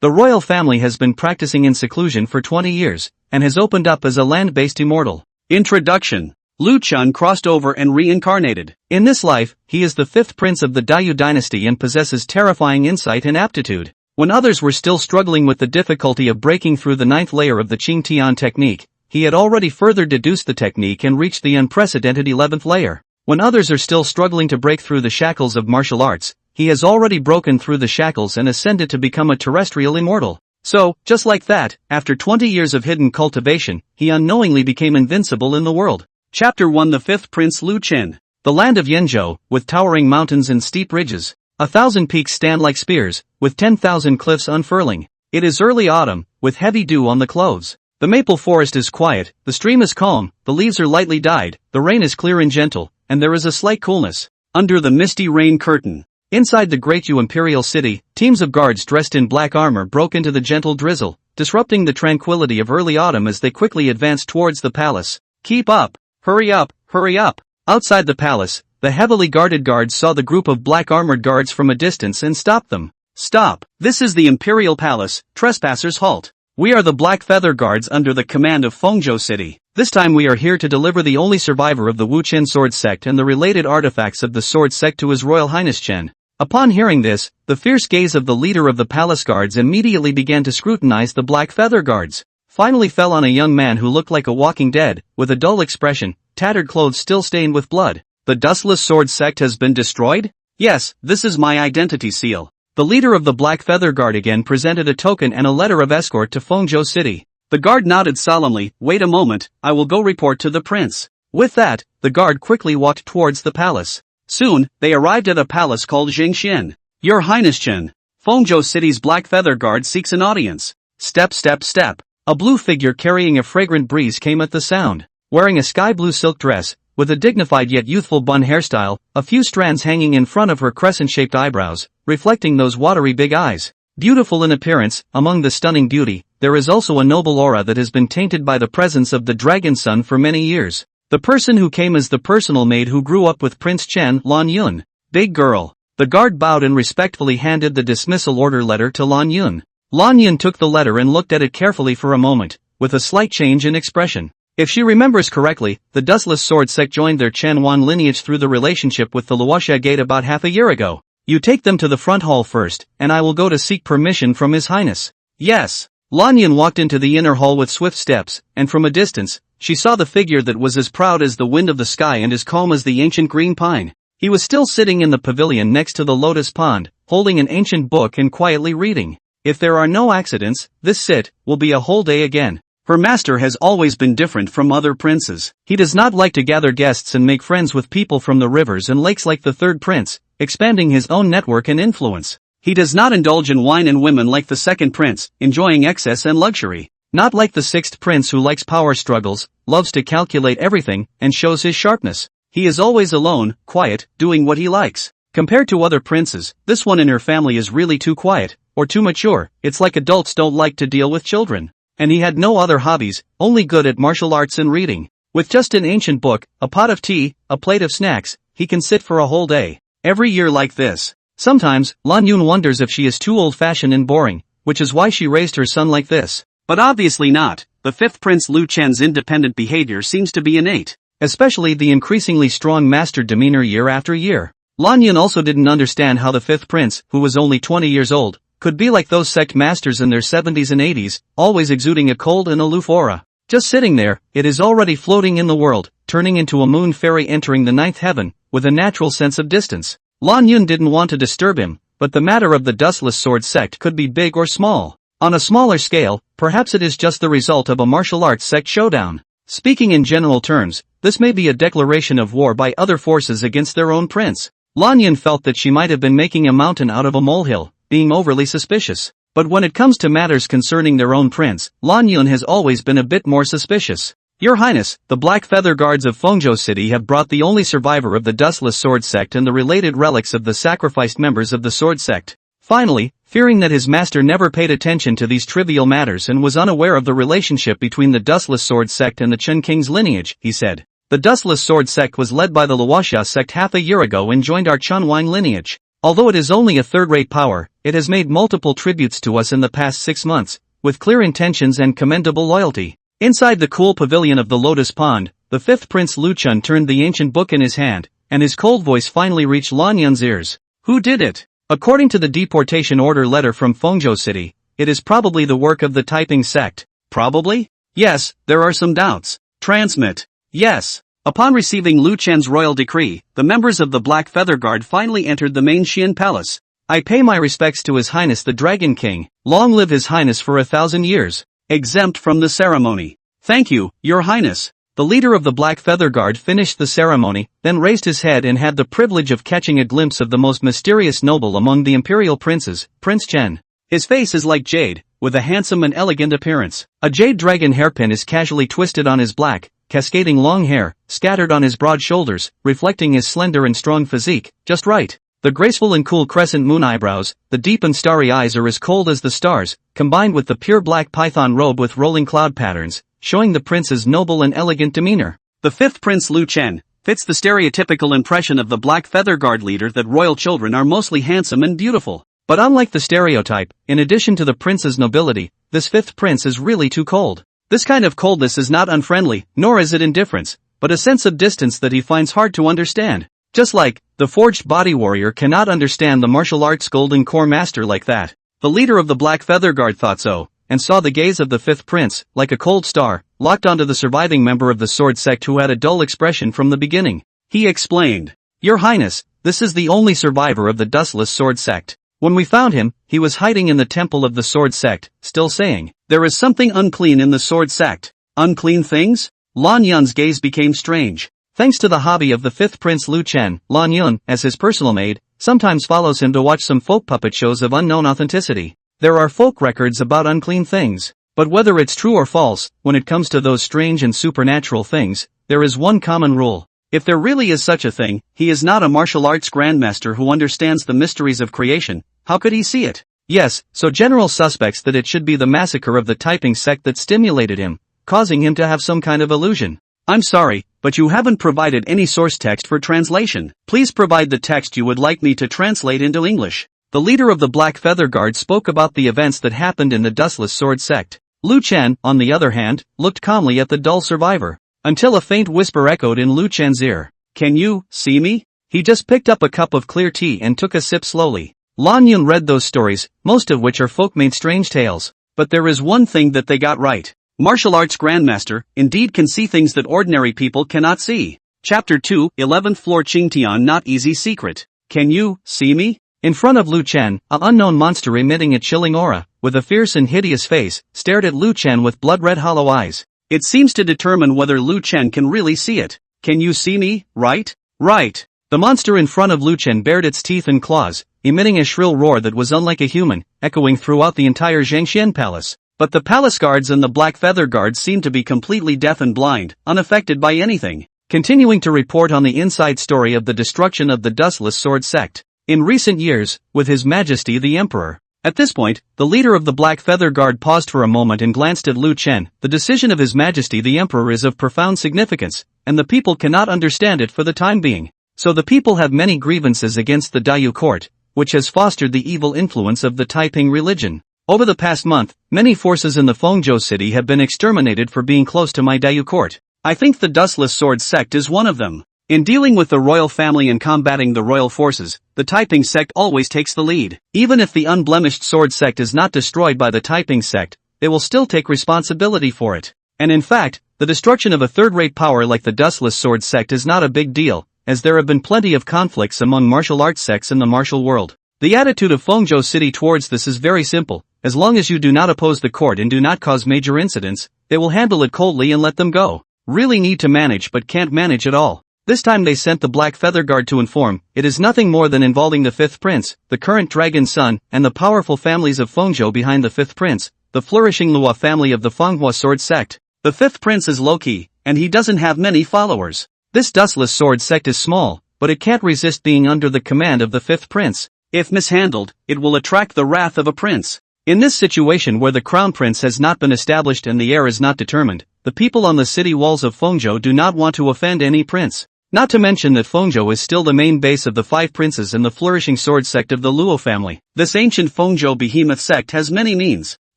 The royal family has been practicing in seclusion for 20 years, and has opened up as a land-based immortal. Introduction. Lu Chen crossed over and reincarnated. In this life, he is the 5th prince of the Diyu dynasty and possesses terrifying insight and aptitude. When others were still struggling with the difficulty of breaking through the 9th layer of the Qing Tian technique, he had already further deduced the technique and reached the unprecedented 11th layer. When others are still struggling to break through the shackles of martial arts, he has already broken through the shackles and ascended to become a terrestrial immortal. So, just like that, after 20 years of hidden cultivation, he unknowingly became invincible in the world. Chapter 1. The 5th Prince Lu Chen. The land of Yenzhou, with towering mountains and steep ridges. 1,000 peaks stand like spears, with 10,000 cliffs unfurling. It is early autumn, with heavy dew on the clothes. The maple forest is quiet, the stream is calm, the leaves are lightly dyed, the rain is clear and gentle, and there is a slight coolness. Under the misty rain curtain. Inside the great Imperial City, teams of guards dressed in black armor broke into the gentle drizzle, disrupting the tranquility of early autumn as they quickly advanced towards the palace. Keep up! Hurry up! Hurry up! Outside the palace, the heavily guarded guards saw the group of black armored guards from a distance and stopped them. Stop! This is the Imperial Palace, trespassers halt. We are the Black Feather Guards under the command of Fengzhou City. This time we are here to deliver the only survivor of the Wu Chen Sword Sect and the related artifacts of the Sword Sect to His Royal Highness Chen. Upon hearing this, the fierce gaze of the leader of the palace guards immediately began to scrutinize the Black Feather Guards. Finally fell on a young man who looked like a walking dead, with a dull expression, tattered clothes still stained with blood. The Dustless Sword Sect has been destroyed? Yes, this is my identity seal. The leader of the Black Feather Guard again presented a token and a letter of escort to Fengzhou City. The guard nodded solemnly. Wait a moment, I will go report to the prince. With that, the guard quickly walked towards the palace. Soon, they arrived at a palace called Jingxian. Your Highness Chen, Fengzhou City's Black Feather Guard seeks an audience. Step, step, step. A blue figure carrying a fragrant breeze came at the sound. Wearing a sky blue silk dress, with a dignified yet youthful bun hairstyle, a few strands hanging in front of her crescent-shaped eyebrows, reflecting those watery big eyes. Beautiful in appearance, among the stunning beauty, there is also a noble aura that has been tainted by the presence of the Dragon Sun for many years. The person who came is the personal maid who grew up with Prince Chen, Lan Yun. Big girl. The guard bowed and respectfully handed the dismissal order letter to Lan Yun. Lan Yun took the letter and looked at it carefully for a moment, with a slight change in expression. If she remembers correctly, the Dustless Sword Sect joined their Chen Wan lineage through the relationship with the Luoxia Gate about half a year ago. You take them to the front hall first, and I will go to seek permission from His Highness. Yes. Lan Yun walked into the inner hall with swift steps, and from a distance, she saw the figure that was as proud as the wind of the sky and as calm as the ancient green pine. He was still sitting in the pavilion next to the lotus pond, holding an ancient book and quietly reading. If there are no accidents, this sit will be a whole day again. Her master has always been different from other princes. He does not like to gather guests and make friends with people from the rivers and lakes like the third prince, expanding his own network and influence. He does not indulge in wine and women like the second prince, enjoying excess and luxury. Not like the sixth prince who likes power struggles, loves to calculate everything, and shows his sharpness. He is always alone, quiet, doing what he likes. Compared to other princes, this one in her family is really too quiet, or too mature. It's like adults don't like to deal with children. And he had no other hobbies, only good at martial arts and reading. With just an ancient book, a pot of tea, a plate of snacks, he can sit for a whole day. Every year like this. Sometimes, Lan Yun wonders if she is too old-fashioned and boring, which is why she raised her son like this. But obviously not. The fifth prince Lu Chen's independent behavior seems to be innate. Especially the increasingly strong master demeanor year after year. Lan Yun also didn't understand how the fifth prince, who was only 20 years old, could be like those sect masters in their 70s and 80s, always exuding a cold and aloof aura. Just sitting there, it is already floating in the world, turning into a moon fairy entering the ninth heaven, with a natural sense of distance. Lan Yun didn't want to disturb him, but the matter of the Dustless Sword Sect could be big or small. On a smaller scale, perhaps it is just the result of a martial arts sect showdown. Speaking in general terms, this may be a declaration of war by other forces against their own prince. Lan Yun felt that she might have been making a mountain out of a molehill, being overly suspicious. But when it comes to matters concerning their own prince, Lan Yun has always been a bit more suspicious. Your Highness, the Black Feather Guards of Fengzhou City have brought the only survivor of the Dustless Sword Sect and the related relics of the sacrificed members of the Sword Sect. Finally, fearing that his master never paid attention to these trivial matters and was unaware of the relationship between the Dustless Sword Sect and the Chen King's lineage, he said. The Dustless Sword Sect was led by the Luoxia sect half a year ago and joined our Chunwang lineage. Although it is only a third-rate power, it has made multiple tributes to us in the past 6 months, with clear intentions and commendable loyalty. Inside the cool pavilion of the Lotus Pond, the fifth prince Lu Chen turned the ancient book in his hand, and his cold voice finally reached Lan Yun's ears. Who did it? According to the deportation order letter from Fengzhou City, it is probably the work of the Taiping Sect. Probably? Yes, there are some doubts. Transmit. Yes. Upon receiving Lu Chen's royal decree, the members of the Black Feather Guard finally entered the main Xian Palace. I pay my respects to His Highness the Dragon King. Long live His Highness for 1,000 years. Exempt from the ceremony. Thank you, Your Highness. The leader of the Black Feather Guard finished the ceremony, then raised his head and had the privilege of catching a glimpse of the most mysterious noble among the imperial princes, Prince Chen. His face is like jade, with a handsome and elegant appearance. A jade dragon hairpin is casually twisted on his black, cascading long hair, scattered on his broad shoulders, reflecting his slender and strong physique, just right. The graceful and cool crescent moon eyebrows, the deep and starry eyes are as cold as the stars, combined with the pure black python robe with rolling cloud patterns, showing the prince's noble and elegant demeanor. The fifth prince Lu Chen fits the stereotypical impression of the Black Feather Guard leader that royal children are mostly handsome and beautiful. But unlike the stereotype, in addition to the prince's nobility, this fifth prince is really too cold. This kind of coldness is not unfriendly, nor is it indifference, but a sense of distance that he finds hard to understand. Just like, the forged body warrior cannot understand the martial arts golden core master like that. The leader of the Black Feather Guard thought so, and saw the gaze of the fifth prince, like a cold star, locked onto the surviving member of the sword sect who had a dull expression from the beginning. He explained, Your Highness, this is the only survivor of the dustless sword sect. When we found him, he was hiding in the temple of the sword sect, still saying, There is something unclean in the sword sect. Unclean things? Lan Yun's gaze became strange. Thanks to the hobby of the fifth prince Lu Chen, Lan Yun, as his personal maid, sometimes follows him to watch some folk puppet shows of unknown authenticity. There are folk records about unclean things. But whether it's true or false, when it comes to those strange and supernatural things, there is one common rule. If there really is such a thing, he is not a martial arts grandmaster who understands the mysteries of creation. How could he see it? Yes, so general suspects that it should be the massacre of the Taiping Sect that stimulated him, causing him to have some kind of illusion. I'm sorry, but you haven't provided any source text for translation. Please provide the text you would like me to translate into English. The leader of the Black Feather Guard spoke about the events that happened in the dustless sword sect. Lu Chen, on the other hand, looked calmly at the dull survivor, until a faint whisper echoed in Lu Chen's ear. Can you see me? He just picked up a cup of clear tea and took a sip slowly. Lan Yun read those stories, most of which are folk-made strange tales. But there is one thing that they got right. Martial arts grandmaster, indeed can see things that ordinary people cannot see. Chapter 2, 11th floor Qingtian not easy secret. Can you see me? In front of Lu Chen, an unknown monster emitting a chilling aura, with a fierce and hideous face, stared at Lu Chen with blood-red hollow eyes. It seems to determine whether Lu Chen can really see it. Can you see me, right? Right. The monster in front of Lu Chen bared its teeth and claws, emitting a shrill roar that was unlike a human, echoing throughout the entire Zhangxian palace. But the palace guards and the Black Feather Guards seemed to be completely deaf and blind, unaffected by anything. Continuing to report on the inside story of the destruction of the dustless sword sect. In recent years, with His Majesty the Emperor. At this point, the leader of the Black Feather Guard paused for a moment and glanced at Lu Chen. The decision of His Majesty the Emperor is of profound significance, and the people cannot understand it for the time being. So the people have many grievances against the Dayu court, which has fostered the evil influence of the Taiping religion. Over the past month, many forces in the Fengzhou city have been exterminated for being close to my Dayu court. I think the dustless sword sect is one of them. In dealing with the royal family and combating the royal forces, the Taiping sect always takes the lead. Even if the unblemished sword sect is not destroyed by the Taiping sect, they will still take responsibility for it. And in fact, the destruction of a third-rate power like the dustless sword sect is not a big deal, as there have been plenty of conflicts among martial arts sects in the martial world. The attitude of Fengzhou City towards this is very simple. As long as you do not oppose the court and do not cause major incidents, they will handle it coldly and let them go. Really need to manage but can't manage at all. This time they sent the Black Feather Guard to inform, it is nothing more than involving the fifth prince, the current dragon's son, and the powerful families of Fengzhou behind the fifth prince, the flourishing Luo family of the Fanghua sword sect. The fifth prince is low-key, and he doesn't have many followers. This dustless sword sect is small, but it can't resist being under the command of the fifth prince. If mishandled, it will attract the wrath of a prince. In this situation where the crown prince has not been established and the heir is not determined, the people on the city walls of Fengzhou do not want to offend any prince. Not to mention that Fengzhou is still the main base of the 5 princes and the flourishing sword sect of the Luo family. This ancient Fengzhou behemoth sect has many means.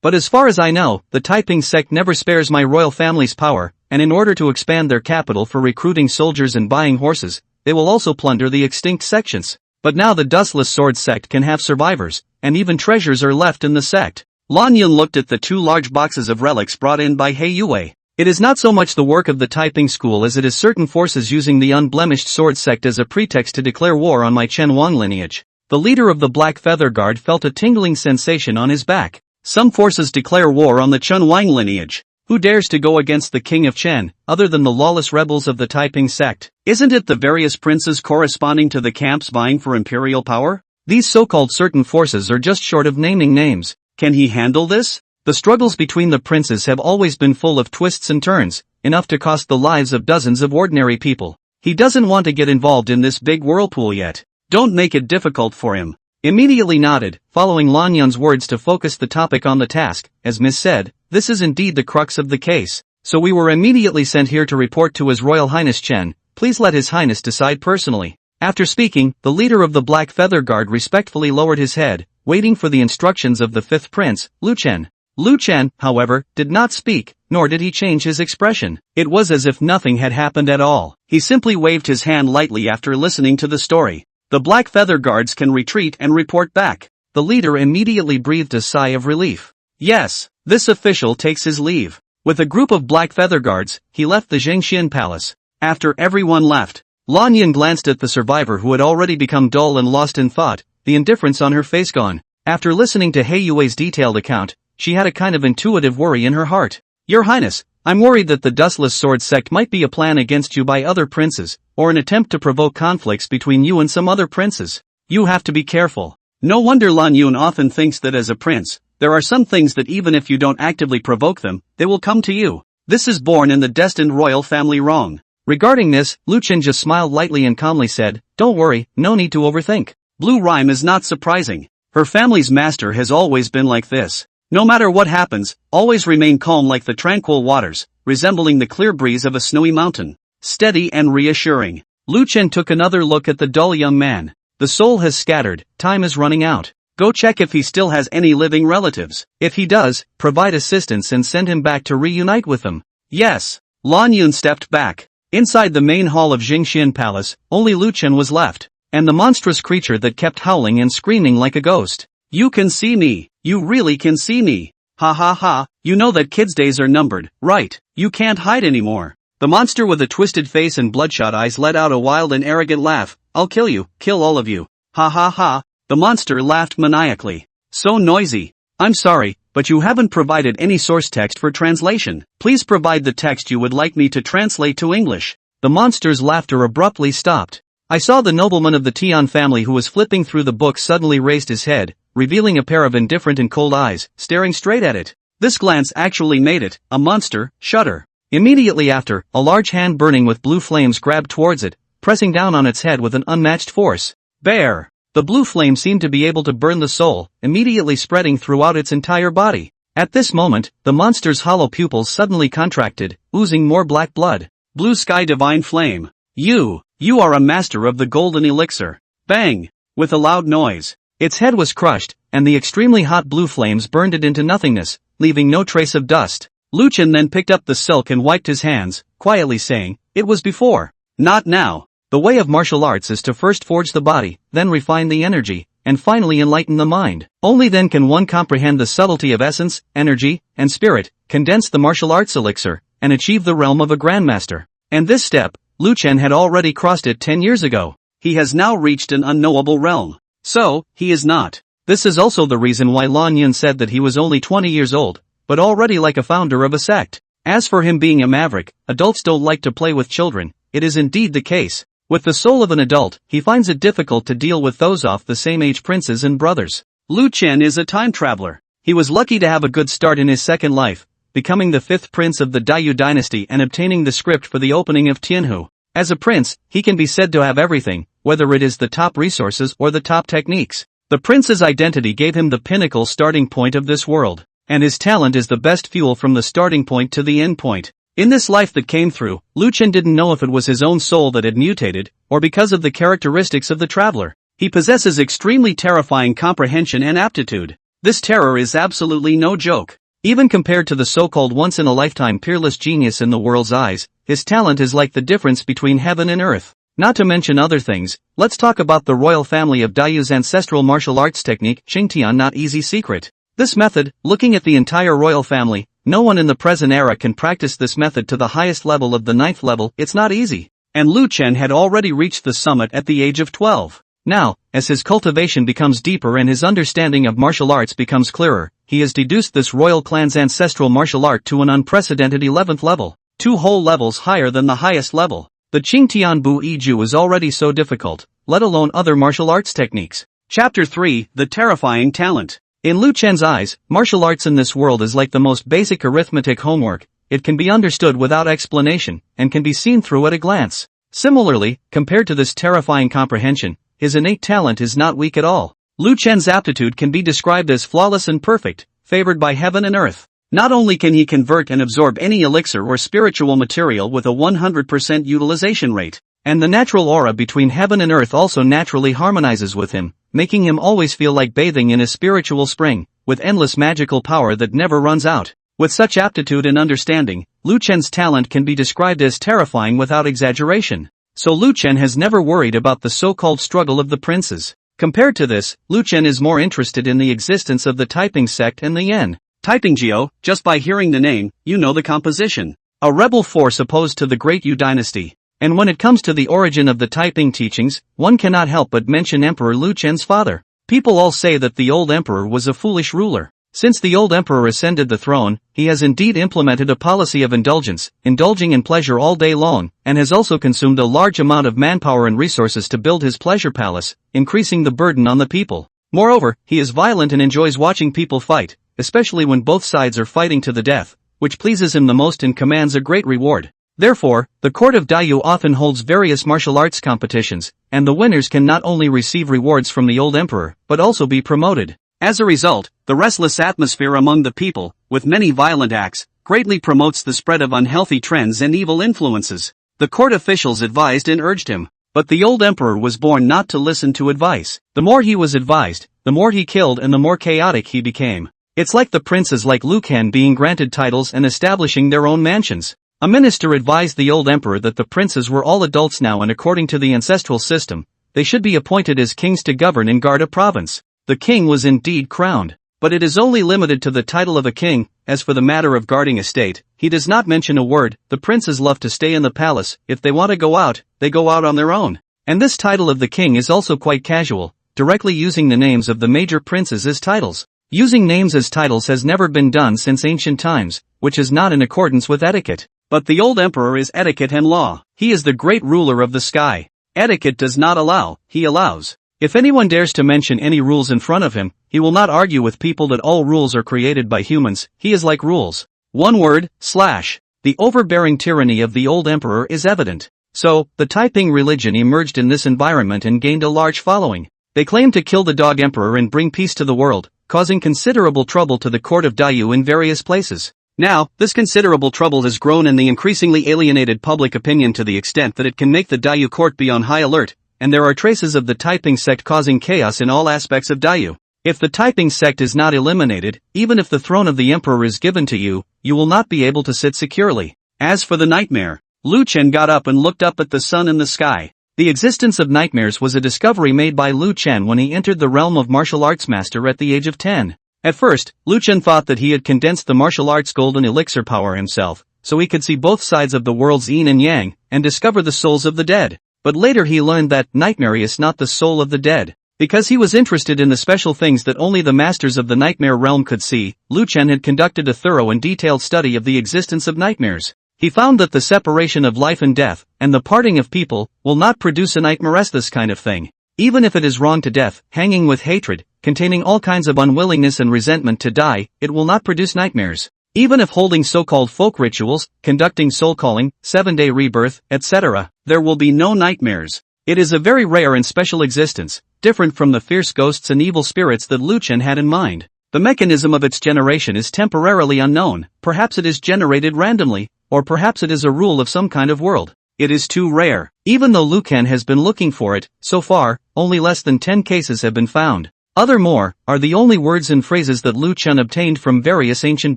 But as far as I know, the Taiping Sect never spares my royal family's power, and in order to expand their capital for recruiting soldiers and buying horses, they will also plunder the extinct sections. But now the dustless sword sect can have survivors, and even treasures are left in the sect. Lan Yun looked at the 2 large boxes of relics brought in by He Yue. It is not so much the work of the Taiping school as it is certain forces using the unblemished sword sect as a pretext to declare war on my Chen Wang lineage. The leader of the Black Feather Guard felt a tingling sensation on his back. Some forces declare war on the Chen Wang lineage. Who dares to go against the king of Chen, other than the lawless rebels of the Taiping Sect? Isn't it the various princes corresponding to the camps vying for imperial power? These so-called certain forces are just short of naming names. Can he handle this? The struggles between the princes have always been full of twists and turns, enough to cost the lives of dozens of ordinary people. He doesn't want to get involved in this big whirlpool yet. Don't make it difficult for him. Immediately nodded, following Lan Yun's words to focus the topic on the task. As Miss said, this is indeed the crux of the case. So we were immediately sent here to report to His Royal Highness Chen. Please let His Highness decide personally. After speaking, the leader of the Black Feather Guard respectfully lowered his head, waiting for the instructions of the 5th prince, Lu Chen. Lu Chen, however, did not speak, nor did he change his expression. It was as if nothing had happened at all. He simply waved his hand lightly after listening to the story. The Black Feather Guards can retreat and report back. The leader immediately breathed a sigh of relief. Yes, this official takes his leave. With a group of Black Feather Guards, he left the Zhengxian Palace. After everyone left, Lan Yun glanced at the survivor who had already become dull and lost in thought, the indifference on her face gone. After listening to He Yue's detailed account, she had a kind of intuitive worry in her heart. Your Highness, I'm worried that the dustless sword sect might be a plan against you by other princes, or an attempt to provoke conflicts between you and some other princes. You have to be careful. No wonder Lan Yun often thinks that as a prince, there are some things that even if you don't actively provoke them, they will come to you. This is born in the destined royal family wrong. Regarding this, Lu Chen just smiled lightly and calmly said, don't worry, no need to overthink. Blue Rhyme is not surprising. Her family's master has always been like this. No matter what happens, always remain calm like the tranquil waters, resembling the clear breeze of a snowy mountain. Steady and reassuring. Lu Chen took another look at the dull young man. The soul has scattered, time is running out. Go check if he still has any living relatives. If he does, provide assistance and send him back to reunite with them. Yes. Lan Yun stepped back. Inside the main hall of Jingxian Palace, only Lu Chen was left, and the monstrous creature that kept howling and screaming like a ghost. You can see me. You really can see me. Ha ha ha, you know that kids' days are numbered, right? You can't hide anymore. The monster with a twisted face and bloodshot eyes let out a wild and arrogant laugh. I'll kill you, kill all of you. Ha ha ha, the monster laughed maniacally. So noisy. I'm sorry, but you haven't provided any source text for translation. Please provide the text you would like me to translate to English. The monster's laughter abruptly stopped. I saw the nobleman of the Tian family who was flipping through the book suddenly raised his head, revealing a pair of indifferent and cold eyes, staring straight at it. This glance actually made it, a monster, shudder. Immediately after, a large hand burning with blue flames grabbed towards it, pressing down on its head with an unmatched force. Bear! The blue flame seemed to be able to burn the soul, immediately spreading throughout its entire body. At this moment, the monster's hollow pupils suddenly contracted, oozing more black blood. Blue sky divine flame. You are a master of the golden elixir. Bang! With a loud noise. Its head was crushed, and the extremely hot blue flames burned it into nothingness, leaving no trace of dust. Lu Chen then picked up the silk and wiped his hands, quietly saying, it was before. Not now. The way of martial arts is to first forge the body, then refine the energy, and finally enlighten the mind. Only then can one comprehend the subtlety of essence, energy, and spirit, condense the martial arts elixir, and achieve the realm of a grandmaster. And this step, Lu Chen had already crossed it 10 years ago. He has now reached an unknowable realm. So, he is not. This is also the reason why Lan Yun said that he was only 20 years old, but already like a founder of a sect. As for him being a maverick, adults don't like to play with children. It is indeed the case. With the soul of an adult, he finds it difficult to deal with those off the same age princes and brothers. Lu Chen is a time traveler. He was lucky to have a good start in his second life, becoming the 5th prince of the Daiyu dynasty and obtaining the script for the opening of Tianhu. As a prince, he can be said to have everything, whether it is the top resources or the top techniques. The prince's identity gave him the pinnacle starting point of this world, and his talent is the best fuel from the starting point to the end point. In this life that came through, Lu Chen didn't know if it was his own soul that had mutated, or because of the characteristics of the traveler. He possesses extremely terrifying comprehension and aptitude. This terror is absolutely no joke. Even compared to the so-called once-in-a-lifetime peerless genius in the world's eyes, his talent is like the difference between heaven and earth. Not to mention other things, let's talk about the royal family of Daiyu's ancestral martial arts technique, Xingtian not easy secret. This method, looking at the entire royal family, no one in the present era can practice this method to the highest level of the 9th level, it's not easy. And Lu Chen had already reached the summit at the age of 12. Now, as his cultivation becomes deeper and his understanding of martial arts becomes clearer, he has deduced this royal clan's ancestral martial art to an unprecedented 11th level, 2 whole levels higher than the highest level. The Qingtian Bu Yiju is already so difficult, let alone other martial arts techniques. Chapter 3, The Terrifying Talent. In Lu Chen's eyes, martial arts in this world is like the most basic arithmetic homework. It can be understood without explanation, and can be seen through at a glance. Similarly, compared to this terrifying comprehension, his innate talent is not weak at all. Lu Chen's aptitude can be described as flawless and perfect, favored by heaven and earth. Not only can he convert and absorb any elixir or spiritual material with a 100% utilization rate, and the natural aura between heaven and earth also naturally harmonizes with him, making him always feel like bathing in a spiritual spring, with endless magical power that never runs out. With such aptitude and understanding, Lu Chen's talent can be described as terrifying without exaggeration. So Lu Chen has never worried about the so-called struggle of the princes. Compared to this, Lu Chen is more interested in the existence of the Taiping Sect and the Yan. Taiping Jiao, just by hearing the name, you know the composition. A rebel force opposed to the Great Yu dynasty. And when it comes to the origin of the Taiping teachings, one cannot help but mention Emperor Lu Chen's father. People all say that the old emperor was a foolish ruler. Since the old emperor ascended the throne, he has indeed implemented a policy of indulgence, indulging in pleasure all day long, and has also consumed a large amount of manpower and resources to build his pleasure palace, increasing the burden on the people. Moreover, he is violent and enjoys watching people fight, especially when both sides are fighting to the death, which pleases him the most and commands a great reward. Therefore, the court of Daiyu often holds various martial arts competitions, and the winners can not only receive rewards from the old emperor, but also be promoted. As a result, the restless atmosphere among the people, with many violent acts, greatly promotes the spread of unhealthy trends and evil influences. The court officials advised and urged him, but the old emperor was born not to listen to advice. The more he was advised, the more he killed and the more chaotic he became. It's like the princes like Lu Chen being granted titles and establishing their own mansions. A minister advised the old emperor that the princes were all adults now and according to the ancestral system, they should be appointed as kings to govern and guard a province. The king was indeed crowned, but it is only limited to the title of a king. As for the matter of guarding a state, he does not mention a word. The princes love to stay in the palace. If they want to go out, they go out on their own. And this title of the king is also quite casual, directly using the names of the major princes as titles. Using names as titles has never been done since ancient times, which is not in accordance with etiquette. But the old emperor is etiquette and law. He is the great ruler of the sky. Etiquette does not allow, he allows. If anyone dares to mention any rules in front of him, he will not argue with people that all rules are created by humans. He is like rules. One word, slash. The overbearing tyranny of the old emperor is evident. So, the Taiping religion emerged in this environment and gained a large following. They claim to kill the dog emperor and bring peace to the world, causing considerable trouble to the court of Daiyu in various places. Now, this considerable trouble has grown in the increasingly alienated public opinion to the extent that it can make the Daiyu court be on high alert, and there are traces of the Taiping Sect causing chaos in all aspects of Daiyu. If the Taiping Sect is not eliminated, even if the throne of the emperor is given to you, you will not be able to sit securely. As for the nightmare, Lu Chen got up and looked up at the sun in the sky. The existence of nightmares was a discovery made by Lu Chen when he entered the realm of martial arts master at the age of 10. At first, Lu Chen thought that he had condensed the martial arts golden elixir power himself, so he could see both sides of the world's yin and yang, and discover the souls of the dead. But later he learned that nightmare is not the soul of the dead. Because he was interested in the special things that only the masters of the nightmare realm could see, Lu Chen had conducted a thorough and detailed study of the existence of nightmares. He found that the separation of life and death, and the parting of people, will not produce a nightmare. This kind of thing. Even if it is wrong to death, hanging with hatred, containing all kinds of unwillingness and resentment to die, it will not produce nightmares. Even if holding so-called folk rituals, conducting soul-calling, 7-day rebirth, etc., there will be no nightmares. It is a very rare and special existence, different from the fierce ghosts and evil spirits that Lu Chen had in mind. The mechanism of its generation is temporarily unknown. Perhaps it is generated randomly, or perhaps it is a rule of some kind of world. It is too rare. Even though Lu Chen has been looking for it, so far, only less than 10 cases have been found. Other more are the only words and phrases that Lu Chen obtained from various ancient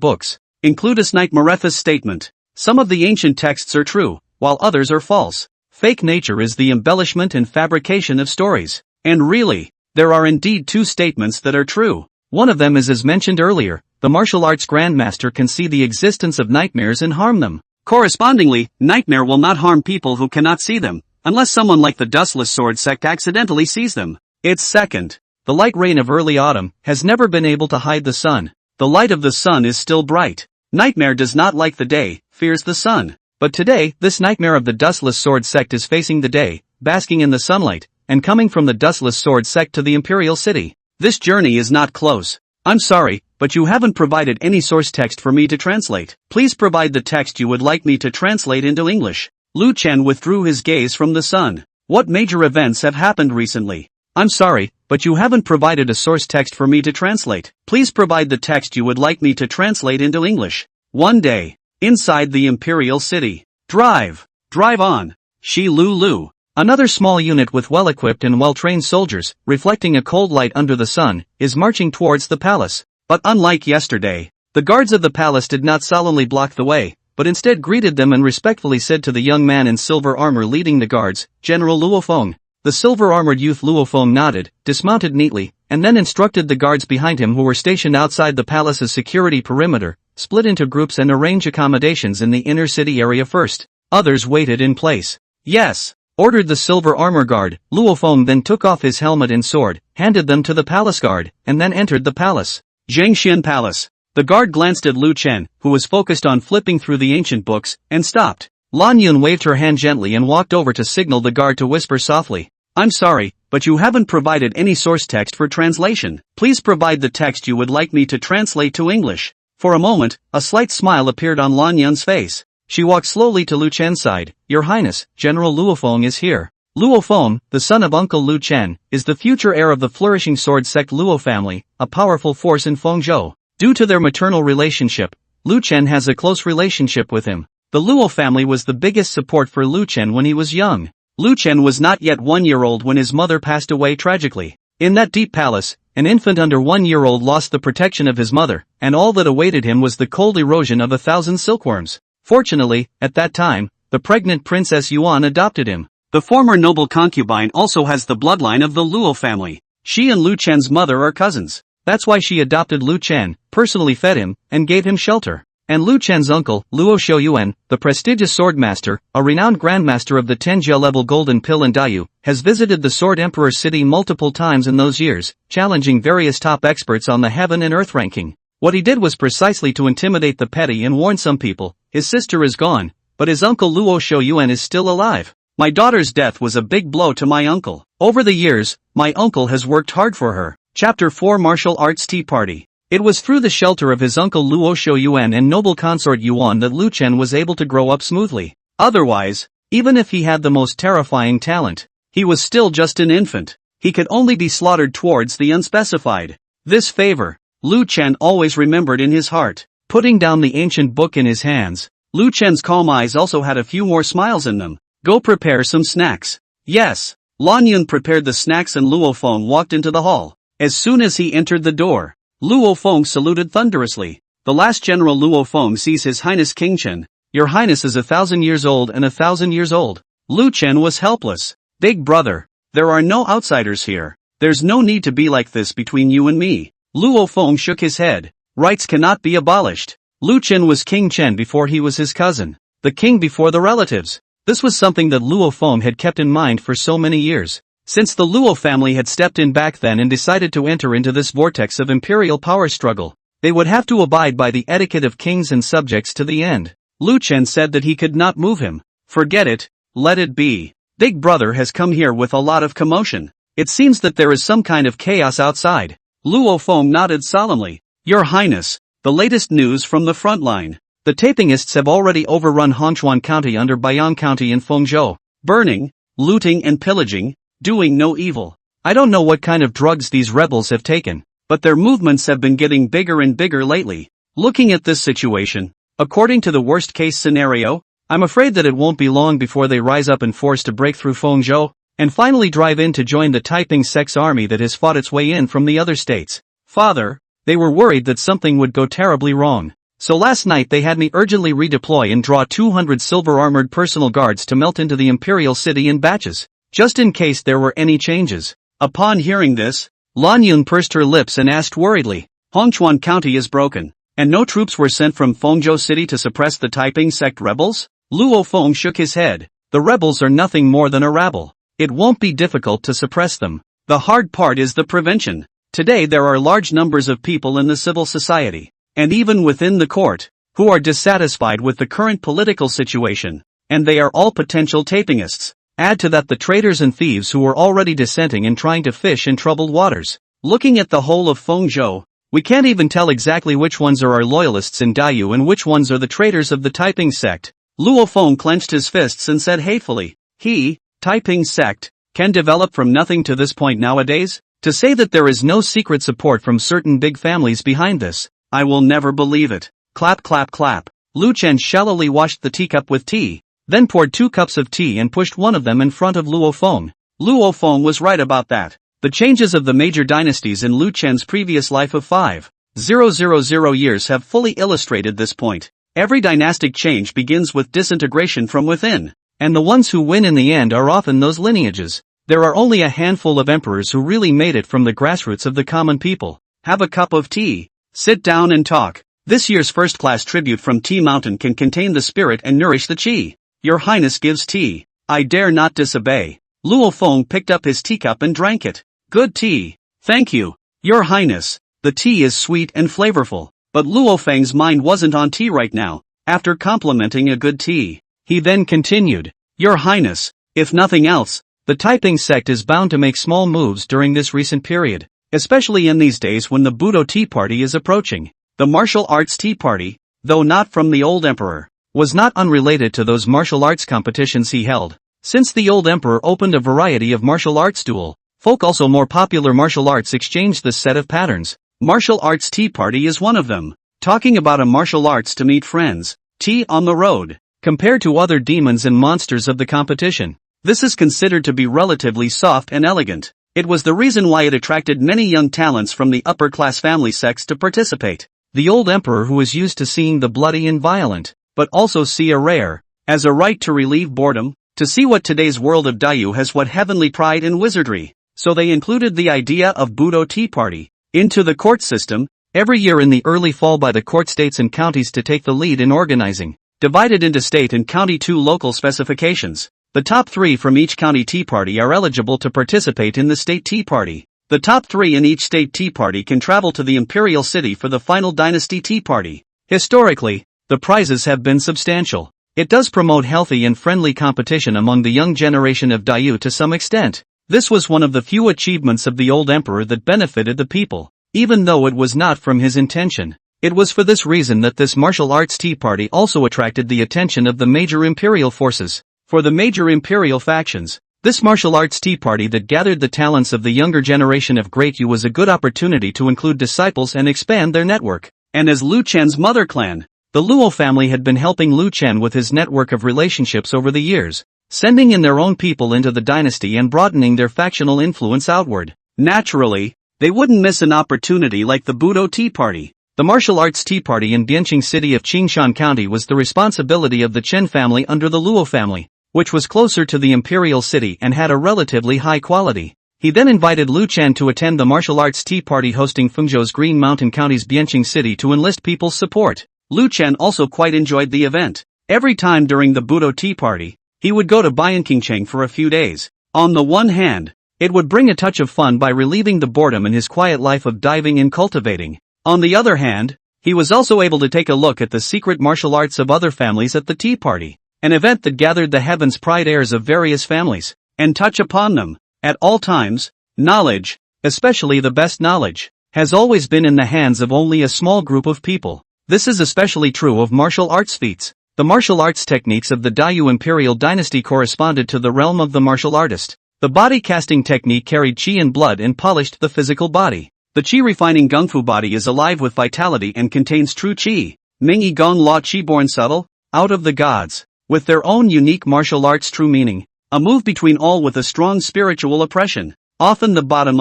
books. Includus Nightmareca's statement. Some of the ancient texts are true, while others are false. Fake nature is the embellishment and fabrication of stories. And really, there are indeed two statements that are true. One of them is as mentioned earlier, the martial arts grandmaster can see the existence of nightmares and harm them. Correspondingly, nightmare will not harm people who cannot see them, unless someone like the Dustless Sword Sect accidentally sees them. It's second. The light rain of early autumn has never been able to hide the sun. The light of the sun is still bright. Nightmare does not like the day, fears the sun. But today, this nightmare of the Dustless Sword Sect is facing the day, basking in the sunlight, and coming from the Dustless Sword Sect to the Imperial City. This journey is not close. I'm sorry, but you haven't provided any source text for me to translate. Please provide the text you would like me to translate into English. Lu Chen withdrew his gaze from the sun. What major events have happened recently? I'm sorry, but you haven't provided a source text for me to translate. Please provide the text you would like me to translate into English. One day. Inside the Imperial City. Drive on. Shi Lu. Another small unit with well-equipped and well-trained soldiers, reflecting a cold light under the sun, is marching towards the palace. But unlike yesterday, the guards of the palace did not solemnly block the way, but instead greeted them and respectfully said to the young man in silver armor leading the guards, General Luo Feng. The silver-armored youth Luo Feng nodded, dismounted neatly, and then instructed the guards behind him who were stationed outside the palace's security perimeter, split into groups and arrange accommodations in the inner city area first. Others waited in place. Yes, ordered the silver armor guard. Luo Feng then took off his helmet and sword, handed them to the palace guard, and then entered the palace. Zhangxian Palace. The guard glanced at Lu Chen, who was focused on flipping through the ancient books, and stopped. Lan Yun waved her hand gently and walked over to signal the guard to whisper softly. I'm sorry, but you haven't provided any source text for translation. Please provide the text you would like me to translate to English. For a moment, a slight smile appeared on Lan Yun's face. She walked slowly to Lu Chen's side. Your Highness, General Luo Feng is here. Luo Feng, the son of Uncle Lu Chen, is the future heir of the flourishing sword sect Luo family, a powerful force in Fengzhou. Due to their maternal relationship, Lu Chen has a close relationship with him. The Luo family was the biggest support for Lu Chen when he was young. Lu Chen was not yet 1 year old when his mother passed away tragically. In that deep palace, an infant under 1 year old lost the protection of his mother, and all that awaited him was the cold erosion of 1,000 silkworms. Fortunately, at that time, the pregnant Princess Yuan adopted him. The former noble concubine also has the bloodline of the Luo family. She and Lu Chen's mother are cousins. That's why she adopted Lu Chen, personally fed him, and gave him shelter. And Lu Chen's uncle, Luo Shouyuan, the prestigious swordmaster, a renowned grandmaster of the Tenjia-level Golden Pill and Dayu, has visited the Sword Emperor city multiple times in those years, challenging various top experts on the heaven and earth ranking. What he did was precisely to intimidate the petty and warn some people. His sister is gone, but his uncle Luo Shouyuan is still alive. My daughter's death was a big blow to my uncle. Over the years, my uncle has worked hard for her. Chapter 4 Martial Arts Tea Party. It was through the shelter of his uncle Luo Shouyuan and noble consort Yuan that Lu Chen was able to grow up smoothly. Otherwise, even if he had the most terrifying talent, he was still just an infant. He could only be slaughtered towards the unspecified. This favor, Lu Chen always remembered in his heart. Putting down the ancient book in his hands, Lu Chen's calm eyes also had a few more smiles in them. Go prepare some snacks. Yes. Lan Yun prepared the snacks and Luo Feng walked into the hall. As soon as he entered the door, Luo Feng saluted thunderously. The last General Luo Feng sees His Highness King Chen. Your Highness is 1,000 years old and 1,000 years old. Lu Chen was helpless. Big brother, there are no outsiders here. There's no need to be like this between you and me. Luo Feng shook his head. Rights cannot be abolished. Lu Chen was King Chen before he was his cousin. The king before the relatives. This was something that Luo Feng had kept in mind for so many years. Since the Luo family had stepped in back then and decided to enter into this vortex of imperial power struggle, they would have to abide by the etiquette of kings and subjects to the end. Lu Chen said that he could not move him. Forget it, let it be. Big brother has come here with a lot of commotion. It seems that there is some kind of chaos outside. Luo Feng nodded solemnly. Your Highness, the latest news from the front line. The Taipingists have already overrun Hongchuan County under Baiyang County in Fengzhou. Burning, looting and pillaging, doing no evil. I don't know what kind of drugs these rebels have taken, but their movements have been getting bigger and bigger lately. Looking at this situation, According to the worst-case scenario, I'm afraid that it won't be long before they rise up in force to break through Fengzhou, and finally drive in to join the Taiping Sect's army that has fought its way in from the other states. Father, they were worried that something would go terribly wrong. So last night they had me urgently redeploy and draw 200 silver-armored personal guards to melt into the Imperial City in batches, just in case there were any changes. Upon hearing this, Lan Yun pursed her lips and asked worriedly, Hongchuan County is broken, and no troops were sent from Fengzhou City to suppress the Taiping Sect rebels? Luo Feng shook his head. The rebels are nothing more than a rabble. It won't be difficult to suppress them. The hard part is the prevention. Today there are large numbers of people in the civil society, and even within the court, who are dissatisfied with the current political situation, and they are all potential Taipingists. Add to that the traitors and thieves who are already dissenting and trying to fish in troubled waters. Looking at the whole of Fengzhou, we can't even tell exactly which ones are our loyalists in Daiyu and which ones are the traitors of the Taiping Sect. Luo Feng clenched his fists and said hatefully, Taiping Sect, can develop from nothing to this point nowadays? To say that there is no secret support from certain big families behind this, I will never believe it. Clap clap clap. Lu Chen shallowly washed the teacup with tea, then poured 2 cups of tea and pushed one of them in front of Luo Feng. Luo Feng was right about that. The changes of the major dynasties in Lu Chen's previous life of 5,000 years have fully illustrated this point. Every dynastic change begins with disintegration from within, and the ones who win in the end are often those lineages. There are only a handful of emperors who really made it from the grassroots of the common people. Have a cup of tea. Sit down and talk. This year's first-class tribute from Tea Mountain can contain the spirit and nourish the qi. Your Highness gives tea. I dare not disobey. Luo Feng picked up his teacup and drank it. Good tea. Thank you, Your Highness. The tea is sweet and flavorful. But Luo Feng's mind wasn't on tea right now. After complimenting a good tea, he then continued, Your Highness, if nothing else, the Taiping Sect is bound to make small moves during this recent period, especially in these days when the Budo Tea Party is approaching. The martial arts tea party, though not from the old emperor, was not unrelated to those martial arts competitions he held. Since the old emperor opened a variety of martial arts duel, folk also more popular martial arts exchanged this set of patterns. Martial arts tea party is one of them. Talking about a martial arts to meet friends, tea on the road, compared to other demons and monsters of the competition. This is considered to be relatively soft and elegant. It was the reason why it attracted many young talents from the upper-class family sects to participate. The old emperor who was used to seeing the bloody and violent, but also see a rare, as a right to relieve boredom, to see what today's world of Daiyu has what heavenly pride in wizardry. So they included the idea of Budo Tea Party into the court system, every year in the early fall by the court states and counties to take the lead in organizing, divided into state and county 2 local specifications. The top 3 from each county tea party are eligible to participate in the state tea party. The top 3 in each state tea party can travel to the Imperial City for the final dynasty tea party. Historically, the prizes have been substantial. It does promote healthy and friendly competition among the young generation of Daiyu to some extent. This was one of the few achievements of the old emperor that benefited the people, even though it was not from his intention. It was for this reason that this martial arts tea party also attracted the attention of the major imperial forces. For the major imperial factions, this martial arts tea party that gathered the talents of the younger generation of Great Yu was a good opportunity to include disciples and expand their network. And as Lu Chen's mother clan, the Luo family had been helping Lu Chen with his network of relationships over the years, sending in their own people into the dynasty and broadening their factional influence outward. Naturally, they wouldn't miss an opportunity like the Budo Tea Party. The martial arts tea party in Bianqing City of Qingshan County was the responsibility of the Chen family under the Luo family, which was closer to the Imperial City and had a relatively high quality. He then invited Lu Chen to attend the martial arts tea party hosting Fengzhou's Green Mountain County's Bianqing City to enlist people's support. Lu Chen also quite enjoyed the event. Every time during the Budo tea party, he would go to Bianqingcheng for a few days. On the one hand, it would bring a touch of fun by relieving the boredom in his quiet life of diving and cultivating. On the other hand, he was also able to take a look at the secret martial arts of other families at the tea party, an event that gathered the heavens pride heirs of various families, and touch upon them. At all times, knowledge, especially the best knowledge, has always been in the hands of only a small group of people. This is especially true of martial arts feats. The martial arts techniques of the Daiyu Imperial Dynasty corresponded to the realm of the martial artist. The body casting technique carried qi and blood and polished the physical body. The qi refining gung fu body is alive with vitality and contains true qi. Mingyi Gong La Qi born subtle, out of the gods, with their own unique martial arts true meaning, a move between all with a strong spiritual oppression, often the bottom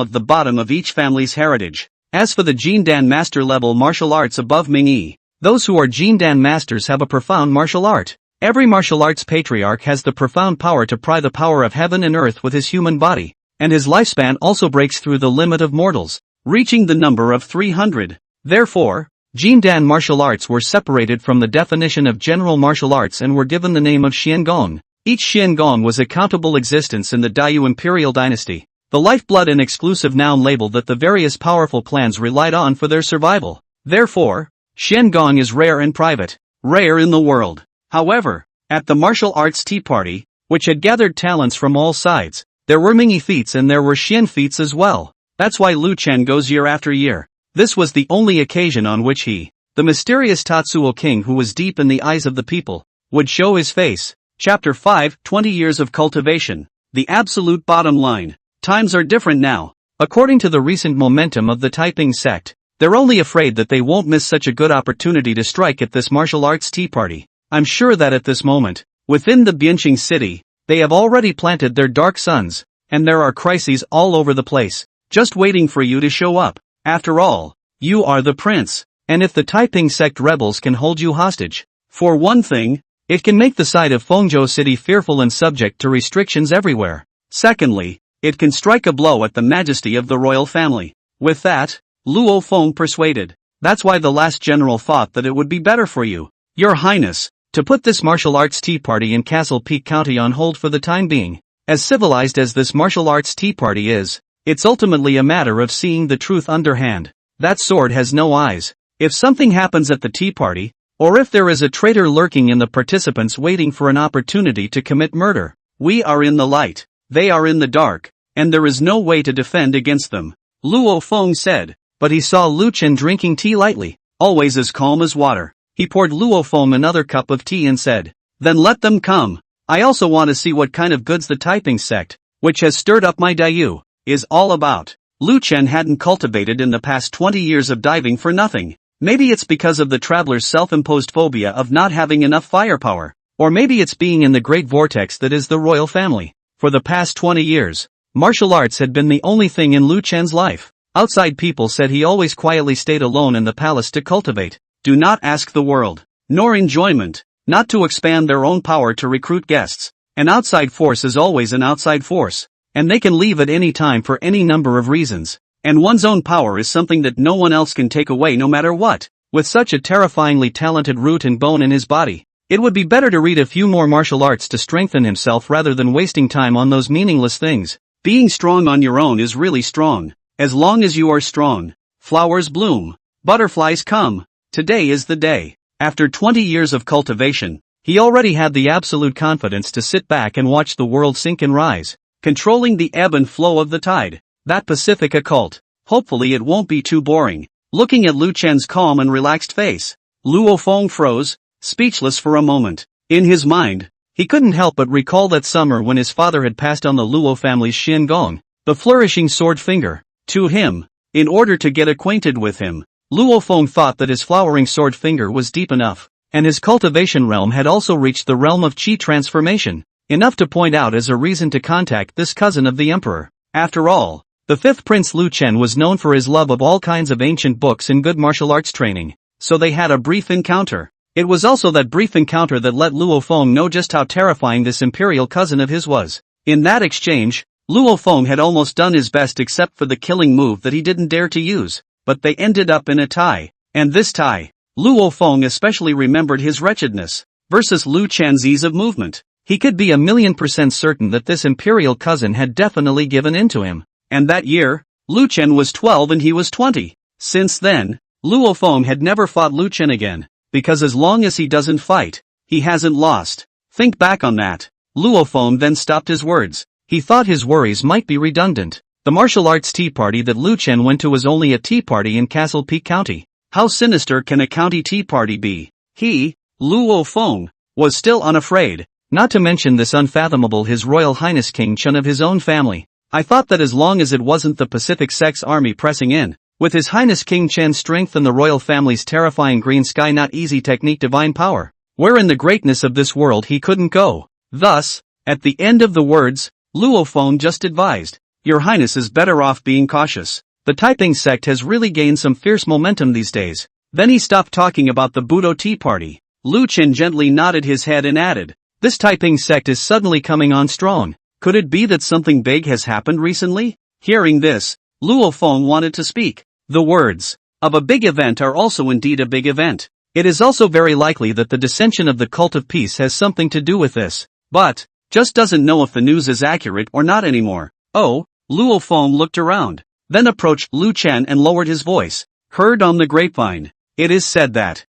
of each family's heritage. As for the Jindan master level martial arts above Mingyi, those who are Jindan masters have a profound martial art. Every martial arts patriarch has the profound power to pry the power of heaven and earth with his human body, and his lifespan also breaks through the limit of mortals, reaching the number of 300. Therefore, Jindan martial arts were separated from the definition of general martial arts and were given the name of Xiangong. Each Xiangong was a countable existence in the Dayu imperial dynasty, the lifeblood and exclusive noun label that the various powerful clans relied on for their survival. Therefore, Xiangong is rare and private, rare in the world. However, at the martial arts tea party, which had gathered talents from all sides, there were Mingyi feats and there were Xian feats as well. That's why Lu Chen goes year after year. This was the only occasion on which he, the mysterious Tatsuo king who was deep in the eyes of the people, would show his face. Chapter 5, 20 Years of Cultivation. The absolute bottom line. Times are different now. According to the recent momentum of the Taiping Sect, they're only afraid that they won't miss such a good opportunity to strike at this martial arts tea party. I'm sure that at this moment, within the Bianqing city, they have already planted their dark suns, and there are crises all over the place, just waiting for you to show up. After all, you are the prince, and if the Taiping Sect rebels can hold you hostage, for one thing, it can make the side of Fengzhou City fearful and subject to restrictions everywhere. Secondly, it can strike a blow at the majesty of the royal family. With that, Luo Feng persuaded. That's why the last general thought that it would be better for you, Your Highness, to put this martial arts tea party in Castle Peak County on hold for the time being. As civilized as this martial arts tea party is, it's ultimately a matter of seeing the truth underhand. That sword has no eyes. If something happens at the tea party, or if there is a traitor lurking in the participants waiting for an opportunity to commit murder, we are in the light, they are in the dark, and there is no way to defend against them, Luo Feng said. But he saw Lu Chen drinking tea lightly, always as calm as water. He poured Luo Feng another cup of tea and said, "Then let them come. I also want to see what kind of goods the Taiping Sect, which has stirred up my Dayu, is all about." Lu Chen hadn't cultivated in the past 20 years of diving for nothing. Maybe it's because of the traveler's self-imposed phobia of not having enough firepower, or maybe it's being in the great vortex that is the royal family. For the past 20 years, martial arts had been the only thing in Lu Chen's life. Outside people said he always quietly stayed alone in the palace to cultivate. Do not ask the world, nor enjoyment, not to expand their own power to recruit guests. An outside force is always an outside force, and they can leave at any time for any number of reasons. And one's own power is something that no one else can take away no matter what. With such a terrifyingly talented root and bone in his body, it would be better to read a few more martial arts to strengthen himself rather than wasting time on those meaningless things. Being strong on your own is really strong. As long as you are strong, flowers bloom, butterflies come. Today is the day. After 20 years of cultivation, he already had the absolute confidence to sit back and watch the world sink and rise, controlling the ebb and flow of the tide. That Pacific occult. Hopefully it won't be too boring. Looking at Lu Chen's calm and relaxed face, Luo Feng froze, speechless for a moment. In his mind, he couldn't help but recall that summer when his father had passed on the Luo family's Xiangong, the flourishing sword finger, to him. In order to get acquainted with him, Luo Feng thought that his flowering sword finger was deep enough, and his cultivation realm had also reached the realm of Qi transformation, enough to point out as a reason to contact this cousin of the emperor. After all, the fifth prince Lu Chen was known for his love of all kinds of ancient books and good martial arts training, so they had a brief encounter. It was also that brief encounter that let Luo Feng know just how terrifying this imperial cousin of his was. In that exchange, Luo Feng had almost done his best except for the killing move that he didn't dare to use, but they ended up in a tie. And this tie, Luo Feng especially remembered his wretchedness, versus Lu Chen's ease of movement. He could be 1,000,000% certain that this imperial cousin had definitely given in to him. And that year, Lu Chen was 12 and he was 20. Since then, Luo Feng had never fought Lu Chen again, because as long as he doesn't fight, he hasn't lost. Think back on that. Luo Feng then stopped his words. He thought his worries might be redundant. The martial arts tea party that Lu Chen went to was only a tea party in Castle Peak County. How sinister can a county tea party be? He, Luo Feng, was still unafraid, not to mention this unfathomable His Royal Highness King Chen of his own family. I thought that as long as it wasn't the Pacific Sect's army pressing in, With His Highness King Chen's strength and the royal family's terrifying green sky not easy technique divine power, where in the greatness of this world he couldn't go. Thus, at the end of the words, Luo Feng just advised, "Your Highness is better off being cautious. The Taiping Sect has really gained some fierce momentum these days." Then he stopped talking about the Budo Tea Party. Lu Chen gently nodded his head and added, "This Taiping Sect is suddenly coming on strong. Could it be that something big has happened recently?" Hearing this, Luo Feng wanted to speak. The words of a big event are also indeed a big event. It is also very likely that the dissension of the Cult of Peace has something to do with this, but just doesn't know if the news is accurate or not anymore. Oh, Luo Feng looked around, then approached Lu Chen and lowered his voice. "Heard on the grapevine. It is said that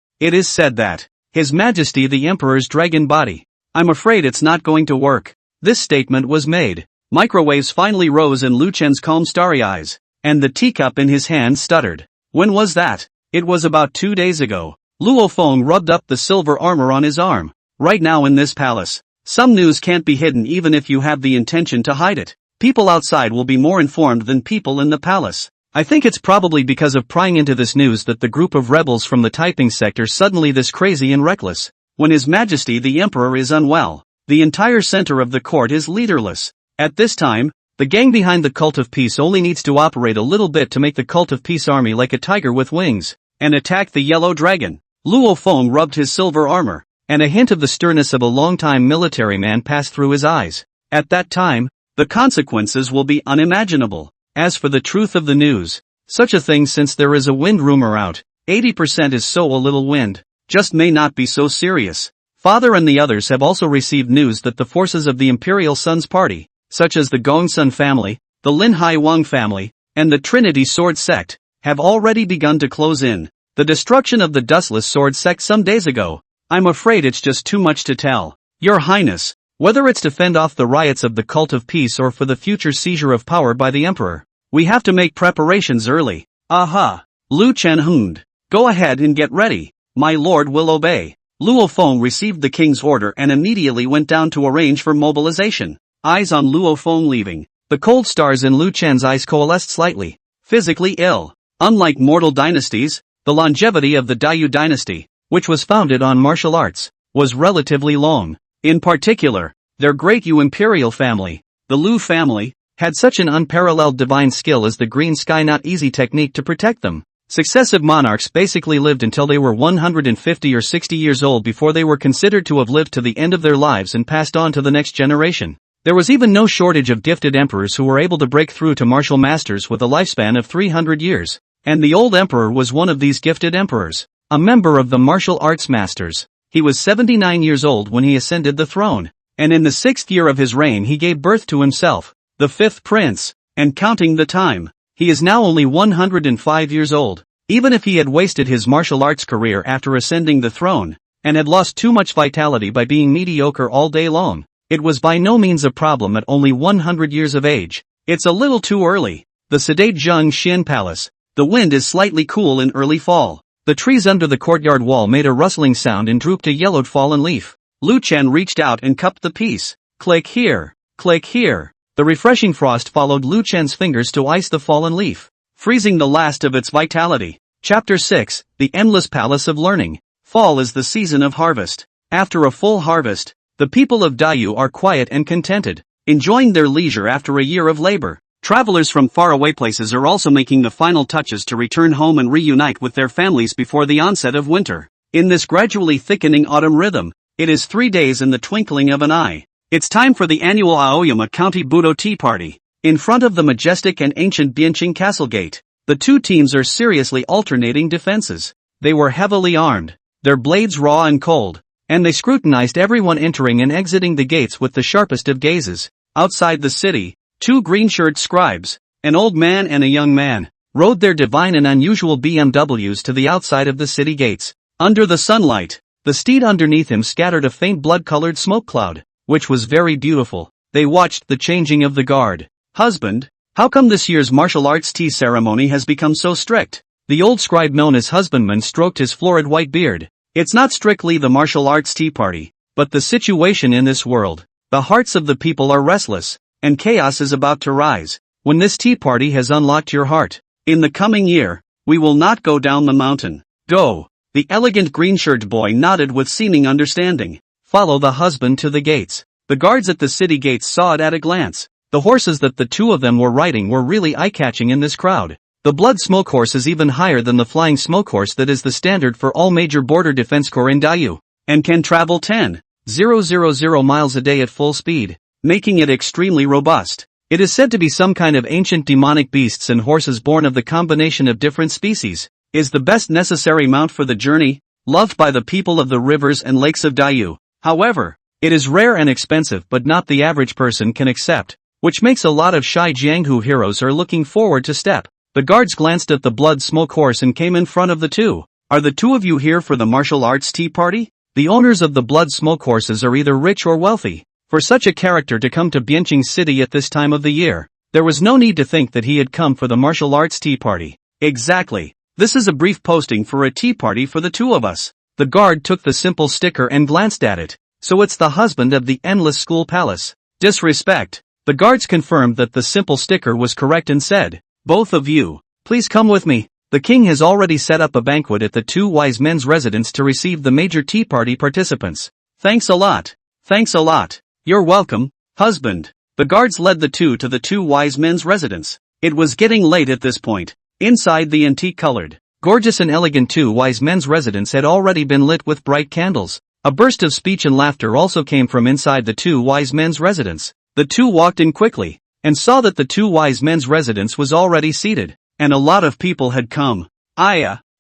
His Majesty the Emperor's dragon body. I'm afraid it's not going to work." This statement was made. Microwaves finally rose in Lu Chen's calm starry eyes, and the teacup in his hand stuttered. When was that? It was about 2 days ago. Luo Feng rubbed up the silver armor on his arm. Right now in this palace, some news can't be hidden even if you have the intention to hide it. People outside will be more informed than people in the palace. I think it's probably because of prying into this news that the group of rebels from the Taiping Sect are suddenly this crazy and reckless. When His Majesty the Emperor is unwell, the entire center of the court is leaderless. At this time, the gang behind the Cult of Peace only needs to operate a little bit to make the Cult of Peace army like a tiger with wings, and attack the yellow dragon. Luo Feng rubbed his silver armor, and a hint of the sternness of a long-time military man passed through his eyes. At that time, the consequences will be unimaginable. As for the truth of the news, such a thing since there is a wind rumor out, 80% is so a little wind, just may not be so serious. Father and the others have also received news that the forces of the Imperial Sons Party, such as the Gongsun family, the Lin Hai Wang family, and the Trinity Sword Sect, have already begun to close in. The destruction of the Dustless Sword Sect some days ago. I'm afraid it's just too much to tell. Your Highness, whether it's to fend off the riots of the Cult of Peace or for the future seizure of power by the Emperor, we have to make preparations early. Aha! Lu Chen hummed. Go ahead and get ready. My lord will obey. Luo Feng received the king's order and immediately went down to arrange for mobilization. Eyes on Luo Feng leaving, the cold stars in Lu Chen's eyes coalesced slightly. Physically ill. Unlike mortal dynasties, the longevity of the Dayu dynasty, which was founded on martial arts, was relatively long. In particular, their great Yu imperial family, the Lu family, had such an unparalleled divine skill as the green sky not easy technique to protect them. Successive monarchs basically lived until they were 150 or 60 years old before they were considered to have lived to the end of their lives and passed on to the next generation. There was even no shortage of gifted emperors who were able to break through to martial masters with a lifespan of 300 years. And the old emperor was one of these gifted emperors, a member of the martial arts masters. He was 79 years old when he ascended the throne, and in the 6th year of his reign he gave birth to himself, the 5th prince, and counting the time, he is now only 105 years old. Even if he had wasted his martial arts career after ascending the throne, and had lost too much vitality by being mediocre all day long, it was by no means a problem at only 100 years of age. It's a little too early. The sedate Zhang-Xian Palace. The wind is slightly cool in early fall. The trees under the courtyard wall made a rustling sound and drooped a yellowed fallen leaf. Lu Chen reached out and cupped the piece. Click here. Click here. The refreshing frost followed Lu Chen's fingers to ice the fallen leaf, freezing the last of its vitality. Chapter 6, The Endless Palace of Learning. Fall is the season of harvest. After a full harvest, the people of Dayu are quiet and contented, enjoying their leisure after a year of labor. Travelers from faraway places are also making the final touches to return home and reunite with their families before the onset of winter. In this gradually thickening autumn rhythm, it is 3 days in the twinkling of an eye. It's time for the annual Aoyama County Budo Tea Party. In front of the majestic and ancient Bianqing Castle Gate, the two teams are seriously alternating defenses. They were heavily armed, their blades raw and cold, and they scrutinized everyone entering and exiting the gates with the sharpest of gazes. Outside the city, 2 green-shirt scribes, an old man and a young man, rode their divine and unusual BMWs to the outside of the city gates. Under the sunlight, the steed underneath him scattered a faint blood-colored smoke cloud, which was very beautiful. They watched the changing of the guard. Husband, how come this year's martial arts tea ceremony has become so strict? The old scribe known as husbandman stroked his florid white beard. It's not strictly the martial arts tea party, but the situation in this world. The hearts of the people are restless, and chaos is about to rise. When this tea party has unlocked your heart, In the coming year, we will not go down the mountain. Go. The elegant green-shirted boy nodded with seeming understanding. Follow the husband to the gates. The guards at the city gates saw it at a glance. The horses that the two of them were riding were really eye-catching in this crowd. The blood smoke horse is even higher than the flying smoke horse that is the standard for all major border defense corps in Dayu, and can travel 10,000 miles a day at full speed, making it extremely robust. It is said to be some kind of ancient demonic beasts and horses born of the combination of different species, is the best necessary mount for the journey, loved by the people of the rivers and lakes of Dayu. However, it is rare and expensive but not the average person can accept, which makes a lot of shy Jianghu heroes are looking forward to step. The guards glanced at the blood smoke horse and came in front of the two. Are the two of you here for the martial arts tea party? The owners of the blood smoke horses are either rich or wealthy. For such a character to come to Bianqing City at this time of the year, there was no need to think that he had come for the martial arts tea party. Exactly. This is a brief posting for a tea party for the two of us. The guard took the simple sticker and glanced at it. So it's the husband of the endless school palace. Disrespect. The guards confirmed that the simple sticker was correct and said, both of you, please come with me. The king has already set up a banquet at the two wise men's residence to receive the major tea party participants. Thanks a lot. Thanks a lot. You're welcome, husband. The guards led the two to the two wise men's residence. It was getting late at this point. Inside the antique-colored, gorgeous and elegant two wise men's residence had already been lit with bright candles. A burst of speech and laughter also came from inside the two wise men's residence. The two walked in quickly, and saw that the two wise men's residence was already seated, and a lot of people had come.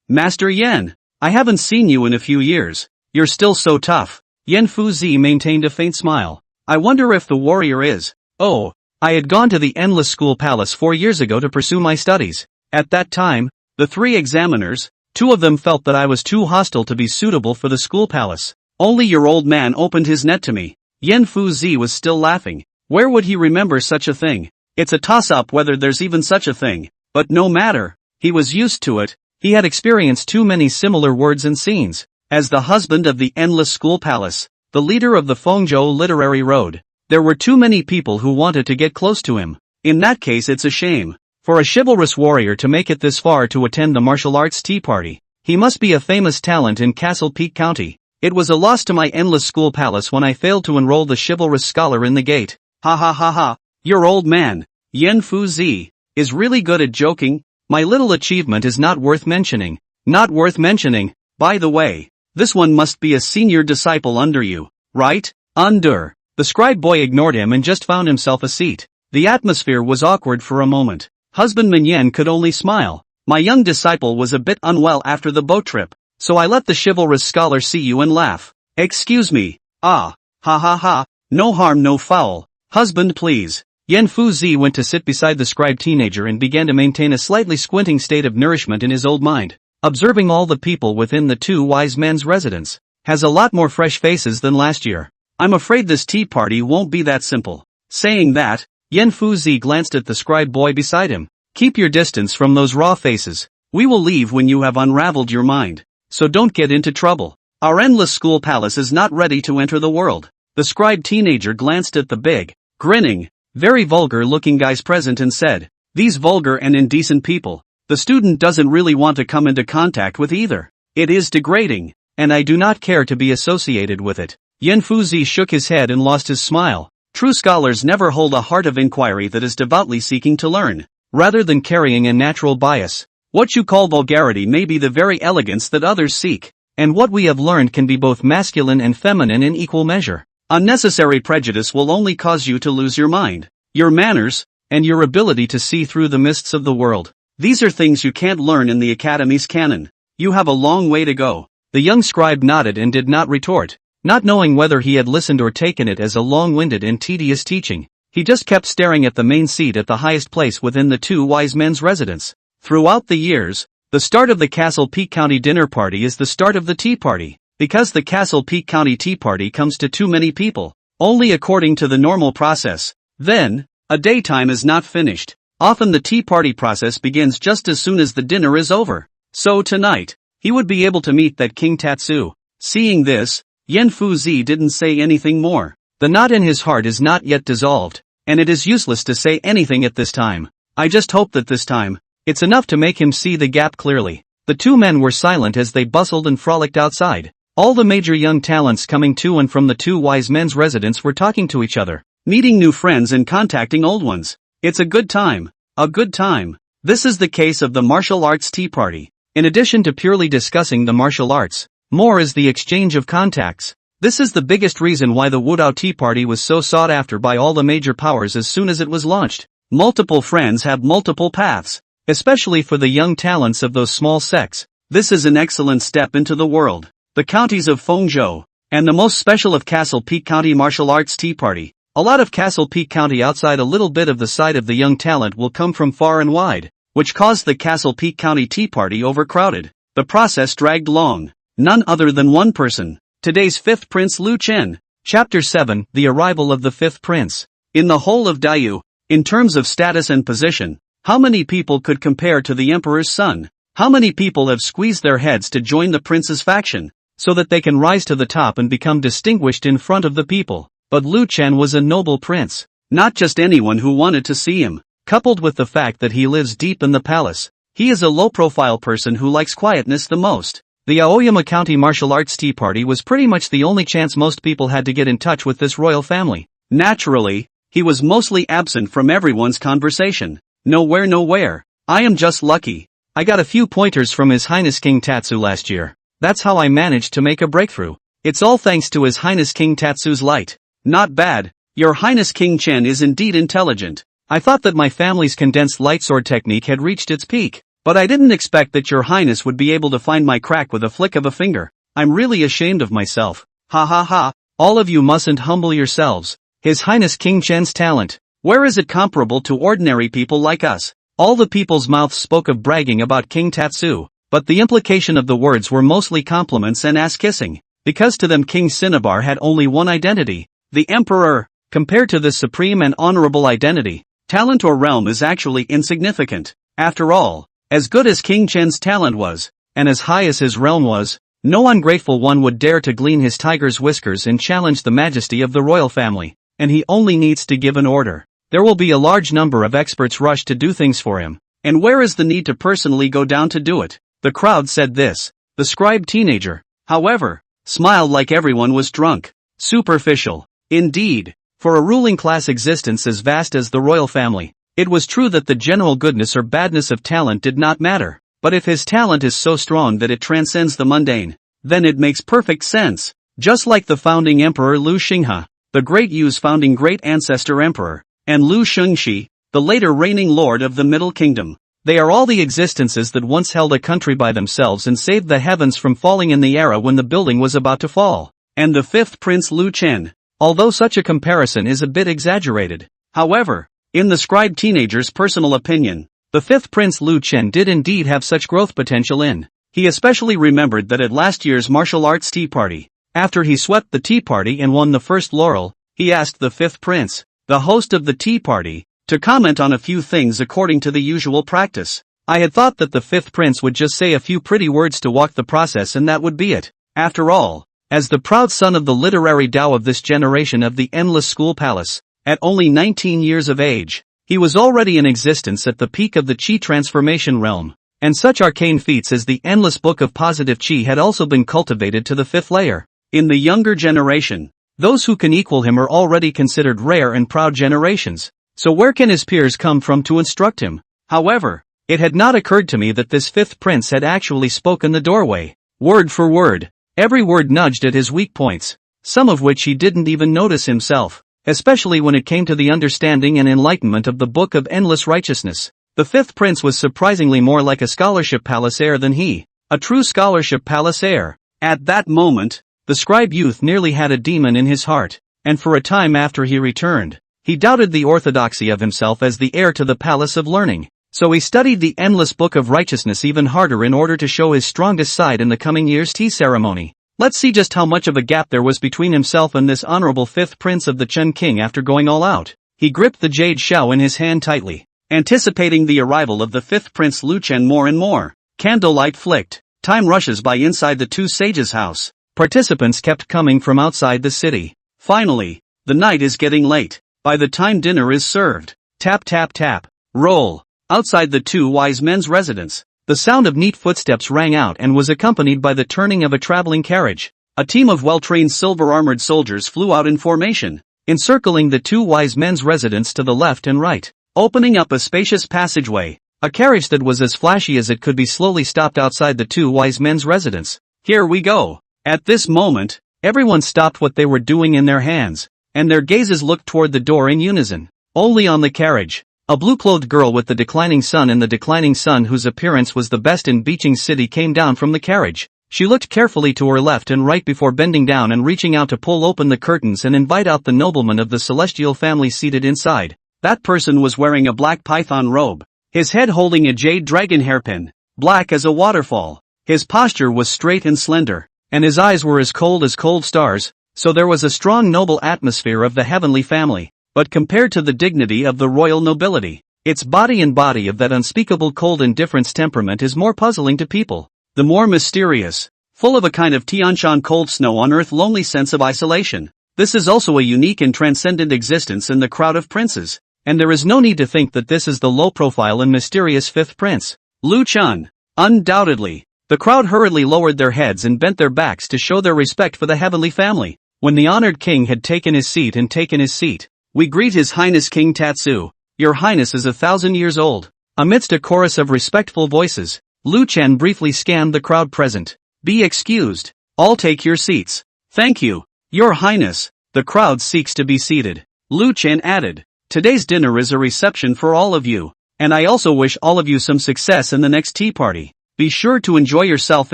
Master Yen, I haven't seen you in a few years. You're still so tough. Yen Fuzi maintained a faint smile. I wonder if the warrior is. Oh, I had gone to the Endless School Palace 4 years ago to pursue my studies. At that time, the 3 examiners, 2 of them felt that I was too hostile to be suitable for the school palace. Only your old man opened his net to me. Yen Fuzi was still laughing. Where would he remember such a thing? It's a toss-up whether there's even such a thing. But no matter, he was used to it. He had experienced too many similar words and scenes. As the husband of the Endless School Palace, the leader of the Fengzhou Literary Road, there were too many people who wanted to get close to him. In that case it's a shame. For a chivalrous warrior to make it this far to attend the martial arts tea party, he must be a famous talent in Castle Peak County. It was a loss to my Endless School Palace when I failed to enroll the chivalrous scholar in the gate. Ha ha ha ha. Your old man, Yen Fuzi, is really good at joking. My little achievement is not worth mentioning. Not worth mentioning. By the way, this one must be a senior disciple under you, right? Under. The scribe boy ignored him and just found himself a seat. The atmosphere was awkward for a moment. Husbandman Yen could only smile. My young disciple was a bit unwell after the boat trip, so I let the chivalrous scholar see you and laugh. Excuse me. Ha ha ha. No harm no foul. Husband please. Yen Fuzi went to sit beside the scribe teenager and began to maintain a slightly squinting state of nourishment in his old mind. Observing all the people within the two wise men's residence. Has a lot more fresh faces than last year. I'm afraid this tea party won't be that simple. Saying that, Yen Fuzi glanced at the scribe boy beside him. Keep your distance from those raw faces. We will leave when you have unraveled your mind. So don't get into trouble. Our endless school palace is not ready to enter the world. The scribe teenager glanced at the big, grinning, very vulgar-looking guys present and said, these vulgar and indecent people, the student doesn't really want to come into contact with either. It is degrading, and I do not care to be associated with it. Yen Fuzi shook his head and lost his smile. True scholars never hold a heart of inquiry that is devoutly seeking to learn, rather than carrying a natural bias. What you call vulgarity may be the very elegance that others seek, and what we have learned can be both masculine and feminine in equal measure. Unnecessary prejudice will only cause you to lose your mind, your manners, and your ability to see through the mists of the world. These are things you can't learn in the academy's canon. You have a long way to go. The young scribe nodded and did not retort, not knowing whether he had listened or taken it as a long-winded and tedious teaching. He just kept staring at the main seat at the highest place within the two wise men's residence. Throughout the years, the start of the Castle Peak County dinner party is the start of the tea party. Because the Castle Peak County tea party comes to too many people, only according to the normal process, then, a daytime is not finished. Often the tea party process begins just as soon as the dinner is over. So tonight, he would be able to meet that King Tatsu. Seeing this, Yen Fuzi didn't say anything more. The knot in his heart is not yet dissolved, and it is useless to say anything at this time. I just hope that this time, It's enough to make him see the gap clearly. The two men were silent as they bustled and frolicked outside. All the major young talents coming to and from the two wise men's residence were talking to each other, meeting new friends and contacting old ones. It's a good time. A good time. This is the case of the martial arts tea party. In addition to purely discussing the martial arts, more is the exchange of contacts. This is the biggest reason why the Wudao Tea Party was so sought after by all the major powers as soon as it was launched. Multiple friends have multiple paths, especially for the young talents of those small sects. This is an excellent step into the world. The counties of Fengzhou, and the most special of Castle Peak County Martial Arts Tea Party. A lot of Castle Peak County outside a little bit of the side of the young talent will come from far and wide, which caused the Castle Peak County Tea Party overcrowded. The process dragged long. None other than one person. Today's fifth prince Lu Chen. Chapter 7, The Arrival of the Fifth Prince. In the whole of Daiyu, in terms of status and position, how many people could compare to the emperor's son? How many people have squeezed their heads to join the prince's faction, so that they can rise to the top and become distinguished in front of the people? But Lu Chen was a noble prince. Not just anyone who wanted to see him. Coupled with the fact that he lives deep in the palace, he is a low-profile person who likes quietness the most. The Aoyama County Martial Arts Tea Party was pretty much the only chance most people had to get in touch with this royal family. Naturally, he was mostly absent from everyone's conversation. Nowhere. I am just lucky. I got a few pointers from His Highness King Tatsu last year. That's how I managed to make a breakthrough. It's all thanks to His Highness King Tatsu's light. Not bad. Your Highness King Chen is indeed intelligent. I thought that my family's condensed light sword technique had reached its peak. But I didn't expect that your highness would be able to find my crack with a flick of a finger. I'm really ashamed of myself. Ha ha ha, all of you mustn't humble yourselves. His Highness King Chen's talent, where is it comparable to ordinary people like us? All the people's mouths spoke of bragging about King Tatsu, but the implication of the words were mostly compliments and ass-kissing, because to them King Cinnabar had only one identity, the Emperor. Compared to this supreme and honorable identity, talent or realm is actually insignificant. After all, as good as King Chen's talent was, and as high as his realm was, no ungrateful one would dare to glean his tiger's whiskers and challenge the majesty of the royal family, and he only needs to give an order. There will be a large number of experts rush to do things for him, and where is the need to personally go down to do it? The crowd said this. The scribe teenager, however, smiled like everyone was drunk. Superficial. Indeed, for a ruling class existence as vast as the royal family, it was true that the general goodness or badness of talent did not matter, but if his talent is so strong that it transcends the mundane, then it makes perfect sense. Just like the founding emperor Lu Xinghe, the Great Yu's founding great ancestor emperor, and Lu Shengxi, the later reigning lord of the Middle Kingdom. They are all the existences that once held a country by themselves and saved the heavens from falling in the era when the building was about to fall. And the fifth prince Lu Chen, although such a comparison is a bit exaggerated. However, in the scribe teenager's personal opinion, the fifth prince Lu Chen did indeed have such growth potential in. He especially remembered that at last year's martial arts tea party, after he swept the tea party and won the first laurel, he asked the fifth prince, the host of the tea party, to comment on a few things according to the usual practice. I had thought that the fifth prince would just say a few pretty words to walk the process and that would be it. After all, as the proud son of the literary Tao of this generation of the endless school palace, at only 19 years of age, he was already in existence at the peak of the Qi transformation realm, and such arcane feats as the endless book of positive Qi had also been cultivated to the fifth layer. In the younger generation, those who can equal him are already considered rare and proud generations, so where can his peers come from to instruct him? However, it had not occurred to me that this fifth prince had actually spoken the doorway, word for word, every word nudged at his weak points, some of which he didn't even notice himself. Especially when it came to the understanding and enlightenment of the Book of Endless Righteousness. The fifth prince was surprisingly more like a scholarship palace heir than he, a true scholarship palace heir. At that moment, the scribe youth nearly had a demon in his heart, and for a time after he returned, he doubted the orthodoxy of himself as the heir to the palace of learning. So he studied the endless Book of Righteousness even harder in order to show his strongest side in the coming year's tea ceremony. Let's see just how much of a gap there was between himself and this honorable fifth prince of the Chen King after going all out. He gripped the jade shell in his hand tightly, anticipating the arrival of the fifth prince Lu Chen more and more. Candlelight flicked. Time rushes by inside the two sages' house. Participants kept coming from outside the city. Finally, the night is getting late. By the time dinner is served, tap tap tap, roll. Outside the two wise men's residence, the sound of neat footsteps rang out and was accompanied by the turning of a traveling carriage. A team of well-trained silver-armored soldiers flew out in formation, encircling the two wise men's residence to the left and right, opening up a spacious passageway. A carriage that was as flashy as it could be slowly stopped outside the two wise men's residence. Here we go. At this moment, everyone stopped what they were doing in their hands, and their gazes looked toward the door in unison. Only on the carriage, a blue-clothed girl with the declining sun and the declining sun whose appearance was the best in Beijing City came down from the carriage. She looked carefully to her left and right before bending down and reaching out to pull open the curtains and invite out the nobleman of the celestial family seated inside. That person was wearing a black python robe, his head holding a jade dragon hairpin, black as a waterfall. His posture was straight and slender, and his eyes were as cold stars, so there was a strong noble atmosphere of the heavenly family. But compared to the dignity of the royal nobility, its body of that unspeakable cold indifference temperament is more puzzling to people. The more mysterious, full of a kind of Tianshan cold snow on earth lonely sense of isolation. This is also a unique and transcendent existence in the crowd of princes, and there is no need to think that this is the low-profile and mysterious fifth prince, Lu Chen. Undoubtedly. The crowd hurriedly lowered their heads and bent their backs to show their respect for the heavenly family. When the honored king had taken his seat, we greet His Highness King Tatsu. Your Highness is 1,000 years old. Amidst a chorus of respectful voices, Lu Chen briefly scanned the crowd present. Be excused. All take your seats. Thank you, Your Highness. The crowd seeks to be seated. Lu Chen added. Today's dinner is a reception for all of you, and I also wish all of you some success in the next tea party. Be sure to enjoy yourself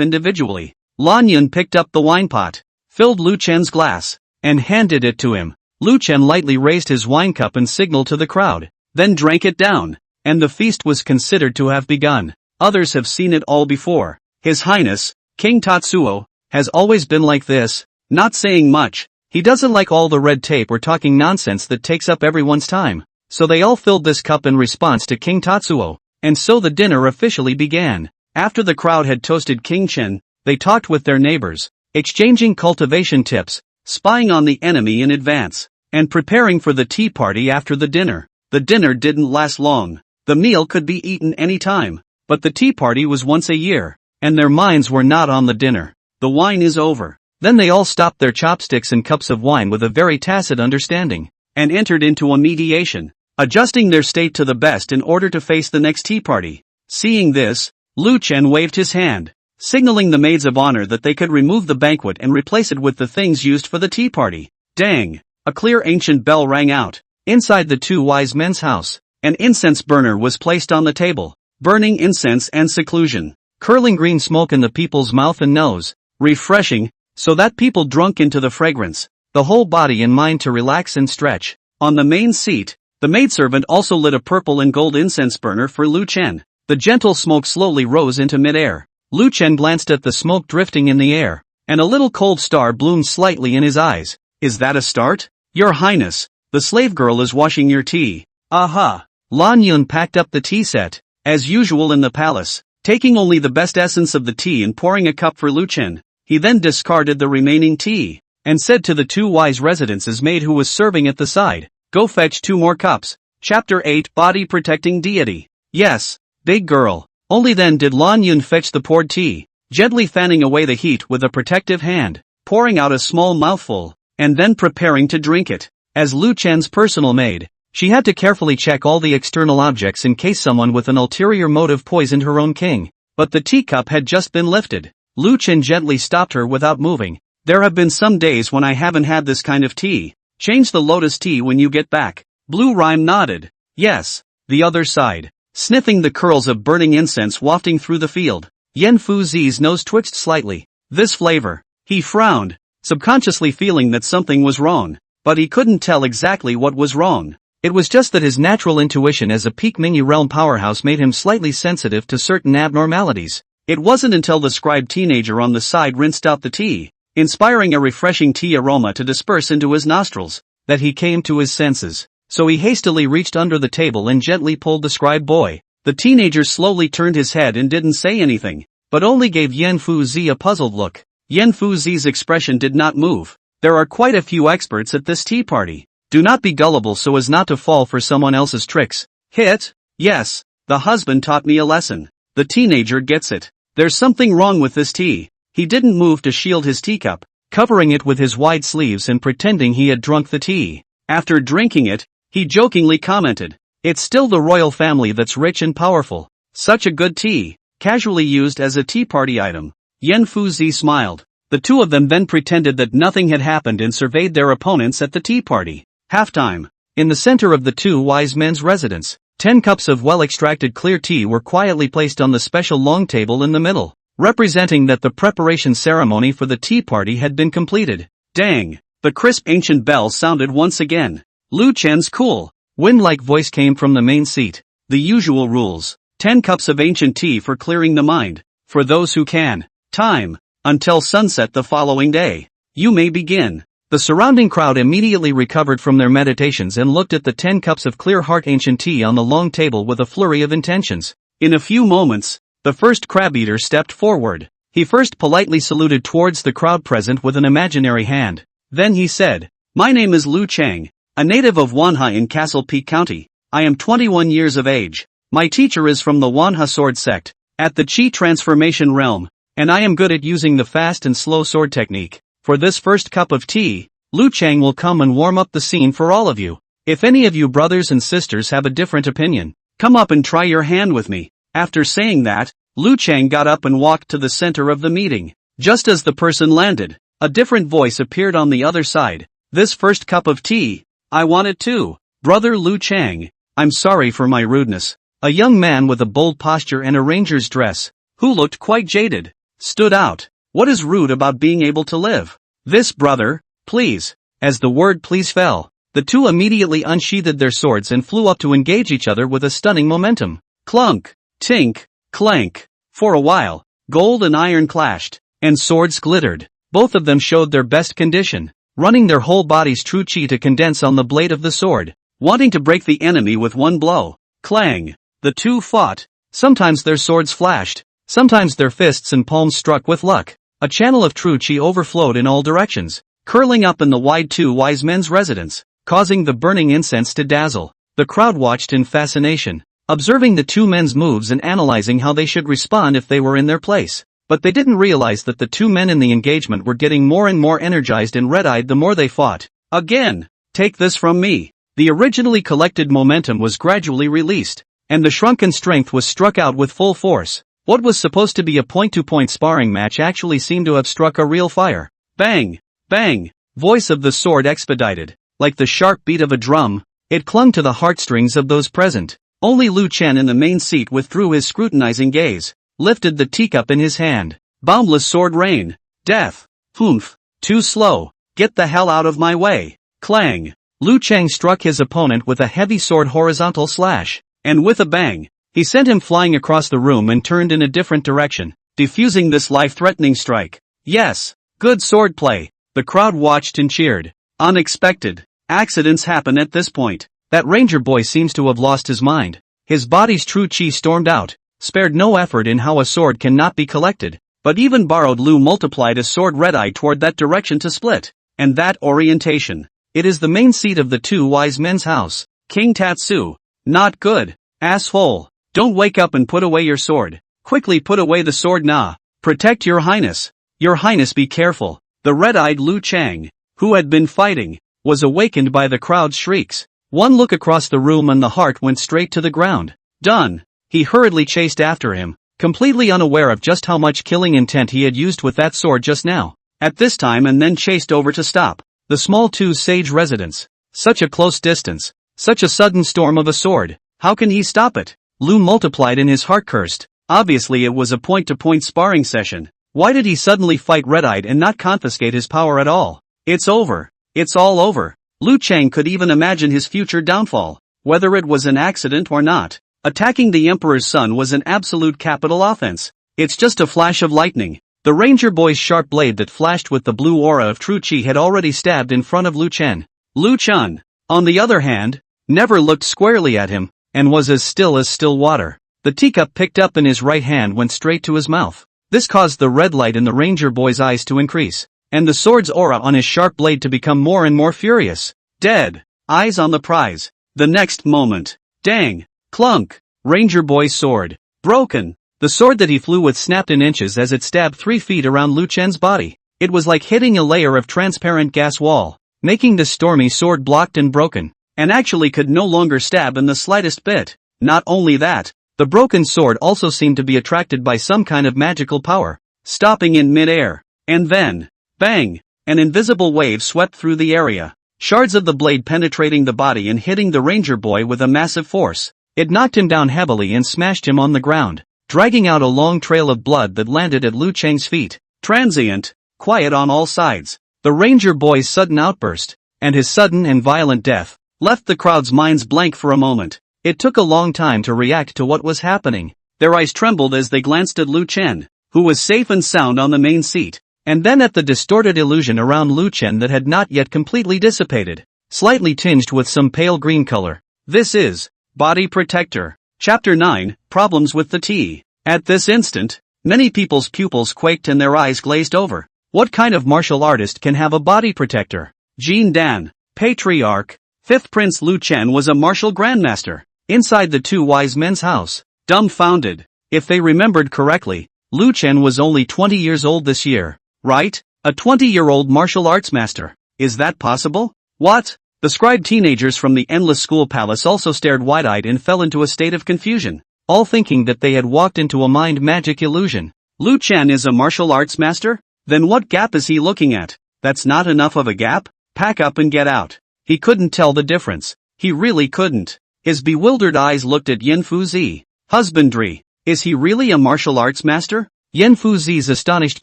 individually. Lan Yun picked up the wine pot, filled Lu Chen's glass, and handed it to him. Lu Chen lightly raised his wine cup and signaled to the crowd, then drank it down, and the feast was considered to have begun. Others have seen it all before. His Highness, King Tatsuo, has always been like this, not saying much. He doesn't like all the red tape or talking nonsense that takes up everyone's time. So they all filled this cup in response to King Tatsuo, and so the dinner officially began. After the crowd had toasted King Chen, they talked with their neighbors, exchanging cultivation tips, spying on the enemy in advance, and preparing for the tea party after the dinner. The dinner didn't last long. The meal could be eaten any time, but the tea party was once a year, and their minds were not on the dinner. The wine is over. Then they all stopped their chopsticks and cups of wine with a very tacit understanding, and entered into a mediation, adjusting their state to the best in order to face the next tea party. Seeing this, Lu Chen waved his hand, signaling the maids of honor that they could remove the banquet and replace it with the things used for the tea party. Dang! A clear ancient bell rang out. Inside the two wise men's house, an incense burner was placed on the table, burning incense and seclusion, curling green smoke in the people's mouth and nose, refreshing, so that people drunk into the fragrance, the whole body and mind to relax and stretch. On the main seat, the maidservant also lit a purple and gold incense burner for Lu Chen. The gentle smoke slowly rose into midair. Lu Chen glanced at the smoke drifting in the air, and a little cold star bloomed slightly in his eyes. Is that a start? Your Highness, the slave girl is washing your tea. Aha! Lan Yun packed up the tea set, as usual in the palace, taking only the best essence of the tea and pouring a cup for Lu Chen. He then discarded the remaining tea, and said to the two wise residents' maid who was serving at the side, go fetch 2 more cups. Chapter 8 Body Protecting Deity. Yes, big girl. Only then did Lan Yun fetch the poured tea, gently fanning away the heat with a protective hand, pouring out a small mouthful, and then preparing to drink it. As Lu Chen's personal maid, she had to carefully check all the external objects in case someone with an ulterior motive poisoned her own king. But the teacup had just been lifted. Lu Chen gently stopped her without moving. There have been some days when I haven't had this kind of tea. Change the lotus tea when you get back. Blue Rhyme nodded. Yes. The other side. Sniffing the curls of burning incense wafting through the field, Yan Fu Zi's nose twitched slightly. This flavor. He frowned, subconsciously feeling that something was wrong, but he couldn't tell exactly what was wrong. It was just that his natural intuition as a peak Mingyi realm powerhouse made him slightly sensitive to certain abnormalities. It wasn't until the scribe teenager on the side rinsed out the tea, inspiring a refreshing tea aroma to disperse into his nostrils, that he came to his senses. So he hastily reached under the table and gently pulled the scribe boy. The teenager slowly turned his head and didn't say anything, but only gave Yan Fu Zi a puzzled look. Yan Fu Zi's expression did not move. There are quite a few experts at this tea party. Do not be gullible so as not to fall for someone else's tricks. Hit? Yes. The husband taught me a lesson. The teenager gets it. There's something wrong with this tea. He didn't move to shield his teacup, covering it with his wide sleeves and pretending he had drunk the tea. After drinking it, he jokingly commented, "It's still the royal family that's rich and powerful. Such a good tea," casually used as a tea party item. Yan Fuzi smiled. The two of them then pretended that nothing had happened and surveyed their opponents at the tea party. Halftime. In the center of the two wise men's residence, 10 cups of well-extracted clear tea were quietly placed on the special long table in the middle, representing that the preparation ceremony for the tea party had been completed. Dang! The crisp ancient bell sounded once again. Lu Chen's cool, wind-like voice came from the main seat. The usual rules. 10 cups of ancient tea for clearing the mind. For those who can. Time. Until sunset the following day. You may begin. The surrounding crowd immediately recovered from their meditations and looked at the 10 cups of clear heart ancient tea on the long table with a flurry of intentions. In a few moments, the first crab-eater stepped forward. He first politely saluted towards the crowd present with an imaginary hand. Then he said, "My name is Lu Chen, a native of Wanhua in Castle Peak County. I am 21 years of age. My teacher is from the Wanhua sword sect, at the Qi transformation realm, and I am good at using the fast and slow sword technique. For this first cup of tea, Lu Chen will come and warm up the scene for all of you. If any of you brothers and sisters have a different opinion, come up and try your hand with me." After saying that, Lu Chen got up and walked to the center of the meeting. Just as the person landed, a different voice appeared on the other side. "This first cup of tea, I want it too. Brother Lu Chen, I'm sorry for my rudeness." A young man with a bold posture and a ranger's dress, who looked quite jaded, stood out. "What is rude about being able to live? This brother, please." As the word "please" fell, the two immediately unsheathed their swords and flew up to engage each other with a stunning momentum. Clunk, tink, clank. For a while, gold and iron clashed, and swords glittered. Both of them showed their best condition, running their whole body's true chi to condense on the blade of the sword, wanting to break the enemy with one blow. Clang. The two fought. Sometimes their swords flashed, sometimes their fists and palms struck with luck. A channel of true chi overflowed in all directions, curling up in the wide two wise men's residence, causing the burning incense to dazzle. The crowd watched in fascination, observing the two men's moves and analyzing how they should respond if they were in their place. But they didn't realize that the two men in the engagement were getting more and more energized and red-eyed the more they fought. Again, take this from me. The originally collected momentum was gradually released, and the shrunken strength was struck out with full force. What was supposed to be a point-to-point sparring match actually seemed to have struck a real fire. Bang! Bang! Voice of the sword expedited. Like the sharp beat of a drum, it clung to the heartstrings of those present. Only Lu Chen in the main seat withdrew his scrutinizing gaze, lifted the teacup in his hand. Boundless sword rain. Death. Humph. Too slow. Get the hell out of my way. Clang. Lu Chen struck his opponent with a heavy sword horizontal slash, and with a bang, he sent him flying across the room and turned in a different direction, defusing this life-threatening strike. Yes, good swordplay. The crowd watched and cheered. Unexpected. Accidents happen at this point. That ranger boy seems to have lost his mind. His body's true chi stormed out, spared no effort in how a sword cannot be collected, but even borrowed Lu multiplied a sword red-eye toward that direction to split. And that orientation. It is the main seat of the two wise men's house. King Tatsu. Not good. Asshole. Don't wake up and put away your sword. Quickly put away the sword now. Protect your highness. Your highness, be careful. The red-eyed Lu Chen, who had been fighting, was awakened by the crowd's shrieks. One look across the room and the heart went straight to the ground. Done. He hurriedly chased after him, completely unaware of just how much killing intent he had used with that sword just now. At this time and then chased over to stop the small two-sage residence. Such a close distance. Such a sudden storm of a sword. How can he stop it? Lu multiplied in his heart cursed. Obviously it was a point-to-point sparring session. Why did he suddenly fight red-eyed and not confiscate his power at all? It's over. It's all over. Lu Chen could even imagine his future downfall. Whether it was an accident or not, attacking the Emperor's son was an absolute capital offense. It's just a flash of lightning. The ranger boy's sharp blade that flashed with the blue aura of true chi had already stabbed in front of Lu Chen. Lu Chen, on the other hand, never looked squarely at him, and was as still water. The teacup picked up in his right hand went straight to his mouth. This caused the red light in the ranger boy's eyes to increase, and the sword's aura on his sharp blade to become more and more furious. Dead. Eyes on the prize. The next moment. Dang. Clunk. Ranger Boy's sword. Broken. The sword that he flew with snapped in inches as it stabbed 3 feet around Lu Chen's body. It was like hitting a layer of transparent gas wall, making the stormy sword blocked and broken, and actually could no longer stab in the slightest bit. Not only that, the broken sword also seemed to be attracted by some kind of magical power, stopping in mid-air. And then, bang! An invisible wave swept through the area, shards of the blade penetrating the body and hitting the Ranger Boy with a massive force. It knocked him down heavily and smashed him on the ground, dragging out a long trail of blood that landed at Lu Chen's feet. Transient, quiet on all sides. The Ranger Boy's sudden outburst, and his sudden and violent death, left the crowd's minds blank for a moment. It took a long time to react to what was happening. Their eyes trembled as they glanced at Lu Chen, who was safe and sound on the main seat, and then at the distorted illusion around Lu Chen that had not yet completely dissipated, slightly tinged with some pale green color. This is Body Protector. Chapter 9, Problems with the Tea. At this instant, many people's pupils quaked and their eyes glazed over. What kind of martial artist can have a body protector? Jin Dan, Patriarch, 5th Prince Lu Chen was a martial grandmaster. Inside the 2 wise men's house, dumbfounded. If they remembered correctly, Lu Chen was only 20 years old this year, right? A 20-year-old martial arts master. Is that possible? What? The scribe teenagers from the endless school palace also stared wide-eyed and fell into a state of confusion, all thinking that they had walked into a mind magic illusion. Lu Chen is a martial arts master? Then what gap is he looking at? That's not enough of a gap? Pack up and get out. He couldn't tell the difference. He really couldn't. His bewildered eyes looked at Yin Fuzi. Husbandry. Is he really a martial arts master? Yin Fuzi's astonished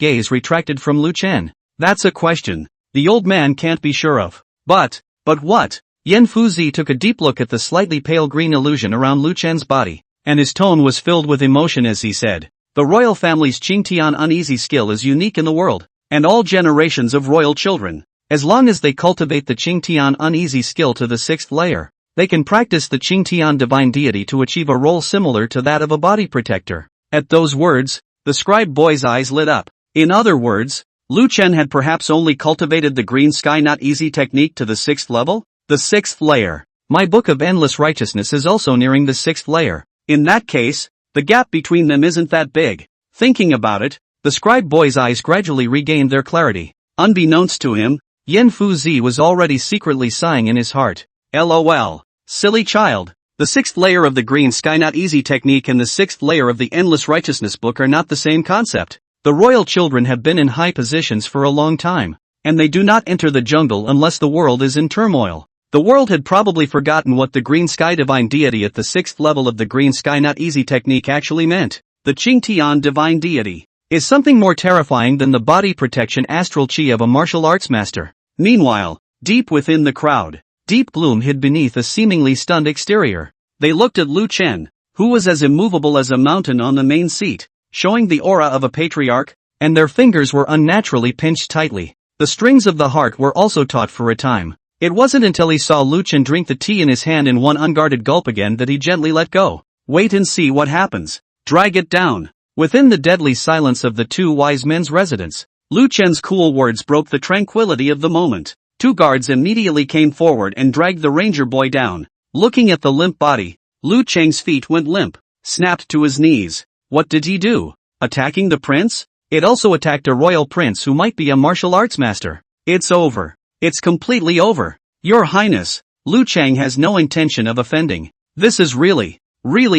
gaze retracted from Lu Chen. That's a question the old man can't be sure of. But what? Yin Fuzi took a deep look at the slightly pale green illusion around Lu Chen's body, and his tone was filled with emotion as he said, the royal family's Qingtian uneasy skill is unique in the world, and all generations of royal children, as long as they cultivate the Qingtian uneasy skill to the 6th layer, they can practice the Qingtian divine deity to achieve a role similar to that of a body protector. At those words, the scribe boy's eyes lit up. In other words, Lu Chen had perhaps only cultivated the green sky not easy technique to the 6th level? The 6th layer. My book of endless righteousness is also nearing the 6th layer. In that case, the gap between them isn't that big. Thinking about it, the scribe boy's eyes gradually regained their clarity. Unbeknownst to him, Yin Fuzi was already secretly sighing in his heart. LOL. Silly child. The 6th layer of the green sky not easy technique and the 6th layer of the endless righteousness book are not the same concept. The royal children have been in high positions for a long time, and they do not enter the jungle unless the world is in turmoil. The world had probably forgotten what the green sky divine deity at the 6th level of the green sky not easy technique actually meant. The Qingtian divine deity is something more terrifying than the body protection astral chi of a martial arts master. Meanwhile, deep within the crowd, deep gloom hid beneath a seemingly stunned exterior. They looked at Lu Chen, who was as immovable as a mountain on the main seat, showing the aura of a patriarch, and their fingers were unnaturally pinched tightly. The strings of the heart were also taut for a time. It wasn't until he saw Lu Chen drink the tea in his hand in one unguarded gulp again that he gently let go. Wait and see what happens. Drag it down. Within the deadly silence of the 2 wise men's residence, Lu Chen's cool words broke the tranquility of the moment. 2 guards immediately came forward and dragged the ranger boy down. Looking at the limp body, Lu Chen's feet went limp, snapped to his knees. What did he do? Attacking the prince? It also attacked a royal prince who might be a martial arts master. It's over. It's completely over. Your Highness, Lu Chen has no intention of offending. This is really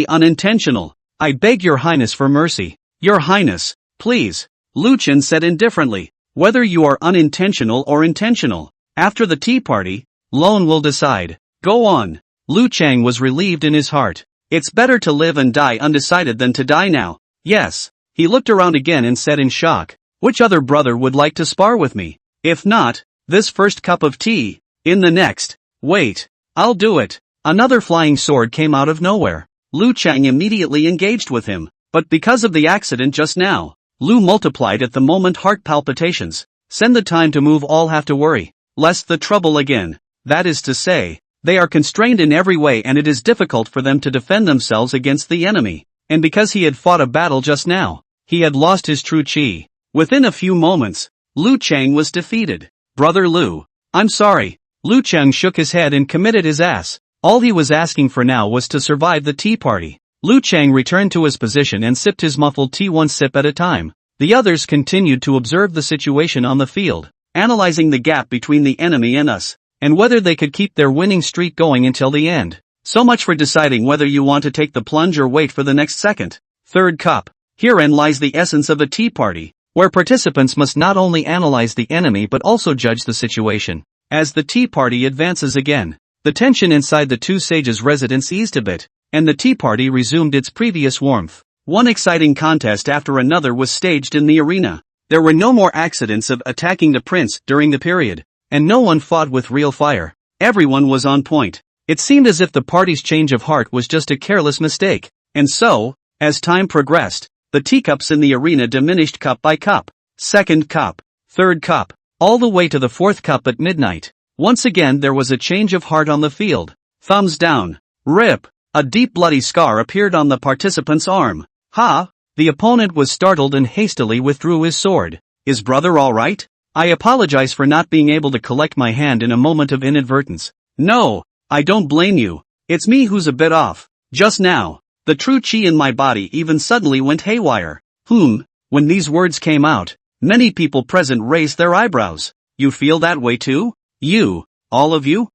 unintentional. I beg your Highness for mercy. Your Highness, please, Lu Chen said indifferently. Whether you are unintentional or intentional, after the tea party, Lone will decide. Go on. Lu Chen was relieved in his heart. It's better to live and die undecided than to die now. Yes. He looked around again and said in shock, which other brother would like to spar with me? If not, this first cup of tea, in the next. Wait. I'll do it. Another flying sword came out of nowhere. Lu Chen immediately engaged with him, but because of the accident just now, Lu multiplied at the moment heart palpitations. Send the time to move all have to worry, lest the trouble again. That is to say, they are constrained in every way and it is difficult for them to defend themselves against the enemy. And because he had fought a battle just now, he had lost his true chi. Within a few moments, Lu Chen was defeated. Brother Lu, I'm sorry. Lu Chen shook his head and committed his ass. All he was asking for now was to survive the tea party. Lu Chen returned to his position and sipped his muffled tea one sip at a time. The others continued to observe the situation on the field, analyzing the gap between the enemy and us, and whether they could keep their winning streak going until the end. So much for deciding whether you want to take the plunge or wait for the next second. Third cup. Herein lies the essence of a tea party, where participants must not only analyze the enemy but also judge the situation. As the tea party advances again, the tension inside the two sages' residence eased a bit, and the tea party resumed its previous warmth. One exciting contest after another was staged in the arena. There were no more accidents of attacking the prince during the period, and no one fought with real fire. Everyone was on point. It seemed as if the party's change of heart was just a careless mistake. And so, as time progressed, the teacups in the arena diminished cup by cup. Second cup, third cup, all the way to the fourth cup at midnight. Once again there was a change of heart on the field. Thumbs down. Rip. A deep bloody scar appeared on the participant's arm. Ha! The opponent was startled and hastily withdrew his sword. Is brother alright? I apologize for not being able to collect my hand in a moment of inadvertence. No, I don't blame you. It's me who's a bit off. Just now, the true chi in my body even suddenly went haywire. When these words came out, many people present raised their eyebrows. You feel that way too? You, all of you?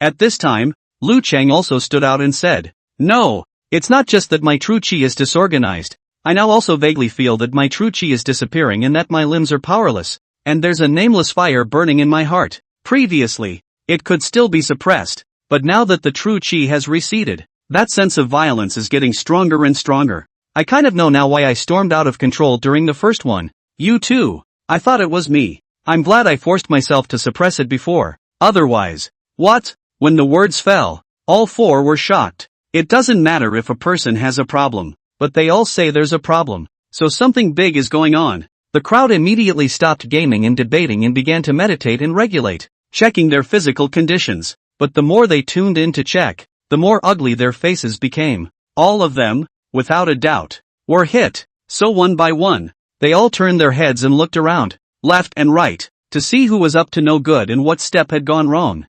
At this time, Lu Chen also stood out and said, no, it's not just that my true chi is disorganized. I now also vaguely feel that my true chi is disappearing and that my limbs are powerless, and there's a nameless fire burning in my heart. Previously, it could still be suppressed, but now that the true chi has receded, that sense of violence is getting stronger and stronger. I kind of know now why I stormed out of control during the first one. You too. I thought it was me. I'm glad I forced myself to suppress it before. Otherwise, what? When the words fell, all four were shocked. It doesn't matter if a person has a problem, but they all say there's a problem. So something big is going on. The crowd immediately stopped gaming and debating and began to meditate and regulate, checking their physical conditions. But the more they tuned in to check, the more ugly their faces became. All of them, without a doubt, were hit. So one by one, they all turned their heads and looked around, left and right, to see who was up to no good and what step had gone wrong.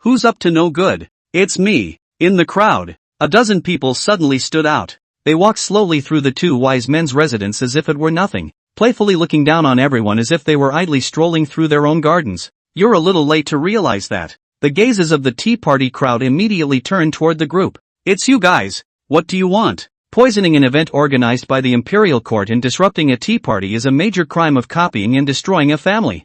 Who's up to no good? It's me. In the crowd, a dozen people suddenly stood out. They walked slowly through the two wise men's residence as if it were nothing, playfully looking down on everyone as if they were idly strolling through their own gardens. You're a little late to realize that. The gazes of the tea party crowd immediately turned toward the group. It's you guys. What do you want? Poisoning an event organized by the Imperial Court and disrupting a tea party is a major crime of copying and destroying a family.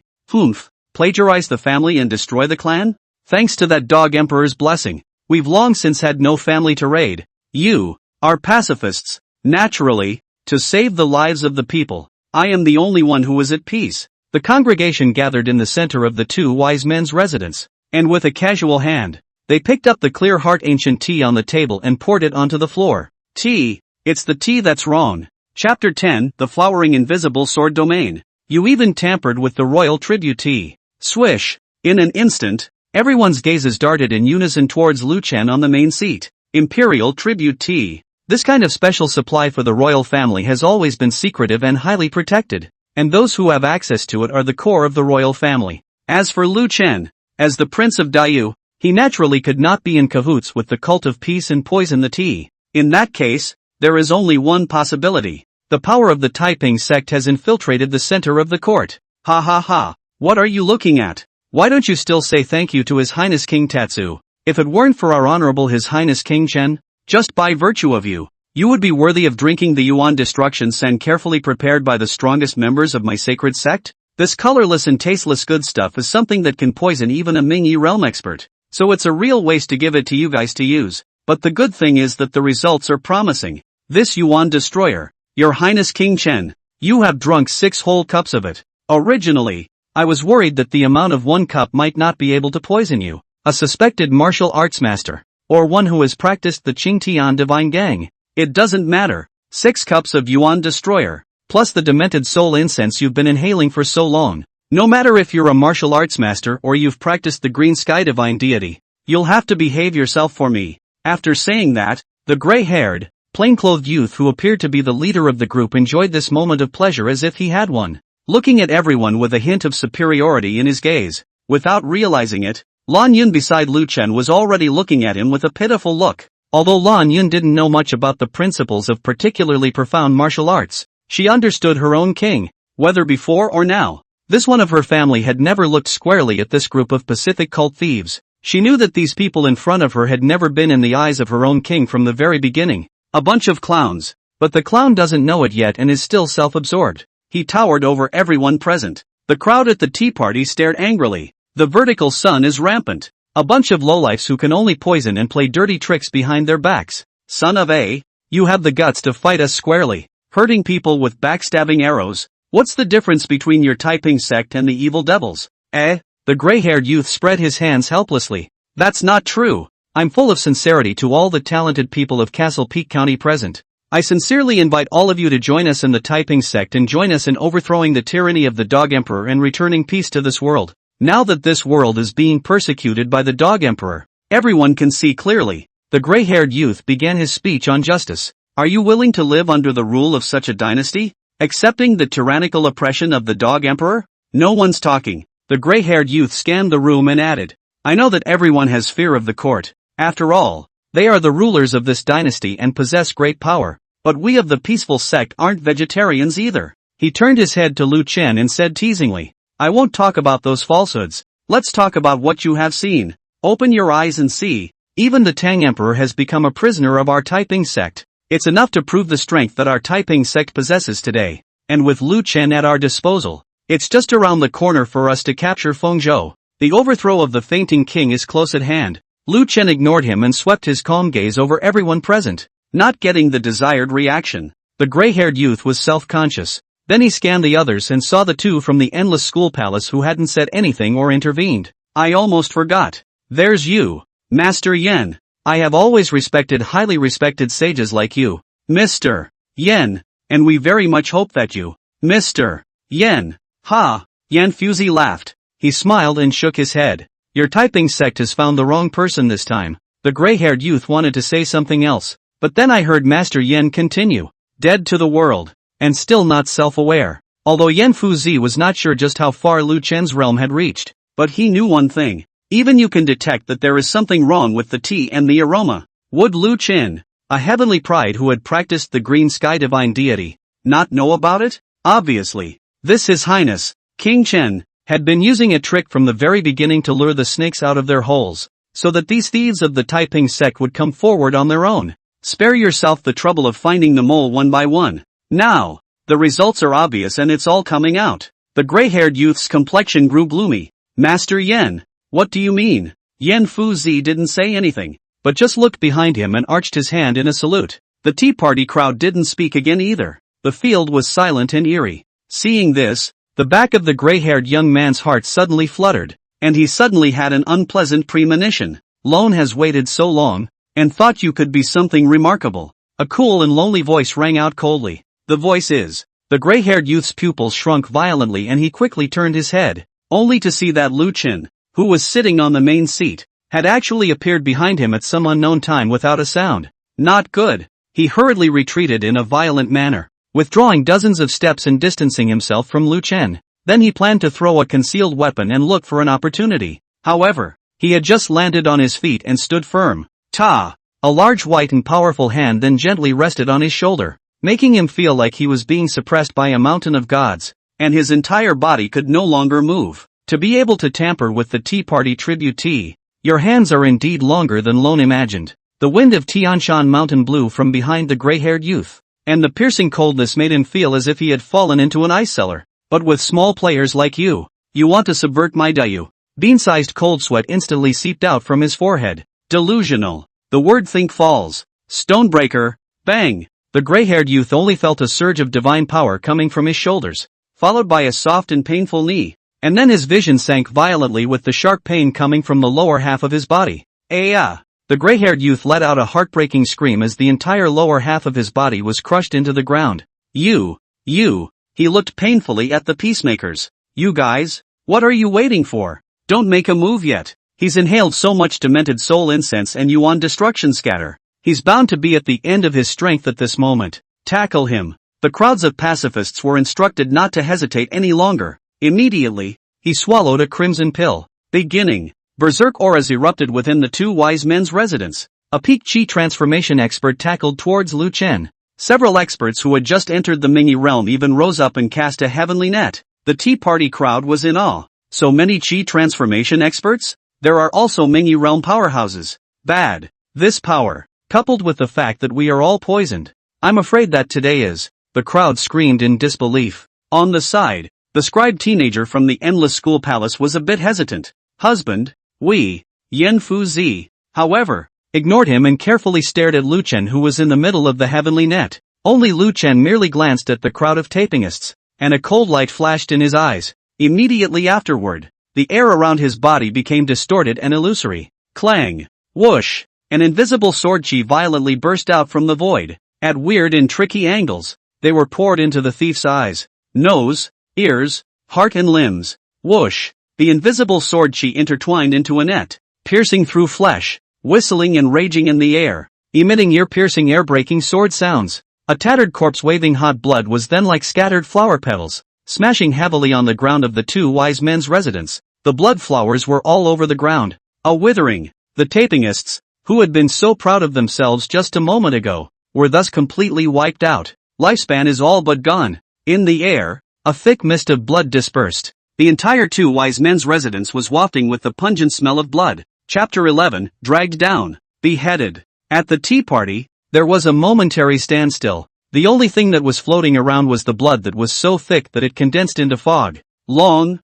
Plagiarize the family and destroy the clan? Thanks to that dog emperor's blessing, we've long since had no family to raid. You are pacifists. Naturally, to save the lives of the people, I am the only one who is at peace. The congregation gathered in the center of the two wise men's residence, and with a casual hand, they picked up the clear heart ancient tea on the table and poured it onto the floor. Tea, it's the tea that's wrong. Chapter 10, The Flowering Invisible Sword Domain. You even tampered with the royal tribute tea. Swish. In an instant, everyone's gazes darted in unison towards Lu Chen on the main seat. Imperial tribute tea. This kind of special supply for the royal family has always been secretive and highly protected, and those who have access to it are the core of the royal family. As for Lu Chen, as the Prince of Daiyu, he naturally could not be in cahoots with the cult of peace and poison the tea. In that case, there is only one possibility. The power of the Taiping Sect has infiltrated the center of the court. Ha ha ha. What are you looking at? Why don't you still say thank you to His Highness King Tatsu? If it weren't for our honorable His Highness King Chen, just by virtue of you, you would be worthy of drinking the Yuan destruction sen carefully prepared by the strongest members of my sacred sect? This colorless and tasteless good stuff is something that can poison even a Mingyi realm expert, so it's a real waste to give it to you guys to use. But the good thing is that the results are promising. This Yuan destroyer, Your Highness King Chen, you have drunk 6 whole cups of it. Originally, I was worried that the amount of 1 cup might not be able to poison you, a suspected martial arts master, or one who has practiced the Qingtian divine gang. It doesn't matter. 6 cups of Yuan destroyer, plus the demented soul incense you've been inhaling for so long. No matter if you're a martial arts master or you've practiced the green sky divine deity, you'll have to behave yourself for me. After saying that, the gray-haired, plain-clothed youth who appeared to be the leader of the group enjoyed this moment of pleasure as if he had one, looking at everyone with a hint of superiority in his gaze. Without realizing it, Lan Yun beside Lu Chen was already looking at him with a pitiful look. Although Lan Yun didn't know much about the principles of particularly profound martial arts, she understood her own king, whether before or now. This one of her family had never looked squarely at this group of Pacific cult thieves. She knew that these people in front of her had never been in the eyes of her own king from the very beginning. A bunch of clowns. But the clown doesn't know it yet and is still self-absorbed. He towered over everyone present. The crowd at the tea party stared angrily. The vertical sun is rampant. A bunch of lowlifes who can only poison and play dirty tricks behind their backs. Son of a, you have the guts to fight us squarely, hurting people with backstabbing arrows. What's the difference between your Taiping Sect and the evil devils? The gray-haired youth spread his hands helplessly. That's not true. I'm full of sincerity to all the talented people of Castle Peak County present. I sincerely invite all of you to join us in the Taiping Sect and join us in overthrowing the tyranny of the Dog Emperor and returning peace to this world. Now that this world is being persecuted by the Dog Emperor, everyone can see clearly. The gray-haired youth began his speech on justice. Are you willing to live under the rule of such a dynasty, accepting the tyrannical oppression of the Dog Emperor? No one's talking. The gray-haired youth scanned the room and added, I know that everyone has fear of the court. After all, they are the rulers of this dynasty and possess great power. But we of the peaceful sect aren't vegetarians either. He turned his head to Lu Chen and said teasingly, I won't talk about those falsehoods. Let's talk about what you have seen. Open your eyes and see. Even the Tang Emperor has become a prisoner of our Taiping Sect. It's enough to prove the strength that our Taiping Sect possesses today. And with Lu Chen at our disposal, it's just around the corner for us to capture Fengzhou. The overthrow of the fainting king is close at hand. Lu Chen ignored him and swept his calm gaze over everyone present. Not getting the desired reaction. The gray-haired youth was self-conscious. Then he scanned the others and saw the two from the endless school palace who hadn't said anything or intervened. I almost forgot. There's you, Master Yen. I have always respected highly respected sages like you, Mr. Yen, and we very much hope that you, Mr. Yen. Ha! Yan Fuzi laughed. He smiled and shook his head. Your Taiping Sect has found the wrong person this time. The gray-haired youth wanted to say something else. But then I heard Master Yen continue, dead to the world, and still not self-aware. Although Yan Fuzi was not sure just how far Lu Chen's realm had reached, but he knew one thing. Even you can detect that there is something wrong with the tea and the aroma. Would Lu Chen, a heavenly pride who had practiced the green sky divine deity, not know about it? Obviously. This His Highness, King Chen, had been using a trick from the very beginning to lure the snakes out of their holes, so that these thieves of the Taiping Sect would come forward on their own. Spare yourself the trouble of finding the mole one by one. Now, the results are obvious and it's all coming out. The gray-haired youth's complexion grew gloomy. Master Yen, what do you mean? Yan Fuzi didn't say anything, but just looked behind him and arched his hand in a salute. The tea party crowd didn't speak again either. The field was silent and eerie. Seeing this, the back of the gray-haired young man's heart suddenly fluttered, and he suddenly had an unpleasant premonition. Lone has waited so long, and thought you could be something remarkable. A cool and lonely voice rang out coldly. The voice is. The gray-haired youth's pupils shrunk violently and he quickly turned his head, only to see that Lu Chen, who was sitting on the main seat, had actually appeared behind him at some unknown time without a sound. Not good. He hurriedly retreated in a violent manner, withdrawing dozens of steps and distancing himself from Lu Chen. Then he planned to throw a concealed weapon and look for an opportunity. However, he had just landed on his feet and stood firm. Ta! A large white and powerful hand then gently rested on his shoulder, making him feel like he was being suppressed by a mountain of gods, and his entire body could no longer move. To be able to tamper with the tea party tribute tea, your hands are indeed longer than Lone imagined. The wind of Tianshan Mountain blew from behind the gray-haired youth, and the piercing coldness made him feel as if he had fallen into an ice cellar. But with small players like you want to subvert my Dayu. Bean-sized cold sweat instantly seeped out from his forehead. Delusional. The word think falls. Stonebreaker. Bang. The gray-haired youth only felt a surge of divine power coming from his shoulders, followed by a soft and painful knee, and then his vision sank violently with the sharp pain coming from the lower half of his body. Ah! The gray-haired youth let out a heartbreaking scream as the entire lower half of his body was crushed into the ground. You! He looked painfully at the peacemakers. You guys, what are you waiting for? Don't make a move yet. He's inhaled so much demented soul incense and you on destruction scatter. He's bound to be at the end of his strength at this moment. Tackle him. The crowds of pacifists were instructed not to hesitate any longer. Immediately, he swallowed a crimson pill. Beginning. Berserk auras erupted within the two wise men's residence. A peak chi transformation expert tackled towards Lu Chen. Several experts who had just entered the Mingyi realm even rose up and cast a heavenly net. The Tea Party crowd was in awe. So many chi transformation experts? There are also Mingyi realm powerhouses. Bad. This power, coupled with the fact that we are all poisoned. I'm afraid that today is. The crowd screamed in disbelief. On the side, the scribe teenager from the endless school palace was a bit hesitant. Husband, Yan Fu-zi, however, ignored him and carefully stared at Lu Chen, who was in the middle of the heavenly net. Only Lu Chen merely glanced at the crowd of Taipingists, and a cold light flashed in his eyes. Immediately afterward, the air around his body became distorted and illusory. Clang! Whoosh! An invisible sword chi violently burst out from the void. At weird and tricky angles, they were poured into the thief's eyes, nose, ears, heart and limbs. Whoosh! The invisible sword chi intertwined into a net, piercing through flesh, whistling and raging in the air, emitting ear-piercing air-breaking sword sounds. A tattered corpse waving hot blood was then like scattered flower petals, smashing heavily on the ground of the two wise men's residence. The blood flowers were all over the ground. A withering. The Taipingists, who had been so proud of themselves just a moment ago, were thus completely wiped out. Lifespan is all but gone. In the air, a thick mist of blood dispersed. The entire two wise men's residence was wafting with the pungent smell of blood. Chapter 11, Dragged Down, Beheaded. At the tea party, there was a momentary standstill. The only thing that was floating around was the blood that was so thick that it condensed into fog. Long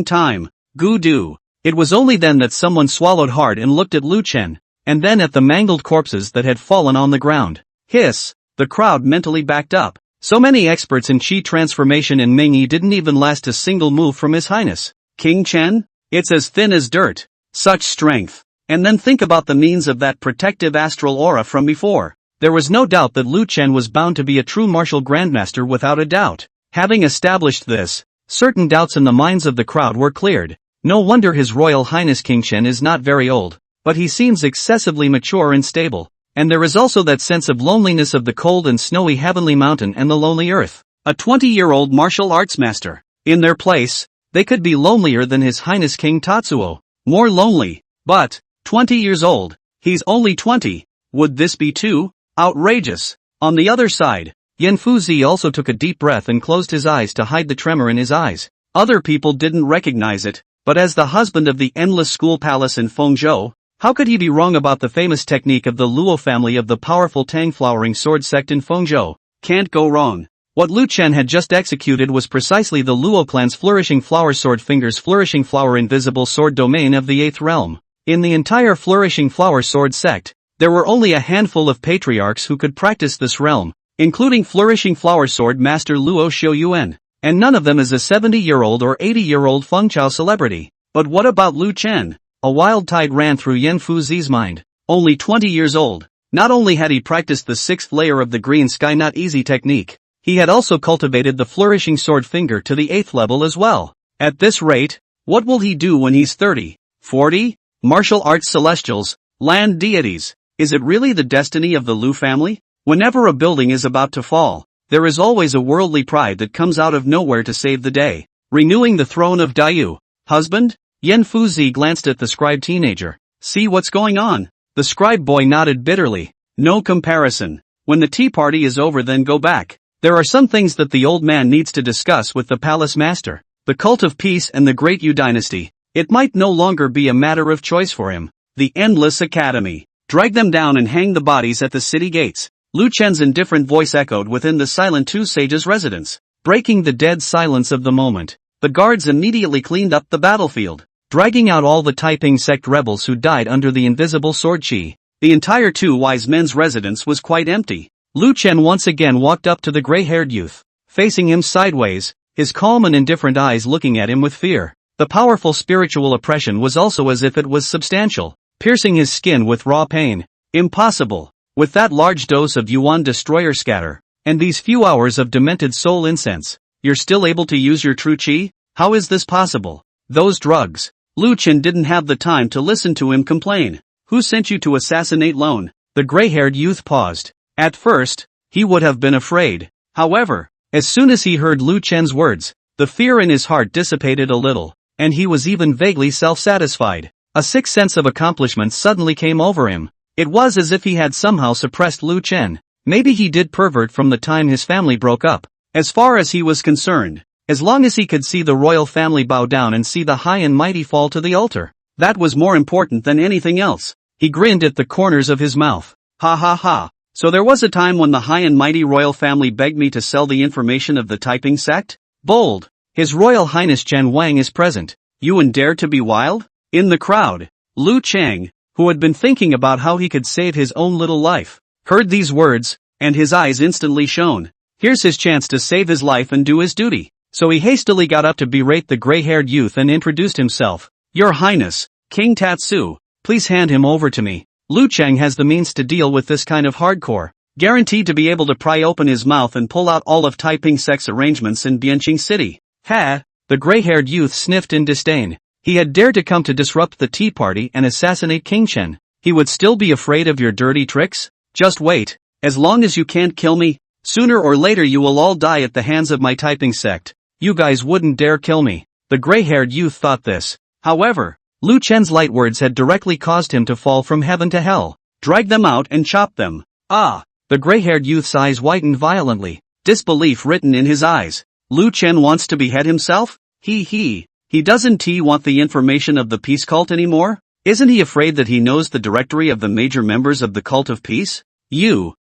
time. Goo-doo. It was only then that someone swallowed hard and looked at Lu Chen, and then at the mangled corpses that had fallen on the ground. Hiss! The crowd mentally backed up. So many experts in chi transformation in Mingyi didn't even last a single move from His Highness King Chen? It's as thin as dirt. Such strength. And then think about the means of that protective astral aura from before. There was no doubt that Lu Chen was bound to be a true martial grandmaster without a doubt. Having established this, certain doubts in the minds of the crowd were cleared. No wonder His Royal Highness King Chen is not very old, but he seems excessively mature and stable. And there is also that sense of loneliness of the cold and snowy heavenly mountain and the lonely earth. A 20-year-old martial arts master. In their place, they could be lonelier than His Highness King Tatsuo. More lonely. But, 20 years old. He's only 20. Would this be too outrageous? On the other side, Yan Fu-zi also took a deep breath and closed his eyes to hide the tremor in his eyes. Other people didn't recognize it, but as the husband of the endless school palace in Fengzhou, how could he be wrong about the famous technique of the Luo family of the powerful Tang flowering sword sect in Fengzhou? Can't go wrong. What Lu Chen had just executed was precisely the Luo clan's flourishing flower sword fingers flourishing flower invisible sword domain of the 8th realm. In the entire flourishing flower sword sect, there were only a handful of patriarchs who could practice this realm, including flourishing flower sword master Luo Shouyuan, and none of them is a 70-year-old or 80-year-old Fengchao celebrity. But what about Lu Chen? A wild tide ran through Yan Fu-zi's mind. Only 20 years old. Not only had he practiced the 6th layer of the green sky not easy technique, he had also cultivated the flourishing sword finger to the 8th level as well. At this rate, what will he do when he's 30? 40? Martial arts celestials, land deities. Is it really the destiny of the Lu family? Whenever a building is about to fall, there is always a worldly pride that comes out of nowhere to save the day. Renewing the throne of Daiyu. Husband? Yan Fu-zi glanced at the scribe teenager. See what's going on? The scribe boy nodded bitterly. No comparison. When the tea party is over, then go back. There are some things that the old man needs to discuss with the palace master. The cult of peace and the great Yu dynasty. It might no longer be a matter of choice for him. The endless academy. Drag them down and hang the bodies at the city gates. Lu Chen's indifferent voice echoed within the silent two sages' residence, breaking the dead silence of the moment. The guards immediately cleaned up the battlefield, dragging out all the Taiping Sect rebels who died under the invisible sword chi. The entire two wise men's residence was quite empty. Lu Chen once again walked up to the gray-haired youth, facing him sideways, his calm and indifferent eyes looking at him with fear. The powerful spiritual oppression was also as if it was substantial, piercing his skin with raw pain. Impossible. With that large dose of Yuan destroyer scatter, and these few hours of demented soul incense, you're still able to use your true chi? How is this possible? Those drugs. Lu Chen didn't have the time to listen to him complain. Who sent you to assassinate Lone? The gray-haired youth paused. At first, he would have been afraid. However, as soon as he heard Lu Chen's words, the fear in his heart dissipated a little, and he was even vaguely self-satisfied. A sick sense of accomplishment suddenly came over him. It was as if he had somehow suppressed Lu Chen. Maybe he did pervert from the time his family broke up. As far as he was concerned, as long as he could see the royal family bow down and see the high and mighty fall to the altar, that was more important than anything else. He grinned at the corners of his mouth. Ha ha ha. So there was a time when the high and mighty royal family begged me to sell the information of the Taiping Sect? Bold. His Royal Highness Jang-Yang is present. You and dare to be wild? In the crowd, Lu Chen, who had been thinking about how he could save his own little life, heard these words, and his eyes instantly shone. Here's his chance to save his life and do his duty. So he hastily got up to berate the gray-haired youth and introduced himself. Your Highness, King Tatsu, please hand him over to me. Lu Chen has the means to deal with this kind of hardcore, guaranteed to be able to pry open his mouth and pull out all of Taiping Sect's arrangements in Bianqing City. Ha! The gray-haired youth sniffed in disdain. He had dared to come to disrupt the tea party and assassinate King Chen. He would still be afraid of your dirty tricks? Just wait. As long as you can't kill me, sooner or later you will all die at the hands of my Taiping Sect. You guys wouldn't dare kill me. The gray-haired youth thought this. However, Lu Chen's light words had directly caused him to fall from heaven to hell. Drag them out and chop them. Ah! The gray-haired youth's eyes widened violently, disbelief written in his eyes. Lu Chen wants to behead himself? He doesn't want the information of the peace cult anymore? Isn't he afraid that he knows the directory of the major members of the cult of peace? You.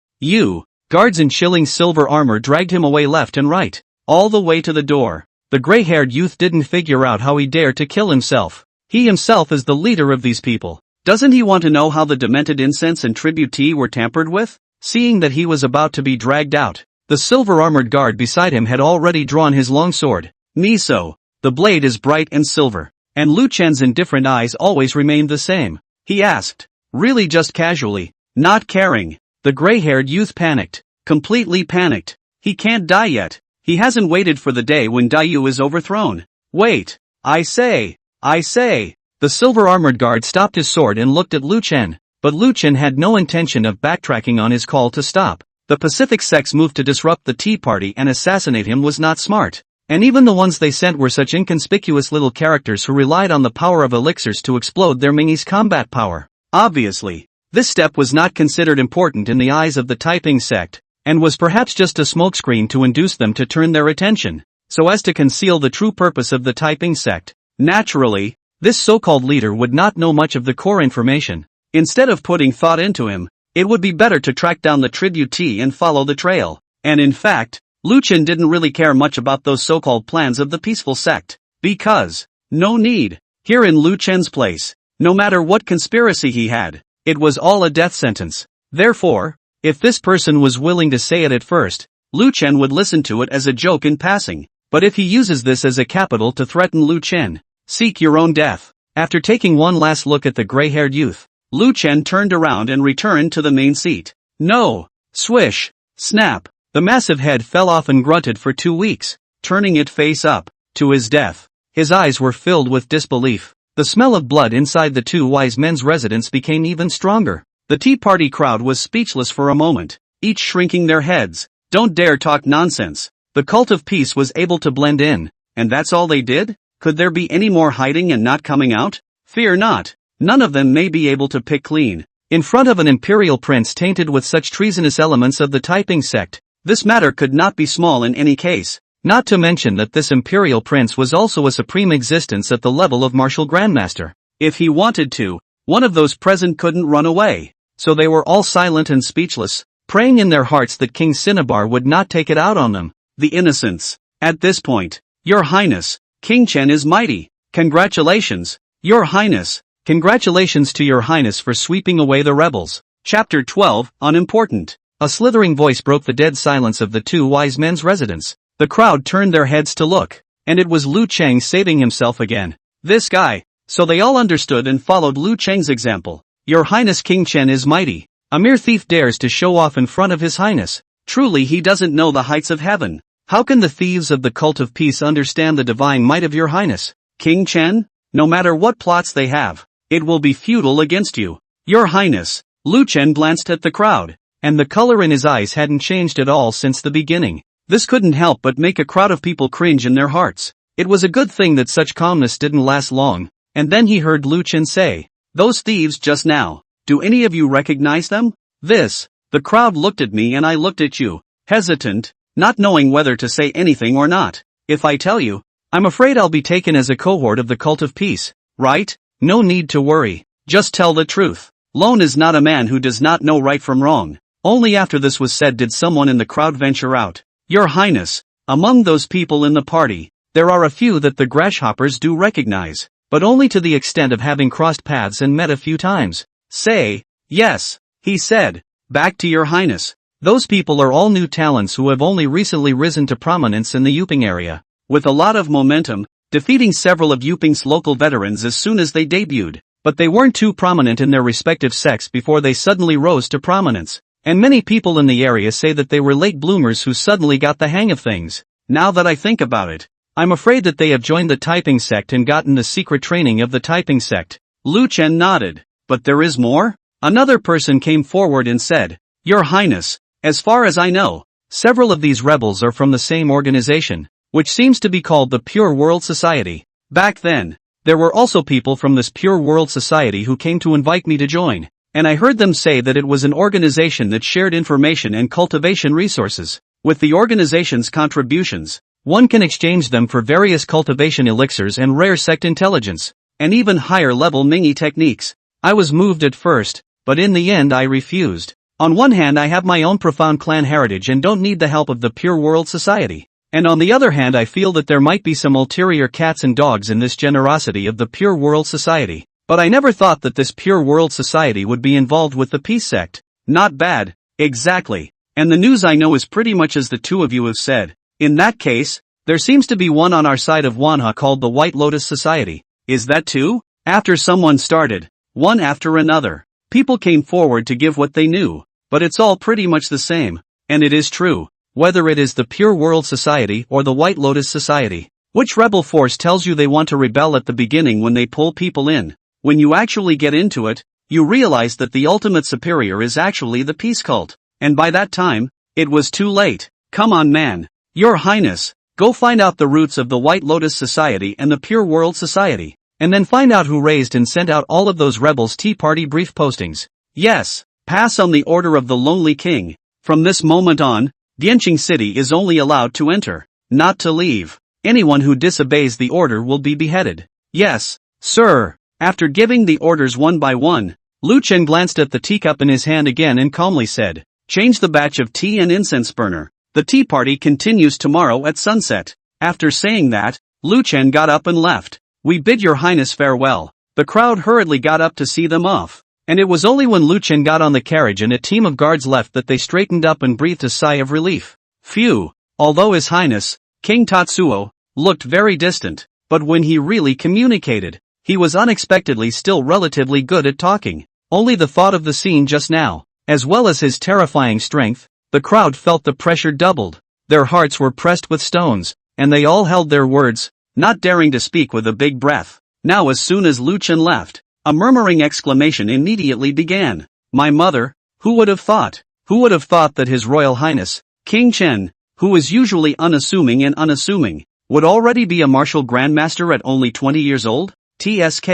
Guards in shilling silver armor dragged him away left and right, all the way to the door. The gray-haired youth didn't figure out how he dared to kill himself. He himself is the leader of these people. Doesn't he want to know how the demented incense and tribute tea were tampered with? Seeing that he was about to be dragged out, the silver-armored guard beside him had already drawn his long sword. Miso. The blade is bright and silver, and Lu Chen's indifferent eyes always remained the same. He asked, really just casually, not caring. The gray-haired youth panicked, completely panicked. He can't die yet. He hasn't waited for the day when Daiyu is overthrown. Wait, I say. The silver-armored guard stopped his sword and looked at Lu Chen, but Lu Chen had no intention of backtracking on his call to stop. The Pacific Sect's move to disrupt the tea party and assassinate him was not smart. And even the ones they sent were such inconspicuous little characters who relied on the power of elixirs to explode their Ming's combat power. Obviously, this step was not considered important in the eyes of the Taiping Sect, and was perhaps just a smokescreen to induce them to turn their attention, so as to conceal the true purpose of the Taiping Sect. Naturally, this so-called leader would not know much of the core information. Instead of putting thought into him, it would be better to track down the tributee and follow the trail. And in fact, Lu Chen didn't really care much about those so-called plans of the peaceful sect, because, no need, here in Lu Chen's place, no matter what conspiracy he had, it was all a death sentence. Therefore, if this person was willing to say it at first, Lu Chen would listen to it as a joke in passing, but if he uses this as a capital to threaten Lu Chen, seek your own death. After taking one last look at the gray-haired youth, Lu Chen turned around and returned to the main seat. No! Swish! Snap! The massive head fell off and grunted for 2 weeks, turning it face up, to his death. His eyes were filled with disbelief. The smell of blood inside the two wise men's residence became even stronger. The tea party crowd was speechless for a moment, each shrinking their heads. Don't dare talk nonsense. The cult of peace was able to blend in, and that's all they did? Could there be any more hiding and not coming out? Fear not. None of them may be able to pick clean. In front of an imperial prince tainted with such treasonous elements of the Taiping Sect, this matter could not be small in any case, not to mention that this imperial prince was also a supreme existence at the level of martial grandmaster. If he wanted to, one of those present couldn't run away. So they were all silent and speechless, praying in their hearts that King Cinnabar would not take it out on them. The innocents. At this point, Your Highness, King Chen is mighty. Congratulations, Your Highness. Congratulations to Your Highness for sweeping away the rebels. Chapter 12, Unimportant. A slithering voice broke the dead silence of the two wise men's residence. The crowd turned their heads to look, and it was Lu Chen saving himself again. This guy. So they all understood and followed Lu Chen's example. Your Highness King Chen is mighty. A mere thief dares to show off in front of His Highness. Truly he doesn't know the heights of heaven. How can the thieves of the cult of peace understand the divine might of Your Highness? King Chen? No matter what plots they have, it will be futile against you. Your Highness. Lu Chen glanced at the crowd, and the color in his eyes hadn't changed at all since the beginning. This couldn't help but make a crowd of people cringe in their hearts. It was a good thing that such calmness didn't last long, and then he heard Lu Chen say, "Those thieves just now, Do any of you recognize them? The crowd looked at me and I looked at you, hesitant, not knowing whether to say anything or not. If I tell you, I'm afraid I'll be taken as a cohort of the Cult of Peace, right? No need to worry. Just tell the truth. Lone is not a man who does not know right from wrong. Only after this was said did someone in the crowd venture out. Your Highness, among those people in the party, there are a few that the grasshoppers do recognize, but only to the extent of having crossed paths and met a few times. Say, yes, he said. Back to your Highness. Those people are all new talents who have only recently risen to prominence in the Yuping area, with a lot of momentum, defeating several of Yuping's local veterans as soon as they debuted, but they weren't too prominent in their respective sects before they suddenly rose to prominence. And many people in the area say that they were late bloomers who suddenly got the hang of things. Now that I think about it, I'm afraid that they have joined the Taiping Sect and gotten the secret training of the Taiping Sect. Lu Chen nodded. But there is more? Another person came forward and said, Your Highness, as far as I know, several of these rebels are from the same organization, which seems to be called the Pure World Society. Back then, there were also people from this Pure World Society who came to invite me to join. And I heard them say that it was an organization that shared information and cultivation resources. With the organization's contributions, one can exchange them for various cultivation elixirs and rare sect intelligence, and even higher-level Mingi techniques. I was moved at first, but in the end I refused. On one hand I have my own profound clan heritage and don't need the help of the Pure World Society. And on the other hand I feel that there might be some ulterior cats and dogs in this generosity of the Pure World Society. But I never thought that this Pure World Society would be involved with the Peace Sect. Not bad, exactly. And the news I know is pretty much as the two of you have said. In that case, there seems to be one on our side of Wanha called the White Lotus Society. Is that two? After someone started, one after another, people came forward to give what they knew. But it's all pretty much the same. And it is true, whether it is the Pure World Society or the White Lotus Society. Which rebel force tells you they want to rebel at the beginning when they pull people in? When you actually get into it, you realize that the ultimate superior is actually the peace cult. And by that time, it was too late. Come on man. Your Highness, go find out the roots of the White Lotus Society and the Pure World Society. And then find out who raised and sent out all of those rebels' Tea Party brief postings. Yes, pass on the order of the Lonely King. From this moment on, Dianqing City is only allowed to enter, not to leave. Anyone who disobeys the order will be beheaded. Yes, sir. After giving the orders one by one, Lu Chen glanced at the teacup in his hand again and calmly said, Change the batch of tea and incense burner. The tea party continues tomorrow at sunset. After saying that, Lu Chen got up and left. We bid your Highness farewell. The crowd hurriedly got up to see them off. And it was only when Lu Chen got on the carriage and a team of guards left that they straightened up and breathed a sigh of relief. Phew. Although His Highness, King Tatsuo, looked very distant, but when he really communicated, he was unexpectedly still relatively good at talking. Only the thought of the scene just now, as well as his terrifying strength, the crowd felt the pressure doubled. Their hearts were pressed with stones, and they all held their words, not daring to speak with a big breath. Now as soon as Lu Chen left, a murmuring exclamation immediately began. My mother, who would have thought? Who would have thought that His Royal Highness, King Chen, who is usually unassuming, would already be a martial grandmaster at only 20 years old? TSK,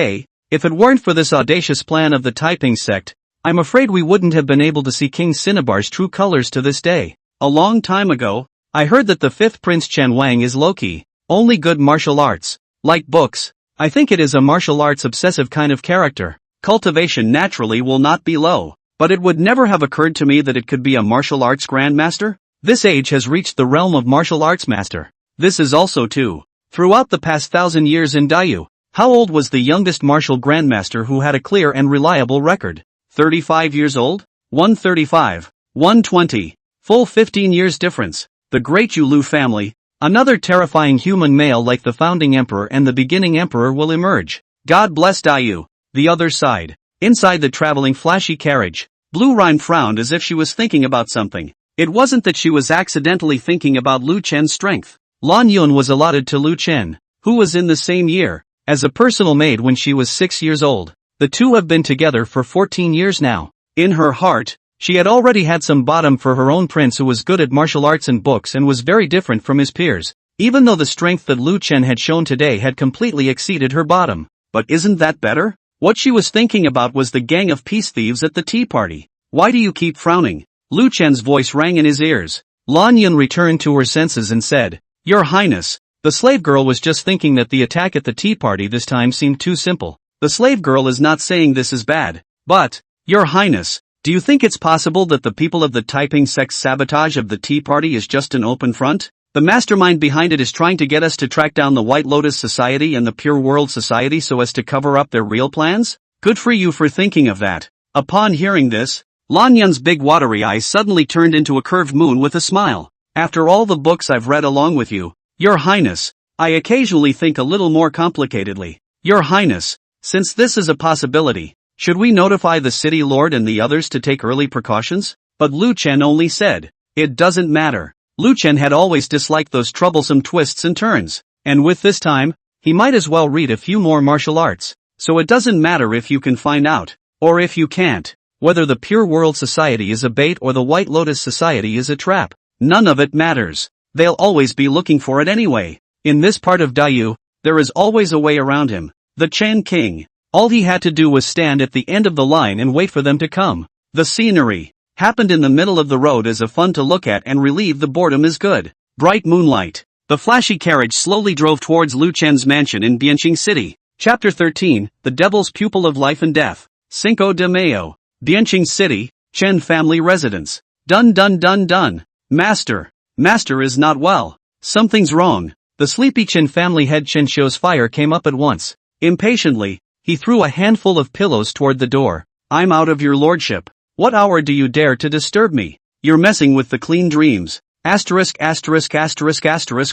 if it weren't for this audacious plan of the Taiping Sect, I'm afraid we wouldn't have been able to see King Cinnabar's true colors to this day. A long time ago, I heard that the fifth Prince Chen-Wang is low-key, only good martial arts. Like books, I think it is a martial arts obsessive kind of character. Cultivation naturally will not be low, but it would never have occurred to me that it could be a martial arts grandmaster. This age has reached the realm of martial arts master. This is also too. Throughout the past 1,000 years in Dayu, how old was the youngest martial grandmaster who had a clear and reliable record? 35 years old? 135. 120. Full 15 years difference. The great Yulu family, another terrifying human male like the founding emperor and the beginning emperor will emerge. God bless Dayu. The other side. Inside the traveling flashy carriage, Blue Rhine frowned as if she was thinking about something. It wasn't that she was accidentally thinking about Lu Chen's strength. Lan Yun was allotted to Lu Chen, who was in the same year, as a personal maid when she was 6 years old. The two have been together for 14 years now. In her heart, she had already had some bottom for her own prince who was good at martial arts and books and was very different from his peers, even though the strength that Lu Chen had shown today had completely exceeded her bottom. But isn't that better? What she was thinking about was the gang of peace thieves at the tea party. Why do you keep frowning? Lu Chen's voice rang in his ears. Lan Yun returned to her senses and said, Your Highness. The slave girl was just thinking that the attack at the tea party this time seemed too simple. The slave girl is not saying this is bad. But, Your Highness, do you think it's possible that the people of the Taiping Sect's sabotage of the tea party is just an open front? The mastermind behind it is trying to get us to track down the White Lotus Society and the Pure World Society so as to cover up their real plans? Good for you for thinking of that. Upon hearing this, Lan Yun's big watery eyes suddenly turned into a curved moon with a smile. After all the books I've read along with you, Your Highness, I occasionally think a little more complicatedly. Your Highness, since this is a possibility, should we notify the city lord and the others to take early precautions? But Lu Chen only said, It doesn't matter. Lu Chen had always disliked those troublesome twists and turns, and with this time, he might as well read a few more martial arts, so it doesn't matter if you can find out, or if you can't, whether the Pure World Society is a bait or the White Lotus Society is a trap. None of it matters. They'll always be looking for it anyway. In this part of Daiyu, there is always a way around him. The Chen King. All he had to do was stand at the end of the line and wait for them to come. The scenery happened in the middle of the road is a fun to look at and relieve the boredom is good. Bright moonlight. The flashy carriage slowly drove towards Lu Chen's mansion in Bianqing City. Chapter 13, The Devil's Pupil of Life and Death. Cinco de Mayo. Bianqing City, Chen family residence. Dun. Master is not well. Something's wrong. The sleepy Chen family head Chen Xiu's fire came up at once. Impatiently, he threw a handful of pillows toward the door. I'm out of your lordship. What hour do you dare to disturb me? You're messing with the clean dreams. Asterisk.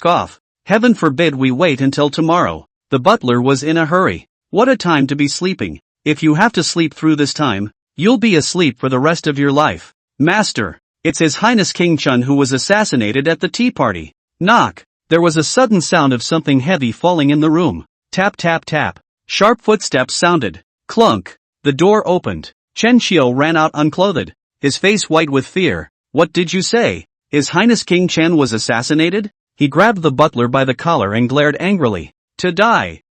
Off. Heaven forbid we wait until tomorrow. The butler was in a hurry. What a time to be sleeping. If you have to sleep through this time, you'll be asleep for the rest of your life. Master, it's His Highness King Chun who was assassinated at the tea party. Knock. There was a sudden sound of something heavy falling in the room. Tap. Sharp footsteps sounded. Clunk. The door opened. Chen Xiu ran out unclothed, his face white with fear. What did you say? His Highness King Chen was assassinated? He grabbed the butler by the collar and glared angrily. To die.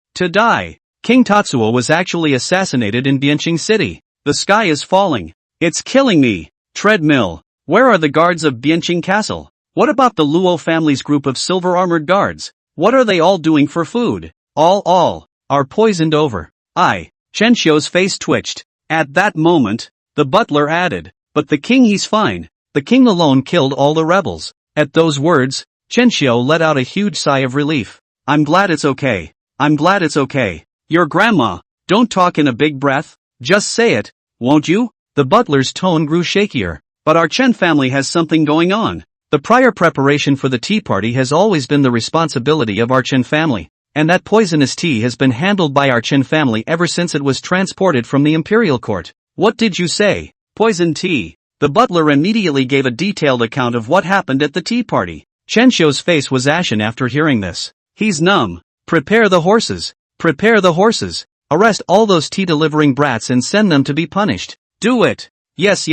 King Tatsuo was actually assassinated in Bianqing City. The sky is falling. It's killing me. Treadmill. Where are the guards of Bianqing Castle? What about the Luo family's group of silver-armored guards? What are they all doing for food? All are poisoned over. Chen Xiu's face twitched. At that moment, the butler added, but the king he's fine. The king alone killed all the rebels. At those words, Chen Xiu let out a huge sigh of relief. I'm glad it's okay. Your grandma. Don't talk in a big breath. Just say it, won't you? The butler's tone grew shakier. But our Chen family has something going on. The prior preparation for the tea party has always been the responsibility of our Chen family, and that poisonous tea has been handled by our Chen family ever since it was transported from the imperial court. What did you say? Poison tea. The butler immediately gave a detailed account of what happened at the tea party. Chen Xiu's face was ashen after hearing this. He's numb. Prepare the horses. Arrest all those tea-delivering brats and send them to be punished. Do it. Yes.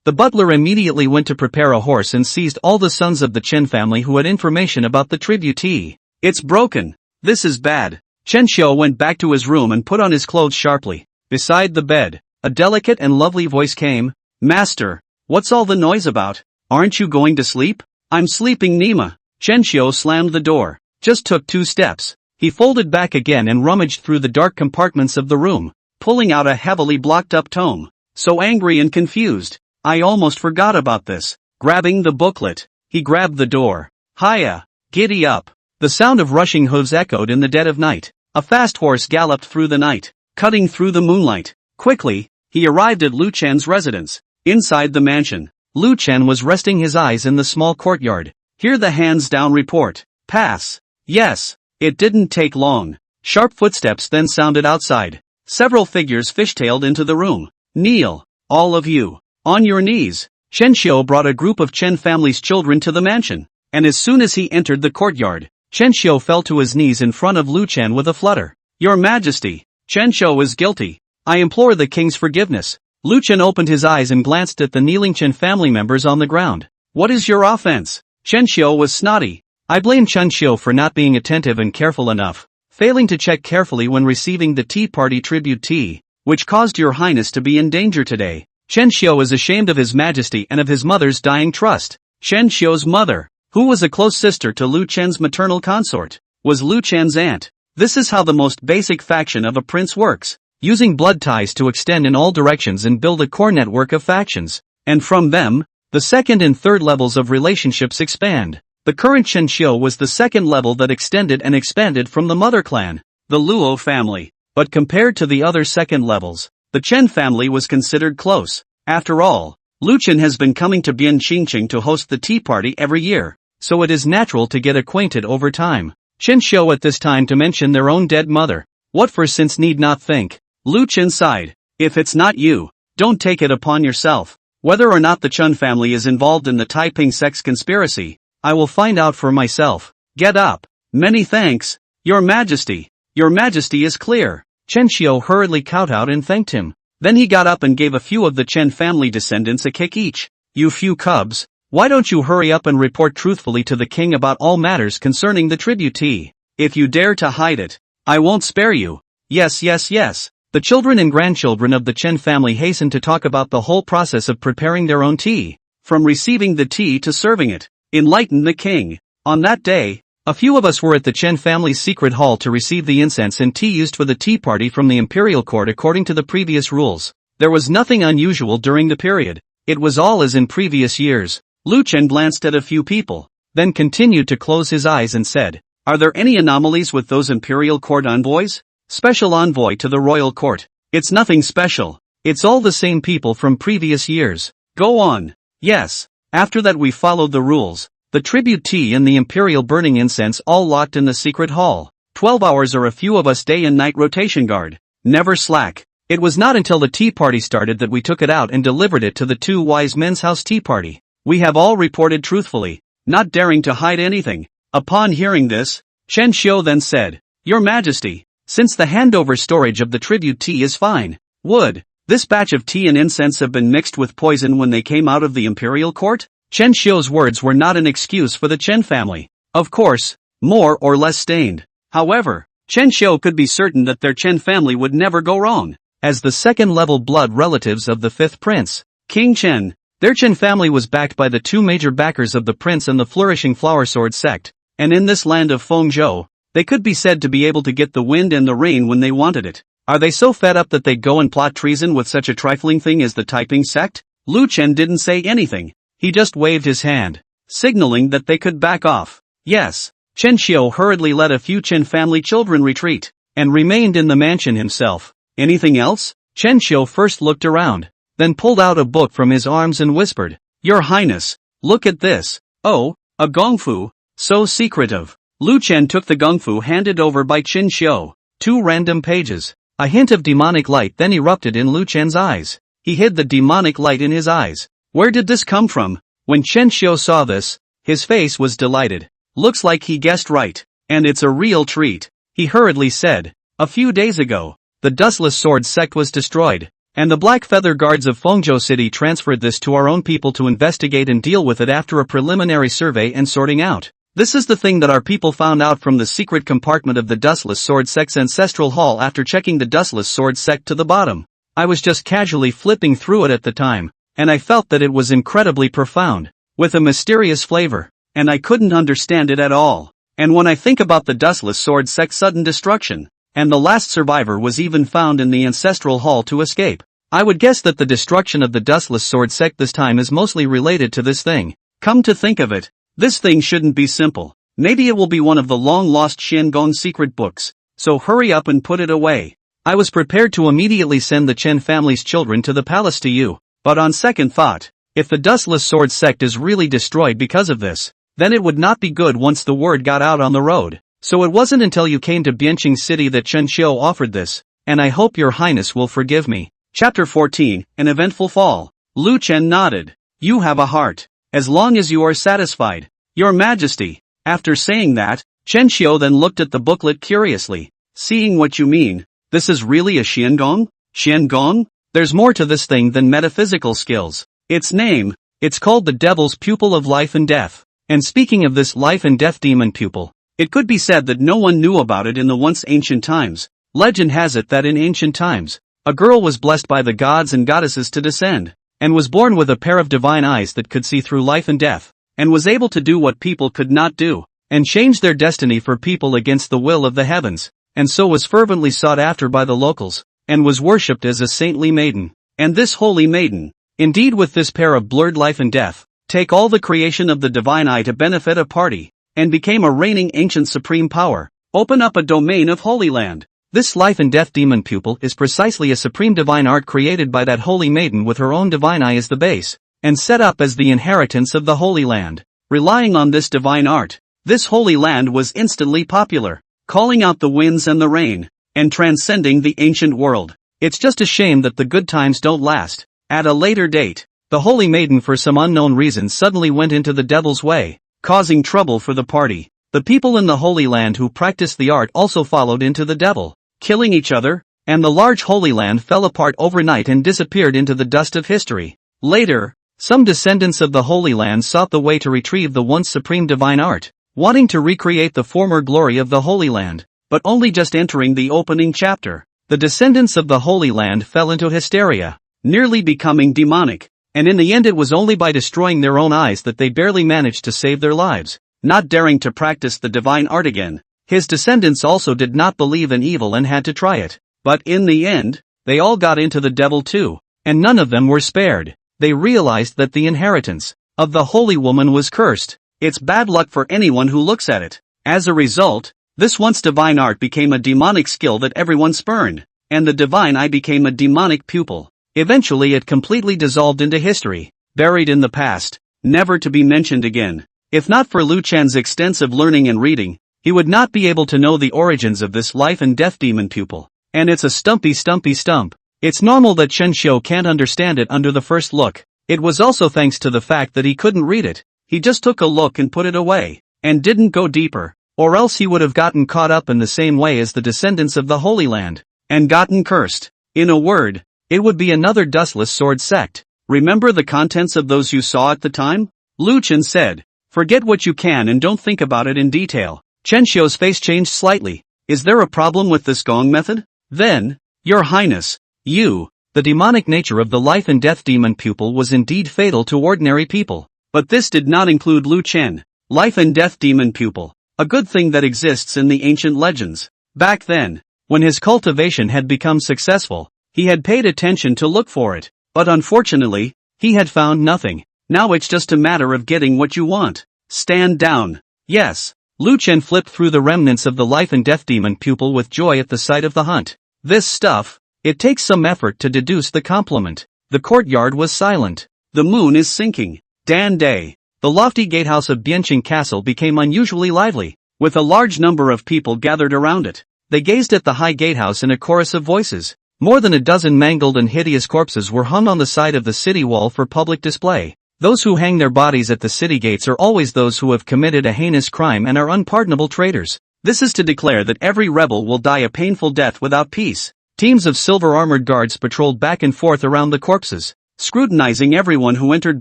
The butler immediately went to prepare a horse and seized all the sons of the Chen family who had information about the tributee. It's broken. This is bad. Chen Xiu went back to his room and put on his clothes sharply. Beside the bed, a delicate and lovely voice came. Master, what's all the noise about? Aren't you going to sleep? I'm sleeping, Nima. Chen Xiu slammed the door. Just took 2 steps. He folded back again and rummaged through the dark compartments of the room, pulling out a heavily blocked-up tome. So angry and confused. I almost forgot about this. Grabbing the booklet, he grabbed the door. Hiya, giddy up. The sound of rushing hooves echoed in the dead of night. A fast horse galloped through the night, cutting through the moonlight. Quickly, he arrived at Lu Chen's residence. Inside the mansion, Lu Chen was resting his eyes in the small courtyard. Hear the hands-down report. Pass. Yes. It didn't take long. Sharp footsteps then sounded outside. Several figures fishtailed into the room. Kneel. All of you. On your knees. Chen Xiu brought a group of Chen family's children to the mansion, and as soon as he entered the courtyard, Chen Xiu fell to his knees in front of Lu Chen with a flutter. Your Majesty, Chen Xiu is guilty. I implore the king's forgiveness. Lu Chen opened his eyes and glanced at the kneeling Chen family members on the ground. What is your offense? Chen Xiu was snotty. I blame Chen Xiu for not being attentive and careful enough. failing to check carefully when receiving the tea party tribute tea, which caused your highness to be in danger today. Chen Xiu is ashamed of his majesty and of his mother's dying trust. Chen Xiu's mother, who was a close sister to Lu Chen's maternal consort, was Lu Chen's aunt. This is how the most basic faction of a prince works, using blood ties to extend in all directions and build a core network of factions. And from them, the second and third levels of relationships expand. The current Chen Xiu was the second level that extended and expanded from the mother clan, the Luo family. But compared to the other second levels, the Chen family was considered close. After all, Lu Chen has been coming to Bianqing to host the tea party every year, so it is natural to get acquainted over time. Chen Xiu at this time to mention their own dead mother. What for, since need not think. Lu Chen sighed. If it's not you, don't take it upon yourself. Whether or not the Chen family is involved in the Taiping Sect's conspiracy, I will find out for myself. Get up. Many thanks, Your Majesty. Your Majesty is clear. Chen Xiu hurriedly kowtowed and thanked him. Then he got up and gave a few of the Chen family descendants a kick each. You few cubs, why don't you hurry up and report truthfully to the king about all matters concerning the tributee? If you dare to hide it, I won't spare you. Yes. The children and grandchildren of the Chen family hastened to talk about the whole process of preparing their own tea, from receiving the tea to serving it. Enlighten the king. On that day, a few of us were at the Chen family's secret hall to receive the incense and tea used for the tea party from the imperial court according to the previous rules. There was nothing unusual during the period. It was all as in previous years. Lu Chen glanced at a few people, then continued to close his eyes and said, Are there any anomalies with those imperial court envoys? Special envoy to the royal court. It's nothing special. It's all the same people from previous years. Go on. Yes. After that we followed the rules. The tribute tea and the imperial burning incense all locked in the secret hall. 12 hours or a few of us day and night rotation guard. Never slack. It was not until the tea party started that we took it out and delivered it to the two wise men's house tea party. We have all reported truthfully, not daring to hide anything. Upon hearing this, Chen Xiu then said, Your Majesty, since the handover storage of the tribute tea is fine, would this batch of tea and incense have been mixed with poison when they came out of the imperial court? Chen Xiu's words were not an excuse for the Chen family. Of course, more or less stained. However, Chen Xiu could be certain that their Chen family would never go wrong. As the second-level blood relatives of the fifth prince, King Chen, their Chen family was backed by the two major backers of the prince and the flourishing Flower Sword sect, and in this land of Fengzhou, they could be said to be able to get the wind and the rain when they wanted it. Are they so fed up that they'd go and plot treason with such a trifling thing as the Taiping Sect? Lu Chen didn't say anything. He just waved his hand, signaling that they could back off. Yes. Chen Xiu hurriedly let a few Chen family children retreat, and remained in the mansion himself. Anything else? Chen Xiu first looked around, then pulled out a book from his arms and whispered, Your Highness, look at this. Oh, a gongfu, so secretive. Lu Chen took the gongfu handed over by Chen Xiu. 2 random pages. A hint of demonic light then erupted in Lu Chen's eyes. He hid the demonic light in his eyes. Where did this come from? When Chen Xiu saw this, his face was delighted. Looks like he guessed right. And it's a real treat. He hurriedly said, A few days ago, the Dustless Sword sect was destroyed, and the Black Feather Guards of Fengzhou City transferred this to our own people to investigate and deal with it after a preliminary survey and sorting out. This is the thing that our people found out from the secret compartment of the Dustless Sword sect's ancestral hall after checking the Dustless Sword sect to the bottom. I was just casually flipping through it at the time, and I felt that it was incredibly profound, with a mysterious flavor, and I couldn't understand it at all. And when I think about the Dustless Sword sect's sudden destruction, and the last survivor was even found in the ancestral hall to escape, I would guess that the destruction of the Dustless Sword sect this time is mostly related to this thing. Come to think of it, this thing shouldn't be simple. Maybe it will be one of the long-lost Xiangong secret books, so hurry up and put it away. I was prepared to immediately send the Chen family's children to the palace to you, but on second thought, if the Dustless Sword sect is really destroyed because of this, then it would not be good once the word got out on the road. So it wasn't until you came to Bianqing City that Chen Xiu offered this, and I hope your highness will forgive me. Chapter 14, An Eventful Fall. Lu Chen nodded. You have a heart. As long as you are satisfied, your majesty. After saying that, Chen Xiu then looked at the booklet curiously. Seeing what you mean, this is really a Xiangong? Xiangong? There's more to this thing than metaphysical skills. Its name, it's called the Devil's Pupil of Life and Death. And speaking of this life and death demon pupil, It could be said that no one knew about it in the once ancient times. Legend has it that in ancient times, a girl was blessed by the gods and goddesses to descend, and was born with a pair of divine eyes that could see through life and death, and was able to do what people could not do, and change their destiny for people against the will of the heavens, and so was fervently sought after by the locals, and was worshipped as a saintly maiden. And this holy maiden, indeed with this pair of blurred life and death, take all the creation of the divine eye to benefit a party, and became a reigning ancient supreme power, open up a domain of Holy Land. This life and death demon pupil is precisely a supreme divine art created by that holy maiden with her own divine eye as the base, and set up as the inheritance of the Holy Land. Relying on this divine art, this Holy Land was instantly popular, calling out the winds and the rain, and transcending the ancient world. It's just a shame that the good times don't last. At a later date, the holy maiden for some unknown reason suddenly went into the devil's way, causing trouble for the party. The people in the Holy Land who practiced the art also followed into the devil, killing each other, and the large Holy Land fell apart overnight and disappeared into the dust of history. Later, some descendants of the Holy Land sought the way to retrieve the once supreme divine art, wanting to recreate the former glory of the Holy Land, but only just entering the opening chapter. The descendants of the Holy Land fell into hysteria, nearly becoming demonic, and in the end it was only by destroying their own eyes that they barely managed to save their lives, not daring to practice the divine art again. His descendants also did not believe in evil and had to try it, but in the end, they all got into the devil too, and none of them were spared. They realized that the inheritance of the holy woman was cursed. It's bad luck for anyone who looks at it. As a result, this once divine art became a demonic skill that everyone spurned, and the divine eye became a demonic pupil. Eventually it completely dissolved into history, buried in the past, never to be mentioned again. If not for Lu Chen's extensive learning and reading, he would not be able to know the origins of this life and death demon pupil. And it's a stumpy stump. It's normal that Chen Xiu can't understand it under the first look. It was also thanks to the fact that he couldn't read it. He just took a look and put it away, and didn't go deeper, or else he would have gotten caught up in the same way as the descendants of the Holy Land, and gotten cursed. In a word, it would be another dustless sword sect. Remember the contents of those you saw at the time? Lu Chen said. Forget what you can and don't think about it in detail. Chen Xiu's face changed slightly. Is there a problem with this gong method? Then, Your Highness, the demonic nature of the life and death demon pupil was indeed fatal to ordinary people. But this did not include Lu Chen, life and death demon pupil, a good thing that exists in the ancient legends. Back then, when his cultivation had become successful, he had paid attention to look for it, but unfortunately, he had found nothing. Now it's just a matter of getting what you want. Stand down. Yes. Lu Chen flipped through the remnants of the life and death demon pupil with joy at the sight of the hunt. This stuff, it takes some effort to deduce the compliment. The courtyard was silent. The moon is sinking. Dan day. The lofty gatehouse of Bianqing Castle became unusually lively, with a large number of people gathered around it. They gazed at the high gatehouse in a chorus of voices. More than a dozen mangled and hideous corpses were hung on the side of the city wall for public display. Those who hang their bodies at the city gates are always those who have committed a heinous crime and are unpardonable traitors. This is to declare that every rebel will die a painful death without peace. Teams of silver-armored guards patrolled back and forth around the corpses, scrutinizing everyone who entered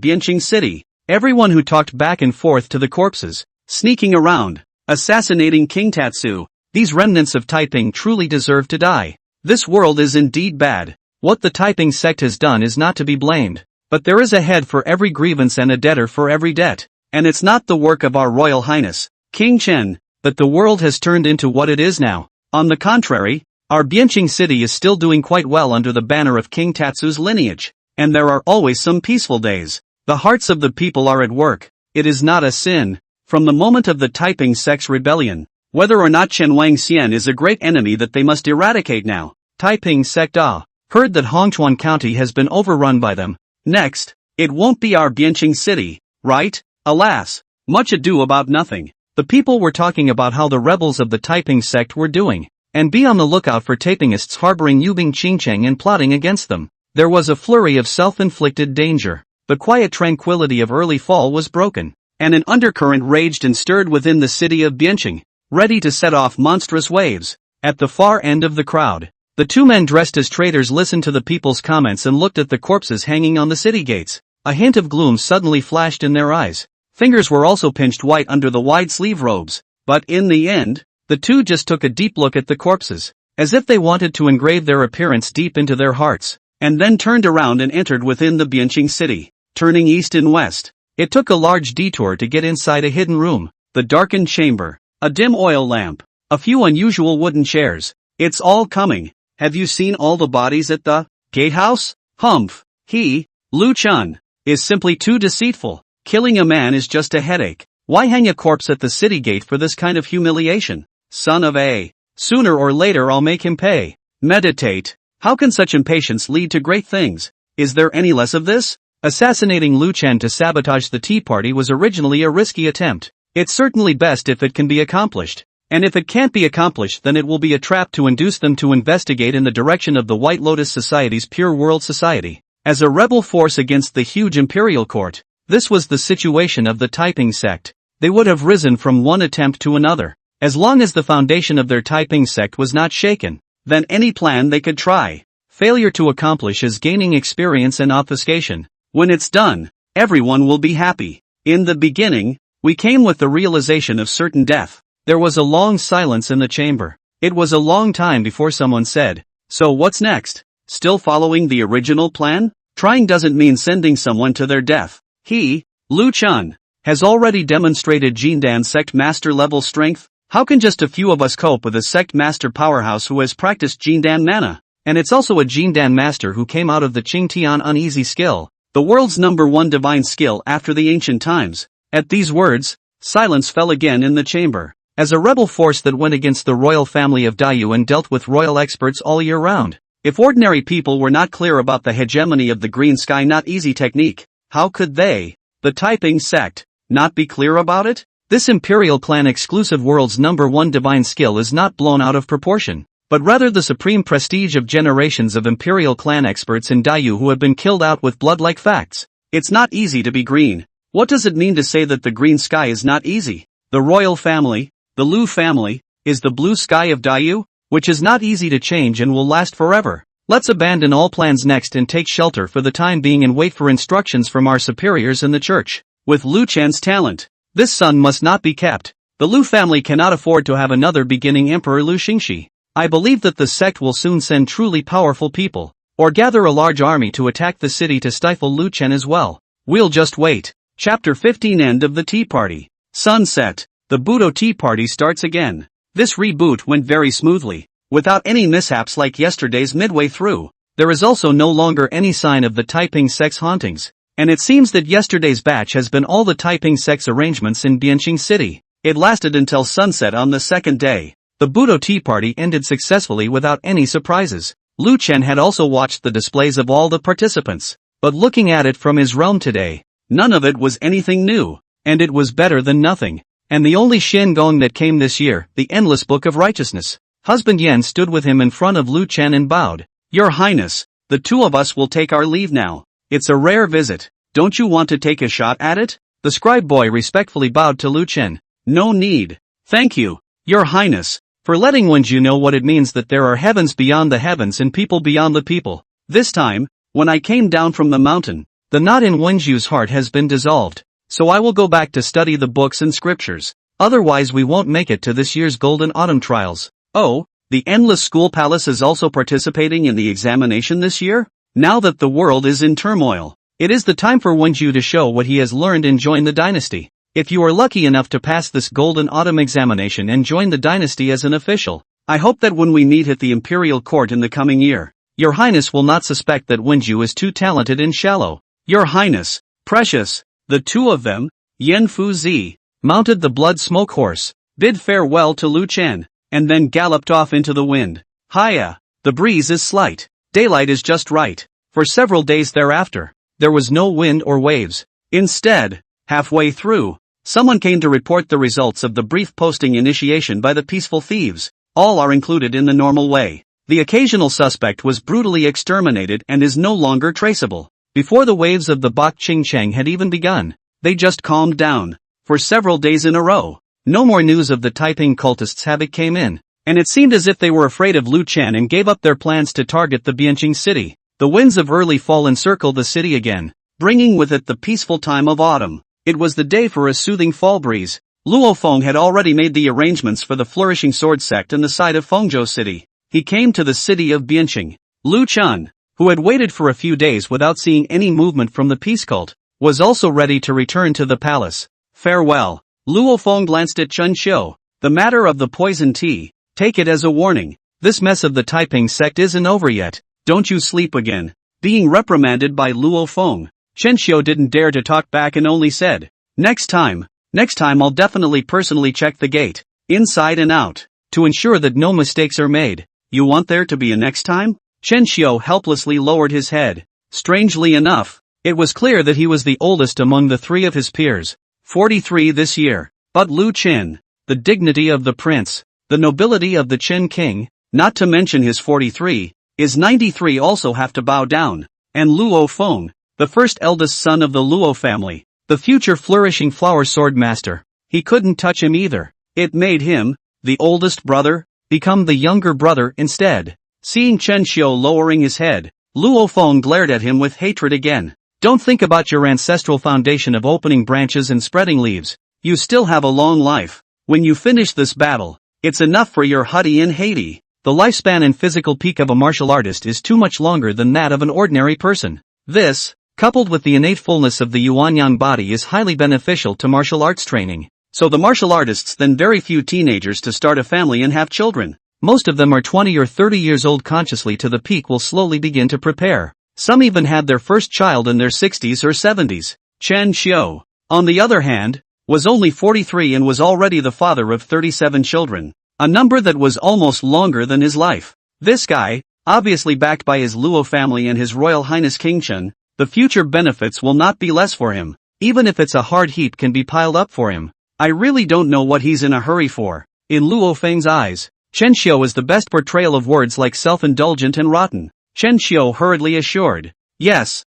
Bianqing City, everyone who talked back and forth to the corpses, sneaking around, assassinating King Tatsu. These remnants of Taiping truly deserve to die. This world is indeed bad. What the Taiping Sect has done is not to be blamed. But there is a head for every grievance and a debtor for every debt. And it's not the work of our Royal Highness, King Chen, that the world has turned into what it is now. On the contrary, our Bianqing City is still doing quite well under the banner of King Tatsu's lineage. And there are always some peaceful days. The hearts of the people are at work. It is not a sin. From the moment of the Taiping Sect's rebellion, whether or not Chen Wangxian is a great enemy that they must eradicate now. Taiping Sect heard that Hongchuan County has been overrun by them. Next, it won't be our Bianqing City, right? Alas, much ado about nothing. The people were talking about how the rebels of the Taiping Sect were doing, and be on the lookout for Taipingists harboring Yubing Qingcheng and plotting against them. There was a flurry of self-inflicted danger. The quiet tranquility of early fall was broken, and an undercurrent raged and stirred within the city of Bianqing, ready to set off monstrous waves. At the far end of the crowd, the two men dressed as traitors listened to the people's comments and looked at the corpses hanging on the city gates. A hint of gloom suddenly flashed in their eyes. Fingers were also pinched white under the wide sleeve robes. But in the end, the two just took a deep look at the corpses, as if they wanted to engrave their appearance deep into their hearts, and then turned around and entered within the Bianqing city, turning east and west. It took a large detour to get inside a hidden room, the darkened chamber, a dim oil lamp, a few unusual wooden chairs. It's all coming. Have you seen all the bodies at the gatehouse? Humph. He, Lu Chen, is simply too deceitful. Killing a man is just a headache. Why hang a corpse at the city gate for this kind of humiliation? Son of a. Sooner or later I'll make him pay. Meditate. How can such impatience lead to great things? Is there any less of this? Assassinating Lu Chen to sabotage the tea party was originally a risky attempt. It's certainly best if it can be accomplished. And if it can't be accomplished, then it will be a trap to induce them to investigate in the direction of the White Lotus Society's Pure World Society. As a rebel force against the huge imperial court, this was the situation of the Taiping Sect. They would have risen from one attempt to another. As long as the foundation of their Taiping Sect was not shaken, then any plan they could try. Failure to accomplish is gaining experience and obfuscation. When it's done, everyone will be happy. In the beginning, we came with the realization of certain death. There was a long silence in the chamber. It was a long time before someone said, "So what's next? Still following the original plan?" Trying doesn't mean sending someone to their death. He, Lu Chen, has already demonstrated Jindan sect master level strength. How can just a few of us cope with a sect master powerhouse who has practiced Jindan mana? And it's also a Jindan master who came out of the Qingtian uneasy skill, the world's #1 divine skill after the ancient times. At these words, silence fell again in the chamber. As a rebel force that went against the royal family of Dayu and dealt with royal experts all year round, if ordinary people were not clear about the hegemony of the green sky not easy technique, how could they, the Taiping Sect, not be clear about it? This Imperial clan exclusive world's #1 divine skill is not blown out of proportion, but rather the supreme prestige of generations of Imperial clan experts in Dayu who have been killed out with blood like facts. It's not easy to be green. What does it mean to say that the green sky is not easy? The royal family, the Lu family, is the blue sky of Dayu, which is not easy to change and will last forever. Let's abandon all plans next and take shelter for the time being and wait for instructions from our superiors in the church. With Lu Chen's talent, this son must not be kept. The Lu family cannot afford to have another beginning Emperor Lu Xingxi. I believe that the sect will soon send truly powerful people, or gather a large army to attack the city to stifle Lu Chen as well. We'll just wait. Chapter 15 End of the Tea Party. Sunset. The Budo Tea Party starts again. This reboot went very smoothly, without any mishaps like yesterday's midway through. There is also no longer any sign of the Taiping Sect's hauntings, and it seems that yesterday's batch has been all the Taiping Sect's arrangements in Bianqing City. It lasted until sunset on the second day. The Budo Tea Party ended successfully without any surprises. Lu Chen had also watched the displays of all the participants, but looking at it from his realm today, none of it was anything new, and it was better than nothing. And the only Shin Gong that came this year, the Endless Book of Righteousness. Husband Yan stood with him in front of Lu Chen and bowed. Your Highness, the two of us will take our leave now. It's a rare visit. Don't you want to take a shot at it? The scribe boy respectfully bowed to Lu Chen. No need. Thank you, Your Highness, for letting Wenju know what it means that there are heavens beyond the heavens and people beyond the people. This time, when I came down from the mountain, the knot in Wenju's heart has been dissolved. So I will go back to study the books and scriptures. Otherwise we won't make it to this year's Golden Autumn Trials. Oh, the Endless School Palace is also participating in the examination this year? Now that the world is in turmoil, it is the time for Wenju to show what he has learned and join the dynasty. If you are lucky enough to pass this Golden Autumn examination and join the dynasty as an official, I hope that when we meet at the Imperial Court in the coming year, Your Highness will not suspect that Wenju is too talented and shallow. Your Highness, precious. The two of them, Yan Fuzi, mounted the blood smoke horse, bid farewell to Lu Chen, and then galloped off into the wind. Hiya! The breeze is slight. Daylight is just right. For several days thereafter, there was no wind or waves. Instead, halfway through, someone came to report the results of the brief posting initiation by the peaceful thieves. All are included in the normal way. The occasional suspect was brutally exterminated and is no longer traceable. Before the waves of the Bok Ching Chang had even begun, they just calmed down. For several days in a row, no more news of the Taiping cultists' havoc came in, and it seemed as if they were afraid of Lu Chen and gave up their plans to target the Bianqing city. The winds of early fall encircled the city again, bringing with it the peaceful time of autumn. It was the day for a soothing fall breeze. Luo Feng had already made the arrangements for the flourishing sword sect in the side of Fengzhou City. He came to the city of Bianqing. Lu Chen, who had waited for a few days without seeing any movement from the peace cult, was also ready to return to the palace. Farewell. Luo Feng glanced at Chen Xiu. The matter of the poison tea, take it as a warning. This mess of the Taiping Sect isn't over yet. Don't you sleep again. Being reprimanded by Luo Feng, Chen Xiu didn't dare to talk back and only said, Next time I'll definitely personally check the gate, inside and out, to ensure that no mistakes are made. You want there to be a next time? Chen Xiu helplessly lowered his head. Strangely enough, it was clear that he was the oldest among the three of his peers, 43 this year. But Lu Chen, the dignity of the prince, the nobility of the Chen king, not to mention his 43, is 93 also have to bow down, and Luo Feng, the first eldest son of the Luo family, the future flourishing flower sword master, he couldn't touch him either. It made him, the oldest brother, become the younger brother instead. Seeing Chen Xiu lowering his head, Luo Feng glared at him with hatred again. Don't think about your ancestral foundation of opening branches and spreading leaves. You still have a long life. When you finish this battle, it's enough for your huddy in Haiti. The lifespan and physical peak of a martial artist is too much longer than that of an ordinary person. This, coupled with the innate fullness of the Yuanyang body, is highly beneficial to martial arts training. So the martial artists then very few teenagers to start a family and have children. Most of them are 20 or 30 years old consciously to the peak will slowly begin to prepare. Some even had their first child in their 60s or 70s. Chen Xiu, on the other hand, was only 43 and was already the father of 37 children. A number that was almost longer than his life. This guy, obviously backed by his Luo family and his Royal Highness King Chen, the future benefits will not be less for him. Even if it's a hard heap can be piled up for him. I really don't know what he's in a hurry for. In Luo Feng's eyes, Chen Xiu is the best portrayal of words like self-indulgent and rotten. Chen Xiu hurriedly assured. Yes,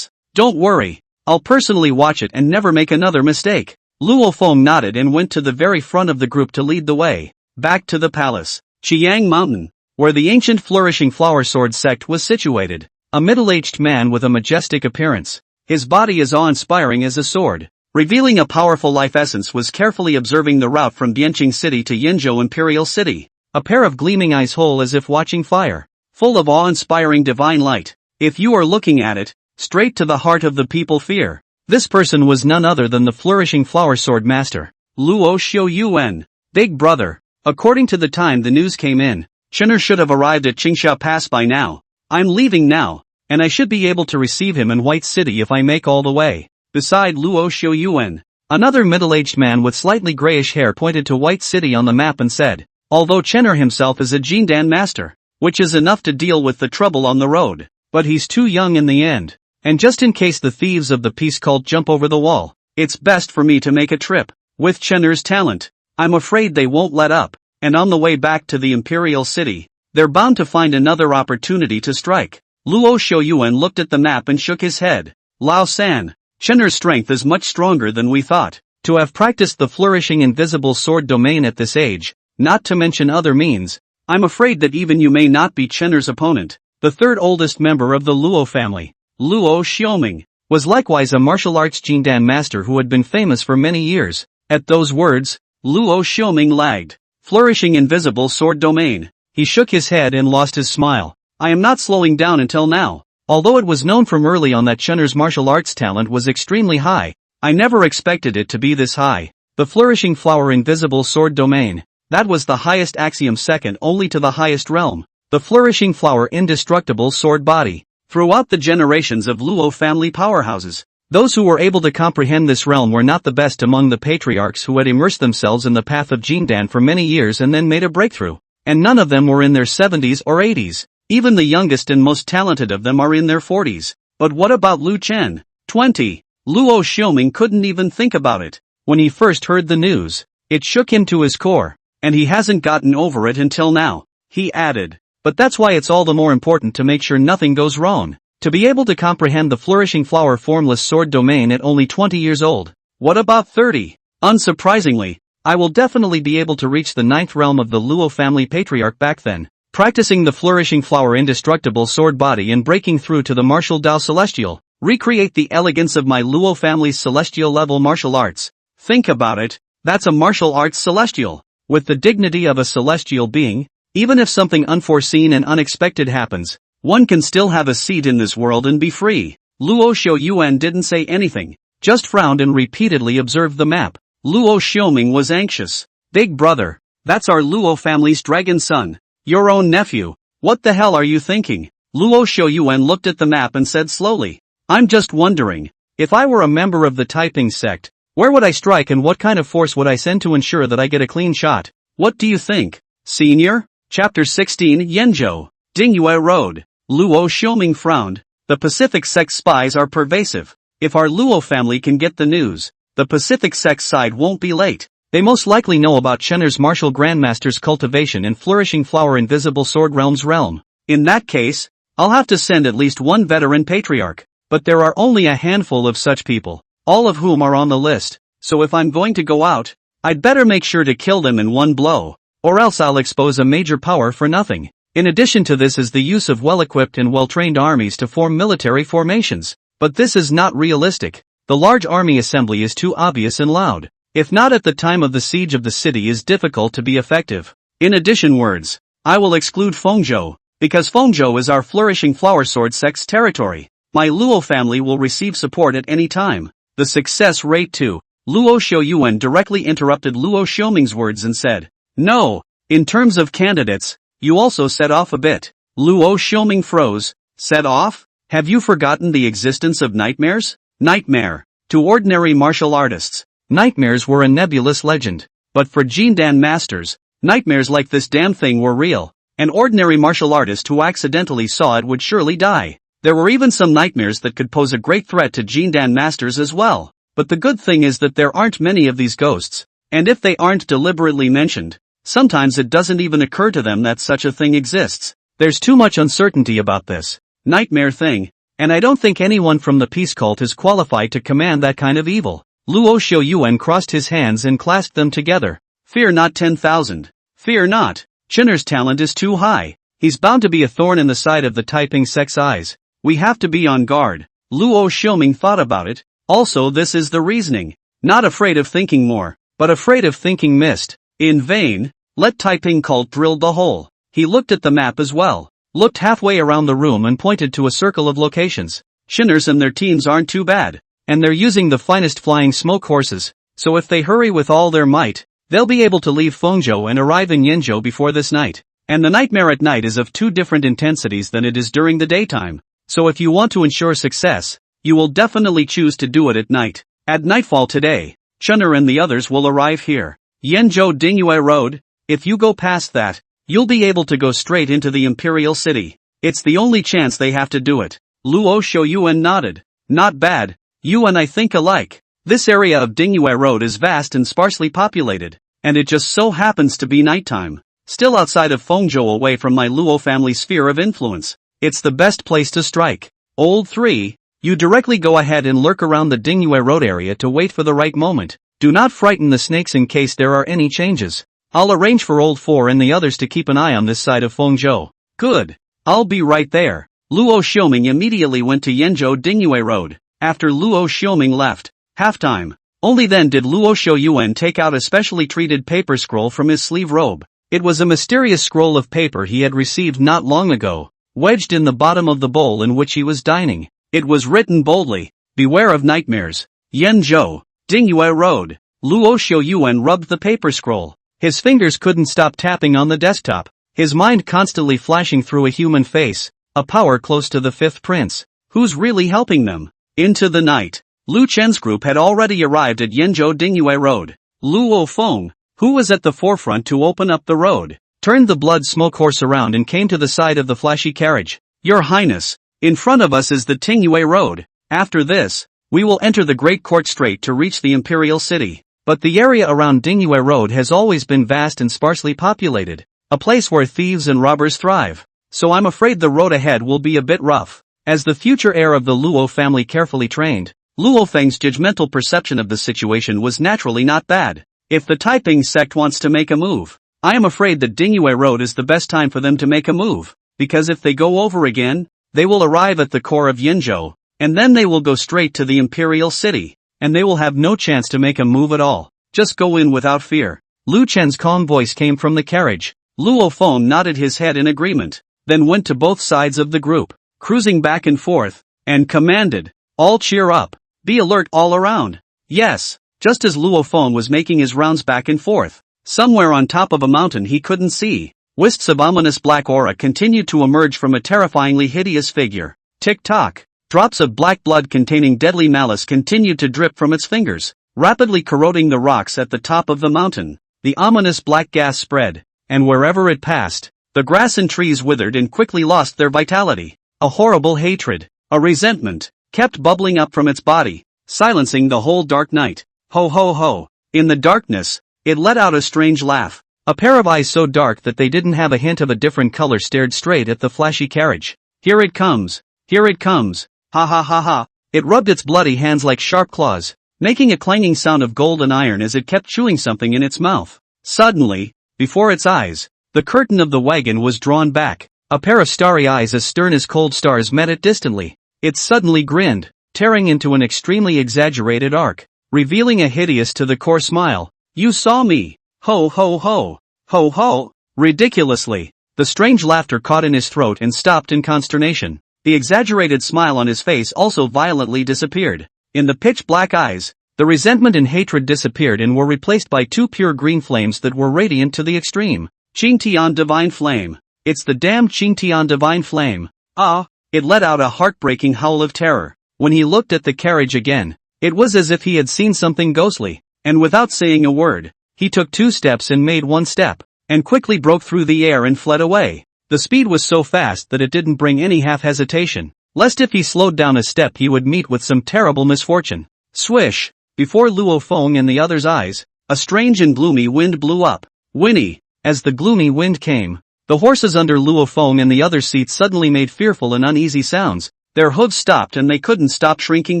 don't worry. I'll personally watch it and never make another mistake. Luo Feng nodded and went to the very front of the group to lead the way. Back to the palace, Qiang Mountain, where the ancient flourishing flower sword sect was situated. A middle-aged man with a majestic appearance. His body as awe-inspiring as a sword, revealing a powerful life essence, was carefully observing the route from Bianqing City to Yinzhou Imperial City. A pair of gleaming eyes whole as if watching fire, full of awe-inspiring divine light. If you are looking at it, straight to the heart of the people fear. This person was none other than the flourishing flower sword master, Luo Xiuyuan, Big Brother. According to the time the news came in, Chen'er should have arrived at Qingsha Pass by now. I'm leaving now, and I should be able to receive him in White City if I make all the way. Beside Luo Xiuyuan, another middle-aged man with slightly grayish hair pointed to White City on the map and said, although Chen'er himself is a Jindan master, which is enough to deal with the trouble on the road, but he's too young in the end. And just in case the thieves of the peace cult jump over the wall, it's best for me to make a trip. With Chen'er's talent, I'm afraid they won't let up, and on the way back to the Imperial City, they're bound to find another opportunity to strike. Luo Xiuyuan looked at the map and shook his head. Lao San, Chen'er's strength is much stronger than we thought. To have practiced the flourishing invisible sword domain at this age, not to mention other means, I'm afraid that even you may not be Chen'er's opponent. The third oldest member of the Luo family, Luo Xiaoming, was likewise a martial arts Jindan master who had been famous for many years. At those words, Luo Xiaoming lagged. Flourishing invisible sword domain. He shook his head and lost his smile. I am not slowing down until now. Although it was known from early on that Chen'er's martial arts talent was extremely high, I never expected it to be this high. The flourishing flower invisible sword domain. That was the highest axiom, second only to the highest realm. The flourishing flower indestructible sword body. Throughout the generations of Luo family powerhouses, those who were able to comprehend this realm were not the best among the patriarchs who had immersed themselves in the path of Jindan for many years and then made a breakthrough. And none of them were in their 70s or 80s. Even the youngest and most talented of them are in their 40s. But what about Lu Chen? 20. Luo Xiaoming couldn't even think about it. When he first heard the news, it shook him to his core, and he hasn't gotten over it until now. He added, but that's why it's all the more important to make sure nothing goes wrong. To be able to comprehend the flourishing flower formless sword domain at only 20 years old. What about 30? Unsurprisingly, I will definitely be able to reach the 9th realm of the Luo family patriarch back then. Practicing the flourishing flower indestructible sword body and breaking through to the martial Dao celestial. Recreate the elegance of my Luo family's celestial level martial arts. Think about it, That's a martial arts celestial. With the dignity of a celestial being, even if something unforeseen and unexpected happens, one can still have a seat in this world and be free. Luo Xiaoyuan didn't say anything, just frowned and repeatedly observed the map. Luo Xiaoming was anxious. Big brother, that's our Luo family's dragon son. Your own nephew. What the hell are you thinking? Luo Xiaoyuan looked at the map and said slowly. I'm just wondering, if I were a member of the Taiping Sect, where would I strike and what kind of force would I send to ensure that I get a clean shot? What do you think, senior? Chapter 16 Yanzhou, Dingyue Road. Luo Xiaoming frowned. The Pacific Sect spies are pervasive. If our Luo family can get the news, the Pacific Sect side won't be late. They most likely know about Chener's martial grandmaster's cultivation and flourishing flower invisible sword realm's realm. In that case, I'll have to send at least one veteran patriarch. But there are only a handful of such people, all of whom are on the list, so if I'm going to go out, I'd better make sure to kill them in one blow, or else I'll expose a major power for nothing. In addition to this is the use of well-equipped and well-trained armies to form military formations. But this is not realistic. The large army assembly is too obvious and loud. If not at the time of the siege of the city is difficult to be effective. In addition words, I will exclude Fengzhou, because Fengzhou is our flourishing flower sword sect's territory. My Luo family will receive support at any time. The success rate too. Luo Xiaoyuan directly interrupted Luo Xiaoming's words and said, no, in terms of candidates, you also set off a bit. Luo Xiaoming froze. Set off? Have you forgotten the existence of nightmares? Nightmare. To ordinary martial artists, nightmares were a nebulous legend. But for Jindan masters, nightmares like this damn thing were real. An ordinary martial artist who accidentally saw it would surely die. There were even some nightmares that could pose a great threat to Jindan masters as well. But the good thing is that there aren't many of these ghosts. And if they aren't deliberately mentioned, sometimes it doesn't even occur to them that such a thing exists. There's too much uncertainty about this nightmare thing, and I don't think anyone from the peace cult is qualified to command that kind of evil. Luo Xiaoyuan crossed his hands and clasped them together. Fear not 10,000. Fear not. Chener's talent is too high. He's bound to be a thorn in the side of the Taiping Sect's eyes. We have to be on guard. Luo Xiaoming thought about it. Also this is the reasoning. Not afraid of thinking more, but afraid of thinking missed. In vain. Let Taiping cult drill the hole. He looked at the map as well. Looked halfway around the room and pointed to a circle of locations. Chener's and their teams aren't too bad. And they're using the finest flying smoke horses. So if they hurry with all their might, they'll be able to leave Fengzhou and arrive in Yanzhou before this night. And the nightmare at night is of two different intensities than it is during the daytime. So if you want to ensure success, you will definitely choose to do it at night. At nightfall today, Chener and the others will arrive here. Yanzhou Dingyue Road. If you go past that, you'll be able to go straight into the Imperial City. It's the only chance they have to do it. Luo Xiaoyuan nodded. Not bad. You and I think alike. This area of Dingyue Road is vast and sparsely populated, and it just so happens to be nighttime. Still outside of Fengzhou away from my Luo family sphere of influence. It's the best place to strike. Old 3, you directly go ahead and lurk around the Dingyue Road area to wait for the right moment. Do not frighten the snakes in case there are any changes. I'll arrange for Old 4 and the others to keep an eye on this side of Fengzhou. Good. I'll be right there. Luo Xiaoming immediately went to Yanzhou Dingyue Road. After Luo Xiaoming left, halftime. Only then did Luo Xiaoyuan take out a specially treated paper scroll from his sleeve robe. It was a mysterious scroll of paper he had received not long ago, wedged in the bottom of the bowl in which he was dining. It was written boldly, "Beware of nightmares. Yanzhou, Dingyue Road." Luo Xiaoyuan rubbed the paper scroll. His fingers couldn't stop tapping on the desktop, his mind constantly flashing through a human face, a power close to the fifth prince. Who's really helping them? Into the night, Lu Chen's group had already arrived at Yanzhou Dingyue Road. Luo Feng, who was at the forefront to open up the road, turned the blood smoke horse around and came to the side of the flashy carriage. Your Highness, in front of us is the Dingyue Road. After this, we will enter the Great Court straight to reach the Imperial City. But the area around Dingyue Road has always been vast and sparsely populated, a place where thieves and robbers thrive. So I'm afraid the road ahead will be a bit rough. As the future heir of the Luo family carefully trained, Luo Feng's judgmental perception of the situation was naturally not bad. If the Taiping Sect wants to make a move, I am afraid that Dingyue Road is the best time for them to make a move, because if they go over again, they will arrive at the core of Yanzhou, and then they will go straight to the Imperial City, and they will have no chance to make a move at all. Just go in without fear. Lu Chen's calm voice came from the carriage. Luo Feng nodded his head in agreement, then went to both sides of the group, cruising back and forth, and commanded, "All cheer up. Be alert all around." Yes, just as Luo Feng was making his rounds back and forth, somewhere on top of a mountain he couldn't see, wisps of ominous black aura continued to emerge from a terrifyingly hideous figure. Tick-tock. Drops of black blood containing deadly malice continued to drip from its fingers, rapidly corroding the rocks at the top of the mountain. The ominous black gas spread, and wherever it passed, the grass and trees withered and quickly lost their vitality. A horrible hatred, a resentment, kept bubbling up from its body, silencing the whole dark night. Ho ho ho. In the darkness, it let out a strange laugh. A pair of eyes so dark that they didn't have a hint of a different color stared straight at the flashy carriage. Here it comes. Here it comes. Ha ha ha ha. It rubbed its bloody hands like sharp claws, making a clanging sound of gold and iron as it kept chewing something in its mouth. Suddenly, before its eyes, the curtain of the wagon was drawn back. A pair of starry eyes as stern as cold stars met it distantly. It suddenly grinned, tearing into an extremely exaggerated arc, revealing a hideous to the core smile. You saw me. Ho ho ho. Ho ho. Ridiculously. The strange laughter caught in his throat and stopped in consternation. The exaggerated smile on his face also violently disappeared. In the pitch-black eyes, the resentment and hatred disappeared and were replaced by two pure green flames that were radiant to the extreme. Qingtian Divine Flame. It's the damned Qingtian Divine Flame. Ah! It let out a heartbreaking howl of terror. When he looked at the carriage again, it was as if he had seen something ghostly, and without saying a word, he took 2 steps and made 1 step, and quickly broke through the air and fled away. The speed was so fast that it didn't bring any half-hesitation, lest if he slowed down a step he would meet with some terrible misfortune. Swish! Before Luo Feng and the other's eyes, a strange and gloomy wind blew up. Whinny! As the gloomy wind came, the horses under Luo Feng and the other seats suddenly made fearful and uneasy sounds. Their hooves stopped and they couldn't stop shrinking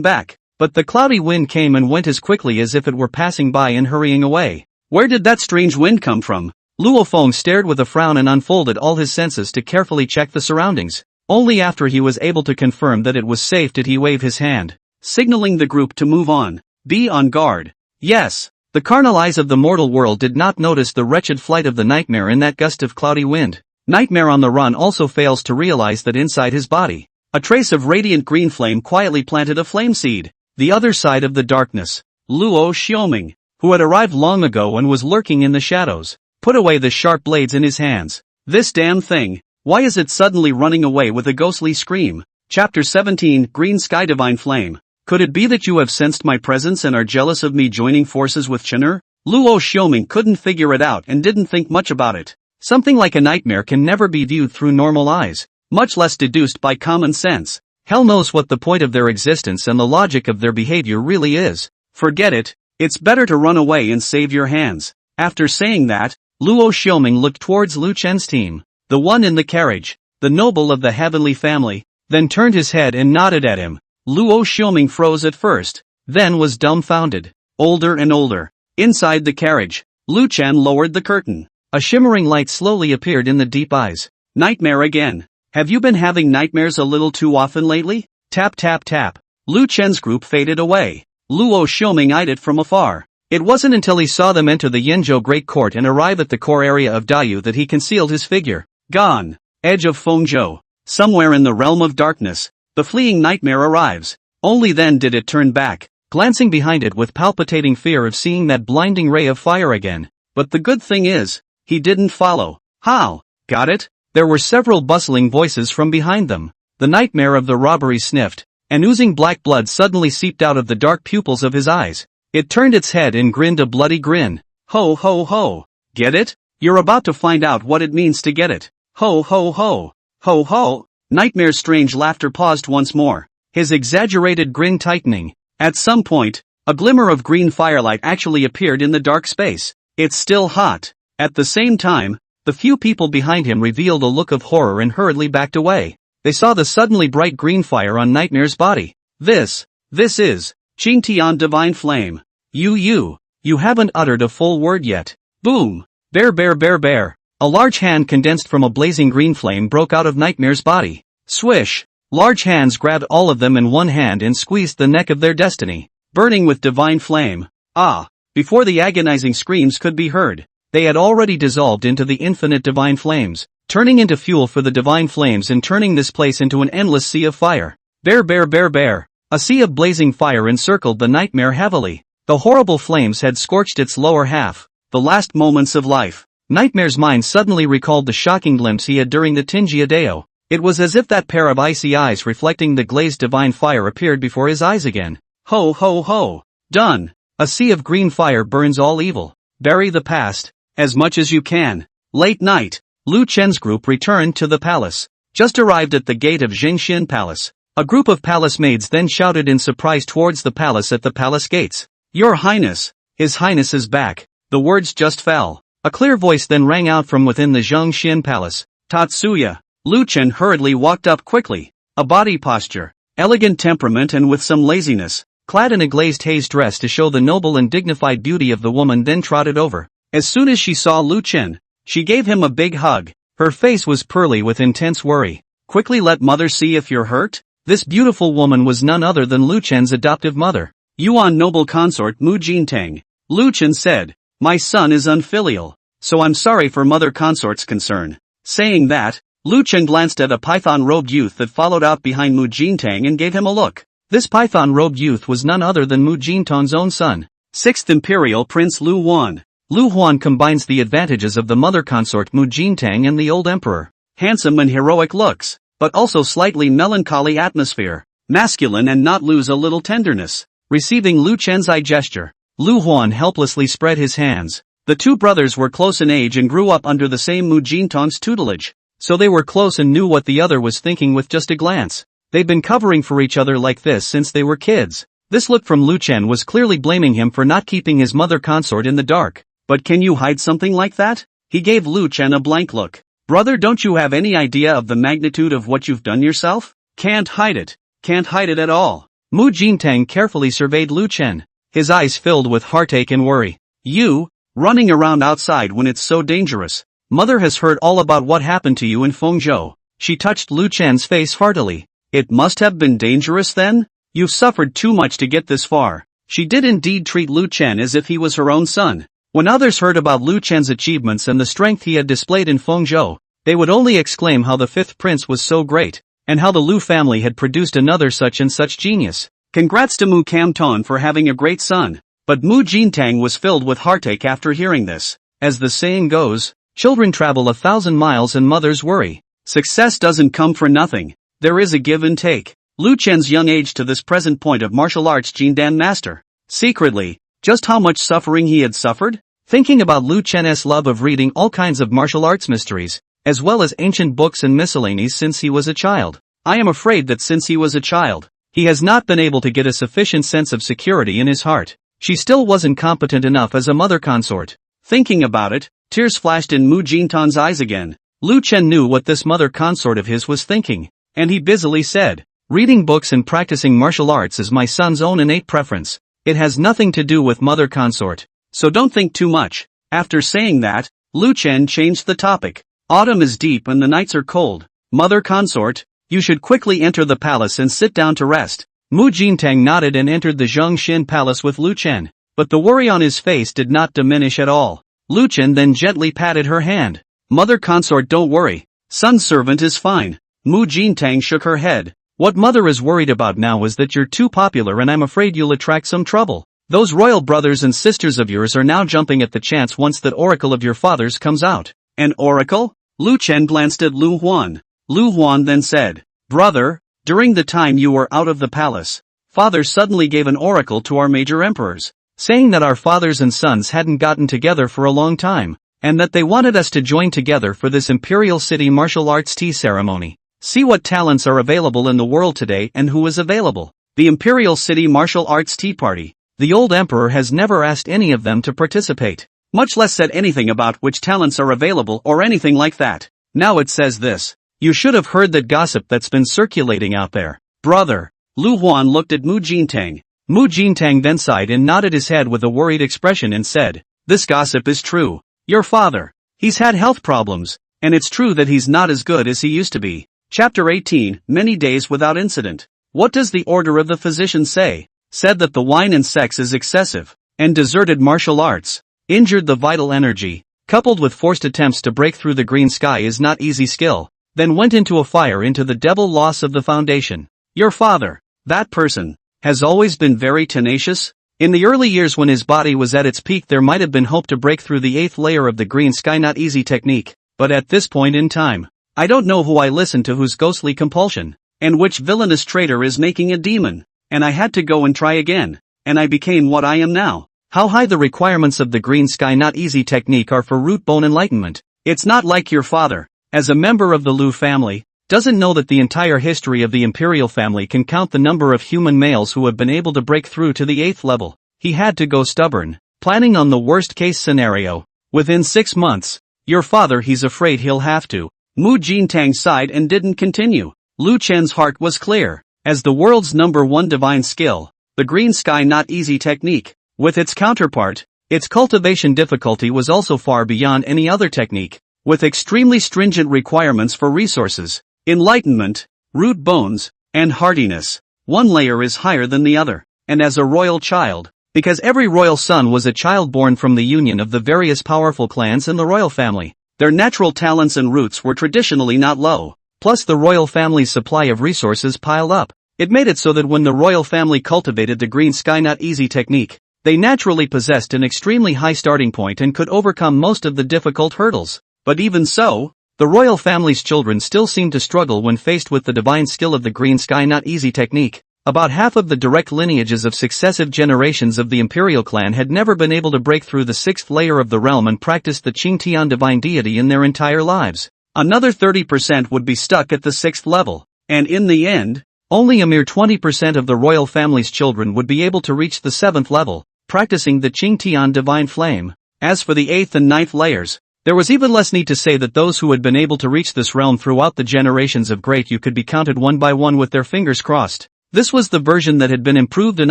back. But the cloudy wind came and went as quickly as if it were passing by and hurrying away. Where did that strange wind come from? Luo Feng stared with a frown and unfolded all his senses to carefully check the surroundings. Only after he was able to confirm that it was safe did he wave his hand, signaling the group to move on. Be on guard. Yes, the carnal eyes of the mortal world did not notice the wretched flight of the nightmare in that gust of cloudy wind. Nightmare on the run also fails to realize that inside his body, a trace of radiant green flame quietly planted a flame seed. The other side of the darkness, Luo Xiaoming, who had arrived long ago and was lurking in the shadows, put away the sharp blades in his hands. This damn thing, why is it suddenly running away with a ghostly scream? Chapter 17, Green Sky Divine Flame. Could it be that you have sensed my presence and are jealous of me joining forces with Chener? Luo Xiaoming couldn't figure it out and didn't think much about it. Something like a nightmare can never be viewed through normal eyes, much less deduced by common sense. Hell knows what the point of their existence and the logic of their behavior really is. Forget it, it's better to run away and save your hands. After saying that, Luo Xiaoming looked towards Lu Chen's team, the one in the carriage, the noble of the heavenly family, then turned his head and nodded at him. Luo Xiaoming froze at first, then was dumbfounded. Older and older. Inside the carriage, Lu Chen lowered the curtain. A shimmering light slowly appeared in the deep eyes. Nightmare again. Have you been having nightmares a little too often lately? Tap tap tap. Lu Chen's group faded away. Luo Xiaoming eyed it from afar. It wasn't until he saw them enter the Yenzhou Great Court and arrive at the core area of Daiyu that he concealed his figure. Gone. Edge of Fengzhou. Somewhere in the realm of darkness, the fleeing nightmare arrives. Only then did it turn back, glancing behind it with palpitating fear of seeing that blinding ray of fire again. But the good thing is, he didn't follow. How? Got it? There were several bustling voices from behind them. The nightmare of the robbery sniffed, and oozing black blood suddenly seeped out of the dark pupils of his eyes. It turned its head and grinned a bloody grin. Ho ho ho. Get it? You're about to find out what it means to get it. Ho ho ho. Ho ho. Nightmare's strange laughter paused once more, his exaggerated grin tightening. At some point, a glimmer of green firelight actually appeared in the dark space. It's still hot. At the same time, the few people behind him revealed a look of horror and hurriedly backed away. They saw the suddenly bright green fire on Nightmare's body. This is Qingtian Divine Flame. You haven't uttered a full word yet. Boom. Bear. A large hand condensed from a blazing green flame broke out of Nightmare's body. Swish. Large hands grabbed all of them in one hand and squeezed the neck of their destiny, burning with divine flame. Ah. Before the agonizing screams could be heard, they had already dissolved into the infinite divine flames, turning into fuel for the divine flames and turning this place into an endless sea of fire. Bear, bear, bear, bear. A sea of blazing fire encircled the nightmare heavily. The horrible flames had scorched its lower half, the last moments of life. Nightmare's mind suddenly recalled the shocking glimpse he had during the Tingia Deo. It was as if that pair of icy eyes reflecting the glazed divine fire appeared before his eyes again. Ho ho ho! Done! A sea of green fire burns all evil. Bury the past, as much as you can. Late night, Lu Chen's group returned to the palace. Just arrived at the gate of Jingxian Palace. A group of palace maids then shouted in surprise towards the palace at the palace gates. Your Highness! His Highness is back. The words just fell. A clear voice then rang out from within the Zhongxian Palace. Tatsuya. Lu Chen hurriedly walked up quickly. A body posture, elegant temperament and with some laziness, clad in a glazed haze dress to show the noble and dignified beauty of the woman then trotted over. As soon as she saw Lu Chen, she gave him a big hug. Her face was pearly with intense worry. Quickly let mother see if you're hurt? This beautiful woman was none other than Lu Chen's adoptive mother. Yuan noble consort Mu Jintang. Lu Chen said, my son is unfilial, so I'm sorry for mother consort's concern. Saying that, Lu Chen glanced at a python-robed youth that followed out behind Mu Jintang and gave him a look. This python-robed youth was none other than Mu Jintang's own son, 6th Imperial Prince Lu Huan. Lu Huan combines the advantages of the mother consort Mu Jintang and the old emperor. Handsome and heroic looks, but also slightly melancholy atmosphere. Masculine and not lose a little tenderness. Receiving Lu Chen's eye gesture, Lu Huan helplessly spread his hands. The two brothers were close in age and grew up under the same Mu Jintang's tutelage, so they were close and knew what the other was thinking with just a glance. They'd been covering for each other like this since they were kids. This look from Lu Chen was clearly blaming him for not keeping his mother consort in the dark. But can you hide something like that? He gave Lu Chen a blank look. Brother, don't you have any idea of the magnitude of what you've done yourself? Can't hide it. Can't hide it at all. Mu Jintang carefully surveyed Lu Chen. His eyes filled with heartache and worry. You, running around outside when it's so dangerous. Mother has heard all about what happened to you in Fengzhou. She touched Lu Chen's face heartily. It must have been dangerous then? You've suffered too much to get this far. She did indeed treat Lu Chen as if he was her own son. When others heard about Lu Chen's achievements and the strength he had displayed in Fengzhou, they would only exclaim how the fifth prince was so great, and how the Lu family had produced another such and such genius. Congrats to Mu Camton for having a great son. But Mu Jintang was filled with heartache after hearing this. As the saying goes, children travel 1,000 miles and mothers worry. Success doesn't come for nothing. There is a give and take. Lu Chen's young age to this present point of martial arts Jindan master. Secretly, just how much suffering he had suffered? Thinking about Lu Chen's love of reading all kinds of martial arts mysteries, as well as ancient books and miscellanies since he was a child. I am afraid that since he was a child, he has not been able to get a sufficient sense of security in his heart. She still wasn't competent enough as a mother consort. Thinking about it, tears flashed in Mu Jintang's eyes again. Lu Chen knew what this mother consort of his was thinking, and he busily said, reading books and practicing martial arts is my son's own innate preference. It has nothing to do with mother consort. So don't think too much. After saying that, Lu Chen changed the topic. Autumn is deep and the nights are cold. Mother consort, you should quickly enter the palace and sit down to rest. Mu Jintang nodded and entered the Zhongxian palace with Lu Chen. But the worry on his face did not diminish at all. Lu Chen then gently patted her hand. Mother consort, don't worry. Son servant is fine. Mu Jintang shook her head. What mother is worried about now is that you're too popular and I'm afraid you'll attract some trouble. Those royal brothers and sisters of yours are now jumping at the chance once that oracle of your father's comes out. An oracle? Lu Chen glanced at Lu Huan. Lu Huan then said, brother, during the time you were out of the palace, father suddenly gave an oracle to our major emperors, saying that our fathers and sons hadn't gotten together for a long time, and that they wanted us to join together for this Imperial City martial arts tea ceremony. See what talents are available in the world today and who is available. The Imperial City martial arts tea party. The old emperor has never asked any of them to participate, much less said anything about which talents are available or anything like that. Now it says this. You should have heard that gossip that's been circulating out there. Brother. Lu Huan looked at Mu Jintang. Mu Jintang then sighed and nodded his head with a worried expression and said, this gossip is true. Your father. He's had health problems, and it's true that he's not as good as he used to be. Chapter 18, Many Days Without Incident. What does the order of the physician say? Said that the wine and sex is excessive, and deserted martial arts, injured the vital energy, coupled with forced attempts to break through the green sky is not easy skill, then went into a fire into the devil loss of the foundation. Your father, that person, has always been very tenacious. In the early years when his body was at its peak there might have been hope to break through the 8th layer of the green sky not easy technique, but at this point in time, I don't know who I listen to whose ghostly compulsion, and which villainous traitor is making a demon, and I had to go and try again, and I became what I am now. How high the requirements of the green sky not easy technique are for root bone enlightenment. It's not like your father, as a member of the Lu family, doesn't know that the entire history of the Imperial family can count the number of human males who have been able to break through to the 8th level. He had to go stubborn, planning on the worst case scenario. Within 6 months, your father he's afraid he'll have to. Mu Jintang sighed and didn't continue. Lu Chen's heart was clear. As the world's #1 divine skill, the green sky not easy technique, with its counterpart, its cultivation difficulty was also far beyond any other technique, with extremely stringent requirements for resources, enlightenment, root bones, and hardiness. One layer is higher than the other, and as a royal child, because every royal son was a child born from the union of the various powerful clans in the royal family, their natural talents and roots were traditionally not low, plus the royal family's supply of resources piled up. It made it so that when the royal family cultivated the green sky not easy technique, they naturally possessed an extremely high starting point and could overcome most of the difficult hurdles. But even so, the royal family's children still seemed to struggle when faced with the divine skill of the green sky not easy technique. About half of the direct lineages of successive generations of the imperial clan had never been able to break through the 6th layer of the realm and practice the Qingtian divine deity in their entire lives. Another 30% would be stuck at the 6th level, and in the end, only a mere 20% of the royal family's children would be able to reach the 7th level, practicing the Qingtian divine flame. As for the 8th and 9th layers, there was even less need to say that those who had been able to reach this realm throughout the generations of Great Yu could be counted one by one with their fingers crossed. This was the version that had been improved and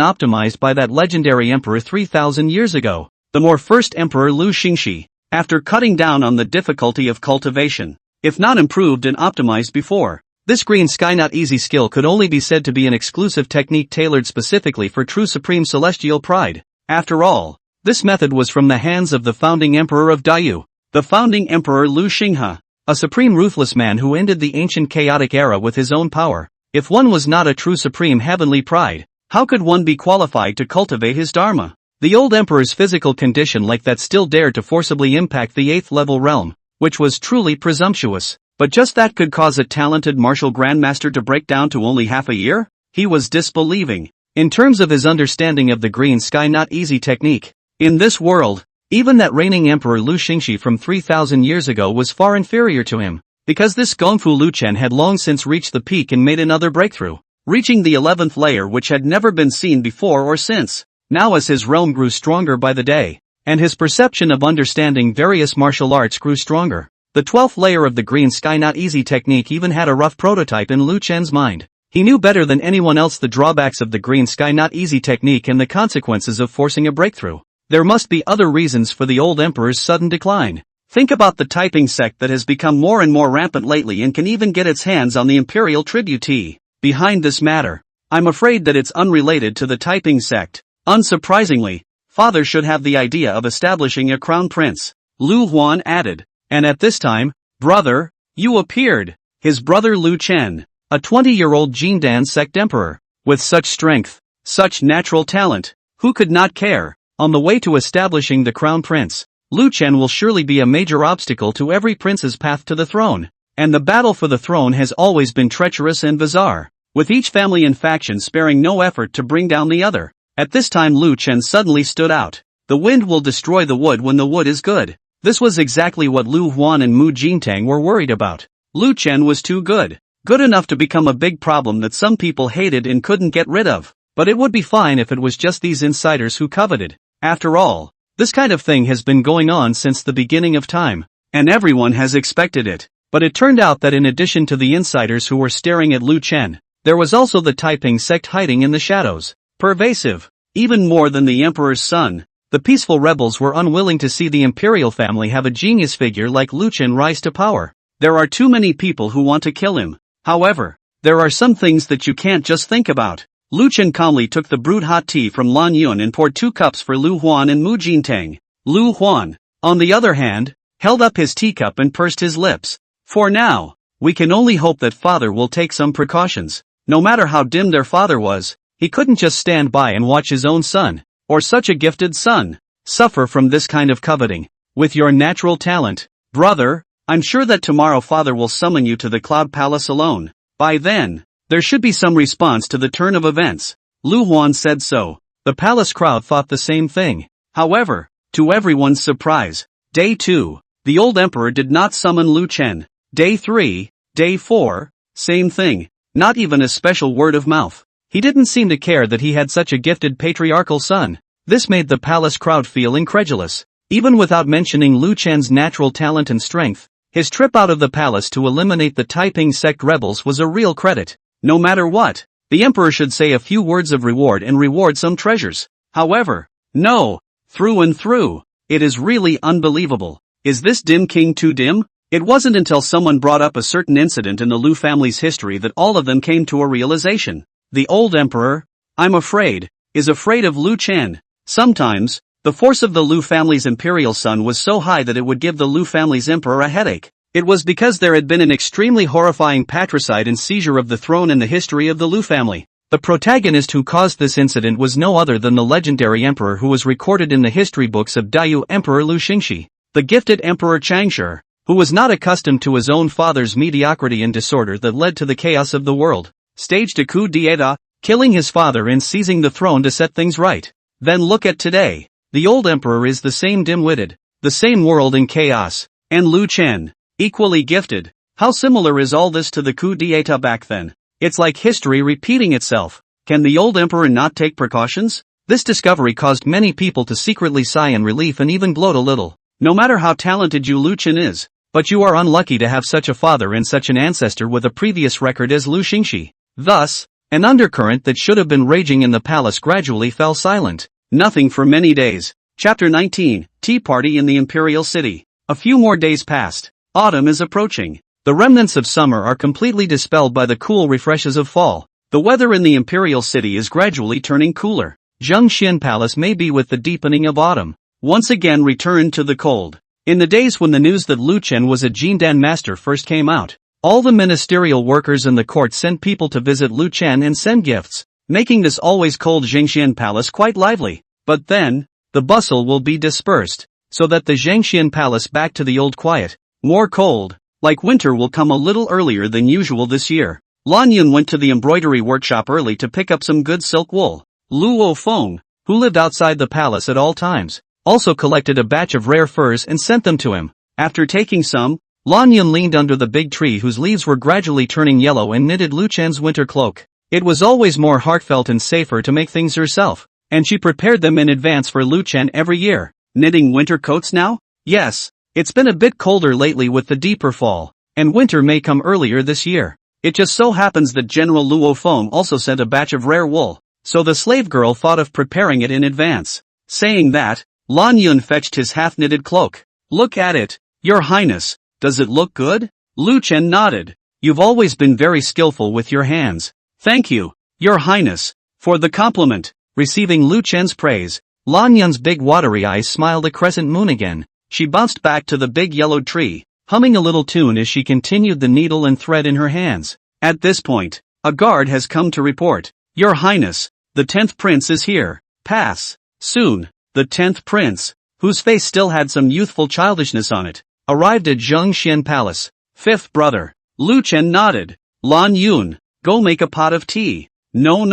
optimized by that legendary emperor 3,000 years ago, the more first emperor Lu Xingxi, after cutting down on the difficulty of cultivation. If not improved and optimized before, this green sky not easy skill could only be said to be an exclusive technique tailored specifically for true supreme celestial pride. After all, this method was from the hands of the founding emperor of Daiyu, the founding emperor Lu Xinghe, a supreme ruthless man who ended the ancient chaotic era with his own power. If one was not a true supreme heavenly pride, how could one be qualified to cultivate his dharma? The old emperor's physical condition like that still dared to forcibly impact the 8th level realm, which was truly presumptuous. But just that could cause a talented martial grandmaster to break down to only half a year? He was disbelieving. In terms of his understanding of the green sky not easy technique, in this world, even that reigning emperor Lu Xingxi from 3,000 years ago was far inferior to him, because this Gongfu Lu Chen had long since reached the peak and made another breakthrough, reaching the 11th layer which had never been seen before or since. Now as his realm grew stronger by the day, and his perception of understanding various martial arts grew stronger, the 12th layer of the green sky not easy technique even had a rough prototype in Lu Chen's mind. He knew better than anyone else the drawbacks of the green sky not easy technique and the consequences of forcing a breakthrough. There must be other reasons for the old emperor's sudden decline. Think about the Taiping Sect that has become more and more rampant lately and can even get its hands on the imperial tribute behind this matter. I'm afraid that it's unrelated to the Taiping Sect. Unsurprisingly, father should have the idea of establishing a crown prince, Lu Huan added. And at this time, brother, you appeared. His brother Lu Chen, a 20-year-old Jingdan sect emperor, with such strength, such natural talent, who could not care? On the way to establishing the crown prince, Lu Chen will surely be a major obstacle to every prince's path to the throne. And the battle for the throne has always been treacherous and bizarre, with each family and faction sparing no effort to bring down the other. At this time Lu Chen suddenly stood out. The wind will destroy the wood when the wood is good. This was exactly what Lu Huan and Mu Jintang were worried about. Lu Chen was too good. Good enough to become a big problem that some people hated and couldn't get rid of. But it would be fine if it was just these insiders who coveted. After all, this kind of thing has been going on since the beginning of time, and everyone has expected it. But it turned out that in addition to the insiders who were staring at Lu Chen, there was also the Taiping Sect hiding in the shadows. Pervasive. Even more than the emperor's son, the peaceful rebels were unwilling to see the imperial family have a genius figure like Lu Chen rise to power. There are too many people who want to kill him. However, there are some things that you can't just think about. Lu Chen calmly took the brewed hot tea from Lan Yun and poured 2 cups for Lu Huan and Mu Jintang. Lu Huan, on the other hand, held up his teacup and pursed his lips. For now, we can only hope that father will take some precautions. No matter how dim their father was, he couldn't just stand by and watch his own son, or such a gifted son, suffer from this kind of coveting. With your natural talent, brother, I'm sure that tomorrow father will summon you to the Cloud Palace alone. By then, there should be some response to the turn of events. Lu Huan said so. The palace crowd thought the same thing. However, to everyone's surprise, Day 2, the old emperor did not summon Lu Chen. Day 3, Day 4, same thing. Not even a special word of mouth. He didn't seem to care that he had such a gifted patriarchal son. This made the palace crowd feel incredulous. Even without mentioning Lu Chen's natural talent and strength, his trip out of the palace to eliminate the Taiping Sect rebels was a real credit. No matter what, the emperor should say a few words of reward and reward some treasures. However, no, through and through, it is really unbelievable. Is this dim king too dim? It wasn't until someone brought up a certain incident in the Lu family's history that all of them came to a realization. The old emperor, I'm afraid, is afraid of Lu Chen. Sometimes, the force of the Lu family's imperial son was so high that it would give the Lu family's emperor a headache. It was because there had been an extremely horrifying patricide and seizure of the throne in the history of the Lu family. The protagonist who caused this incident was no other than the legendary emperor who was recorded in the history books of Dayu Emperor Lu Xingxi, the gifted Emperor Changshi, who was not accustomed to his own father's mediocrity and disorder that led to the chaos of the world, staged a coup d'état, killing his father and seizing the throne to set things right. Then look at today. The old emperor is the same dim-witted, the same world in chaos, and Lu Chen, equally gifted. How similar is all this to the coup d'état back then? It's like history repeating itself. Can the old emperor not take precautions? This discovery caused many people to secretly sigh in relief and even gloat a little. No matter how talented you Lu Chen is, but you are unlucky to have such a father and such an ancestor with a previous record as Lu Xingxi. Thus, an undercurrent that should have been raging in the palace gradually fell silent. Nothing for many days. Chapter 19, Tea Party in the Imperial City. A few more days passed. Autumn is approaching. The remnants of summer are completely dispelled by the cool refreshes of fall. The weather in the Imperial City is gradually turning cooler. Zhengxian Palace may be with the deepening of autumn, once again returned to the cold. In the days when the news that Lu Chen was a Jindan master first came out, all the ministerial workers in the court sent people to visit Lu Chen and send gifts, making this always cold Zhengxian Palace quite lively. But then, the bustle will be dispersed, so that the Zhengxian Palace back to the old quiet, more cold, like winter will come a little earlier than usual this year. Lan Yun went to the embroidery workshop early to pick up some good silk wool. Luo Feng, who lived outside the palace at all times, also collected a batch of rare furs and sent them to him. After taking some, Lan Yun leaned under the big tree whose leaves were gradually turning yellow and knitted Lu Chen's winter cloak. It was always more heartfelt and safer to make things herself, and she prepared them in advance for Lu Chen every year. Knitting winter coats now? Yes. It's been a bit colder lately with the deeper fall, and winter may come earlier this year. It just so happens that General Luo Feng also sent a batch of rare wool, so the slave girl thought of preparing it in advance. Saying that, Lan Yun fetched his half-knitted cloak. Look at it, Your Highness, does it look good? Lu Chen nodded. You've always been very skillful with your hands. Thank you, Your Highness, for the compliment. Receiving Lu Chen's praise, Lan Yun's big watery eyes smiled a crescent moon again. She bounced back to the big yellowed tree, humming a little tune as she continued the needle and thread in her hands. At this point, a guard has come to report. Your Highness, the 10th prince is here. Pass. Soon, the 10th prince, whose face still had some youthful childishness on it, arrived at Zhengxian Palace. 5th brother. Lu Chen nodded. Lan Yun, go make a pot of tea. No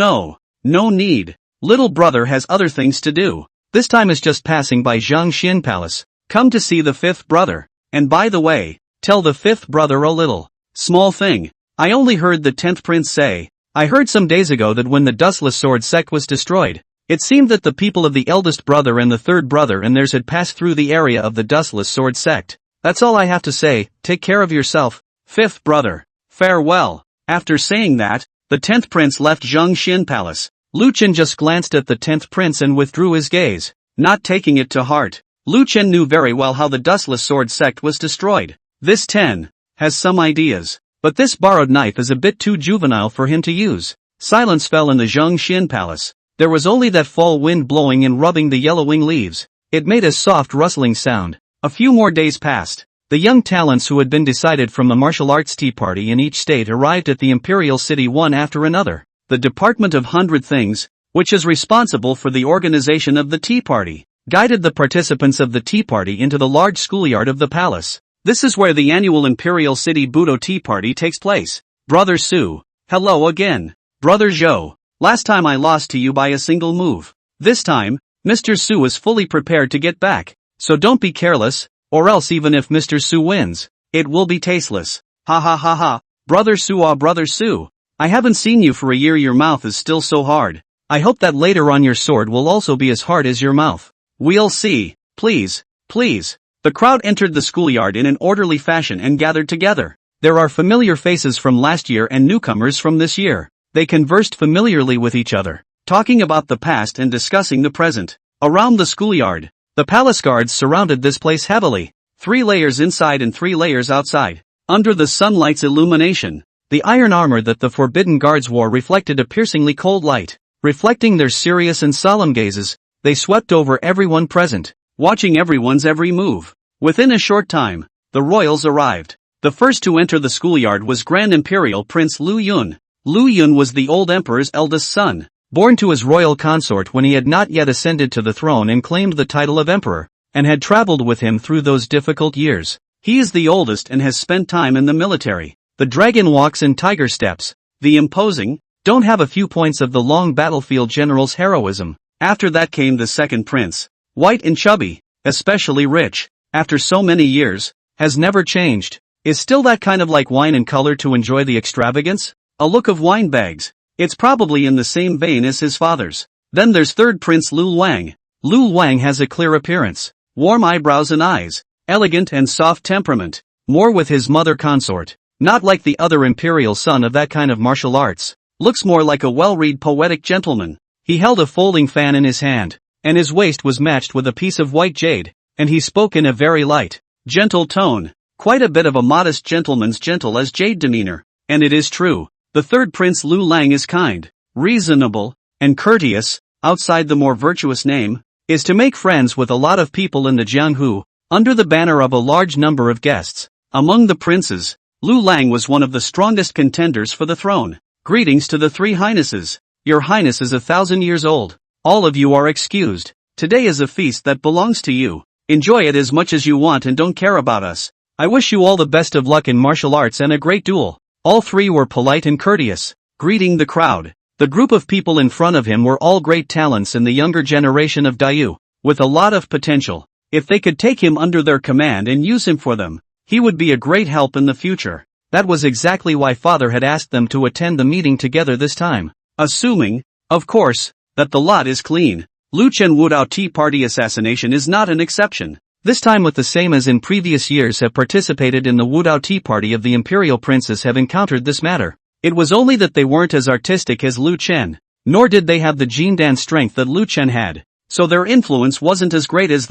need. Little brother has other things to do. This time is just passing by Zhengxian Palace. Come to see the 5th brother. And by the way, tell the 5th brother a little small thing. I only heard the 10th prince say. I heard some days ago that when the Dustless Sword Sect was destroyed, it seemed that the people of the eldest brother and the 3rd brother and theirs had passed through the area of the Dustless Sword Sect. That's all I have to say. Take care of yourself, 5th brother. Farewell. After saying that, the 10th prince left Zhengxian Palace. Lu Chen just glanced at the 10th prince and withdrew his gaze, not taking it to heart. Lu Chen knew very well how the Dustless Sword Sect was destroyed. This 10 has some ideas, but this borrowed knife is a bit too juvenile for him to use. Silence fell in the Zhang palace. There was only that fall wind blowing and rubbing the yellowing leaves. It made a soft rustling sound. A few more days passed. The young talents who had been decided from the martial arts tea party in each state arrived at the Imperial City one after another. The Department of 100 Things, which is responsible for the organization of the tea party, guided the participants of the tea party into the large schoolyard of the palace. This is where the annual Imperial City Budo Tea Party takes place. Brother Su. Hello again. Brother Zhou. Last time I lost to you by a single move. This time, Mr. Su is fully prepared to get back. So don't be careless, or else even if Mr. Su wins, it will be tasteless. Ha ha ha ha. Brother Su, Brother Su. I haven't seen you for a year, your mouth is still so hard. I hope that later on your sword will also be as hard as your mouth. We'll see. Please, please. The crowd entered the schoolyard in an orderly fashion and gathered together. There are familiar faces from last year and newcomers from this year. They conversed familiarly with each other, talking about the past and discussing the present. Around the schoolyard, the palace guards surrounded this place heavily. 3 layers inside and 3 layers outside. Under the sunlight's illumination, the iron armor that the forbidden guards wore reflected a piercingly cold light. Reflecting their serious and solemn gazes, they swept over everyone present, watching everyone's every move. Within a short time, the royals arrived. The first to enter the schoolyard was Grand Imperial Prince Lu Yun. Lu Yun was the old emperor's eldest son, born to his royal consort when he had not yet ascended to the throne and claimed the title of emperor, and had traveled with him through those difficult years. He is the oldest and has spent time in the military. The dragon walks in tiger steps. The imposing, don't have a few points of the long battlefield general's heroism. After that came the second prince, white and chubby, especially rich, after so many years, has never changed, is still that kind of like wine in color to enjoy the extravagance. A look of wine bags. It's probably in the same vein as his father's. Then there's third Prince Lu Wang. Lu Wang has a clear appearance, warm eyebrows and eyes, elegant and soft temperament, more with his mother consort, not like the other imperial son of that kind of martial arts, looks more like a well-read poetic gentleman. He held a folding fan in his hand, and his waist was matched with a piece of white jade, and he spoke in a very light, gentle tone, quite a bit of a modest gentleman's gentle as jade demeanor, and it is true. The third Prince Lu Lang is kind, reasonable, and courteous. Outside the more virtuous name, is to make friends with a lot of people in the Jianghu, under the banner of a large number of guests. Among the princes, Lu Lang was one of the strongest contenders for the throne. Greetings to the 3 highnesses. Your highness is 1,000 years old. All of you are excused. Today is a feast that belongs to you. Enjoy it as much as you want and don't care about us. I wish you all the best of luck in martial arts and a great duel. All 3 were polite and courteous, greeting the crowd. The group of people in front of him were all great talents in the younger generation of Dayu, with a lot of potential. If they could take him under their command and use him for them, he would be a great help in the future. That was exactly why father had asked them to attend the meeting together this time. Assuming, of course, that the lot is clean. Lu Chen Wudao Tea Party Assassination is not an exception. This time with the same as in previous years have participated in the Wudao Tea Party of the Imperial Princes have encountered this matter. It was only that they weren't as artistic as Lu Chen, nor did they have the Jindan strength that Lu Chen had, so their influence wasn't as great as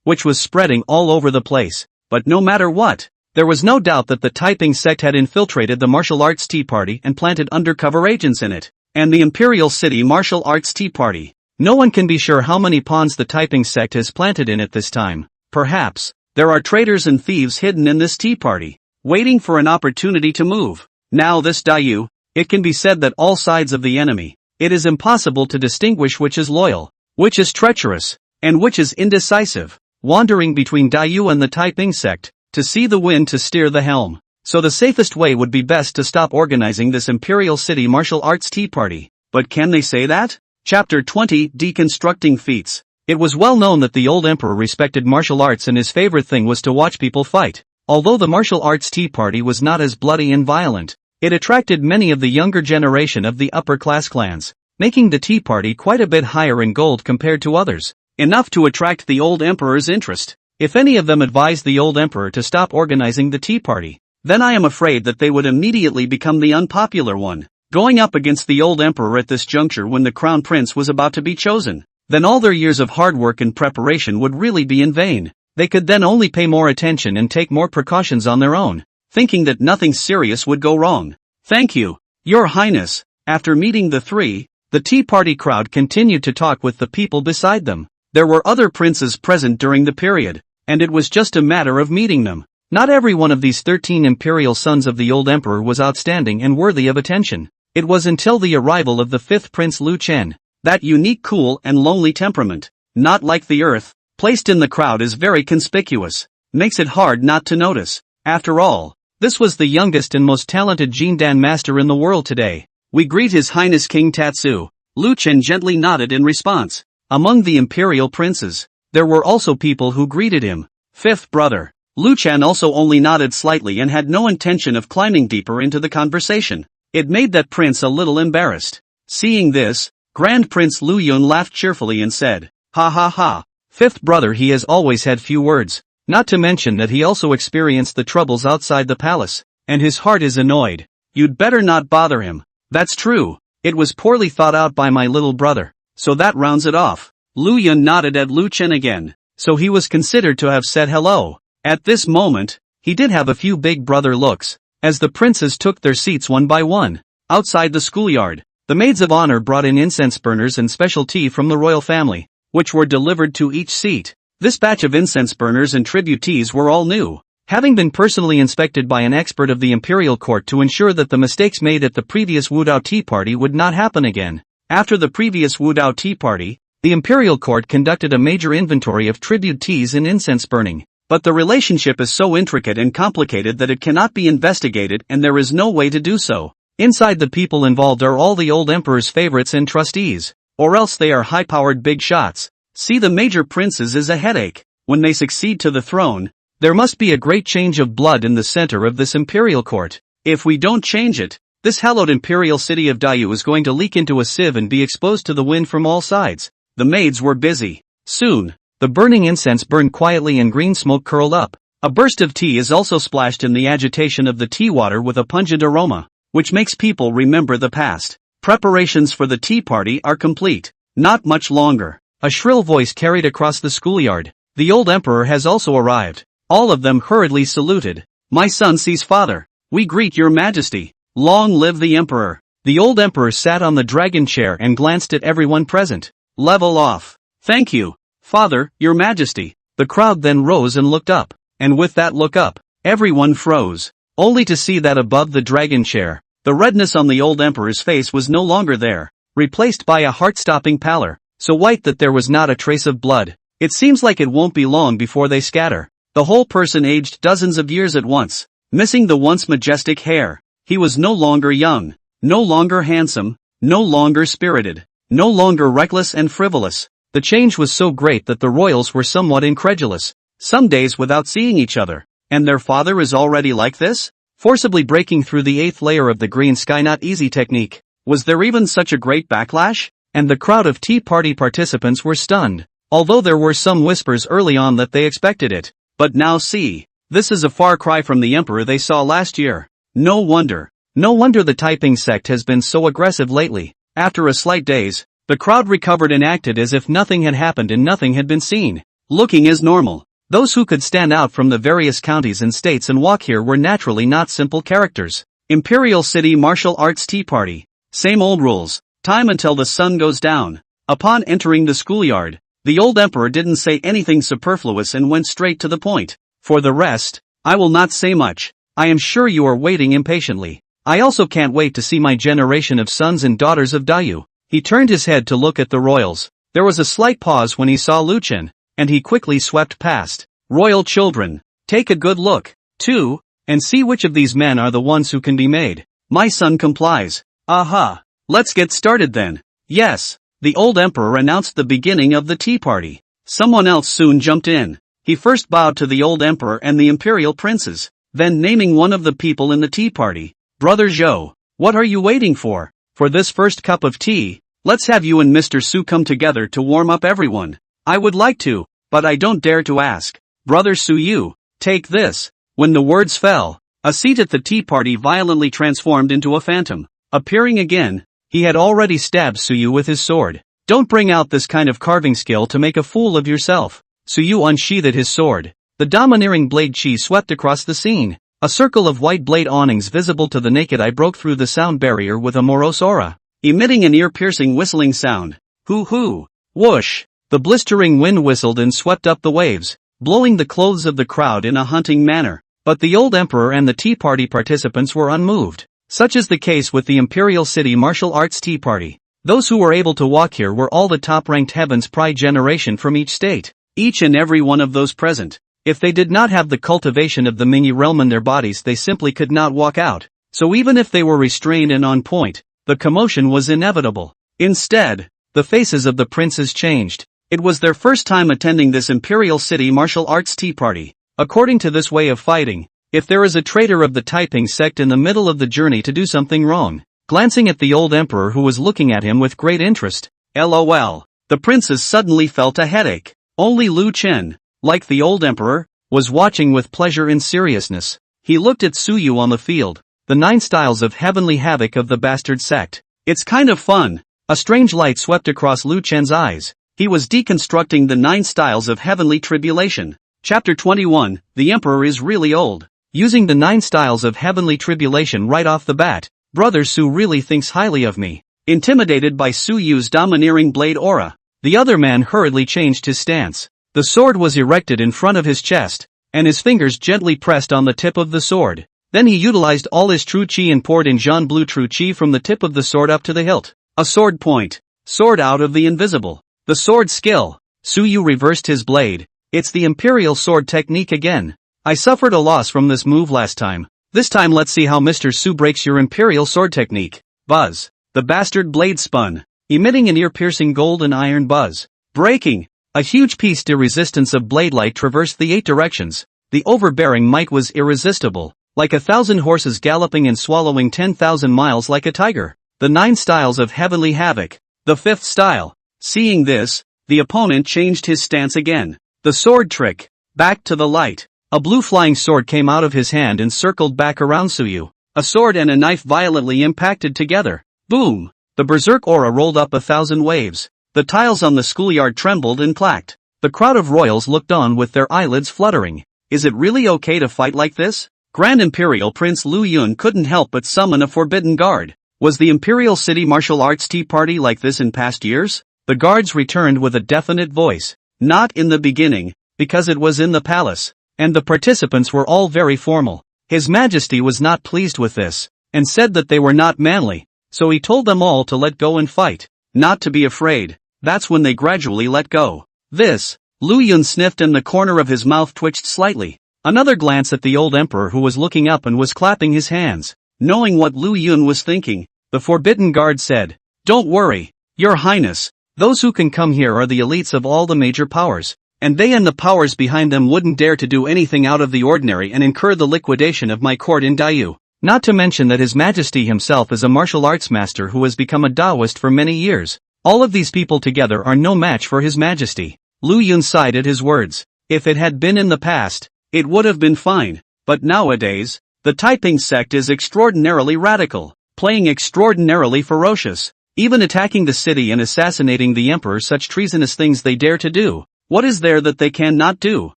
which was spreading all over the place. But no matter what, there was no doubt that the Taiping Sect had infiltrated the martial arts tea party and planted undercover agents in it, and the Imperial City martial arts tea party. No one can be sure how many pawns the Taiping Sect has planted in it this time. Perhaps, there are traitors and thieves hidden in this tea party, waiting for an opportunity to move. Now this Dayu, it can be said that all sides of the enemy, it is impossible to distinguish which is loyal, which is treacherous, and which is indecisive, wandering between Dayu and the Taiping Sect, to see the wind to steer the helm. So the safest way would be best to stop organizing this Imperial City martial arts tea party. But can they say that? Chapter 20 Deconstructing Feats. It was well known that the old emperor respected martial arts and his favorite thing was to watch people fight. Although the martial arts tea party was not as bloody and violent, it attracted many of the younger generation of the upper class clans, making the tea party quite a bit higher in gold compared to others, enough to attract the old emperor's interest. If any of them advised the old emperor to stop organizing the tea party, then I am afraid that they would immediately become the unpopular one, going up against the old emperor at this juncture when the crown prince was about to be chosen. Then all their years of hard work and preparation would really be in vain. They could then only pay more attention and take more precautions on their own, thinking that nothing serious would go wrong. Thank you, Your Highness. After meeting the three, the tea party crowd continued to talk with the people beside them. There were other princes present during the period, and it was just a matter of meeting them. Not every one of these 13 imperial sons of the old emperor was outstanding and worthy of attention. It was until the arrival of the fifth prince Lu Chen, that unique cool and lonely temperament, not like the earth, placed in the crowd is very conspicuous, makes it hard not to notice. After all, this was the youngest and most talented Jindan master in the world today. We greet His Highness King Tatsu. Lu Chen gently nodded in response. Among the imperial princes, there were also people who greeted him. Fifth brother. Lu Chen also only nodded slightly and had no intention of climbing deeper into the conversation. It made that prince a little embarrassed. Seeing this, Grand Prince Lu Yun laughed cheerfully and said, "Ha ha ha. Fifth brother, he has always had few words, not to mention that he also experienced the troubles outside the palace, and his heart is annoyed. You'd better not bother him." "That's true. It was poorly thought out by my little brother, so that rounds it off." Lu Yun nodded at Lu Chen again, so he was considered to have said hello. At this moment, he did have a few big brother looks, as the princes took their seats one by one. Outside the schoolyard, the maids of honor brought in incense burners and special tea from the royal family, which were delivered to each seat. This batch of incense burners and tribute teas were all new, having been personally inspected by an expert of the imperial court to ensure that the mistakes made at the previous Wudao tea party would not happen again. After the previous Wudao tea party, the imperial court conducted a major inventory of tribute teas and incense burning. But the relationship is so intricate and complicated that it cannot be investigated, and there is no way to do so. Inside, the people involved are all the old emperor's favorites and trustees, or else they are high-powered big shots. See, the major princes is a headache. When they succeed to the throne, there must be a great change of blood in the center of this imperial court. If we don't change it, this hallowed imperial city of Daiyu is going to leak into a sieve and be exposed to the wind from all sides. The maids were busy. Soon, the burning incense burned quietly and green smoke curled up. A burst of tea is also splashed in the agitation of the tea water with a pungent aroma, which makes people remember the past. Preparations for the tea party are complete. Not much longer. A shrill voice carried across the schoolyard. The old emperor has also arrived. All of them hurriedly saluted. "My son sees father. We greet your majesty. Long live the emperor." The old emperor sat on the dragon chair and glanced at everyone present. "Level off. Thank you, Father, your majesty." The crowd then rose and looked up, and with that look up, everyone froze, only to see that above the dragon chair, the redness on the old emperor's face was no longer there, replaced by a heart-stopping pallor, so white that there was not a trace of blood. It seems like it won't be long before they scatter. The whole person aged dozens of years at once, missing the once majestic hair. He was no longer young, no longer handsome, no longer spirited, no longer reckless and frivolous. The change was so great that the royals were somewhat incredulous. Some days without seeing each other, and their father is already like this? Forcibly breaking through the 8th layer of the green sky not easy technique. Was there even such a great backlash? And the crowd of tea party participants were stunned, although there were some whispers early on that they expected it. But now see, this is a far cry from the emperor they saw last year. No wonder the Taiping Sect has been so aggressive lately. After a slight daze, the crowd recovered and acted as if nothing had happened and nothing had been seen, looking as normal. Those who could stand out from the various counties and states and walk here were naturally not simple characters. Imperial City Martial Arts Tea Party. Same old rules. Time until the sun goes down. Upon entering the schoolyard, the old emperor didn't say anything superfluous and went straight to the point. For the rest, I will not say much. I am sure you are waiting impatiently. I also can't wait to see my generation of sons and daughters of Daiyu. He turned his head to look at the royals. There was a slight pause when he saw Lu Chen, and he quickly swept past. Royal children, take a good look, too, and see which of these men are the ones who can be made. My son complies. Aha! Let's get started then. Yes, the old emperor announced the beginning of the tea party. Someone else soon jumped in. He first bowed to the old emperor and the imperial princes, then naming one of the people in the tea party. Brother Zhou, what are you waiting for? For this first cup of tea, let's have you and Mr. Su come together to warm up everyone. I would like to, but I don't dare to ask. Brother Su, you, take this. When the words fell, a seat at the tea party violently transformed into a phantom. Appearing again, he had already stabbed Suyu with his sword. Don't bring out this kind of carving skill to make a fool of yourself. Suyu unsheathed his sword. The domineering blade chi swept across the scene. A circle of white blade awnings visible to the naked eye broke through the sound barrier with a morose aura. emitting an ear-piercing whistling sound. Hoo-hoo! Whoosh! The blistering wind whistled and swept up the waves, blowing the clothes of the crowd in a hunting manner. But the old emperor and the tea party participants were unmoved. Such is the case with the Imperial City martial arts tea party. Those who were able to walk here were all the top-ranked Heaven's Pride generation from each state. Each and every one of those present. If they did not have the cultivation of the Mingyi realm in their bodies, they simply could not walk out. So even if they were restrained and on point, the commotion was inevitable. Instead, the faces of the princes changed. It was their first time attending this Imperial City martial arts tea party. According to this way of fighting, if there is a traitor of the Taiping Sect in the middle of the journey to do something wrong, glancing at the old emperor who was looking at him with great interest, LOL, the princes suddenly felt a headache. Only Lu Chen, like the old emperor, was watching with pleasure and seriousness. He looked at Suyu on the field, the 9 styles of heavenly havoc of the bastard sect. It's kind of fun. A strange light swept across Lu Chen's eyes. He was deconstructing the 9 styles of heavenly tribulation. Chapter 21, The Emperor is really old. Using the 9 styles of heavenly tribulation right off the bat, Brother Su really thinks highly of me. Intimidated by Suyu's domineering blade aura, the other man hurriedly changed his stance. The sword was erected in front of his chest, and his fingers gently pressed on the tip of the sword. Then he utilized all his true chi and poured in Jean Blue true chi from the tip of the sword up to the hilt. A sword point. Sword out of the invisible. The sword skill. Suyu reversed his blade. It's the Imperial sword technique again. I suffered a loss from this move last time. This time let's see how Mr. Su breaks your Imperial sword technique. Buzz. The bastard blade spun, emitting an ear-piercing gold and iron buzz. Breaking. A huge piece de resistance of blade light traversed the 8 directions. The overbearing might was irresistible, like 1,000 horses galloping and swallowing 10,000 miles like a tiger. The 9 styles of heavenly havoc. The 5th style. Seeing this, the opponent changed his stance again. The sword trick. Back to the light. A blue flying sword came out of his hand and circled back around Suyu. A sword and a knife violently impacted together. Boom! The berserk aura rolled up 1,000 waves. The tiles on the schoolyard trembled and clacked. The crowd of royals looked on with their eyelids fluttering. Is it really okay to fight like this? Grand Imperial Prince Lu Yun couldn't help but summon a forbidden guard. Was the Imperial City martial arts tea party like this in past years? The guards returned with a definite voice. Not in the beginning, because it was in the palace, and the participants were all very formal. His Majesty was not pleased with this, and said that they were not manly, so he told them all to let go and fight, not to be afraid. That's when they gradually let go. This, Lu Yun sniffed and the corner of his mouth twitched slightly. Another glance at the old emperor who was looking up and was clapping his hands. Knowing what Lu Yun was thinking, the forbidden guard said, "Don't worry, Your Highness. Those who can come here are the elites of all the major powers, and they and the powers behind them wouldn't dare to do anything out of the ordinary and incur the liquidation of my court in Daiyu. Not to mention that His Majesty himself is a martial arts master who has become a Taoist for many years. All of these people together are no match for His Majesty." Lu Yun sighed at his words. If it had been in the past, it would have been fine, but nowadays, the Taiping Sect is extraordinarily radical, playing extraordinarily ferocious, even attacking the city and assassinating the emperor. Such treasonous things they dare to do. What is there that they cannot do?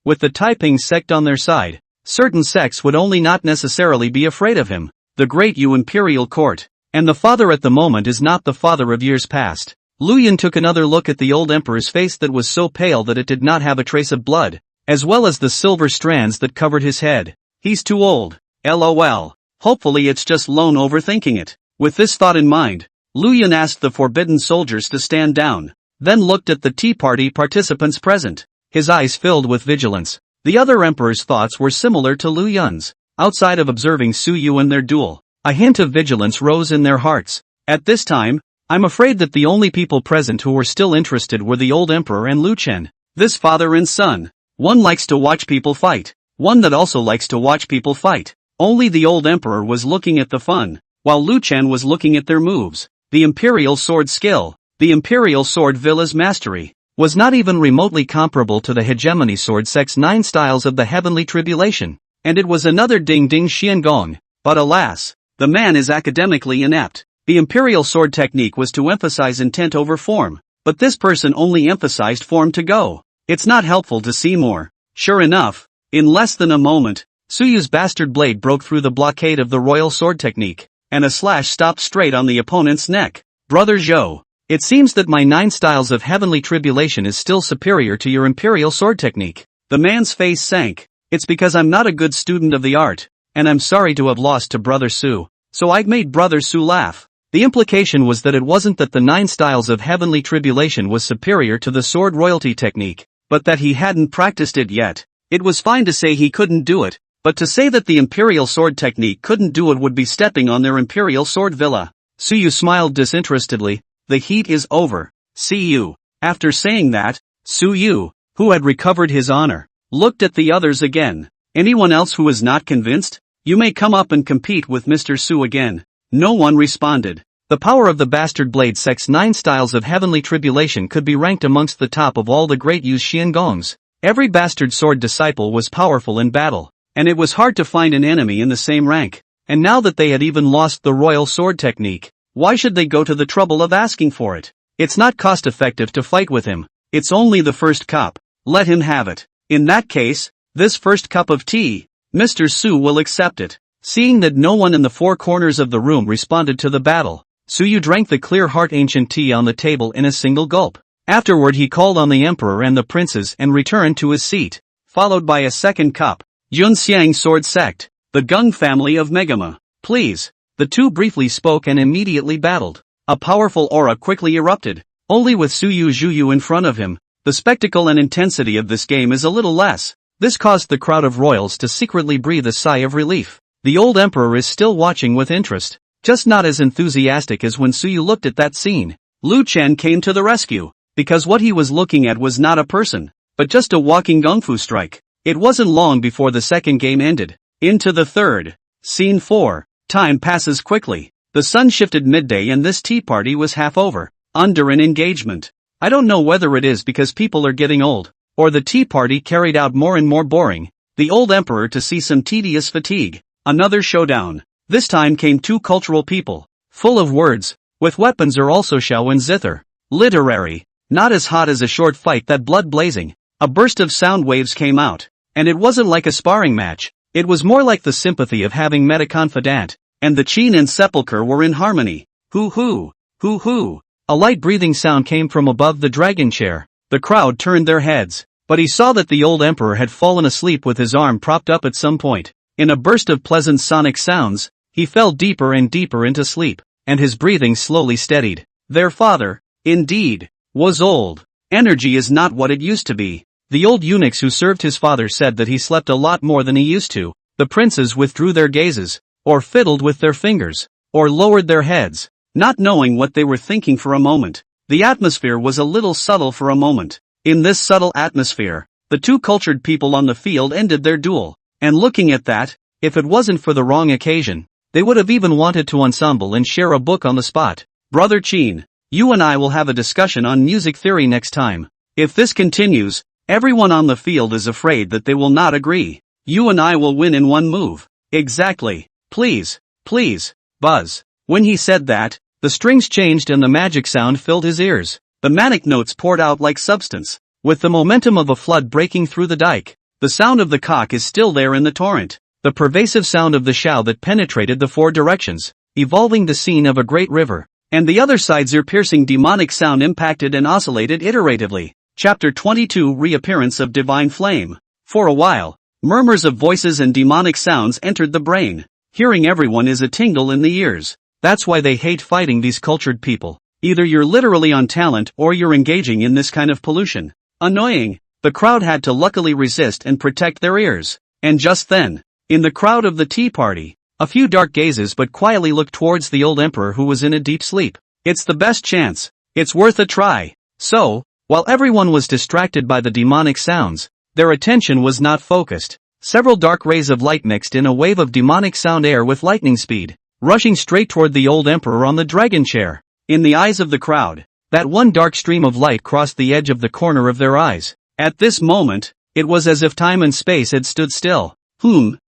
With the Taiping Sect on their side, certain sects would only not necessarily be afraid of him. The great Yu Imperial Court, and the father at the moment is not the father of years past. Lu Yun took another look at the old emperor's face that was so pale that it did not have a trace of blood, as well as the silver strands that covered his head. He's too old. LOL. Hopefully it's just Lone overthinking it. With this thought in mind, Lu Yun asked the forbidden soldiers to stand down, then looked at the tea party participants present. His eyes filled with vigilance. The other emperor's thoughts were similar to Lu Yun's. Outside of observing Suyu and their duel, a hint of vigilance rose in their hearts. At this time, I'm afraid that the only people present who were still interested were the old emperor and Lu Chen. This father and son. One likes to watch people fight. One that also likes to watch people fight. Only the old emperor was looking at the fun, while Lu Chen was looking at their moves. The Imperial sword skill, the Imperial sword Villa's mastery, was not even remotely comparable to the hegemony sword sect's 9 styles of the heavenly tribulation. And it was another ding-ding xiangong. But alas, the man is academically inept. The Imperial sword technique was to emphasize intent over form, but this person only emphasized form to go. It's not helpful to see more. Sure enough, in less than a moment, Suyu's bastard blade broke through the blockade of the royal sword technique, and a slash stopped straight on the opponent's neck. Brother Zhou. It seems that my 9 styles of heavenly tribulation is still superior to your imperial sword technique. The man's face sank. It's because I'm not a good student of the art, and I'm sorry to have lost to Brother Su. So I made Brother Su laugh. The implication was that it wasn't that the 9 styles of heavenly tribulation was superior to the sword royalty technique, but that he hadn't practiced it yet. It was fine to say he couldn't do it, but to say that the imperial sword technique couldn't do it would be stepping on their imperial sword villa. Suyu smiled disinterestedly. The heat is over. See you. After saying that, Suyu, who had recovered his honor, looked at the others again. Anyone else who is not convinced? You may come up and compete with Mr. Su again. No one responded. The power of the Bastard Blade Sect's 9 styles of heavenly tribulation could be ranked amongst the top of all the great Yu Xiangongs. Every bastard sword disciple was powerful in battle, and it was hard to find an enemy in the same rank. And now that they had even lost the royal sword technique, why should they go to the trouble of asking for it? It's not cost-effective to fight with him. It's only the first cup. Let him have it. In that case, this first cup of tea, Mr. Su will accept it. Seeing that no one in the 4 corners of the room responded to the battle, Suyu drank the clear heart ancient tea on the table in a single gulp. Afterward he called on the emperor and the princes and returned to his seat, followed by a second cup. Yunxiang Sword Sect, the Gung family of Megama. Please. The two briefly spoke and immediately battled. A powerful aura quickly erupted, only with Suyu Zhuyu in front of him. The spectacle and intensity of this game is a little less. This caused the crowd of royals to secretly breathe a sigh of relief. The old emperor is still watching with interest, just not as enthusiastic as when Suyu looked at that scene. Lu Chen came to the rescue, because what he was looking at was not a person, but just a walking gung-fu strike. It wasn't long before the second game ended. Into the third. Scene 4. Time passes quickly. The sun shifted midday and this tea party was half over, under an engagement. I don't know whether it is because people are getting old, or the tea party carried out more and more boring. The old emperor to see some tedious fatigue. Another showdown. This time came 2 cultural people, full of words, with weapons are also Xiao and Zither. Literary. Not as hot as a short fight that blood blazing. A burst of sound waves came out, and it wasn't like a sparring match. It was more like the sympathy of having met a confidant, and the Qin and Sepulchre were in harmony. Hoo-hoo, hoo-hoo. A light breathing sound came from above the dragon chair. The crowd turned their heads, but he saw that the old emperor had fallen asleep with his arm propped up at some point. In a burst of pleasant sonic sounds, he fell deeper and deeper into sleep, and his breathing slowly steadied. Their father, indeed, was old. Energy is not what it used to be. The old eunuchs who served his father said that he slept a lot more than he used to. The princes withdrew their gazes, or fiddled with their fingers, or lowered their heads, not knowing what they were thinking for a moment. The atmosphere was a little subtle for a moment. In this subtle atmosphere, the 2 cultured people on the field ended their duel. And looking at that, if it wasn't for the wrong occasion, they would have even wanted to ensemble and share a book on the spot. Brother Qin, you and I will have a discussion on music theory next time. If this continues, everyone on the field is afraid that they will not agree. You and I will win in one move. Exactly. Please, please, buzz. When he said that, the strings changed and the magic sound filled his ears. The manic notes poured out like substance, with the momentum of a flood breaking through the dike. The sound of the cock is still there in the torrent. The pervasive sound of the shao that penetrated the 4 directions, evolving the scene of a great river. And the other side's ear-piercing demonic sound impacted and oscillated iteratively. Chapter 22 Reappearance of Divine Flame. For a while, murmurs of voices and demonic sounds entered the brain. Hearing everyone is a tingle in the ears. That's why they hate fighting these cultured people. Either you're literally on talent or you're engaging in this kind of pollution. Annoying. The crowd had to luckily resist and protect their ears. And just then, in the crowd of the tea party, a few dark gazes but quietly looked towards the old emperor who was in a deep sleep. It's the best chance. It's worth a try. So, while everyone was distracted by the demonic sounds, their attention was not focused. Several dark rays of light mixed in a wave of demonic sound air with lightning speed, rushing straight toward the old emperor on the dragon chair. In the eyes of the crowd, that one dark stream of light crossed the edge of the corner of their eyes. At this moment, it was as if time and space had stood still.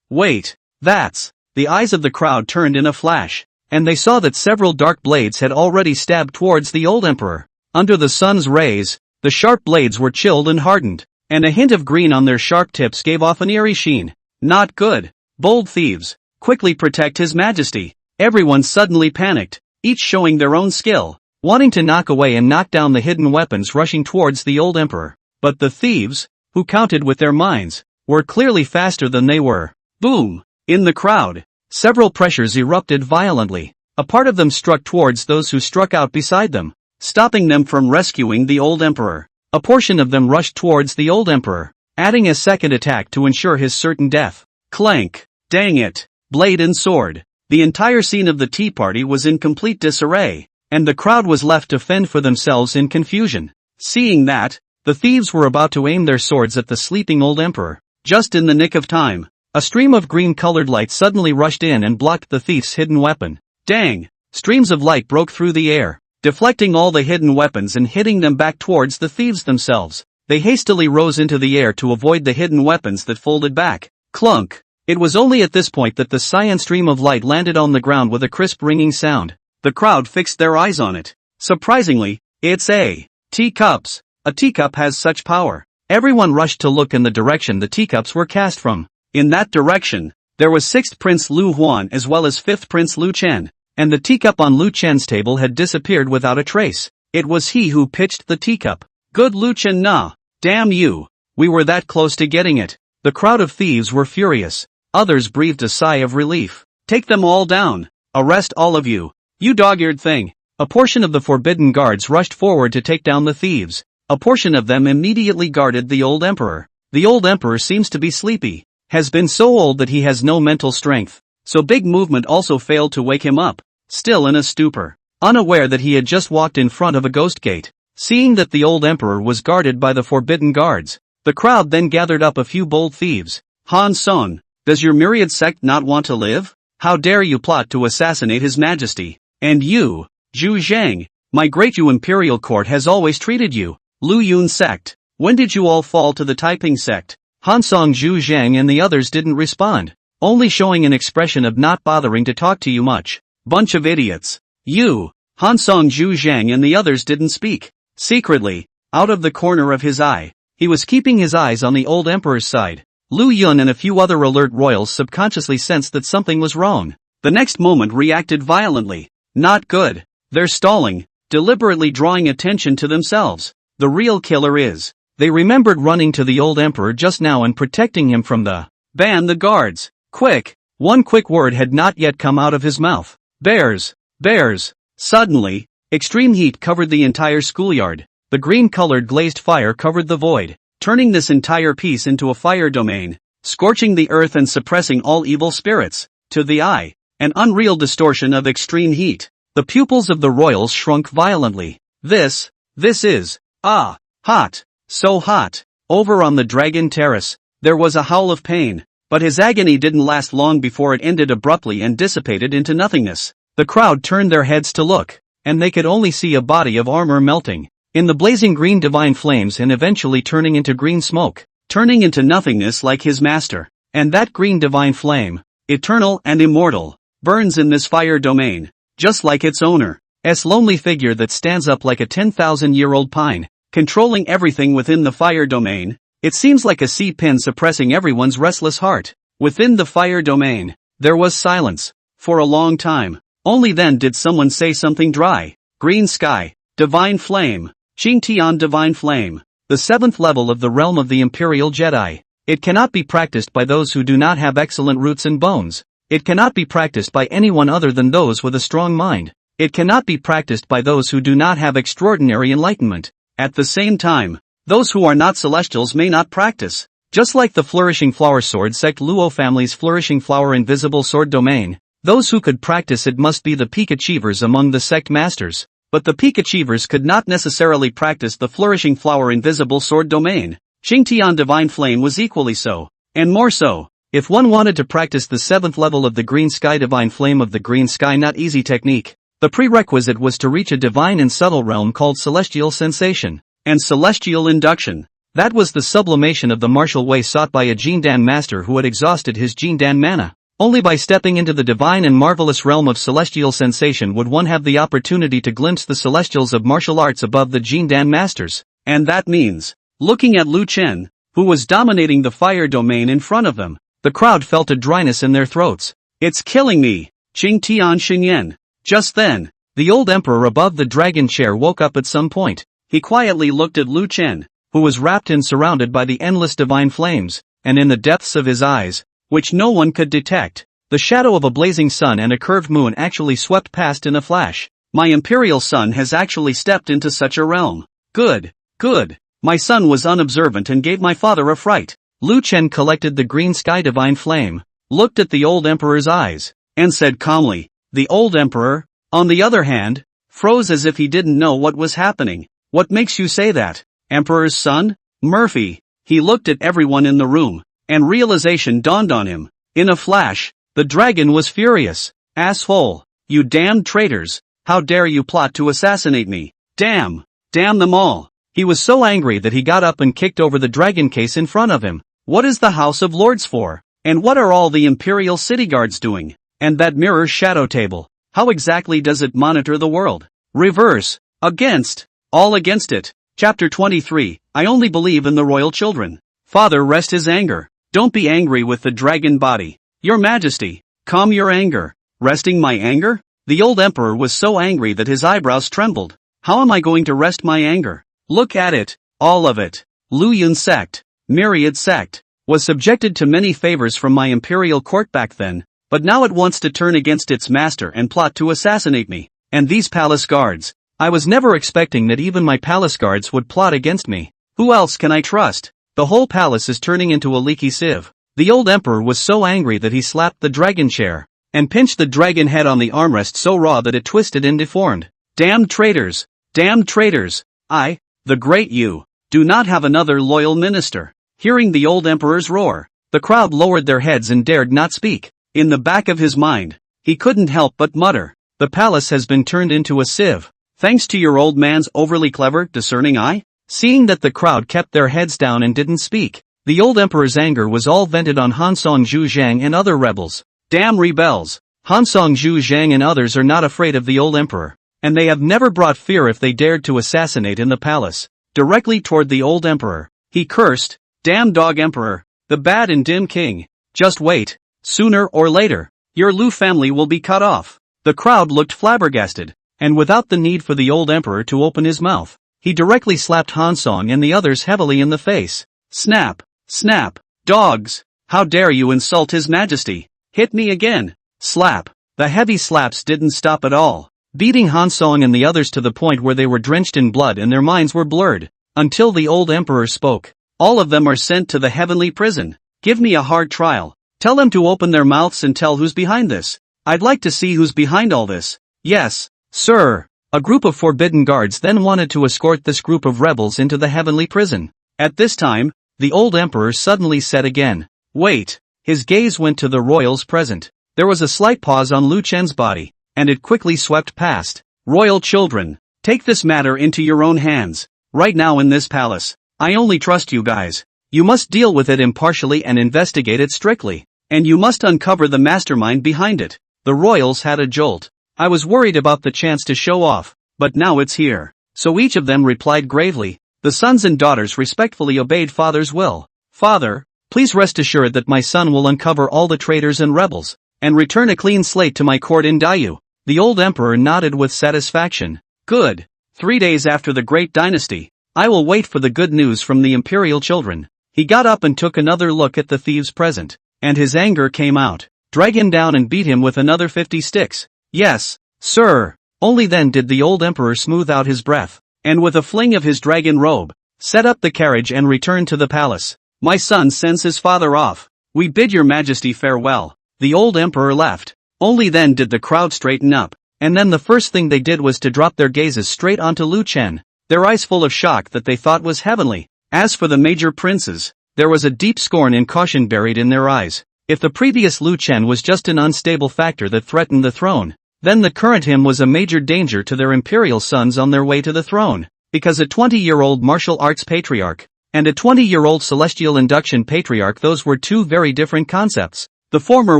Wait, that's... The eyes of the crowd turned in a flash, and they saw that several dark blades had already stabbed towards the old emperor. Under the sun's rays, the sharp blades were chilled and hardened, and a hint of green on their sharp tips gave off an eerie sheen. Not good. Bold thieves, quickly protect his majesty. Everyone suddenly panicked, each showing their own skill. wanting to knock away and knock down the hidden weapons rushing towards the old emperor. But the thieves, who counted with their minds, were clearly faster than they were. Boom! In the crowd, several pressures erupted violently. A part of them struck towards those who struck out beside them, stopping them from rescuing the old emperor. A portion of them rushed towards the old emperor, adding a second attack to ensure his certain death. Clank! Dang it! Blade and sword. The entire scene of the tea party was in complete disarray, and the crowd was left to fend for themselves in confusion. Seeing that, the thieves were about to aim their swords at the sleeping old emperor. Just in the nick of time, a stream of green-colored light suddenly rushed in and blocked the thief's hidden weapon. Dang! Streams of light broke through the air, deflecting all the hidden weapons and hitting them back towards the thieves themselves. They hastily rose into the air to avoid the hidden weapons that folded back. Clunk! It was only at this point that the cyan stream of light landed on the ground with a crisp ringing sound. The crowd fixed their eyes on it. Surprisingly, it's a teacups. A teacup has such power. Everyone rushed to look in the direction the teacups were cast from. In that direction, there was 6th Prince Lu Huan as well as 5th Prince Lu Chen, and the teacup on Lu Chen's table had disappeared without a trace. It was he who pitched the teacup. Good Lu Chen nah! Damn you! We were that close to getting it. The crowd of thieves were furious. Others breathed a sigh of relief. Take them all down. Arrest all of you. You dog-eared thing. A portion of the forbidden guards rushed forward to take down the thieves. A portion of them immediately guarded the old emperor. The old emperor seems to be sleepy. Has been so old that he has no mental strength. So big movement also failed to wake him up. Still in a stupor. Unaware that he had just walked in front of a ghost gate. Seeing that the old emperor was guarded by the forbidden guards, the crowd then gathered up a few bold thieves. Han Song, does your myriad sect not want to live? How dare you plot to assassinate his majesty? And you, Zhu Zhang, my great imperial court has always treated you. Lu Yun sect, when did you all fall to the Taiping Sect? Han Song, Zhu Zhang and the others didn't respond, only showing an expression of not bothering to talk to you much. Bunch of idiots. You, Han Song, Zhu Zhang and the others didn't speak. Secretly, out of the corner of his eye, he was keeping his eyes on the old emperor's side. Lu Yun and a few other alert royals subconsciously sensed that something was wrong. The next moment reacted violently. Not good. They're stalling, deliberately drawing attention to themselves. The real killer is. They remembered running to the old emperor just now and protecting him from the ban the guards. Quick! One quick word had not yet come out of his mouth. Bears! Bears! Suddenly, extreme heat covered the entire schoolyard. The green-colored glazed fire covered the void, turning this entire piece into a fire domain, scorching the earth and suppressing all evil spirits. To the eye, an unreal distortion of extreme heat. The pupils of the royals shrunk violently. This is, hot. So hot. Over on the dragon terrace, there was a howl of pain, but his agony didn't last long before it ended abruptly and dissipated into nothingness. The crowd turned their heads to look, and they could only see a body of armor melting in the blazing green divine flames and eventually turning into green smoke, turning into nothingness like his master. And that green divine flame, eternal and immortal, burns in this fire domain, just like its owner. Lonely figure that stands up like a 10,000-year-old pine, controlling everything within the fire domain. It seems like a sea pin suppressing everyone's restless heart. Within the fire domain, there was silence. For a long time. Only then did someone say something dry. Green sky, divine flame, Xingtian divine flame, the 7th level of the realm of the Imperial Jedi. It cannot be practiced by those who do not have excellent roots and bones. It cannot be practiced by anyone other than those with a strong mind. It cannot be practiced by those who do not have extraordinary enlightenment. At the same time, those who are not celestials may not practice. Just like the Flourishing Flower Sword Sect Luo family's Flourishing Flower Invisible Sword domain, those who could practice it must be the peak achievers among the sect masters. But the peak achievers could not necessarily practice the Flourishing Flower Invisible Sword domain. Xingtian Divine Flame was equally so, and more so. If one wanted to practice the 7th level of the Green Sky Divine Flame of the Green Sky Not Easy technique, the prerequisite was to reach a divine and subtle realm called Celestial Sensation and Celestial Induction. That was the sublimation of the martial way sought by a Jindan master who had exhausted his Jindan mana. Only by stepping into the divine and marvelous realm of celestial sensation would one have the opportunity to glimpse the celestials of martial arts above the Jindan masters. And that means, looking at Lu Chen, who was dominating the fire domain in front of them, the crowd felt a dryness in their throats. It's killing me, Qing Tian Xinyan. Just then, The old emperor above the dragon chair woke up at some point. He quietly looked at Lu Chen, who was wrapped in surrounded by the endless divine flames, and in the depths of his eyes, which no one could detect, the shadow of a blazing sun and a curved moon actually swept past in a flash. My imperial son has actually stepped into such a realm. Good, good. My son was unobservant and gave my father a fright. Lu Chen collected the green sky divine flame, looked at the old emperor's eyes, and said calmly. The old emperor, on the other hand, froze as if he didn't know what was happening. What makes you say that? Emperor's son? Murphy. He looked at everyone in the room, and realization dawned on him. In a flash, the dragon was furious. Asshole. You damned traitors. How dare you plot to assassinate me? Damn. Damn them all. He was so angry that he got up and kicked over the dragon case in front of him. What is the House of Lords for? And what are all the Imperial City guards doing? And that mirror shadow table, how exactly does it monitor the world? Reverse. Against. All against it. Chapter 23, I only believe in the royal children. Father, rest his anger. Don't be angry with the dragon body. Your Majesty, calm your anger. Resting my anger? The old emperor was so angry that his eyebrows trembled. How am I going to rest my anger? Look at it, all of it. Lu Yun sect, myriad sect, was subjected to many favors from my imperial court back then, but now it wants to turn against its master and plot to assassinate me. And these palace guards. I was never expecting that even my palace guards would plot against me. Who else can I trust? The whole palace is turning into a leaky sieve. The old emperor was so angry that he slapped the dragon chair, and pinched the dragon head on the armrest so raw that it twisted and deformed. Damned traitors! Damned traitors! I, the great Yu, do not have another loyal minister. Hearing the old emperor's roar, the crowd lowered their heads and dared not speak. In the back of his mind, he couldn't help but mutter, the palace has been turned into a sieve. Thanks to your old man's overly clever, discerning eye? Seeing that the crowd kept their heads down and didn't speak, the old emperor's anger was all vented on Hansong Zhu Zhang and other rebels. Damn rebels! Hansong Zhu Zhang and others are not afraid of the old emperor, and they have never brought fear if they dared to assassinate in the palace. Directly toward the old emperor, he cursed, damn dog emperor, the bad and dim king. Just wait, sooner or later, your Lu family will be cut off. The crowd looked flabbergasted, and without the need for the old emperor to open his mouth, he directly slapped Hansong and the others heavily in the face. Snap, snap, dogs, how dare you insult his majesty? Hit me again. Slap. The heavy slaps didn't stop at all, beating Hansong and the others to the point where they were drenched in blood and their minds were blurred, until the old emperor spoke. All of them are sent to the heavenly prison. Give me a hard trial. Tell them to open their mouths and tell who's behind this. I'd like to see who's behind all this. Yes, sir. A group of forbidden guards then wanted to escort this group of rebels into the heavenly prison. At this time, the old emperor suddenly said again, wait. His gaze went to the royals present. There was a slight pause on Lu Chen's body, and it quickly swept past. Royal children, take this matter into your own hands. Right now in this palace, I only trust you guys. You must deal with it impartially and investigate it strictly, and you must uncover the mastermind behind it. The royals had a jolt. I was worried about the chance to show off, but now it's here. So each of them replied gravely. The sons and daughters respectfully obeyed father's will. Father, please rest assured that my son will uncover all the traitors and rebels, and return a clean slate to my court in Dayu. The old emperor nodded with satisfaction. Good. 3 days after the great dynasty, I will wait for the good news from the imperial children. He got up and took another look at the thieves present, and his anger came out. Drag him down and beat him with another 50 sticks. Yes, sir. Only then did the old emperor smooth out his breath, and with a fling of his dragon robe, set up the carriage and returned to the palace. My son sends his father off. We bid your majesty farewell. The old emperor left. Only then did the crowd straighten up, and then the first thing they did was to drop their gazes straight onto Lu Chen, their eyes full of shock that they thought was heavenly. As for the major princes, there was a deep scorn and caution buried in their eyes. If the previous Lu Chen was just an unstable factor that threatened the throne, then the current him was a major danger to their imperial sons on their way to the throne, because a 20-year-old martial arts patriarch, and a 20-year-old celestial induction patriarch, those were two very different concepts. The former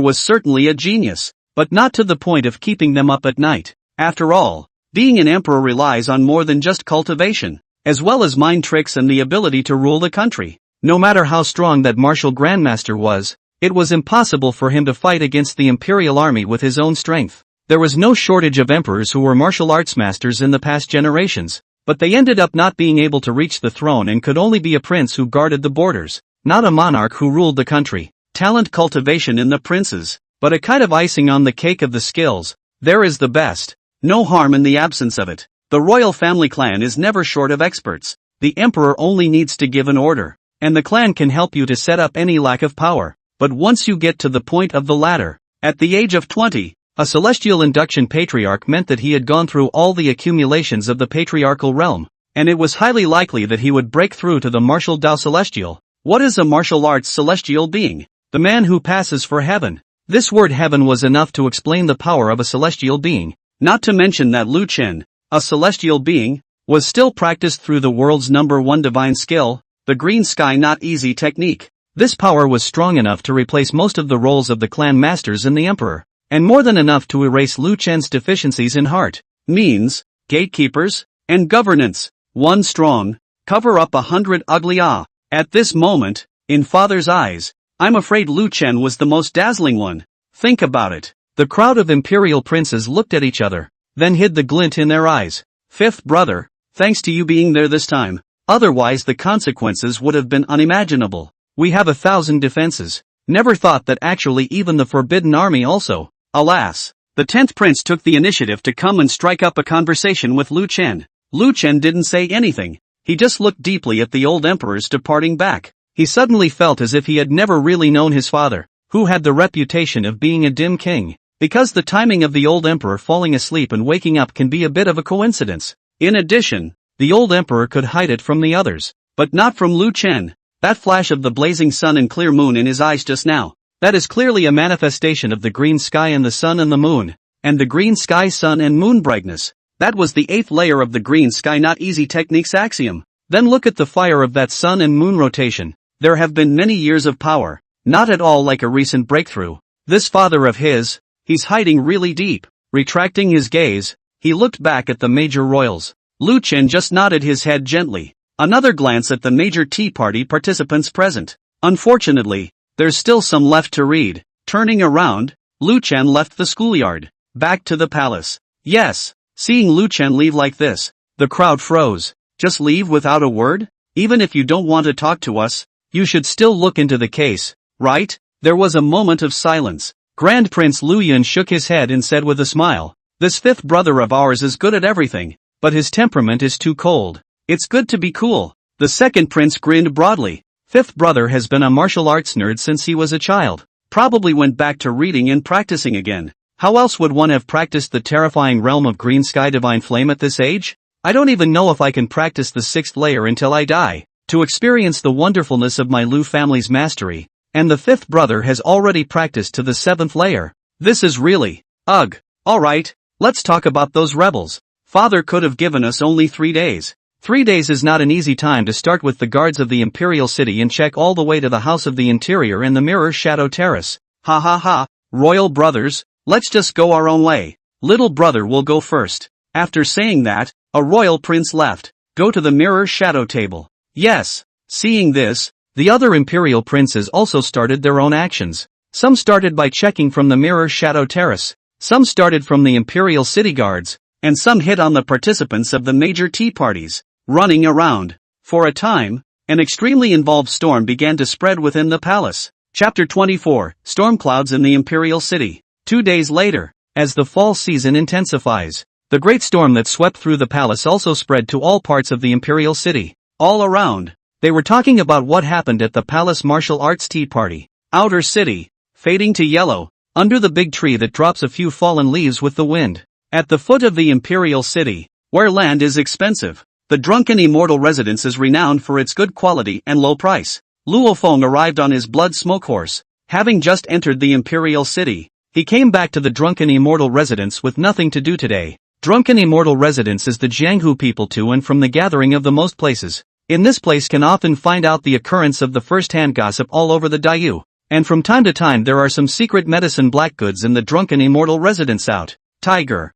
was certainly a genius, but not to the point of keeping them up at night. After all, being an emperor relies on more than just cultivation, as well as mind tricks and the ability to rule the country. No matter how strong that martial grandmaster was, it was impossible for him to fight against the imperial army with his own strength. There was no shortage of emperors who were martial arts masters in the past generations, but they ended up not being able to reach the throne and could only be a prince who guarded the borders, not a monarch who ruled the country. Talent cultivation in the princes, but a kind of icing on the cake of the skills. There is the best. No harm in the absence of it. The royal family clan is never short of experts. The emperor only needs to give an order, and the clan can help you to set up any lack of power. But once you get to the point of the ladder, at the age of 20, a celestial induction patriarch meant that he had gone through all the accumulations of the patriarchal realm, and it was highly likely that he would break through to the martial Dao celestial. What is a martial arts celestial being? The man who passes for heaven. This word heaven was enough to explain the power of a celestial being, not to mention that Lu Chen, a celestial being, was still practiced through the world's #1 divine skill, the green sky not easy technique. This power was strong enough to replace most of the roles of the clan masters and the emperor, and more than enough to erase Lu Chen's deficiencies in heart, means, gatekeepers, and governance. One strong, cover up 100 ugly At this moment, in father's eyes, I'm afraid Lu Chen was the most dazzling one. Think about it. The crowd of imperial princes looked at each other, then hid the glint in their eyes. Fifth brother, thanks to you being there this time. Otherwise the consequences would have been unimaginable. We have 1,000 defenses. Never thought that actually even the Forbidden Army also. Alas, the 10th prince took the initiative to come and strike up a conversation with Lu Chen. Lu Chen didn't say anything. He just looked deeply at the old emperor's departing back. He suddenly felt as if he had never really known his father, who had the reputation of being a dim king. Because the timing of the old emperor falling asleep and waking up can be a bit of a coincidence. In addition, the old emperor could hide it from the others, but not from Lu Chen. That flash of the blazing sun and clear moon in his eyes just now, that is clearly a manifestation of the green sky and the sun and the moon, and the green sky sun and moon brightness. That was the 8th layer of the green sky not easy technique's axiom. Then look at the fire of that sun and moon rotation. There have been many years of power, not at all like a recent breakthrough. This father of his, he's hiding really deep. Retracting his gaze, he looked back at the major royals. Lu Chen just nodded his head gently. Another glance at the major tea party participants present. Unfortunately, there's still some left to read. Turning around, Lu Chen left the schoolyard, back to the palace. Yes, seeing Lu Chen leave like this, the crowd froze. Just leave without a word? Even if you don't want to talk to us, you should still look into the case, right? There was a moment of silence. Grand Prince Lu Yun shook his head and said with a smile, this 5th brother of ours is good at everything, but his temperament is too cold. It's good to be cool. The 2nd prince grinned broadly. 5th brother has been a martial arts nerd since he was a child. Probably went back to reading and practicing again. How else would one have practiced the terrifying realm of green sky divine flame at this age? I don't even know if I can practice the 6th layer until I die, to experience the wonderfulness of my Lu family's mastery, and the 5th brother has already practiced to the 7th layer. This is really, ugh. Alright, let's talk about those rebels. Father could have given us only 3 days. 3 days is not an easy time to start with the guards of the Imperial City and check all the way to the House of the Interior and the Mirror Shadow Terrace. Ha ha ha, royal brothers, let's just go our own way. Little brother will go first. After saying that, a royal prince left. Go to the Mirror Shadow table. Yes. Seeing this, the other imperial princes also started their own actions. Some started by checking from the Mirror Shadow Terrace. Some started from the Imperial City guards, and some hit on the participants of the major tea parties. Running around. For a time, an extremely involved storm began to spread within the palace. Chapter 24, Storm Clouds in the Imperial City. 2 days later, as the fall season intensifies, the great storm that swept through the palace also spread to all parts of the Imperial City. All around, they were talking about what happened at the palace martial arts tea party. Outer city, fading to yellow, under the big tree that drops a few fallen leaves with the wind. At the foot of the Imperial City, where land is expensive, the drunken immortal residence is renowned for its good quality and low price. Luo Feng arrived on his blood smoke horse. Having just entered the Imperial City, he came back to the drunken immortal residence with nothing to do today. Drunken immortal residence is the Jianghu people to and from the gathering of the most places. In this place can often find out the occurrence of the first-hand gossip all over the Daiyu. And from time to time there are some secret medicine black goods in the drunken immortal residence out. Tiger.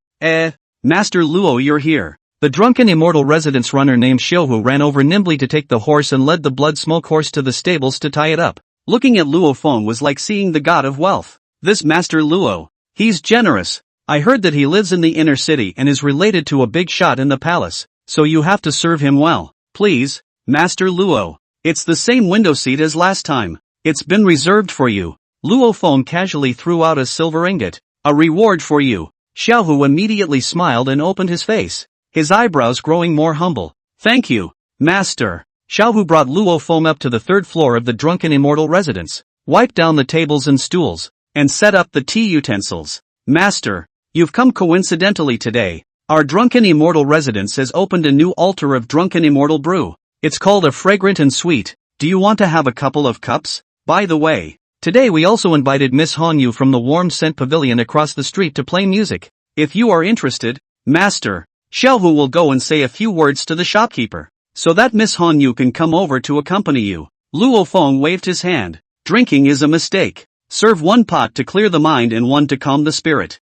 Master Luo, you're here. The drunken immortal residence runner named Xiuhu ran over nimbly to take the horse and led the blood smoke horse to the stables to tie it up. Looking at Luo Feng was like seeing the god of wealth. This Master Luo, he's generous. I heard that he lives in the inner city and is related to a big shot in the palace, so you have to serve him well. Please, Master Luo. It's the same window seat as last time. It's been reserved for you. Luo Feng casually threw out a silver ingot. A reward for you. Xiaohu immediately smiled and opened his face, his eyebrows growing more humble. Thank you, Master. Xiaohu brought Luo Feng up to the third floor of the drunken immortal residence, wiped down the tables and stools, and set up the tea utensils. Master, you've come coincidentally today. Our drunken immortal residence has opened a new altar of drunken immortal brew. It's called a fragrant and sweet. Do you want to have a couple of cups? By the way, today we also invited Miss Han Yu from the warm scent pavilion across the street to play music. If you are interested, Master, Xiaohu will go and say a few words to the shopkeeper, so that Miss Han Yu can come over to accompany you. Luo Feng waved his hand. Drinking is a mistake. Serve one pot to clear the mind and one to calm the spirit.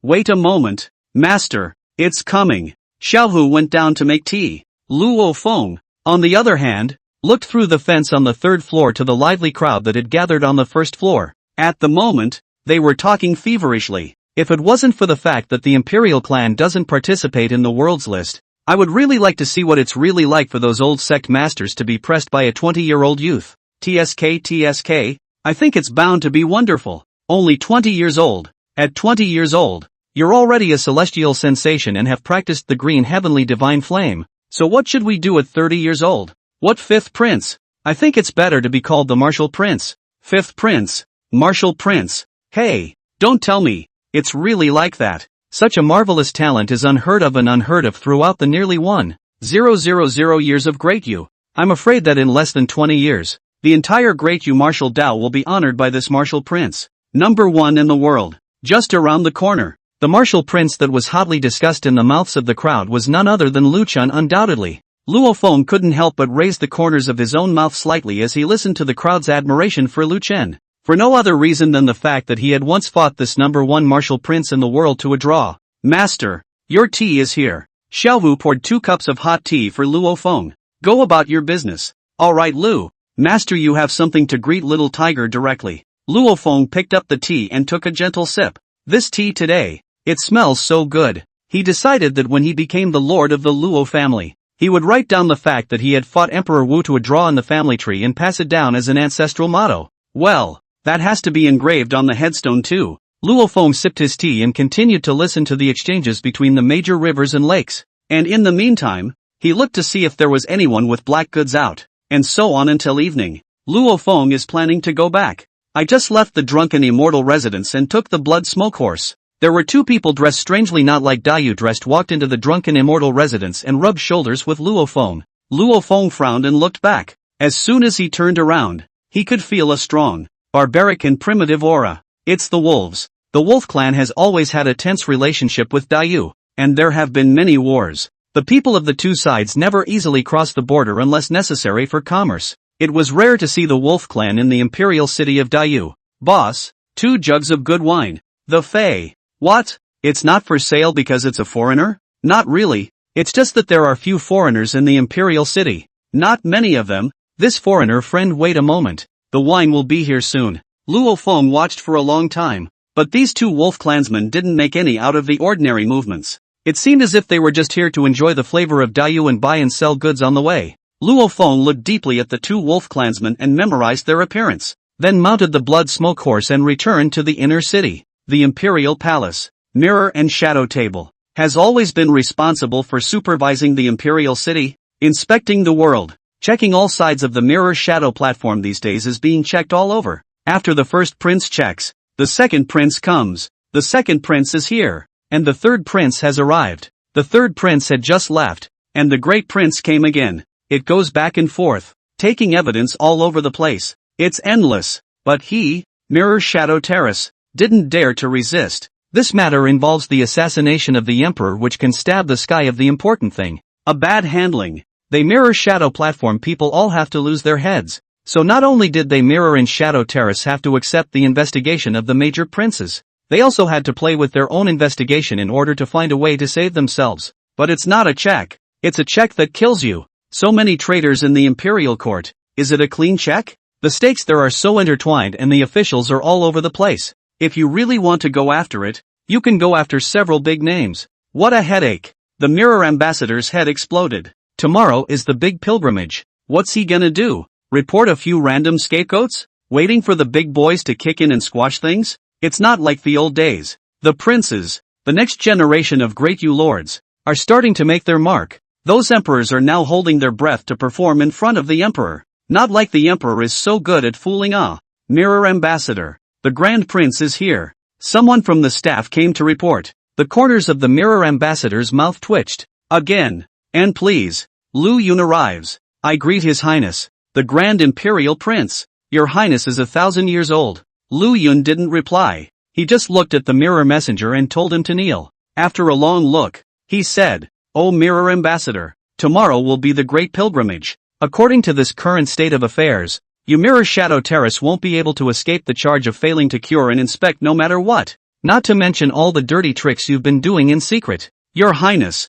Wait a moment. Master, it's coming. Xiaohu went down to make tea. Luo Feng, on the other hand, looked through the fence on the third floor to the lively crowd that had gathered on the first floor. At the moment, they were talking feverishly. If it wasn't for the fact that the Imperial clan doesn't participate in the world's list, I would really like to see what it's really like for those old sect masters to be pressed by a 20-year-old youth. TSK, I think it's bound to be wonderful. Only 20 years old. At 20 years old, you're already a celestial sensation and have practiced the green heavenly divine flame. So what should we do at 30 years old? What fifth prince? I think it's better to be called the martial prince. Fifth prince. Martial prince. Hey, don't tell me. It's really like that. Such a marvelous talent is unheard of throughout the nearly 1,000 years of Great Yu. I'm afraid that in less than 20 years, the entire Great Yu martial Dao will be honored by this martial prince. Number 1 in the world. Just around the corner. The martial prince that was hotly discussed in the mouths of the crowd was none other than Lu Chen undoubtedly. Luo Feng couldn't help but raise the corners of his own mouth slightly as he listened to the crowd's admiration for Lu Chen. For no other reason than the fact that he had once fought this number 1 martial prince in the world to a draw. Master, your tea is here. Xiaohu poured 2 cups of hot tea for Luo Feng. Go about your business. Alright Lu. Master, you have something to greet little tiger directly. Luo Feng picked up the tea and took a gentle sip. This tea today, it smells so good. He decided that when he became the lord of the Luo family, he would write down the fact that he had fought Emperor Wu to a draw in the family tree and pass it down as an ancestral motto. Well, that has to be engraved on the headstone too. Luo Feng sipped his tea and continued to listen to the exchanges between the major rivers and lakes. And in the meantime, he looked to see if there was anyone with black goods out. And so on until evening. Luo Feng is planning to go back. I just left the drunken immortal residence and took the blood smoke horse. There were 2 people dressed strangely not like Dayu dressed walked into the drunken immortal residence and rubbed shoulders with Luo Feng. Luo Feng frowned and looked back. As soon as he turned around, he could feel a strong, barbaric and primitive aura. It's the wolves. The wolf clan has always had a tense relationship with Dayu, and there have been many wars. The people of the 2 sides never easily cross the border unless necessary for commerce. It was rare to see the wolf clan in the Imperial City of Dayu. Boss, 2 jugs of good wine. The Fei. What? It's not for sale because it's a foreigner? Not really. It's just that there are few foreigners in the Imperial City. Not many of them. This foreigner friend, wait a moment. The wine will be here soon. Luo Feng watched for a long time, but these 2 wolf clansmen didn't make any out of the ordinary movements. It seemed as if they were just here to enjoy the flavor of Dayu and buy and sell goods on the way. Luo Feng looked deeply at the 2 wolf clansmen and memorized their appearance, then mounted the blood smoke horse and returned to the inner city. The Imperial Palace, Mirror and Shadow Table, has always been responsible for supervising the Imperial City, inspecting the world, checking all sides of the Mirror Shadow platform. These days is being checked all over. After the first prince checks, the second prince comes. The second prince is here, and the third prince has arrived. The third prince had just left, and the great prince came again. It goes back and forth, taking evidence all over the place. It's endless. But he, Mirror Shadow Terrace, didn't dare to resist. This matter involves the assassination of the emperor, which can stab the sky of the important thing. A bad handling. They Mirror Shadow platform people all have to lose their heads. So not only did they Mirror and Shadow Terrace have to accept the investigation of the major princes, they also had to play with their own investigation in order to find a way to save themselves. But it's not a check. It's a check that kills you. So many traitors in the imperial court. Is it a clean check? The stakes there are so intertwined and the officials are all over the place. If you really want to go after it, You can go after several big names. What a headache. The mirror ambassador's head exploded. Tomorrow is the big pilgrimage. What's he gonna do? Report a few random scapegoats? Waiting for the big boys to kick in and squash things? It's not like the old days. The princes, the next generation of great lords, are starting to make their mark. Those emperors are now holding their breath to perform in front of the emperor. Not like the emperor is so good at fooling. Mirror ambassador. The grand prince is here. Someone from the staff came to report. The corners of the mirror ambassador's mouth twitched. Again. And please. Lu Yun arrives. I greet his highness, the grand imperial prince. Your highness is 1,000 years old. Lu Yun didn't reply. He just looked at the mirror messenger and told him to kneel. After a long look, he said, "O mirror ambassador, tomorrow will be the great pilgrimage. According to this current state of affairs, your mirror shadow terrace won't be able to escape the charge of failing to cure and inspect no matter what. Not to mention all the dirty tricks you've been doing in secret. Your highness,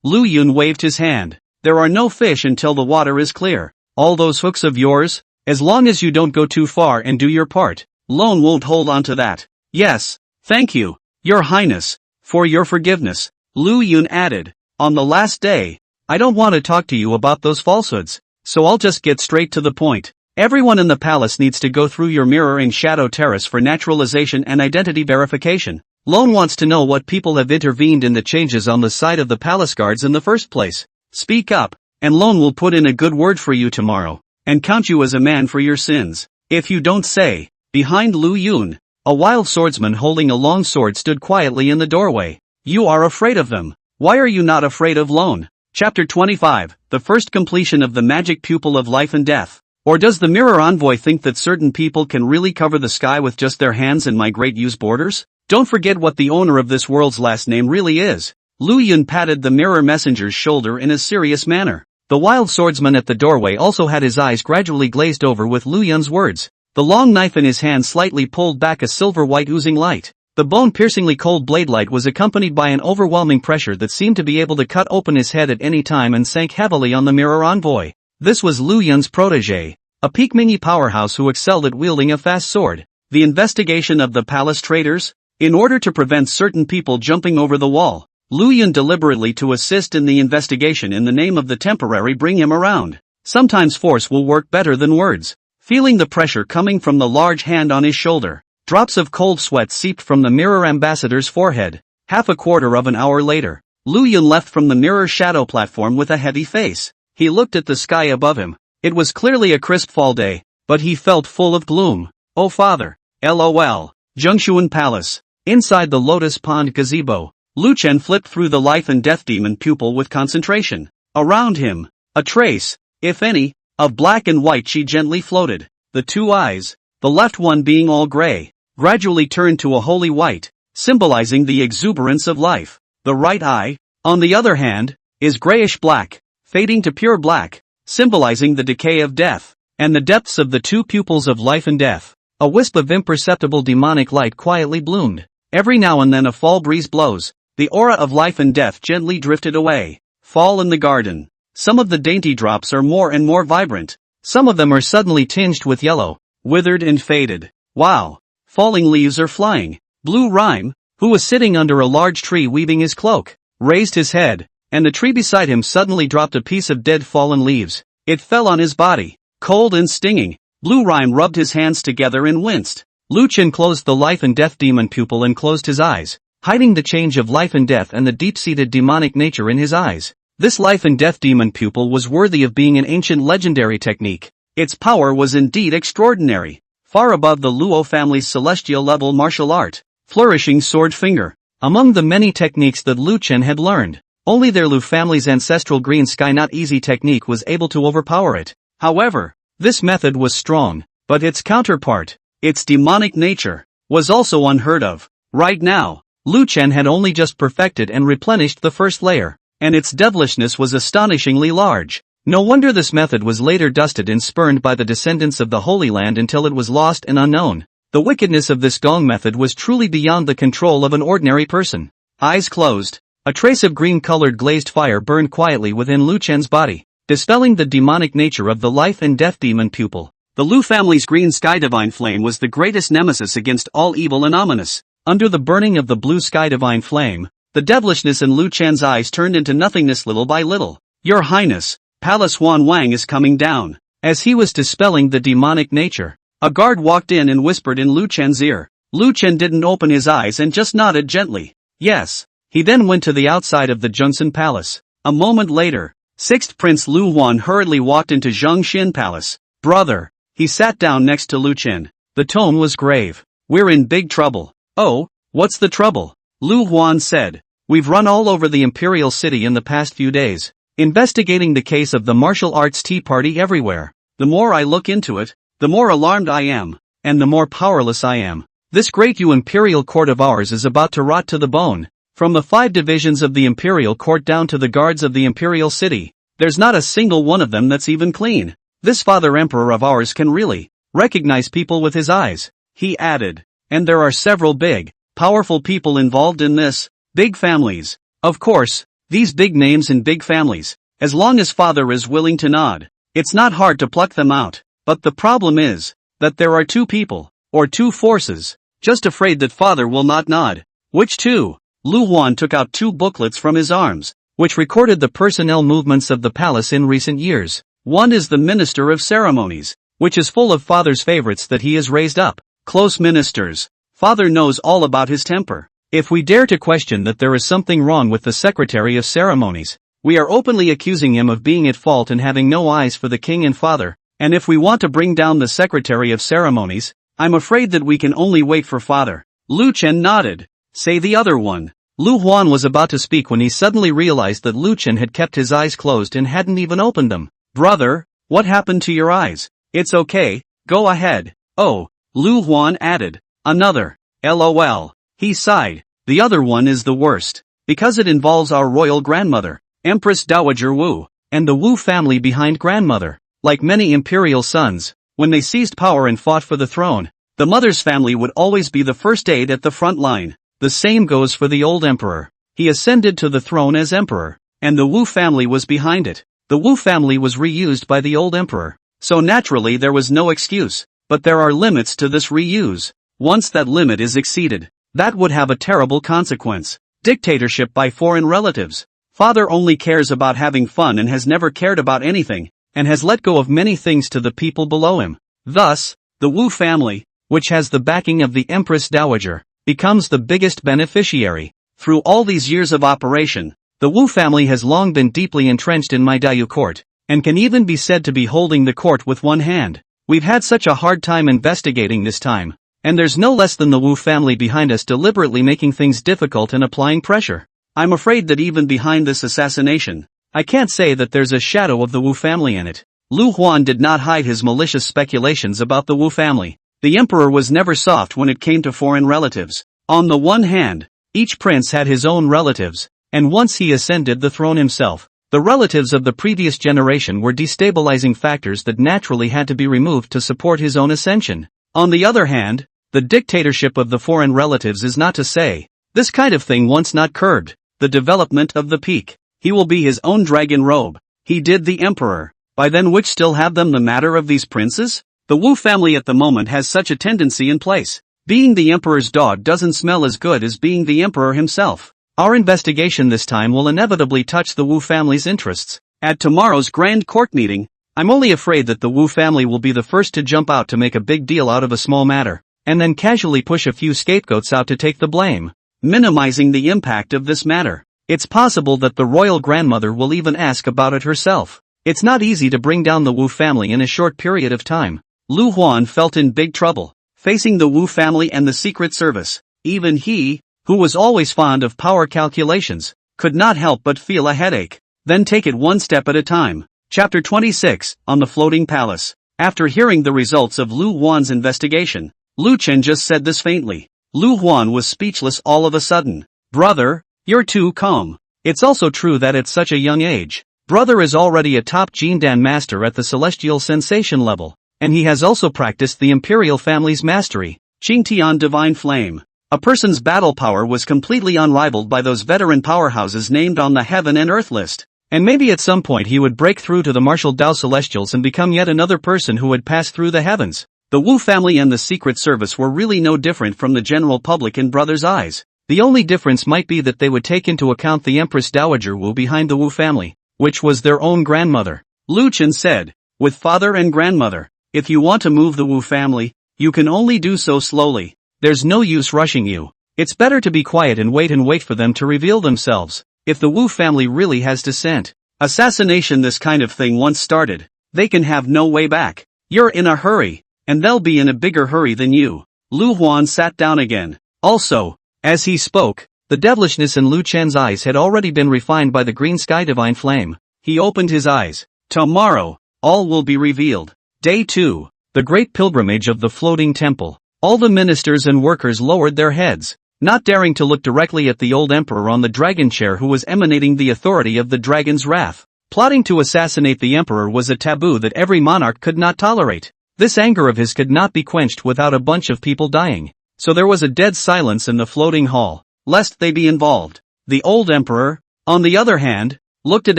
Lu Yun waved his hand. There are no fish until the water is clear. All those hooks of yours, as long as you don't go too far and do your part, Lone won't hold on to that. Yes, thank you, your highness, for your forgiveness." Lu Yun added, "On the last day, I don't want to talk to you about those falsehoods, so I'll just get straight to the point. Everyone in the palace needs to go through your mirror and shadow terrace for naturalization and identity verification. Lone wants to know what people have intervened in the changes on the side of the palace guards in the first place. Speak up, and Lone will put in a good word for you tomorrow, and count you as a man for your sins. If you don't say." Behind Lu Yun, a wild swordsman holding a long sword stood quietly in the doorway. "You are afraid of them. Why are you not afraid of Lone?" Chapter 25, the first completion of the magic pupil of life and death. Or does the mirror envoy think that certain people can really cover the sky with just their hands and migrate use borders? Don't forget what the owner of this world's last name really is. Lu Yun patted the mirror messenger's shoulder in a serious manner. The wild swordsman at the doorway also had his eyes gradually glazed over with Lu Yun's words. The long knife in his hand slightly pulled back a silver-white oozing light. The bone-piercingly cold blade light was accompanied by an overwhelming pressure that seemed to be able to cut open his head at any time and sank heavily on the mirror envoy. This was Lu Yun's protege, a Peakmingi powerhouse who excelled at wielding a fast sword. The investigation of the palace traitors? In order to prevent certain people jumping over the wall, Lu Yun deliberately to assist in the investigation in the name of the temporary bring him around. Sometimes force will work better than words. Feeling the pressure coming from the large hand on his shoulder, drops of cold sweat seeped from the mirror ambassador's forehead. Half a quarter of an hour later, Lu Yun left from the mirror shadow platform with a heavy face. He looked at the sky above him. It was clearly a crisp fall day, but he felt full of gloom. "Oh father, LOL. Zhengshuan Palace." Inside the Lotus Pond gazebo, Lu Chen flipped through the life and death demon pupil with concentration. Around him, a trace, if any, of black and white she gently floated. The two eyes, the left one being all gray, gradually turned to a holy white, symbolizing the exuberance of life. The right eye, on the other hand, is grayish-black, fading to pure black, symbolizing the decay of death, and the depths of the two pupils of life and death. A wisp of imperceptible demonic light quietly bloomed. Every now and then a fall breeze blows. The aura of life and death gently drifted away. Fall in the garden. Some of the dainty drops are more and more vibrant. Some of them are suddenly tinged with yellow, withered and faded. Wow! Falling leaves are flying. Blue Rhyme, who was sitting under a large tree weaving his cloak, raised his head, and the tree beside him suddenly dropped a piece of dead fallen leaves. It fell on his body, cold and stinging. Blue Rhyme rubbed his hands together and winced. Lu Chen closed the life and death demon pupil and closed his eyes, hiding the change of life and death and the deep-seated demonic nature in his eyes. This life and death demon pupil was worthy of being an ancient legendary technique. Its power was indeed extraordinary, far above the Luo family's celestial level martial art, flourishing sword finger. Among the many techniques that Lu Chen had learned, only their Lu family's ancestral green sky not easy technique was able to overpower it. However, this method was strong, but its counterpart, its demonic nature, was also unheard of. Right now, Lu Chen had only just perfected and replenished the first layer, and its devilishness was astonishingly large. No wonder this method was later dusted and spurned by the descendants of the Holy Land until it was lost and unknown. The wickedness of this gong method was truly beyond the control of an ordinary person. Eyes closed, a trace of green-colored glazed fire burned quietly within Lu Chen's body, dispelling the demonic nature of the life and death demon pupil. The Lu family's green sky divine flame was the greatest nemesis against all evil and ominous. Under the burning of the blue sky divine flame, the devilishness in Lu Chen's eyes turned into nothingness little by little. Your Highness, Palace Huan Wang is coming down. As he was dispelling the demonic nature, a guard walked in and whispered in Lu Chen's ear. Lu Chen didn't open his eyes and just nodded gently. Yes. He then went to the outside of the Junsan Palace. A moment later, 6th Prince Lu Huan hurriedly walked into Zhang Xin Palace. Brother. He sat down next to Lu Chen. The tone was grave. We're in big trouble. Oh, what's the trouble? Lu Huan said. We've run all over the Imperial City in the past few days, investigating the case of the martial arts tea party everywhere. The more I look into it, the more alarmed I am, and the more powerless I am. This great imperial court of ours is about to rot to the bone. From the 5 divisions of the imperial court down to the guards of the Imperial City, there's not a single one of them that's even clean. This father emperor of ours can really recognize people with his eyes, he added. And there are several big, powerful people involved in this. Big families. Of course, these big names and big families, as long as father is willing to nod, it's not hard to pluck them out. But the problem is that there are 2 people, or 2 forces, just afraid that father will not nod. Which 2? Lu Huan took out 2 booklets from his arms, which recorded the personnel movements of the palace in recent years. One is the Minister of Ceremonies, which is full of father's favorites that he has raised up. Close ministers. Father knows all about his temper. If we dare to question that there is something wrong with the Secretary of Ceremonies, we are openly accusing him of being at fault and having no eyes for the king and father. And if we want to bring down the Secretary of Ceremonies, I'm afraid that we can only wait for father. Lu Chen nodded. Say the other one. Lu Huan was about to speak when he suddenly realized that Lu Chen had kept his eyes closed and hadn't even opened them. Brother, what happened to your eyes? It's okay, go ahead. Oh, Lu Huan added. Another. LOL. He sighed. The other one is the worst, because it involves our royal grandmother, Empress Dowager Wu, and the Wu family behind grandmother. Like many imperial sons, when they seized power and fought for the throne, the mother's family would always be the first aid at the front line. The same goes for the old emperor. He ascended to the throne as emperor, and the Wu family was behind it. The Wu family was reused by the old emperor, so naturally there was no excuse. But there are limits to this reuse. Once that limit is exceeded, that would have a terrible consequence. Dictatorship by foreign relatives. Father only cares about having fun and has never cared about anything, and has let go of many things to the people below him. Thus, the Wu family, which has the backing of the Empress Dowager, becomes the biggest beneficiary. Through all these years of operation, the Wu family has long been deeply entrenched in my Dayu court, and can even be said to be holding the court with one hand. We've had such a hard time investigating this time, and there's no less than the Wu family behind us deliberately making things difficult and applying pressure. I'm afraid that even behind this assassination, I can't say that there's a shadow of the Wu family in it. Lu Huan did not hide his malicious speculations about the Wu family. The emperor was never soft when it came to foreign relatives. On the one hand, each prince had his own relatives, and once he ascended the throne himself, the relatives of the previous generation were destabilizing factors that naturally had to be removed to support his own ascension. On the other hand, the dictatorship of the foreign relatives is not to say, this kind of thing once not curbed, the development of the peak. He will be his own dragon robe. He did the emperor. By then which still have them the matter of these princes? The Wu family at the moment has such a tendency in place. Being the emperor's dog doesn't smell as good as being the emperor himself. Our investigation this time will inevitably touch the Wu family's interests. At tomorrow's grand court meeting, I'm only afraid that the Wu family will be the first to jump out to make a big deal out of a small matter, and then casually push a few scapegoats out to take the blame, minimizing the impact of this matter. It's possible that the royal grandmother will even ask about it herself. It's not easy to bring down the Wu family in a short period of time. Lu Huan felt in big trouble, facing the Wu family and the Secret Service. Even he, who was always fond of power calculations, could not help but feel a headache. Then take it one step at a time. Chapter 26, On the Floating Palace. After hearing the results of Lu Huan's investigation, Lu Chen just said this faintly. Lu Huan was speechless all of a sudden. Brother, you're too calm. It's also true that at such a young age, brother is already a top Jindan master at the celestial sensation level, and he has also practiced the imperial family's mastery, Qingtian divine flame. A person's battle power was completely unrivaled by those veteran powerhouses named on the heaven and earth list. And maybe at some point he would break through to the martial Dao celestials and become yet another person who would pass through the heavens. The Wu family and the Secret Service were really no different from the general public in brothers' eyes. The only difference might be that they would take into account the Empress Dowager Wu behind the Wu family, which was their own grandmother. Lu Chen said, with father and grandmother, if you want to move the Wu family, you can only do so slowly. There's no use rushing you. It's better to be quiet and wait for them to reveal themselves. If the Wu family really has dissent, assassination this kind of thing once started, they can have no way back. You're in a hurry, and they'll be in a bigger hurry than you. Lu Huan sat down again. Also, as he spoke, the devilishness in Lu Chen's eyes had already been refined by the green sky divine flame. He opened his eyes. Tomorrow, all will be revealed. Day 2. The Great Pilgrimage of the Floating Temple. All the ministers and workers lowered their heads, not daring to look directly at the old emperor on the dragon chair who was emanating the authority of the dragon's wrath. Plotting to assassinate the emperor was a taboo that every monarch could not tolerate. This anger of his could not be quenched without a bunch of people dying. So there was a dead silence in the floating hall, lest they be involved. The old emperor, on the other hand, looked at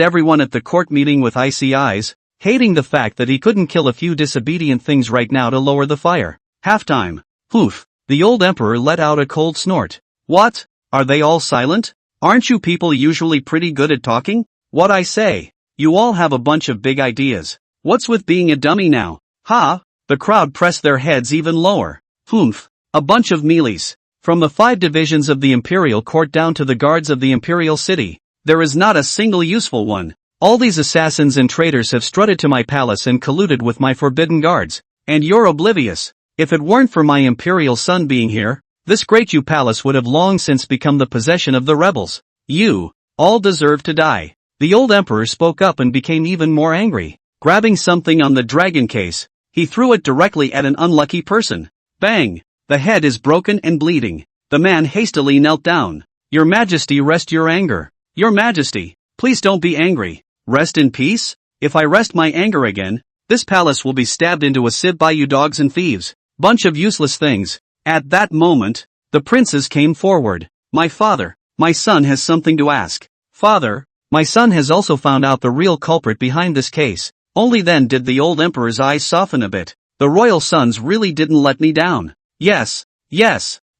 everyone at the court meeting with icy eyes, hating the fact that he couldn't kill a few disobedient things right now to lower the fire. Halftime. Poof. The old emperor let out a cold snort. What? Are they all silent? Aren't you people usually pretty good at talking? What I say? You all have a bunch of big ideas. What's with being a dummy now? Ha! The crowd pressed their heads even lower. Humph. A bunch of mealies. From the 5 divisions of the imperial court down to the guards of the Imperial City, there is not a single useful one. All these assassins and traitors have strutted to my palace and colluded with my forbidden guards, and you're oblivious. If it weren't for my imperial son being here, this great Yu palace would have long since become the possession of the rebels. You all deserve to die. The old emperor spoke up and became even more angry. Grabbing something on the dragon case, he threw it directly at an unlucky person. Bang! The head is broken and bleeding. The man hastily knelt down. Your Majesty, rest your anger. Your Majesty, please don't be angry. Rest in peace? If I rest my anger again, this palace will be stabbed into a sieve by you dogs and thieves. Bunch of useless things. At that moment, the princes came forward. My father, my son has something to ask. Father, my son has also found out the real culprit behind this case. Only then did the old emperor's eyes soften a bit. The royal sons really didn't let me down. Yes,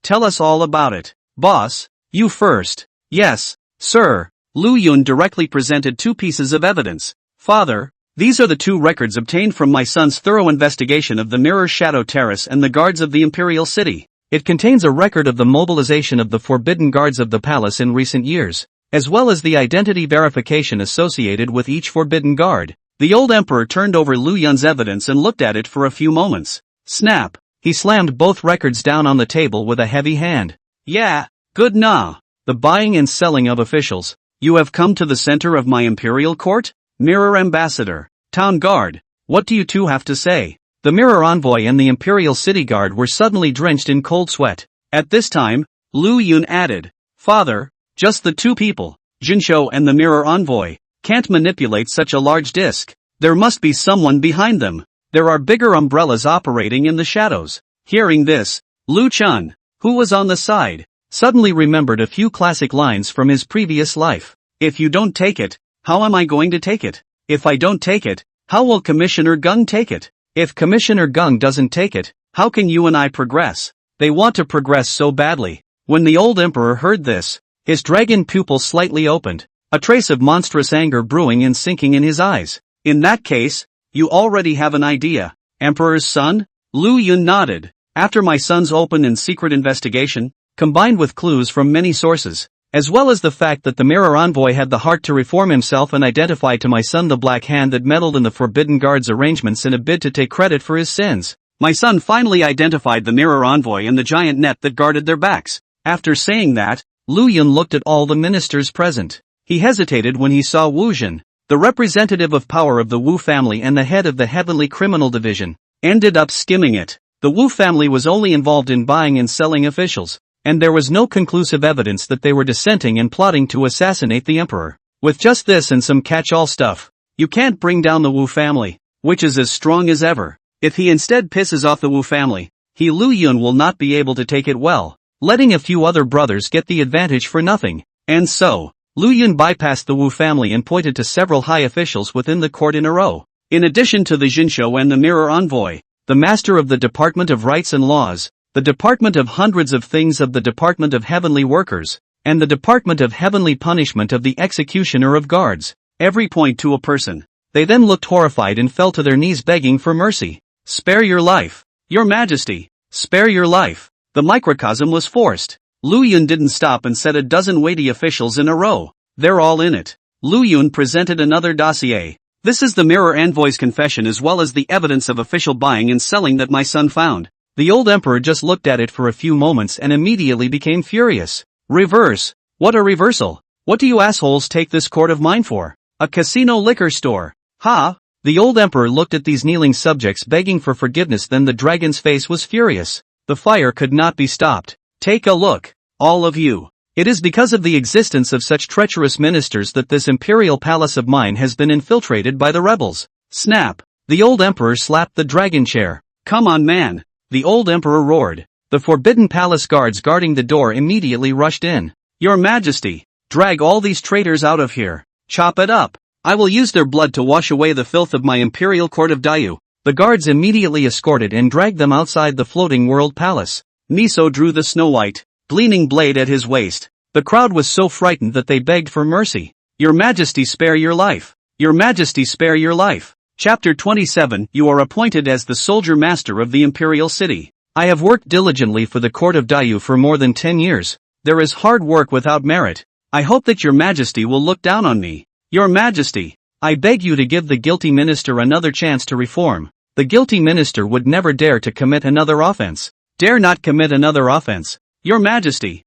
tell us all about it. Boss, you first. Yes, sir. Lu Yun directly presented 2 pieces of evidence. Father, these are the 2 records obtained from my son's thorough investigation of the Mirror Shadow Terrace and the guards of the Imperial City. It contains a record of the mobilization of the forbidden guards of the palace in recent years, as well as the identity verification associated with each forbidden guard. The old emperor turned over Lu Yun's evidence and looked at it for a few moments. Snap! He slammed both records down on the table with a heavy hand. Yeah, good nah. The buying and selling of officials. You have come to the center of my imperial court? Mirror Ambassador, Town Guard, what do you 2 have to say? The Mirror Envoy and the Imperial City Guard were suddenly drenched in cold sweat. At this time, Lu Yun added, Father, just the 2 people, Jinshou and the Mirror Envoy, can't manipulate such a large disc. There must be someone behind them. There are bigger umbrellas operating in the shadows. Hearing this, Lu Chen, who was on the side, suddenly remembered a few classic lines from his previous life. If you don't take it, how am I going to take it? If I don't take it, how will Commissioner Gung take it? If Commissioner Gung doesn't take it, how can you and I progress? They want to progress so badly. When the old emperor heard this, his dragon pupil slightly opened, a trace of monstrous anger brewing and sinking in his eyes. In that case, you already have an idea. Emperor's son? Lu Yun nodded. After my son's open and secret investigation, combined with clues from many sources, as well as the fact that the Mirror Envoy had the heart to reform himself and identify to my son the black hand that meddled in the Forbidden Guard's arrangements in a bid to take credit for his sins, my son finally identified the Mirror Envoy and the giant net that guarded their backs. After saying that, Lu Yun looked at all the ministers present. He hesitated when he saw Wu Zhen, the representative of power of the Wu family and the head of the Heavenly Criminal Division, ended up skimming it. The Wu family was only involved in buying and selling officials, and there was no conclusive evidence that they were dissenting and plotting to assassinate the emperor. With just this and some catch-all stuff, you can't bring down the Wu family, which is as strong as ever. If he instead pisses off the Wu family, Lu Yun will not be able to take it well, letting a few other brothers get the advantage for nothing. And so, Lu Yun bypassed the Wu family and pointed to several high officials within the court in a row. In addition to the Jinshou and the Mirror Envoy, the master of the Department of Rights and Laws, the Department of Hundreds of Things of the Department of Heavenly Workers, and the Department of Heavenly Punishment of the Executioner of Guards. Every point to a person. They then looked horrified and fell to their knees begging for mercy. Spare your life. Your Majesty. Spare your life. The microcosm was forced. Lu Yun didn't stop and said a dozen weighty officials in a row. They're all in it. Lu Yun presented another dossier. This is the mirror envoy's confession as well as the evidence of official buying and selling that my son found. The old emperor just looked at it for a few moments and immediately became furious. Reverse. What a reversal. What do you assholes take this court of mine for? A casino liquor store. Ha! The old emperor looked at these kneeling subjects begging for forgiveness, then the dragon's face was furious. The fire could not be stopped. Take a look. All of you. It is because of the existence of such treacherous ministers that this imperial palace of mine has been infiltrated by the rebels. Snap. The old emperor slapped the dragon chair. Come on, man. The old emperor roared. The forbidden palace guards guarding the door immediately rushed in. Your Majesty. Drag all these traitors out of here. Chop it up. I will use their blood to wash away the filth of my imperial court of Daiyu. The guards immediately escorted and dragged them outside the floating world palace. Miso drew the snow-white, gleaming blade at his waist. The crowd was so frightened that they begged for mercy. Your Majesty, spare your life. Your Majesty, spare your life. Chapter 27. You are appointed as the soldier master of the Imperial City. I have worked diligently for the court of Daiyu for more than 10 years. There is hard work without merit. I hope that your Majesty will look down on me. Your Majesty, I beg you to give the guilty minister another chance to reform. The guilty minister would never dare to commit another offense. Dare not commit another offense. Your Majesty,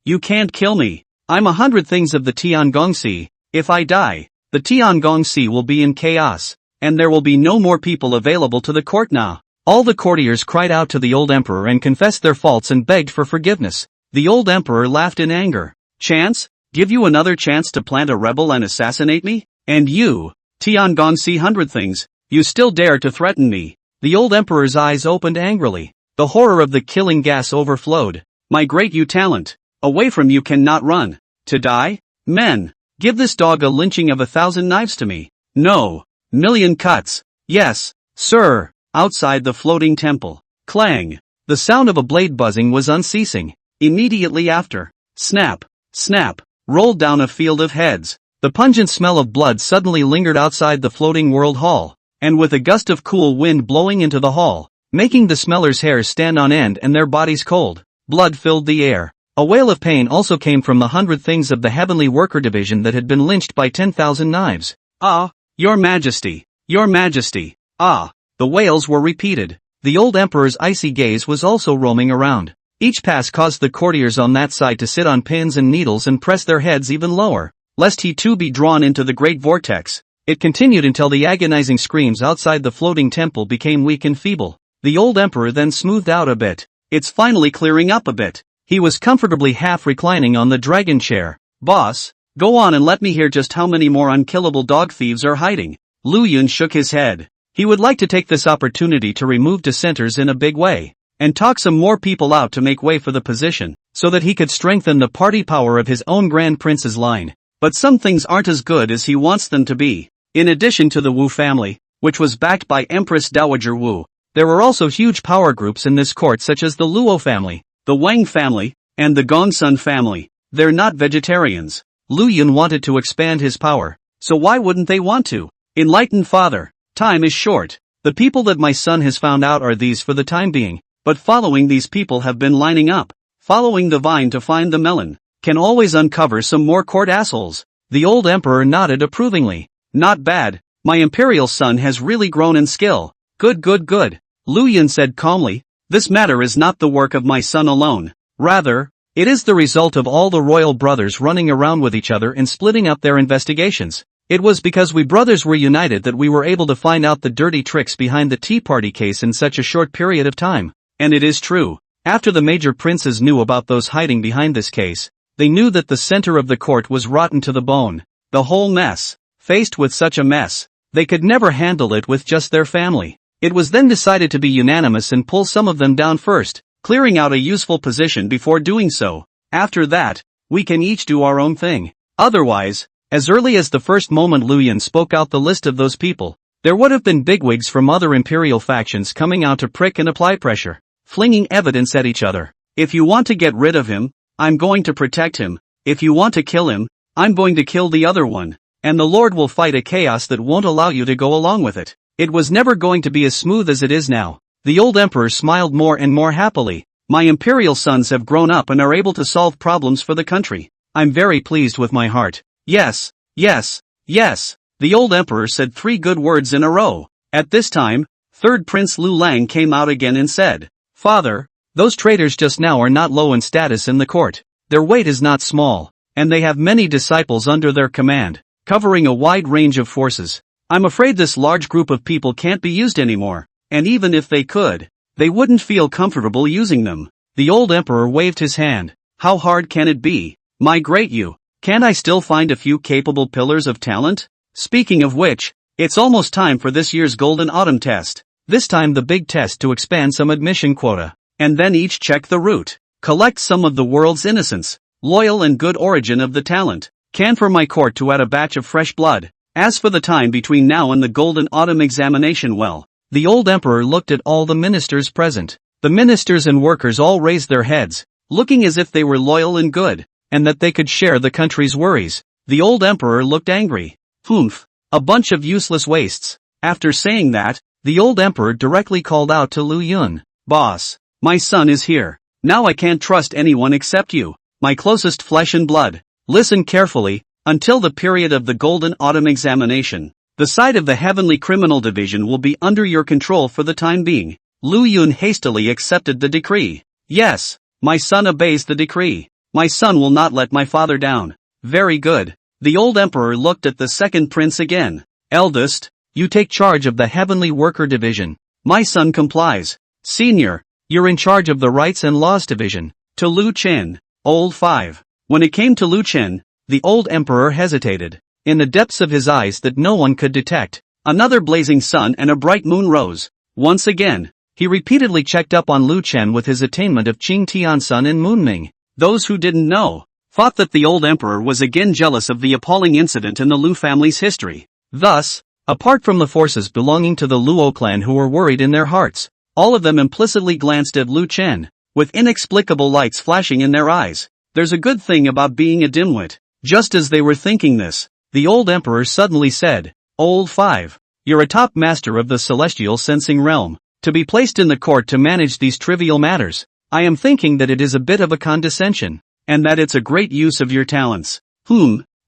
you can't kill me. I'm 100 things of the Tiangong. If I die, the Tiangong will be in chaos, and there will be no more people available to the court now. All the courtiers cried out to the old emperor and confessed their faults and begged for forgiveness. The old emperor laughed in anger. Chance? Give you another chance to plant a rebel and assassinate me? And you, Tiangong 100 things, you still dare to threaten me? The old emperor's eyes opened angrily. The horror of the killing gas overflowed. My great you talent. Away from you cannot run. To die? Men, give this dog a lynching of 1,000 knives to me. No. Million cuts. Yes, sir. Outside the floating temple. Clang. The sound of a blade buzzing was unceasing. Immediately after. Snap. Snap. Rolled down a field of heads. The pungent smell of blood suddenly lingered outside the floating world hall, and with a gust of cool wind blowing into the hall, making the smellers' hairs stand on end and their bodies cold, blood filled the air. A wail of pain also came from the 100 things of the Heavenly Worker Division that had been lynched by 10,000 knives. Ah, your Majesty, your Majesty, ah. The wails were repeated. The old emperor's icy gaze was also roaming around. Each pass caused the courtiers on that side to sit on pins and needles and press their heads even lower, lest he too be drawn into the great vortex. It continued until the agonizing screams outside the floating temple became weak and feeble. The old emperor then smoothed out a bit. It's finally clearing up a bit. He was comfortably half reclining on the dragon chair. Boss, go on and let me hear just how many more unkillable dog thieves are hiding. Lu Yun shook his head. He would like to take this opportunity to remove dissenters in a big way, and talk some more people out to make way for the position, so that he could strengthen the party power of his own Grand Prince's line. But some things aren't as good as he wants them to be. In addition to the Wu family, which was backed by Empress Dowager Wu, there were also huge power groups in this court such as the Luo family, the Wang family, and the Gongsun family. They're not vegetarians. Lu Yun wanted to expand his power, so why wouldn't they want to? Enlightened father, time is short. The people that my son has found out are these for the time being, but following these people have been lining up. Following the vine to find the melon, can always uncover some more court assholes. The old emperor nodded approvingly. Not bad, my imperial son has really grown in skill. Good. Lu Yun said calmly, this matter is not the work of my son alone. Rather, it is the result of all the royal brothers running around with each other and splitting up their investigations. It was because we brothers were united that we were able to find out the dirty tricks behind the Tea Party case in such a short period of time. And it is true, after the major princes knew about those hiding behind this case, they knew that the center of the court was rotten to the bone. The whole mess. Faced with such a mess, they could never handle it with just their family. It was then decided to be unanimous and pull some of them down first, clearing out a useful position before doing so. After that, we can each do our own thing. Otherwise, as early as the first moment Lu Yun spoke out the list of those people, There would have been bigwigs from other imperial factions coming out to prick and apply pressure, flinging evidence at each other. If you want to get rid of him, I'm going to protect him. If you want to kill him, I'm going to kill the other one. And the Lord will fight a chaos that won't allow you to go along with it. It was never going to be as smooth as it is now. The old emperor smiled more and more happily. My imperial sons have grown up and are able to solve problems for the country. I'm very pleased with my heart. Yes, yes, yes. The old emperor said 3 good words in a row. At this time, third Prince Lu Lang came out again and said, Father, those traitors just now are not low in status in the court. Their weight is not small, and they have many disciples under their command, covering a wide range of forces. I'm afraid this large group of people can't be used anymore, and even if they could, they wouldn't feel comfortable using them. The old emperor waved his hand. How hard can it be? My great you, can't I still find a few capable pillars of talent? Speaking of which, it's almost time for this year's Golden Autumn test. This time the big test to expand some admission quota. And then each check the route. Collect some of the world's innocence, loyal and good origin of the talent. Can for my court to add a batch of fresh blood. As for the time between now and the Golden Autumn examination, well, the old emperor looked at all the ministers present. The ministers and workers all raised their heads, looking as if they were loyal and good, and that they could share the country's worries. The old emperor looked angry. Humph, a bunch of useless wastes. After saying that, the old emperor directly called out to Lu Yun. Boss, my son is here. Now I can't trust anyone except you, my closest flesh and blood. Listen carefully, until the period of the Golden Autumn examination. The side of the Heavenly Criminal Division will be under your control for the time being. Lu Yun hastily accepted the decree. Yes, my son obeys the decree. My son will not let my father down. Very good. The old emperor looked at the second prince again. Eldest, you take charge of the Heavenly Worker Division. My son complies. Senior, you're in charge of the Rights and Laws Division. To Lu Chen, old 5. When it came to Lu Chen, the old emperor hesitated. In the depths of his eyes that no one could detect, another blazing sun and a bright moon rose. Once again, he repeatedly checked up on Lu Chen with his attainment of Qing Tian Sun and Moonming. Those who didn't know thought that the old emperor was again jealous of the appalling incident in the Lu family's history. Thus, apart from the forces belonging to the Luo clan who were worried in their hearts, all of them implicitly glanced at Lu Chen, with inexplicable lights flashing in their eyes. There's a good thing about being a dimwit. Just as they were thinking this, the old emperor suddenly said, Old 5, you're a top master of the celestial sensing realm, to be placed in the court to manage these trivial matters. I am thinking that it is a bit of a condescension, and that it's a great use of your talents.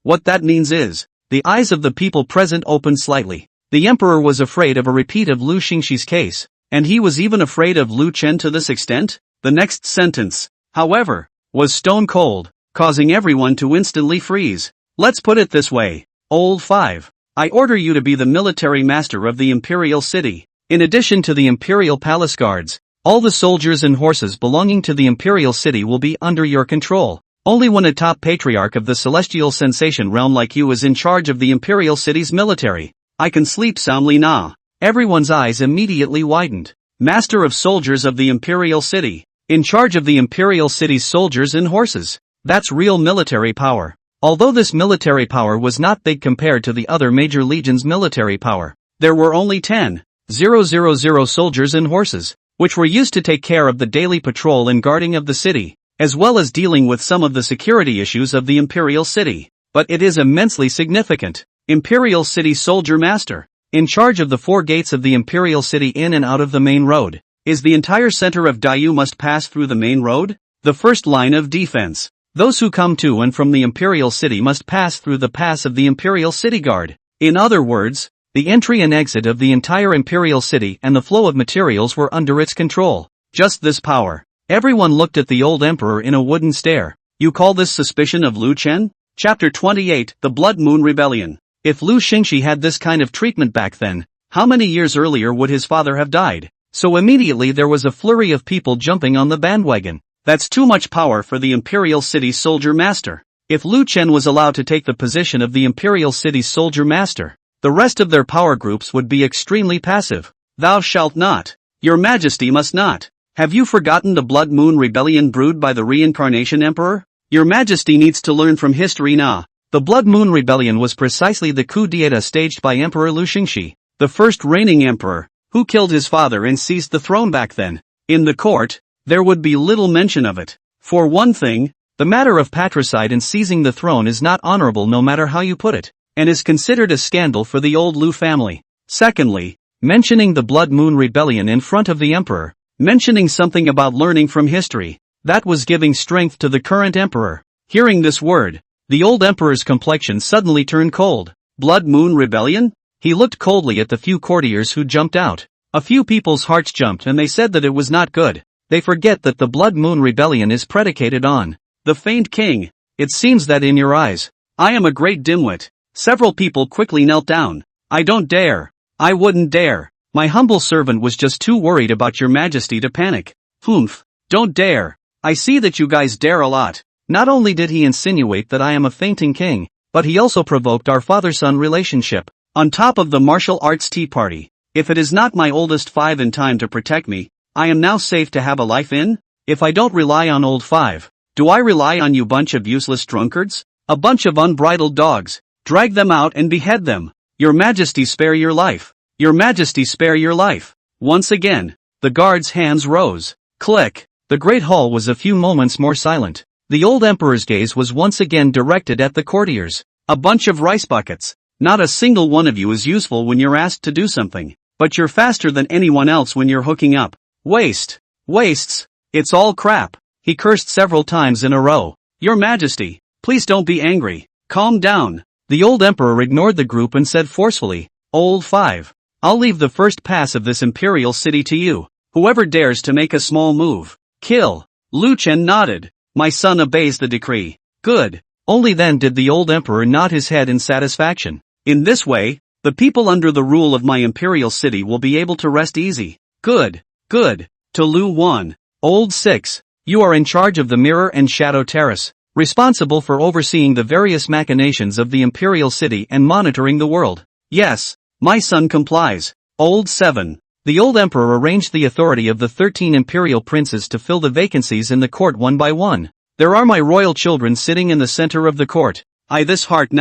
What that means is, the eyes of the people present opened slightly. The emperor was afraid of a repeat of Lu Xingxi's case, and he was even afraid of Lu Chen to this extent. The next sentence, however, was stone cold, causing everyone to instantly freeze. Let's put it this way, Old 5, I order you to be the military master of the Imperial City. In addition to the Imperial Palace Guards, all the soldiers and horses belonging to the Imperial City will be under your control. Only when a top patriarch of the celestial sensation realm like you is in charge of the Imperial City's military, I can sleep soundly now. Everyone's eyes immediately widened. Master of soldiers of the Imperial City, in charge of the Imperial City's soldiers and horses. That's real military power. Although this military power was not big compared to the other major legions' military power, there were only 10,000 soldiers and horses, which were used to take care of the daily patrol and guarding of the city, as well as dealing with some of the security issues of the Imperial City. But it is immensely significant. Imperial City Soldier Master, in charge of the 4 gates of the Imperial City in and out of the main road. Is the entire center of Daiyu must pass through the main road? The first line of defense. Those who come to and from the Imperial City must pass through the pass of the Imperial City Guard. In other words, the entry and exit of the entire Imperial City and the flow of materials were under its control. Just this power. Everyone looked at the old emperor in a wooden stare. You call this suspicion of Lu Chen? Chapter 28, The Blood Moon Rebellion. If Lu Xingxi had this kind of treatment back then, how many years earlier would his father have died? So immediately there was a flurry of people jumping on the bandwagon. That's too much power for the Imperial City Soldier Master. If Lu Chen was allowed to take the position of the Imperial City Soldier Master, the rest of their power groups would be extremely passive. Thou shalt not. Your Majesty must not. Have you forgotten the Blood Moon Rebellion brewed by the Reincarnation Emperor? Your Majesty needs to learn from history now. The Blood Moon Rebellion was precisely the coup d'etat staged by Emperor Lu Xingxi. the first reigning emperor, who killed his father and seized the throne back then. In the court, there would be little mention of it. For one thing, the matter of patricide and seizing the throne is not honorable no matter how you put it, and is considered a scandal for the old Lu family. Secondly, mentioning the Blood Moon Rebellion in front of the emperor, mentioning something about learning from history, that was giving strength to the current emperor. Hearing this word, the old emperor's complexion suddenly turned cold. Blood Moon Rebellion? He looked coldly at the few courtiers who jumped out. A few people's hearts jumped and they said that it was not good. They forget that the Blood Moon Rebellion is predicated on the faint king. It seems that in your eyes, I am a great dimwit. Several people quickly knelt down. I don't dare. I wouldn't dare. My humble servant was just too worried about your majesty to panic. Humph. Don't dare. I see that you guys dare a lot. Not only did he insinuate that I am a fainting king, but he also provoked our father-son relationship. On top of the martial arts tea party. If it is not my oldest five in time to protect me, I am now safe to have a life in? If I don't rely on old five, do I rely on you bunch of useless drunkards? A bunch of unbridled dogs. Drag them out and behead them. Your majesty spare your life. Your majesty spare your life. Once again, the guards' hands rose. Click. The great hall was a few moments more silent. The old emperor's gaze was once again directed at the courtiers. A bunch of rice buckets. Not a single one of you is useful when you're asked to do something, but you're faster than anyone else when you're hooking up. Waste. Wastes. It's all crap. He cursed several times in a row. Your majesty, please don't be angry. Calm down. The old emperor ignored the group and said forcefully, Old five. I'll leave the first pass of this imperial city to you. Whoever dares to make a small move. Kill. Lu Chen nodded. My son obeys the decree. Good. Only then did the old emperor nod his head in satisfaction. In this way, the people under the rule of my imperial city will be able to rest easy. Good. Good. To Lu 1. Old 6. You are in charge of the Mirror and Shadow Terrace, responsible for overseeing the various machinations of the imperial city and monitoring the world. Yes. My son complies. Old 7. The old emperor arranged the authority of the 13 imperial princes to fill the vacancies in the court one by one. There are my royal children sitting in the center of the court. This heart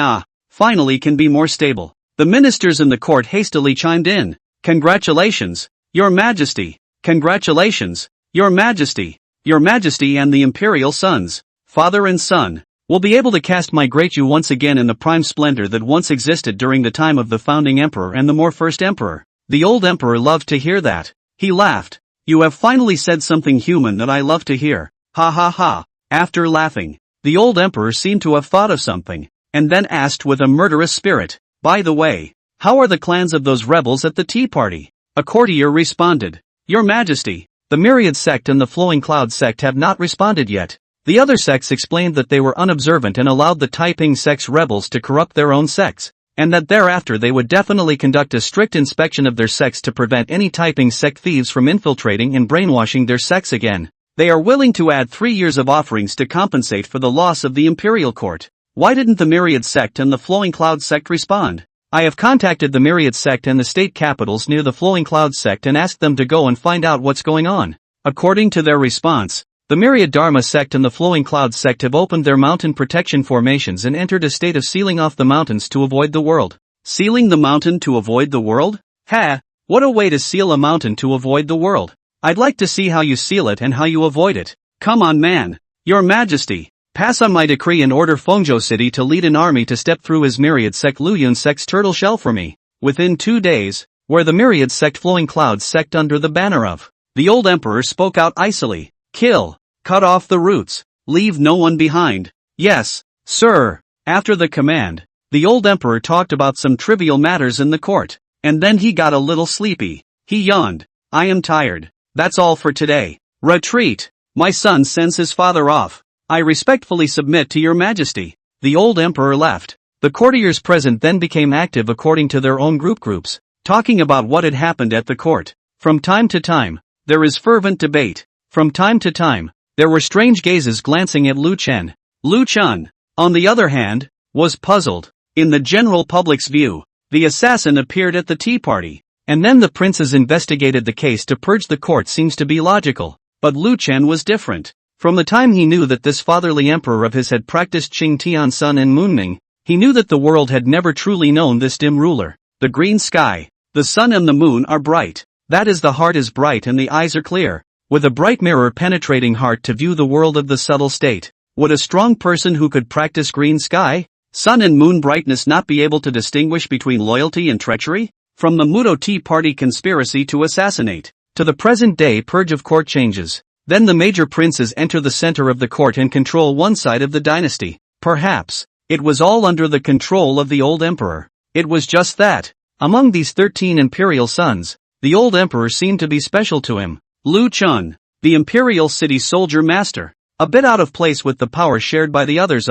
finally can be more stable. The ministers in the court hastily chimed in. Congratulations, Your Majesty. Congratulations, Your Majesty. Your Majesty and the imperial sons, father and son, will be able to cast migrate you once again in the prime splendor that once existed during the time of the founding emperor and the more first emperor. The old emperor loved to hear that. He laughed. You have finally said something human that I love to hear. Ha ha ha. After laughing, the old emperor seemed to have thought of something, and then asked with a murderous spirit, By the way, how are the clans of those rebels at the tea party? A courtier responded, Your Majesty, the Myriad Sect and the Flowing Cloud Sect have not responded yet. The other sects explained that they were unobservant and allowed the Taiping Sect's rebels to corrupt their own sects, and that thereafter they would definitely conduct a strict inspection of their sects to prevent any Taiping Sect thieves from infiltrating and brainwashing their sects again. They are willing to add 3 years of offerings to compensate for the loss of the imperial court. Why didn't the Myriad Sect and the Flowing Cloud Sect respond? I have contacted the Myriad Sect and the state capitals near the Flowing Cloud Sect and asked them to go and find out what's going on. According to their response, the Myriad Dharma Sect and the Flowing Cloud Sect have opened their mountain protection formations and entered a state of sealing off the mountains to avoid the world. Sealing the mountain to avoid the world? Ha! What a way to seal a mountain to avoid the world. I'd like to see how you seal it and how you avoid it. Come on, man. Your Majesty, pass on my decree and order Fengzhou City to lead an army to step through his Myriad Sect Luyun Sect's turtle shell for me. Within 2 days, where the Myriad Sect Flowing Cloud Sect under the banner of the old emperor spoke out icily. Kill. Cut off the roots. Leave no one behind. Yes, sir. After the command, the old emperor talked about some trivial matters in the court, and then he got a little sleepy. He yawned. I am tired. That's all for today. Retreat. My son sends his father off. I respectfully submit to your majesty. The old emperor left. The courtiers present then became active according to their own groups, talking about what had happened at the court. From time to time, there is fervent debate. From time to time, there were strange gazes glancing at Lu Chen. Lu Chen, on the other hand, was puzzled. In the general public's view, the assassin appeared at the tea party, and then the princes investigated the case to purge the court seems to be logical. But Lu Chen was different. From the time he knew that this fatherly emperor of his had practiced Qing Tian Sun and Moonming, he knew that the world had never truly known this dim ruler. The green sky, The sun and the moon are bright. That is, the heart is bright and the eyes are clear. With a bright mirror penetrating heart to view the world of the subtle state. Would a strong person who could practice green sky, sun and moon brightness not be able to distinguish between loyalty and treachery? From the Mudo Tea Party conspiracy to assassinate, to the present-day purge of court changes. Then the major princes enter the center of the court and control one side of the dynasty. Perhaps it was all under the control of the old emperor. It was just that. Among these 13 imperial sons, the old emperor seemed to be special to him. Lu Chen, the Imperial City soldier master. A bit out of place with the power shared by the others.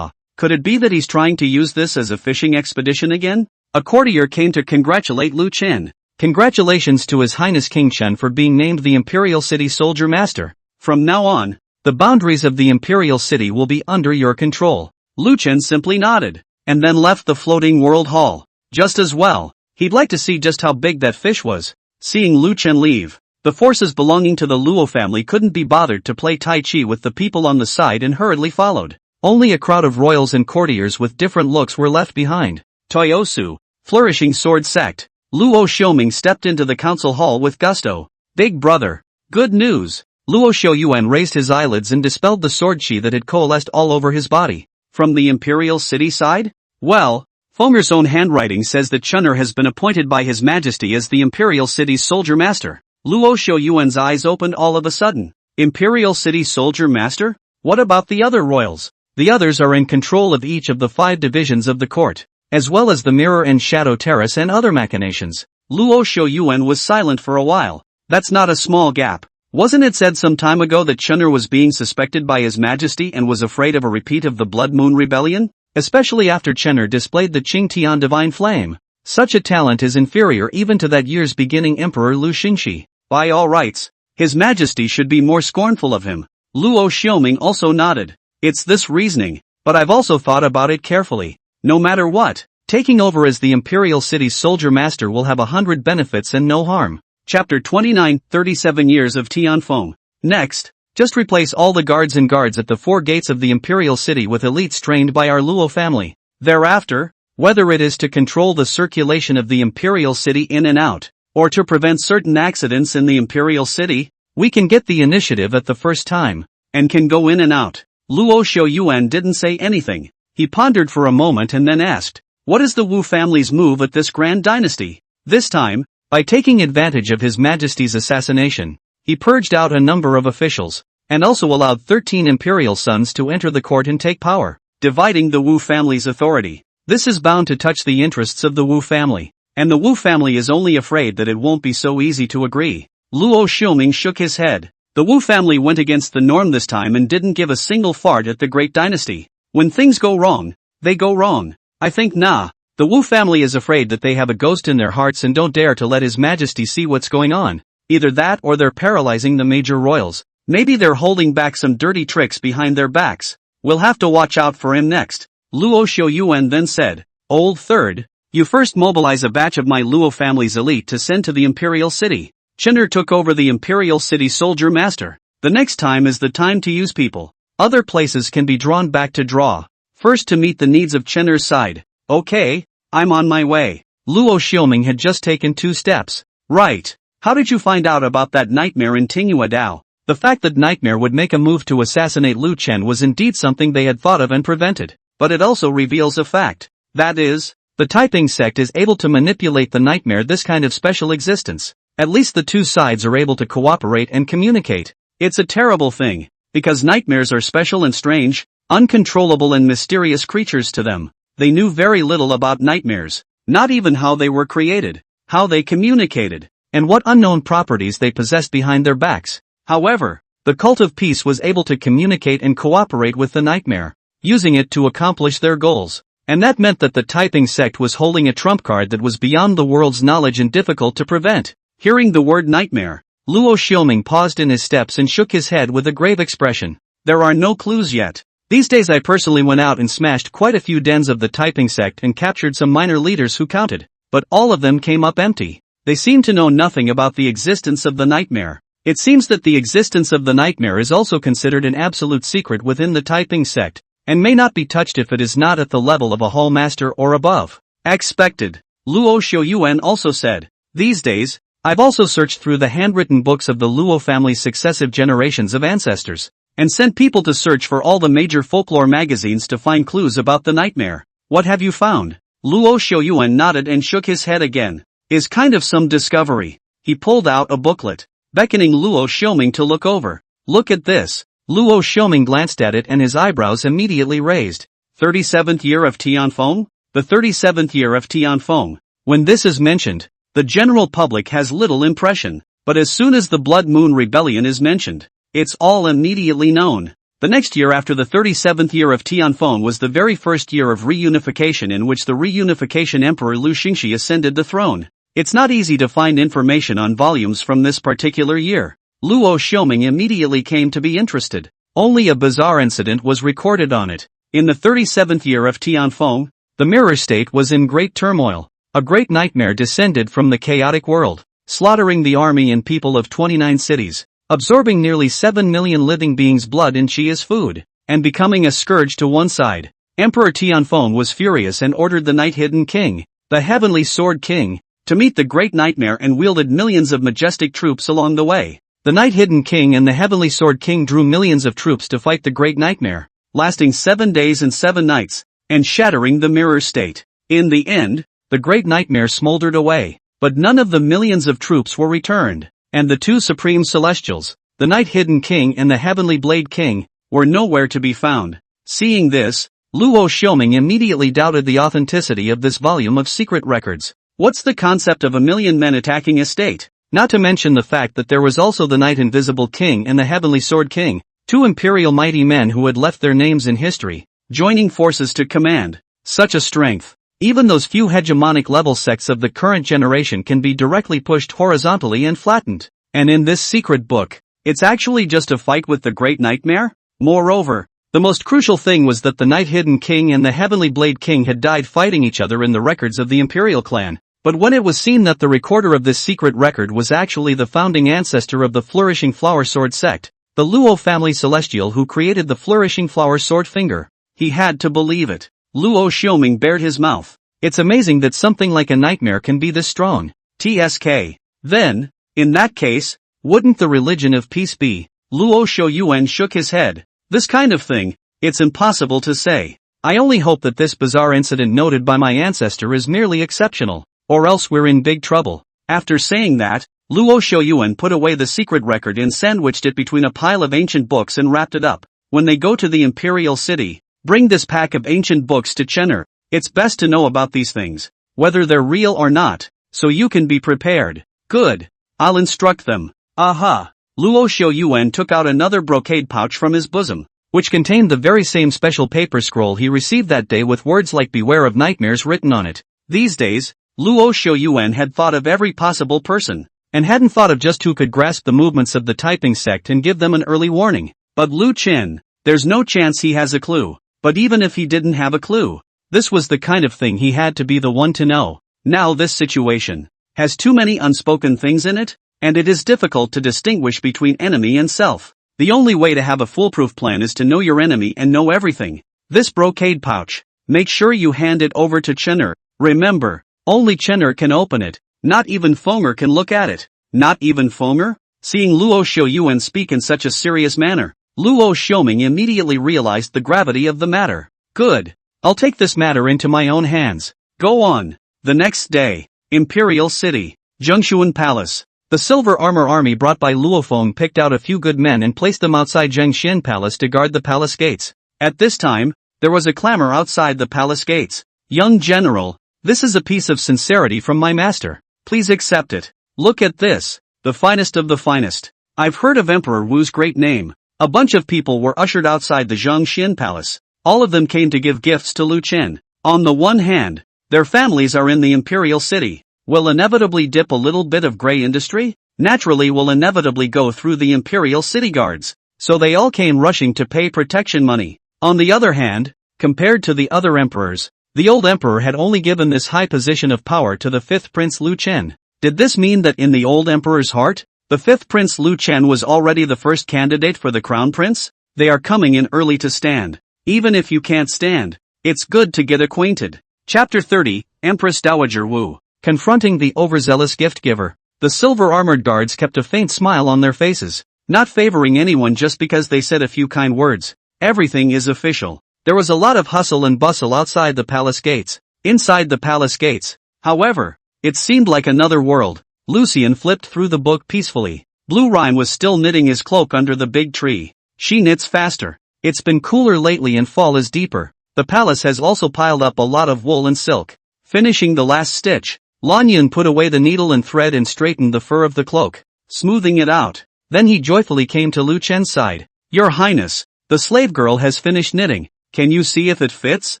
Could it be that he's trying to use this as a fishing expedition again? A courtier came to congratulate Lu Chen. Congratulations to His Highness King Chen for being named the Imperial City soldier master. From now on, the boundaries of the Imperial City will be under your control. Lu Chen simply nodded, and then left the floating world hall. Just as well, he'd like to see just how big that fish was. Seeing Lu Chen leave, the forces belonging to the Luo family couldn't be bothered to play Tai Chi with the people on the side and hurriedly followed. Only a crowd of royals and courtiers with different looks were left behind. Toyosu, flourishing sword sect. Luo Xiaoming stepped into the council hall with gusto. Big brother. Good news. Luo Xiaoyuan raised his eyelids and dispelled the sword chi that had coalesced all over his body. From the Imperial City side? Well, Fenger's own handwriting says that Chun'er has been appointed by His Majesty as the Imperial City's soldier master. Luo Xiaoyuan's eyes opened all of a sudden. Imperial City soldier master? What about the other royals? The others are in control of each of the 5 divisions of the court, as well as the Mirror and Shadow Terrace and other machinations. Luo Xiaoyuan was silent for a while. That's not a small gap. Wasn't it said some time ago that Chun'er was being suspected by His Majesty and was afraid of a repeat of the Blood Moon Rebellion? Especially after Chun'er displayed the Qingtian Divine Flame. Such a talent is inferior even to that year's beginning Emperor Lu Xingxi. By all rights, His Majesty should be more scornful of him. Luo Xiaoming also nodded. It's this reasoning, but I've also thought about it carefully. No matter what, taking over as the Imperial City's soldier master will have 100 benefits and no harm. Chapter 29, 37 Years of Tianfeng. Next, just replace all the guards at the 4 gates of the Imperial City with elites trained by our Luo family. Thereafter, whether it is to control the circulation of the Imperial City in and out, or to prevent certain accidents in the Imperial City, we can get the initiative at the first time, and can go in and out. Luo Xiaoyuan didn't say anything. He pondered for a moment and then asked, what is the Wu family's move at this grand dynasty? This time, by taking advantage of His Majesty's assassination, he purged out a number of officials, and also allowed 13 imperial sons to enter the court and take power, dividing the Wu family's authority. This is bound to touch the interests of the Wu family, and the Wu family is only afraid that it won't be so easy to agree. Luo Xiaoming shook his head. The Wu family went against the norm this time and didn't give a single fart at the great dynasty. When things go wrong, they go wrong. I think the Wu family is afraid that they have a ghost in their hearts and don't dare to let His Majesty see what's going on. Either that or they're paralyzing the major royals. Maybe they're holding back some dirty tricks behind their backs. We'll have to watch out for him next. Luo Xiaoyuan then said, Old Third, you first mobilize a batch of my Luo family's elite to send to the Imperial City. Chun'er took over the Imperial City soldier master. The next time is the time to use people. Other places can be drawn back to draw. First to meet the needs of Chun'er's side. Okay, I'm on my way. Luo Xiaoming had just taken 2 steps. Right. How did you find out about that nightmare in Tinghua Dao? The fact that Nightmare would make a move to assassinate Lu Chen was indeed something they had thought of and prevented. But it also reveals a fact. That is, the Taiping Sect is able to manipulate the Nightmare, this kind of special existence. At least the 2 sides are able to cooperate and communicate. It's a terrible thing, because nightmares are special and strange, uncontrollable and mysterious creatures to them. They knew very little about nightmares, not even how they were created, how they communicated, and what unknown properties they possessed behind their backs. However, the Cult of Peace was able to communicate and cooperate with the Nightmare, using it to accomplish their goals. And that meant that the Taiping Sect was holding a trump card that was beyond the world's knowledge and difficult to prevent. Hearing the word nightmare, Luo Xiaoming paused in his steps and shook his head with a grave expression. There are no clues yet. These days I personally went out and smashed quite a few dens of the Taiping Sect and captured some minor leaders who counted, but all of them came up empty. They seem to know nothing about the existence of the Nightmare. It seems that the existence of the Nightmare is also considered an absolute secret within the Taiping Sect, and may not be touched if it is not at the level of a Hall Master or above. Expected. Luo Xiaoyuan also said. These days, I've also searched through the handwritten books of the Luo family's successive generations of ancestors, and sent people to search for all the major folklore magazines to find clues about the nightmare. What have you found? Luo Shouyuan nodded and shook his head again. Is kind of some discovery. He pulled out a booklet, beckoning Luo Xiaoming to look over. Look at this. Luo Xiaoming glanced at it and his eyebrows immediately raised. 37th year of Tianfeng? The 37th year of Tianfeng. When this is mentioned, the general public has little impression, but as soon as the Blood Moon Rebellion is mentioned, it's all immediately known. The next year after the 37th year of Tianfeng was the very first year of reunification in which the reunification Emperor Lu Xingxi ascended the throne. It's not easy to find information on volumes from this particular year. Luo Xiaoming immediately came to be interested. Only a bizarre incident was recorded on it. In the 37th year of Tianfeng, the mirror state was in great turmoil. A great nightmare descended from the chaotic world, slaughtering the army and people of 29 cities, absorbing nearly 7 million living beings' blood in chi as food, and becoming a scourge to one side. Emperor Tianfeng was furious and ordered the Night-Hidden King, the Heavenly Sword King, to meet the great nightmare and wielded millions of majestic troops along the way. The Night-Hidden King and the Heavenly Sword King drew millions of troops to fight the great nightmare, lasting 7 days and 7 nights, and shattering the mirror state. In the end, the great nightmare smoldered away, but none of the millions of troops were returned, and the two supreme celestials, the Night-Hidden King and the Heavenly Blade King, were nowhere to be found. Seeing this, Luo Xiaoming immediately doubted the authenticity of this volume of secret records. What's the concept of a million men attacking a state? Not to mention the fact that there was also the Night Invisible King and the Heavenly Sword King, two imperial mighty men who had left their names in history, joining forces to command such a strength. Even those few hegemonic level sects of the current generation can be directly pushed horizontally and flattened. And in this secret book, it's actually just a fight with the Great Nightmare? Moreover, the most crucial thing was that the Night-Hidden King and the Heavenly Blade King had died fighting each other in the records of the Imperial clan. But when it was seen that the recorder of this secret record was actually the founding ancestor of the Flourishing Flower Sword sect, the Luo family celestial who created the Flourishing Flower Sword finger, he had to believe it. Luo Xiaoming bared his mouth. It's amazing that something like a nightmare can be this strong. TSK. Then, in that case, wouldn't the religion of peace be? Luo Shouyuan shook his head. This kind of thing, it's impossible to say. I only hope that this bizarre incident noted by my ancestor is merely exceptional, or else we're in big trouble. After saying that, Luo Shouyuan put away the secret record and sandwiched it between a pile of ancient books and wrapped it up. When they go to the Imperial City, bring this pack of ancient books to Chenner. It's best to know about these things, whether they're real or not, so you can be prepared. Good. I'll instruct them. Aha. Luo Shouyuan took out another brocade pouch from his bosom, which contained the very same special paper scroll he received that day with words like "Beware of Nightmares" written on it. These days, Luo Shouyuan had thought of every possible person, and hadn't thought of just who could grasp the movements of the Taiping Sect and give them an early warning. But Lu Chen, there's no chance he has a clue. But even if he didn't have a clue, this was the kind of thing he had to be the one to know. Now this situation has too many unspoken things in it, and it is difficult to distinguish between enemy and self. The only way to have a foolproof plan is to know your enemy and know everything. This brocade pouch, make sure you hand it over to Chenner. Remember, only Chenner can open it. Not even Fenger can look at it. Not even Fenger? Seeing Luo Shouyuan speak in such a serious manner, Luo Xiaoming immediately realized the gravity of the matter. Good. I'll take this matter into my own hands. Go on. The next day, Imperial City, Zhengshuan Palace. The Silver Armor Army brought by Luo Feng picked out a few good men and placed them outside Zhengxian Palace to guard the palace gates. At this time, there was a clamor outside the palace gates. Young General, this is a piece of sincerity from my master. Please accept it. Look at this, the finest of the finest. I've heard of Emperor Wu's great name. A bunch of people were ushered outside the Zhengxian Palace. All of them came to give gifts to Lu Chen. On the one hand, their families are in the Imperial City. Will inevitably dip a little bit of gray industry? Naturally will inevitably go through the Imperial City guards. So they all came rushing to pay protection money. On the other hand, compared to the other emperors, the old emperor had only given this high position of power to the fifth prince Lu Chen. Did this mean that in the old emperor's heart, the fifth prince Lu Chen was already the first candidate for the crown prince? They are coming in early to stand. Even if you can't stand, it's good to get acquainted. Chapter 30, Empress Dowager Wu. Confronting the overzealous gift giver, the silver-armored guards kept a faint smile on their faces, not favoring anyone just because they said a few kind words. Everything is official. There was a lot of hustle and bustle outside the palace gates. Inside the palace gates, however, it seemed like another world. Lucian flipped through the book peacefully. Blue Rhyme was still knitting his cloak under the big tree. She knits faster. It's been cooler lately and fall is deeper. The palace has also piled up a lot of wool and silk. Finishing the last stitch, Lanyan put away the needle and thread and straightened the fur of the cloak, smoothing it out. Then he joyfully came to Lu Chen's side. Your Highness, the slave girl has finished knitting. Can you see if it fits?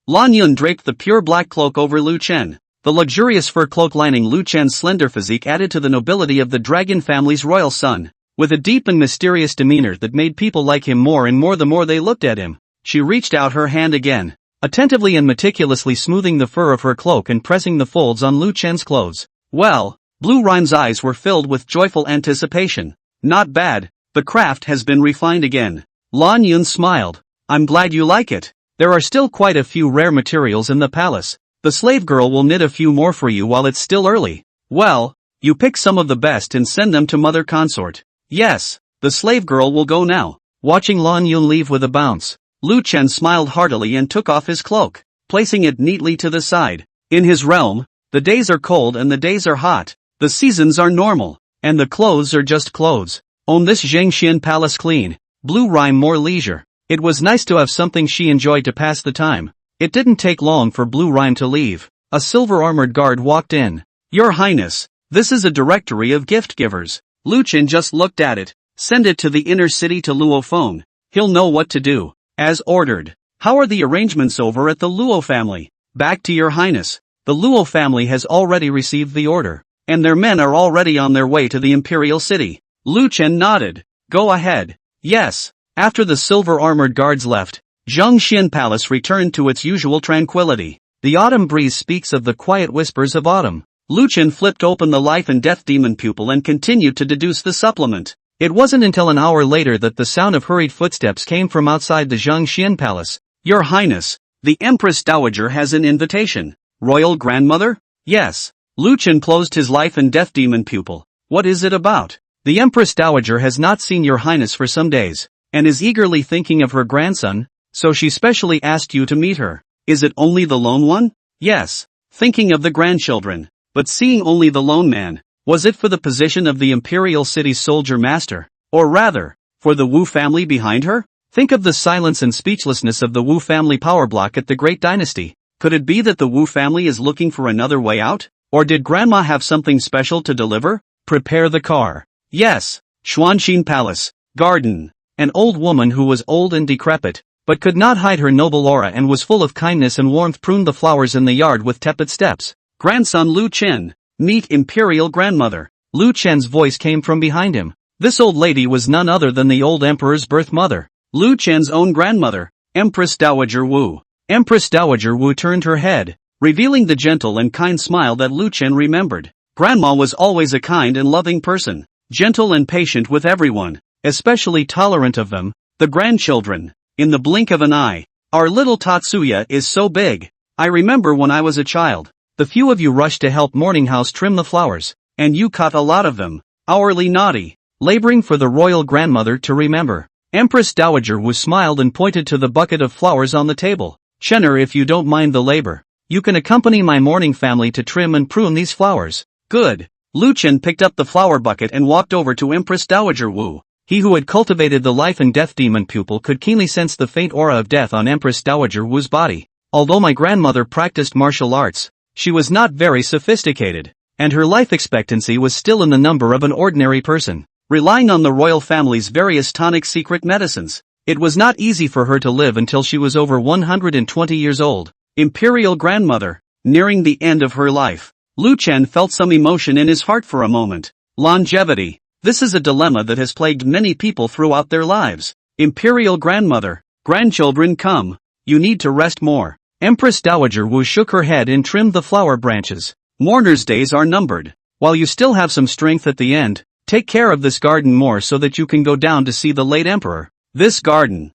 Lanyan draped the pure black cloak over Lu Chen. The luxurious fur cloak lining Lu Chen's slender physique added to the nobility of the dragon family's royal son. With a deep and mysterious demeanor that made people like him more and more the more they looked at him, she reached out her hand again, attentively and meticulously smoothing the fur of her cloak and pressing the folds on Lu Chen's clothes. Well, Blue Rhyme's eyes were filled with joyful anticipation. Not bad, the craft has been refined again. Lan Yun smiled. I'm glad you like it. There are still quite a few rare materials in the palace. The slave girl will knit a few more for you while it's still early. Well, you pick some of the best and send them to Mother Consort. Yes, the slave girl will go now. Watching Lan Yun leave with a bounce, Lu Chen smiled heartily and took off his cloak, placing it neatly to the side. In his realm, the days are cold and the days are hot. The seasons are normal, and the clothes are just clothes. Own this Zhengxian palace clean. Blue Rhyme more leisure. It was nice to have something she enjoyed to pass the time. It didn't take long for Blue Rhyme to leave. A silver-armored guard walked in. Your Highness, this is a directory of gift givers. Lu Chen just looked at it. Send it to the inner city to Luo Feng. He'll know what to do. As ordered. How are the arrangements over at the Luo family? Back to your Highness. The Luo family has already received the order, and their men are already on their way to the Imperial City. Lu Chen nodded. Go ahead. Yes. After the silver-armored guards left, Zhangxian Palace returned to its usual tranquility. The autumn breeze speaks of the quiet whispers of autumn. Lu Chen flipped open the life and death demon pupil and continued to deduce the supplement. It wasn't until an hour later that the sound of hurried footsteps came from outside the Zhangxian Palace. Your Highness, the Empress Dowager has an invitation. Royal Grandmother? Yes. Lu Chen closed his life and death demon pupil. What is it about? The Empress Dowager has not seen your Highness for some days, and is eagerly thinking of her grandson, so she specially asked you to meet her. Is it only the lone one? Yes. Thinking of the grandchildren, but seeing only the lone man. Was it for the position of the Imperial City's soldier master? Or rather, for the Wu family behind her? Think of the silence and speechlessness of the Wu family power block at the Great Dynasty. Could it be that the Wu family is looking for another way out? Or did Grandma have something special to deliver? Prepare the car. Yes. Xuanxin Palace. Garden. An old woman who was old and decrepit, but could not hide her noble aura and was full of kindness and warmth, pruned the flowers in the yard with tepid steps. Grandson Lu Chen. Meet Imperial Grandmother. Lu Chen's voice came from behind him. This old lady was none other than the old emperor's birth mother. Lu Chen's own grandmother, Empress Dowager Wu. Empress Dowager Wu turned her head, revealing the gentle and kind smile that Lu Chen remembered. Grandma was always a kind and loving person, gentle and patient with everyone, especially tolerant of them, the grandchildren. In the blink of an eye, our little Tatsuya is so big. I remember when I was a child, the few of you rushed to help Morning House trim the flowers, and you cut a lot of them, hourly naughty, laboring for the royal grandmother to remember. Empress Dowager Wu smiled and pointed to the bucket of flowers on the table. Chenner, if you don't mind the labor, you can accompany my mourning family to trim and prune these flowers. Good. Lu Chen picked up the flower bucket and walked over to Empress Dowager Wu. He who had cultivated the life and death demon pupil could keenly sense the faint aura of death on Empress Dowager Wu's body. Although my grandmother practiced martial arts, she was not very sophisticated, and her life expectancy was still in the number of an ordinary person. Relying on the royal family's various tonic secret medicines, it was not easy for her to live until she was over 120 years old. Imperial Grandmother, nearing the end of her life. Lu Chen felt some emotion in his heart for a moment. Longevity. This is a dilemma that has plagued many people throughout their lives. Imperial Grandmother, grandchildren come. You need to rest more. Empress Dowager Wu shook her head and trimmed the flower branches. Mourner's days are numbered. While you still have some strength at the end, take care of this garden more so that you can go down to see the late emperor. This garden,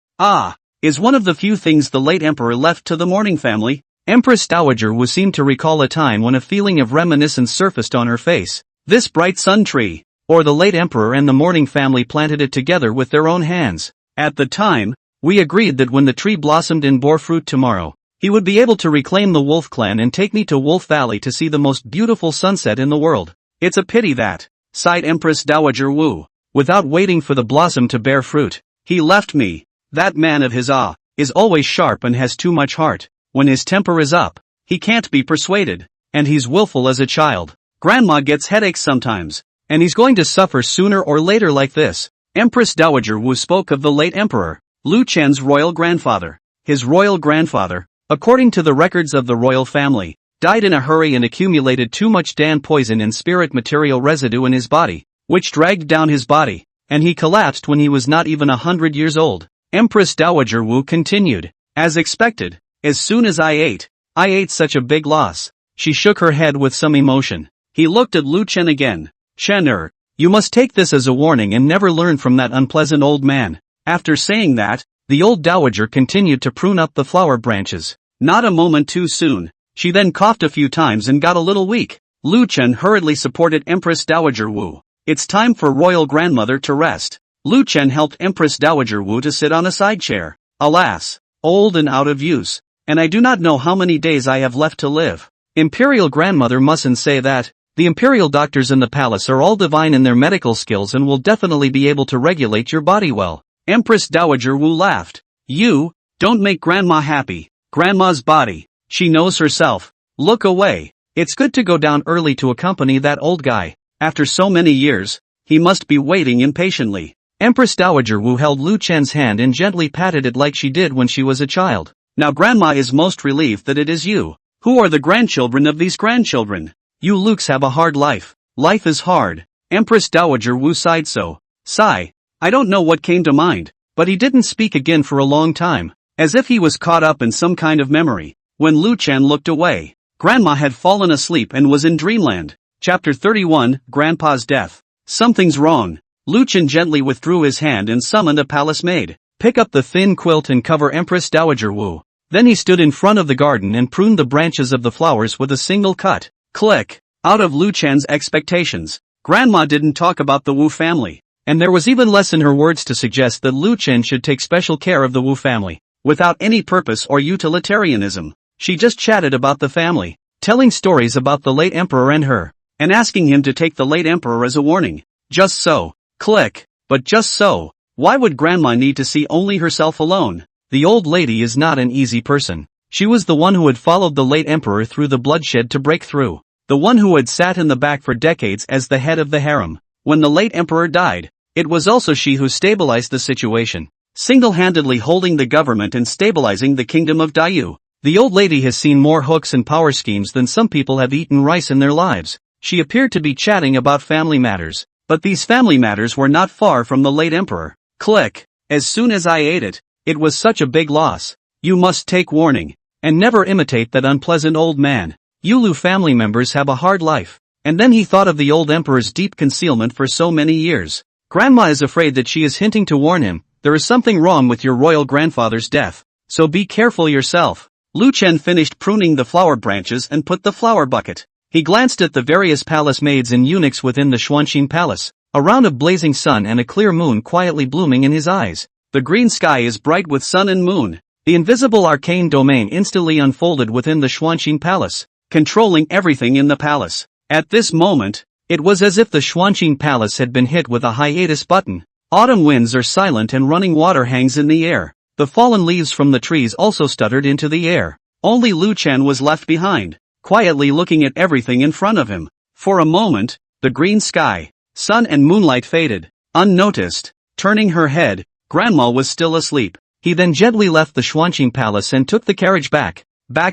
is one of the few things the late emperor left to the mourning family. Empress Dowager Wu seemed to recall a time when a feeling of reminiscence surfaced on her face. This bright sun tree, or the late emperor and the mourning family planted it together with their own hands. At the time, we agreed that when the tree blossomed and bore fruit tomorrow, he would be able to reclaim the Wolf clan and take me to Wolf Valley to see the most beautiful sunset in the world. It's a pity that, sighed Empress Dowager Wu, without waiting for the blossom to bear fruit, he left me. That man of his is always sharp and has too much heart. When his temper is up, he can't be persuaded, and he's willful as a child. Grandma gets headaches sometimes, and he's going to suffer sooner or later like this. Empress Dowager Wu spoke of the late emperor, Lu Chen's royal grandfather. His royal grandfather, according to the records of the royal family, died in a hurry and accumulated too much Dan poison and spirit material residue in his body, which dragged down his body, and he collapsed when he was not even 100 years old. Empress Dowager Wu continued, as expected, as soon as I ate such a big loss. She shook her head with some emotion. He looked at Lu Chen again. Chen, you must take this as a warning and never learn from that unpleasant old man. After saying that, the old dowager continued to prune up the flower branches. Not a moment too soon. She then coughed a few times and got a little weak. Lu Chen hurriedly supported Empress Dowager Wu. It's time for royal grandmother to rest. Lu Chen helped Empress Dowager Wu to sit on a side chair. Alas, old and out of use, and I do not know how many days I have left to live. Imperial grandmother mustn't say that. The imperial doctors in the palace are all divine in their medical skills and will definitely be able to regulate your body well. Empress Dowager Wu laughed. You don't make grandma happy. Grandma's body, she knows herself. Look away. It's good to go down early to accompany that old guy. After so many years, he must be waiting impatiently. Empress Dowager Wu held Lu Chen's hand and gently patted it like she did when she was a child. Now grandma is most relieved that it is you. Who are the grandchildren of these grandchildren? You Lukes have a hard life. Life is hard. Empress Dowager Wu sighed so. Sigh. I don't know what came to mind, but he didn't speak again for a long time, as if he was caught up in some kind of memory. When Lu Chen looked away, Grandma had fallen asleep and was in dreamland. Chapter 31, Grandpa's Death. Something's wrong. Lu Chen gently withdrew his hand and summoned a palace maid. Pick up the thin quilt and cover Empress Dowager Wu. Then he stood in front of the garden and pruned the branches of the flowers with a single cut. Click. Out of Lu Chen's expectations, Grandma didn't talk about the Wu family, and there was even less in her words to suggest that Lu Chen should take special care of the Wu family. Without any purpose or utilitarianism, she just chatted about the family, telling stories about the late emperor and her, and asking him to take the late emperor as a warning. Just so. Click. But just so. Why would Grandma need to see only herself alone? The old lady is not an easy person. She was the one who had followed the late emperor through the bloodshed to break through. The one who had sat in the back for decades as the head of the harem. When the late emperor died, it was also she who stabilized the situation, single-handedly holding the government and stabilizing the kingdom of Dayu. The old lady has seen more hooks and power schemes than some people have eaten rice in their lives. She appeared to be chatting about family matters, but these family matters were not far from the late emperor. Click. As soon as I ate it, it was such a big loss. You must take warning, and never imitate that unpleasant old man. You Lu family members have a hard life. And then he thought of the old emperor's deep concealment for so many years. Grandma is afraid that she is hinting to warn him, there is something wrong with your royal grandfather's death, so be careful yourself. Lu Chen finished pruning the flower branches and put the flower bucket. He glanced at the various palace maids and eunuchs within the Xuanqing palace, a round of blazing sun and a clear moon quietly blooming in his eyes. The green sky is bright with sun and moon. The invisible arcane domain instantly unfolded within the Xuanqing palace, controlling everything in the palace. At this moment, it was as if the Xuanqing palace had been hit with a hiatus button. Autumn winds are silent and running water hangs in the air. The fallen leaves from the trees also stuttered into the air. Only Lu Chen was left behind, quietly looking at everything in front of him. For a moment, the green sky, sun and moonlight faded, unnoticed. Turning her head, Grandma was still asleep. He then gently left the Xuanqing palace and took the carriage back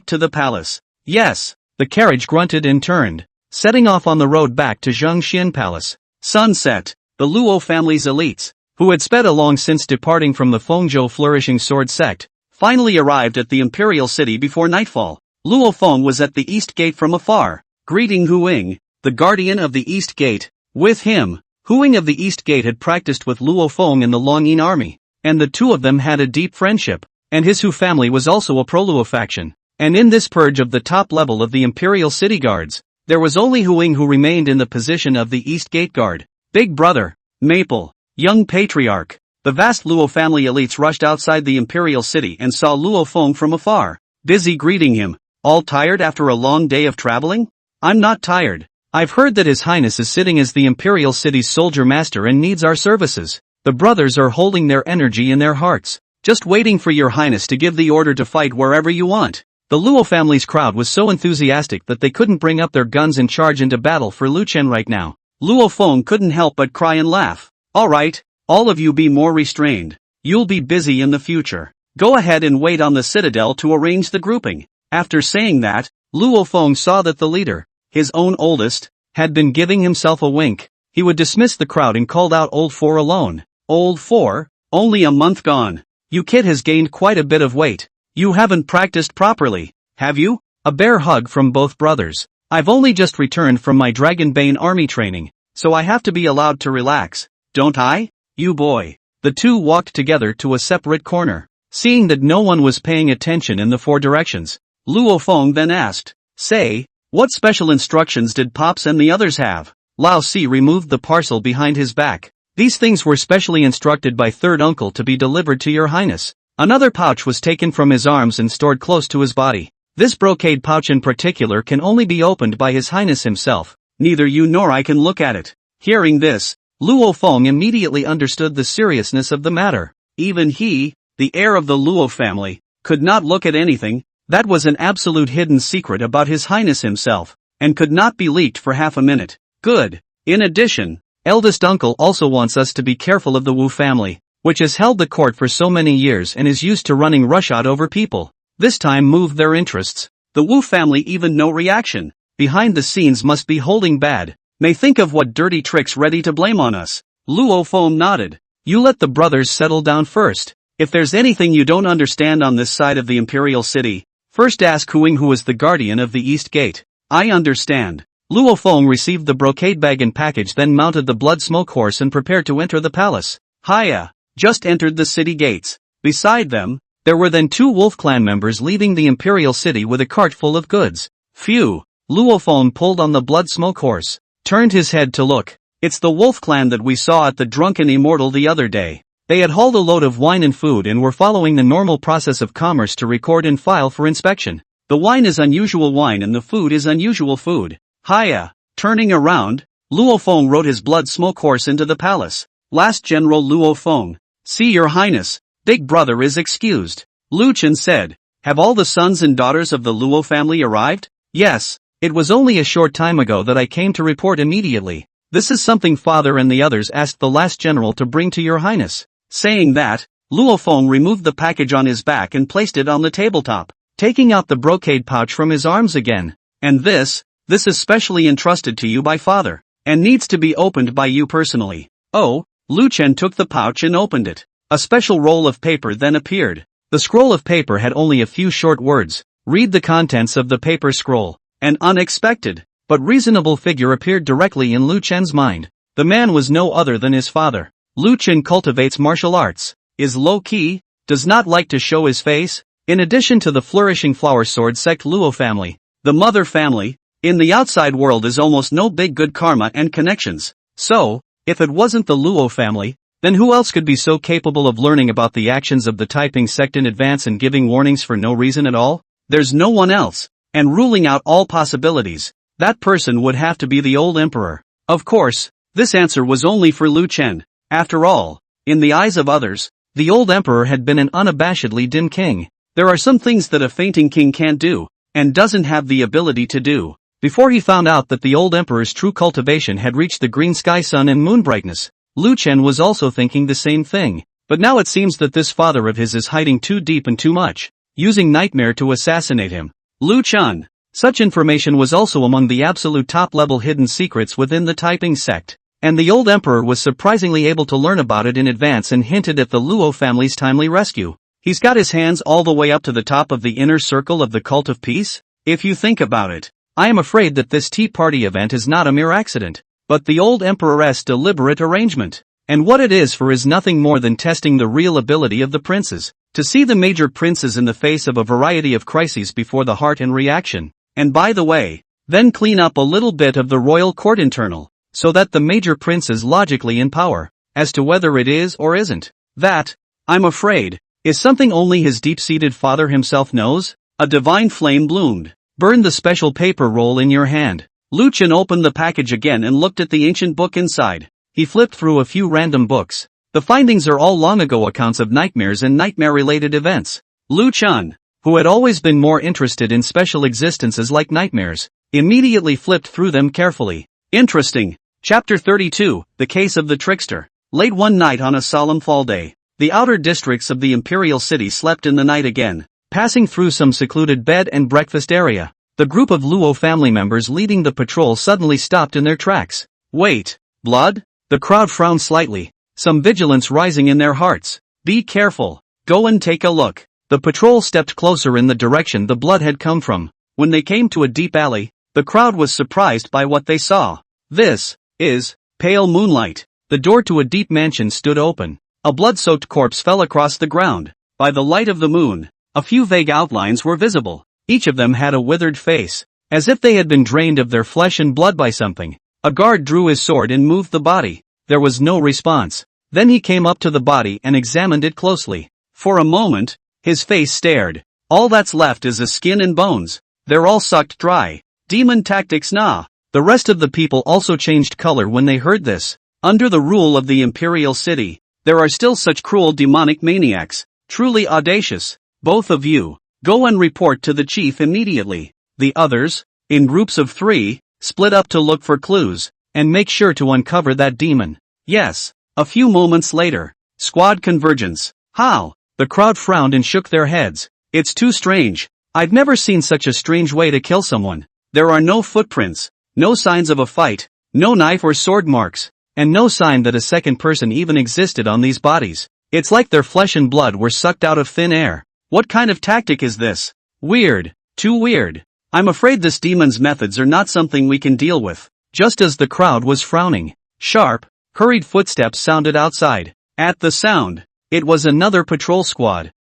to the palace. Yes, the carriage grunted and turned, setting off on the road back to Zhangxian Palace. Sunset. The Luo family's elites, who had sped along since departing from the Fengzhou flourishing sword sect, finally arrived at the Imperial City before nightfall. Luo Feng was at the East Gate from afar, greeting Hu Ying, the guardian of the East Gate. With him, Hu Ying of the East Gate had practiced with Luo Feng in the Longyin army, and the two of them had a deep friendship, and his Hu family was also a pro-Luo faction. And in this purge of the top level of the Imperial City guards, there was only Huing who remained in the position of the East Gate Guard. Big Brother, Maple, Young Patriarch. The vast Luo family elites rushed outside the Imperial City and saw Luo Feng from afar, busy greeting him. All tired after a long day of traveling? I'm not tired. I've heard that His Highness is sitting as the Imperial City's soldier master and needs our services. The brothers are holding their energy in their hearts, just waiting for your highness to give the order to fight wherever you want. The Luo family's crowd was so enthusiastic that they couldn't bring up their guns and charge into battle for Lu Chen right now. Luo Feng couldn't help but cry and laugh. Alright, all of you be more restrained. You'll be busy in the future. Go ahead and wait on the citadel to arrange the grouping. After saying that, Luo Feng saw that the leader, his own oldest, had been giving himself a wink. He would dismiss the crowd and called out Old Four alone. Old Four? Only a month gone. You kid has gained quite a bit of weight. You haven't practiced properly, have you? A bear hug from both brothers. I've only just returned from my Dragonbane army training, so I have to be allowed to relax, don't I? You boy. The two walked together to a separate corner. Seeing that no one was paying attention in the four directions, Luo Feng then asked, Say, what special instructions did Pops and the others have? Lao Si removed the parcel behind his back. These things were specially instructed by third uncle to be delivered to your highness. Another pouch was taken from his arms and stored close to his body. This brocade pouch in particular can only be opened by His Highness himself. Neither you nor I can look at it. Hearing this, Luo Feng immediately understood the seriousness of the matter. Even he, the heir of the Luo family, could not look at anything. That was an absolute hidden secret about His Highness himself, and could not be leaked for half a minute. Good. In addition, eldest uncle also wants us to be careful of the Wu family, which has held the court for so many years and is used to running roughshod over people. This time moved their interests. The Wu family even no reaction. Behind the scenes must be holding bad. May think of what dirty tricks ready to blame on us. Luo Feng nodded. You let the brothers settle down first. If there's anything you don't understand on this side of the Imperial City, first ask Huing, who is the guardian of the East Gate. I understand. Luo Feng received the brocade bag and package, then mounted the blood smoke horse and prepared to enter the palace. Hiya. Just entered the city gates. Beside them, there were then two Wolf Clan members leaving the Imperial City with a cart full of goods. Phew. Luo Feng pulled on the blood smoke horse, turned his head to look. It's the Wolf Clan that we saw at the Drunken Immortal the other day. They had hauled a load of wine and food and were following the normal process of commerce to record and file for inspection. The wine is unusual wine and the food is unusual food. Hiya. Turning around, Luo Feng rode his blood smoke horse into the palace. Last General Luo Feng. See your highness, big brother is excused. Lu Chen said. Have all the sons and daughters of the Luo family arrived? Yes. It was only a short time ago that I came to report immediately. This is something father and the others asked the last general to bring to your highness. Saying that, Luo Feng removed the package on his back and placed it on the tabletop, taking out the brocade pouch from his arms again. And this is specially entrusted to you by father, and needs to be opened by you personally. Oh. Lu Chen took the pouch and opened it. A special roll of paper then appeared. The scroll of paper had only a few short words. Read the contents of the paper scroll. An unexpected, but reasonable figure appeared directly in Lu Chen's mind. The man was no other than his father. Lu Chen cultivates martial arts, is low-key, does not like to show his face. In addition to the flourishing flower sword sect Luo family, the mother family, in the outside world is almost no big good karma and connections. So, if it wasn't the Luo family, then who else could be so capable of learning about the actions of the Taiping Sect in advance and giving warnings for no reason at all? There's no one else, and ruling out all possibilities, that person would have to be the old emperor. Of course, this answer was only for Lu Chen. After all, in the eyes of others, the old emperor had been an unabashedly dim king. There are some things that a fainting king can't do, and doesn't have the ability to do. Before he found out that the old emperor's true cultivation had reached the green sky, sun and moon brightness, Lu Chen was also thinking the same thing. But now it seems that this father of his is hiding too deep and too much, using nightmare to assassinate him. Lu Chen. Such information was also among the absolute top-level hidden secrets within the Taiping Sect, and the old emperor was surprisingly able to learn about it in advance and hinted at the Luo family's timely rescue. He's got his hands all the way up to the top of the inner circle of the Cult of Peace? If you think about it, I am afraid that this tea party event is not a mere accident, but the old emperor's deliberate arrangement. And what it is for is nothing more than testing the real ability of the princes, to see the major princes in the face of a variety of crises before the heart and reaction. And by the way, then clean up a little bit of the royal court internal, so that the major prince is logically in power, as to whether it is or isn't. That, I'm afraid, is something only his deep-seated father himself knows. A divine flame bloomed. Burn the special paper roll in your hand. Lu Chen opened the package again and looked at the ancient book inside. He flipped through a few random books. The findings are all long ago accounts of nightmares and nightmare-related events. Lu Chen, who had always been more interested in special existences like nightmares, immediately flipped through them carefully. Interesting. Chapter 32, The Case of the Trickster. Late one night on a solemn fall day, the outer districts of the Imperial City slept in the night again. Passing through some secluded bed and breakfast area, the group of Luo family members leading the patrol suddenly stopped in their tracks. Wait, blood? The crowd frowned slightly, some vigilance rising in their hearts. Be careful. Go and take a look. The patrol stepped closer in the direction the blood had come from. When they came to a deep alley, the crowd was surprised by what they saw. This is pale moonlight. The door to a deep mansion stood open. A blood-soaked corpse fell across the ground. By the light of the moon, a few vague outlines were visible. Each of them had a withered face, as if they had been drained of their flesh and blood by something. A guard drew his sword and moved the body. There was no response. Then he came up to the body and examined it closely. For a moment, his face stared. All that's left is the skin and bones. They're all sucked dry. Demon tactics nah. The rest of the people also changed color when they heard this. Under the rule of the Imperial City, there are still such cruel demonic maniacs. Truly audacious. Both of you, go and report to the chief immediately. The others, in groups of 3, split up to look for clues, and make sure to uncover that demon. Yes. A few moments later, squad convergence. How? The crowd frowned and shook their heads. It's too strange. I've never seen such a strange way to kill someone. There are no footprints, no signs of a fight, no knife or sword marks, and no sign that a second person even existed on these bodies. It's like their flesh and blood were sucked out of thin air. What kind of tactic is this? Weird. Too weird. I'm afraid this demon's methods are not something we can deal with. Just as the crowd was frowning, sharp, hurried footsteps sounded outside. At the sound, it was another patrol squad.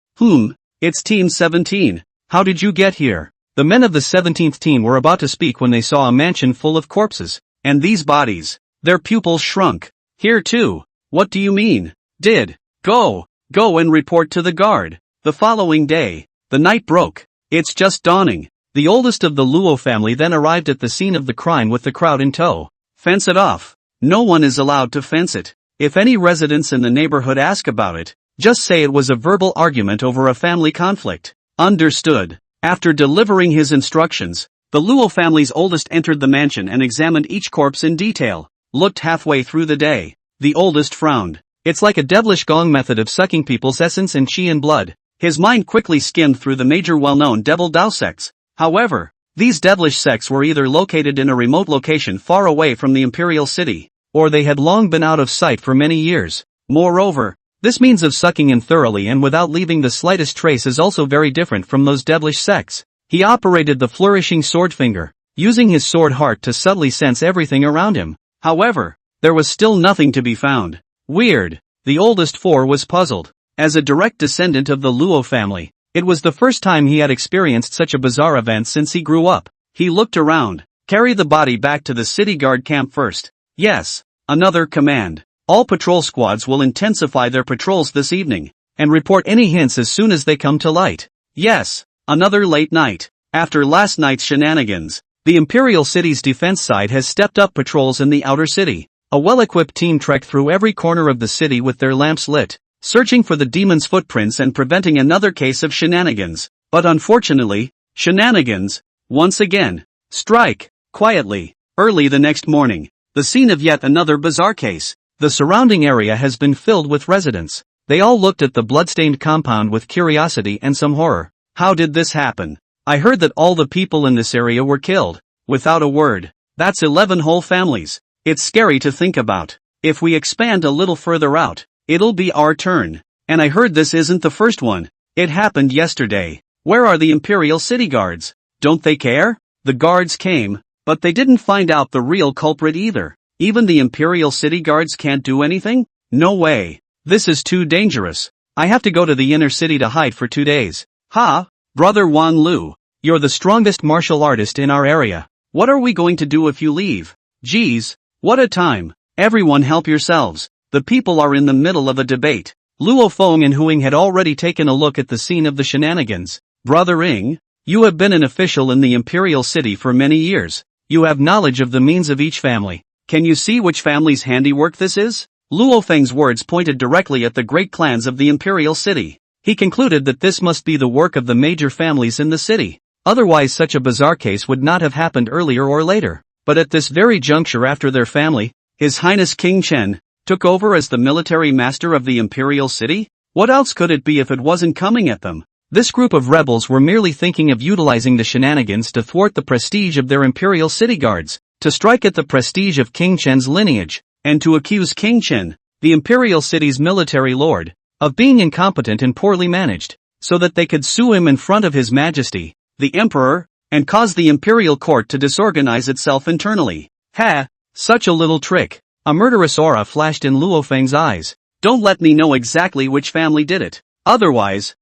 It's Team 17. How did you get here? The men of the 17th team were about to speak when they saw a mansion full of corpses. And these bodies. Their pupils shrunk. Here too. What do you mean? Go and report to the guard. The following day, the night broke. It's just dawning. The oldest of the Luo family then arrived at the scene of the crime with the crowd in tow. Fence it off. No one is allowed to fence it. If any residents in the neighborhood ask about it, just say it was a verbal argument over a family conflict. Understood. After delivering his instructions, the Luo family's oldest entered the mansion and examined each corpse in detail. Looked halfway through the day. The oldest frowned. It's like a devilish gong method of sucking people's essence and chi and blood. His mind quickly skimmed through the major well-known devil Dao sects. However, these devilish sects were either located in a remote location far away from the Imperial City, or they had long been out of sight for many years. Moreover, this means of sucking in thoroughly and without leaving the slightest trace is also very different from those devilish sects. He operated the flourishing sword finger, using his sword heart to subtly sense everything around him. However, there was still nothing to be found. Weird. The oldest 4 was puzzled. As a direct descendant of the Luo family, it was the first time he had experienced such a bizarre event since he grew up. He looked around. Carry the body back to the city guard camp first. Yes. Another command. All patrol squads will intensify their patrols this evening, and report any hints as soon as they come to light. Yes. Another late night. After last night's shenanigans, the Imperial City's defense side has stepped up patrols in the outer city. A well-equipped team trekked through every corner of the city with their lamps lit, searching for the demon's footprints and preventing another case of shenanigans. But unfortunately, shenanigans, once again, strike, quietly, early the next morning, the scene of yet another bizarre case. The surrounding area has been filled with residents. They all looked at the bloodstained compound with curiosity and some horror. How did this happen? I heard that all the people in this area were killed, without a word. That's 11 whole families. It's scary to think about. If we expand a little further out, it'll be our turn. And I heard this isn't the first one. It happened yesterday. Where are the Imperial City guards? Don't they care? The guards came, but they didn't find out the real culprit either. Even the Imperial City guards can't do anything? No way. This is too dangerous. I have to go to the inner city to hide for 2 days. Ha! Brother Wan Lu, you're the strongest martial artist in our area. What are we going to do if you leave? Geez, what a time. Everyone help yourselves. The people are in the middle of a debate. Luo Feng and Huing had already taken a look at the scene of the shenanigans. Brother Ing, you have been an official in the Imperial City for many years. You have knowledge of the means of each family. Can you see which family's handiwork this is? Luo Feng's words pointed directly at the great clans of the Imperial City. He concluded that this must be the work of the major families in the city. Otherwise such a bizarre case would not have happened earlier or later. But at this very juncture after their family, His Highness King Chen, took over as the military master of the Imperial City? What else could it be if it wasn't coming at them? This group of rebels were merely thinking of utilizing the shenanigans to thwart the prestige of their Imperial City guards, to strike at the prestige of King Chen's lineage, and to accuse King Chen, the Imperial City's military lord, of being incompetent and poorly managed, so that they could sue him in front of His Majesty, the Emperor, and cause the Imperial Court to disorganize itself internally. Ha! Such a little trick. A murderous aura flashed in Luo Feng's eyes. Don't let me know exactly which family did it. Otherwise,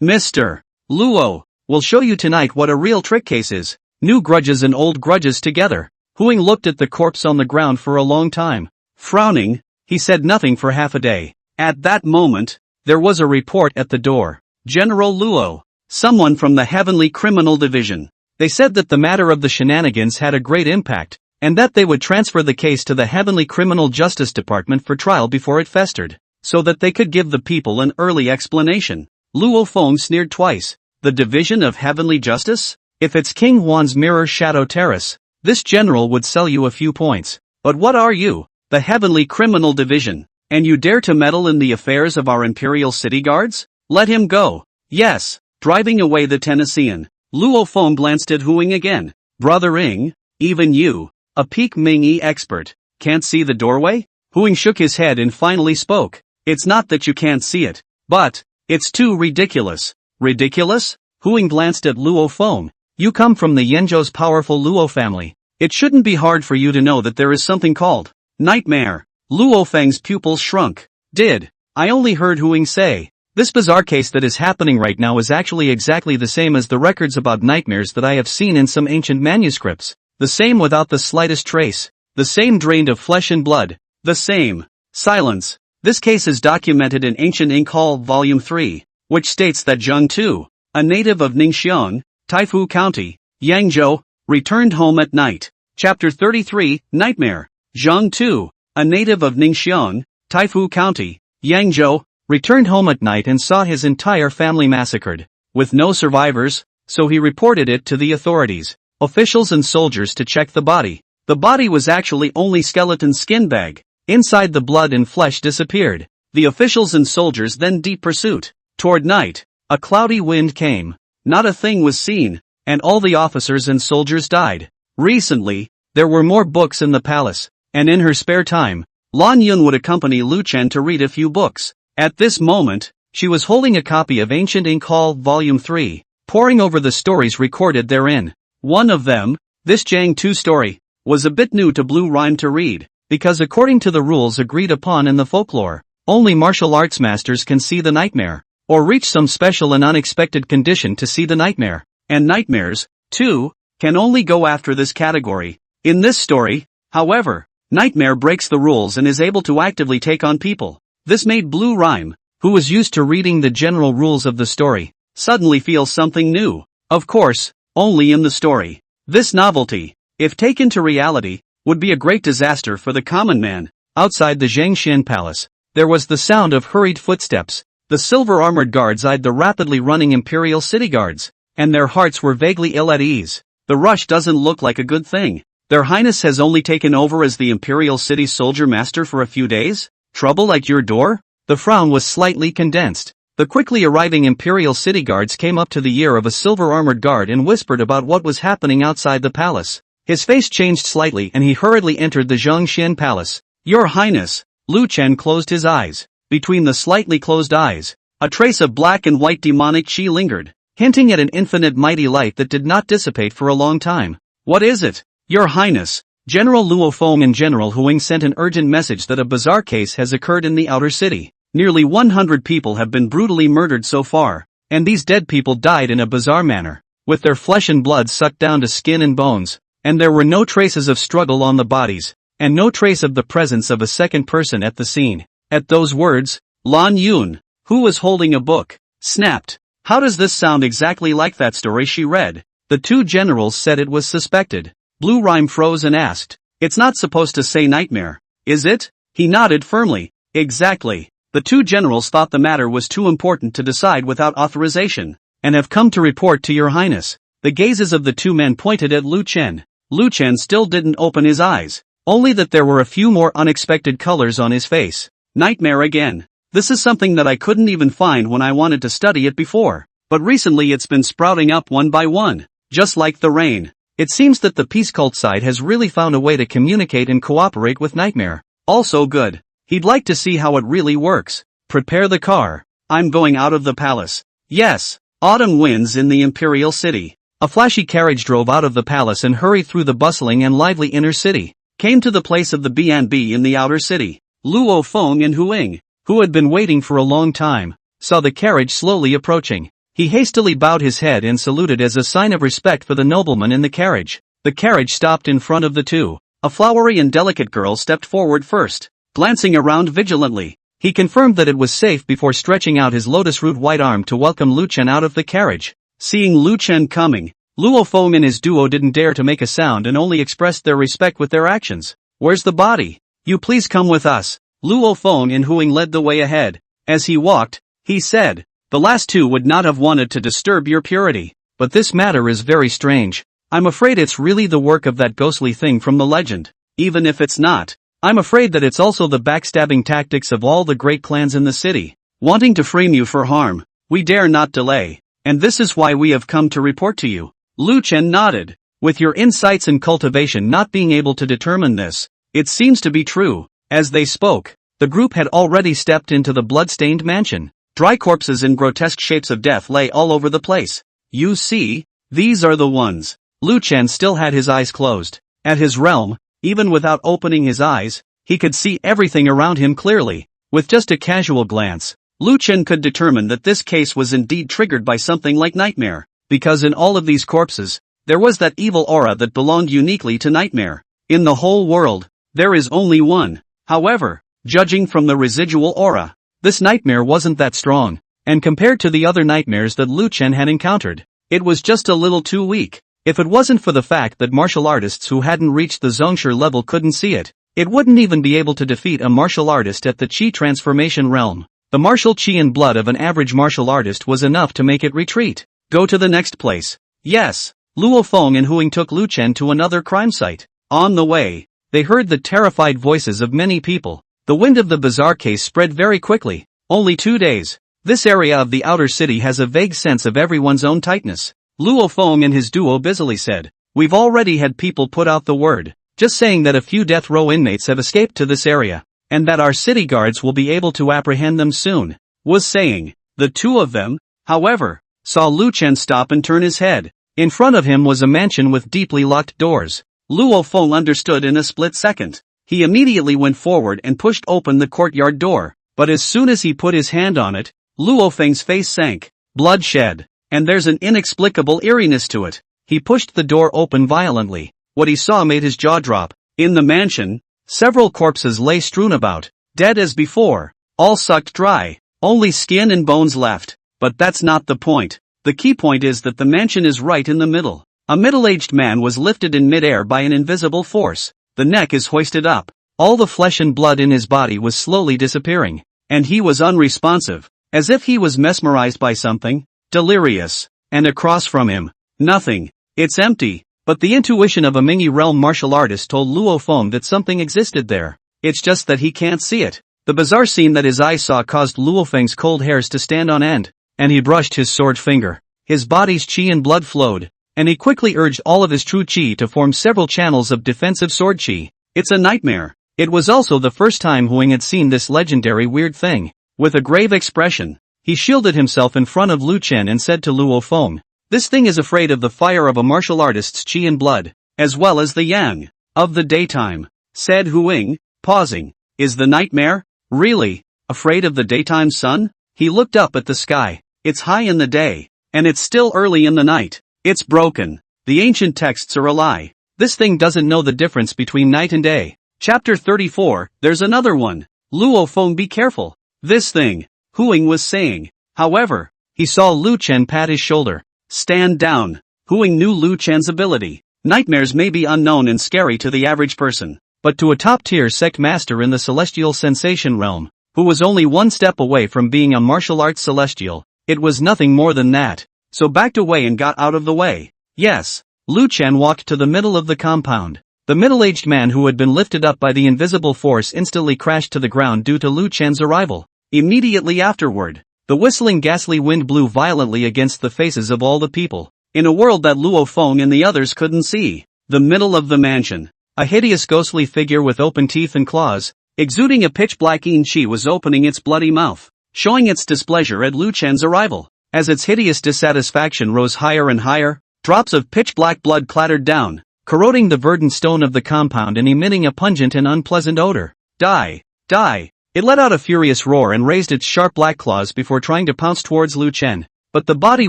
Mr. Luo, will show you tonight what a real trick case is. New grudges and old grudges together. Huing looked at the corpse on the ground for a long time. Frowning, he said nothing for half a day. At that moment, there was a report at the door. General Luo, someone from the Heavenly Criminal Division. They said that the matter of the shenanigans had a great impact, and that they would transfer the case to the Heavenly Criminal Justice Department for trial before it festered, so that they could give the people an early explanation. Luo Feng sneered twice. The Division of Heavenly Justice? If it's King Huan's Mirror Shadow Terrace, this general would sell you a few points. But what are you? The Heavenly Criminal Division. And you dare to meddle in the affairs of our Imperial City Guards? Let him go. Yes. Driving away the Tennessean. Luo Feng glanced at Huing again. Brother Ing, even you, a peak Ming-Yi expert, can't see the doorway? Huing shook his head and finally spoke. It's not that you can't see it, but it's too ridiculous. Ridiculous? Huing glanced at Luo Feng. You come from the Yanzhou's powerful Luo family. It shouldn't be hard for you to know that there is something called nightmare. Luo Feng's pupils shrunk. I only heard Huing say. This bizarre case that is happening right now is actually exactly the same as the records about nightmares that I have seen in some ancient manuscripts. The same without the slightest trace. The same drained of flesh and blood. The same. Silence. This case is documented in Ancient Ink Hall Volume 3, which states that Zhang Tu, a native of Ningxiang, Taifu County, Yangzhou, returned home at night. Chapter 33, Nightmare. Zhang Tu, a native of Ningxiang, Taifu County, Yangzhou, returned home at night and saw his entire family massacred, with no survivors, so he reported it to the authorities, officials and soldiers to check the body. The body was actually only skeleton skin bag. Inside the blood and flesh disappeared. The officials and soldiers then deep pursuit. Toward night, a cloudy wind came. Not a thing was seen, and all the officers and soldiers died. Recently, there were more books in the palace, and in her spare time, Lan Yun would accompany Lu Chen to read a few books. At this moment, she was holding a copy of Ancient Ink Hall Volume 3, poring over the stories recorded therein. One of them, this Jiang Tu story, was a bit new to Blue Rhyme to read, because according to the rules agreed upon in the folklore, only martial arts masters can see the nightmare, or reach some special and unexpected condition to see the nightmare, and nightmares, too, can only go after this category. In this story, however, Nightmare breaks the rules and is able to actively take on people. This made Blue Rhyme, who was used to reading the general rules of the story, suddenly feel something new. Of course, only in the story. This novelty, if taken to reality, would be a great disaster for the common man. Outside the Zhangxian palace, there was the sound of hurried footsteps. The silver-armored guards eyed the rapidly running Imperial City guards, and their hearts were vaguely ill at ease. The rush doesn't look like a good thing. Their Highness has only taken over as the Imperial City soldier master for a few days? Trouble at your door? The frown was slightly condensed. The quickly arriving Imperial City guards came up to the ear of a silver-armored guard and whispered about what was happening outside the palace. His face changed slightly and he hurriedly entered the Zhangxian palace. Your Highness! Lu Chen closed his eyes. Between the slightly closed eyes, a trace of black and white demonic chi lingered, hinting at an infinite mighty light that did not dissipate for a long time. What is it? Your Highness! General Luo Feng and General Huang sent an urgent message that a bizarre case has occurred in the outer city. Nearly 100 people have been brutally murdered so far, and these dead people died in a bizarre manner, with their flesh and blood sucked down to skin and bones, and there were no traces of struggle on the bodies, and no trace of the presence of a second person at the scene. At those words, Lan Yun, who was holding a book, snapped. How does this sound exactly like that story she read? The two generals said it was suspected. Blue Rhyme froze and asked, "It's not supposed to say nightmare, is it?" He nodded firmly. Exactly. The two generals thought the matter was too important to decide without authorization, and have come to report to your highness. The gazes of the two men pointed at Lu Chen. Lu Chen still didn't open his eyes, only that there were a few more unexpected colors on his face. Nightmare again. This is something that I couldn't even find when I wanted to study it before, but recently it's been sprouting up one by one, just like the rain. It seems that the peace cult side has really found a way to communicate and cooperate with Nightmare. Also good. He'd like to see how it really works. Prepare the car. I'm going out of the palace. Yes. Autumn winds in the Imperial City. A flashy carriage drove out of the palace and hurried through the bustling and lively inner city. Came to the place of the B&B in the outer city. Luo Feng and Huang, who had been waiting for a long time, saw the carriage slowly approaching. He hastily bowed his head and saluted as a sign of respect for the nobleman in the carriage. The carriage stopped in front of the two. A flowery and delicate girl stepped forward first, glancing around vigilantly. He confirmed that it was safe before stretching out his lotus-root white arm to welcome Lu Chen out of the carriage. Seeing Lu Chen coming, Luo Feng and his duo didn't dare to make a sound and only expressed their respect with their actions. Where's the body? You please come with us. Luo Feng and Huang led the way ahead. As he walked, he said, the last two would not have wanted to disturb your purity, but this matter is very strange. I'm afraid it's really the work of that ghostly thing from the legend. Even if it's not, I'm afraid that it's also the backstabbing tactics of all the great clans in the city, wanting to frame you for harm. We dare not delay, and this is why we have come to report to you. Lu Chen nodded. With your insights and cultivation not being able to determine this, it seems to be true. As they spoke, the group had already stepped into the blood-stained mansion. Dry corpses and grotesque shapes of death lay all over the place. You see, these are the ones. Lu Chen still had his eyes closed. At his realm, even without opening his eyes, he could see everything around him clearly. With just a casual glance, Lu Chen could determine that this case was indeed triggered by something like Nightmare, because in all of these corpses, there was that evil aura that belonged uniquely to Nightmare. In the whole world, there is only one. However, judging from the residual aura, this nightmare wasn't that strong, and compared to the other nightmares that Lu Chen had encountered, it was just a little too weak. If it wasn't for the fact that martial artists who hadn't reached the Zongshi level couldn't see it, it wouldn't even be able to defeat a martial artist at the Qi transformation realm. The martial Qi and blood of an average martial artist was enough to make it retreat. Go to the next place. Yes. Luo Feng and Huang took Lu Chen to another crime site. On the way, they heard the terrified voices of many people. The wind of the bizarre case spread very quickly. Only 2 days. This area of the outer city has a vague sense of everyone's own tightness. Luo Feng and his duo busily said, we've already had people put out the word, just saying that a few death row inmates have escaped to this area, and that our city guards will be able to apprehend them soon. Was saying, the two of them, however, saw Lu Chen stop and turn his head. In front of him was a mansion with deeply locked doors. Luo Feng understood in a split second. He immediately went forward and pushed open the courtyard door, but as soon as he put his hand on it, Luo Feng's face sank. Bloodshed. And there's an inexplicable eeriness to it. He pushed the door open violently. What he saw made his jaw drop. In the mansion, several corpses lay strewn about, dead as before, all sucked dry, only skin and bones left. But that's not the point. The key point is that the mansion is right in the middle. A middle-aged man was lifted in midair by an invisible force. The neck is hoisted up. All the flesh and blood in his body was slowly disappearing, and he was unresponsive, as if he was mesmerized by something. Delirious. And across from him, nothing. It's empty. But the intuition of a Mingyi realm martial artist told Luo Feng that something existed there. It's just that he can't see it. The bizarre scene that his eyes saw caused Luo Feng's cold hairs to stand on end, and he brushed his sword finger. His body's qi and blood flowed, and he quickly urged all of his true qi to form several channels of defensive sword qi. It's a nightmare. It was also the first time Huang had seen this legendary weird thing. With a grave expression, he shielded himself in front of Lu Chen and said to Luo Feng, this thing is afraid of the fire of a martial artist's qi and blood, as well as the yang. of the daytime, said Huing, pausing. Is the nightmare? Really? Afraid of the daytime sun? He looked up at the sky. It's high in the day. And it's still early in the night. It's broken. The ancient texts are a lie. This thing doesn't know the difference between night and day. Chapter 34, there's another one. Luo Feng, be careful. This thing, Huing was saying. However, he saw Lu Chen pat his shoulder. Stand down. Huing knew Lu Chen's ability. Nightmares may be unknown and scary to the average person, but to a top-tier sect master in the celestial sensation realm, who was only one step away from being a martial arts celestial, it was nothing more than that. So backed away and got out of the way. Yes. Lu Chen walked to the middle of the compound. The middle-aged man who had been lifted up by the invisible force instantly crashed to the ground due to Lu Chen's arrival. Immediately afterward, the whistling ghastly wind blew violently against the faces of all the people, in a world that Luo Feng and the others couldn't see. The middle of the mansion. A hideous ghostly figure with open teeth and claws, exuding a pitch-black qi was opening its bloody mouth, showing its displeasure at Lu Chen's arrival. As its hideous dissatisfaction rose higher and higher, drops of pitch-black blood clattered down, corroding the verdant stone of the compound and emitting a pungent and unpleasant odor. Die! Die! It let out a furious roar and raised its sharp black claws before trying to pounce towards Lu Chen. But the body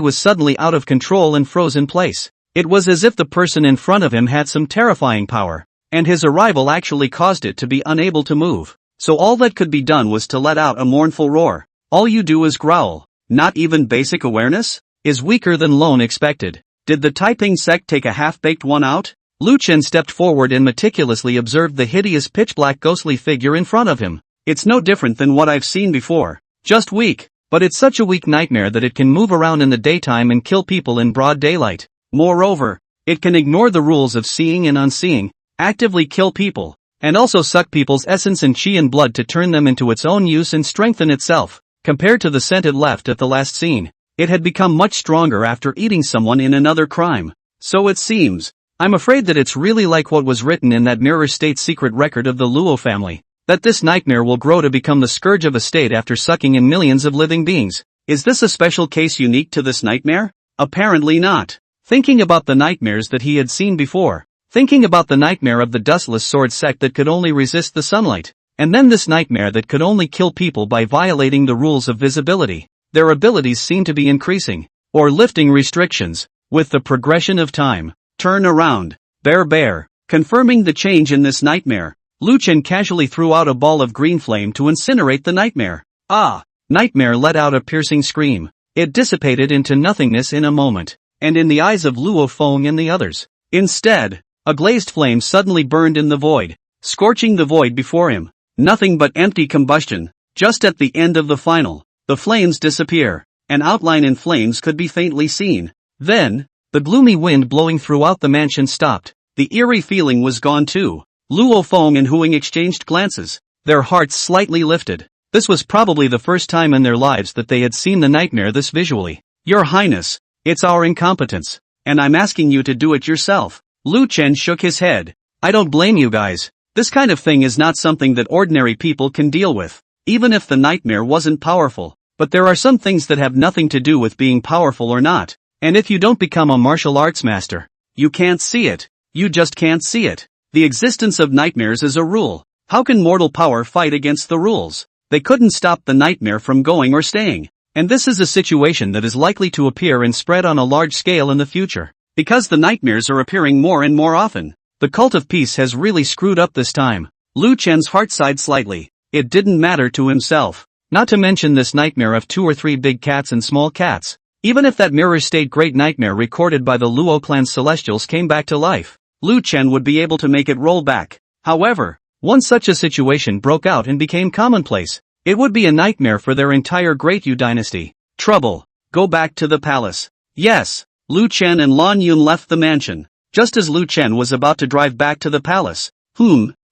was suddenly out of control and froze in place. It was as if the person in front of him had some terrifying power, and his arrival actually caused it to be unable to move. So all that could be done was to let out a mournful roar. All you do is growl. Not even basic awareness? Is weaker than Lone expected. Did the Taiping Sect take a half-baked one out? Lu Chen stepped forward and meticulously observed the hideous pitch-black ghostly figure in front of him. It's no different than what I've seen before. Just weak. But it's such a weak nightmare that it can move around in the daytime and kill people in broad daylight. Moreover, it can ignore the rules of seeing and unseeing, actively kill people, and also suck people's essence and chi and blood to turn them into its own use and strengthen itself. Compared to the scent it left at the last scene, it had become much stronger after eating someone in another crime. So it seems. I'm afraid that it's really like what was written in that mirror state secret record of the Luo family. That this nightmare will grow to become the scourge of a state after sucking in millions of living beings. Is this a special case unique to this nightmare? Apparently not. Thinking about the nightmares that he had seen before. Thinking about the nightmare of the dustless sword sect that could only resist the sunlight. And then this nightmare that could only kill people by violating the rules of visibility. Their abilities seem to be increasing, or lifting restrictions, with the progression of time. Turn around. Bear. Confirming the change in this nightmare, Lu Chen casually threw out a ball of green flame to incinerate the nightmare. Ah! Nightmare let out a piercing scream. It dissipated into nothingness in a moment, and in the eyes of Luo Feng and the others. Instead, a glazed flame suddenly burned in the void, scorching the void before him. Nothing but empty combustion. Just at the end of the final, the flames disappear. An outline in flames could be faintly seen. Then, the gloomy wind blowing throughout the mansion stopped. The eerie feeling was gone too. Luo Feng and Huing exchanged glances. Their hearts slightly lifted. This was probably the first time in their lives that they had seen the nightmare this visually. Your Highness, it's our incompetence, and I'm asking you to do it yourself. Lu Chen shook his head. I don't blame you guys. This kind of thing is not something that ordinary people can deal with, even if the nightmare wasn't powerful. But there are some things that have nothing to do with being powerful or not. And if you don't become a martial arts master, you can't see it. You just can't see it. The existence of nightmares is a rule. How can mortal power fight against the rules? They couldn't stop the nightmare from going or staying. And this is a situation that is likely to appear and spread on a large scale in the future. Because the nightmares are appearing more and more often. The cult of peace has really screwed up this time. Lu Chen's heart sighed slightly. It didn't matter to himself. Not to mention this nightmare of 2 or 3 big cats and small cats. Even if that mirror state great nightmare recorded by the Luo clan's celestials came back to life, Lu Chen would be able to make it roll back. However, once such a situation broke out and became commonplace, it would be a nightmare for their entire Great Yu dynasty. Trouble. Go back to the palace. Yes. Lu Chen and Lan Yun left the mansion. Just as Lu Chen was about to drive back to the palace,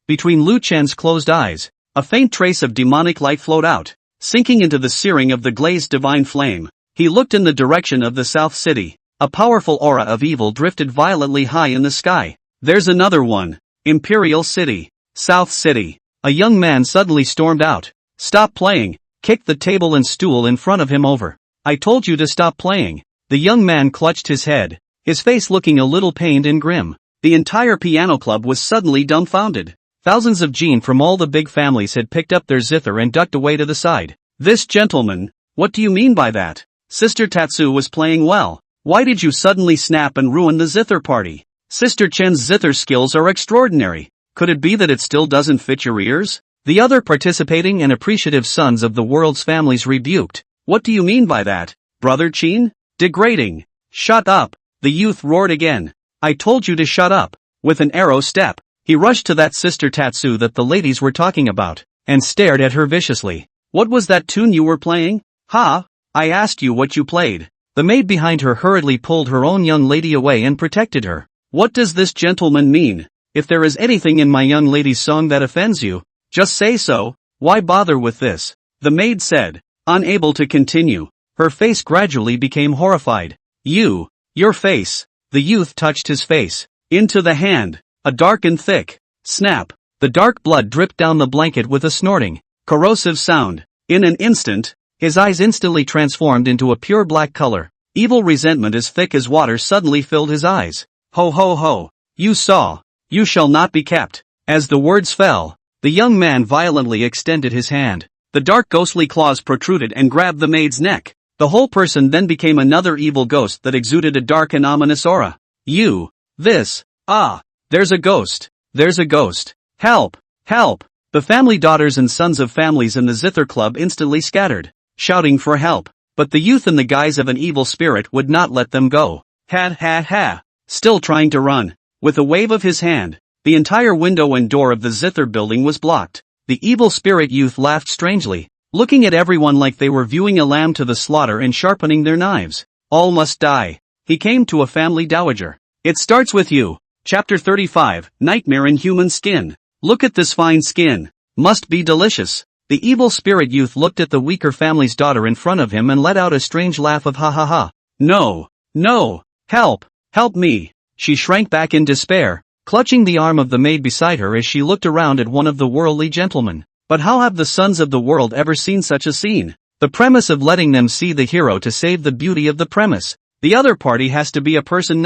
between Lu Chen's closed eyes, a faint trace of demonic light flowed out, sinking into the searing of the glazed divine flame. He looked in the direction of the South City. A powerful aura of evil drifted violently high in the sky. There's another one. Imperial City. South City. A young man suddenly stormed out. Stop playing. Kicked the table and stool in front of him over. I told you to stop playing. The young man clutched his head, his face looking a little pained and grim. The entire piano club was suddenly dumbfounded. Thousands of Jin from all the big families had picked up their zither and ducked away to the side. This gentleman, what do you mean by that? Sister Tatsu was playing well. Why did you suddenly snap and ruin the zither party? Sister Chen's zither skills are extraordinary. Could it be that it still doesn't fit your ears? The other participating and appreciative sons of the world's families rebuked. What do you mean by that, Brother Chin? Degrading. Shut up, the youth roared again. I told you to shut up. With an arrow step, he rushed to that Sister Tatsu that the ladies were talking about, and stared at her viciously. What was that tune you were playing? Ha! I asked you what you played. The maid behind her hurriedly pulled her own young lady away and protected her. What does this gentleman mean? If there is anything in my young lady's song that offends you, just say so. Why bother with this? The maid said, unable to continue. Her face gradually became horrified. Your face. The youth touched his face. Into the hand. A dark and thick. Snap. The dark blood dripped down the blanket with a snorting, corrosive sound. In an instant, his eyes instantly transformed into a pure black color. Evil resentment as thick as water suddenly filled his eyes. Ho ho ho. You saw. You shall not be kept. As the words fell, the young man violently extended his hand. The dark ghostly claws protruded and grabbed the maid's neck. The whole person then became another evil ghost that exuded a dark and ominous aura. There's a ghost. There's a ghost. Help! Help! The family daughters and sons of families in the zither club instantly scattered, shouting for help. But the youth in the guise of an evil spirit would not let them go. Ha! Still trying to run. With a wave of his hand, the entire window and door of the zither building was blocked. The evil spirit youth laughed strangely, looking at everyone like they were viewing a lamb to the slaughter and sharpening their knives. All must die. He came to a family dowager. It starts with you. Chapter 35, Nightmare in Human Skin. Look at this fine skin. Must be delicious. The evil spirit youth looked at the weaker family's daughter in front of him and let out a strange laugh of ha ha ha. No. Help me. She shrank back in despair, clutching the arm of the maid beside her as she looked around at one of the worldly gentlemen. But how have the sons of the world ever seen such a scene? The premise of letting them see the hero to save the beauty of the premise. The other party has to be a person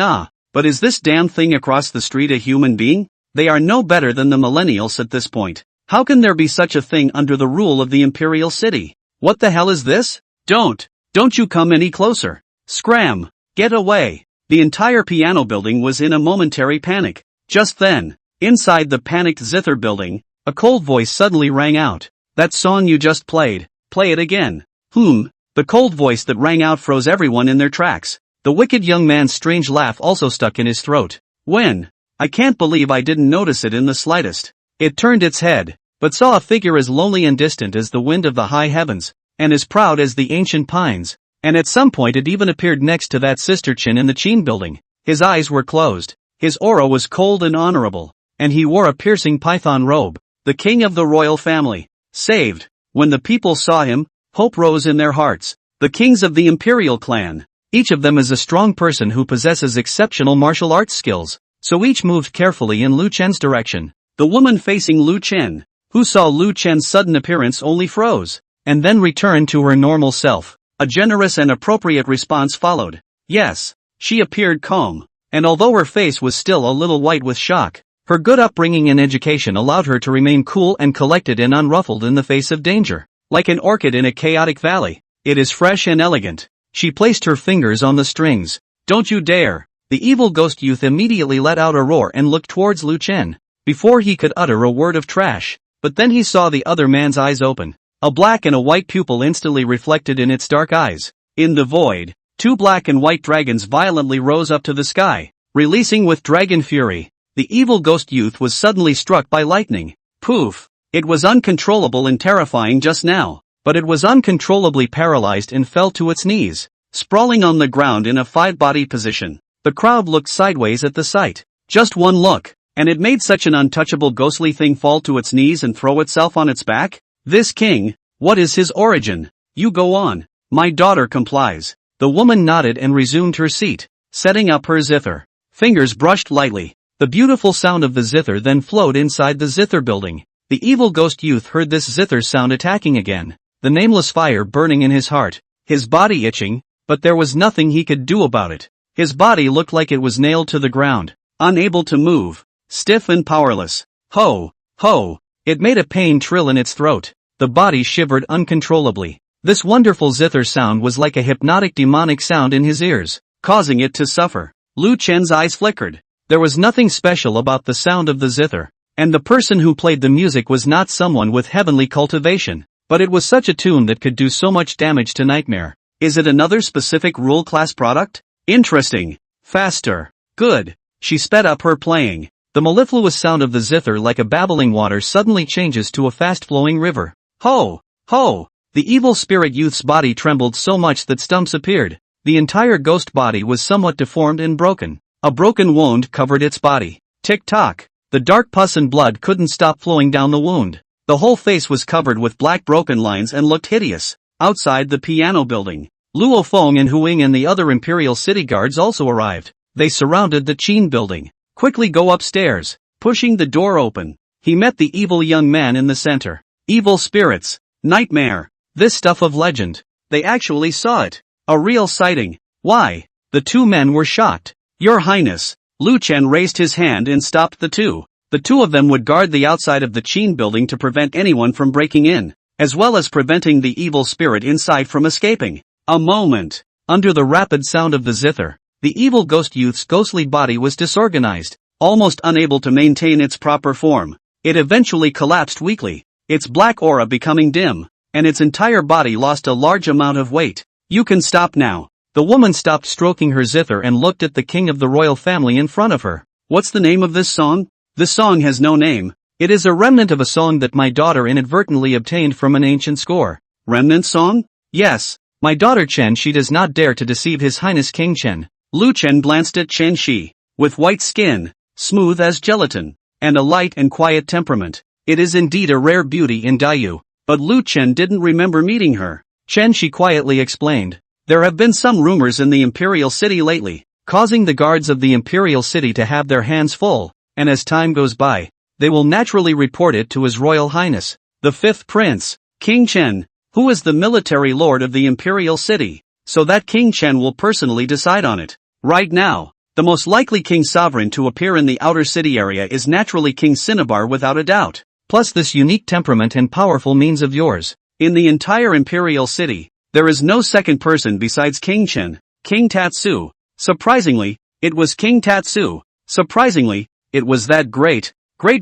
but is this damn thing across the street a human being? They are no better than the millennials at this point. How can there be such a thing under the rule of the Imperial City? What the hell is this? Don't you come any closer. Scram. Get away. The entire piano building was in a momentary panic. Just then, inside the panicked zither building, a cold voice suddenly rang out. That song you just played, play it again. The cold voice that rang out froze everyone in their tracks. The wicked young man's strange laugh also stuck in his throat. I can't believe I didn't notice it in the slightest. It turned its head, but saw a figure as lonely and distant as the wind of the high heavens, and as proud as the ancient pines. And at some point it even appeared next to that Sister Chin in the Chin building. His eyes were closed, his aura was cold and honorable, and he wore a piercing python robe. The king of the royal family. Saved. When the people saw him, hope rose in their hearts. The kings of the imperial clan. Each of them is a strong person who possesses exceptional martial arts skills, so each moved carefully in Lu Chen's direction. The woman facing Lu Chen, who saw Lu Chen's sudden appearance, only froze, and then returned to her normal self. A generous and appropriate response followed. Yes, she appeared calm, and although her face was still a little white with shock, her good upbringing and education allowed her to remain cool and collected and unruffled in the face of danger. Like an orchid in a chaotic valley, it is fresh and elegant. She placed her fingers on the strings. Don't you dare! The evil ghost youth immediately let out a roar and looked towards Lu Chen, before he could utter a word of trash. But then he saw the other man's eyes open. A black and a white pupil instantly reflected in its dark eyes. In the void, two black and white dragons violently rose up to the sky, releasing with dragon fury. The evil ghost youth was suddenly struck by lightning. Poof! It was uncontrollable and terrifying just now, but it was uncontrollably paralyzed and fell to its knees, sprawling on the ground in a five-body position. The crowd looked sideways at the sight. Just one look, and it made such an untouchable ghostly thing fall to its knees and throw itself on its back? This king, what is his origin? You go on. My daughter complies. The woman nodded and resumed her seat, setting up her zither. Fingers brushed lightly. The beautiful sound of the zither then flowed inside the zither building. The evil ghost youth heard this zither sound attacking again, the nameless fire burning in his heart, his body itching, but there was nothing he could do about it. His body looked like it was nailed to the ground. unable to move, stiff and powerless. Ho, ho, it made a pain trill in its throat. The body shivered uncontrollably. This wonderful zither sound was like a hypnotic demonic sound in his ears, causing it to suffer. Lu Chen's eyes flickered. There was nothing special about the sound of the zither, and the person who played the music was not someone with heavenly cultivation, but it was such a tune that could do so much damage to Nightmare. Is it another specific rule class product? Interesting. Faster. Good. She sped up her playing. The mellifluous sound of the zither like a babbling water suddenly changes to a fast-flowing river. Ho! Ho! The evil spirit youth's body trembled so much that stumps appeared. The entire ghost body was somewhat deformed and broken. A broken wound covered its body. Tick-tock. The dark pus and blood couldn't stop flowing down the wound. The whole face was covered with black broken lines and looked hideous. Outside the piano building, Luo Feng and Huing and the other Imperial City guards also arrived. They surrounded the Qin building. Quickly go upstairs. Pushing the door open, he met the evil young man in the center. Evil spirits. Nightmare. This stuff of legend. They actually saw it. A real sighting. Why? The two men were shocked. Your Highness. Lu Chen raised his hand and stopped the two. The two of them would guard the outside of the Qin building to prevent anyone from breaking in, as well as preventing the evil spirit inside from escaping. A moment. Under the rapid sound of the zither, the evil ghost youth's ghostly body was disorganized, almost unable to maintain its proper form. It eventually collapsed weakly, its black aura becoming dim, and its entire body lost a large amount of weight. You can stop now. The woman stopped stroking her zither and looked at the king of the royal family in front of her. What's the name of this song? This song has no name. It is a remnant of a song that my daughter inadvertently obtained from an ancient score. Remnant song? Yes. My daughter Chen Shi does not dare to deceive His Highness King Chen. Lu Chen glanced at Chen Shi. With white skin, smooth as gelatin, and a light and quiet temperament. It is indeed a rare beauty in Dayu. But Lu Chen didn't remember meeting her. Chen Shi quietly explained. There have been some rumors in the Imperial City lately, causing the guards of the Imperial City to have their hands full, and as time goes by, they will naturally report it to His Royal Highness, the Fifth Prince, King Chen, who is the military lord of the Imperial City, so that King Chen will personally decide on it. Right now, the most likely king sovereign to appear in the outer city area is naturally King Cinnabar without a doubt, plus this unique temperament and powerful means of yours. In the entire Imperial City, there is no second person besides King Chen, King Tatsu. Surprisingly, it was King Tatsu. Surprisingly, it was that great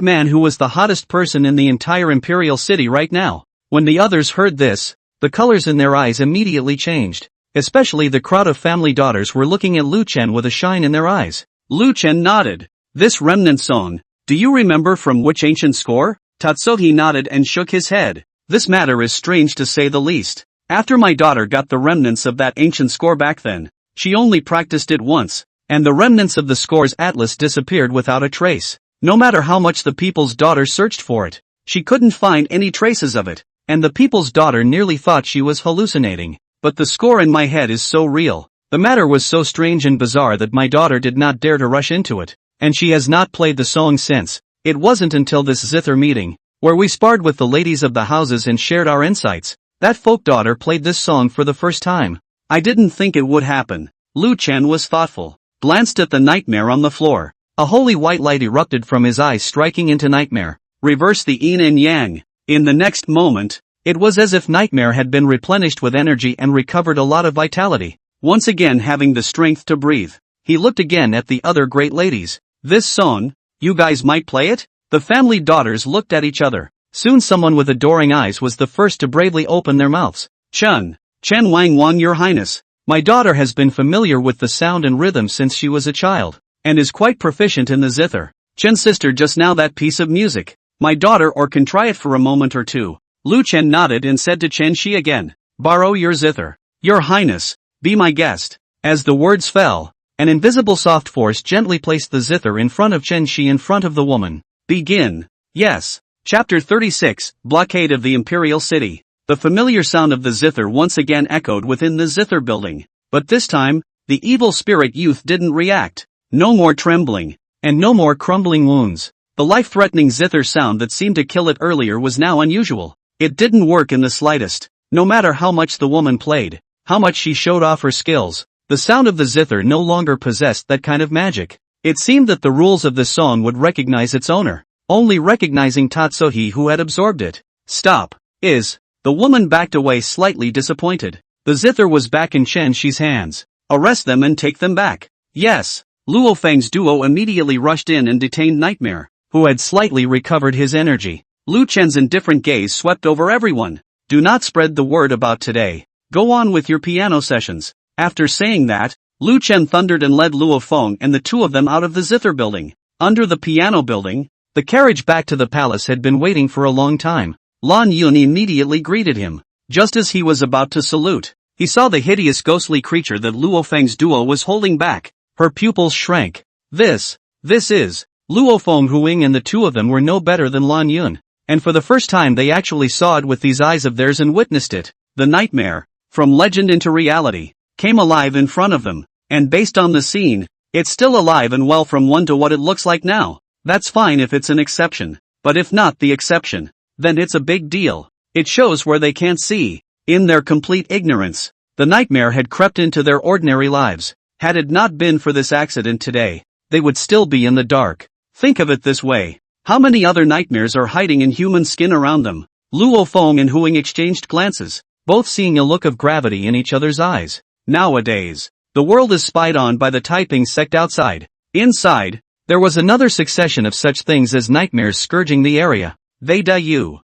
man who was the hottest person in the entire Imperial City right now. When the others heard this, the colors in their eyes immediately changed. Especially the crowd of family daughters were looking at Lu Chen with a shine in their eyes. Lu Chen nodded. This remnant song, do you remember from which ancient score? Tatsuhi nodded and shook his head. This matter is strange to say the least. After my daughter got the remnants of that ancient score back then, she only practiced it once, and the remnants of the score's atlas disappeared without a trace. No matter how much the people's daughter searched for it, she couldn't find any traces of it, and the people's daughter nearly thought she was hallucinating. But the score in my head is so real. The matter was so strange and bizarre that my daughter did not dare to rush into it, and she has not played the song since. It wasn't until this zither meeting, where we sparred with the ladies of the houses and shared our insights, that folk daughter played this song for the first time. I didn't think it would happen. Lu Chen was thoughtful, glanced at the nightmare on the floor. A holy white light erupted from his eyes, striking into Nightmare. Reverse the yin and yang. In the next moment, it was as if Nightmare had been replenished with energy and recovered a lot of vitality. Once again having the strength to breathe, he looked again at the other great ladies. This song, you guys might play it? The family daughters looked at each other. Soon someone with adoring eyes was the first to bravely open their mouths. Chen Wang Wang, Your Highness. My daughter has been familiar with the sound and rhythm since she was a child, and is quite proficient in the zither. Chen's sister, just now that piece of music. My daughter or can try it for a moment or two. Lu Chen nodded and said to Chen Shi again, borrow your zither. Your Highness, be my guest. As the words fell, an invisible soft force gently placed the zither in front of Chen Shi in front of the woman. Begin. Yes. Chapter 36, Blockade of the Imperial City. The familiar sound of the zither once again echoed within the zither building. But this time, the evil spirit youth didn't react. No more trembling, and no more crumbling wounds. The life-threatening zither sound that seemed to kill it earlier was now unusual. It didn't work in the slightest. No matter how much the woman played, how much she showed off her skills, the sound of the zither no longer possessed that kind of magic. It seemed that the rules of the song would recognize its owner, only recognizing Tatsuhi who had absorbed it. Stop. The woman backed away slightly disappointed. The zither was back in Chen Shi's hands. Arrest them and take them back. Yes. Luo Feng's duo immediately rushed in and detained Nightmare, who had slightly recovered his energy. Lu Chen's indifferent gaze swept over everyone. Do not spread the word about today. Go on with your piano sessions. After saying that, Lu Chen thundered and led Luo Feng and the two of them out of the zither building. Under the piano building, the carriage back to the palace had been waiting for a long time. Lan Yun immediately greeted him. Just as he was about to salute, he saw the hideous ghostly creature that Luo Feng's duo was holding back. Her pupils shrank. This is Luo Feng Huing, and the two of them were no better than Lan Yun. And for the first time they actually saw it with these eyes of theirs and witnessed it. The nightmare, from legend into reality, came alive in front of them. And based on the scene, it's still alive and well from one to what it looks like now. That's fine if it's an exception. But if not the exception, then it's a big deal. It shows where they can't see. In their complete ignorance, the nightmare had crept into their ordinary lives. Had it not been for this accident today, they would still be in the dark. Think of it this way. How many other nightmares are hiding in human skin around them? Luo Feng and Huing exchanged glances, both seeing a look of gravity in each other's eyes. Nowadays, the world is spied on by the Taiping Sect outside. Inside, there was another succession of such things as nightmares scourging the area. They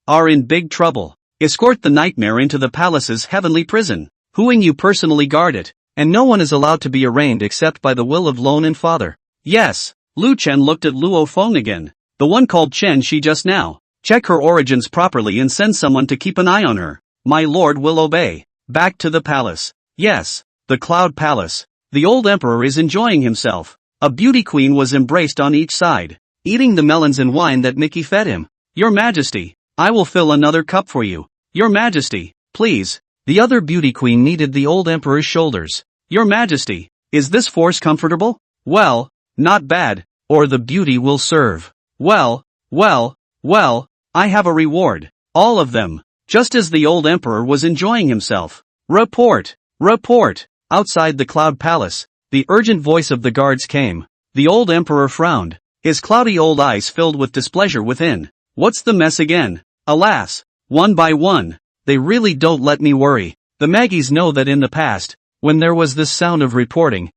are in big trouble. Escort the nightmare into the palace's heavenly prison. Huing, you personally guard it, and no one is allowed to be arraigned except by the will of Lone and Father. Yes. Lu Chen looked at Luo Feng again. The one called Chen Shi just now. Check her origins properly and send someone to keep an eye on her. My lord will obey. Back to the palace. Yes. The Cloud Palace. The old emperor is enjoying himself. A beauty queen was embraced on each side, eating the melons and wine that Mickey fed him. Your Majesty, I will fill another cup for you. Your Majesty, please. The other beauty queen kneaded the old emperor's shoulders. Your Majesty, is this force comfortable? Well, not bad, or the beauty will serve. Well, I have a reward. All of them. Just as the old emperor was enjoying himself. Report. Outside the Cloud Palace, the urgent voice of the guards came. The old emperor frowned. His cloudy old eyes filled with displeasure within. What's the mess again? Alas, one by one, they really don't let me worry. The Maggies know that in the past, when there was this sound of reporting,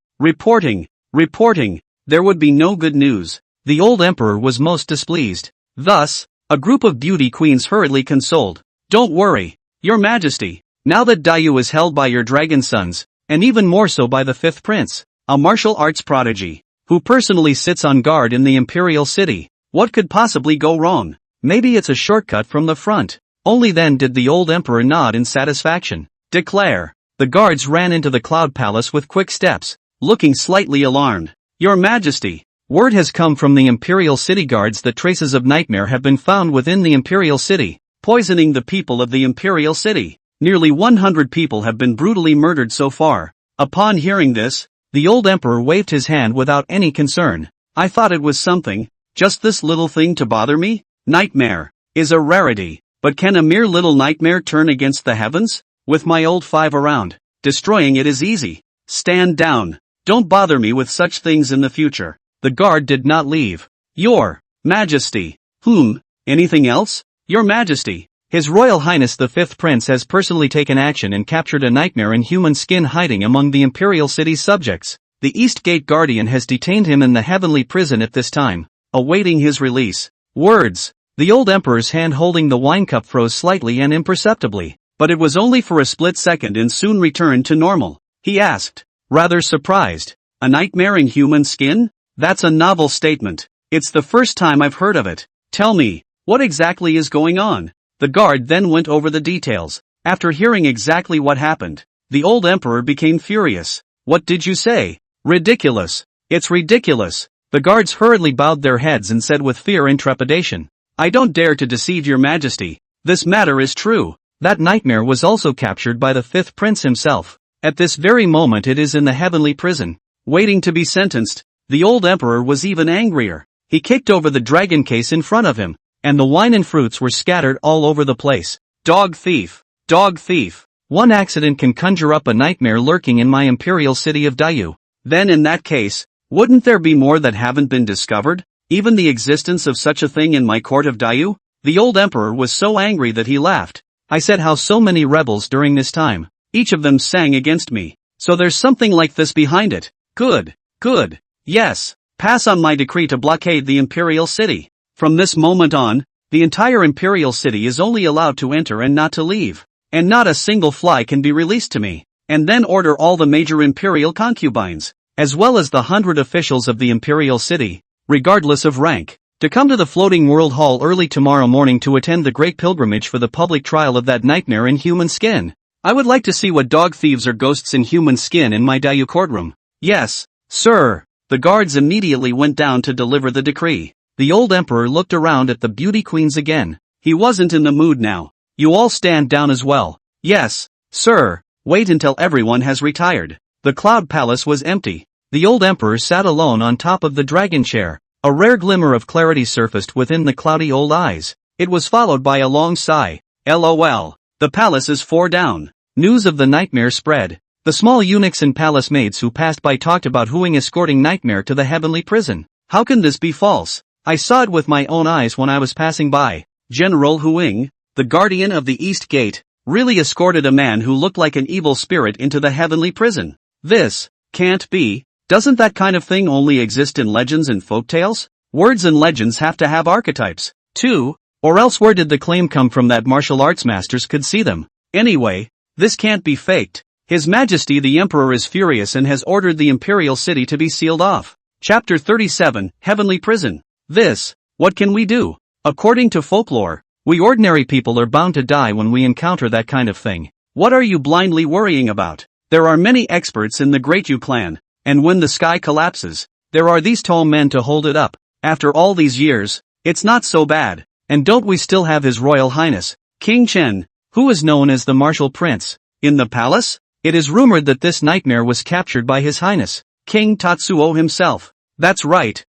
there would be no good news. The old emperor was most displeased. Thus, a group of beauty queens hurriedly consoled. Don't worry, Your Majesty, now that Dayu is held by your dragon sons, and even more so by the fifth prince, a martial arts prodigy, who personally sits on guard in the Imperial City, what could possibly go wrong? Maybe it's a shortcut from the front. Only then did the old emperor nod in satisfaction. Declare. The guards ran into the Cloud Palace with quick steps, looking slightly alarmed. Your Majesty, word has come from the Imperial City guards that traces of nightmare have been found within the Imperial City, poisoning the people of the Imperial City. Nearly 100 people have been brutally murdered so far. Upon hearing this, the old emperor waved his hand without any concern. I thought it was something, just this little thing to bother me? Nightmare is a rarity, but can a mere little nightmare turn against the heavens? With my old five around, destroying it is easy. Stand down. Don't bother me with such things in the future. The guard did not leave. Your Majesty. Anything else? Your Majesty. His Royal Highness the Fifth Prince has personally taken action and captured a nightmare in human skin hiding among the Imperial City's subjects. The East Gate Guardian has detained him in the heavenly prison at this time, awaiting his release. Words. The old emperor's hand holding the wine cup froze slightly and imperceptibly, but it was only for a split second and soon returned to normal. He asked, rather surprised, a nightmare in human skin? That's a novel statement. It's the first time I've heard of it. Tell me, what exactly is going on? The guard then went over the details. After hearing exactly what happened, the old emperor became furious. What did you say? Ridiculous. It's ridiculous. The guards hurriedly bowed their heads and said with fear and trepidation, I don't dare to deceive your Majesty. This matter is true. That nightmare was also captured by the fifth prince himself. At this very moment it is in the heavenly prison, waiting to be sentenced. The old emperor was even angrier. He kicked over the dragon case in front of him, and the wine and fruits were scattered all over the place. Dog thief! Dog thief! One accident can conjure up a nightmare lurking in my imperial city of Dayu. Then in that case, Wouldn't there be more that haven't been discovered? Even the existence of such a thing in my court of Daiyu? The old emperor was so angry that he laughed. I said how so many rebels during this time, each of them sang against me. So there's something like this behind it. Good. Good. Yes. Pass on my decree to blockade the Imperial City. From this moment on, the entire Imperial City is only allowed to enter and not to leave. And not a single fly can be released to me. And then order all the major Imperial concubines, as well as the 100 officials of the Imperial City, regardless of rank, to come to the floating world hall early tomorrow morning to attend the great pilgrimage for the public trial of that nightmare in human skin. I would like to see what dog thieves or ghosts in human skin in my Daiyu courtroom. Yes, sir. The guards immediately went down to deliver the decree. The old emperor looked around at the beauty queens again. He wasn't in the mood now. You all stand down as well. Yes, sir. Wait until everyone has retired. The cloud palace was empty. The old emperor sat alone on top of the dragon chair. A rare glimmer of clarity surfaced within the cloudy old eyes. It was followed by a long sigh. LOL. The palace is 4 down. News of the nightmare spread. The small eunuchs and palace maids who passed by talked about Huing escorting Nightmare to the heavenly prison. How can this be false? I saw it with my own eyes when I was passing by. General Huing, the guardian of the East Gate, really escorted a man who looked like an evil spirit into the heavenly prison. This can't be. Doesn't that kind of thing only exist in legends and folktales? Words and legends have to have archetypes, too, or else where did the claim come from that martial arts masters could see them? Anyway, this can't be faked. His Majesty the Emperor is furious and has ordered the Imperial City to be sealed off. Chapter 37, Heavenly Prison. What can we do? According to folklore, we ordinary people are bound to die when we encounter that kind of thing. What are you blindly worrying about? There are many experts in the Great Yu clan, and when the sky collapses, there are these tall men to hold it up. After all these years, it's not so bad. And don't we still have His Royal Highness, King Chen, who is known as the Martial Prince, in the palace? It is rumored that this nightmare was captured by His Highness, King Tatsuo himself. That's right.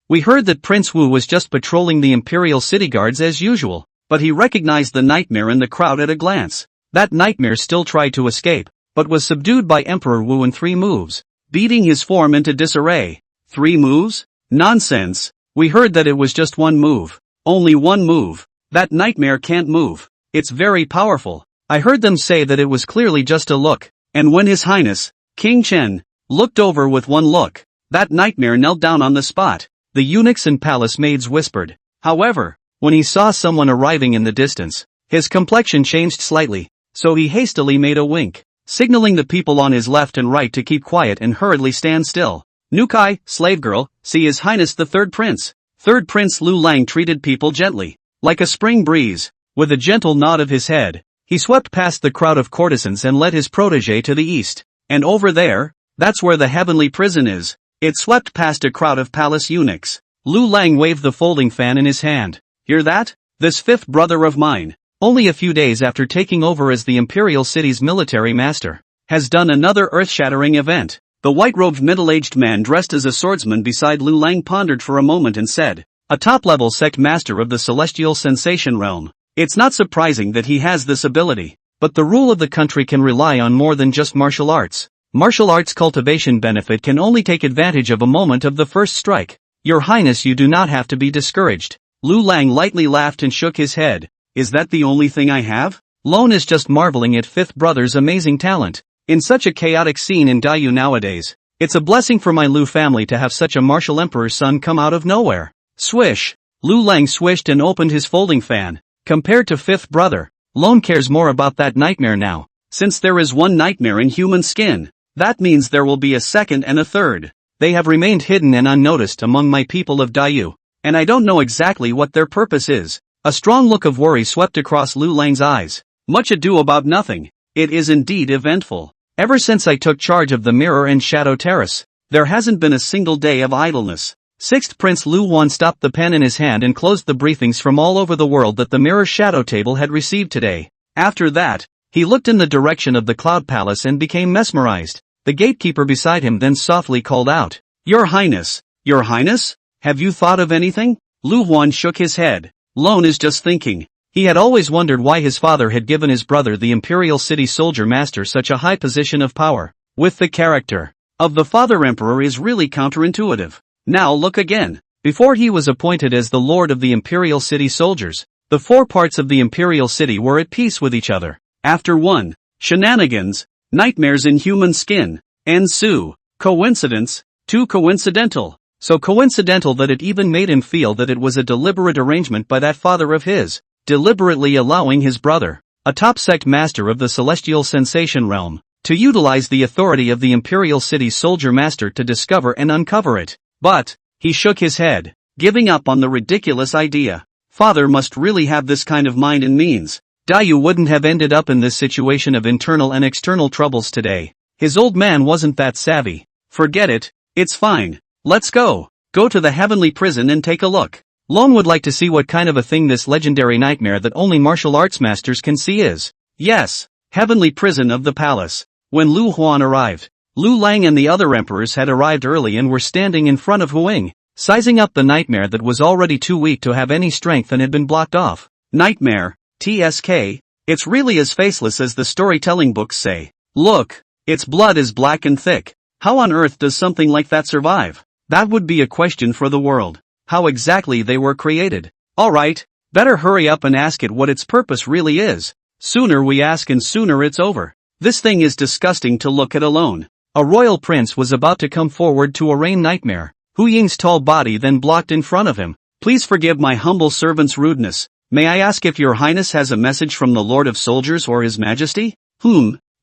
We heard that Prince Wu was just patrolling the Imperial City guards as usual, but he recognized the nightmare in the crowd at a glance. That nightmare still tried to escape, but was subdued by Emperor Wu in 3 moves, beating his form into disarray. 3 moves? Nonsense. We heard that it was just 1 move. Only 1 move. That nightmare can't move. It's very powerful. I heard them say that it was clearly just a look, and when His Highness, King Chen, looked over with 1 look, that nightmare knelt down on the spot. The eunuchs and palace maids whispered. However, when he saw someone arriving in the distance, his complexion changed slightly, so he hastily made a wink, signaling the people on his left and right to keep quiet and hurriedly stand still. Nukai, slave girl, see His Highness the Third Prince. Third Prince Lu Lang treated people gently, like a spring breeze. With a gentle nod of his head, he swept past the crowd of courtesans and led his protege to the east. And over there, that's where the heavenly prison is. It swept past a crowd of palace eunuchs. Lu Lang waved the folding fan in his hand. Hear that? This 5th brother of mine, only a few days after taking over as the Imperial City's military master, has done another earth-shattering event. The white-robed middle-aged man dressed as a swordsman beside Lu Lang pondered for a moment and said, a top-level sect master of the celestial sensation realm. It's not surprising that he has this ability, but the rule of the country can rely on more than just martial arts. Martial arts cultivation benefit can only take advantage of a moment of the first strike. Your Highness, you do not have to be discouraged. Lu Lang lightly laughed and shook his head. Is that the only thing I have? Lone is just marveling at 5th brother's amazing talent. In such a chaotic scene in Daiyu nowadays, it's a blessing for my Lu family to have such a martial emperor's son come out of nowhere. Swish! Lu Lang swished and opened his folding fan. Compared to 5th brother, Lone cares more about that nightmare now. Since there is 1 nightmare in human skin, that means there will be a 2nd and a 3rd. They have remained hidden and unnoticed among my people of Daiyu, and I don't know exactly what their purpose is. A strong look of worry swept across Lu Lang's eyes. Much ado about nothing. It is indeed eventful. Ever since I took charge of the Mirror and Shadow Terrace, there hasn't been a single day of idleness. 6th Prince Lu Wan stopped the pen in his hand and closed the briefings from all over the world that the Mirror Shadow Table had received today. After that, he looked in the direction of the Cloud Palace and became mesmerized. The gatekeeper beside him then softly called out, Your Highness! Your Highness? Have you thought of anything? Lu Wan shook his head. Lone is just thinking. He had always wondered why his father had given his brother the Imperial City Soldier Master such a high position of power. With the character of the Father Emperor is really counterintuitive. Now look again. Before he was appointed as the Lord of the Imperial City soldiers, the four parts of the Imperial City were at peace with each other. After 1. Shenanigans, nightmares in human skin, ensue. Coincidence, 2. Coincidental. So coincidental that it even made him feel that it was a deliberate arrangement by that father of his, deliberately allowing his brother, a top sect master of the celestial sensation realm, to utilize the authority of the Imperial City soldier master to discover and uncover it. But he shook his head, giving up on the ridiculous idea. Father must really have this kind of mind and means. Dayu wouldn't have ended up in this situation of internal and external troubles today. His old man wasn't that savvy. Forget it, it's fine. Let's go. Go to the heavenly prison and take a look. Long would like to see what kind of a thing this legendary nightmare that only martial arts masters can see is. Yes, heavenly prison of the palace. When Lu Huan arrived, Lu Lang and the other emperors had arrived early and were standing in front of Huing, sizing up the nightmare that was already too weak to have any strength and had been blocked off. Nightmare, TSK, it's really as faceless as the storytelling books say. Look, its blood is black and thick. How on earth does something like that survive? That would be a question for the world. How exactly they were created. Alright, better hurry up and ask it what its purpose really is. Sooner we ask and sooner it's over. This thing is disgusting to look at alone. A royal prince was about to come forward to arraign Nightmare. Hu Ying's tall body then blocked in front of him. Please forgive my humble servant's rudeness. May I ask if your highness has a message from the Lord of Soldiers or his majesty?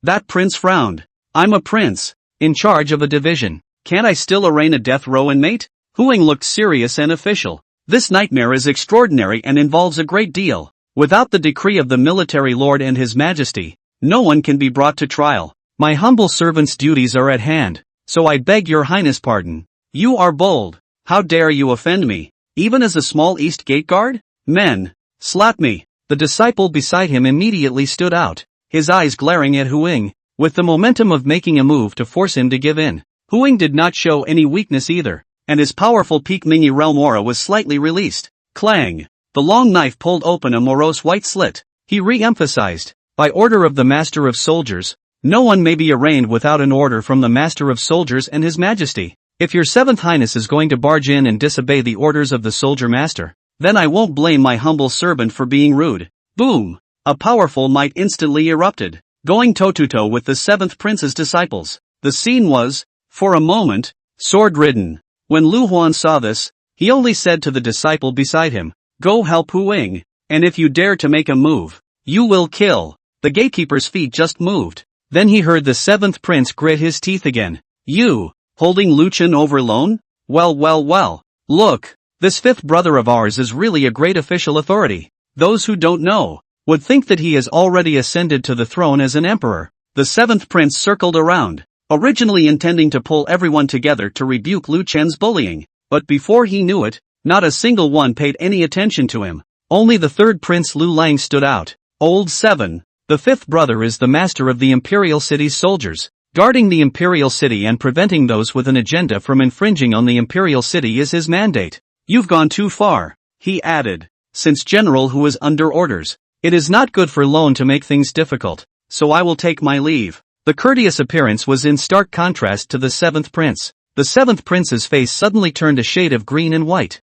That prince frowned. I'm a prince, in charge of a division. Can't I still arraign a death row inmate? Hu Ying looked serious and official. This nightmare is extraordinary and involves a great deal. Without the decree of the military lord and his majesty, no one can be brought to trial. My humble servant's duties are at hand, so I beg your highness pardon. You are bold. How dare you offend me, even as a small East Gate guard? Men, slap me. The disciple beside him immediately stood out, his eyes glaring at Hu Ying, with the momentum of making a move to force him to give in. Hu Ying did not show any weakness either, and his powerful peak Mingi realm aura was slightly released. Clang! The long knife pulled open a morose white slit. He re-emphasized, by order of the Master of Soldiers, no one may be arraigned without an order from the Master of Soldiers and His Majesty. If your Seventh Highness is going to barge in and disobey the orders of the Soldier Master, then I won't blame my humble servant for being rude. Boom! A powerful might instantly erupted, going toe-to-toe with the Seventh Prince's disciples. The scene was, for a moment, sword-ridden. When Lu Huan saw this, he only said to the disciple beside him, "Go help Hu Ying, and if you dare to make a move, you will kill." The gatekeeper's feet just moved. Then he heard the Seventh Prince grit his teeth again. "You, holding Lu Chen over alone? Well. Look, this fifth brother of ours is really a great official authority. Those who don't know would think that he has already ascended to the throne as an emperor." The Seventh Prince circled around, originally intending to pull everyone together to rebuke Lu Chen's bullying, but before he knew it, not a single one paid any attention to him. Only the third Prince Lu Lang stood out. Old 7. The fifth brother is the master of the Imperial City's soldiers, guarding the Imperial City and preventing those with an agenda from infringing on the Imperial City is his mandate. You've gone too far, he added. Since General Hu is under orders, it is not good for Lone to make things difficult, so I will take my leave. The courteous appearance was in stark contrast to the Seventh Prince. The Seventh Prince's face suddenly turned a shade of green and white.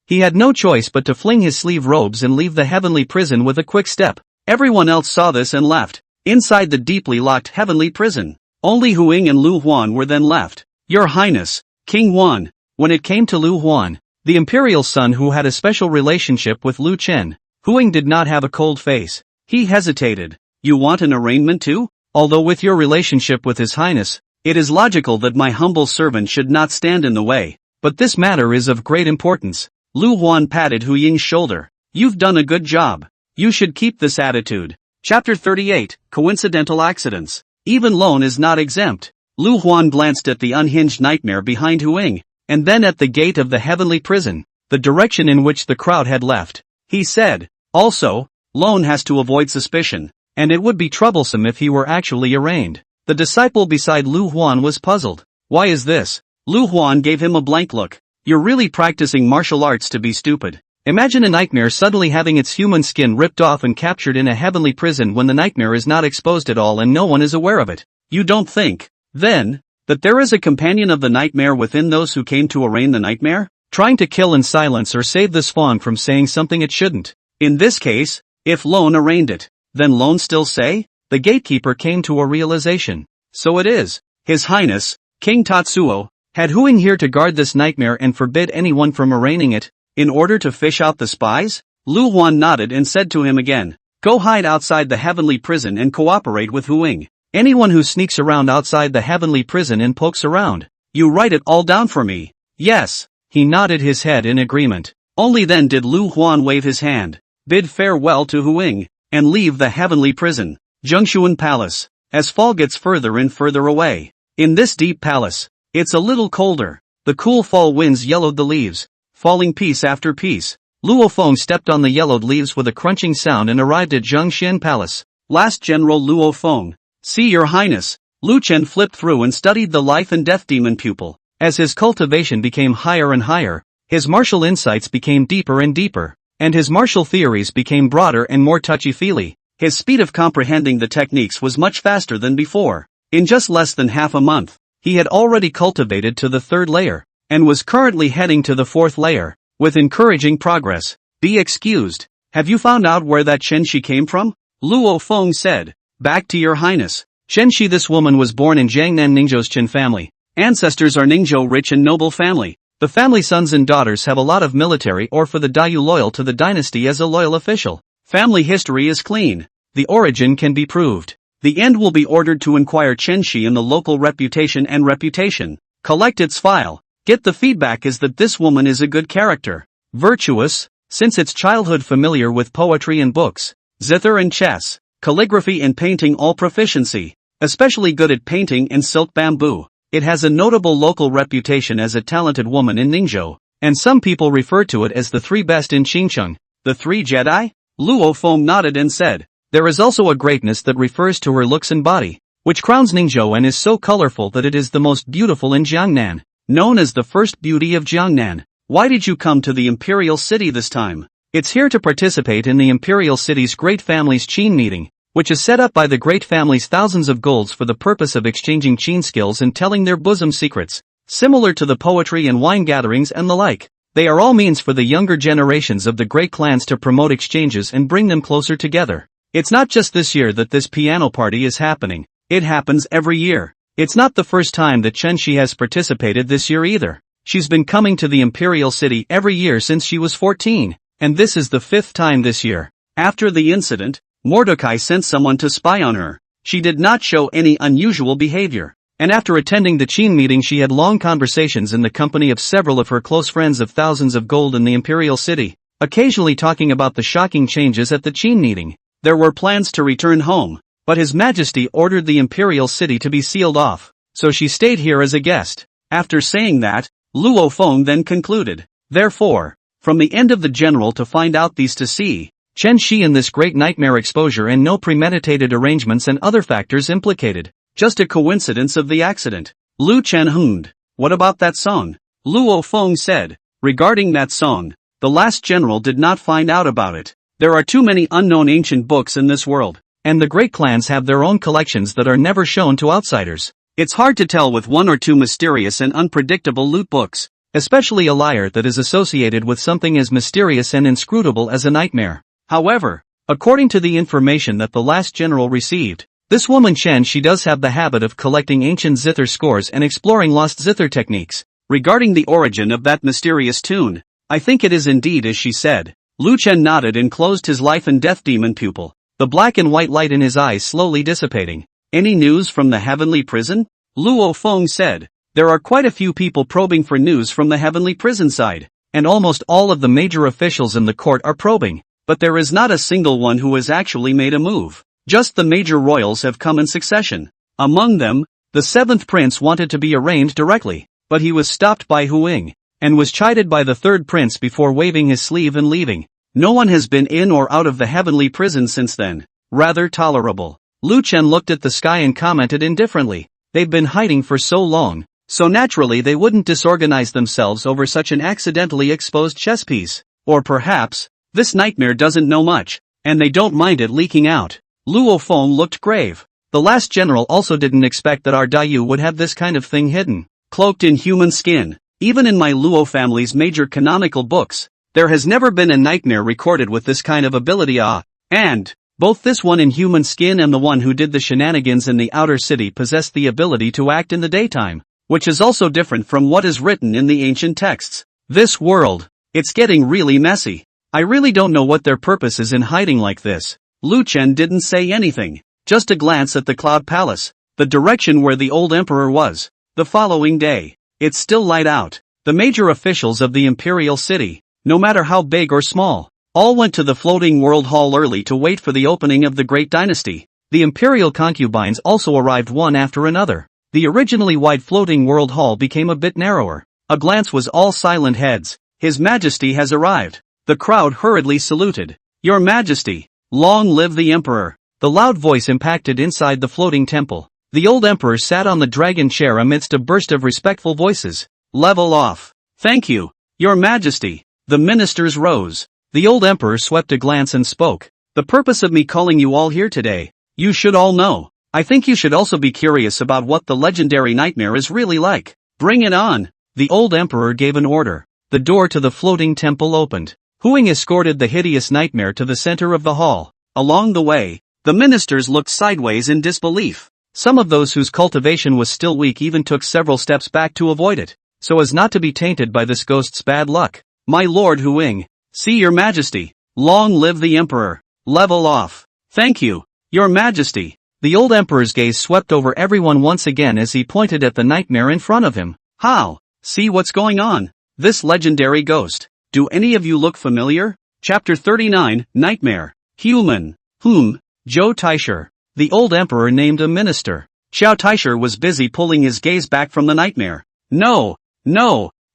He had no choice but to fling his sleeve robes and leave the heavenly prison with a quick step. Everyone else saw this and laughed. Inside the deeply locked heavenly prison, only Hu Ying and Lu Huan were then left. Your Highness, King Huan. When it came to Lu Huan, the imperial son who had a special relationship with Lu Chen, Hu Ying did not have a cold face. He hesitated. You want an arraignment too? Although with your relationship with His Highness, it is logical that my humble servant should not stand in the way, but this matter is of great importance. Lu Huan patted Hu Ying's shoulder. You've done a good job. You should keep this attitude. Chapter 38, Coincidental Accidents. Even Lone is not exempt. Lu Huan glanced at the unhinged nightmare behind Hu Ying, and then at the gate of the heavenly prison, the direction in which the crowd had left. He said, also, Lone has to avoid suspicion, and it would be troublesome if he were actually arraigned. The disciple beside Lu Huan was puzzled. Why is this? Lu Huan gave him a blank look. You're really practicing martial arts to be stupid. Imagine a nightmare suddenly having its human skin ripped off and captured in a heavenly prison when the nightmare is not exposed at all and no one is aware of it. You don't think, then, That there is a companion of the nightmare within those who came to arraign the nightmare, trying to kill in silence or save this fawn from saying something it shouldn't. In this case, if Lone arraigned it, then Lone still say? The gatekeeper came to a realization. So it is. His Highness, King Tatsuo, had Huing here to guard this nightmare and forbid anyone from arraigning it, in order to fish out the spies? Lu Huan nodded and said to him again, go hide outside the heavenly prison and cooperate with Huing. Anyone who sneaks around outside the heavenly prison and pokes around, you write it all down for me. Yes. He nodded his head in agreement. Only then did Lu Huan wave his hand, bid farewell to Huing, and leave the heavenly prison, Zhengshuan Palace, as fall gets further and further away. In this deep palace, it's a little colder. The cool fall winds yellowed the leaves, falling piece after piece. Luo Feng stepped on the yellowed leaves with a crunching sound and arrived at Zhengshuan Palace. Last General Luo Feng. See your highness. Lu Chen flipped through and studied the life and death demon pupil. As his cultivation became higher and higher, his martial insights became deeper and deeper, and his martial theories became broader and more touchy-feely. His speed of comprehending the techniques was much faster than before. In just less than half a month, he had already cultivated to the 3rd layer, and was currently heading to the 4th layer, with encouraging progress. Be excused. Have you found out where that Chen Shi came from? Luo Feng said. Back to your highness. Chen Shi. This woman was born in Jiangnan Ningzhou's Chen family. Ancestors are Ningzhou rich and noble family. The family sons and daughters have a lot of military or for the Dayu loyal to the dynasty as a loyal official. Family history is clean. The origin can be proved. The end will be ordered to inquire Chen Shi in the local reputation and reputation. Collect its file. Get the feedback is that this woman is a good character. Virtuous, since its childhood familiar with poetry and books. Zither and chess. Calligraphy and painting all proficiency. Especially good at painting and silk bamboo. It has a notable local reputation as a talented woman in Ningzhou, and some people refer to it as the 3 best in Xincheng. The 3 Jedi? Luo Feng nodded and said, there is also a greatness that refers to her looks and body, which crowns Ningzhou and is so colorful that it is the most beautiful in Jiangnan, known as the first beauty of Jiangnan. Why did you come to the Imperial City this time? It's here to participate in the Imperial City's Great Family's Qin meeting, which is set up by the Great Family's thousands of golds for the purpose of exchanging Qin skills and telling their bosom secrets. Similar to the poetry and wine gatherings and the like, they are all means for the younger generations of the great clans to promote exchanges and bring them closer together. It's not just this year that this piano party is happening, it happens every year. It's not the first time that Chen Shi has participated this year either. She's been coming to the Imperial City every year since she was 14, and this is the 5th time this year. After the incident, Mordecai sent someone to spy on her. She did not show any unusual behavior, and after attending the Qin meeting she had long conversations in the company of several of her close friends of thousands of gold in the Imperial City, occasionally talking about the shocking changes at the Qin meeting. There were plans to return home, but His Majesty ordered the Imperial City to be sealed off, so she stayed here as a guest. After saying that, Luo Feng then concluded, therefore, from the end of the general to find out these to see, Chen Shi in this great nightmare exposure and no premeditated arrangements and other factors implicated, just a coincidence of the accident. Lu Chen hummed. What about that song? Luo Feng said. Regarding that song, the last general did not find out about it. There are too many unknown ancient books in this world, and the great clans have their own collections that are never shown to outsiders. It's hard to tell with 1 or 2 mysterious and unpredictable loot books, especially a liar that is associated with something as mysterious and inscrutable as a nightmare. However, according to the information that the last general received, this woman Chen Shi does have the habit of collecting ancient zither scores and exploring lost zither techniques. Regarding the origin of that mysterious tune, I think it is indeed as she said. Lu Chen nodded and closed his life and death demon pupil, the black and white light in his eyes slowly dissipating. Any news from the heavenly prison? Luo Feng said. There are quite a few people probing for news from the heavenly prison side, and almost all of the major officials in the court are probing. But there is not a single one who has actually made a move. Just the major royals have come in succession. Among them, the 7th prince wanted to be arraigned directly, but he was stopped by Huing, and was chided by the 3rd prince before waving his sleeve and leaving. No one has been in or out of the heavenly prison since then. Rather tolerable. Lu Chen looked at the sky and commented indifferently. They've been hiding for so long, so naturally they wouldn't disorganize themselves over such an accidentally exposed chess piece. Or perhaps, this nightmare doesn't know much, and they don't mind it leaking out. Luo Feng looked grave. The last general also didn't expect that our Dayu would have this kind of thing hidden, cloaked in human skin. Even in my Luo family's major canonical books, there has never been a nightmare recorded with this kind of ability. And both this one in human skin and the one who did the shenanigans in the outer city possessed the ability to act in the daytime, which is also different from what is written in the ancient texts. This world, it's getting really messy. I really don't know what their purpose is in hiding like this. Lu Chen didn't say anything, just a glance at the Cloud Palace, the direction where the old emperor was. The following day, it's still light out. The major officials of the Imperial City, no matter how big or small, all went to the floating world hall early to wait for the opening of the great dynasty. The imperial concubines also arrived one after another. The originally wide floating world hall became a bit narrower. A glance was all silent heads. His Majesty has arrived. The crowd hurriedly saluted. Your Majesty, long live the Emperor. The loud voice impacted inside the floating temple. The old emperor sat on the dragon chair amidst a burst of respectful voices. Level off. Thank you, Your Majesty. The ministers rose. The old emperor swept a glance and spoke. The purpose of me calling you all here today, you should all know. I think you should also be curious about what the legendary nightmare is really like. Bring it on. The old emperor gave an order. The door to the floating temple opened. Huang escorted the hideous nightmare to the center of the hall. Along the way, the ministers looked sideways in disbelief. Some of those whose cultivation was still weak even took several steps back to avoid it, so as not to be tainted by this ghost's bad luck. My lord Huang, see your Majesty. Long live the Emperor. Level off. Thank you, Your Majesty. The old emperor's gaze swept over everyone once again as he pointed at the nightmare in front of him. How? See what's going on? This legendary ghost. Do any of you look familiar? Chapter 39, Nightmare. Human. Zhou Taisher. The old emperor named a minister. Xiao Taisher was busy pulling his gaze back from the nightmare. No,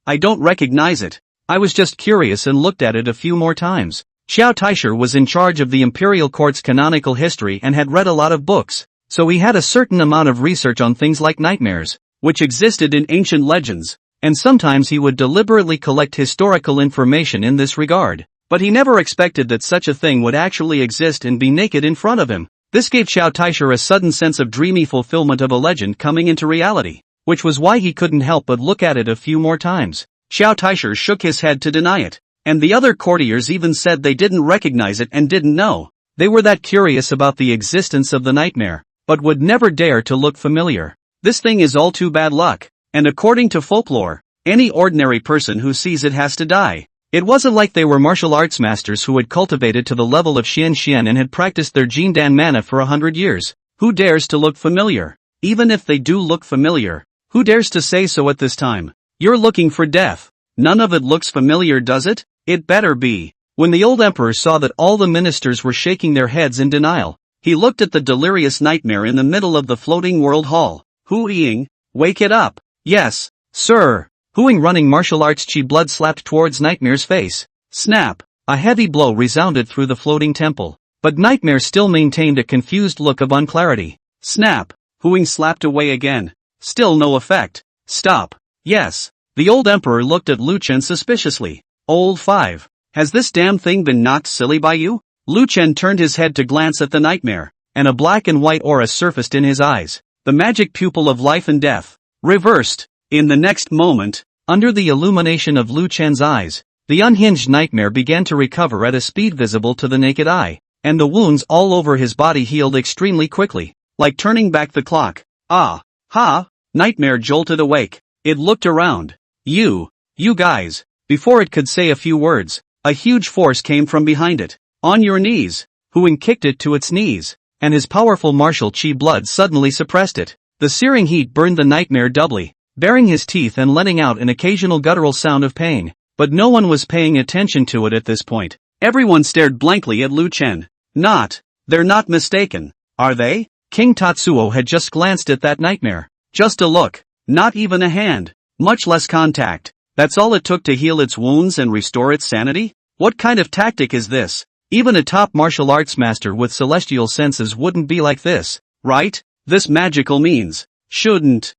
I don't recognize it. I was just curious and looked at it a few more times. Xiao Taisher was in charge of the imperial court's canonical history and had read a lot of books, so he had a certain amount of research on things like nightmares, which existed in ancient legends, and sometimes he would deliberately collect historical information in this regard. But he never expected that such a thing would actually exist and be naked in front of him. This gave Xiao Taisher a sudden sense of dreamy fulfillment of a legend coming into reality, which was why he couldn't help but look at it a few more times. Xiao Taisher shook his head to deny it, and the other courtiers even said they didn't recognize it and didn't know. They were that curious about the existence of the nightmare, but would never dare to look familiar. This thing is all too bad luck, and according to folklore, any ordinary person who sees it has to die. It wasn't like they were martial arts masters who had cultivated to the level of Xian and had practiced their Jindan mana for 100 years. Who dares to look familiar? Even if they do look familiar, who dares to say so at this time? You're looking for death. None of it looks familiar, does it? It better be. When the old emperor saw that all the ministers were shaking their heads in denial, he looked at the delirious nightmare in the middle of the floating world hall. Huang, wake it up. Yes, sir. Huang running martial arts chi blood slapped towards Nightmare's face. Snap! A heavy blow resounded through the floating temple. But Nightmare still maintained a confused look of unclarity. Snap! Huang slapped away again. Still no effect. Stop. Yes. The old emperor looked at Lu Chen suspiciously. Old 5. Has this damn thing been knocked silly by you? Lu Chen turned his head to glance at the nightmare, and a black and white aura surfaced in his eyes. The magic pupil of life and death. Reversed. In the next moment, under the illumination of Lu Chen's eyes, the unhinged nightmare began to recover at a speed visible to the naked eye, and the wounds all over his body healed extremely quickly, like turning back the clock. Ah! Ha! Nightmare jolted awake. It looked around. You guys. Before it could say a few words, a huge force came from behind it. On your knees. Huang kicked it to its knees, and his powerful martial chi blood suddenly suppressed it. The searing heat burned the nightmare doubly, baring his teeth and letting out an occasional guttural sound of pain. But no one was paying attention to it at this point. Everyone stared blankly at Lu Chen. They're not mistaken, are they? King Tatsuo had just glanced at that nightmare. Just a look, not even a hand, much less contact. That's all it took to heal its wounds and restore its sanity? What kind of tactic is this? Even a top martial arts master with celestial senses wouldn't be like this, right? This magical means, shouldn't.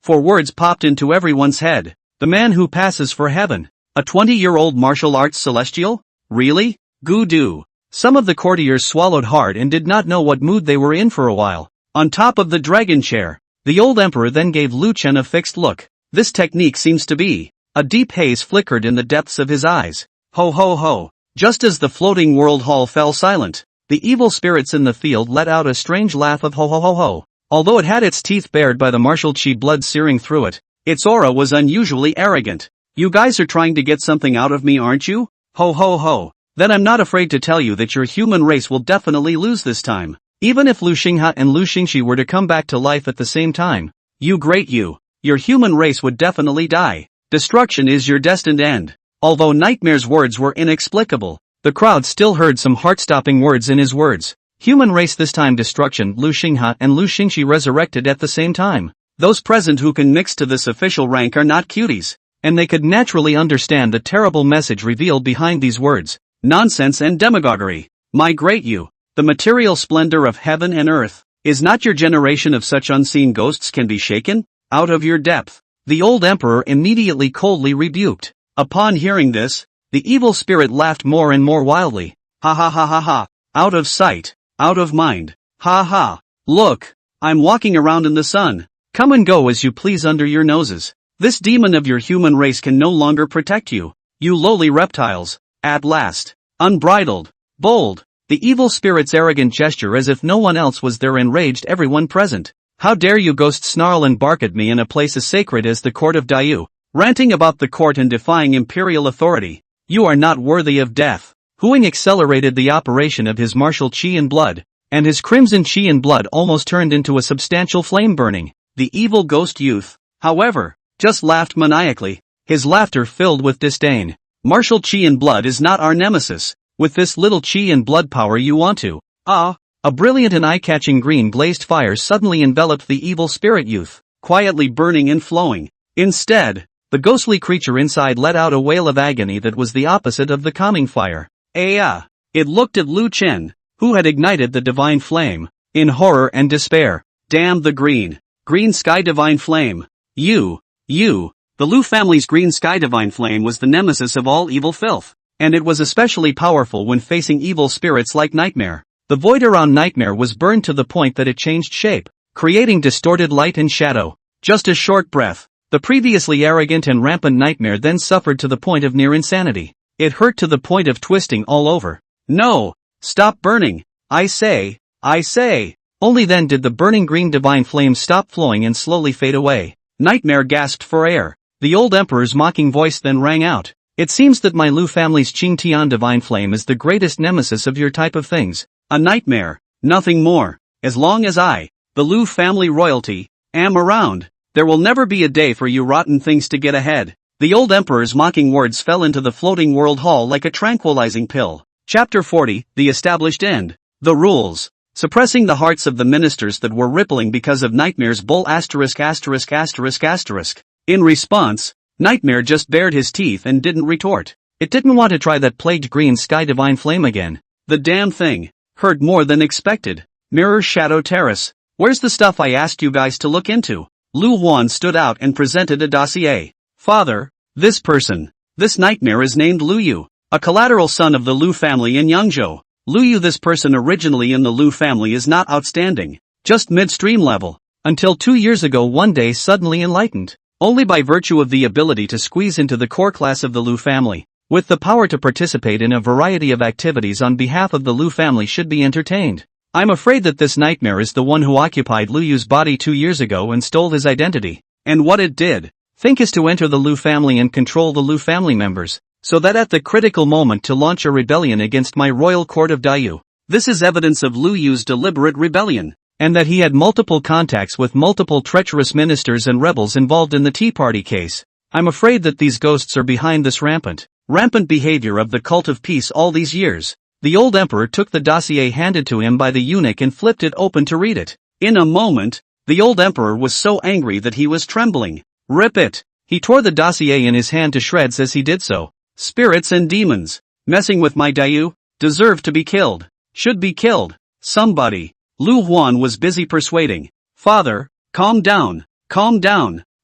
Four words popped into everyone's head. The man who passes for heaven. A 20-year-old martial arts celestial? Really? Goo-doo. Some of the courtiers swallowed hard and did not know what mood they were in for a while. On top of the dragon chair, the old emperor then gave Lu Chen a fixed look. This technique seems to be. A deep haze flickered in the depths of his eyes. Ho ho ho. Just as the floating world hall fell silent, the evil spirits in the field let out a strange laugh of ho ho ho ho. Although it had its teeth bared by the martial chi blood searing through it, its aura was unusually arrogant. You guys are trying to get something out of me, aren't you? Ho ho ho. Then I'm not afraid to tell you that your human race will definitely lose this time. Even if Lu Xingha and Lu Xingxi were to come back to life at the same time, your human race would definitely die. Destruction is your destined end. Although Nightmare's words were inexplicable, the crowd still heard some heart-stopping words in his words. Human race this time destruction. Lu Xingha and Lu Xingxi resurrected at the same time. Those present who can mix to this official rank are not cuties, and they could naturally understand the terrible message revealed behind these words. Nonsense and demagoguery. Migrate you. The material splendor of heaven and earth. Is not your generation of such unseen ghosts can be shaken? Out of your depth. The old emperor immediately coldly rebuked. Upon hearing this, the evil spirit laughed more and more wildly. Ha ha ha ha ha. Out of sight. Out of mind. Ha ha. Look. I'm walking around in the sun. Come and go as you please under your noses. This demon of your human race can no longer protect you. You lowly reptiles. At last. Unbridled. Bold. The evil spirit's arrogant gesture as if no one else was there enraged everyone present. How dare you ghosts snarl and bark at me in a place as sacred as the court of Daiyu, ranting about the court and defying imperial authority. You are not worthy of death. Huang accelerated the operation of his martial chi and blood, and his crimson chi and blood almost turned into a substantial flame burning. The evil ghost youth, however, just laughed maniacally, his laughter filled with disdain. Martial chi and blood is not our nemesis. With this little chi and blood power you want to. A brilliant and eye-catching green glazed fire suddenly enveloped the evil spirit youth, quietly burning and flowing. Instead, the ghostly creature inside let out a wail of agony that was the opposite of the calming fire. It looked at Lu Chen, who had ignited the divine flame, in horror and despair. Damn the green sky divine flame. The Lu family's green sky divine flame was the nemesis of all evil filth. And it was especially powerful when facing evil spirits like Nightmare. The void around Nightmare was burned to the point that it changed shape, creating distorted light and shadow. Just a short breath. The previously arrogant and rampant Nightmare then suffered to the point of near insanity. It hurt to the point of twisting all over. No! Stop burning! I say! Only then did the burning green divine flame stop flowing and slowly fade away. Nightmare gasped for air. The old emperor's mocking voice then rang out. It seems that my Lu family's Qing Tian divine flame is the greatest nemesis of your type of things. A nightmare, nothing more. As long as I, the Lu family royalty, am around, there will never be a day for you rotten things to get ahead. The old emperor's mocking words fell into the floating world hall like a tranquilizing pill. Chapter 40, The Established End. The rules. Suppressing the hearts of the ministers that were rippling because of Nightmare's bull ********. In response, Nightmare just bared his teeth and didn't retort. It didn't want to try that plagued green sky divine flame again. The damn thing hurt more than expected. Mirror Shadow Terrace. Where's the stuff I asked you guys to look into? Lu Huan stood out and presented a dossier. Father, this Nightmare is named Lu Yu, a collateral son of the Lu family in Yangzhou. Lu Yu, this person originally in the Lu family, is not outstanding, just midstream level, until 2 years ago one day suddenly enlightened. Only by virtue of the ability to squeeze into the core class of the Lu family, with the power to participate in a variety of activities on behalf of the Lu family should be entertained. I'm afraid that this Nightmare is the one who occupied Lu Yu's body 2 years ago and stole his identity. And what it did, think, is to enter the Lu family and control the Lu family members, so that at the critical moment to launch a rebellion against my royal court of Daiyu. This is evidence of Lu Yu's deliberate rebellion, and that he had multiple contacts with multiple treacherous ministers and rebels involved in the Tea Party case. I'm afraid that these ghosts are behind this rampant behavior of the cult of peace all these years. The old emperor took the dossier handed to him by the eunuch and flipped it open to read it. In a moment, the old emperor was so angry that he was trembling. Rip it! He tore the dossier in his hand to shreds as he did so. Spirits and demons, messing with my Daiyu, deserve to be killed. Should be killed. Somebody. Lu Huan was busy persuading. Father, calm down.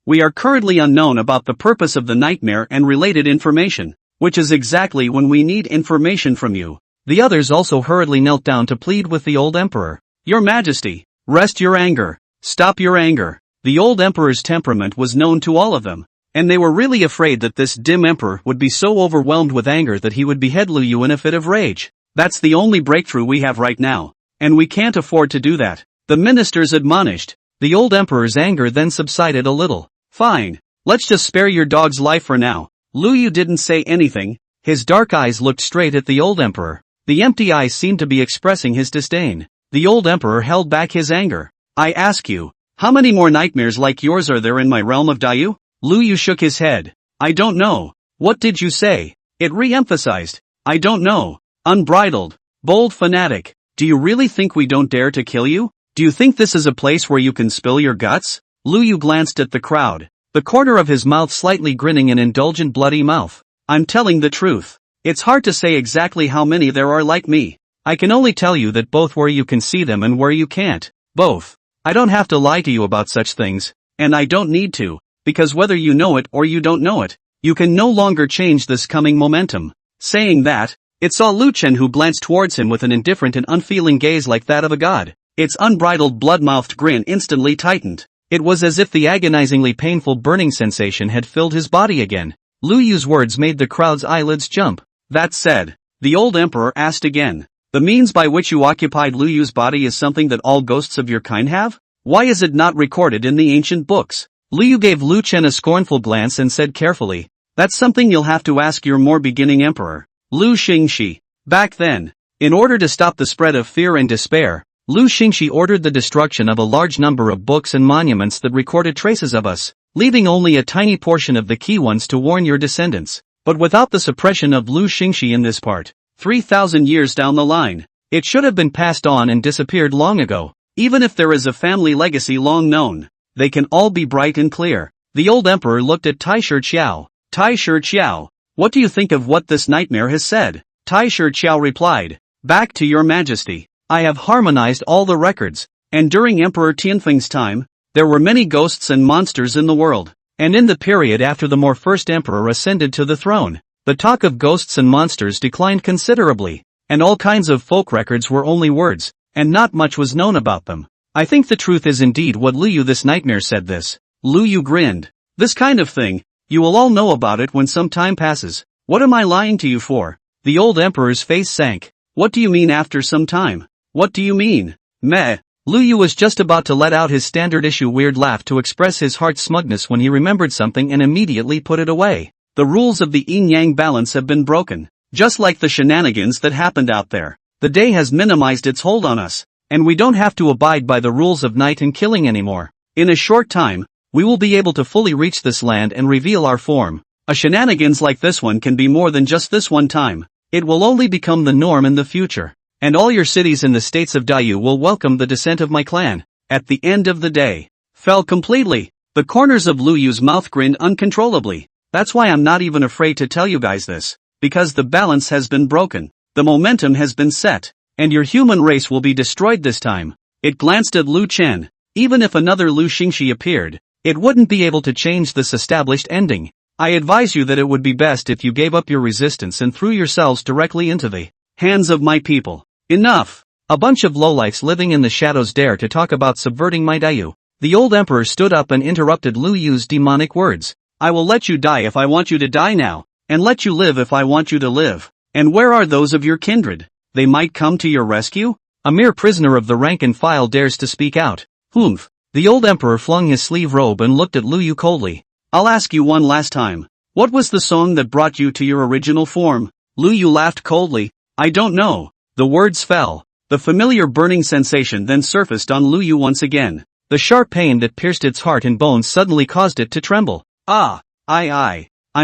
We are currently unknown about the purpose of the Nightmare and related information, which is exactly when we need information from you. The others also hurriedly knelt down to plead with the old emperor. Your Majesty, rest your anger. Stop your anger. The old emperor's temperament was known to all of them, and they were really afraid that this dim emperor would be so overwhelmed with anger that he would behead Lu Yu in a fit of rage. That's the only breakthrough we have right now, and we can't afford to do that, the ministers admonished. The old emperor's anger then subsided a little. Fine. Let's just spare your dog's life for now. Lu Yu didn't say anything. His dark eyes looked straight at the old emperor. The empty eyes seemed to be expressing his disdain. The old emperor held back his anger. I ask you, how many more nightmares like yours are there in my realm of Daiyu? Lu Yu shook his head. I don't know. What did you say? It re-emphasized. I don't know. Unbridled. Bold fanatic. Do you really think we don't dare to kill you? Do you think this is a place where you can spill your guts? Lu Yu glanced at the crowd, the corner of his mouth slightly grinning an indulgent bloody mouth. I'm telling the truth. It's hard to say exactly how many there are like me. I can only tell you that both where you can see them and where you can't. Both. I don't have to lie to you about such things, and I don't need to, because whether you know it or you don't know it, you can no longer change this coming momentum. Saying that, it saw Lu Chen, who glanced towards him with an indifferent and unfeeling gaze like that of a god. Its unbridled blood-mouthed grin instantly tightened. It was as if the agonizingly painful burning sensation had filled his body again. Lu Yu's words made the crowd's eyelids jump. That said, the old emperor asked again, the means by which you occupied Lu Yu's body is something that all ghosts of your kind have? Why is it not recorded in the ancient books? Lu Yu gave Lu Chen a scornful glance and said carefully, that's something you'll have to ask your more beginning emperor, Lu Xingxi. Back then, in order to stop the spread of fear and despair, Lu Xingxi ordered the destruction of a large number of books and monuments that recorded traces of us, leaving only a tiny portion of the key ones to warn your descendants. But without the suppression of Lu Xingxi in this part, 3,000 years down the line, it should have been passed on and disappeared long ago. Even if there is a family legacy long known, they can all be bright and clear. The old emperor looked at Tai Shi Qiao. Tai Shi Qiao, what do you think of what this nightmare has said? Tai Shi Qiao replied, back to your majesty. I have harmonized all the records, and during Emperor Tianfeng's time, there were many ghosts and monsters in the world, and in the period after the first emperor ascended to the throne, the talk of ghosts and monsters declined considerably, and all kinds of folk records were only words, and not much was known about them. I think the truth is indeed what Lu Yu this nightmare said this. Lu Yu grinned. This kind of thing, you will all know about it when some time passes. What am I lying to you for? The old emperor's face sank. What do you mean after some time? What do you mean? Meh. Lu Yu was just about to let out his standard issue weird laugh to express his heart's smugness when he remembered something and immediately put it away. The rules of the yin-yang balance have been broken. Just like the shenanigans that happened out there. The day has minimized its hold on us, and we don't have to abide by the rules of night and killing anymore. In a short time, we will be able to fully reach this land and reveal our form. A shenanigans like this one can be more than just this one time. It will only become the norm in the future. And all your cities in the states of Daiyu will welcome the descent of my clan. At the end of the day, fell completely. The corners of Lu Yu's mouth grinned uncontrollably. That's why I'm not even afraid to tell you guys this. Because the balance has been broken. The momentum has been set. And your human race will be destroyed this time. It glanced at Lu Chen. Even if another Lu Xingxi appeared, it wouldn't be able to change this established ending. I advise you that it would be best if you gave up your resistance and threw yourselves directly into the hands of my people. Enough! A bunch of lowlifes living in the shadows dare to talk about subverting my Daiyu. The old emperor stood up and interrupted Lu Yu's demonic words. I will let you die if I want you to die now, and let you live if I want you to live. And where are those of your kindred? They might come to your rescue? A mere prisoner of the rank and file dares to speak out. Humph! The old emperor flung his sleeve robe and looked at Lu Yu coldly. I'll ask you one last time. What was the song that brought you to your original form? Lu Yu laughed coldly. I don't know. The words fell. The familiar burning sensation then surfaced on Lu Yu once again. The sharp pain that pierced its heart and bones suddenly caused it to tremble. I'm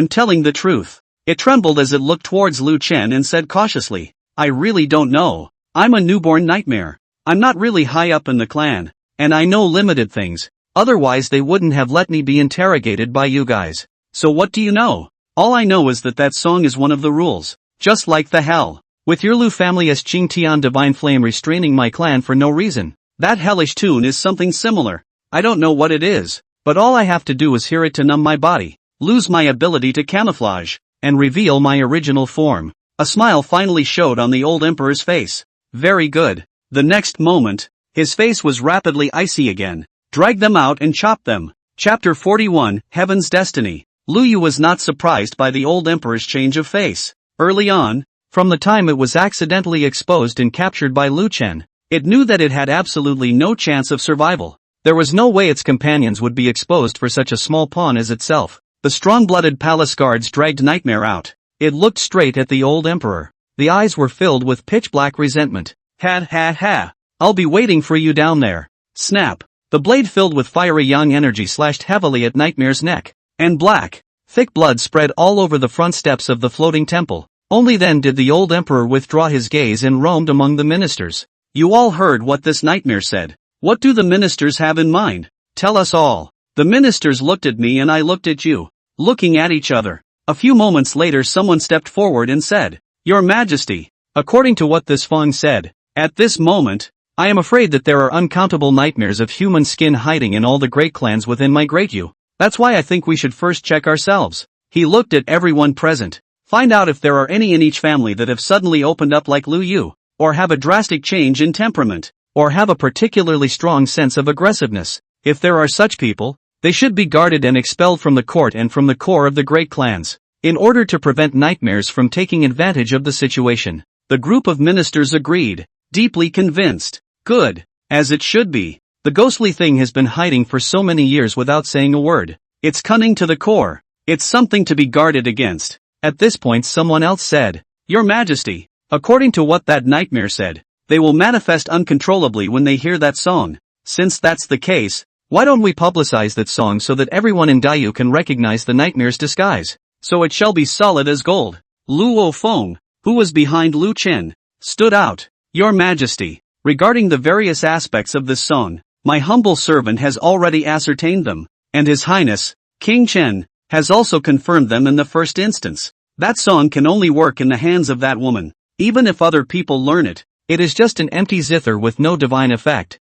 telling the truth. It trembled as it looked towards Lu Chen and said cautiously, I really don't know. I'm a newborn nightmare. I'm not really high up in the clan, and I know limited things. Otherwise they wouldn't have let me be interrogated by you guys. So what do you know? All I know is that song is one of the rules. Just like the hell. With your Lu family's Qing Tian divine flame restraining my clan for no reason. That hellish tune is something similar. I don't know what it is, but all I have to do is hear it to numb my body, lose my ability to camouflage, and reveal my original form. A smile finally showed on the old emperor's face. Very good. The next moment, his face was rapidly icy again. Drag them out and chop them. Chapter 41, Heaven's Destiny. Lu Yu was not surprised by the old emperor's change of face. Early on, from the time it was accidentally exposed and captured by Lu Chen, it knew that it had absolutely no chance of survival. There was no way its companions would be exposed for such a small pawn as itself. The strong-blooded palace guards dragged Nightmare out. It looked straight at the old emperor. The eyes were filled with pitch-black resentment. Ha ha ha. I'll be waiting for you down there. Snap. The blade filled with fiery young energy slashed heavily at Nightmare's neck. And black, thick blood spread all over the front steps of the floating temple. Only then did the old emperor withdraw his gaze and roamed among the ministers. You all heard what this Nightmare said. What do the ministers have in mind? Tell us all. The ministers looked at me and I looked at you, looking at each other. A few moments later someone stepped forward and said, Your Majesty, according to what this Feng said, at this moment, I am afraid that there are uncountable nightmares of human skin hiding in all the great clans within my great you. That's why I think we should first check ourselves. He looked at everyone present. Find out if there are any in each family that have suddenly opened up like Lu Yu, or have a drastic change in temperament, or have a particularly strong sense of aggressiveness. If there are such people, they should be guarded and expelled from the court and from the core of the great clans, in order to prevent nightmares from taking advantage of the situation. The group of ministers agreed, deeply convinced. Good, as it should be. The ghostly thing has been hiding for so many years without saying a word. It's cunning to the core. It's something to be guarded against. At this point someone else said, Your Majesty, according to what that nightmare said, they will manifest uncontrollably when they hear that song. Since that's the case, why don't we publicize that song so that everyone in Daiyu can recognize the nightmare's disguise? So it shall be solid as gold. Luo Feng, who was behind Lu Chen, stood out. Your Majesty, regarding the various aspects of this song, my humble servant has already ascertained them, and His Highness, King Chen, has also confirmed them in the first instance. That song can only work in the hands of that woman. Even if other people learn it, it is just an empty zither with no divine effect.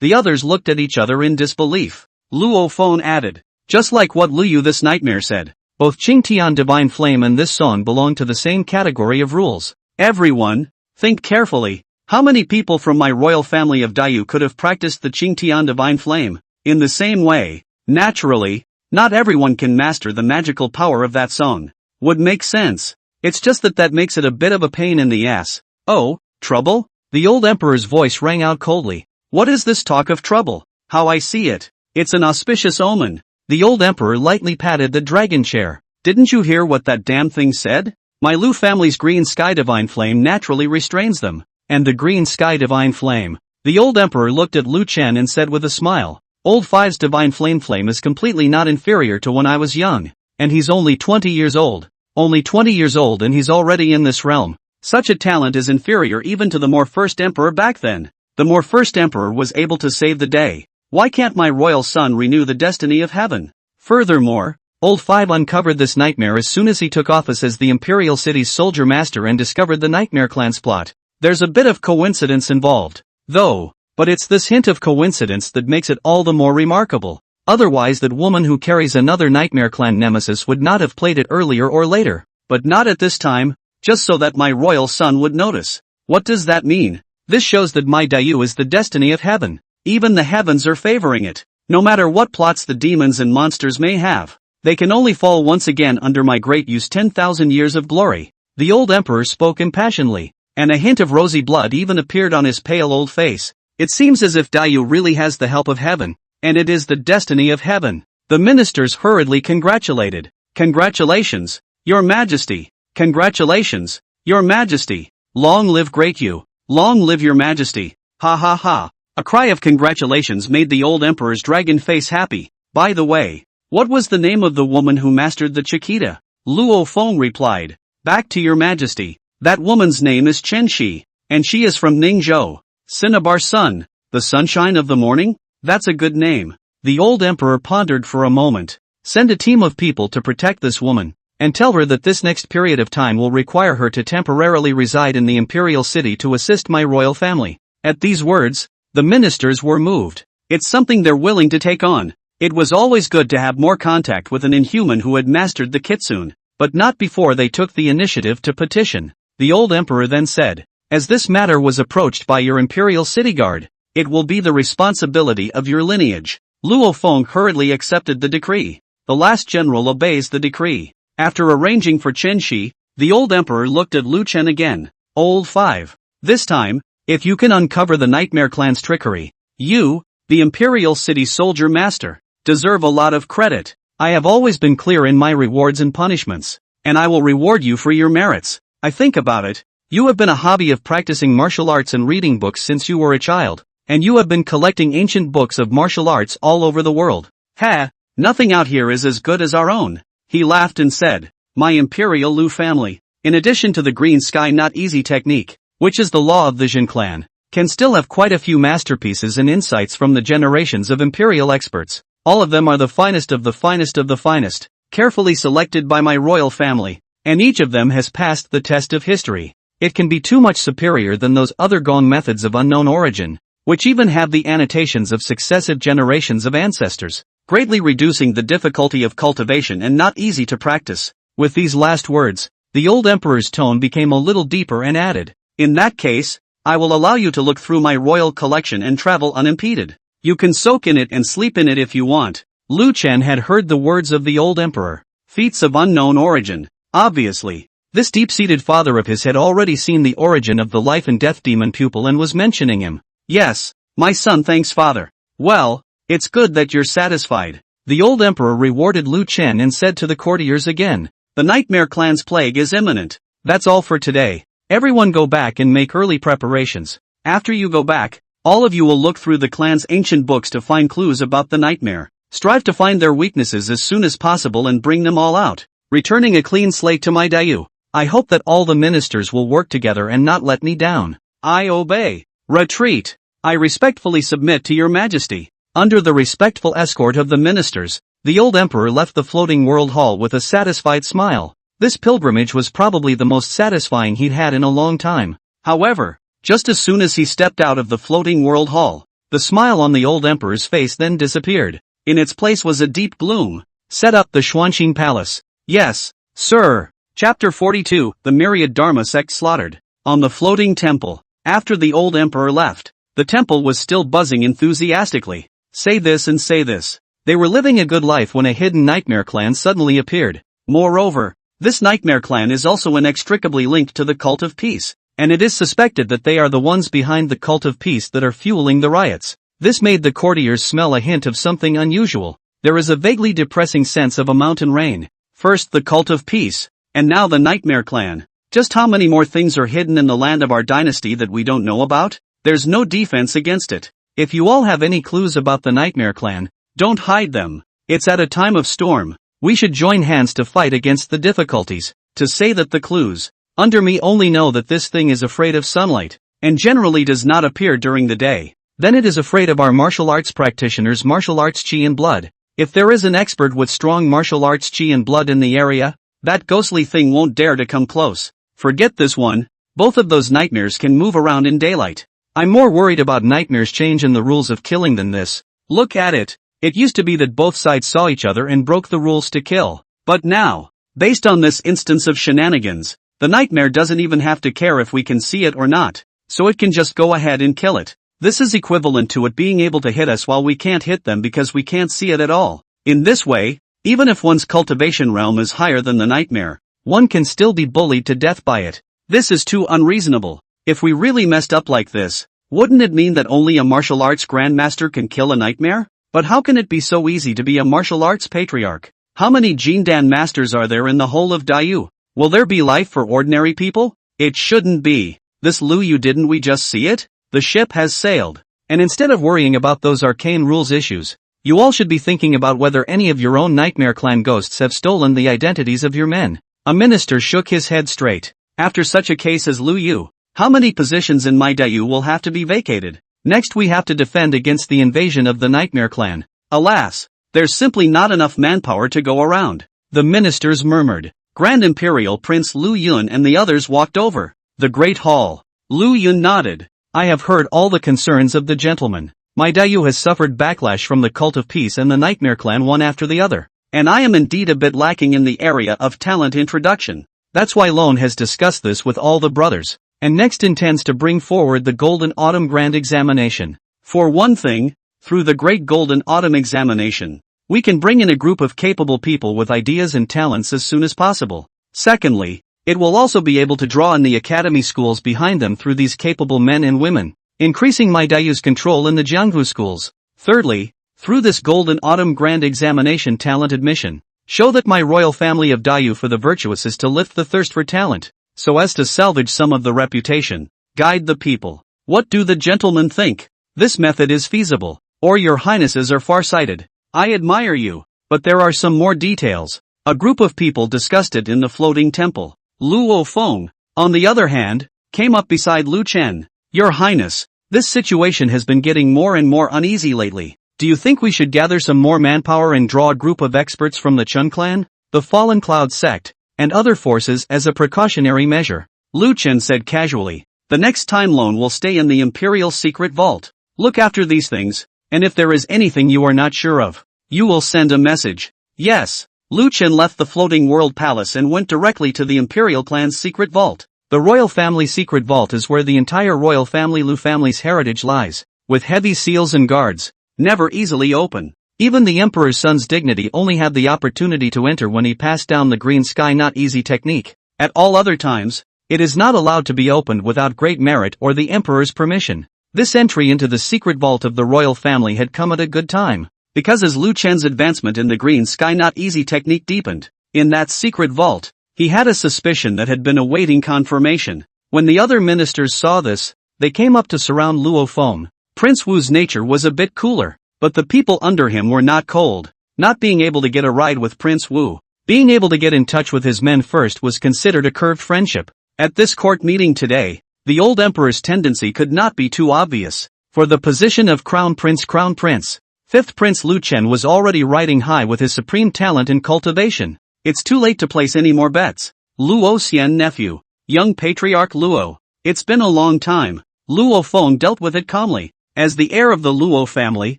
The others looked at each other in disbelief. Luo Feng added, just like what Lu Yu this nightmare said, both Qingtian Divine Flame and this song belong to the same category of rules. Everyone, think carefully. How many people from my royal family of Daiyu could have practiced the Qingtian Divine Flame? In the same way, naturally, not everyone can master the magical power of that song. Would make sense. It's just that makes it a bit of a pain in the ass. Oh, trouble? The old emperor's voice rang out coldly. What is this talk of trouble? How I see it, it's an auspicious omen. The old emperor lightly patted the dragon chair. Didn't you hear what that damn thing said? My Lu family's green sky divine flame naturally restrains them. And the green sky divine flame. The old emperor looked at Lu Chen and said with a smile, Old Five's divine flame is completely not inferior to when I was young. And he's only 20 years old. Only 20 years old and he's already in this realm. Such a talent is inferior even to the More First Emperor back then. The More First Emperor was able to save the day. Why can't my royal son renew the destiny of heaven? Furthermore, Old Five uncovered this nightmare as soon as he took office as the Imperial City's soldier master and discovered the Nightmare Clan's plot. There's a bit of coincidence involved, though, but it's this hint of coincidence that makes it all the more remarkable. Otherwise that woman who carries another Nightmare Clan nemesis would not have played it earlier or later. But not at this time, just so that my royal son would notice. What does that mean? This shows that my Daiyu is the destiny of heaven. Even the heavens are favoring it. No matter what plots the demons and monsters may have, they can only fall once again under my great Yu's 10,000 years of glory. The old emperor spoke impassionedly, and a hint of rosy blood even appeared on his pale old face. It seems as if Daiyu really has the help of heaven, and it is the destiny of heaven. The ministers hurriedly congratulated. Congratulations, Your Majesty. Congratulations, Your Majesty. Long live Great Yu. Long live Your Majesty. Ha ha ha. A cry of congratulations made the old emperor's dragon face happy. By the way, what was the name of the woman who mastered the Chiquita? Luo Feng replied. Back to Your Majesty. That woman's name is Chen Shi, and she is from Ningzhou. Cinnabar's son, the sunshine of the morning? That's a good name. The old emperor pondered for a moment. Send a team of people to protect this woman, and tell her that this next period of time will require her to temporarily reside in the Imperial City to assist my royal family. At these words, the ministers were moved. It's something they're willing to take on. It was always good to have more contact with an inhuman who had mastered the kitsune. but not before they took the initiative to petition. The old emperor then said, "As this matter was approached by your Imperial City Guard, it will be the responsibility of your lineage." Luo Feng hurriedly accepted the decree. The last general obeys the decree. After arranging for Chen Shi, the old emperor looked at Lu Chen again. Old 5. This time, if you can uncover the Nightmare Clan's trickery, you, the Imperial City Soldier Master, deserve a lot of credit. I have always been clear in my rewards and punishments, and I will reward you for your merits. I think about it. You have been a hobby of practicing martial arts and reading books since you were a child, and you have been collecting ancient books of martial arts all over the world. Ha! Nothing out here is as good as our own. He laughed and said, "My Imperial Lu family, in addition to the green sky not easy technique, which is the law of the Jin clan, can still have quite a few masterpieces and insights from the generations of Imperial experts. All of them are the finest of the finest of the finest, carefully selected by my royal family, and each of them has passed the test of history. It can be too much superior than those other gone methods of unknown origin, which even have the annotations of successive generations of ancestors, greatly reducing the difficulty of cultivation and not easy to practice." With these last words, the old emperor's tone became a little deeper and added, "In that case, I will allow you to look through my royal collection and travel unimpeded. You can soak in it and sleep in it if you want." Lu Chen had heard the words of the old emperor. Feats of unknown origin. Obviously, this deep-seated father of his had already seen the origin of the life and death demon pupil and was mentioning him. "Yes, my son thanks father. Well, it's good that you're satisfied." The old emperor rewarded Lu Chen and said to the courtiers again, "The Nightmare Clan's plague is imminent. That's all for today. Everyone go back and make early preparations. After you go back, all of you will look through the clan's ancient books to find clues about the nightmare. Strive to find their weaknesses as soon as possible and bring them all out, returning a clean slate to my dayu. I hope that all the ministers will work together and not let me down." "I obey." "Retreat. I respectfully submit to your majesty." Under the respectful escort of the ministers, the old emperor left the floating world hall with a satisfied smile. This pilgrimage was probably the most satisfying he'd had in a long time. However, just as soon as he stepped out of the floating world hall, the smile on the old emperor's face then disappeared. In its place was a deep gloom. "Set up the Xuanqing Palace." "Yes, sir." Chapter 42, The Myriad Dharma Sect Slaughtered. On the floating temple. After the old emperor left, the temple was still buzzing enthusiastically. Say this and say this. They were living a good life when a hidden nightmare clan suddenly appeared. Moreover, this nightmare clan is also inextricably linked to the cult of peace, and it is suspected that they are the ones behind the cult of peace that are fueling the riots. This made the courtiers smell a hint of something unusual. There is a vaguely depressing sense of a mountain rain. First the cult of peace, and now the nightmare clan. Just how many more things are hidden in the land of our dynasty that we don't know about? There's no defense against it. If you all have any clues about the nightmare clan, don't hide them. It's at a time of storm. We should join hands to fight against the difficulties. To say that the clues under me only know that this thing is afraid of sunlight, and generally does not appear during the day. Then it is afraid of our martial arts practitioners' martial arts chi and blood. If there is an expert with strong martial arts chi and blood in the area, that ghostly thing won't dare to come close. Forget this one. Both of those nightmares can move around in daylight. I'm more worried about nightmares change in the rules of killing than this. Look at it. It used to be that both sides saw each other and broke the rules to kill. But now, based on this instance of shenanigans, the nightmare doesn't even have to care if we can see it or not, so it can just go ahead and kill it. This is equivalent to it being able to hit us while we can't hit them because we can't see it at all. In this way, even if one's cultivation realm is higher than the nightmare, one can still be bullied to death by it. This is too unreasonable. If we really messed up like this, wouldn't it mean that only a martial arts grandmaster can kill a nightmare? But how can it be so easy to be a martial arts patriarch? How many Jindan masters are there in the whole of Dayu? Will there be life for ordinary people? It shouldn't be. This Lu Yu, didn't we just see it? The ship has sailed. And instead of worrying about those arcane rules issues, you all should be thinking about whether any of your own nightmare clan ghosts have stolen the identities of your men. A minister shook his head straight. After such a case as Lu Yu, how many positions in my Dayu will have to be vacated? Next we have to defend against the invasion of the nightmare clan. Alas, there's simply not enough manpower to go around. The ministers murmured. Grand Imperial Prince Lu Yun and the others walked over the Great Hall. Lu Yun nodded. I have heard all the concerns of the gentleman. My Dayu has suffered backlash from the cult of peace and the nightmare clan one after the other. And I am indeed a bit lacking in the area of talent introduction. That's why Lone has discussed this with all the brothers, and next intends to bring forward the Golden Autumn Grand Examination. For one thing, through the Great Golden Autumn Examination, we can bring in a group of capable people with ideas and talents as soon as possible. Secondly, it will also be able to draw in the academy schools behind them through these capable men and women, increasing my Dayu's control in the Jianghu schools. Thirdly, through this Golden Autumn Grand Examination talent admission, show that my royal family of Dayu for the virtuous is to lift the thirst for talent, so as to salvage some of the reputation, guide the people. What do the gentlemen think? This method is feasible, or your highnesses are far-sighted. I admire you, but there are some more details. A group of people discussed it in the floating temple. Luo Feng, on the other hand, came up beside Lu Chen. Your Highness, this situation has been getting more and more uneasy lately. Do you think we should gather some more manpower and draw a group of experts from the Chun clan, the Fallen Cloud sect, and other forces as a precautionary measure? Lu Chen said casually. The next time Lone will stay in the Imperial secret vault. Look after these things, and if there is anything you are not sure of, you will send a message. Yes. Lu Chen left the floating world palace and went directly to the Imperial clan's secret vault. The royal family secret vault is where the entire royal family Lu family's heritage lies, with heavy seals and guards, never easily open. Even the emperor's son's dignity only had the opportunity to enter when he passed down the green sky not easy technique. At all other times, it is not allowed to be opened without great merit or the emperor's permission. This entry into the secret vault of the royal family had come at a good time, because as Lu Chen's advancement in the green sky not easy technique deepened, in that secret vault, he had a suspicion that had been awaiting confirmation. When the other ministers saw this, they came up to surround Luo Feng. Prince Wu's nature was a bit cooler, but the people under him were not cold. Not being able to get a ride with Prince Wu, being able to get in touch with his men first was considered a curved friendship. At this court meeting today, the old emperor's tendency could not be too obvious. For the position of Crown Prince, Fifth Prince Lu Chen was already riding high with his supreme talent in cultivation. It's too late to place any more bets. Luo Xian nephew, young patriarch Luo. It's been a long time. Luo Feng dealt with it calmly. As the heir of the Luo family,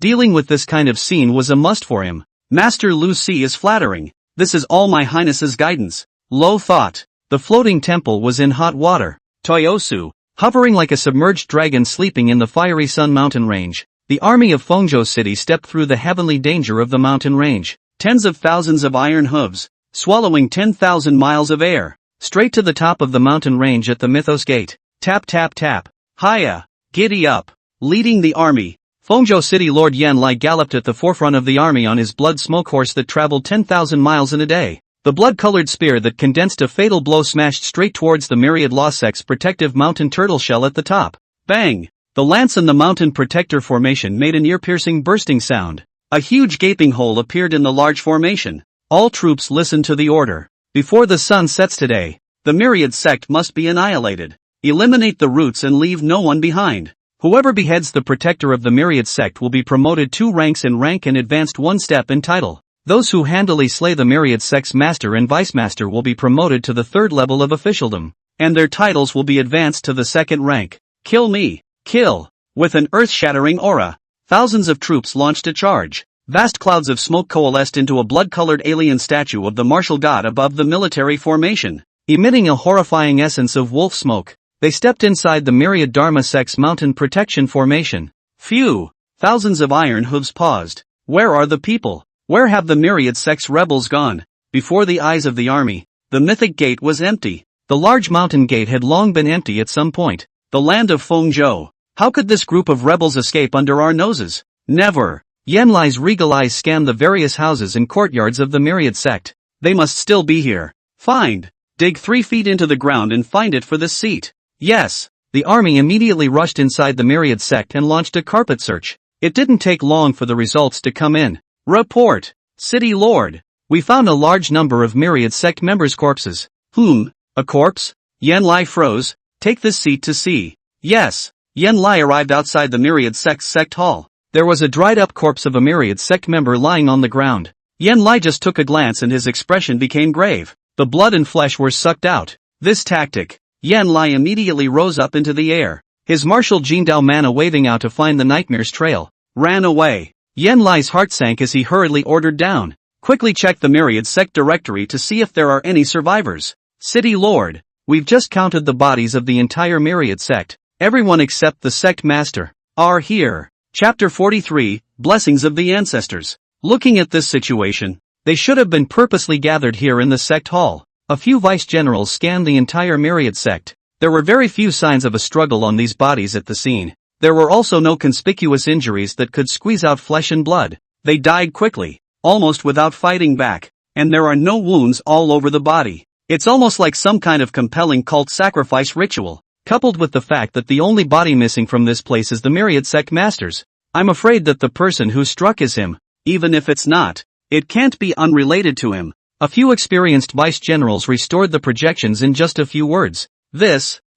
dealing with this kind of scene was a must for him. Master Lu Si is flattering. This is all my highness's guidance. Lo thought. The floating temple was in hot water. Toyosu, hovering like a submerged dragon sleeping in the fiery Sun Mountain range. The army of Fengzhou City stepped through the heavenly danger of the mountain range. Tens of thousands of iron hooves, swallowing 10,000 miles of air, straight to the top of the mountain range at the Mythos Gate. Tap tap tap. Hiya, giddy up. Leading the army, Fengzhou City Lord Yan Lai galloped at the forefront of the army on his blood smoke horse that traveled 10,000 miles in a day. The blood-colored spear that condensed a fatal blow smashed straight towards the myriad Law Sect's protective mountain turtle shell at the top. Bang! The lance in the mountain protector formation made an ear-piercing bursting sound. A huge gaping hole appeared in the large formation. All troops listened to the order. Before the sun sets today, the myriad sect must be annihilated. Eliminate the roots and leave no one behind. Whoever beheads the protector of the myriad sect will be promoted 2 ranks in rank and advanced 1 step in title. Those who handily slay the myriad sect's master and vice master will be promoted to the 3rd level of officialdom, and their titles will be advanced to the 2nd rank. Kill me. Kill. With an earth-shattering aura, thousands of troops launched a charge. Vast clouds of smoke coalesced into a blood-colored alien statue of the martial god above the military formation. Emitting a horrifying essence of wolf smoke, they stepped inside the myriad Dharma sect's mountain protection formation. Phew! Thousands of iron hooves paused. Where are the people? Where have the myriad sect's rebels gone? Before the eyes of the army, the mythic gate was empty. The large mountain gate had long been empty at some point. The land of Fengzhou. How could this group of rebels escape under our noses? Never. Yan Lai's regal eyes scanned the various houses and courtyards of the myriad sect. They must still be here. Find. Dig 3 feet into the ground and find it for this seat. Yes. The army immediately rushed inside the myriad sect and launched a carpet search. It didn't take long for the results to come in. Report. City Lord. We found a large number of myriad sect members' corpses. A corpse? Yan Lai froze. Take this seat to see. Yes. Yan Lai arrived outside the myriad sect's sect hall. There was a dried-up corpse of a myriad sect member lying on the ground. Yan Lai just took a glance and his expression became grave. The blood and flesh were sucked out. This tactic. Yan Lai immediately rose up into the air. His martial Jingdao mana waving out to find the nightmare's trail. Ran away. Yan Lai's heart sank as he hurriedly ordered down. Quickly check the Myriad Sect directory to see if there are any survivors. City Lord. We've just counted the bodies of the entire Myriad Sect. Everyone except the Sect Master are here. Chapter 43, Blessings of the Ancestors. Looking at this situation, they should have been purposely gathered here in the Sect Hall. A few vice-generals scanned the entire Myriad Sect. There were very few signs of a struggle on these bodies at the scene. There were also no conspicuous injuries that could squeeze out flesh and blood. They died quickly, almost without fighting back, and there are no wounds all over the body. It's almost like some kind of compelling cult sacrifice ritual, coupled with the fact that the only body missing from this place is the Myriad Sect Master's. I'm afraid that the person who struck is him, even if it's not. It can't be unrelated to him. A few experienced vice-generals restored the projections in just a few words.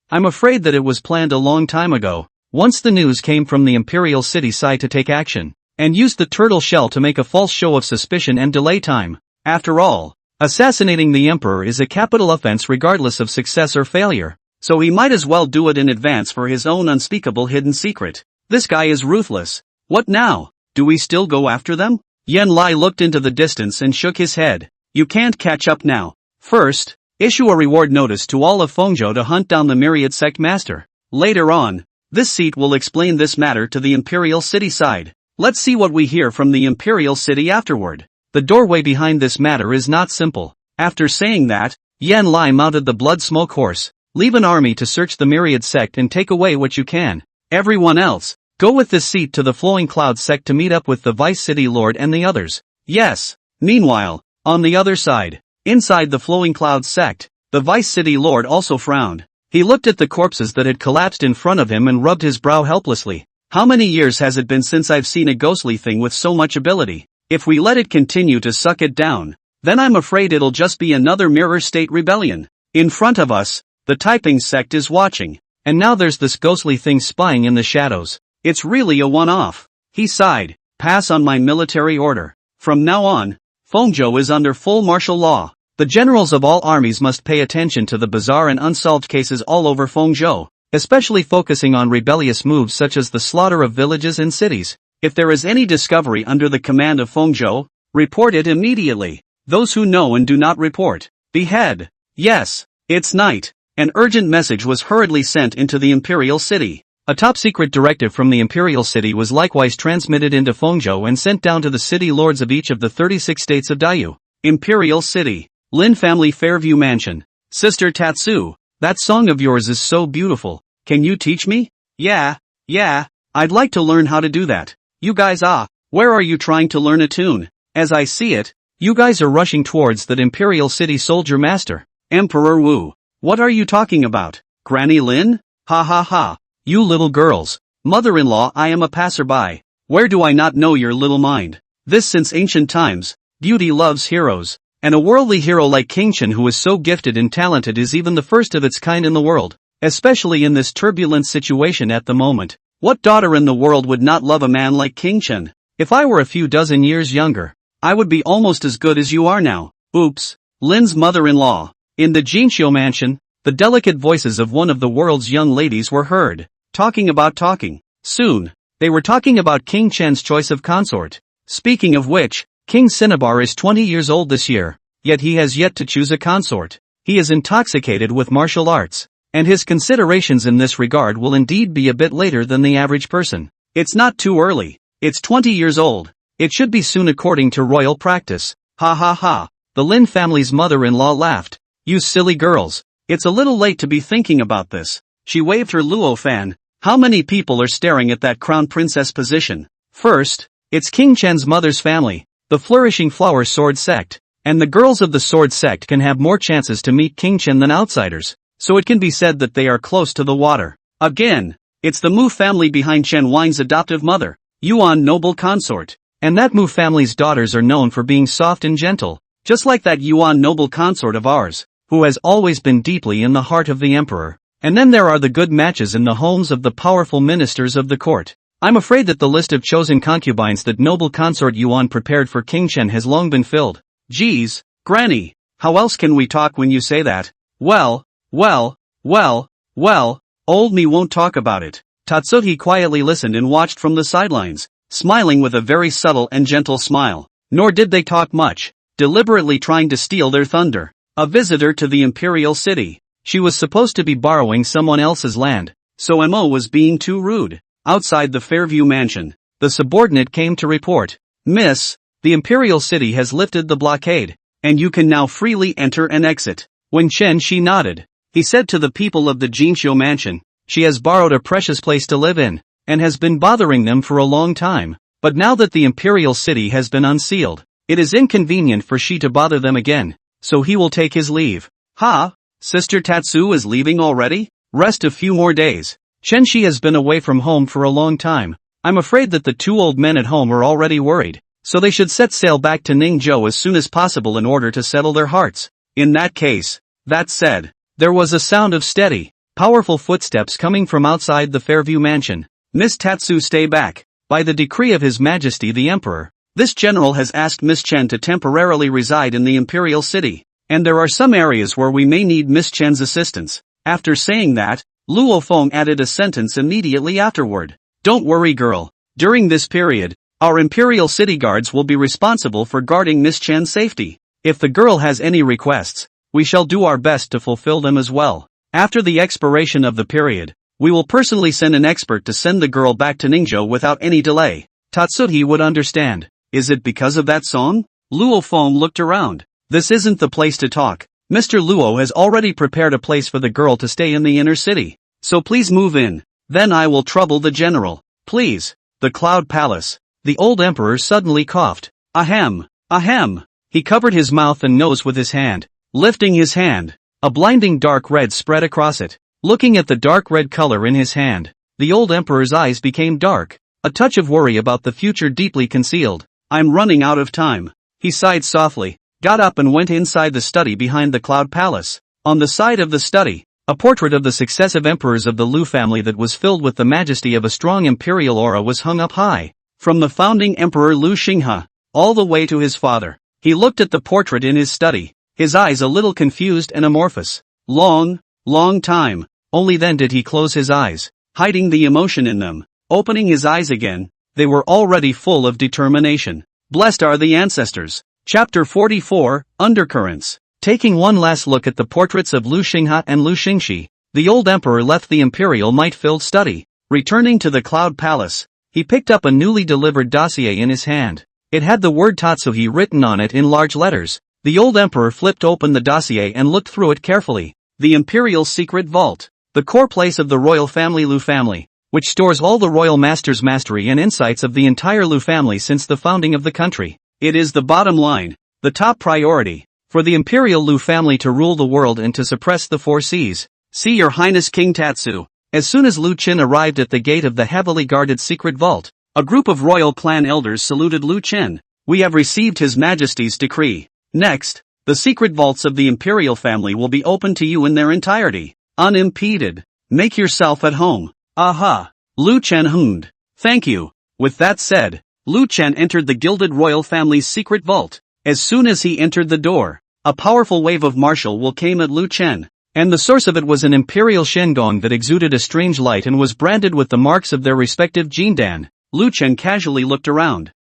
I'm afraid that it was planned a long time ago, once the news came from the Imperial City side to take action, and used the turtle shell to make a false show of suspicion and delay time. After all, assassinating the Emperor is a capital offense regardless of success or failure, so he might as well do it in advance for his own unspeakable hidden secret. This guy is ruthless. What now? Do we still go after them? Yan Lai looked into the distance and shook his head. You can't catch up now. First, issue a reward notice to all of Fengzhou to hunt down the Myriad Sect Master. Later on, this seat will explain this matter to the Imperial City side. Let's see what we hear from the Imperial City afterward. The doorway behind this matter is not simple. After saying that, Yan Lai mounted the blood smoke horse. Leave an army to search the Myriad Sect and take away what you can. Everyone else, go with this seat to the Flowing Cloud Sect to meet up with the Vice City Lord and the others. Yes. Meanwhile, on the other side, inside the Flowing Cloud Sect, the Vice City Lord also frowned. He looked at the corpses that had collapsed in front of him and rubbed his brow helplessly. How many years has it been since I've seen a ghostly thing with so much ability? If we let it continue to suck it down, then I'm afraid it'll just be another mirror state rebellion. In front of us, the Taiping Sect is watching, and now there's this ghostly thing spying in the shadows. It's really a one-off. He sighed. Pass on my military order. From now on, Fengzhou is under full martial law. The generals of all armies must pay attention to the bizarre and unsolved cases all over Fengzhou, especially focusing on rebellious moves such as the slaughter of villages and cities. If there is any discovery under the command of Fengzhou, report it immediately. Those who know and do not report, behead. Yes, it's night. An urgent message was hurriedly sent into the Imperial City. A top-secret directive from the Imperial City was likewise transmitted into Fengzhou and sent down to the city lords of each of the 36 states of Daiyu. Imperial City. Lin Family Fairview Mansion. Sister Tatsu, that song of yours is so beautiful. Can you teach me? Yeah, I'd like to learn how to do that. You guys where are you trying to learn a tune? As I see it, you guys are rushing towards that Imperial City Soldier Master. Emperor Wu. What are you talking about? Granny Lin? Ha ha ha. You little girls. Mother-in-law, I am a passerby. Where do I not know your little mind? This since ancient times, beauty loves heroes. And a worldly hero like King Chen who is so gifted and talented is even the first of its kind in the world. Especially in this turbulent situation at the moment. What daughter in the world would not love a man like King Chen? If I were a few dozen years younger, I would be almost as good as you are now. Oops. Lin's mother-in-law. In the Jinxiu mansion, the delicate voices of one of the world's young ladies were heard, talking. Soon, they were talking about King Chen's choice of consort. Speaking of which, King Cinnabar is 20 years old this year, yet he has yet to choose a consort. He is intoxicated with martial arts, and his considerations in this regard will indeed be a bit later than the average person. It's not too early. It's 20 years old. It should be soon according to royal practice. Ha ha ha. The Lin family's mother-in-law laughed. You silly girls. It's a little late to be thinking about this. She waved her Luo Feng. How many people are staring at that crown princess position? First, it's King Chen's mother's family, the flourishing flower sword sect, and the girls of the sword sect can have more chances to meet King Chen than outsiders, so it can be said that they are close to the water. Again, it's the Mu family behind Chen Wang's adoptive mother, Yuan noble consort, and that Mu family's daughters are known for being soft and gentle, just like that Yuan noble consort of ours, who has always been deeply in the heart of the emperor. And then there are the good matches in the homes of the powerful ministers of the court. I'm afraid that the list of chosen concubines that noble consort Yuan prepared for King Chen has long been filled. Geez, Granny, how else can we talk when you say that? Well, old me won't talk about it. Tatsuhi quietly listened and watched from the sidelines, smiling with a very subtle and gentle smile. Nor did they talk much. deliberately trying to steal their thunder. A visitor to the Imperial City. She was supposed to be borrowing someone else's land, so Mo was being too rude. Outside the Fairview mansion, the subordinate came to report, "Miss, the Imperial City has lifted the blockade, and you can now freely enter and exit." When she nodded. He said to the people of the Jinxiu mansion, "She has borrowed a precious place to live in, and has been bothering them for a long time, but now that the Imperial City has been unsealed, it is inconvenient for she to bother them again, so he will take his leave." "Ha? Sister Tatsu is leaving already? Rest a few more days. She has been away from home for a long time. I'm afraid that the two old men at home are already worried, so they should set sail back to Ningzhou as soon as possible in order to settle their hearts. In that case." That said, there was a sound of steady, powerful footsteps coming from outside the Fairview mansion. "Miss Tatsu, stay back. By the decree of His Majesty the Emperor, this general has asked Miss Chen to temporarily reside in the Imperial City, and there are some areas where we may need Miss Chen's assistance." After saying that, Luo Feng added a sentence immediately afterward. "Don't worry, girl. During this period, our Imperial City guards will be responsible for guarding Miss Chen's safety. If the girl has any requests, we shall do our best to fulfill them as well. After the expiration of the period, we will personally send an expert to send the girl back to Ningzhou without any delay." Tatsuhi would understand. Is it because of that song? Luo Feng looked around. This isn't the place to talk. Mr. Luo has already prepared a place for the girl to stay in the inner city, so please move in. Then I will trouble the general. Please. The Cloud Palace. The old emperor suddenly coughed. Ahem. Ahem. He covered his mouth and nose with his hand. Lifting his hand, a blinding dark red spread across it. Looking at the dark red color in his hand, the old emperor's eyes became dark, a touch of worry about the future deeply concealed. "I'm running out of time." He sighed softly, got up and went inside the study behind the Cloud Palace. On the side of the study, a portrait of the successive emperors of the Lu family that was filled with the majesty of a strong imperial aura was hung up high. From the founding emperor Lu Xinghe, all the way to his father. He looked at the portrait in his study, his eyes a little confused and amorphous. Long time. Only then did he close his eyes, hiding the emotion in them. Opening his eyes again, they were already full of determination. Blessed are the ancestors. Chapter 44, Undercurrents. Taking one last look at the portraits of Lu Xinghe and Lu Xingxi, the old emperor left the imperial might-filled study. Returning to the Cloud Palace, he picked up a newly delivered dossier in his hand. It had the word Tatsuhi written on it in large letters. The old emperor flipped open the dossier and looked through it carefully. The Imperial Secret Vault. The core place of the royal family Lu family, which stores all the royal master's mastery and insights of the entire Lu family since the founding of the country. It is the bottom line, the top priority, for the Imperial Lu family to rule the world and to suppress the four seas. See Your Highness King Tatsu. As soon as Lu Chen arrived at the gate of the heavily guarded secret vault, a group of royal clan elders saluted Lu Chen. "We have received His Majesty's decree. Next, the secret vaults of the Imperial family will be open to you in their entirety, unimpeded. Make yourself at home." Aha! Lu Chen hummed. "Thank you." With that said, Lu Chen entered the gilded royal family's secret vault. As soon as he entered the door, a powerful wave of martial will came at Lu Chen, and the source of it was an imperial shengong that exuded a strange light and was branded with the marks of their respective jindan. Lu Chen casually looked around.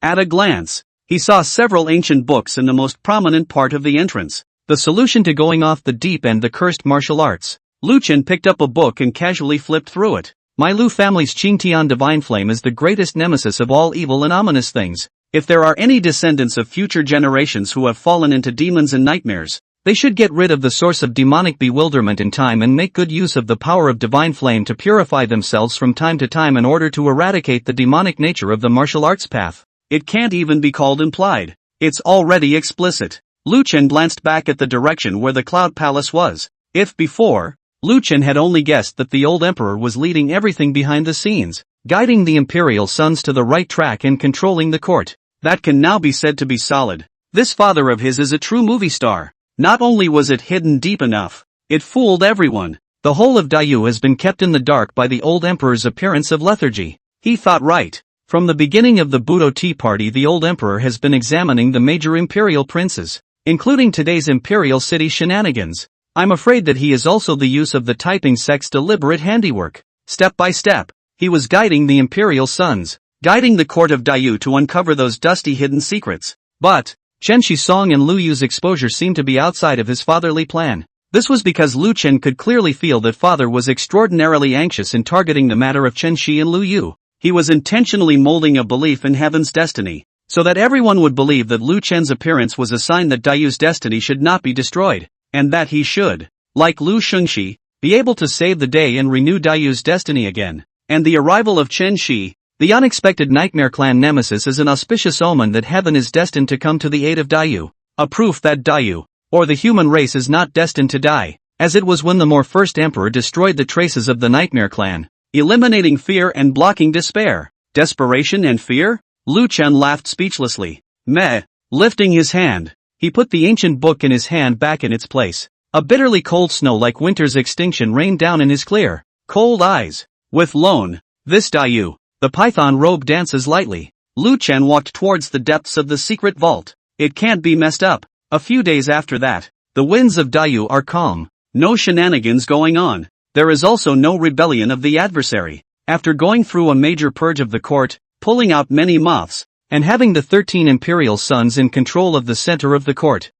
At a glance, he saw several ancient books in the most prominent part of the entrance. The solution to going off the deep end, the cursed martial arts. Lu Chen picked up a book and casually flipped through it. My Lu family's Qingtian divine flame is the greatest nemesis of all evil and ominous things. If there are any descendants of future generations who have fallen into demons and nightmares, they should get rid of the source of demonic bewilderment in time and make good use of the power of divine flame to purify themselves from time to time in order to eradicate the demonic nature of the martial arts path. It can't even be called implied. It's already explicit. Lu Chen glanced back at the direction where the Cloud Palace was. If before, Lu Chen had only guessed that the old emperor was leading everything behind the scenes, guiding the imperial sons to the right track and controlling the court. That can now be said to be solid. This father of his is a true movie star. Not only was it hidden deep enough, it fooled everyone. The whole of Daiyu has been kept in the dark by the old emperor's appearance of lethargy. He thought right. From the beginning of the Budo Tea Party, the old emperor has been examining the major imperial princes, including today's Imperial City shenanigans. I'm afraid that he is also the use of the Taiping Sect's deliberate handiwork. Step by step, he was guiding the imperial sons, guiding the court of Daiyu to uncover those dusty hidden secrets. But, Chen Shizong and Lu Yu's exposure seemed to be outside of his fatherly plan. This was because Lu Chen could clearly feel that father was extraordinarily anxious in targeting the matter of Chen Shi and Lu Yu. He was intentionally molding a belief in heaven's destiny, so that everyone would believe that Lu Chen's appearance was a sign that Dayu's destiny should not be destroyed, and that he should, like Lu Shengxi, be able to save the day and renew Dayu's destiny again. And the arrival of Chen Shi, the unexpected Nightmare Clan nemesis, is an auspicious omen that heaven is destined to come to the aid of Dayu, a proof that Dayu, or the human race, is not destined to die, as it was when the Mo first emperor destroyed the traces of the Nightmare Clan, eliminating fear and blocking despair. Desperation and fear? Lu Chen laughed speechlessly. Meh. Lifting his hand, he put the ancient book in his hand back in its place. A bitterly cold snow like winter's extinction rained down in his clear, cold eyes. With Lone, this Dayu, the python robe dances lightly. Lu Chen walked towards the depths of the secret vault. It can't be messed up. A few days after that, the winds of Dayu are calm. No shenanigans going on. There is also no rebellion of the adversary. After going through a major purge of the court, pulling out many moths, and having the 13 imperial sons in control of the center of the court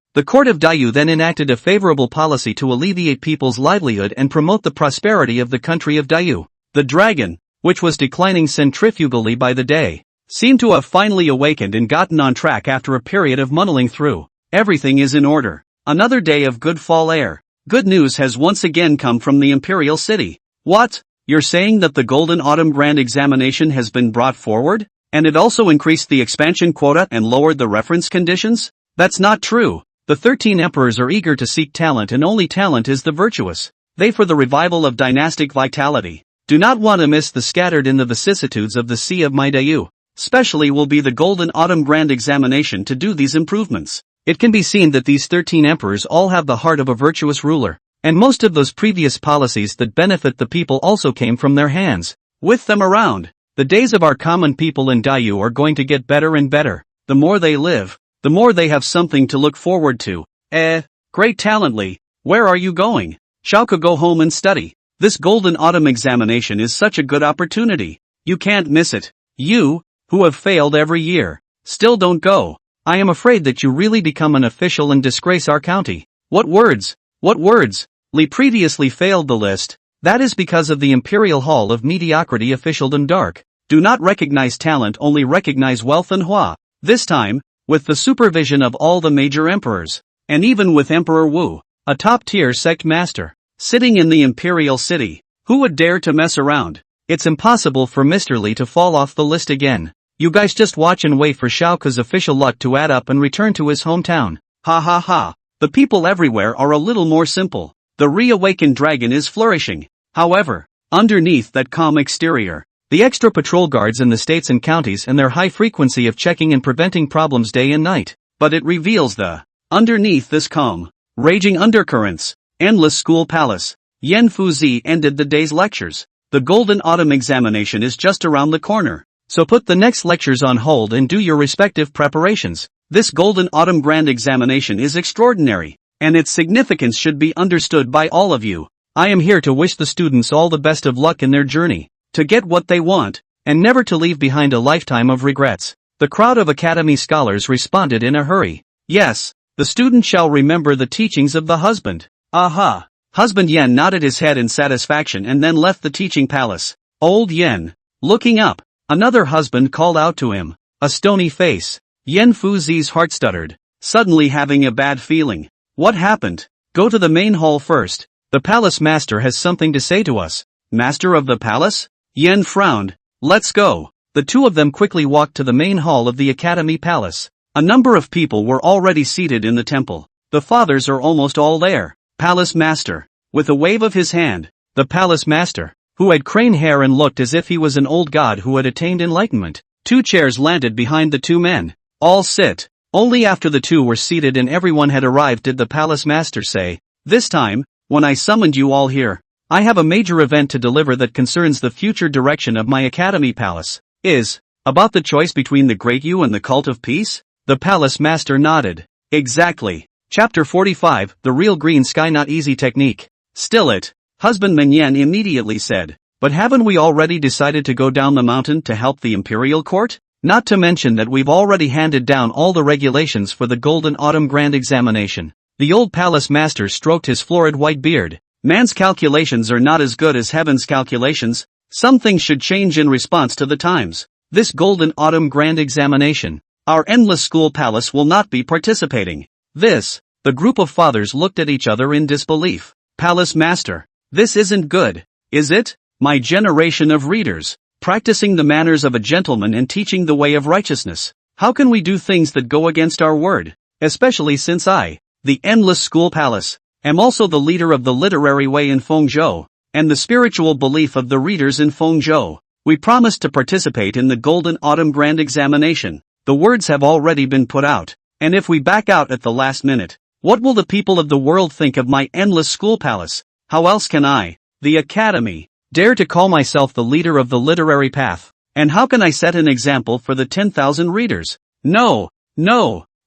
of Dayu then enacted a favorable policy to alleviate people's livelihood and promote the prosperity of the country of Dayu. The dragon, which was declining centrifugally by the day, seemed to have finally awakened and gotten on track after a period of muddling through. Everything is in order. Another day of good fall air. Good news has once again come from the Imperial City. What? You're saying that the Golden Autumn Grand Examination has been brought forward? And it also increased the expansion quota and lowered the reference conditions? That's not true. The 13 emperors are eager to seek talent, and only talent is the virtuous. They for the revival of dynastic vitality. Do not want to miss the scattered in the vicissitudes of the Sea of My Dayu. Specially will be the Golden Autumn Grand Examination to do these improvements. It can be seen that these 13 emperors all have the heart of a virtuous ruler, and most of those previous policies that benefit the people also came from their hands. With them around, the days of our common people in Dayu are going to get better and better. The more they live, the more they have something to look forward to. Great Talently, where are you going? Xiaoke, go home and study. This Golden Autumn Examination is such a good opportunity. You can't miss it. You, who have failed every year, still don't go. I am afraid that you really become an official and disgrace our county. What words? What words? Li previously failed the list. That is because of the Imperial Hall of Mediocrity officialdom dark. Do not recognize talent, only recognize wealth and hua. This time, with the supervision of all the major emperors, and even with Emperor Wu, a top-tier sect master, sitting in the Imperial City. Who would dare to mess around? It's impossible for Mr. Li to fall off the list again. You guys just watch and wait for Xiaoke's official luck to add up and return to his hometown. Ha ha ha. The people everywhere are a little more simple. The reawakened dragon is flourishing. However, underneath that calm exterior, the extra patrol guards in the states and counties and their high frequency of checking and preventing problems day and night. But it reveals the underneath this calm, raging undercurrents. Endless school palace. Yan Fuzi ended the day's lectures. The Golden Autumn Examination is just around the corner. So put the next lectures on hold and do your respective preparations. This Golden Autumn Grand Examination is extraordinary, and its significance should be understood by all of you. I am here to wish the students all the best of luck in their journey, to get what they want, and never to leave behind a lifetime of regrets. The crowd of academy scholars responded in a hurry. Yes, the student shall remember the teachings of the husband. Aha! Husband Yen nodded his head in satisfaction and then left the teaching palace. Old Yen, looking up, another husband called out to him. A stony face. Yen Fuzi's heart stuttered, suddenly having a bad feeling. What happened? Go to the main hall first. The palace master has something to say to us. Master of the palace? Yen frowned. Let's go. The two of them quickly walked to the main hall of the academy palace. A number of people were already seated in the temple. The fathers are almost all there. Palace master. With a wave of his hand, the palace master, who had crane hair and looked as if he was an old god who had attained enlightenment. Two chairs landed behind the two men. All sit. Only after the two were seated and everyone had arrived did the palace master say, this time, when I summoned you all here, I have a major event to deliver that concerns the future direction of my academy palace. Is about the choice between the Great Yu and the Cult of Peace? The palace master nodded. Exactly. Chapter 45, The Real Green Sky Not Easy Technique. Still it. Husband Menyan immediately said. But haven't we already decided to go down the mountain to help the imperial court? Not to mention that we've already handed down all the regulations for the Golden Autumn Grand Examination. The old palace master stroked his florid white beard. Man's calculations are not as good as heaven's calculations. Some things should change in response to the times. This Golden Autumn Grand Examination, our endless school palace will not be participating. The group of fathers looked at each other in disbelief. Palace master, this isn't good, is it? My generation of readers, practicing the manners of a gentleman and teaching the way of righteousness. How can we do things that go against our word? Especially since I, the endless school palace, am also the leader of the literary way in Fengzhou, and the spiritual belief of the readers in Fengzhou. We promised to participate in the Golden Autumn Grand Examination. The words have already been put out, and if we back out at the last minute, what will the people of the world think of my endless school palace? How else can I, the academy, dare to call myself the leader of the literary path? And how can I set an example for the 10,000 readers? No,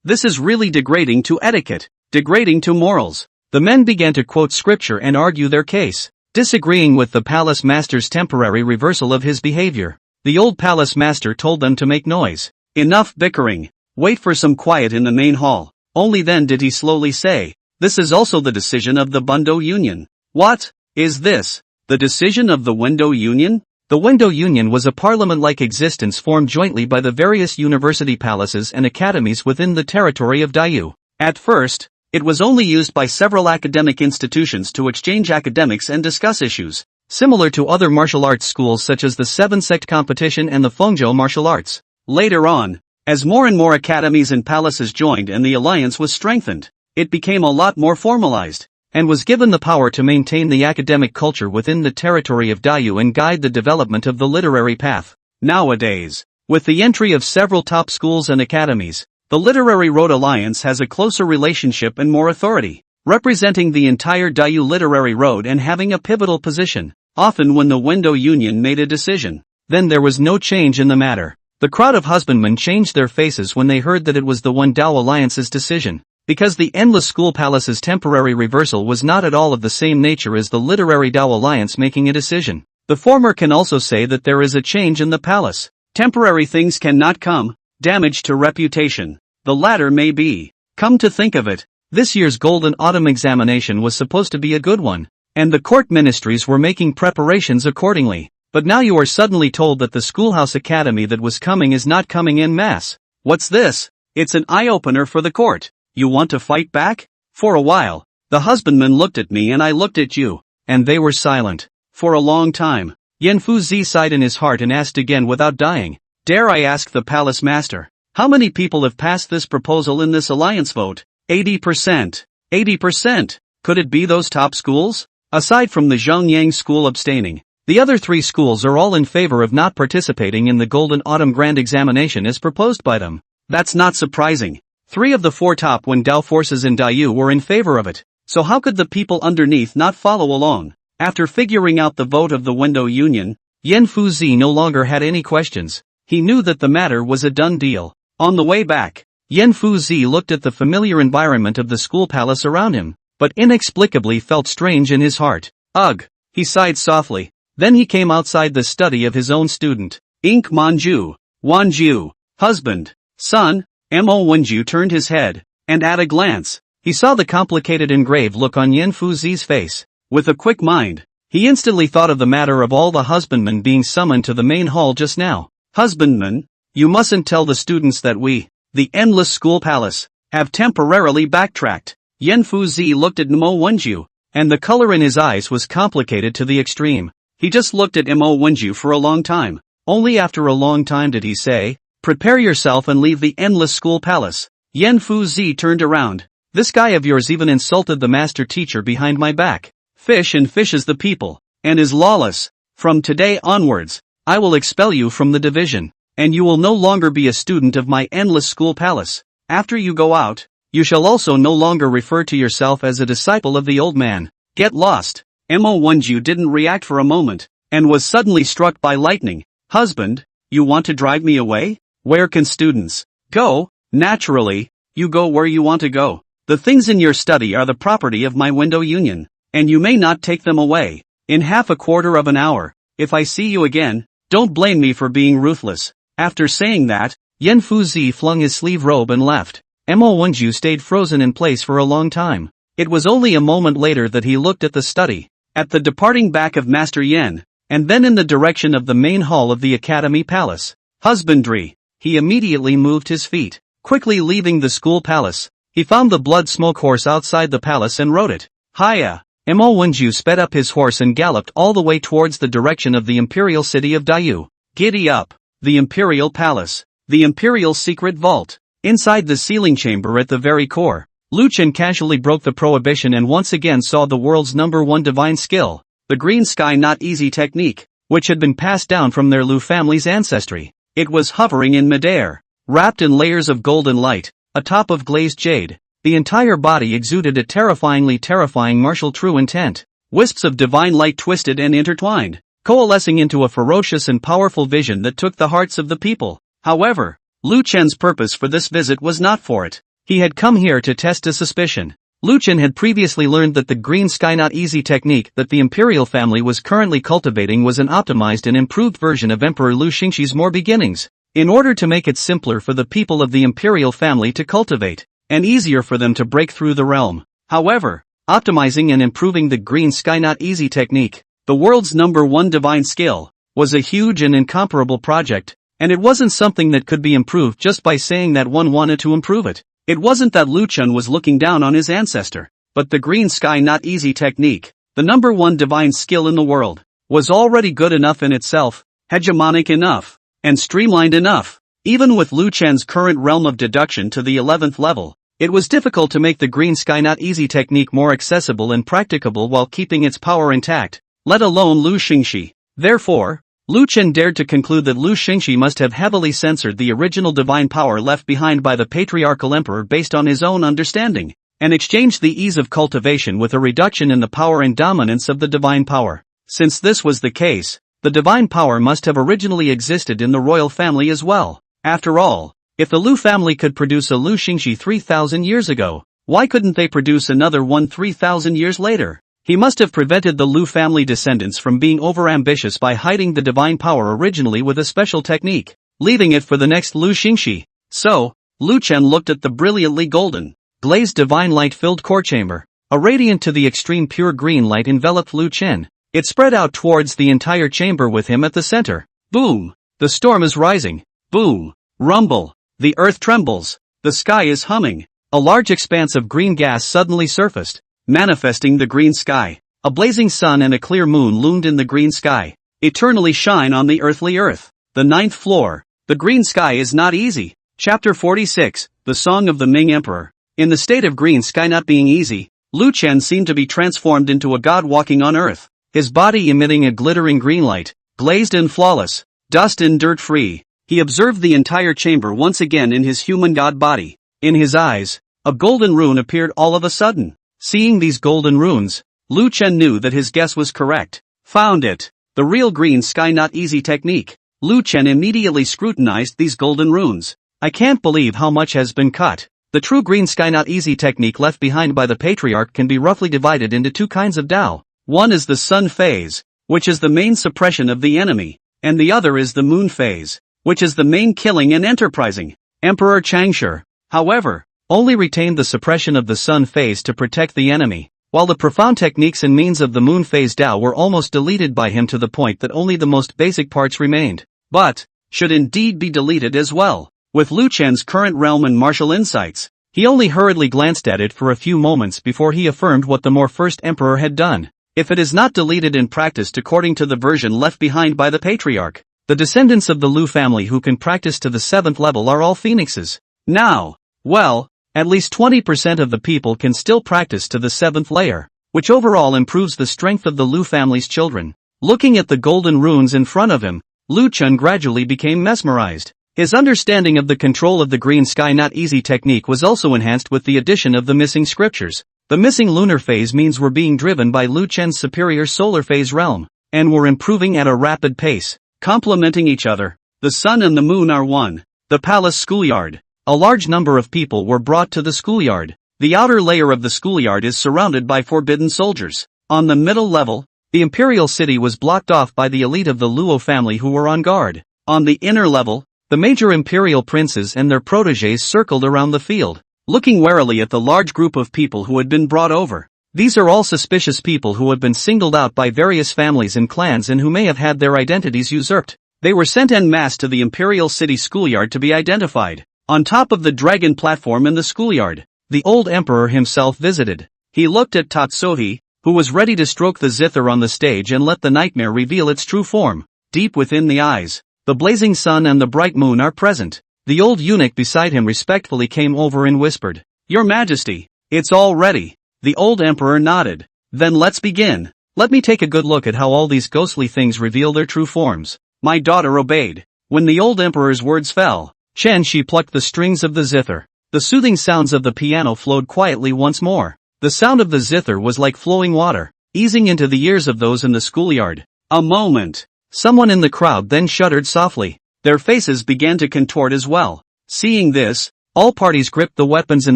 this is really degrading to etiquette, degrading to morals. The men began to quote scripture and argue their case, disagreeing with the palace master's temporary reversal of his behavior. The old palace master told them to make noise. Enough bickering. Wait for some quiet in the main hall. Only then did he slowly say, this is also the decision of the Bundo Union. What? Is this the decision of the Wendo Union? The Wendo Union was a parliament-like existence formed jointly by the various university palaces and academies within the territory of Daiyu. At first, it was only used by several academic institutions to exchange academics and discuss issues, similar to other martial arts schools such as the Taiping Sect competition and the Fengzhou martial arts. Later on, as more and more academies and palaces joined and the alliance was strengthened, it became a lot more formalized, and was given the power to maintain the academic culture within the territory of Daiyu and guide the development of the literary path. Nowadays, with the entry of several top schools and academies, the Literary Road Alliance has a closer relationship and more authority, representing the entire Daiyu Literary Road and having a pivotal position. Often when the Wendo Union made a decision, then there was no change in the matter. The crowd of husbandmen changed their faces when they heard that it was the Wendao Alliance's decision, because the Endless School Palace's temporary reversal was not at all of the same nature as the Literary Dao Alliance making a decision. The former can also say that there is a change in the palace. Temporary things cannot come, damage to reputation. The latter may be. Come to think of it, this year's Golden Autumn Examination was supposed to be a good one, and the court ministries were making preparations accordingly. But now you are suddenly told that the schoolhouse academy that was coming is not coming en masse. What's this? It's an eye-opener for the court. You want to fight back? For a while, the husbandmen looked at me and I looked at you, and they were silent. For a long time, Yan Fuzi sighed in his heart and asked again without dying, dare I ask the palace master, how many people have passed this proposal in this alliance vote? 80%. 80%. Could it be those top schools? Aside from the Jang-Yang school abstaining, the other three schools are all in favor of not participating in the Golden Autumn Grand Examination as proposed by them. That's not surprising. 3 of the 4 top Wendao forces in Daiyu were in favor of it, so how could the people underneath not follow along? After figuring out the vote of the Wendo Union, Yan Fuzi no longer had any questions. He knew that the matter was a done deal. On the way back, Yan Fuzi looked at the familiar environment of the school palace around him, but inexplicably felt strange in his heart. Ugh! He sighed softly. Then he came outside the study of his own student, Ink Manju, Wanju, husband, son. Mo Wenju turned his head, and at a glance, he saw the complicated engraved look on Yan Fuzi's face. With a quick mind, he instantly thought of the matter of all the husbandmen being summoned to the main hall just now. Husbandmen, you mustn't tell the students that we, the Endless School Palace, have temporarily backtracked. Yan Fuzi looked at Mo Wenju, and the color in his eyes was complicated to the extreme. He just looked at Mo Wenju for a long time. Only after a long time did he say, prepare yourself and leave the Endless School Palace. Yan Fuzi turned around. This guy of yours even insulted the master teacher behind my back. Fish and fishes the people, and is lawless. From today onwards, I will expel you from the division, and you will no longer be a student of my Endless School Palace. After you go out, you shall also no longer refer to yourself as a disciple of the old man. Get lost. Mo Wenju didn't react for a moment, and was suddenly struck by lightning. Husband, you want to drive me away? Where can students go? Naturally, you go where you want to go. The things in your study are the property of my Wendo Union, and you may not take them away. In half a quarter of an hour, if I see you again, don't blame me for being ruthless. After saying that, Yan Fuzi flung his sleeve robe and left. Mo Wenju stayed frozen in place for a long time. It was only a moment later that he looked at the study, at the departing back of Master Yan, and then in the direction of the main hall of the Academy Palace. Husbandry. He immediately moved his feet. Quickly leaving the school palace, he found the blood smoke horse outside the palace and rode it. Hiya! Mo Wenju sped up his horse and galloped all the way towards the direction of the Imperial City of Dayu. Giddy up! The Imperial Palace. The Imperial Secret Vault. Inside the sealing chamber at the very core, Lu Chen casually broke the prohibition and once again saw the world's #1 divine skill, the green sky not easy technique, which had been passed down from their Lu family's ancestry. It was hovering in midair, wrapped in layers of golden light, atop of glazed jade. The entire body exuded a terrifying martial true intent. Wisps of divine light twisted and intertwined, coalescing into a ferocious and powerful vision that took the hearts of the people. However, Lu Chen's purpose for this visit was not for it. He had come here to test a suspicion. Lu Chen had previously learned that the green sky not easy technique that the imperial family was currently cultivating was an optimized and improved version of Emperor Lu Xingxi's more beginnings. In order to make it simpler for the people of the imperial family to cultivate, and easier for them to break through the realm. However, optimizing and improving the green sky not easy technique, the world's #1 divine skill, was a huge and incomparable project, and it wasn't something that could be improved just by saying that one wanted to improve it. It wasn't that Lu Chen was looking down on his ancestor, but the green sky not easy technique, the #1 divine skill in the world, was already good enough in itself, hegemonic enough, and streamlined enough. Even with Lu Chen's current realm of deduction to the 11th level, it was difficult to make the green sky not easy technique more accessible and practicable while keeping its power intact, let alone Lu Xingxi. Therefore, Lu Chen dared to conclude that Lu Xingxi must have heavily censored the original divine power left behind by the patriarchal emperor based on his own understanding, and exchanged the ease of cultivation with a reduction in the power and dominance of the divine power. Since this was the case, the divine power must have originally existed in the royal family as well. After all, if the Lu family could produce a Lu Xingxi 3,000 years ago, why couldn't they produce another one 3,000 years later? He must have prevented the Lu family descendants from being overambitious by hiding the divine power originally with a special technique, leaving it for the next Lu Xingxi. So, Lu Chen looked at the brilliantly golden, glazed divine light-filled core chamber. A radiant to the extreme pure green light enveloped Lu Chen. It spread out towards the entire chamber with him at the center. Boom! The storm is rising. Boom! Rumble! The earth trembles. The sky is humming. A large expanse of green gas suddenly surfaced, manifesting the green sky. A blazing sun and a clear moon loomed in the green sky. Eternally shine on the earthly earth. The 9th floor. The green sky is not easy. Chapter 46, The Song of the Ming Emperor. In the state of green sky not being easy, Lu Chen seemed to be transformed into a god walking on earth, his body emitting a glittering green light, glazed and flawless, dust and dirt free. He observed the entire chamber once again in his human god body. In his eyes, a golden rune appeared all of a sudden. Seeing these golden runes, Lu Chen knew that his guess was correct. Found it. The real green sky not easy technique. Lu Chen immediately scrutinized these golden runes. I can't believe how much has been cut. The true green sky not easy technique left behind by the patriarch can be roughly divided into two kinds of Dao. One is the sun phase, which is the main suppression of the enemy, and the other is the moon phase, which is the main killing and enterprising. Emperor Changshi, however, only retained the suppression of the sun phase to protect the enemy, while the profound techniques and means of the moon phase Dao were almost deleted by him to the point that only the most basic parts remained, but should indeed be deleted as well. With Lu Chen's current realm and martial insights, he only hurriedly glanced at it for a few moments before he affirmed what the more first emperor had done. If it is not deleted and practiced according to the version left behind by the patriarch, the descendants of the Lu family who can practice to the 7th level are all phoenixes. Now, well, at least 20% of the people can still practice to the 7th layer, which overall improves the strength of the Lu family's children. Looking at the golden runes in front of him, Lu Chen gradually became mesmerized. His understanding of the control of the green sky not easy technique was also enhanced with the addition of the missing scriptures. The missing lunar phase means we're being driven by Lu Chen's superior solar phase realm, and we're improving at a rapid pace, complementing each other. The sun and the moon are one. The palace schoolyard. A large number of people were brought to the schoolyard. The outer layer of the schoolyard is surrounded by forbidden soldiers. On the middle level, the Imperial City was blocked off by the elite of the Luo family who were on guard. On the inner level, The major imperial princes and their protégés circled around the field, looking warily at the large group of people who had been brought over. These are all suspicious people who have been singled out by various families and clans and who may have had their identities usurped. They were sent en masse to the Imperial City schoolyard to be identified. On top of the dragon platform in the schoolyard, the old emperor himself visited. He looked at Tatsuhi, who was ready to stroke the zither on the stage and let the nightmare reveal its true form. Deep within the eyes, the blazing sun and the bright moon are present. The old eunuch beside him respectfully came over and whispered, "Your Majesty, it's all ready." The old emperor nodded. "Then let's begin. Let me take a good look at how all these ghostly things reveal their true forms." My daughter obeyed. When the old emperor's words fell, Chen Shi plucked the strings of the zither. The soothing sounds of the piano flowed quietly once more. The sound of the zither was like flowing water, easing into the ears of those in the schoolyard. A moment. Someone in the crowd then shuddered softly. Their faces began to contort as well. Seeing this, all parties gripped the weapons in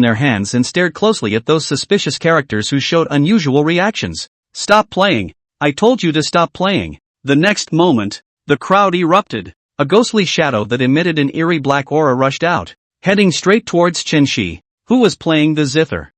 their hands and stared closely at those suspicious characters who showed unusual reactions. "Stop playing. I told you to stop playing." The next moment, the crowd erupted. A ghostly shadow that emitted an eerie black aura rushed out, heading straight towards Chen Shi, who was playing the zither.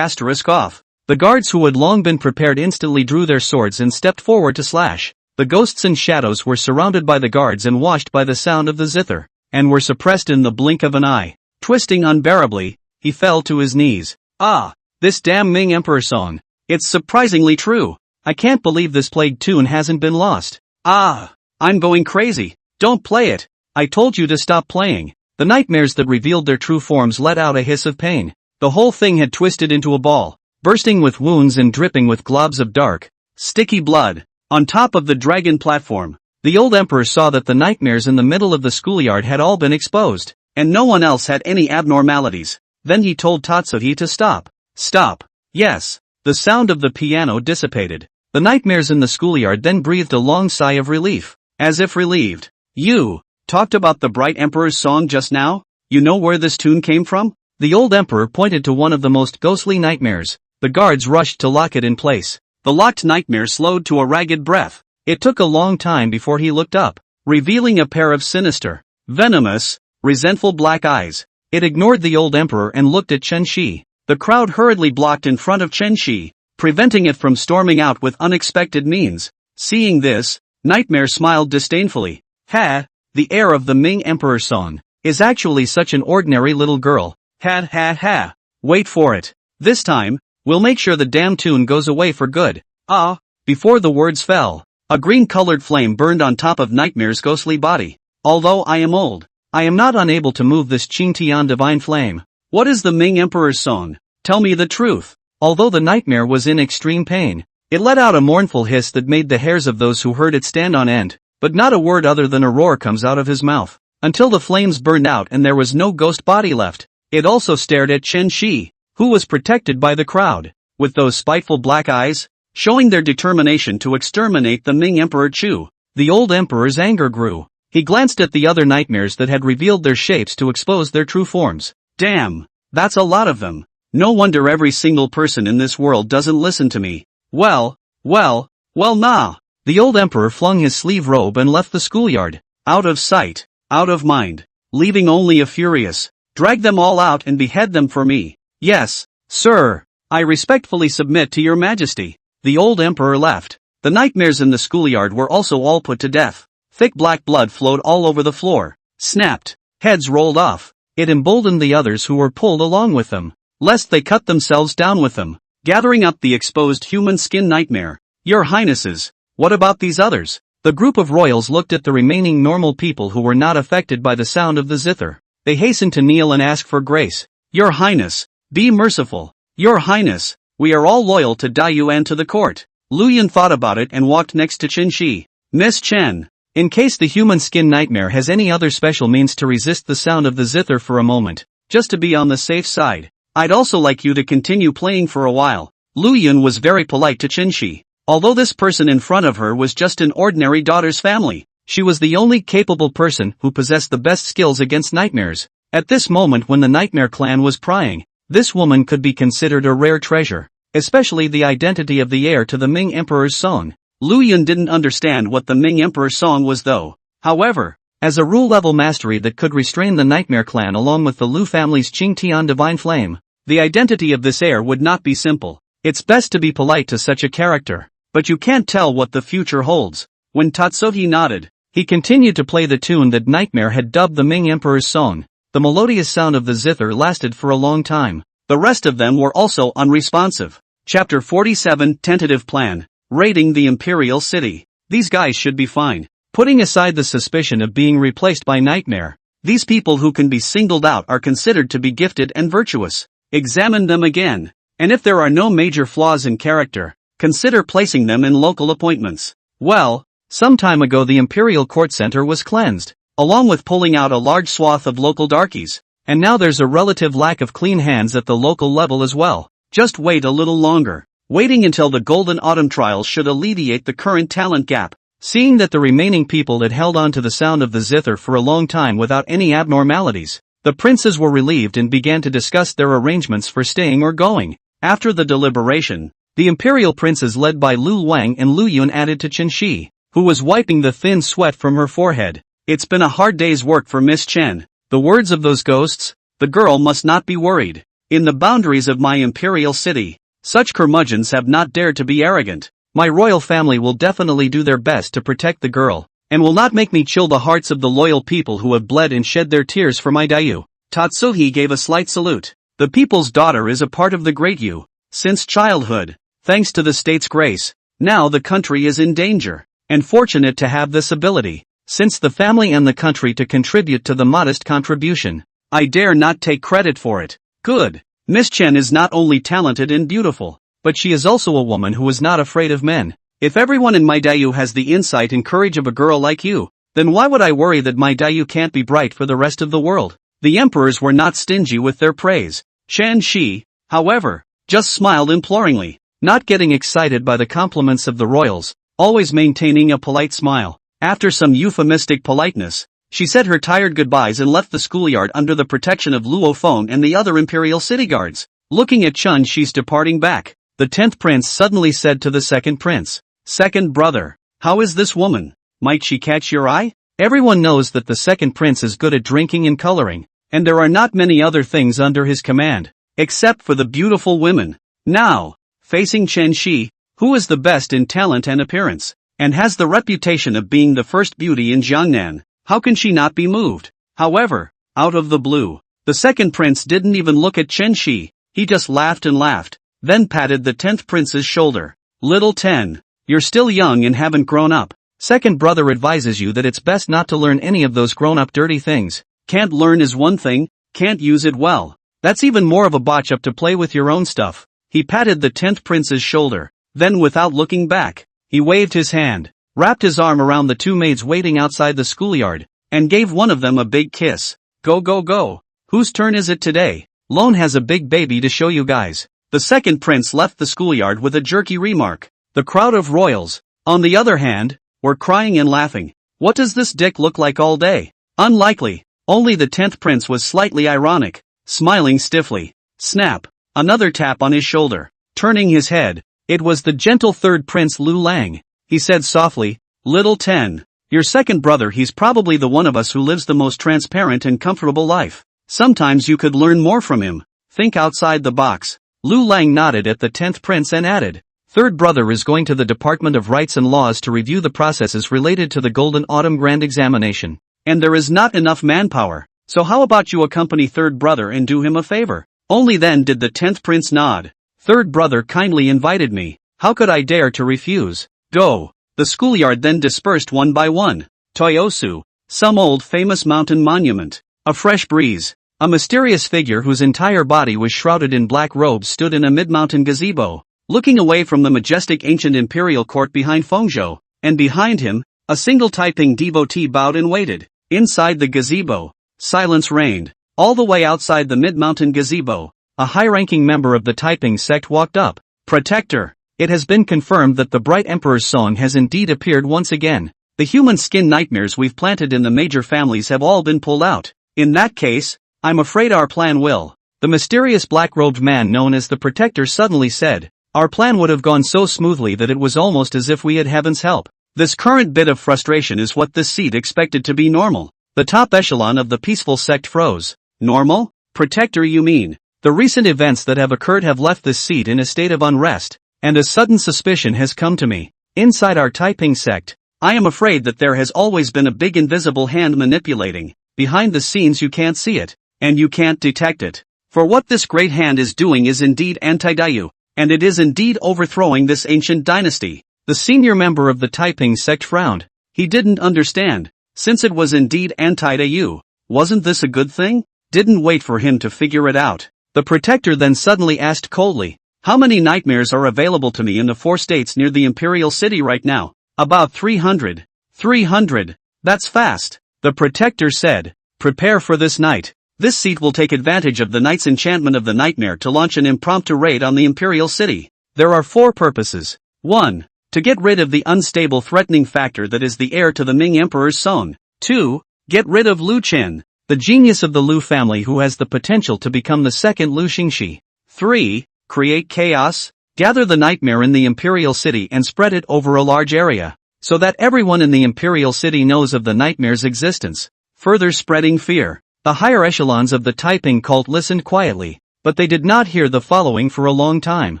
Off. The guards who had long been prepared instantly drew their swords and stepped forward to slash. The ghosts and shadows were surrounded by the guards and washed by the sound of the zither, and were suppressed in the blink of an eye. Twisting unbearably, he fell to his knees. "Ah, this damn Ming Emperor song. It's surprisingly true. I can't believe this plague tune hasn't been lost. Ah, I'm going crazy. Don't play it. I told you to stop playing." The nightmares that revealed their true forms let out a hiss of pain. The whole thing had twisted into a ball, bursting with wounds and dripping with globs of dark, sticky blood. On top of the dragon platform, the old emperor saw that the nightmares in the middle of the schoolyard had all been exposed, and no one else had any abnormalities. Then he told Tatsuhi to stop. "Stop." Yes. The sound of the piano dissipated. The nightmares in the schoolyard then breathed a long sigh of relief, as if relieved. "You talked about the bright emperor's song just now? You know where this tune came from?" The old emperor pointed to one of the most ghostly nightmares. The guards rushed to lock it in place. The locked nightmare slowed to a ragged breath. It took a long time before he looked up, revealing a pair of sinister, venomous, resentful black eyes. It ignored the old emperor and looked at Chen Shi. The crowd hurriedly blocked in front of Chen Shi, preventing it from storming out with unexpected means. Seeing this, Nightmare smiled disdainfully. "Ha, the heir of the Ming Emperor song is actually such an ordinary little girl. Ha ha ha. Wait for it. This time, we'll make sure the damn tune goes away for good." Ah! Before the words fell, a green-colored flame burned on top of Nightmare's ghostly body. "Although I am old, I am not unable to move this Qingtian divine flame. What is the Ming Emperor's song? Tell me the truth." Although the Nightmare was in extreme pain, it let out a mournful hiss that made the hairs of those who heard it stand on end, but not a word other than a roar comes out of his mouth, until the flames burned out and there was no ghost body left. It also stared at Chen Shi, who was protected by the crowd, with those spiteful black eyes, showing their determination to exterminate the Ming Emperor Chu. The old emperor's anger grew. He glanced at the other nightmares that had revealed their shapes to expose their true forms. "Damn, that's a lot of them. No wonder every single person in this world doesn't listen to me. Well, nah." The old emperor flung his sleeve robe and left the schoolyard, out of sight, out of mind, leaving only a furious, "Drag them all out and behead them for me." "Yes, sir. I respectfully submit to your majesty." The old emperor left. The nightmares in the schoolyard were also all put to death. Thick black blood flowed all over the floor, snapped, heads rolled off. It emboldened the others who were pulled along with them, lest they cut themselves down with them. Gathering up the exposed human skin nightmare. "Your highnesses, what about these others?" The group of royals looked at the remaining normal people who were not affected by the sound of the zither. They hastened to kneel and ask for grace. "Your Highness, be merciful. Your Highness, we are all loyal to Daiyu and to the court." Lu Chen thought about it and walked next to Chen Shi. "Miss Chen, in case the human skin nightmare has any other special means to resist the sound of the zither for a moment, just to be on the safe side, I'd also like you to continue playing for a while." Lu Chen was very polite to Chen Shi. Although this person in front of her was just an ordinary daughter's family, she was the only capable person who possessed the best skills against nightmares. At this moment when the Nightmare clan was prying, this woman could be considered a rare treasure, especially the identity of the heir to the Ming Emperor's song. Lu Chen didn't understand what the Ming Emperor's song was though. However, as a rule-level mastery that could restrain the Nightmare clan along with the Lu family's Qingtian divine flame. The identity of this heir would not be simple. It's best to be polite to such a character, but you can't tell what the future holds. When Tatsuhi nodded, he continued to play the tune that Nightmare had dubbed the Ming Emperor's song. The melodious sound of the zither lasted for a long time. The rest of them were also unresponsive. Chapter 47 Tentative Plan. Raiding the Imperial City. These guys should be fine. Putting aside the suspicion of being replaced by Nightmare, these people who can be singled out are considered to be gifted and virtuous. Examine them again, and if there are no major flaws in character, consider placing them in local appointments. Well, some time ago the Imperial Court Center was cleansed, along with pulling out a large swath of local darkies, and now there's a relative lack of clean hands at the local level as well. Just wait a little longer. Waiting until the Golden Autumn trials should alleviate the current talent gap. Seeing that the remaining people had held on to the sound of the zither for a long time without any abnormalities, the princes were relieved and began to discuss their arrangements for staying or going. After the deliberation, the imperial princes led by Lu Wang and Lu Yun added to Chen Shi, who was wiping the thin sweat from her forehead. It's been a hard day's work for Miss Chen. The words of those ghosts, the girl must not be worried. In the boundaries of my imperial city, such curmudgeons have not dared to be arrogant. My royal family will definitely do their best to protect the girl, and will not make me chill the hearts of the loyal people who have bled and shed their tears for my Dayu. Tatsuhi gave a slight salute. The people's daughter is a part of the great Yu. Since childhood, thanks to the state's grace, now the country is in danger, and fortunate to have this ability, since the family and the country to contribute to the modest contribution. I dare not take credit for it. Good. Miss Chen is not only talented and beautiful, but she is also a woman who is not afraid of men. If everyone in my Dayu has the insight and courage of a girl like you, then why would I worry that my Dayu can't be bright for the rest of the world? The emperors were not stingy with their praise. Chen Shi, however, just smiled imploringly, not getting excited by the compliments of the royals, always maintaining a polite smile. After some euphemistic politeness, she said her tired goodbyes and left the schoolyard under the protection of Luo Feng and the other imperial city guards. Looking at Chen Shi's departing back, the 10th prince suddenly said to the second prince, "Second brother, how is this woman? Might she catch your eye?" Everyone knows that the second prince is good at drinking and coloring, and there are not many other things under his command, except for the beautiful women. Now, facing Chen Shi, who is the best in talent and appearance, and has the reputation of being the first beauty in Jiangnan, how can she not be moved? However, out of the blue, the second prince didn't even look at Chen Shi, he just laughed and laughed, then patted the 10th prince's shoulder. "Little 10, you're still young and haven't grown up. Second brother advises you that it's best not to learn any of those grown-up dirty things. Can't learn is one thing, can't use it well. That's even more of a botch up to play with your own stuff." He patted the 10th prince's shoulder, then without looking back, he waved his hand, wrapped his arm around the two maids waiting outside the schoolyard, and gave one of them a big kiss. "Go go go. Whose turn is it today? Lone has a big baby to show you guys." The second prince left the schoolyard with a jerky remark. The crowd of royals, on the other hand, were crying and laughing. What does this dick look like all day? Unlikely. Only the 10th prince was slightly ironic, smiling stiffly. Snap. Another tap on his shoulder. Turning his head, it was the gentle third prince Lu Lang. He said softly, "Little 10, your second brother, he's probably the one of us who lives the most transparent and comfortable life. Sometimes you could learn more from him. Think outside the box." Lu Lang nodded at the 10th prince and added, "Third brother is going to the Department of Rights and Laws to review the processes related to the Golden Autumn Grand Examination. And there is not enough manpower, so how about you accompany third brother and do him a favor?" Only then did the 10th prince nod. "Third brother kindly invited me, how could I dare to refuse? Go." The schoolyard then dispersed one by one. Toyosu, some old famous mountain monument. A fresh breeze. A mysterious figure whose entire body was shrouded in black robes stood in a mid-mountain gazebo, looking away from the majestic ancient imperial court behind Fengzhou, and behind him, a single Taiping devotee bowed and waited. Inside the gazebo, silence reigned. All the way outside the mid-mountain gazebo, a high-ranking member of the Taiping Sect walked up. "Protector, it has been confirmed that the bright emperor's song has indeed appeared once again. The human skin nightmares we've planted in the major families have all been pulled out. In that case, I'm afraid our plan will." The mysterious black-robed man known as the Protector suddenly said, "Our plan would have gone so smoothly that it was almost as if we had heaven's help. This current bit of frustration is what this seat expected to be normal. The top echelon of the peaceful sect froze. Normal? Protector, you mean? The recent events that have occurred have left this seat in a state of unrest, and a sudden suspicion has come to me. Inside our Taiping Sect, I am afraid that there has always been a big invisible hand manipulating. Behind the scenes you can't see it, and you can't detect it. For what this great hand is doing is indeed anti-Dayu, and it is indeed overthrowing this ancient dynasty. The senior member of the Taiping Sect frowned. He didn't understand. Since it was indeed anti-Dayu, wasn't this a good thing? Didn't wait for him to figure it out. The protector then suddenly asked coldly, how many nightmares are available to me in the 4 states near the Imperial City right now? About 300. 300. That's fast. The protector said, prepare for this night. This seat will take advantage of the night's enchantment of the nightmare to launch an impromptu raid on the Imperial City. There are 4 purposes. 1. To get rid of the unstable threatening factor that is the heir to the Ming Emperor's throne. 2. Get rid of Lu Chen, the genius of the Lu family who has the potential to become the second Lu Xingxi. 3. Create chaos. Gather the nightmare in the Imperial City and spread it over a large area, so that everyone in the Imperial City knows of the nightmare's existence, further spreading fear. The higher echelons of the Taiping cult listened quietly, but they did not hear the following for a long time.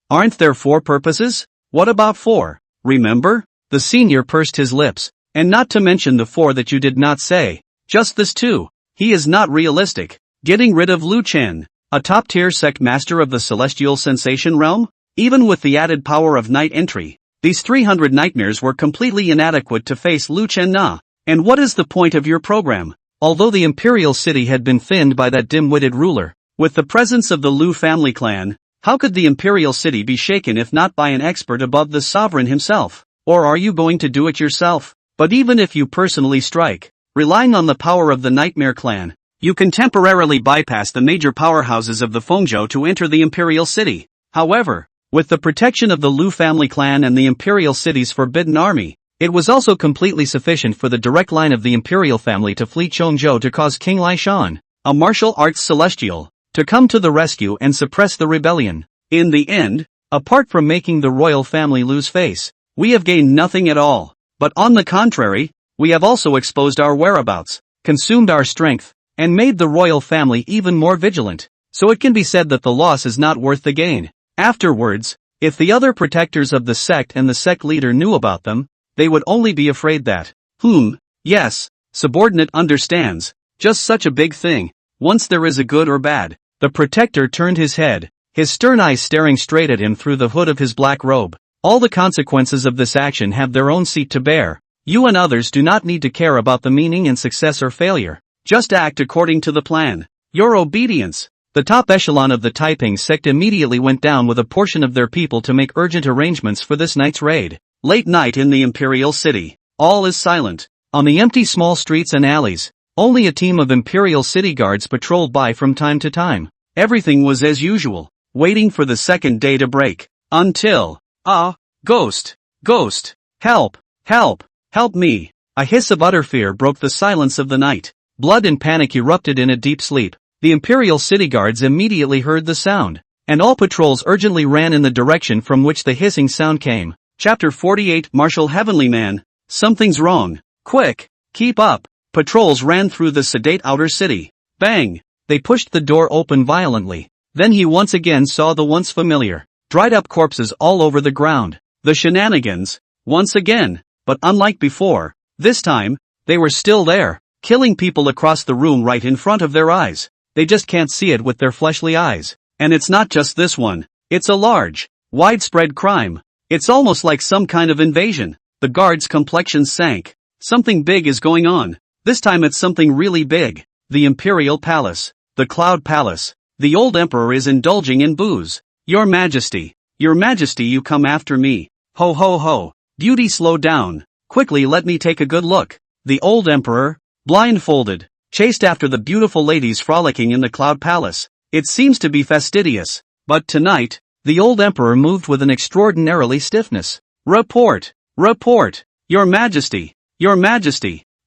Aren't there 4 purposes? What about 4? Remember? The senior pursed his lips, and not to mention the 4 that you did not say. Just this too. He is not realistic. Getting rid of Lu Chen, a top-tier sect master of the celestial sensation realm? Even with the added power of night entry, these 300 nightmares were completely inadequate to face Lu Chen Na. And what is the point of your program? Although the Imperial City had been thinned by that dim-witted ruler, with the presence of the Lu family clan, how could the Imperial City be shaken if not by an expert above the sovereign himself? Or are you going to do it yourself? But even if you personally strike, relying on the power of the Nightmare clan, you can temporarily bypass the major powerhouses of the Fengzhou to enter the Imperial City. However, with the protection of the Lu family clan and the Imperial City's forbidden army, it was also completely sufficient for the direct line of the Imperial family to flee Chongzhou to cause King Lai Shan, a martial arts celestial, to come to the rescue and suppress the rebellion. In the end, apart from making the royal family lose face, we have gained nothing at all. But on the contrary, we have also exposed our whereabouts, consumed our strength, and made the royal family even more vigilant. So it can be said that the loss is not worth the gain. Afterwards, if the other protectors of the sect and the sect leader knew about them, they would only be afraid that, yes, subordinate understands, just such a big thing, once there is a good or bad. The protector turned his head, his stern eyes staring straight at him through the hood of his black robe. All the consequences of this action have their own seat to bear. You and others do not need to care about the meaning and success or failure. Just act according to the plan. Your obedience. The top echelon of the Taiping Sect immediately went down with a portion of their people to make urgent arrangements for this night's raid. Late night in the Imperial City. All is silent. On the empty small streets and alleys, only a team of Imperial City guards patrolled by from time to time. Everything was as usual, waiting for the second day to break. Until, ghost, help, help me. A hiss of utter fear broke the silence of the night. Blood and panic erupted in a deep sleep. The Imperial City guards immediately heard the sound, and all patrols urgently ran in the direction from which the hissing sound came. Chapter 48 Martial Heavenly Man. Something's wrong. Quick, keep up. Patrols ran through the sedate outer city. Bang! They pushed the door open violently. Then he once again saw the once familiar, dried-up corpses all over the ground. The shenanigans, once again, but unlike before, this time, they were still there, killing people across the room right in front of their eyes. They just can't see it with their fleshly eyes. And it's not just this one. It's a large, widespread crime. It's almost like some kind of invasion. The guards' complexions sank. Something big is going on. This time it's something really big. The Imperial Palace. The Cloud Palace. The old emperor is indulging in booze. Your Majesty, you come after me. Ho ho ho. Beauty, slow down. Quickly, let me take a good look. The old emperor, blindfolded, chased after the beautiful ladies frolicking in the Cloud Palace. It seems to be fastidious. But tonight, the old emperor moved with an extraordinarily stiffness. Report. Your Majesty.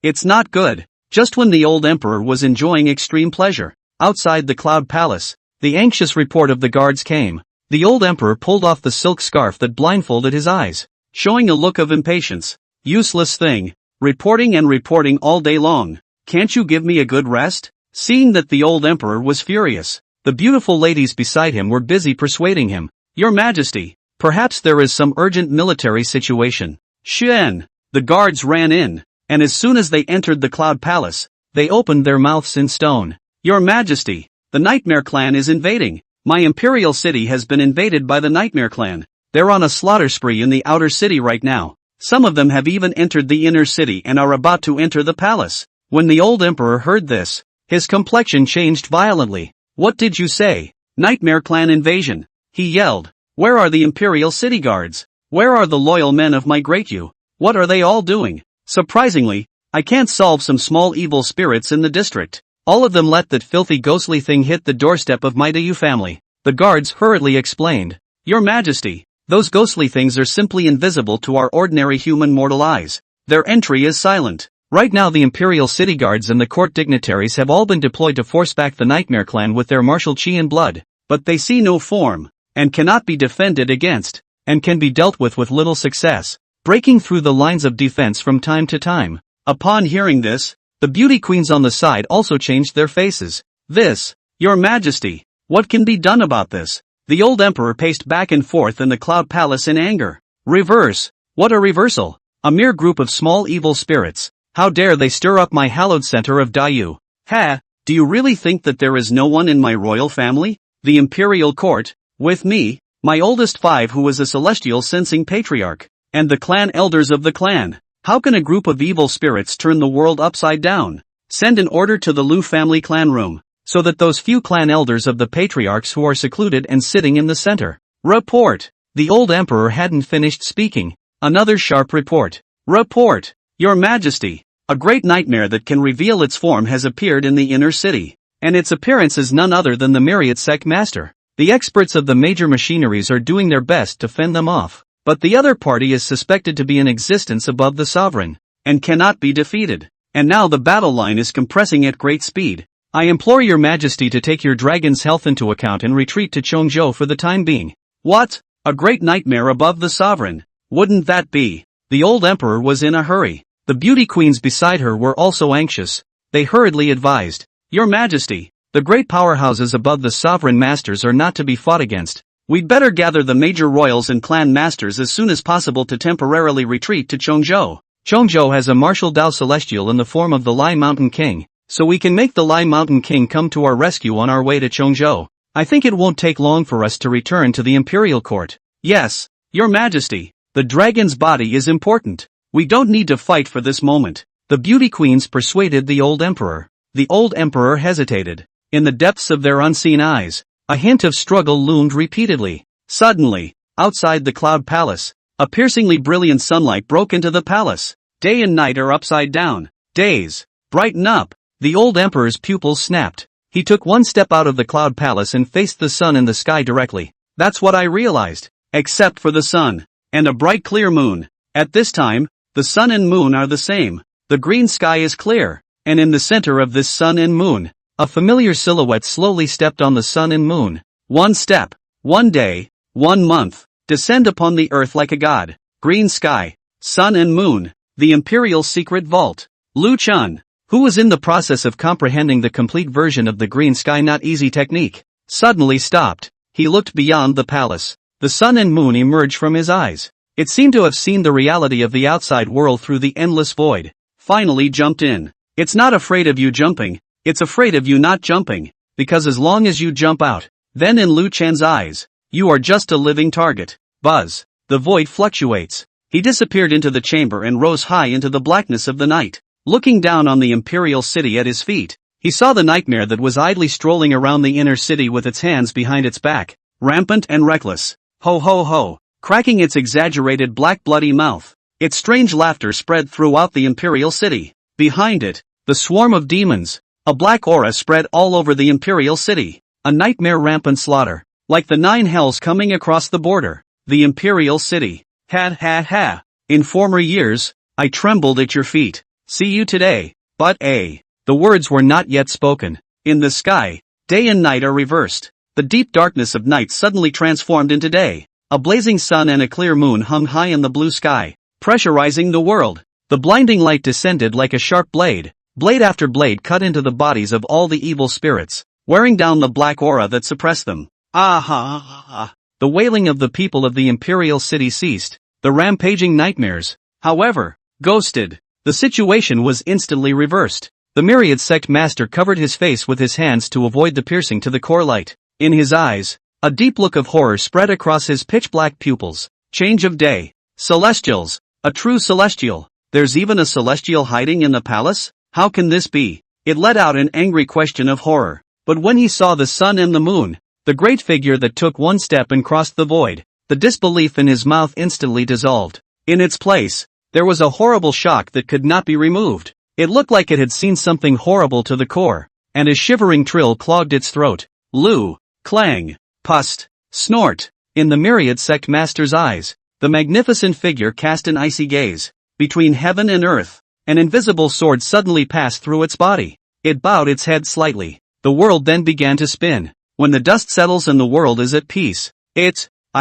It's not good. Just when the old emperor was enjoying extreme pleasure, outside the Cloud Palace, the anxious report of the guards came. The old emperor pulled off the silk scarf that blindfolded his eyes, showing a look of impatience. Useless thing. Reporting and reporting all day long. Can't you give me a good rest? Seeing that the old emperor was furious, the beautiful ladies beside him were busy persuading him. Your Majesty, perhaps there is some urgent military situation. Shen! The guards ran in, and as soon as they entered the Cloud Palace, they opened their mouths in stone. Your Majesty, the Nightmare Clan is invading. My Imperial City has been invaded by the Nightmare Clan. They're on a slaughter spree in the outer city right now. Some of them have even entered the inner city and are about to enter the palace. When the old emperor heard this, his complexion changed violently. What did you say? Nightmare Clan invasion. He yelled. Where are the Imperial City guards? Where are the loyal men of my great you? What are they all doing? Surprisingly, I can't solve some small evil spirits in the district. All of them let that filthy ghostly thing hit the doorstep of my Dayu family. The guards hurriedly explained. Your Majesty, those ghostly things are simply invisible to our ordinary human mortal eyes. Their entry is silent. Right now the Imperial City guards and the court dignitaries have all been deployed to force back the Nightmare Clan with their martial chi and blood, but they see no form, and cannot be defended against, and can be dealt with little success, breaking through the lines of defense from time to time. Upon hearing this, the beauty queens on the side also changed their faces. This, Your Majesty, what can be done about this? The old emperor paced back and forth in the Cloud Palace in anger. Reverse, what a reversal! A mere group of small evil spirits. How dare they stir up my hallowed center of Dayu? Ha, do you really think that there is no one in my royal family? The imperial court, with me, my oldest five who is a celestial sensing patriarch, and the clan elders of the clan. How can a group of evil spirits turn the world upside down? Send an order to the Lu family clan room, so that those few clan elders of the patriarchs who are secluded and sitting in the center. Report! The old emperor hadn't finished speaking. Another sharp report. Report! Your Majesty! A great nightmare that can reveal its form has appeared in the inner city, and its appearance is none other than the Myriad Sect Master. The experts of the major machineries are doing their best to fend them off, but the other party is suspected to be in existence above the sovereign, and cannot be defeated. And now the battle line is compressing at great speed. I implore your Majesty to take your dragon's health into account and retreat to Chongzhou for the time being. What? A great nightmare above the sovereign? Wouldn't that be? The old emperor was in a hurry. The beauty queens beside her were also anxious. They hurriedly advised. Your Majesty, the great powerhouses above the sovereign masters are not to be fought against. We'd better gather the major royals and clan masters as soon as possible to temporarily retreat to Chongzhou. Chongzhou has a martial Dao Celestial in the form of the Lai Mountain King, so we can make the Lai Mountain King come to our rescue on our way to Chongzhou. I think it won't take long for us to return to the Imperial Court. Yes, Your Majesty, the dragon's body is important. We don't need to fight for this moment. The beauty queens persuaded the old emperor. The old emperor hesitated. In the depths of their unseen eyes, a hint of struggle loomed repeatedly. Suddenly, outside the Cloud Palace, a piercingly brilliant sunlight broke into the palace. Day and night are upside down. Days, brighten up. The old emperor's pupils snapped. He took one step out of the Cloud Palace and faced the sun in the sky directly. That's what I realized. Except for the sun, and a bright clear moon. At this time, the sun and moon are the same. The green sky is clear, and in the center of this sun and moon, a familiar silhouette slowly stepped on the sun and moon. One step, one day, 1 month, descend upon the earth like a god. Green sky, sun and moon, the Imperial Secret Vault. Lu Chen, who was in the process of comprehending the complete version of the green sky not easy technique, suddenly stopped. He looked beyond the palace. The sun and moon emerged from his eyes. It seemed to have seen the reality of the outside world through the endless void. Finally jumped in. It's not afraid of you jumping, it's afraid of you not jumping, because as long as you jump out, then in Lu Chen's eyes, you are just a living target. Buzz. The void fluctuates. He disappeared into the chamber and rose high into the blackness of the night. Looking down on the Imperial City at his feet, he saw the nightmare that was idly strolling around the inner city with its hands behind its back, rampant and reckless. Ho ho ho. Cracking its exaggerated black bloody mouth. Its strange laughter spread throughout the Imperial City. Behind it, the swarm of demons. A black aura spread all over the Imperial City. A nightmare rampant slaughter. Like the 9 hells coming across the border. The Imperial City. Ha ha ha. In former years, I trembled at your feet. See you today. But the words were not yet spoken. In the sky, day and night are reversed. The deep darkness of night suddenly transformed into day. A blazing sun and a clear moon hung high in the blue sky, pressurizing the world. The blinding light descended like a sharp blade, Blade after blade cut into the bodies of all the evil spirits, wearing down the black aura that suppressed them. Ah. The wailing of the people of the Imperial City ceased, the rampaging nightmares, however, ghosted. The situation was instantly reversed. The Myriad Sect Master covered his face with his hands to avoid the piercing to the core light. In his eyes, a deep look of horror spread across his pitch-black pupils. Change of day. Celestials. A true celestial. There's even a celestial hiding in the palace? How can this be? It let out an angry question of horror. But when he saw the sun and the moon, the great figure that took one step and crossed the void, the disbelief in his mouth instantly dissolved. In its place, there was a horrible shock that could not be removed. It looked like it had seen something horrible to the core, and a shivering trill clogged its throat. Lu, clang, pust, snort. In the Myriad Sect Master's eyes, the magnificent figure cast an icy gaze. Between heaven and earth, an invisible sword suddenly passed through its body. It bowed its head slightly. The world then began to spin. When the dust settles and the world is at peace, a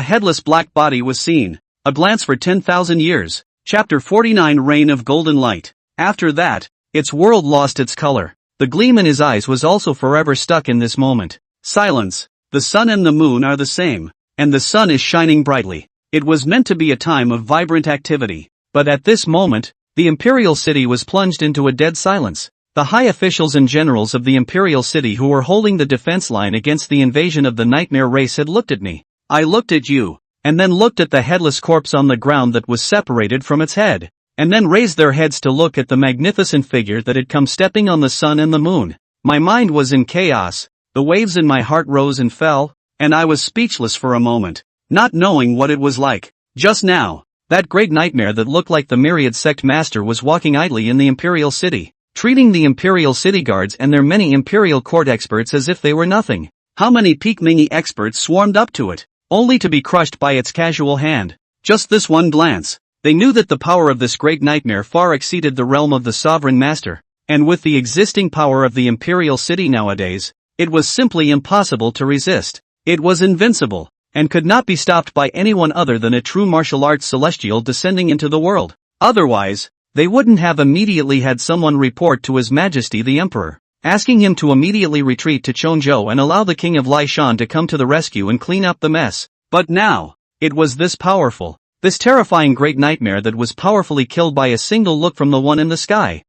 headless black body was seen. A glance for 10,000 years. Chapter 49 Reign of Golden Light. After that, its world lost its color. The gleam in his eyes was also forever stuck in this moment. Silence. The sun and the moon are the same, and the sun is shining brightly. It was meant to be a time of vibrant activity, but at this moment, the Imperial City was plunged into a dead silence. The high officials and generals of the Imperial City who were holding the defense line against the invasion of the nightmare race had looked at me. I looked at you, and then looked at the headless corpse on the ground that was separated from its head, and then raised their heads to look at the magnificent figure that had come stepping on the sun and the moon. My mind was in chaos, the waves in my heart rose and fell, and I was speechless for a moment, not knowing what it was like. Just now, that great nightmare that looked like the Myriad Sect Master was walking idly in the Imperial City, treating the Imperial City guards and their many Imperial court experts as if they were nothing. How many peak mini experts swarmed up to it, only to be crushed by its casual hand. Just this one glance, they knew that the power of this great nightmare far exceeded the realm of the Sovereign Master, and with the existing power of the Imperial City nowadays, it was simply impossible to resist. It was invincible, and could not be stopped by anyone other than a true martial arts celestial descending into the world. Otherwise, they wouldn't have immediately had someone report to His Majesty the Emperor, asking him to immediately retreat to Chongzhou and allow the King of Lai Shan to come to the rescue and clean up the mess. But now, it was this powerful, this terrifying great nightmare that was powerfully killed by a single look from the one in the sky.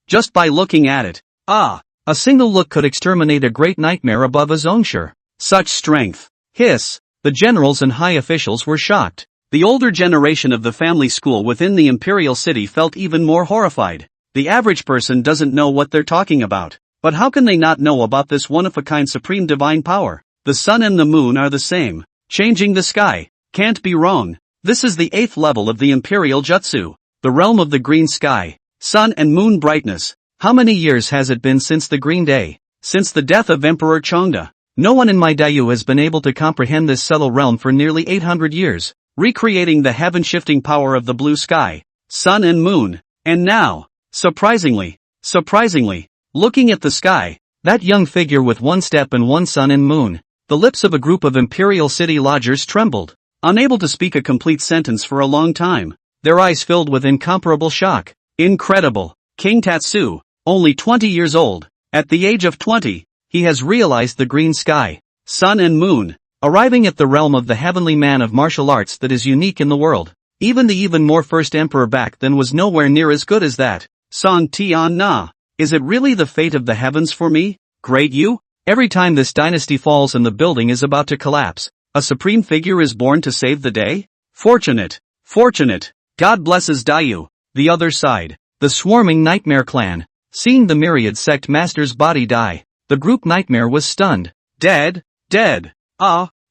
Just by looking at it, a single look could exterminate a great nightmare above his own. Sure. Such strength. Hiss. The generals and high officials were shocked. The older generation of the family school within the Imperial City felt even more horrified. The average person doesn't know what they're talking about. But how can they not know about this one-of-a-kind supreme divine power? The sun and the moon are the same. Changing the sky. Can't be wrong. This is the 8th level of the Imperial Jutsu. The realm of the green sky. Sun and moon brightness. How many years has it been since the Green Day? Since the death of Emperor Chongda. No one in my Dayu has been able to comprehend this subtle realm for nearly 800 years, recreating the heaven-shifting power of the blue sky, sun and moon. And now, surprisingly, looking at the sky, that young figure with one step and one sun and moon, the lips of a group of Imperial City lodgers trembled, unable to speak a complete sentence for a long time, their eyes filled with incomparable shock. Incredible. King Tatsu, only 20 years old, at the age of 20, he has realized the green sky, sun and moon, arriving at the realm of the heavenly man of martial arts that is unique in the world. Even the even more first emperor back then was nowhere near as good as that. Song Tian Na. Is it really the fate of the heavens for me? Great you? Every time this dynasty falls and the building is about to collapse, a supreme figure is born to save the day? Fortunate. God blesses Dayu. The other side. The swarming Nightmare clan. Seeing the Myriad Sect Master's body die, the group Nightmare was stunned. Dead? The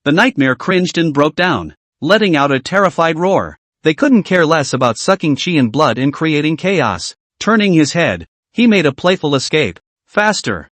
Nightmare cringed and broke down, letting out a terrified roar. They couldn't care less about sucking chi and blood and creating chaos. Turning his head, he made a playful escape. Faster.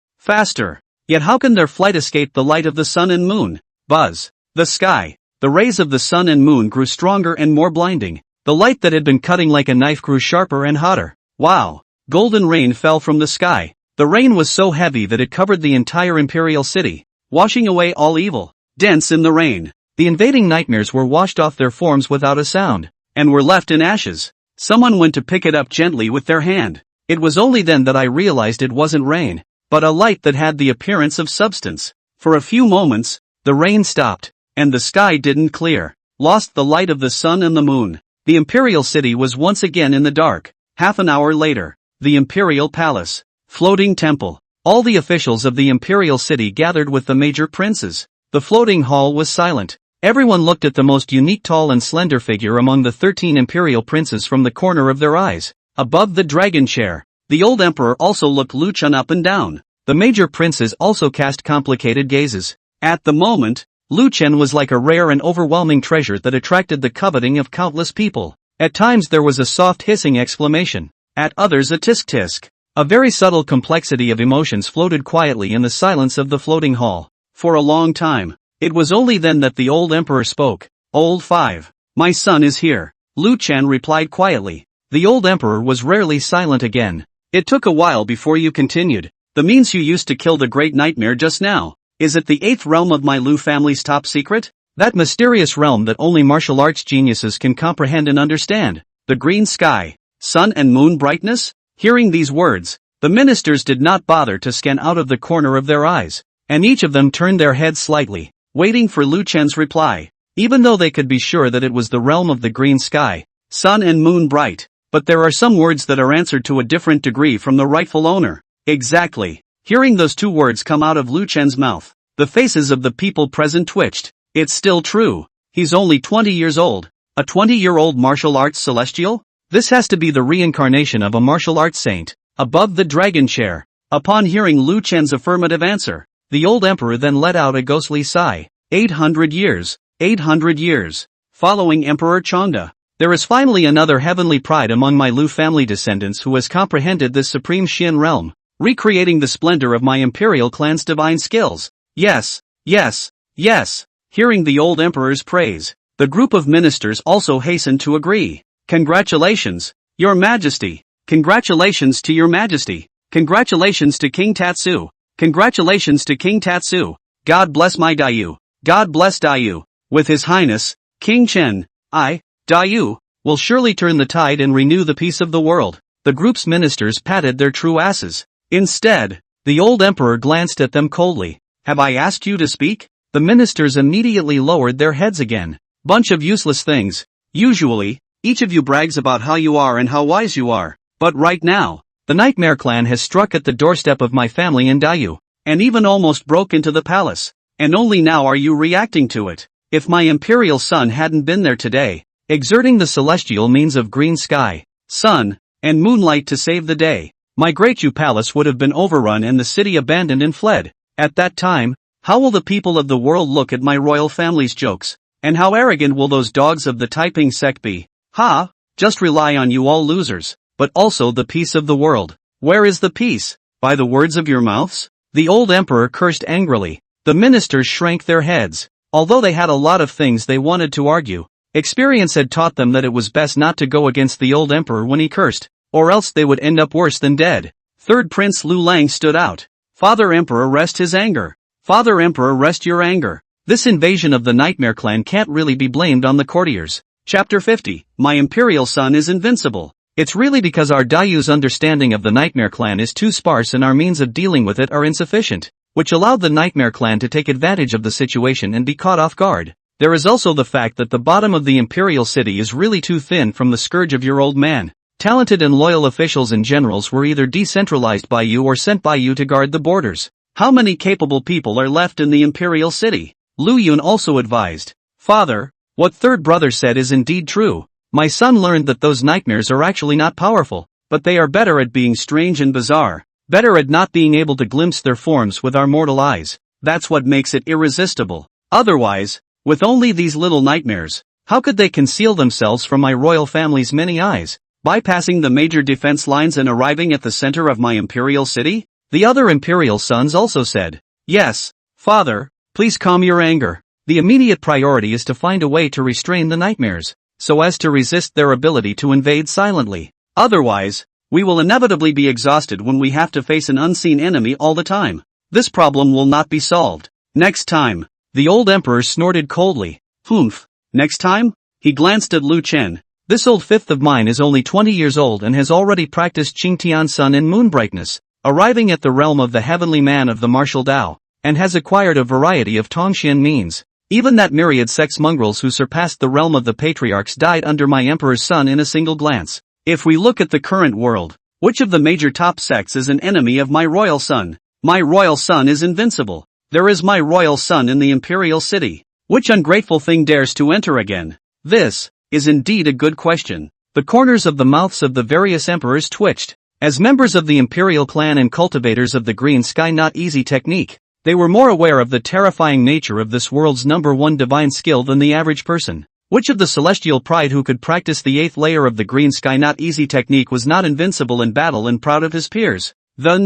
Yet how can their flight escape the light of the sun and moon? Buzz. The sky. The rays of the sun and moon grew stronger and more blinding. The light that had been cutting like a knife grew sharper and hotter. Wow. Golden rain fell from the sky. The rain was so heavy that it covered the entire Imperial City, washing away all evil. Dense in the rain, the invading nightmares were washed off their forms without a sound, and were left in ashes. Someone went to pick it up gently with their hand. It was only then that I realized it wasn't rain, but a light that had the appearance of substance. For a few moments, the rain stopped, and the sky didn't clear, lost the light of the sun and the moon. The Imperial City was once again in the dark. Half an hour later, the Imperial Palace, floating temple. All the officials of the Imperial City gathered with the major princes. The floating hall was silent. Everyone looked at the most unique tall and slender figure among the 13 imperial princes from the corner of their eyes. Above the dragon chair, the old emperor also looked Lu Chen up and down. The major princes also cast complicated gazes. At the moment, Lu Chen was like a rare and overwhelming treasure that attracted the coveting of countless people. At times there was a soft hissing exclamation. At others a tisk-tisk. A very subtle complexity of emotions floated quietly in the silence of the floating hall. For a long time, it was only then that the old emperor spoke. Old 5. My son is here. Lu Chen replied quietly. The old emperor was rarely silent again. It took a while before you continued. The means you used to kill the great nightmare just now. Is it the 8th realm of my Lu family's top secret? That mysterious realm that only martial arts geniuses can comprehend and understand. The green sky, sun and moon brightness? Hearing these words, the ministers did not bother to scan out of the corner of their eyes, and each of them turned their heads slightly, waiting for Lu Chen's reply. Even though they could be sure that it was the realm of the green sky, sun and moon bright, but there are some words that are answered to a different degree from the rightful owner. Exactly. Hearing those two words come out of Lu Chen's mouth, the faces of the people present twitched. It's still true. He's only 20 years old. A 20-year-old martial arts celestial? This has to be the reincarnation of a martial arts saint. Above the dragon chair. Upon hearing Lu Chen's affirmative answer, the old emperor then let out a ghostly sigh. 800 years. 800 years. Following Emperor Changde, there is finally another heavenly pride among my Lu family descendants who has comprehended this supreme Xian realm, recreating the splendor of my imperial clan's divine skills. Yes, yes, yes. Hearing the old emperor's praise, the group of ministers also hastened to agree. Congratulations, Your Majesty. Congratulations to Your Majesty. Congratulations to King Tatsu. Congratulations to King Tatsu. God bless my Dayu. God bless Dayu. With His Highness, King Chen, I, Dayu, will surely turn the tide and renew the peace of the world. The group's ministers patted their true asses. Instead, the old emperor glanced at them coldly. Have I asked you to speak? The ministers immediately lowered their heads again. Bunch of useless things. Usually, each of you brags about how you are and how wise you are. But right now, the Nightmare Clan has struck at the doorstep of my family in Dayu, and even almost broke into the palace. And only now are you reacting to it. If my imperial son hadn't been there today, exerting the celestial means of green sky, sun, and moonlight to save the day, my great Yu palace would have been overrun and the city abandoned and fled. At that time, how will the people of the world look at my royal family's jokes? And how arrogant will those dogs of the Taiping Sect be? Ha! Just rely on you all losers. But also the peace of the world. Where is the peace? By the words of your mouths? The old emperor cursed angrily. The ministers shrank their heads. Although they had a lot of things they wanted to argue, experience had taught them that it was best not to go against the old emperor when he cursed, or else they would end up worse than dead. Third Prince Lu Lang stood out. Father Emperor, rest his anger. Father Emperor, rest your anger. This invasion of the Nightmare Clan can't really be blamed on the courtiers. Chapter 50. My imperial son is invincible. It's really because our Dayu's understanding of the Nightmare Clan is too sparse and our means of dealing with it are insufficient, which allowed the Nightmare Clan to take advantage of the situation and be caught off guard. There is also the fact that the bottom of the Imperial City is really too thin from the scourge of your old man. Talented and loyal officials and generals were either decentralized by you or sent by you to guard the borders. How many capable people are left in the Imperial City? Lu Yun also advised. Father, what third brother said is indeed true. My son learned that those nightmares are actually not powerful, but they are better at being strange and bizarre, better at not being able to glimpse their forms with our mortal eyes. That's what makes it irresistible. Otherwise, with only these little nightmares, how could they conceal themselves from my royal family's many eyes? Bypassing the major defense lines and arriving at the center of my imperial city? The other imperial sons also said. Yes, father, please calm your anger. The immediate priority is to find a way to restrain the nightmares, so as to resist their ability to invade silently. Otherwise, we will inevitably be exhausted when we have to face an unseen enemy all the time. This problem will not be solved. Next time. The old emperor snorted coldly. Humph. Next time? He glanced at Lu Chen. This old fifth of mine is only 20 years old and has already practiced Qingtian sun and moon brightness, arriving at the realm of the heavenly man of the martial Tao, and has acquired a variety of Tongxian means. Even that myriad sex mongrels who surpassed the realm of the patriarchs died under my emperor's son in a single glance. If we look at the current world, which of the major top sects is an enemy of my royal son? My royal son is invincible. There is my royal son in the Imperial City. Which ungrateful thing dares to enter again? This is indeed a good question. The corners of the mouths of the various emperors twitched. As members of the Imperial clan and cultivators of the Green Sky Not Easy technique, they were more aware of the terrifying nature of this world's #1 divine skill than the average person. Which of the celestial pride who could practice the 8th layer of the Green Sky Not Easy technique was not invincible in battle and proud of his peers? The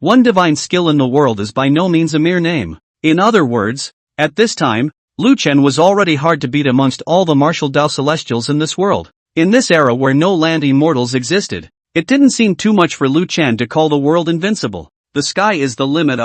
#1 divine skill in the world is by no means a mere name. In other words, at this time, Lu Chen was already hard to beat amongst all the martial Dao celestials in this world. In this era where no land immortals existed, it didn't seem too much for Lu Chen to call the world invincible. The sky is the limit.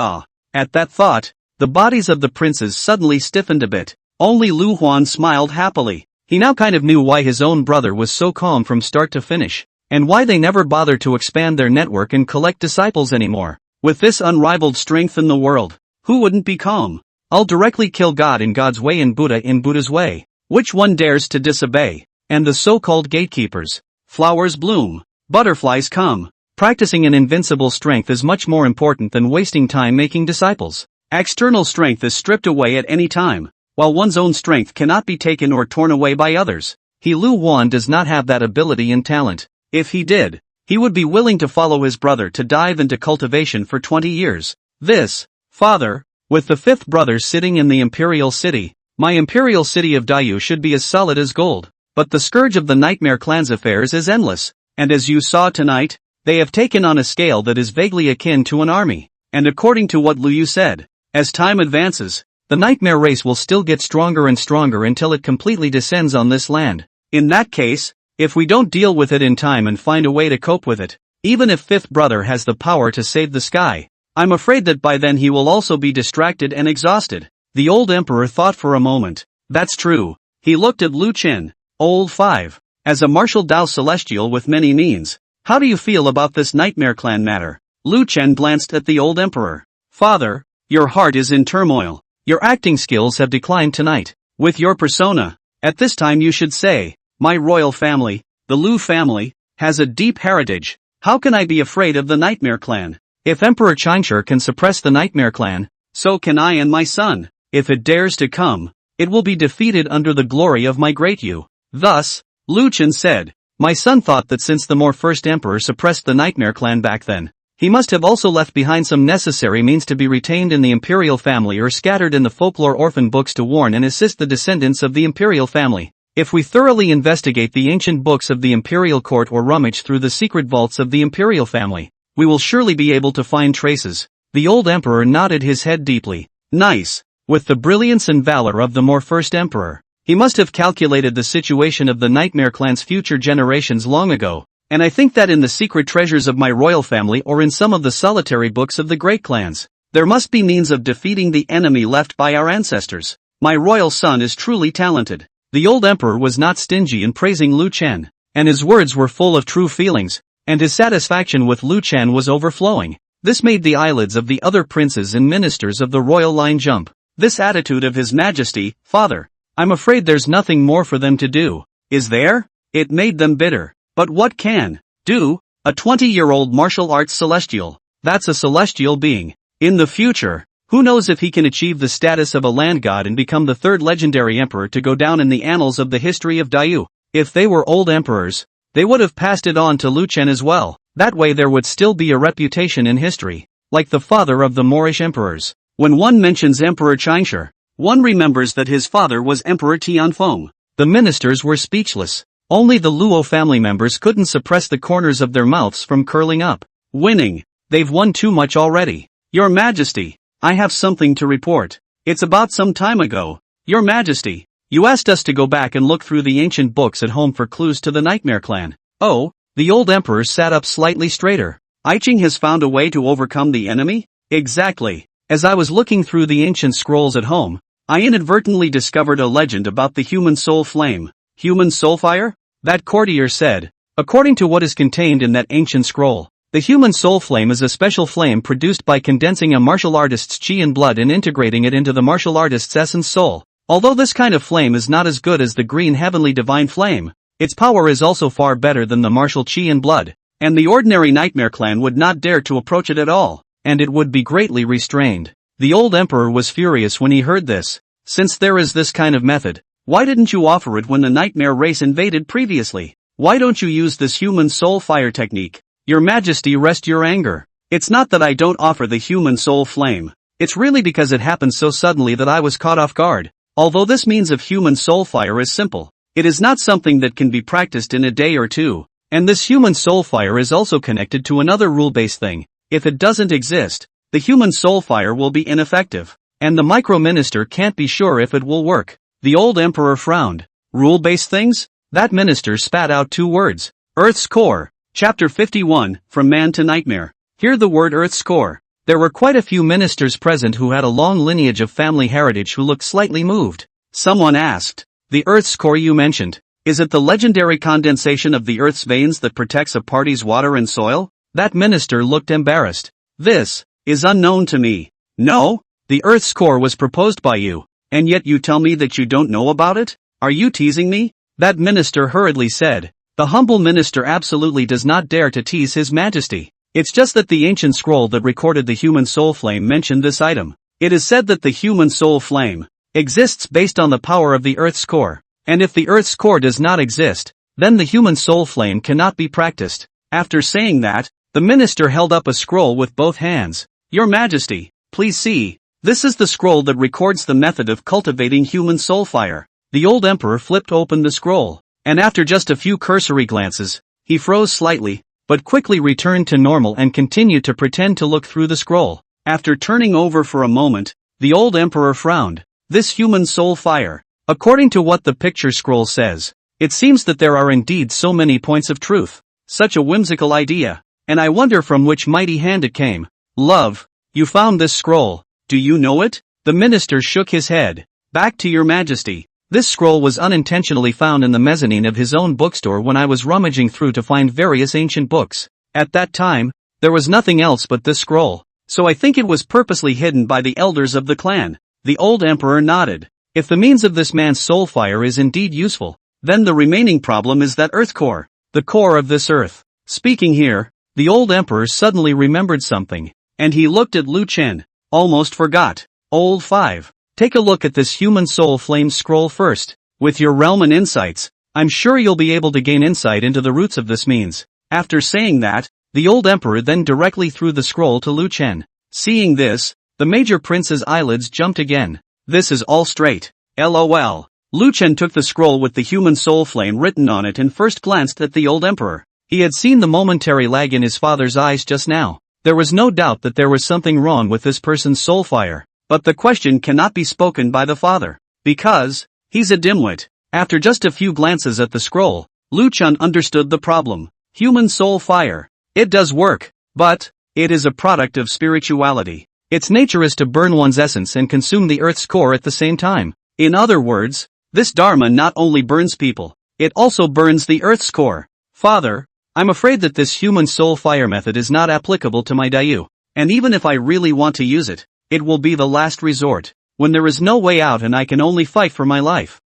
At that thought, the bodies of the princes suddenly stiffened a bit. Only Lu Huan smiled happily. He now kind of knew why his own brother was so calm from start to finish, and why they never bothered to expand their network and collect disciples anymore. With this unrivaled strength in the world, who wouldn't be calm? I'll directly kill God in God's way and Buddha in Buddha's way. Which one dares to disobey? And the so-called gatekeepers. Flowers bloom. Butterflies come. Practicing an invincible strength is much more important than wasting time making disciples. External strength is stripped away at any time, while one's own strength cannot be taken or torn away by others. Lu Huan does not have that ability and talent. If he did, he would be willing to follow his brother to dive into cultivation for 20 years. This, father, with the fifth brother sitting in the Imperial City, my Imperial City of Dayu should be as solid as gold. But the scourge of the Nightmare Clan's affairs is endless, and as you saw tonight, they have taken on a scale that is vaguely akin to an army. And according to what Lu Yu said, as time advances, the Nightmare race will still get stronger and stronger until it completely descends on this land. In that case, if we don't deal with it in time and find a way to cope with it, even if fifth brother has the power to save the sky, I'm afraid that by then he will also be distracted and exhausted. The old emperor thought for a moment. That's true. He looked at Lu Chen. Old 5. As a martial Dao celestial with many means, how do you feel about this Nightmare Clan matter? Lu Chen glanced at the old emperor. Father, your heart is in turmoil. Your acting skills have declined tonight. With your persona, at this time you should say, my royal family, the Lu family, has a deep heritage. How can I be afraid of the Nightmare Clan? If Emperor Changshi can suppress the Nightmare Clan, so can I and my son. If it dares to come, it will be defeated under the glory of my great Yu. Thus, Lu Chen said, my son thought that since the first emperor suppressed the Nightmare Clan back then, he must have also left behind some necessary means to be retained in the imperial family or scattered in the folklore orphan books to warn and assist the descendants of the imperial family. If we thoroughly investigate the ancient books of the imperial court or rummage through the secret vaults of the imperial family, we will surely be able to find traces. The old emperor nodded his head deeply. Nice. With the brilliance and valor of the first emperor, he must have calculated the situation of the Nightmare Clan's future generations long ago, and I think that in the secret treasures of my royal family or in some of the solitary books of the great clans, there must be means of defeating the enemy left by our ancestors. My royal son is truly talented. The old emperor was not stingy in praising Lu Chen, and his words were full of true feelings, and his satisfaction with Lu Chen was overflowing. This made the eyelids of the other princes and ministers of the royal line jump. This attitude of His Majesty, Father, I'm afraid there's nothing more for them to do. Is there? It made them bitter. But what can do? A 20-year-old martial arts celestial. That's a celestial being. In the future, who knows if he can achieve the status of a land god and become the third legendary emperor to go down in the annals of the history of Dayu. If they were old emperors, they would have passed it on to Lu Chen as well. That way there would still be a reputation in history, like the father of the Moorish emperors. When one mentions Emperor Changshi, one remembers that his father was Emperor Tianfeng. The ministers were speechless. Only the Luo family members couldn't suppress the corners of their mouths from curling up. Winning. They've won too much already. Your Majesty, I have something to report. It's about some time ago. Your Majesty, you asked us to go back and look through the ancient books at home for clues to the Nightmare Clan. Oh, the old emperor sat up slightly straighter. I Ching has found a way to overcome the enemy? Exactly. As I was looking through the ancient scrolls at home, I inadvertently discovered a legend about the human soul flame. Human soul fire? That courtier said. According to what is contained in that ancient scroll, the human soul flame is a special flame produced by condensing a martial artist's chi and blood and integrating it into the martial artist's essence soul. Although this kind of flame is not as good as the green heavenly divine flame, its power is also far better than the martial chi and blood, and the ordinary nightmare clan would not dare to approach it at all, and it would be greatly restrained. The old emperor was furious when he heard this. Since there is this kind of method, why didn't you offer it when the nightmare race invaded previously? Why don't you use this human soul fire technique? Your Majesty, rest your anger. It's not that I don't offer the human soul flame. It's really because it happened so suddenly that I was caught off guard. Although this means of human soul fire is simple, it is not something that can be practiced in a day or two. And this human soul fire is also connected to another rule-based thing. If it doesn't exist, the human soul fire will be ineffective, and the micro-minister can't be sure if it will work. The old emperor frowned. Rule-based things? That minister spat out 2 words. Earth's core. Chapter 51, From Man to Nightmare. Hear the word Earth's core. There were quite a few ministers present who had a long lineage of family heritage who looked slightly moved. Someone asked, the Earth's core you mentioned, is it the legendary condensation of the Earth's veins that protects a party's water and soil? That minister looked embarrassed. This is unknown to me. No? The Earth's core was proposed by you, and yet you tell me that you don't know about it? Are you teasing me? That minister hurriedly said. The humble minister absolutely does not dare to tease His Majesty. It's just that the ancient scroll that recorded the human soul flame mentioned this item. It is said that the human soul flame exists based on the power of the Earth's core. And if the Earth's core does not exist, then the human soul flame cannot be practiced. After saying that, the minister held up a scroll with both hands. Your Majesty, please see. This is the scroll that records the method of cultivating human soul fire. The old emperor flipped open the scroll, and after just a few cursory glances, he froze slightly, but quickly returned to normal and continued to pretend to look through the scroll. After turning over for a moment, the old emperor frowned. This human soul fire. According to what the picture scroll says, it seems that there are indeed so many points of truth. Such a whimsical idea. And I wonder from which mighty hand it came. Love, you found this scroll. Do you know it? The minister shook his head. Back to your Majesty. This scroll was unintentionally found in the mezzanine of his own bookstore when I was rummaging through to find various ancient books. At that time, there was nothing else but this scroll, so I think it was purposely hidden by the elders of the clan. The old emperor nodded. If the means of this man's soul fire is indeed useful, then the remaining problem is that earth core, the core of this earth. Speaking here, the old emperor suddenly remembered something, and he looked at Lu Chen. Almost forgot. Old 5. Take a look at this human soul flame scroll first. With your realm and insights, I'm sure you'll be able to gain insight into the roots of this means. After saying that, the old emperor then directly threw the scroll to Lu Chen. Seeing this, the major prince's eyelids jumped again. This is all straight. LOL. Lu Chen took the scroll with the human soul flame written on it and first glanced at the old emperor. He had seen the momentary lag in his father's eyes just now. There was no doubt that there was something wrong with this person's soul fire. But the question cannot be spoken by the father. Because he's a dimwit. After just a few glances at the scroll, Lu Chen understood the problem. Human soul fire. It does work, but it is a product of spirituality. Its nature is to burn one's essence and consume the earth's core at the same time. In other words, this dharma not only burns people, it also burns the earth's core. Father, I'm afraid that this human soul fire method is not applicable to my Dayu. And even if I really want to use it, it will be the last resort, when there is no way out and I can only fight for my life.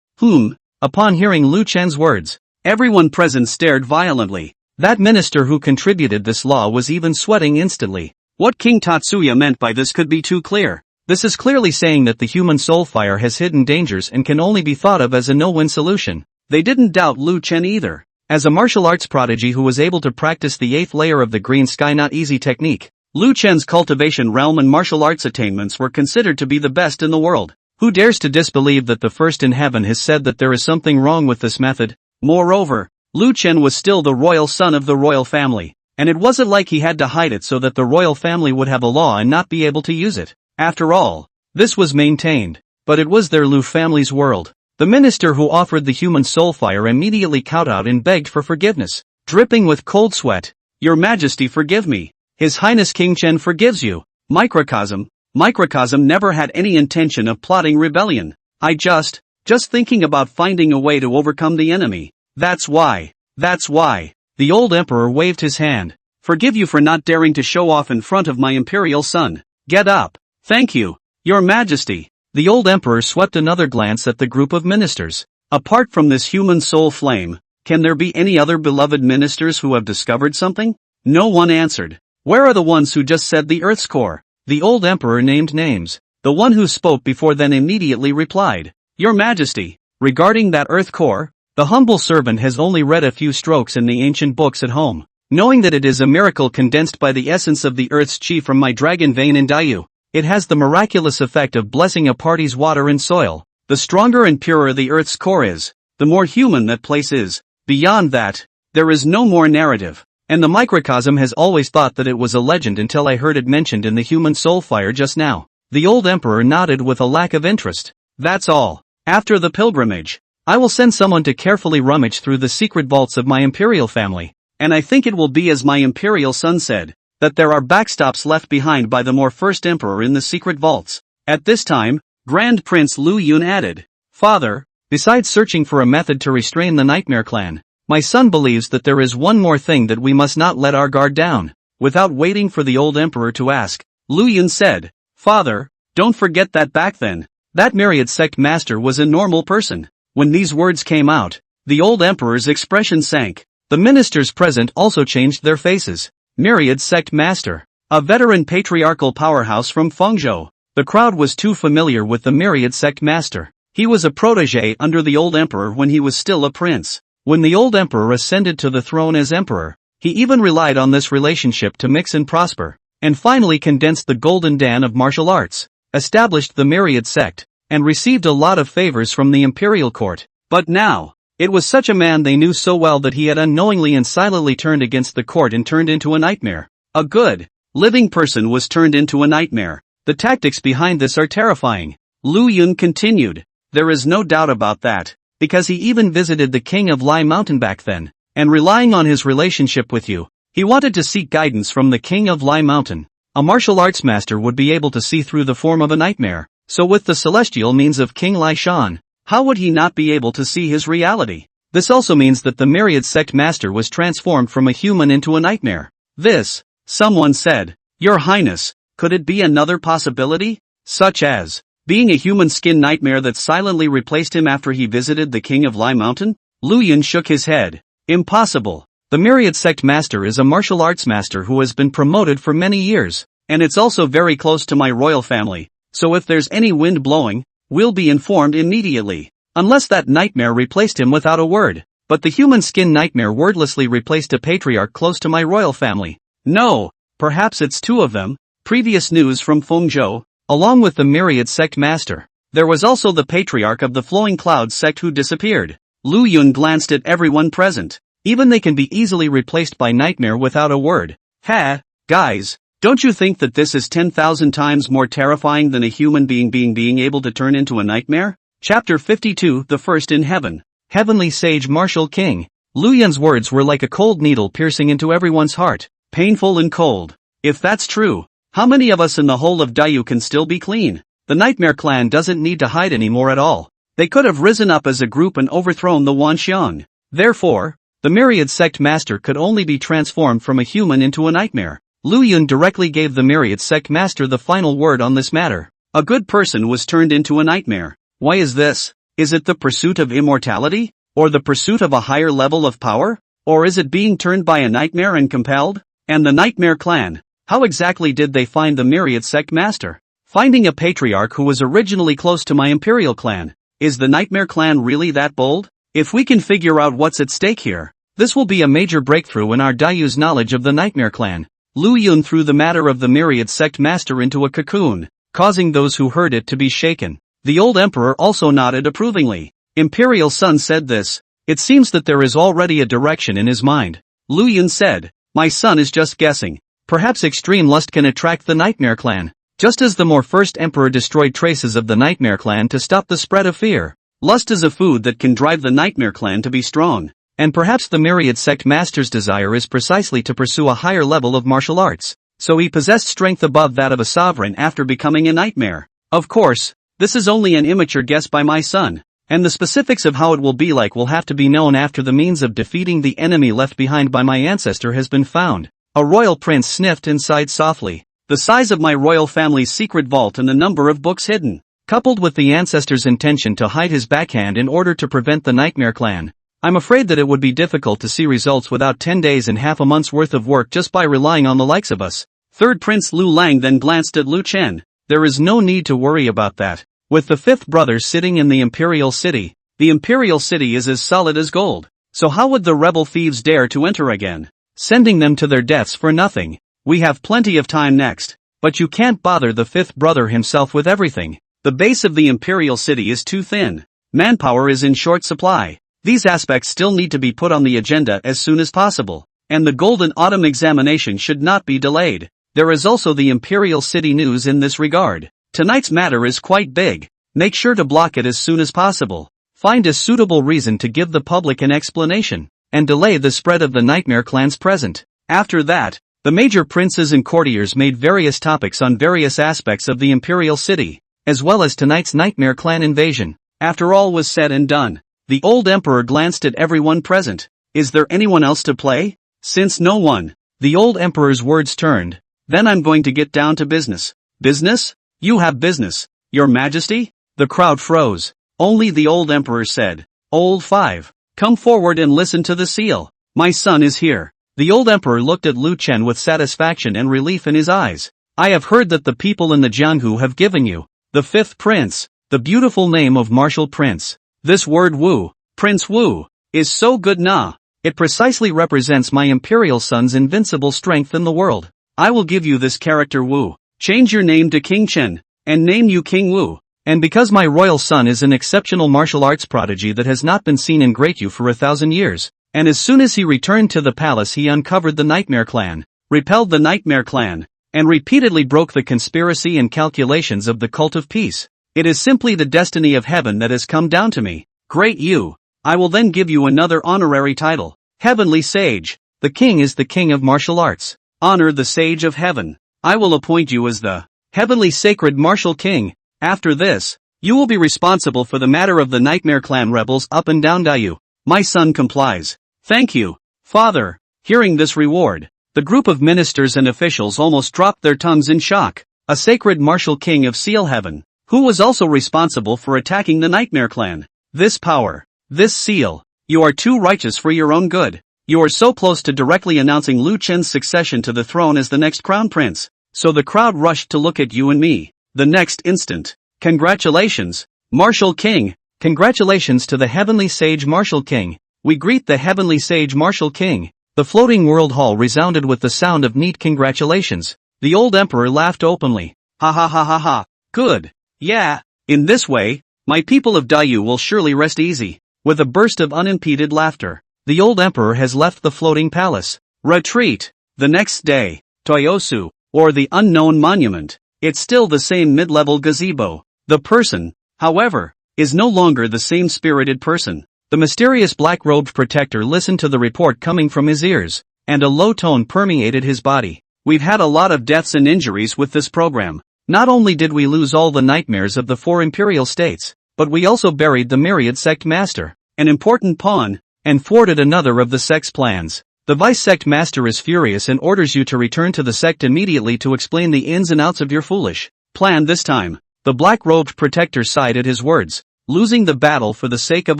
Upon hearing Lu Chen's words, everyone present stared violently. That minister who contributed this law was even sweating instantly. What King Tatsuya meant by this could be too clear. This is clearly saying that the human soul fire has hidden dangers and can only be thought of as a no-win solution. They didn't doubt Lu Chen either. As a martial arts prodigy who was able to practice the 8th layer of the green sky not easy technique, Lu Chen's cultivation realm and martial arts attainments were considered to be the best in the world. Who dares to disbelieve that the first in heaven has said that there is something wrong with this method? Moreover, Lu Chen was still the royal son of the royal family, and it wasn't like he had to hide it so that the royal family would have a law and not be able to use it. After all, this was maintained, but it was their Lu family's world. The minister who offered the human soul fire immediately kowtowed and begged for forgiveness, dripping with cold sweat. Your Majesty, forgive me. His Highness King Chen forgives you. Microcosm never had any intention of plotting rebellion. I just thinking about finding a way to overcome the enemy. That's why. That's why. The old emperor waved his hand. Forgive you for not daring to show off in front of my imperial son. Get up. Thank you, your majesty. The old emperor swept another glance at the group of ministers. Apart from this human soul flame, can there be any other beloved ministers who have discovered something? No one answered. Where are the ones who just said the Earth's core? The old emperor named names. The one who spoke before then immediately replied, Your Majesty, regarding that Earth core, the humble servant has only read a few strokes in the ancient books at home, knowing that it is a miracle condensed by the essence of the Earth's chi from my dragon vein in Dayu. It has the miraculous effect of blessing a party's water and soil. The stronger and purer the Earth's core is, the more human that place is. Beyond that, there is no more narrative. And the microcosm has always thought that it was a legend until I heard it mentioned in the human soul fire just now. The old emperor nodded with a lack of interest. That's all. After the pilgrimage, I will send someone to carefully rummage through the secret vaults of my imperial family. And I think it will be as my imperial son said, that there are backstops left behind by the more first emperor in the secret vaults. At this time, Grand Prince Lu Yun added, Father, besides searching for a method to restrain the Nightmare Clan, my son believes that there is one more thing that we must not let our guard down. Without waiting for the old emperor to ask, Lu Yun said, Father, don't forget that back then, that myriad sect master was a normal person. When these words came out, the old emperor's expression sank. The ministers present also changed their faces. Myriad sect master, a veteran patriarchal powerhouse from Fengzhou. The crowd was too familiar with the myriad sect master. He was a protege under the old emperor when he was still a prince. When the old emperor ascended to the throne as emperor, he even relied on this relationship to mix and prosper, and finally condensed the golden dan of martial arts, established the myriad sect, and received a lot of favors from the imperial court. But now, it was such a man they knew so well that he had unknowingly and silently turned against the court and turned into a nightmare. A good, living person was turned into a nightmare. The tactics behind this are terrifying. Lu Yun continued. There is no doubt about that. Because he even visited the king of Lai Mountain back then, and relying on his relationship with you, he wanted to seek guidance from the king of Lai Mountain. A martial arts master would be able to see through the form of a nightmare, so with the celestial means of King Lai Shan, how would he not be able to see his reality? This also means that the myriad sect master was transformed from a human into a nightmare. This, someone said, Your Highness, could it be another possibility? Such as being a human skin nightmare that silently replaced him after he visited the king of Lai Mountain? Lu Yun shook his head. Impossible. The myriad sect master is a martial arts master who has been promoted for many years, and it's also very close to my royal family, so if there's any wind blowing, we'll be informed immediately. Unless that nightmare replaced him without a word, but the human skin nightmare wordlessly replaced a patriarch close to my royal family. No, perhaps it's two of them. Previous news from Fengzhou. Along with the myriad sect master, there was also the patriarch of the flowing cloud sect who disappeared. Lu Yun glanced at everyone present. Even they can be easily replaced by nightmare without a word. Ha, guys, don't you think that this is 10,000 times more terrifying than a human being able to turn into a nightmare? Chapter 52 The First in Heaven. Heavenly Sage Martial King. Lu Yun's words were like a cold needle piercing into everyone's heart. Painful and cold. If that's true, how many of us in the whole of Dayu can still be clean? The Nightmare Clan doesn't need to hide anymore at all. They could have risen up as a group and overthrown the Wanxiang. Therefore, the myriad sect master could only be transformed from a human into a nightmare. Lu Yun directly gave the myriad sect master the final word on this matter. A good person was turned into a nightmare. Why is this? Is it the pursuit of immortality? Or the pursuit of a higher level of power? Or is it being turned by a nightmare and compelled? And the Nightmare Clan? How exactly did they find the myriad sect master? Finding a patriarch who was originally close to my imperial clan. Is the Nightmare Clan really that bold? If we can figure out what's at stake here, this will be a major breakthrough in our Dayu's knowledge of the Nightmare Clan. Lu Yun threw the matter of the myriad sect master into a cocoon, causing those who heard it to be shaken. The old emperor also nodded approvingly. Imperial Son said this. It seems that there is already a direction in his mind. Lu Yun said, My son is just guessing. Perhaps extreme lust can attract the Nightmare Clan. Just as the more first emperor destroyed traces of the Nightmare Clan to stop the spread of fear. Lust is a food that can drive the Nightmare Clan to be strong. And perhaps the myriad sect master's desire is precisely to pursue a higher level of martial arts. So he possessed strength above that of a sovereign after becoming a nightmare. Of course, this is only an immature guess by my son. and the specifics of how it will be like will have to be known after the means of defeating the enemy left behind by my ancestor has been found. A royal prince sniffed and sighed softly. The size of my royal family's secret vault and the number of books hidden, coupled with the ancestor's intention to hide his backhand in order to prevent the Nightmare Clan. I'm afraid that it would be difficult to see results without 10 days and half a month's worth of work just by relying on the likes of us. Third Prince Lu Lang then glanced at Lu Chen. There is no need to worry about that. With the fifth brother sitting in the Imperial City, the Imperial City is as solid as gold. So how would the rebel thieves dare to enter again? Sending them to their deaths for nothing. We have plenty of time next. But you can't bother the fifth brother himself with everything. The base of the Imperial City is too thin. Manpower is in short supply. These aspects still need to be put on the agenda as soon as possible. And the Golden Autumn examination should not be delayed. There is also the Imperial City news in this regard. Tonight's matter is quite big. Make sure to block it as soon as possible. Find a suitable reason to give the public an explanation, and delay the spread of the Nightmare Clan's present. After that, the major princes and courtiers made various topics on various aspects of the Imperial City, as well as tonight's Nightmare Clan invasion. After all was said and done, the old emperor glanced at everyone present. Is there anyone else to play? Since no one, the old emperor's words turned. Then I'm going to get down to business. Business? You have business, Your Majesty? The crowd froze. Only the old emperor said, Old 5, come forward and listen to the seal. My son is here. The old emperor looked at Lu Chen with satisfaction and relief in his eyes. I have heard that the people in the Jianghu have given you the fifth prince, the beautiful name of martial prince. This word Wu, Prince Wu, is so good na. It precisely represents my imperial son's invincible strength in the world. I will give you this character Wu. Change your name to King Chen, and name you King Wu. And because my royal son is an exceptional martial arts prodigy that has not been seen in Great Yu for 1,000 years, and as soon as he returned to the palace he uncovered the Nightmare Clan, repelled the Nightmare Clan, and repeatedly broke the conspiracy and calculations of the Cult of Peace. It is simply the destiny of heaven that has come down to me. Great Yu. I will then give you another honorary title. Heavenly Sage. The king is the king of martial arts. Honor the Sage of Heaven. I will appoint you as the Heavenly Sacred Martial King. After this, you will be responsible for the matter of the Nightmare Clan rebels up and down Dayu. My son complies. Thank you, father. Hearing this reward, the group of ministers and officials almost dropped their tongues in shock. A sacred martial king of Seal Heaven, who was also responsible for attacking the Nightmare Clan. This power, this seal, you are too righteous for your own good. You are so close to directly announcing Lu Chen's succession to the throne as the next crown prince. So the crowd rushed to look at you and me. The next instant. Congratulations, Martial King. Congratulations to the Heavenly Sage Martial King. We greet the Heavenly Sage Martial King. The floating world hall resounded with the sound of neat congratulations. The old emperor laughed openly. Ha ha ha ha ha. Good. Yeah. In this way, my people of Dayu will surely rest easy. With a burst of unimpeded laughter, the old emperor has left the floating palace. Retreat. The next day, Toyosu, or the unknown monument. It's still the same mid-level gazebo. The person, however, is no longer the same spirited person. The mysterious black-robed protector listened to the report coming from his ears, and a low tone permeated his body. We've had a lot of deaths and injuries with this program. Not only did we lose all the nightmares of the 4 imperial states, but we also buried the myriad sect master, an important pawn, and thwarted another of the sect's plans. The vice sect master is furious and orders you to return to the sect immediately to explain the ins and outs of your foolish plan this time. The black-robed protector sighed at his words. Losing the battle for the sake of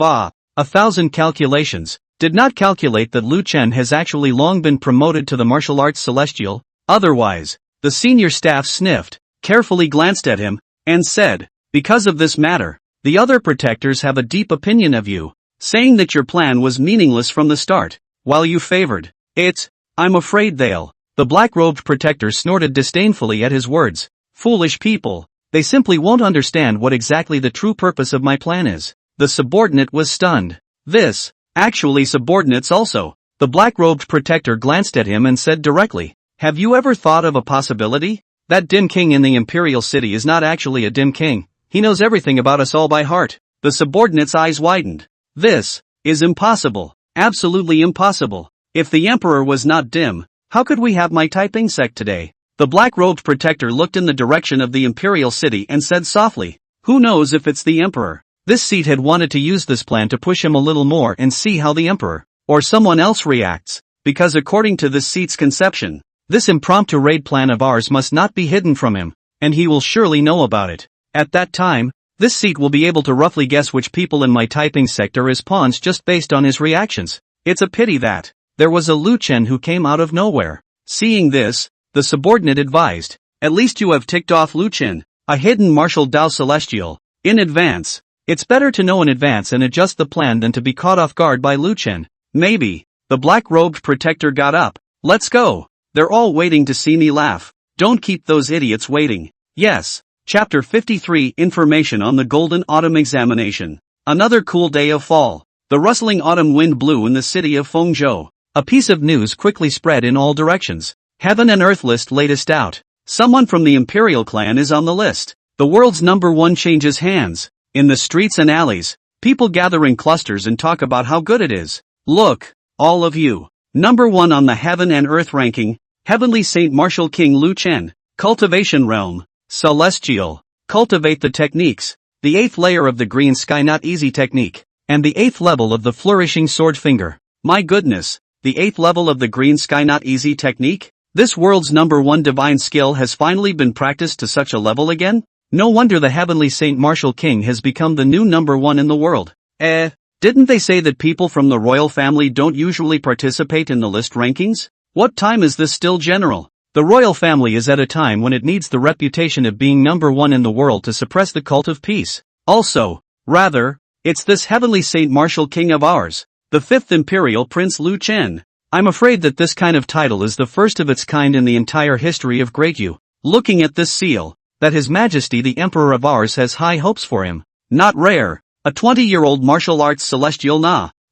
1,000 calculations. Did not calculate that Lu Chen has actually long been promoted to the martial arts celestial. Otherwise, the senior staff sniffed, carefully glanced at him, and said, because of this matter, the other protectors have a deep opinion of you, saying that your plan was meaningless from the start. While you favored it, I'm afraid they'll. The black-robed protector snorted disdainfully at his words. Foolish people. They simply won't understand what exactly the true purpose of my plan is. The subordinate was stunned. This, actually subordinates also. The black-robed protector glanced at him and said directly, have you ever thought of a possibility? That dim king in the Imperial City is not actually a dim king. He knows everything about us all by heart. The subordinate's eyes widened. This is impossible. Absolutely impossible. If the emperor was not dim, how could we have my Taiping Sect today? The black-robed protector looked in the direction of the Imperial City and said softly, who knows if it's the emperor? This seat had wanted to use this plan to push him a little more and see how the emperor, or someone else reacts, because according to this seat's conception, this impromptu raid plan of ours must not be hidden from him, and he will surely know about it. At that time, this seat will be able to roughly guess which people in my Taiping Sect are his pawns just based on his reactions. It's a pity that there was a Lu Chen who came out of nowhere. Seeing this, the subordinate advised, "At least you have ticked off Lu Chen, a hidden martial Dao Celestial, in advance. It's better to know in advance and adjust the plan than to be caught off guard by Lu Chen." Maybe. The black-robed protector got up. "Let's go. They're all waiting to see me laugh. Don't keep those idiots waiting." Yes. Chapter 53 Information on the Golden Autumn Examination. Another cool day of fall. The rustling autumn wind blew in the city of Fengzhou. A piece of news quickly spread in all directions. Heaven and Earth list latest out. Someone from the Imperial clan is on the list. The world's #1 changes hands. In the streets and alleys, people gather in clusters and talk about how good it is. Look, all of you. #1 on the Heaven and Earth ranking, Heavenly Saint Martial King Lu Chen. Cultivation realm. Celestial. Cultivate the techniques. The 8th layer of the green sky not easy technique. And the 8th level of the flourishing sword finger. My goodness, the 8th level of the green sky not easy technique? This world's #1 divine skill has finally been practiced to such a level again? No wonder the Heavenly Saint Martial King has become the new #1 in the world. Didn't they say that people from the royal family don't usually participate in the list rankings? What time is this still general? The royal family is at a time when it needs the reputation of being #1 in the world to suppress the cult of peace. It's this Heavenly Saint Martial King of ours, the 5th Imperial Prince Lu Chen. I'm afraid that this kind of title is the first of its kind in the entire history of Great Yu. Looking at this seal, that His Majesty the Emperor of ours has high hopes for him. Not rare, a 20-year-old martial arts celestial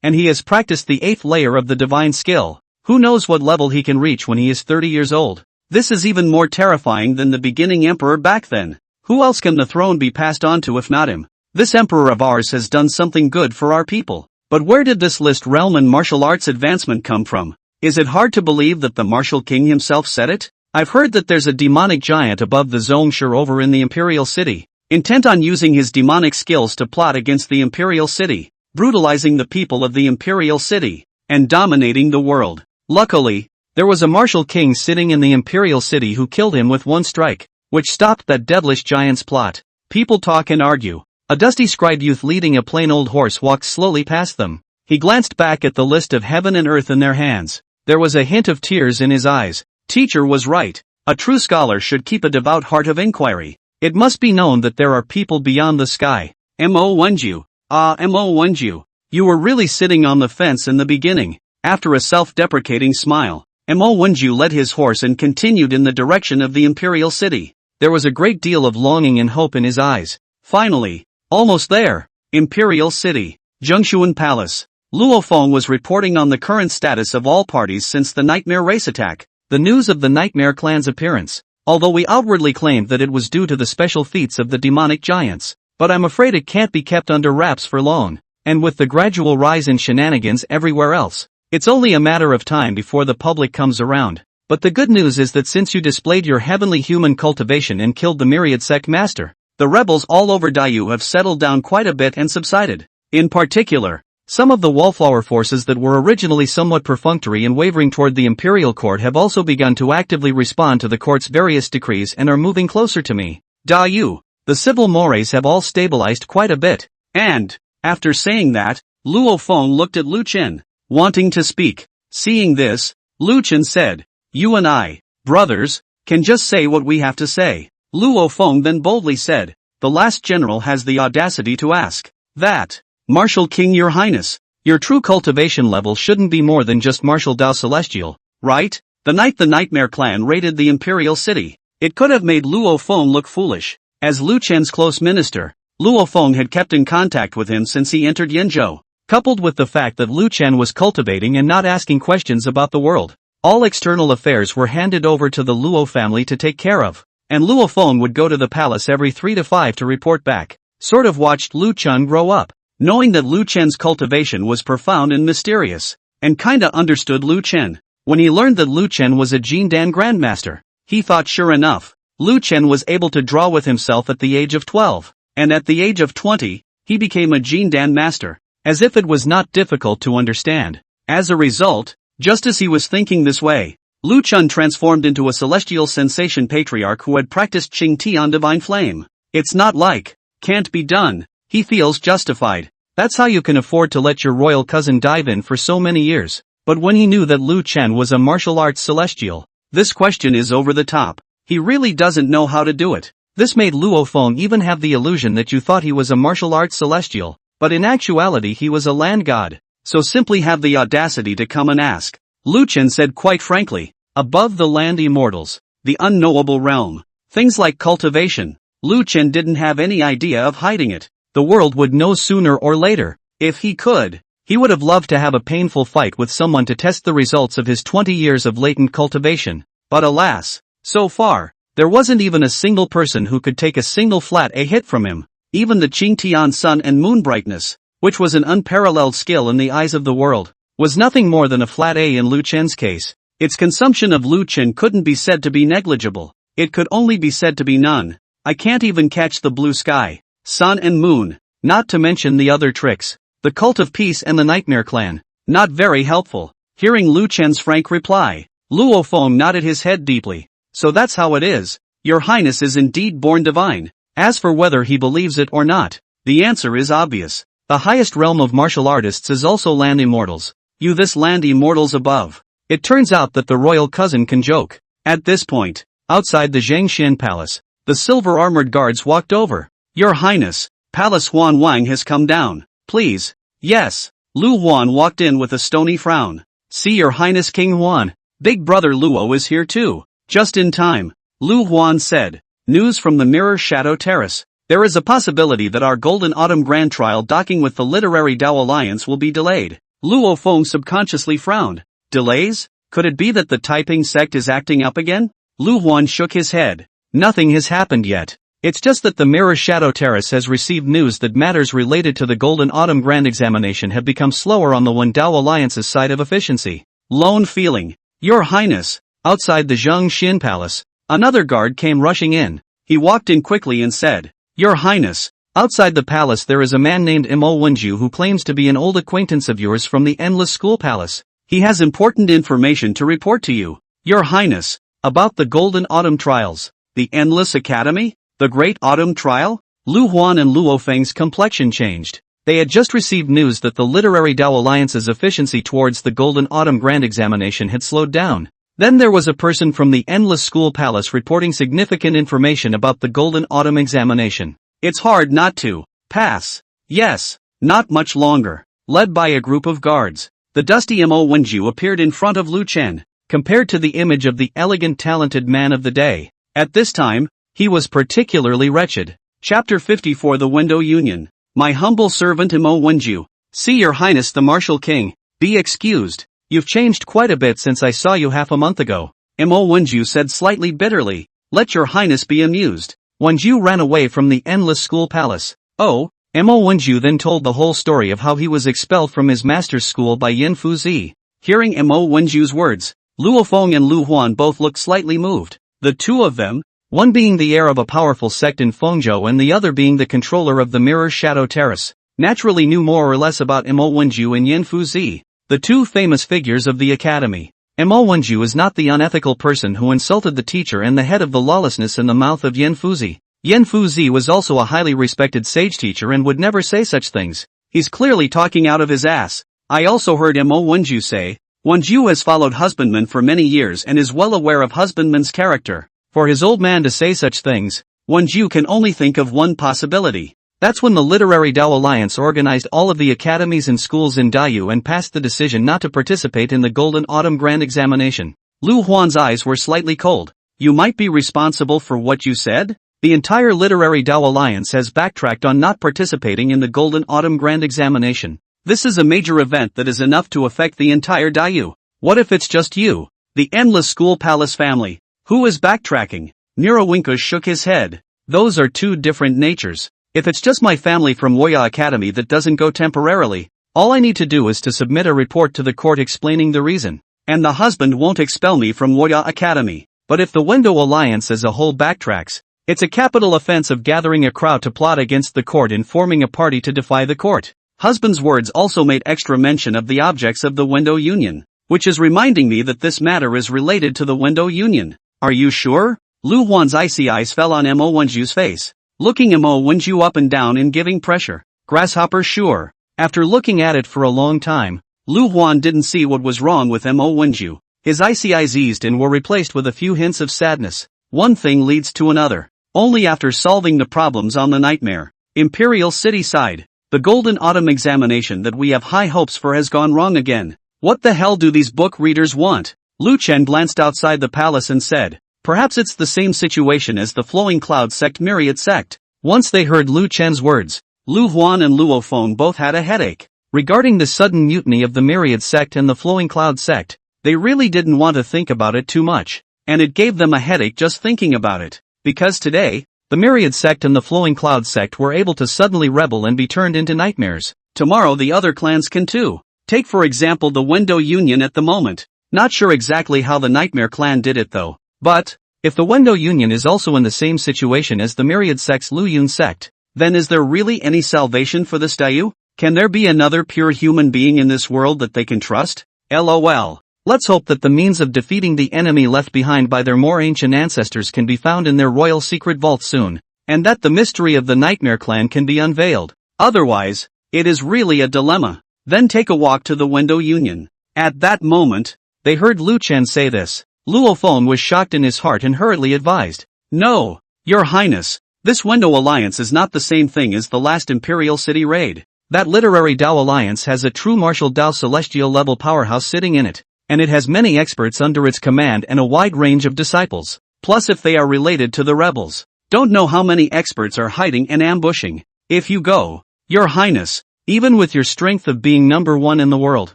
and he has practiced the 8th layer of the divine skill. Who knows what level he can reach when he is 30 years old? This is even more terrifying than the beginning emperor back then. Who else can the throne be passed on to if not him? This emperor of ours has done something good for our people. But where did this list realm and martial arts advancement come from? Is it hard to believe that the Martial King himself said it? I've heard that there's a demonic giant above the Zhongshan over in the Imperial City, intent on using his demonic skills to plot against the Imperial City, brutalizing the people of the Imperial City, and dominating the world. Luckily, there was a Martial King sitting in the Imperial City who killed him with one strike, which stopped that devilish giant's plot. People talk and argue. A dusty scribed youth leading a plain old horse walked slowly past them. He glanced back at the list of heaven and earth in their hands. There was a hint of tears in his eyes. Teacher was right. A true scholar should keep a devout heart of inquiry. It must be known that there are people beyond the sky. Mo Wenju. Mo Wenju. You were really sitting on the fence in the beginning. After a self-deprecating smile, Mo Wenju led his horse and continued in the direction of the Imperial City. There was a great deal of longing and hope in his eyes. Finally, almost there. Imperial City. Zhongshan Palace. Luo Feng was reporting on the current status of all parties since the Nightmare race attack. The news of the Nightmare clan's appearance. Although we outwardly claimed that it was due to the special feats of the demonic giants. But I'm afraid it can't be kept under wraps for long. And with the gradual rise in shenanigans everywhere else, it's only a matter of time before the public comes around. But the good news is that since you displayed your heavenly human cultivation and killed the myriad sect master, the rebels all over Dayu have settled down quite a bit and subsided. In particular, some of the wallflower forces that were originally somewhat perfunctory and wavering toward the imperial court have also begun to actively respond to the court's various decrees and are moving closer to me. Dayu, the civil mores have all stabilized quite a bit. And, after saying that, Luo Feng looked at Lu Chen, wanting to speak. Seeing this, Lu Chen said, "You and I, brothers, can just say what we have to say." Luo Feng then boldly said, "The last general has the audacity to ask that. Martial King, your highness, your true cultivation level shouldn't be more than just martial Dao Celestial, right? The night the Nightmare clan raided the Imperial City, it could have made Luo Feng look foolish. As Lu Chen's close minister, Luo Feng had kept in contact with him since he entered Yenzhou. Coupled with the fact that Lu Chen was cultivating and not asking questions about the world, all external affairs were handed over to the Luo family to take care of. And Luo Feng would go to the palace every 3 to 5 to report back. Sort of watched Lu Chen grow up, knowing that Lu Chen's cultivation was profound and mysterious, and kinda understood Lu Chen. When he learned that Lu Chen was a Jindan Grandmaster, he thought sure enough, Lu Chen was able to draw with himself at the age of 12, and at the age of 20, he became a Jindan master, as if it was not difficult to understand. As a result, just as he was thinking this way, Lu Chen transformed into a celestial sensation patriarch who had practiced Qing Tian divine flame. It's not like, can't be done, he feels justified. That's how you can afford to let your royal cousin dive in for so many years. But when he knew that Lu Chen was a martial arts celestial, this question is over the top. He really doesn't know how to do it. This made Luo Feng even have the illusion that you thought he was a martial arts celestial, but in actuality he was a land god. So simply have the audacity to come and ask. Lu Chen said quite frankly, above the land immortals, the unknowable realm, things like cultivation, Lu Chen didn't have any idea of hiding it. The world would know sooner or later. If he could, he would have loved to have a painful fight with someone to test the results of his 20 years of latent cultivation. But alas, so far, there wasn't even a single person who could take a single flat A hit from him. Even the Qingtian sun and moon brightness, which was an unparalleled skill in the eyes of the world, was nothing more than a flat A in Lu Chen's case. Its consumption of Lu Chen couldn't be said to be negligible. It could only be said to be none. I can't even catch the blue sky, sun and moon, not to mention the other tricks. The cult of peace and the nightmare clan. Not very helpful. Hearing Lu Chen's frank reply, Luo Feng nodded his head deeply. So that's how it is. Your Highness is indeed born divine. As for whether he believes it or not, the answer is obvious. The highest realm of martial artists is also land immortals. You this land immortals above. It turns out that the royal cousin can joke. At this point, outside the Zhangxian palace, the silver-armored guards walked over. Your Highness, Palace Huan Wang has come down. Please. Yes. Lu Huan walked in with a stony frown. See Your Highness King Huan. Big brother Luo is here too. Just in time. Lu Huan said. News from the Mirror Shadow Terrace. There is a possibility that our Golden Autumn Grand Trial docking with the Literary Dao Alliance will be delayed. Luo Feng subconsciously frowned. Delays? Could it be that the Taiping Sect is acting up again? Lu Huan shook his head. Nothing has happened yet. It's just that the Mirror Shadow Terrace has received news that matters related to the Golden Autumn Grand Examination have become slower on the Wen Dao Alliance's side of efficiency. Lone feeling. Your Highness. Outside the Zhangxian Palace, another guard came rushing in. He walked in quickly and said, Your Highness, outside the palace there is a man named Imo Wenju who claims to be an old acquaintance of yours from the Endless School Palace. He has important information to report to you, Your Highness, about the Golden Autumn Trials. The Endless Academy? The Great Autumn Trial? Lu Huan and Luo Feng's complexion changed. They had just received news that the Literary Dao Alliance's efficiency towards the Golden Autumn Grand Examination had slowed down. Then there was a person from the Endless School Palace reporting significant information about the Golden Autumn Examination. It's hard not to pass. Yes, not much longer. Led by a group of guards, the dusty Mo Wenju appeared in front of Lu Chen, compared to the image of the elegant talented man of the day. At this time, he was particularly wretched. Chapter 54 The Window Union. My humble servant Mo Wenju. See Your Highness the Martial King. Be excused. You've changed quite a bit since I saw you half a month ago. Mo Wenju said slightly bitterly. Let Your Highness be amused. Wenju ran away from the Endless School Palace. Oh, Mo Wenju then told the whole story of how he was expelled from his master's school by Yin Fuzi. Hearing Mo Wenju's words, Luo Feng and Lu Huan both looked slightly moved. The two of them, one being the heir of a powerful sect in Fengzhou and the other being the controller of the Mirror Shadow Terrace, naturally knew more or less about Mo Wenju and Yin Fuzi, the two famous figures of the academy. Mo Wenju is not the unethical person who insulted the teacher and the head of the lawlessness in the mouth of Yin Fuzi. Yin Fuzi was also a highly respected sage teacher and would never say such things. He's clearly talking out of his ass. I also heard Mo Wenju say, Wenju has followed husbandman for many years and is well aware of husbandman's character. For his old man to say such things, Wenju can only think of one possibility. That's when the Literary Dao Alliance organized all of the academies and schools in Daiyu and passed the decision not to participate in the Golden Autumn Grand Examination. Lu Huan's eyes were slightly cold. You might be responsible for what you said? The entire Literary Dao Alliance has backtracked on not participating in the Golden Autumn Grand Examination. This is a major event that is enough to affect the entire Daiyu. What if it's just you? The Endless School Palace family. Who is backtracking? Nirawinka shook his head. Those are two different natures. If it's just my family from Woya Academy that doesn't go temporarily, all I need to do is to submit a report to the court explaining the reason. And the husband won't expel me from Woya Academy. But if the Wendo Alliance as a whole backtracks, It's a capital offense of gathering a crowd to plot against the court and forming a party to defy the court. Husband's words also made extra mention of the objects of the window union, which is reminding me that this matter is related to the window union. Are you sure? Lu Huan's icy eyes fell on Mo Wenju's face, looking Mo Wenju up and down and giving pressure. Grasshopper sure. After looking at it for a long time, Lu Huan didn't see what was wrong with Mo Wenju. His icy eyes eased and were replaced with a few hints of sadness. One thing leads to another. Only after solving the problems on the nightmare Imperial City side, the Golden Autumn examination that we have high hopes for has gone wrong again. What the hell do these book readers want? Lu Chen glanced outside the palace and said, perhaps it's the same situation as the Flowing Cloud Sect Myriad Sect. Once they heard Lu Chen's words, Lu Huan and Luo Feng both had a headache. Regarding the sudden mutiny of the Myriad Sect and the Flowing Cloud Sect, they really didn't want to think about it too much, and it gave them a headache just thinking about it. Because today, the Myriad Sect and the Flowing Cloud Sect were able to suddenly rebel and be turned into nightmares. Tomorrow the other clans can too. Take for example the Window Union at the moment. Not sure exactly how the Nightmare Clan did it though. But, if the Window Union is also in the same situation as the Myriad Sect's Lu Yun Sect, then is there really any salvation for this Dayu? Can there be another pure human being in this world that they can trust? LOL. Let's hope that the means of defeating the enemy left behind by their more ancient ancestors can be found in their royal secret vault soon, and that the mystery of the Nightmare Clan can be unveiled. Otherwise, it is really a dilemma. Then take a walk to the Window Union. At that moment, they heard Lu Chen say this. Luo Feng was shocked in his heart and hurriedly advised, no, Your Highness, this Window Alliance is not the same thing as the last Imperial City raid. That literary Dao Alliance has a true martial Dao celestial level powerhouse sitting in it, and it has many experts under its command and a wide range of disciples. Plus if they are related to the rebels, don't know how many experts are hiding and ambushing. If you go, Your Highness, even with your strength of being number one in the world,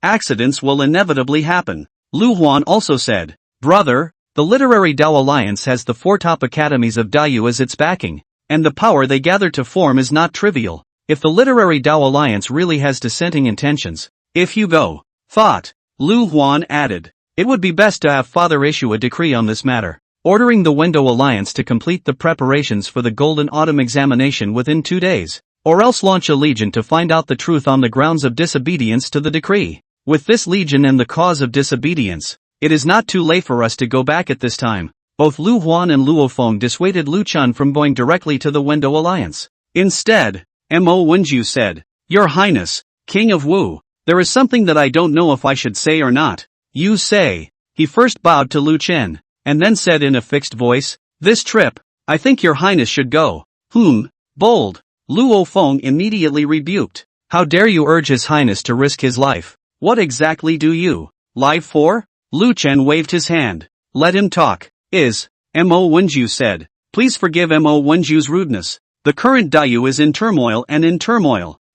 accidents will inevitably happen. Lu Huan also said, brother, the literary Dao Alliance has the 4 top academies of Dayu as its backing, and the power they gather to form is not trivial. If the literary Dao Alliance really has dissenting intentions, if you go, thought, Lu Huan added, it would be best to have Father issue a decree on this matter, ordering the Window Alliance to complete the preparations for the Golden Autumn examination within 2 days, or else launch a legion to find out the truth on the grounds of disobedience to the decree. With this legion and the cause of disobedience, it is not too late for us to go back at this time. Both Lu Huan and Luo Feng dissuaded Lu Chen from going directly to the Window Alliance. Instead, Mo Wenju said, Your Highness, King of Wu, there is something that I don't know if I should say or not. You say. He first bowed to Lu Chen, and then said in a fixed voice, this trip, I think Your Highness should go. Bold. Luo Feng immediately rebuked. How dare you urge His Highness to risk his life? What exactly do you live for? Lu Chen waved his hand. Let him talk. Mo Wenju said. Please forgive Mo Wenju's rudeness. The current Dayu is in turmoil,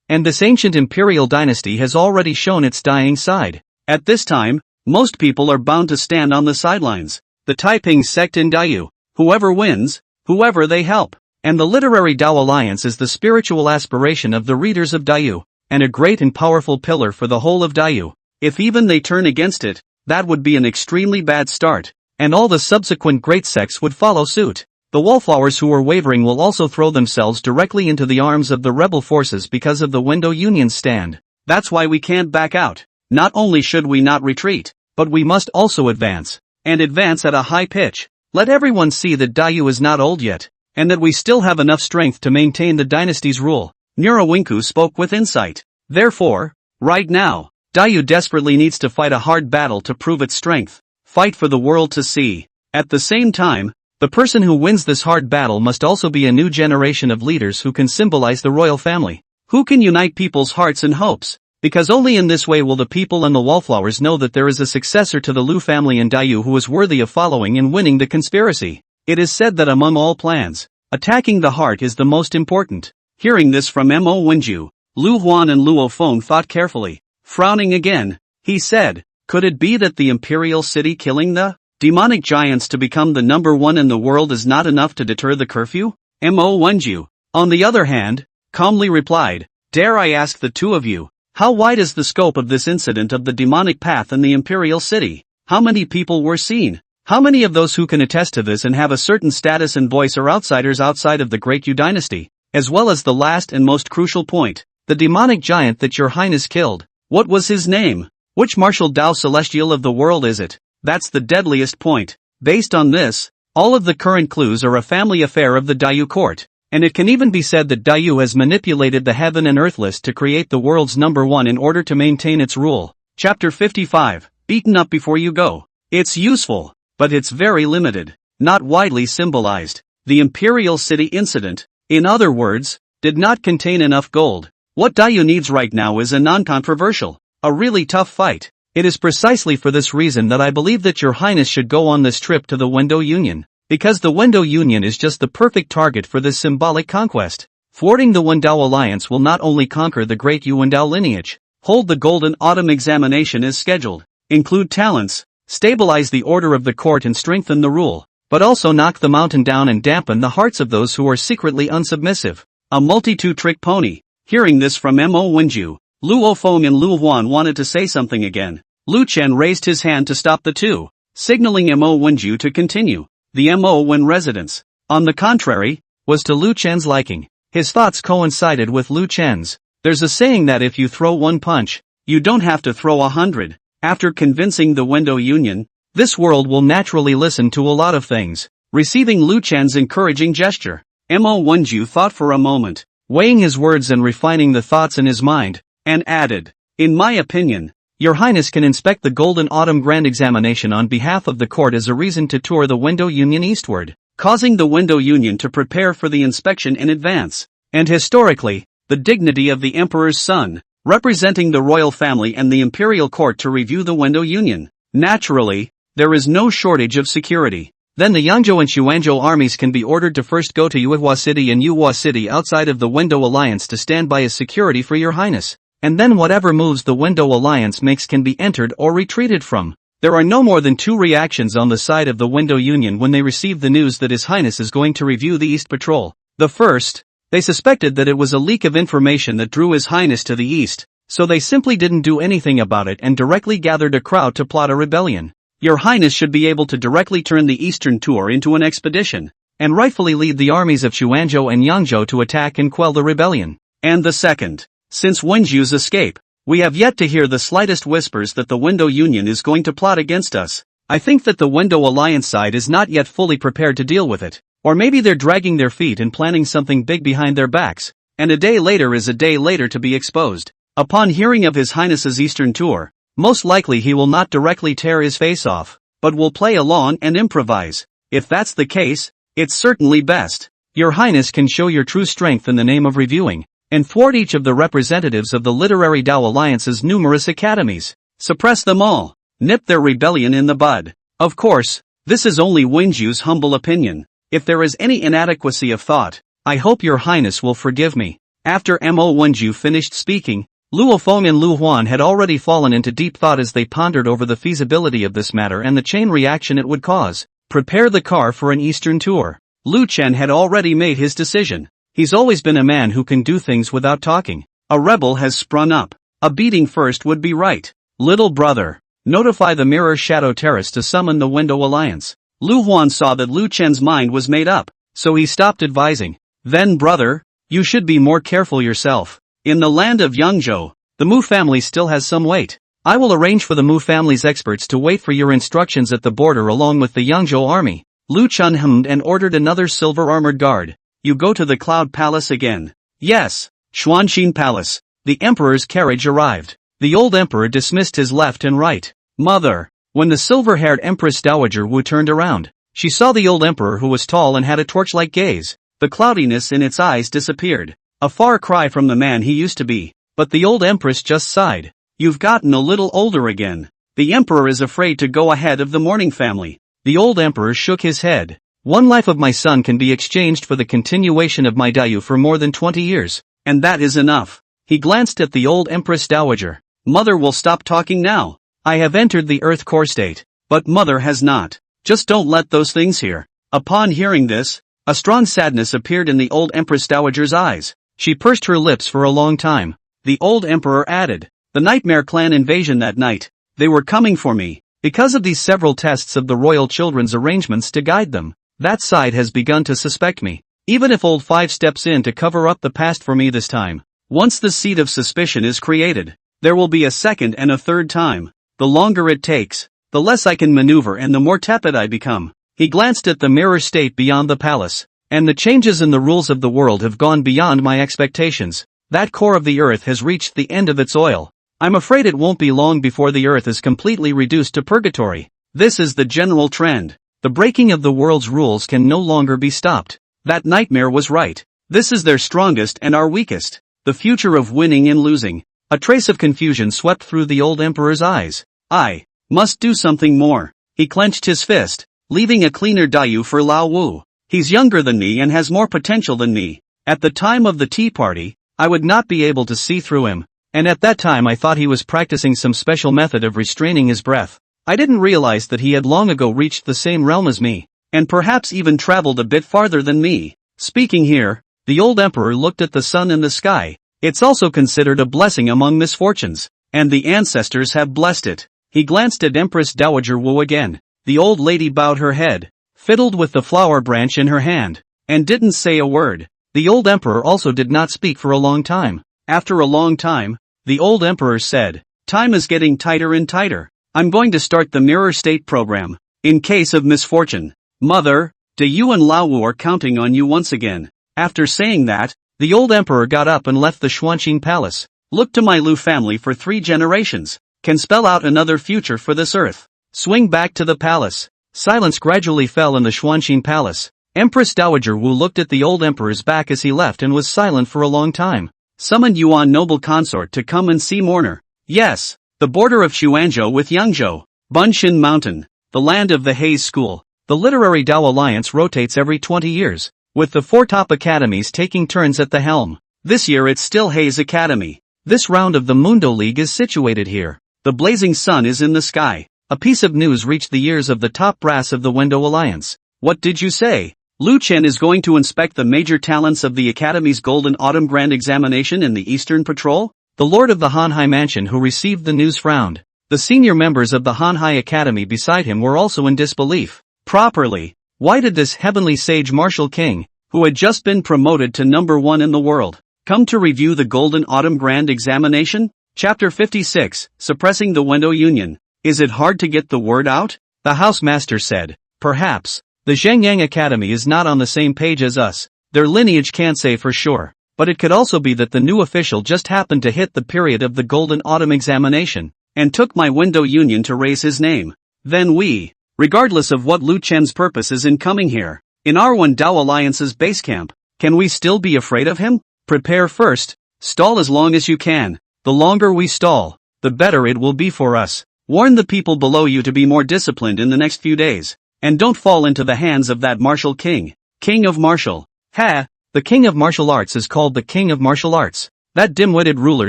and this ancient imperial dynasty has already shown its dying side. At this time, most people are bound to stand on the sidelines. The Taiping Sect in Dayu, whoever wins, whoever they help. And the literary Dao Alliance is the spiritual aspiration of the readers of Dayu, and a great and powerful pillar for the whole of Dayu. If even they turn against it, that would be an extremely bad start, and all the subsequent great sects would follow suit. The wallflowers who are wavering will also throw themselves directly into the arms of the rebel forces because of the Window Union's stand. That's why we can't back out. Not only should we not retreat, but we must also advance, and advance at a high pitch. Let everyone see that Dayu is not old yet, and that we still have enough strength to maintain the dynasty's rule. Neurawinku spoke with insight. Therefore, right now, Dayu desperately needs to fight a hard battle to prove its strength. Fight for the world to see. At the same time, the person who wins this hard battle must also be a new generation of leaders who can symbolize the royal family, who can unite people's hearts and hopes, because only in this way will the people and the wallflowers know that there is a successor to the Lu family in Dayu who is worthy of following and winning the conspiracy. It is said that among all plans, attacking the heart is the most important. Hearing this from Mo Wenju, Lu Huan and Luo Feng thought carefully. Frowning again, he said, could it be that the Imperial City killing the demonic giants to become the number one in the world is not enough to deter the curfew? Mo Wenju, on the other hand, calmly replied, dare I ask the two of you, how wide is the scope of this incident of the demonic path in the Imperial City? How many people were seen? How many of those who can attest to this and have a certain status and voice are outsiders outside of the Great Yu dynasty? As well as the last and most crucial point, the demonic giant that your highness killed. What was his name? Which martial Tao celestial of the world is it? That's the deadliest point. Based on this, all of the current clues are a family affair of the Daiyu court. And it can even be said that Daiyu has manipulated the heaven and earth list to create the world's number one in order to maintain its rule. Chapter 55, Beaten Up Before You Go. It's useful, but it's very limited, not widely symbolized. The Imperial City incident, in other words, did not contain enough gold. What Daiyu needs right now is a non-controversial, a really tough fight. It is precisely for this reason that I believe that your highness should go on this trip to the Window Union. Because the Window Union is just the perfect target for this symbolic conquest. Thwarting the Wendao alliance will not only conquer the great Yu Wendao lineage, hold the Golden Autumn examination as scheduled, include talents, stabilize the order of the court and strengthen the rule, but also knock the mountain down and dampen the hearts of those who are secretly unsubmissive. A multi-two-trick pony. Hearing this from Mo Wenju, Luo Feng and Lu Huan wanted to say something again. Lu Chen raised his hand to stop the two, signaling Mo Wenju to continue. The Mo Wen residence, on the contrary, was to Lu Chen's liking. His thoughts coincided with Lu Chen's. There's a saying that if you throw one punch, you don't have to throw 100. After convincing the Window Union, this world will naturally listen to a lot of things. Receiving Lu Chen's encouraging gesture, Mo Wenju thought for a moment, weighing his words and refining the thoughts in his mind, and added, in my opinion, your highness can inspect the Golden Autumn Grand Examination on behalf of the court as a reason to tour the Window Union eastward, causing the Window Union to prepare for the inspection in advance. And historically, the dignity of the Emperor's son, representing the royal family and the Imperial Court to review the Window Union. Naturally, there is no shortage of security. Then the Yangzhou and Xuanzhou armies can be ordered to first go to Yuehua City and Yuhua City outside of the Window Alliance to stand by as security for your highness. And then whatever moves the Window Alliance makes can be entered or retreated from. There are no more than two reactions on the side of the Window Union when they receive the news that His Highness is going to review the East Patrol. The first, they suspected that it was a leak of information that drew His Highness to the East, so they simply didn't do anything about it and directly gathered a crowd to plot a rebellion. Your Highness should be able to directly turn the Eastern tour into an expedition, and rightfully lead the armies of Xuanzhou and Yangzhou to attack and quell the rebellion. And the second, since Wenju's escape, we have yet to hear the slightest whispers that the Window Union is going to plot against us. I think that the Window Alliance side is not yet fully prepared to deal with it. Or maybe they're dragging their feet and planning something big behind their backs, and a day later is a day later to be exposed. Upon hearing of His Highness's Eastern tour, most likely he will not directly tear his face off, but will play along and improvise. If that's the case, it's certainly best. Your Highness can show your true strength in the name of reviewing, and thwart each of the representatives of the Literary Tao Alliance's numerous academies. Suppress them all. Nip their rebellion in the bud. Of course, this is only Wenju's humble opinion. If there is any inadequacy of thought, I hope your highness will forgive me. After Mo Wenju finished speaking, Luo Feng and Lu Huan had already fallen into deep thought as they pondered over the feasibility of this matter and the chain reaction it would cause. Prepare the car for an eastern tour. Lu Chen had already made his decision. He's always been a man who can do things without talking. A rebel has sprung up. A beating first would be right. Little brother, notify the Mirror Shadow Terrace to summon the Window Alliance. Lu Huan saw that Lu Chen's mind was made up, so he stopped advising. Then brother, you should be more careful yourself. In the land of Yangzhou, the Mu family still has some weight. I will arrange for the Mu family's experts to wait for your instructions at the border along with the Yangzhou army. Lu Chen hummed and ordered another silver-armored guard. You go to the Cloud Palace again. Yes, Xuanxin Palace. The Emperor's carriage arrived. The old Emperor dismissed his left and right. Mother. When the silver-haired Empress Dowager Wu turned around, she saw the old Emperor who was tall and had a torch-like gaze. The cloudiness in its eyes disappeared. A far cry from the man he used to be. But the old Empress just sighed. You've gotten a little older again. The Emperor is afraid to go ahead of the mourning family. The old Emperor shook his head. One life of my son can be exchanged for the continuation of my Daiyu for more than 20 years. And that is enough. He glanced at the old Empress Dowager. Mother will stop talking now. I have entered the Earth Core state. But Mother has not. Just don't let those things hear. Upon hearing this, a strong sadness appeared in the old Empress Dowager's eyes. She pursed her lips for a long time. The old Emperor added, the Nightmare Clan invasion that night. They were coming for me. Because of these several tests of the royal children's arrangements to guide them, that side has begun to suspect me. Even if old 5 steps in to cover up the past for me this time. Once the seed of suspicion is created, there will be a second and a third time. The longer it takes, the less I can maneuver and the more tepid I become. He glanced at the mirror state beyond the palace. And the changes in the rules of the world have gone beyond my expectations. That core of the earth has reached the end of its oil. I'm afraid it won't be long before the earth is completely reduced to purgatory. This is the general trend. The breaking of the world's rules can no longer be stopped. That nightmare was right. This is their strongest and our weakest. The future of winning and losing. A trace of confusion swept through the old emperor's eyes. I must do something more. He clenched his fist, leaving a cleaner Dayu for Lao Wu. He's younger than me and has more potential than me. At the time of the tea party, I would not be able to see through him. And at that time I thought he was practicing some special method of restraining his breath. I didn't realize that he had long ago reached the same realm as me, and perhaps even traveled a bit farther than me. Speaking here, the old emperor looked at the sun in the sky. It's also considered a blessing among misfortunes, and the ancestors have blessed it. He glanced at Empress Dowager Wu again. The old lady bowed her head, fiddled with the flower branch in her hand, and didn't say a word. The old emperor also did not speak for a long time. After a long time, the old emperor said, "Time is getting tighter and tighter. I'm going to start the mirror state program. In case of misfortune, Mother, Dayu and Lao Wu are counting on you once again." After saying that, the old emperor got up and left the Xuanqing palace. Look to my Lu family for 3 generations. Can spell out another future for this earth. Swing back to the palace. Silence gradually fell in the Xuanqing palace. Empress Dowager Wu looked at the old emperor's back as he left and was silent for a long time. Summoned Yuan noble consort to come and see mourner. Yes, the border of Xuanzhou with Yangzhou. Bunshin Mountain, the land of the Haze School. The Literary Dao Alliance rotates every 20 years, with the 4 top academies taking turns at the helm. This year it's still Haze Academy. This round of the Mundo League is situated here. The blazing sun is in the sky. A piece of news reached the ears of the top brass of the Wendo Alliance. What did you say? Lu Chen is going to inspect the major talents of the Academy's Golden Autumn Grand Examination in the Eastern Patrol? The Lord of the Hanhai Mansion who received the news frowned. The senior members of the Hanhai Academy beside him were also in disbelief. Properly, why did this heavenly sage martial king, who had just been promoted to number 1 in the world, come to review the Golden Autumn Grand Examination? Chapter 56, Suppressing the Wendo Union. Is it hard to get the word out? The housemaster said. Perhaps. The Jang-Yang Academy is not on the same page as us. Their lineage can't say for sure. But it could also be that the new official just happened to hit the period of the Golden Autumn Examination, and took my Wendo Union to raise his name. Then we, regardless of what Lu Chen's purpose is in coming here, in our One Dao Alliance's base camp, can we still be afraid of him? Prepare first. Stall as long as you can. The longer we stall, the better it will be for us. Warn the people below you to be more disciplined in the next few days. And don't fall into the hands of that martial king. King of martial. Ha! The king of martial arts is called the king of martial arts. That dim-witted ruler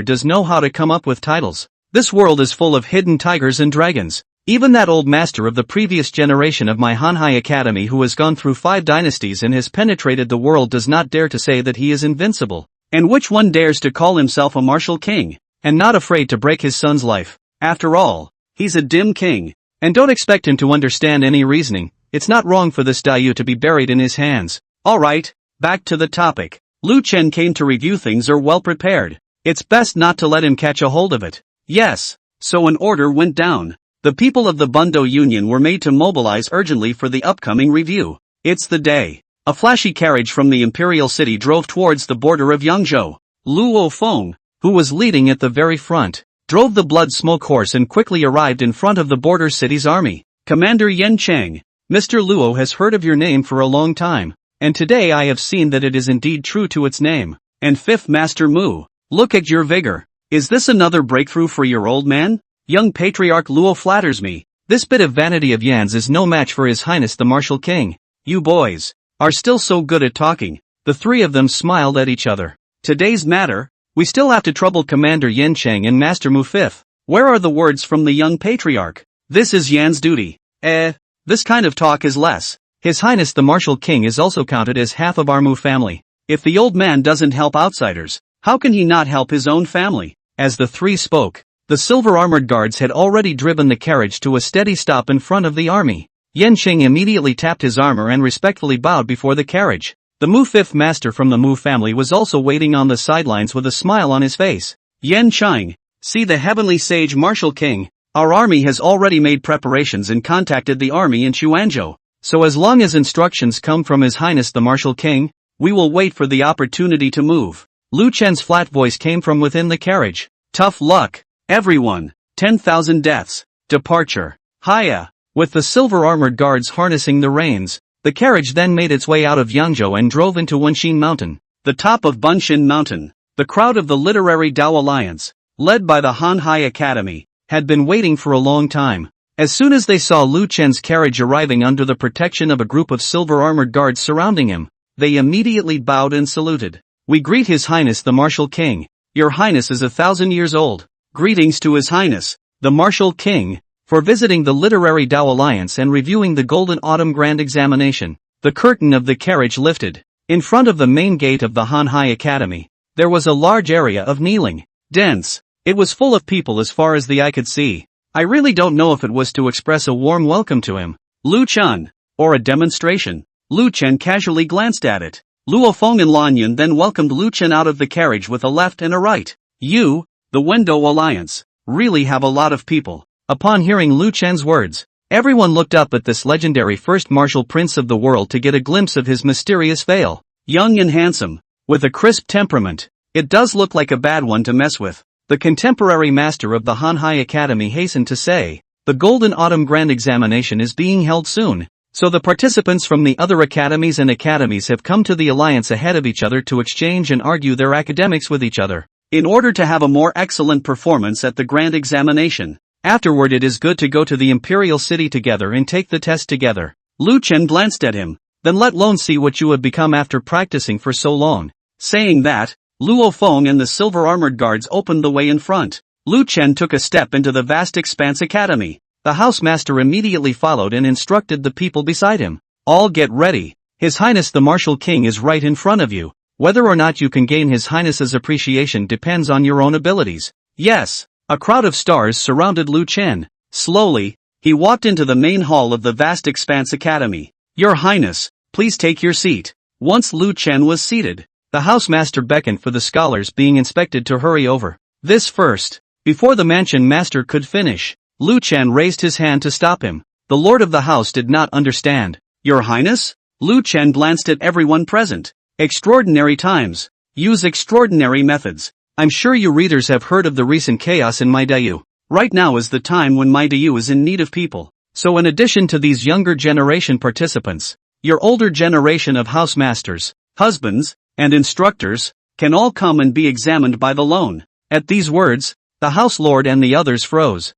does know how to come up with titles. This world is full of hidden tigers and dragons. Even that old master of the previous generation of my Hanhai Academy who has gone through 5 dynasties and has penetrated the world does not dare to say that he is invincible. And which one dares to call himself a martial king, and not afraid to break his son's life? After all, he's a dim king. And don't expect him to understand any reasoning. It's not wrong for this Dayu to be buried in his hands. Alright, back to the topic. Lu Chen came to review things are well prepared. It's best not to let him catch a hold of it. Yes. So an order went down. The people of the Bundo Union were made to mobilize urgently for the upcoming review. It's the day. A flashy carriage from the Imperial City drove towards the border of Yangzhou. Luo Feng, who was leading at the very front, drove the blood smoke horse and quickly arrived in front of the border city's army. Commander Yan Cheng, Mr. Luo has heard of your name for a long time, and today I have seen that it is indeed true to its name. And 5th Master Mu, look at your vigor. Is this another breakthrough for your old man? Young Patriarch Luo flatters me. This bit of vanity of Yan's is no match for His Highness the Martial King. You boys are still so good at talking. The 3 of them smiled at each other. Today's matter, we still have to trouble Commander Yan Cheng and Master Mu 5th. Where are the words from the young patriarch? This is Yan's duty. This kind of talk is less. His Highness the Martial King is also counted as half of our Mu family. If the old man doesn't help outsiders, how can he not help his own family? As the 3 spoke, The silver-armored guards had already driven the carriage to a steady stop in front of the army. Yanqing immediately tapped his armor and respectfully bowed before the carriage. The Mu fifth master from the Mu family was also waiting on the sidelines with a smile on his face. Yanqing, see the heavenly sage martial king. Our army has already made preparations and contacted the army in Xuanzhou. So as long as instructions come from His Highness the Martial King, we will wait for the opportunity to move. Lu Chen's flat voice came from within the carriage. Tough luck, everyone. 10,000 deaths. Departure. Hiya. With the silver-armored guards harnessing the reins, the carriage then made its way out of Yangzhou and drove into Wenxin Mountain, the top of Bunxin Mountain. The crowd of the Literary Dao Alliance, led by the Hanhai Academy, had been waiting for a long time. As soon as they saw Lu Chen's carriage arriving under the protection of a group of silver-armored guards surrounding him, they immediately bowed and saluted. We greet His Highness the Martial King. Your Highness is 1,000 years old. Greetings to His Highness, the Martial King, for visiting the Literary Dao Alliance and reviewing the Golden Autumn Grand Examination. The curtain of the carriage lifted. In front of the main gate of the Hanhai Academy, there was a large area of kneeling. Dense. It was full of people as far as the eye could see. I really don't know if it was to express a warm welcome to him, Lu Chen, or a demonstration. Lu Chen casually glanced at it. Luo Feng and Lan Yun then welcomed Lu Chen out of the carriage with a left and a right. You, the Wendo Alliance, really have a lot of people. Upon hearing Lu Chen's words, everyone looked up at this legendary first martial prince of the world to get a glimpse of his mysterious veil. Young and handsome, with a crisp temperament, it does look like a bad one to mess with. The contemporary master of the Hanhai Academy hastened to say, the Golden Autumn Grand Examination is being held soon, so the participants from the other academies have come to the alliance ahead of each other to exchange and argue their academics with each other, in order to have a more excellent performance at the Grand Examination. Afterward it is good to go to the Imperial City together and take the test together. Lu Chen glanced at him, then let Lone see what you have become after practicing for so long. Saying that, Luo Feng and the silver-armored guards opened the way in front. Lu Chen took a step into the vast expanse academy. The housemaster immediately followed and instructed the people beside him. All get ready. His Highness the Martial King is right in front of you. Whether or not you can gain His Highness's appreciation depends on your own abilities. Yes. A crowd of stars surrounded Lu Chen. Slowly, he walked into the main hall of the vast expanse academy. Your Highness, please take your seat. Once Lu Chen was seated, the housemaster beckoned for the scholars being inspected to hurry over. This first. Before the mansion master could finish, Lu Chen raised his hand to stop him. The lord of the house did not understand. Your Highness? Lu Chen glanced at everyone present. Extraordinary times. Use extraordinary methods. I'm sure you readers have heard of the recent chaos in Maidayu. Right now is the time when Maidayu is in need of people. So in addition to these younger generation participants, your older generation of housemasters, husbands, and instructors, can all come and be examined by the lone. At these words, the house lord and the others froze.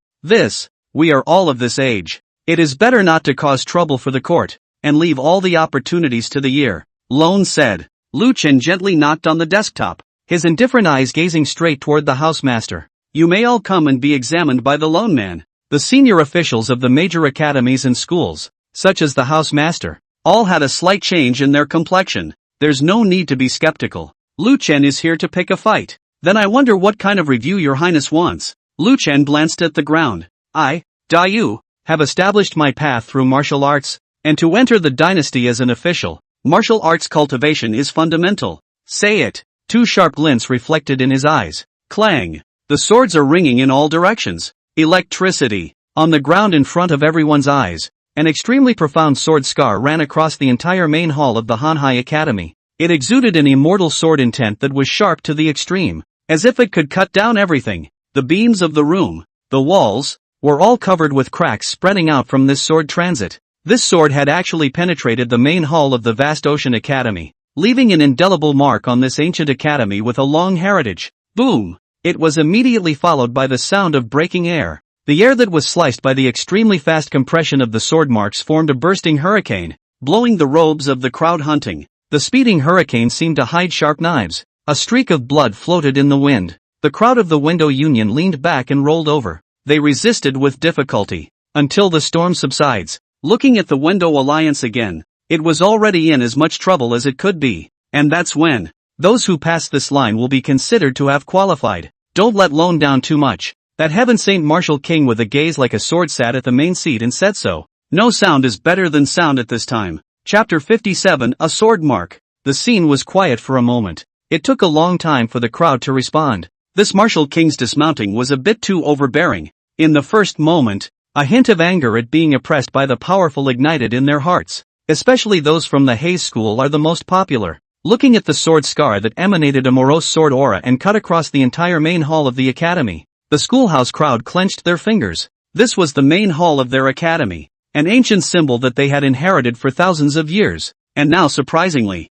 We are all of this age. It is better not to cause trouble for the court, and leave all the opportunities to the year. Lone said. Lu Chen gently knocked on the desktop, his indifferent eyes gazing straight toward the housemaster. You may all come and be examined by the lone man. The senior officials of the major academies and schools, such as the housemaster, all had a slight change in their complexion. There's no need to be skeptical. Lu Chen is here to pick a fight. Then I wonder what kind of review your highness wants. Lu Chen glanced at the ground. I, Dayu, have established my path through martial arts, and to enter the dynasty as an official, martial arts cultivation is fundamental. Say it. Two sharp glints reflected in his eyes. Clang. The swords are ringing in all directions. Electricity. On the ground in front of everyone's eyes, an extremely profound sword scar ran across the entire main hall of the Hanhai Academy. It exuded an immortal sword intent that was sharp to the extreme, as if it could cut down everything. The beams of the room, the walls, were all covered with cracks spreading out from this sword transit. This sword had actually penetrated the main hall of the vast Ocean Academy, leaving an indelible mark on this ancient academy with a long heritage. Boom! It was immediately followed by the sound of breaking air. The air that was sliced by the extremely fast compression of the sword marks formed a bursting hurricane, blowing the robes of the crowd hunting. The speeding hurricane seemed to hide sharp knives. A streak of blood floated in the wind. The crowd of the Window Union leaned back and rolled over. They resisted with difficulty, until the storm subsides. Looking at the Window Alliance again, it was already in as much trouble as it could be. And that's when those who pass this line will be considered to have qualified. Don't let Lone down too much. That heaven-sent martial king with a gaze like a sword sat at the main seat and said so. No sound is better than sound at this time. Chapter 57, A Sword Mark. The scene was quiet for a moment. It took a long time for the crowd to respond. This martial king's dismounting was a bit too overbearing. In the first moment, a hint of anger at being oppressed by the powerful ignited in their hearts. Especially those from the Hayes school are the most popular. Looking at the sword scar that emanated a morose sword aura and cut across the entire main hall of the academy, the schoolhouse crowd clenched their fingers. This was the main hall of their academy, an ancient symbol that they had inherited for thousands of years, and now surprisingly,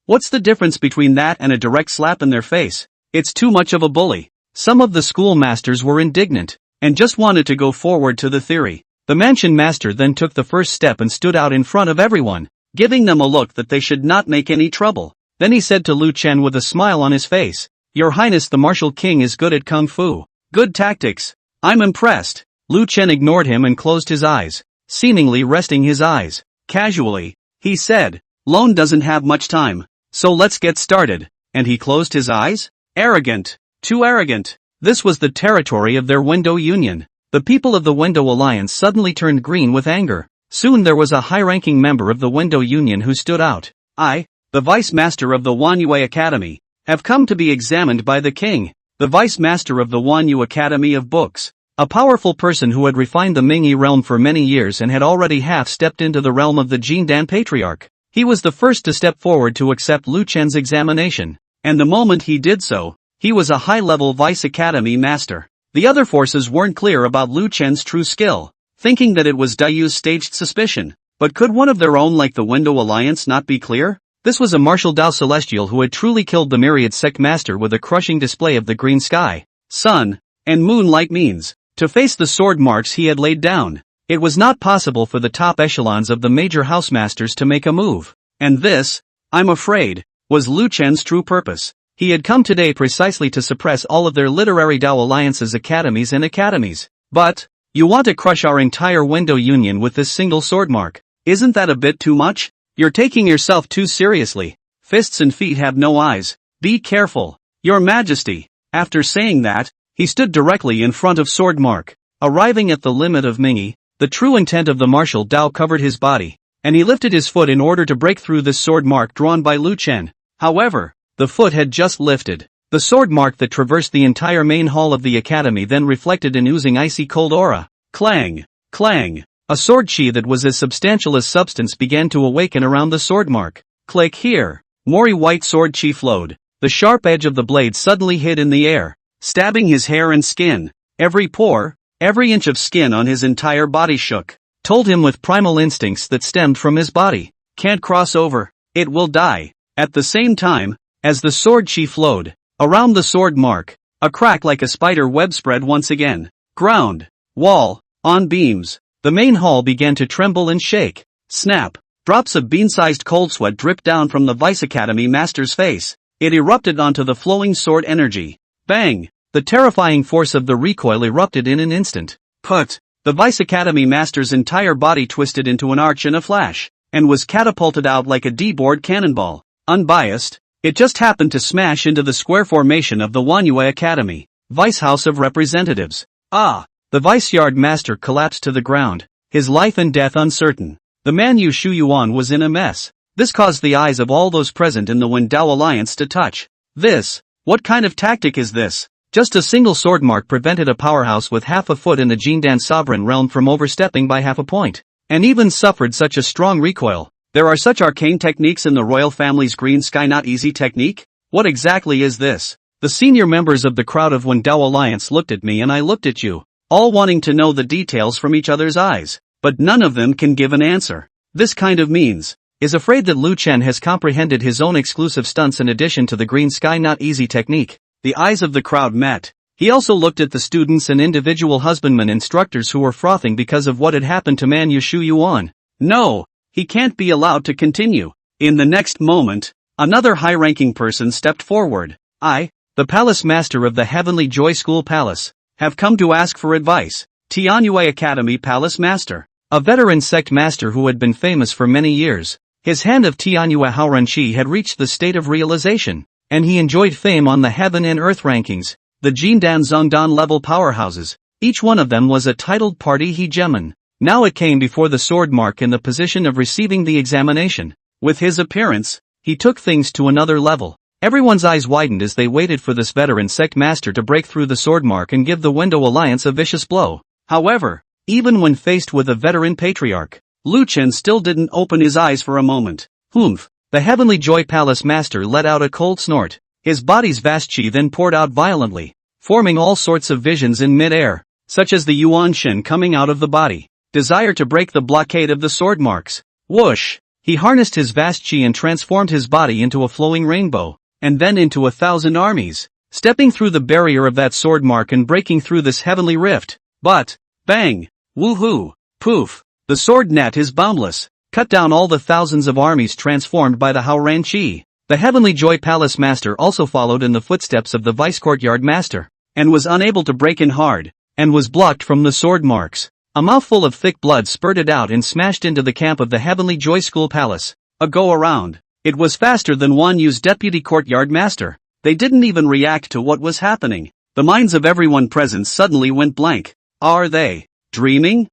what's the difference between that and a direct slap in their face? It's too much of a bully. Some of the schoolmasters were indignant, and just wanted to go forward to the theory. The mansion master then took the first step and stood out in front of everyone, giving them a look that they should not make any trouble. Then he said to Lu Chen with a smile on his face, "Your Highness the martial king is good at kung fu. Good tactics. I'm impressed." Lu Chen ignored him and closed his eyes, seemingly resting his eyes. Casually, he said, "Lone doesn't have much time, so let's get started." And he closed his eyes? Arrogant. Too arrogant. This was the territory of their Window Union. The people of the Window Alliance suddenly turned green with anger. Soon there was a high-ranking member of the Window Union who stood out. "I, the Vice Master of the Wanyu Academy, have come to be examined by the king, the Vice Master of the Wanyu Academy of Books." A powerful person who had refined the Mingyi realm for many years and had already half-stepped into the realm of the Jindan Patriarch. He was the first to step forward to accept Lu Chen's examination, and the moment he did so, he was a high-level Vice Academy Master. The other forces weren't clear about Lu Chen's true skill, thinking that it was Dayu's staged suspicion. But could one of their own like the Window Alliance not be clear? This was a martial Dao Celestial who had truly killed the Myriad Sect Master with a crushing display of the green sky, sun, and moon-like means, to face the sword marks he had laid down. It was not possible for the top echelons of the major house masters to make a move. And this, I'm afraid, was Lu Chen's true purpose. He had come today precisely to suppress all of their literary Dao Alliance's academies and academies. But, you want to crush our entire Window Union with this single sword mark. Isn't that a bit too much? You're taking yourself too seriously. Fists and feet have no eyes. Be careful, Your Majesty. After saying that, he stood directly in front of sword mark. Arriving at the limit of Mingyi, the true intent of the martial Dao covered his body, and he lifted his foot in order to break through this sword mark drawn by Lu Chen. However, the foot had just lifted. The sword mark that traversed the entire main hall of the academy then reflected an oozing icy cold aura. Clang! Clang! A sword chi that was as substantial as substance began to awaken around the sword mark. Click here! Mori white sword chi flowed. The sharp edge of the blade suddenly hid in the air, stabbing his hair and skin. Every pore, every inch of skin on his entire body shook, told him with primal instincts that stemmed from his body. Can't cross over. It will die. At the same time, as the sword chi flowed, around the sword mark, a crack like a spider web spread once again. Ground, wall, on beams. The main hall began to tremble and shake. Snap! Drops of bean-sized cold sweat dripped down from the Vice Academy Master's face. It erupted onto the flowing sword energy. Bang! The terrifying force of the recoil erupted in an instant. Put! The Vice Academy Master's entire body twisted into an arch in a flash, and was catapulted out like a D-board cannonball. Unbiased, it just happened to smash into the square formation of the Wanyu Academy, Vice House of Representatives. Ah! The Vice Yard Master collapsed to the ground, his life and death uncertain. The man Yu Shuyuan was in a mess. This caused the eyes of all those present in the Wendao Alliance to touch. What kind of tactic is this? Just a single sword mark prevented a powerhouse with half a foot in the Jindan sovereign realm from overstepping by half a point, and even suffered such a strong recoil. There are such arcane techniques in the royal family's green sky not easy technique? What exactly is this? The senior members of the crowd of Wendao Alliance looked at me and I looked at you, all wanting to know the details from each other's eyes, but none of them can give an answer. This kind of means, is afraid that Lu Chen has comprehended his own exclusive stunts in addition to the green sky not easy technique. The eyes of the crowd met. He also looked at the students and individual husbandmen instructors who were frothing because of what had happened to Man Yu Shuyuan. No, he can't be allowed to continue. In the next moment, another high-ranking person stepped forward. I, the Palace Master of the Heavenly Joy School Palace, have come to ask for advice. Tianyue Academy Palace Master, a veteran sect master who had been famous for many years. His hand of Tianyue Haorenshi had reached the state of realization, and he enjoyed fame on the heaven and earth rankings. the Jindan Zongdan level powerhouses. Each one of them was a titled party hegemon. Now it came before the sword mark in the position of receiving the examination. With his appearance, he took things to another level. Everyone's eyes widened as they waited for this veteran sect master to break through the sword mark and give the Window Alliance a vicious blow. However, even when faced with a veteran patriarch, Lu Chen still didn't open his eyes for a moment. Humph! The Heavenly Joy Palace master let out a cold snort. His body's vast chi then poured out violently, forming all sorts of visions in mid-air, such as the Yuan Shen coming out of the body. Desire to break the blockade of the sword marks. Whoosh! He harnessed his vast chi and transformed his body into a flowing rainbow, and then into 1,000 armies, stepping through the barrier of that sword mark and breaking through this heavenly rift. But, bang! Woohoo! Poof! The sword net is boundless. Cut down all the thousands of armies transformed by the Haoran Chi. The Heavenly Joy Palace Master also followed in the footsteps of the Vice Courtyard Master, and was unable to break in hard, and was blocked from the sword marks. A mouthful of thick blood spurted out and smashed into the camp of the Heavenly Joy School Palace. A go-around. It was faster than Wan Yu's Deputy Courtyard Master. They didn't even react to what was happening. The minds of everyone present suddenly went blank. Are they dreaming?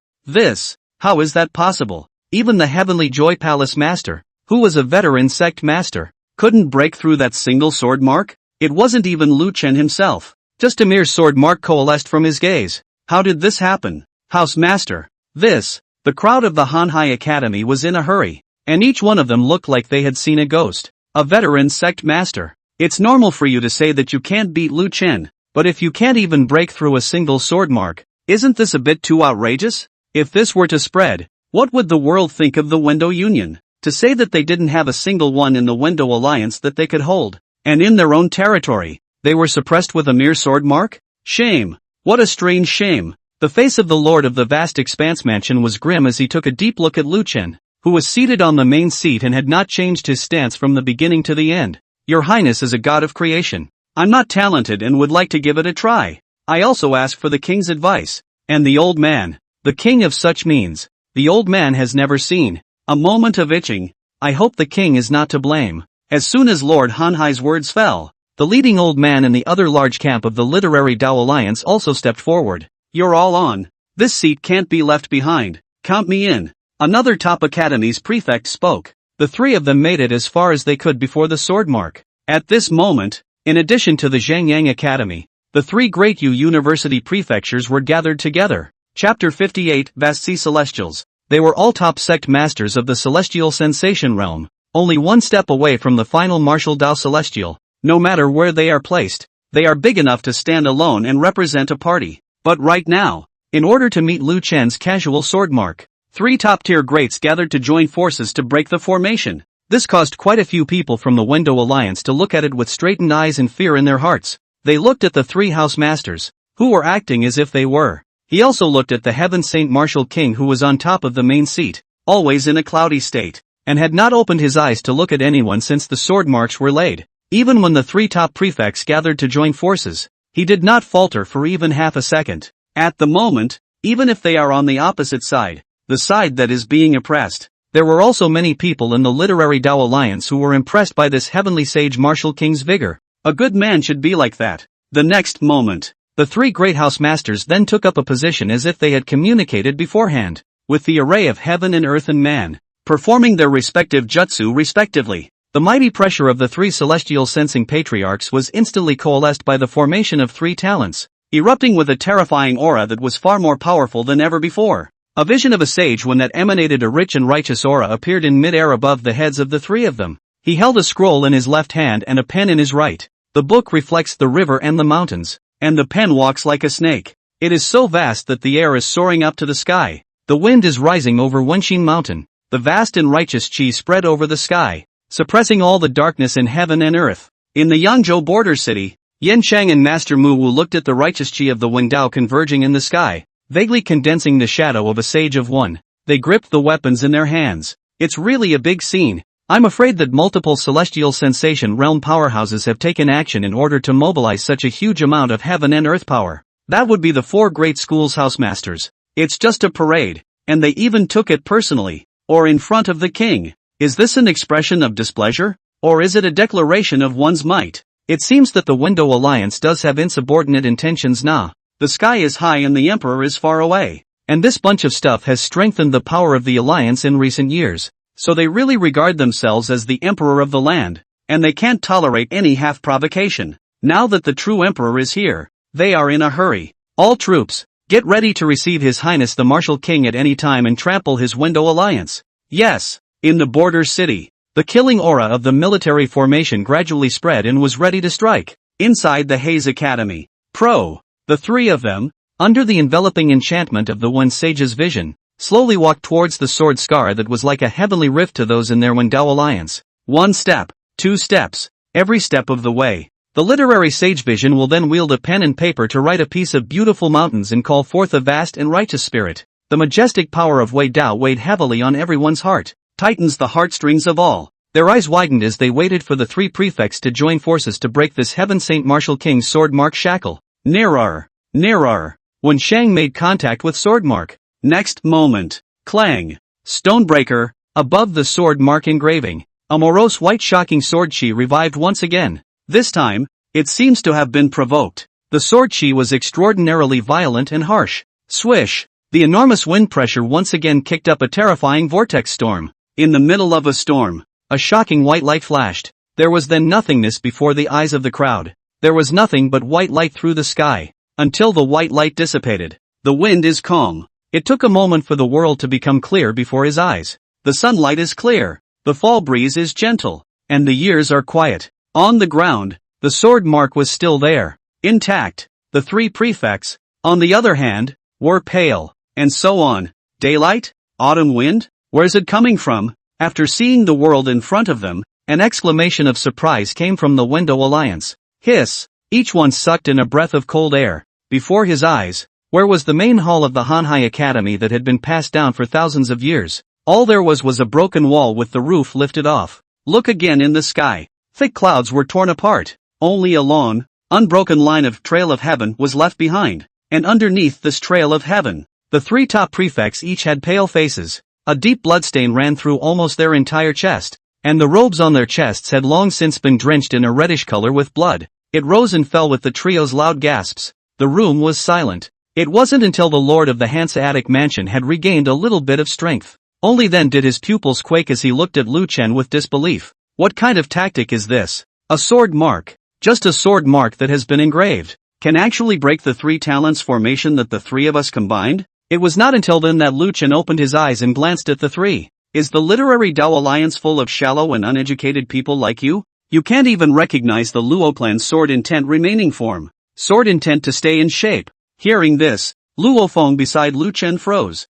How is that possible? Even the Heavenly Joy Palace Master, who was a veteran sect master, couldn't break through that single sword mark? It wasn't even Lu Chen himself. Just a mere sword mark coalesced from his gaze. How did this happen? House Master. The crowd of the Hanhai Academy was in a hurry, and each one of them looked like they had seen a ghost. A veteran sect master. It's normal for you to say that you can't beat Lu Chen, but if you can't even break through a single sword mark, isn't this a bit too outrageous? If this were to spread, what would the world think of the Window Union? To say that they didn't have a single one in the Window Alliance that they could hold, and in their own territory, they were suppressed with a mere sword mark? Shame! What a strange shame! The face of the Lord of the vast expanse mansion was grim as he took a deep look at Lu Chen, who was seated on the main seat and had not changed his stance from the beginning to the end. Your Highness is a god of creation. I'm not talented and would like to give it a try. I also ask for the king's advice. And the old man, the king of such means, the old man has never seen. A moment of itching. I hope the king is not to blame. As soon as Lord Hanhai's words fell, the leading old man in the other large camp of the Literary Dao Alliance also stepped forward. You're all on. This seat can't be left behind. Count me in. Another top academy's prefect spoke. The three of them made it as far as they could before the sword mark. At this moment, in addition to the Jang-Yang Academy, the three great university prefectures were gathered together. Chapter 58, Vast Sea Celestials. They were all top sect masters of the celestial sensation realm, only one step away from the final martial Dao Celestial. No matter where they are placed, they are big enough to stand alone and represent a party. But right now, in order to meet Lu Chen's casual sword mark, three top-tier greats gathered to join forces to break the formation. This caused quite a few people from the Window Alliance to look at it with straightened eyes and fear in their hearts. They looked at the three house masters, who were acting as if they were. He also looked at the Heaven Saint Martial King who was on top of the main seat, always in a cloudy state, and had not opened his eyes to look at anyone since the sword marks were laid. Even when the three top prefects gathered to join forces, he did not falter for even half a second. At the moment, even if they are on the opposite side, the side that is being oppressed, there were also many people in the Literary Dao Alliance who were impressed by this heavenly sage Martial King's vigor. A good man should be like that. The next moment, the three great house masters then took up a position as if they had communicated beforehand, with the array of heaven and earth and man, performing their respective jutsu respectively. The mighty pressure of the three celestial sensing patriarchs was instantly coalesced by the formation of three talents, erupting with a terrifying aura that was far more powerful than ever before. A vision of a sage when that emanated a rich and righteous aura appeared in mid-air above the heads of the three of them. He held a scroll in his left hand and a pen in his right. The book reflects the river and the mountains, and the pen walks like a snake. It is so vast that the air is soaring up to the sky. The wind is rising over Wenxin Mountain. The vast and righteous chi spread over the sky, suppressing all the darkness in heaven and earth. In the Yangzhou border city, Yan Chang and Master Mu Wu looked at the righteous chi of the Wingdao converging in the sky, vaguely condensing the shadow of a sage of one. They gripped the weapons in their hands. It's really a big scene. I'm afraid that multiple celestial sensation realm powerhouses have taken action in order to mobilize such a huge amount of heaven and earth power. That would be the four great schools housemasters. It's just a parade, and they even took it personally, or in front of the king. Is this an expression of displeasure, or is it a declaration of one's might? It seems that the Window Alliance does have insubordinate intentions nah. The sky is high and the Emperor is far away. And this bunch of stuff has strengthened the power of the Alliance in recent years. So they really regard themselves as the Emperor of the land. And they can't tolerate any half-provocation. Now that the true Emperor is here, they are in a hurry. All troops, get ready to receive His Highness the Martial King at any time and trample his Window Alliance. Yes, in the border city. The killing aura of the military formation gradually spread and was ready to strike. Inside the Haze Academy. The three of them, under the enveloping enchantment of the One Sage's vision, slowly walked towards the sword scar that was like a heavenly rift to those in their Window Alliance. 1 step, 2 steps, every step of the way. The literary sage vision will then wield a pen and paper to write a piece of beautiful mountains and call forth a vast and righteous spirit. The majestic power of Wei Dao weighed heavily on everyone's heart, tightens the heartstrings of all. Their eyes widened as they waited for the three prefects to join forces to break this Heaven Saint Martial King's sword-mark shackle. Nearer. When Shang made contact with sword-mark. Next moment. Clang. Stonebreaker. Above the sword-mark engraving. A morose white shocking sword chi revived once again. This time, it seems to have been provoked. The sword chi was extraordinarily violent and harsh. Swish. The enormous wind pressure once again kicked up a terrifying vortex storm. In the middle of a storm, a shocking white light flashed. There was then nothingness before the eyes of the crowd. There was nothing but white light through the sky, until the white light dissipated. The wind is calm. It took a moment for the world to become clear before his eyes. The sunlight is clear, the fall breeze is gentle, and the years are quiet. On the ground, the sword mark was still there, intact. The three prefects, on the other hand, were pale, and so on. Daylight? Autumn wind? Where's it coming from? After seeing the world in front of them, an exclamation of surprise came from the Window Alliance. Hiss! Each one sucked in a breath of cold air. Before his eyes, where was the main hall of the Hanhai Academy that had been passed down for thousands of years? All there was a broken wall with the roof lifted off. Look again in the sky. Thick clouds were torn apart. Only a long, unbroken line of trail of heaven was left behind. And underneath this trail of heaven, the three top prefects each had pale faces. A deep bloodstain ran through almost their entire chest, and the robes on their chests had long since been drenched in a reddish color with blood. It rose and fell with the trio's loud gasps. The room was silent. It wasn't until the lord of the Hanseatic mansion had regained a little bit of strength. Only then did his pupils quake as he looked at Lu Chen with disbelief. What kind of tactic is this? A sword mark. Just a sword mark that has been engraved. Can actually break the three talents formation that the three of us combined? It was not until then that Lu Chen opened his eyes and glanced at the three. Is the literary Dao Alliance full of shallow and uneducated people like you? You can't even recognize the Luo clan's sword intent remaining form. Sword intent to stay in shape. Hearing this, Luo Feng beside Lu Chen froze.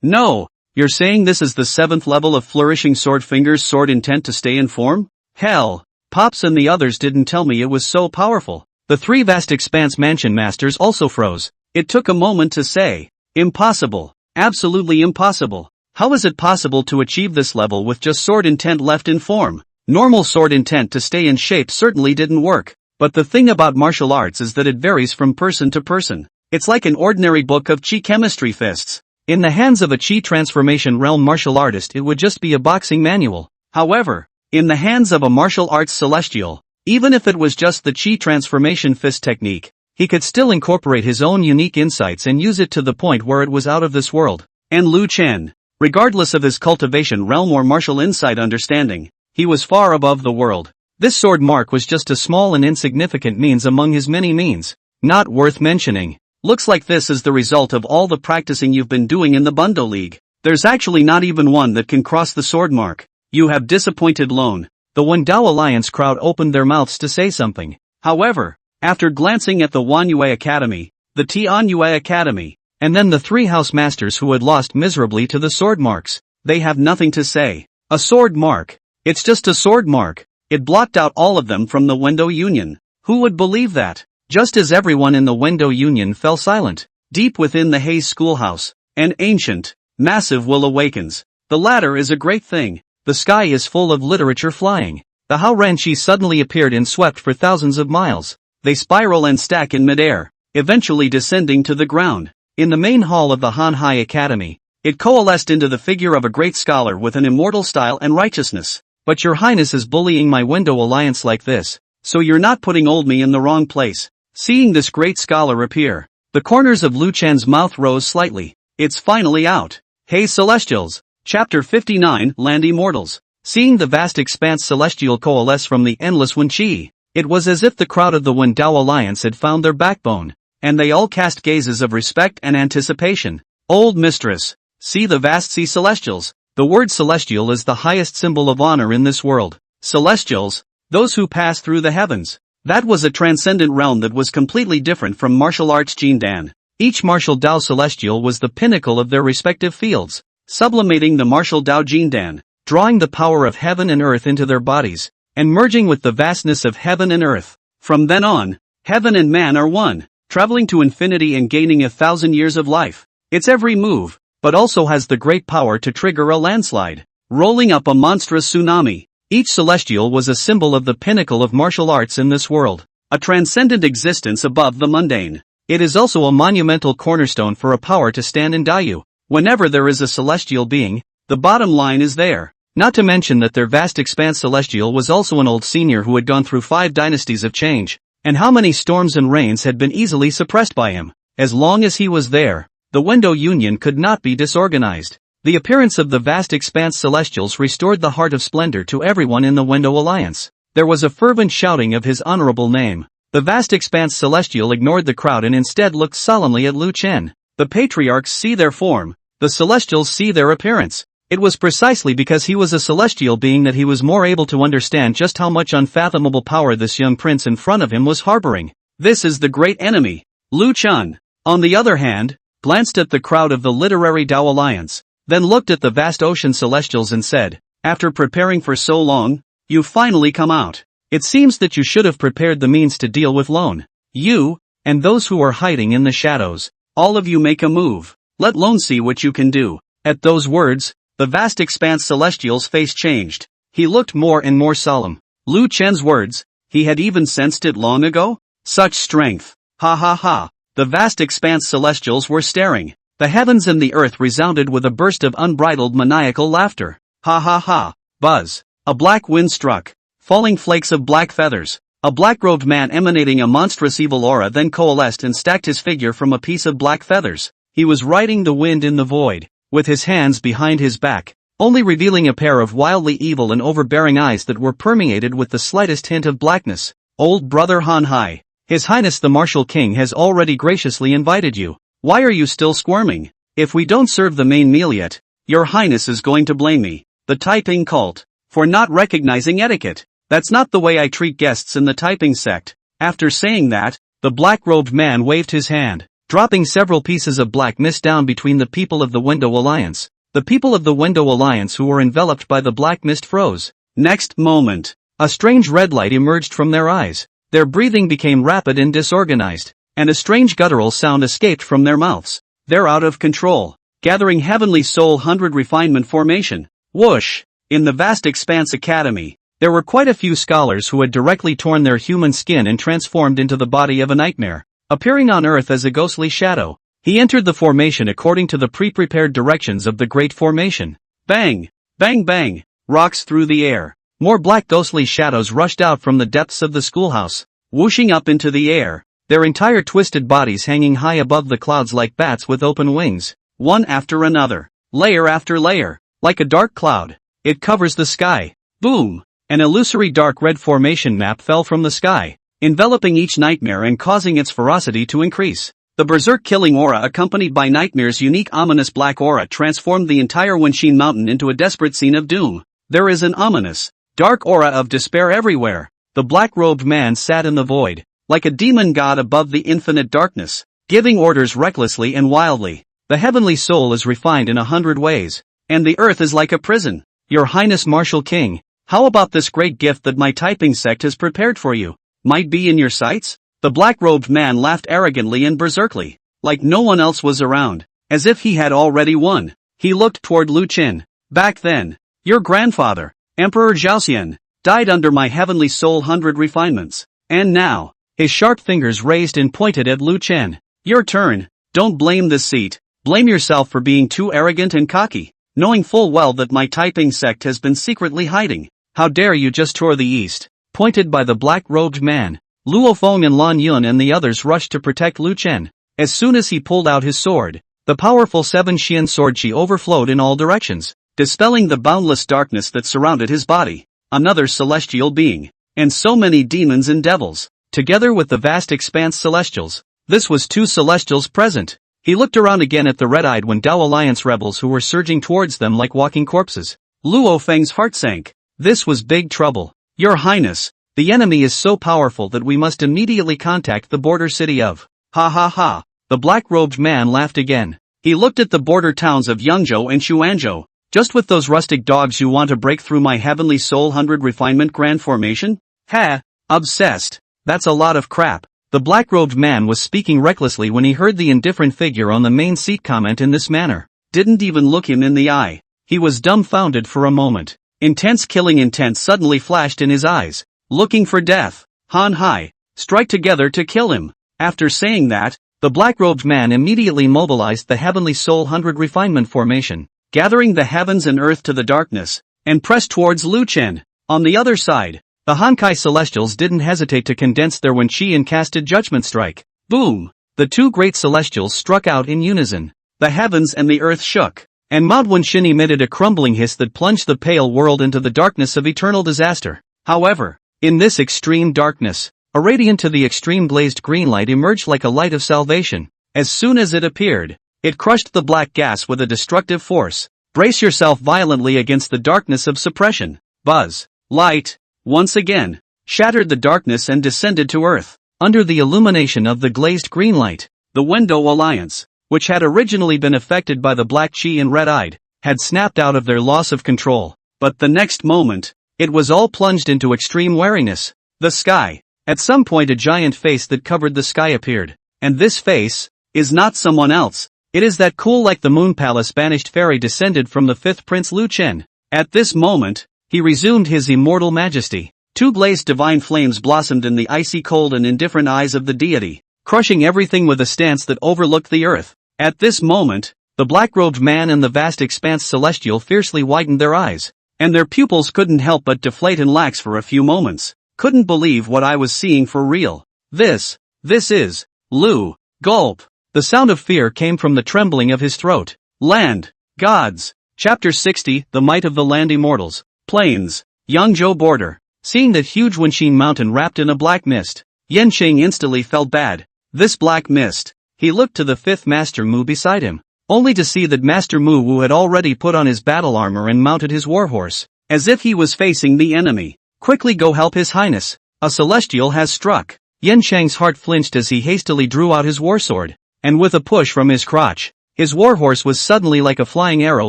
No, you're saying this is the 7th level of flourishing sword fingers sword intent to stay in form? Hell, Pops and the others didn't tell me it was so powerful. The three vast expanse mansion masters also froze. It took a moment to say, impossible, absolutely impossible. How is it possible to achieve this level with just sword intent left in form? Normal sword intent to stay in shape certainly didn't work. But the thing about martial arts is that it varies from person to person. It's like an ordinary book of chi chemistry fists. In the hands of a chi transformation realm martial artist it would just be a boxing manual. However, in the hands of a martial arts celestial, even if it was just the chi transformation fist technique, he could still incorporate his own unique insights and use it to the point where it was out of this world. And Lu Chen, regardless of his cultivation realm or martial insight understanding, he was far above the world. This sword mark was just a small and insignificant means among his many means. Not worth mentioning. Looks like this is the result of all the practicing you've been doing in the Bundo League. There's actually not even one that can cross the sword mark. You have disappointed Lone. The Wendao Alliance crowd opened their mouths to say something. However, after glancing at the Wanyue Academy, the Tianyue Academy, and then the three house masters who had lost miserably to the sword marks, they have nothing to say. A sword mark. It's just a sword mark. It blocked out all of them from the Wendo Union. Who would believe that? Just as everyone in the Wendo Union fell silent, deep within the Haze schoolhouse, an ancient, massive will awakens. The latter is a great thing. The sky is full of literature flying. The Hao Ranchi suddenly appeared and swept for thousands of miles. They spiral and stack in midair, eventually descending to the ground. In the main hall of the Hanhai Academy, it coalesced into the figure of a great scholar with an immortal style and righteousness. But your highness is bullying my window alliance like this, so you're not putting old me in the wrong place. Seeing this great scholar appear, the corners of Lu Chen's mouth rose slightly. It's finally out. Hey Celestials! Chapter 59 Land Immortals. Seeing the vast expanse celestial coalesce from the endless Wenqi, it was as if the crowd of the Wendao Alliance had found their backbone, and they all cast gazes of respect and anticipation. Old mistress, see the vast sea celestials. The word celestial is the highest symbol of honor in this world. Celestials, those who pass through the heavens. That was a transcendent realm that was completely different from martial arts Jindan. Each martial Dao celestial was the pinnacle of their respective fields, sublimating the martial Dao Jindan, drawing the power of heaven and earth into their bodies, and merging with the vastness of heaven and earth. From then on, heaven and man are one, traveling to infinity and gaining 1,000 years of life. Its every move, but also has the great power to trigger a landslide, rolling up a monstrous tsunami. Each celestial was a symbol of the pinnacle of martial arts in this world, a transcendent existence above the mundane. It is also a monumental cornerstone for a power to stand in Daiyu. Whenever there is a celestial being, the bottom line is there. Not to mention that their vast expanse celestial was also an old senior who had gone through 5 dynasties of change, and how many storms and rains had been easily suppressed by him. As long as he was there, the Wendo Union could not be disorganized. The appearance of the vast expanse celestials restored the heart of splendor to everyone in the Wendo Alliance. There was a fervent shouting of his honorable name. The vast expanse celestial ignored the crowd and instead looked solemnly at Lu Chen. The patriarchs see their form, the celestials see their appearance. It was precisely because he was a celestial being that he was more able to understand just how much unfathomable power this young prince in front of him was harboring. This is the great enemy. Lu Chen, on the other hand, glanced at the crowd of the literary Dao Alliance, then looked at the vast ocean celestials and said, after preparing for so long, you've finally come out. It seems that you should have prepared the means to deal with Lone. You, and those who are hiding in the shadows, all of you make a move. Let Lone see what you can do. At those words, the vast expanse celestial's face changed. He looked more and more solemn. Lu Chen's words, he had even sensed it long ago? Such strength. Ha ha ha. The vast expanse celestials were staring. The heavens and the earth resounded with a burst of unbridled maniacal laughter. Ha ha ha. Buzz. A black wind struck. Falling flakes of black feathers. A black-robed man emanating a monstrous evil aura then coalesced and stacked his figure from a piece of black feathers. He was riding the wind in the void, with his hands behind his back, only revealing a pair of wildly evil and overbearing eyes that were permeated with the slightest hint of blackness. Old brother Han Hai, His Highness the Martial King has already graciously invited you. Why are you still squirming? If we don't serve the main meal yet, your highness is going to blame me, the Taiping cult, for not recognizing etiquette. That's not the way I treat guests in the Taiping Sect. After saying that, the black-robed man waved his hand, dropping several pieces of black mist down between the people of the Wendo Alliance. The people of the Wendo Alliance who were enveloped by the black mist froze. Next moment, a strange red light emerged from their eyes. Their breathing became rapid and disorganized, and a strange guttural sound escaped from their mouths. They're out of control. Gathering Heavenly Soul 100 Refinement Formation. Whoosh! In the vast expanse academy, there were quite a few scholars who had directly torn their human skin and transformed into the body of a nightmare, appearing on Earth as a ghostly shadow. He entered the formation according to the pre-prepared directions of the Great Formation. Bang! Bang bang! Rocks through the air. More black ghostly shadows rushed out from the depths of the schoolhouse, whooshing up into the air, their entire twisted bodies hanging high above the clouds like bats with open wings, one after another, layer after layer, like a dark cloud. It covers the sky. Boom! An illusory dark red formation map fell from the sky, enveloping each nightmare and causing its ferocity to increase. The berserk killing aura accompanied by Nightmare's unique ominous black aura transformed the entire Wenqin mountain into a desperate scene of doom. There is an ominous, dark aura of despair everywhere. The black-robed man sat in the void, like a demon god above the infinite darkness, giving orders recklessly and wildly. The heavenly soul is refined in 100 ways, and the earth is like a prison. Your Highness Martial King, how about this great gift that my Taiping Sect has prepared for you? Might be in your sights? The black-robed man laughed arrogantly and berserkly, like no one else was around, as if he had already won. He looked toward Lu Chen. Back then, your grandfather, Emperor Zhaoxian, died under my heavenly soul 100 refinements. And now, his sharp fingers raised and pointed at Lu Chen. Your turn. Don't blame this seat. Blame yourself for being too arrogant and cocky, knowing full well that my Taiping Sect has been secretly hiding. How dare you just tour the east? Pointed by the black-robed man. Luo Feng and Lan Yun and the others rushed to protect Lu Chen. As soon as he pulled out his sword, the powerful 7 Xian sword chi overflowed in all directions, dispelling the boundless darkness that surrounded his body. Another celestial being, and so many demons and devils, together with the vast expanse celestials. This was 2 celestials present. He looked around again at the red-eyed Wen Dao Alliance rebels who were surging towards them like walking corpses. Luo Feng's heart sank. This was big trouble. Your Highness, the enemy is so powerful that we must immediately contact the border city of. Ha ha ha. The black-robed man laughed again. He looked at the border towns of Yangzhou and Xuanzhou. Just with those rustic dogs you want to break through my heavenly soul 100 refinement grand formation? Ha! Obsessed. That's a lot of crap. The black-robed man was speaking recklessly when he heard the indifferent figure on the main seat comment in this manner. Didn't even look him in the eye. He was dumbfounded for a moment. Intense killing intent suddenly flashed in his eyes. Looking for death. Han Hai. Strike together to kill him. After saying that, the black-robed man immediately mobilized the heavenly soul 100 refinement formation, gathering the heavens and earth to the darkness, and pressed towards Lu Chen. On the other side, the Hankai Celestials didn't hesitate to condense their Wen Qi and casted Judgment Strike. Boom! The 2 great Celestials struck out in unison. The heavens and the earth shook, and Mount Wenshin emitted a crumbling hiss that plunged the pale world into the darkness of eternal disaster. However, in this extreme darkness, a radiant to the extreme blazed green light emerged like a light of salvation. As soon as it appeared, it crushed the black gas with a destructive force. Brace yourself violently against the darkness of suppression. Buzz. Light, once again, shattered the darkness and descended to earth. Under the illumination of the glazed green light, the Wendo Alliance, which had originally been affected by the black chi and red-eyed, had snapped out of their loss of control. But the next moment, it was all plunged into extreme wariness. The sky. At some point a giant face that covered the sky appeared. And this face is not someone else. It is that cool like the moon palace banished fairy descended from the 5th Prince Lu Chen. At this moment, he resumed his immortal majesty. 2 blazed divine flames blossomed in the icy cold and indifferent eyes of the deity, crushing everything with a stance that overlooked the earth. At this moment, the black-robed man and the vast expanse celestial fiercely widened their eyes, and their pupils couldn't help but deflate and lax for a few moments. Couldn't believe what I was seeing for real. This is Lu. Gulp. The sound of fear came from the trembling of his throat. Land. Gods. Chapter 60, The Might of the Land Immortals. Plains. Yangzhou border. Seeing that huge Wenshin mountain wrapped in a black mist, Yanqing instantly felt bad. This black mist. He looked to the 5th Master Mu beside him, only to see that Master Mu Wu had already put on his battle armor and mounted his warhorse, as if he was facing the enemy. Quickly go help His Highness. A celestial has struck. Yanshang's heart flinched as he hastily drew out his warsword, and with a push from his crotch, his warhorse was suddenly like a flying arrow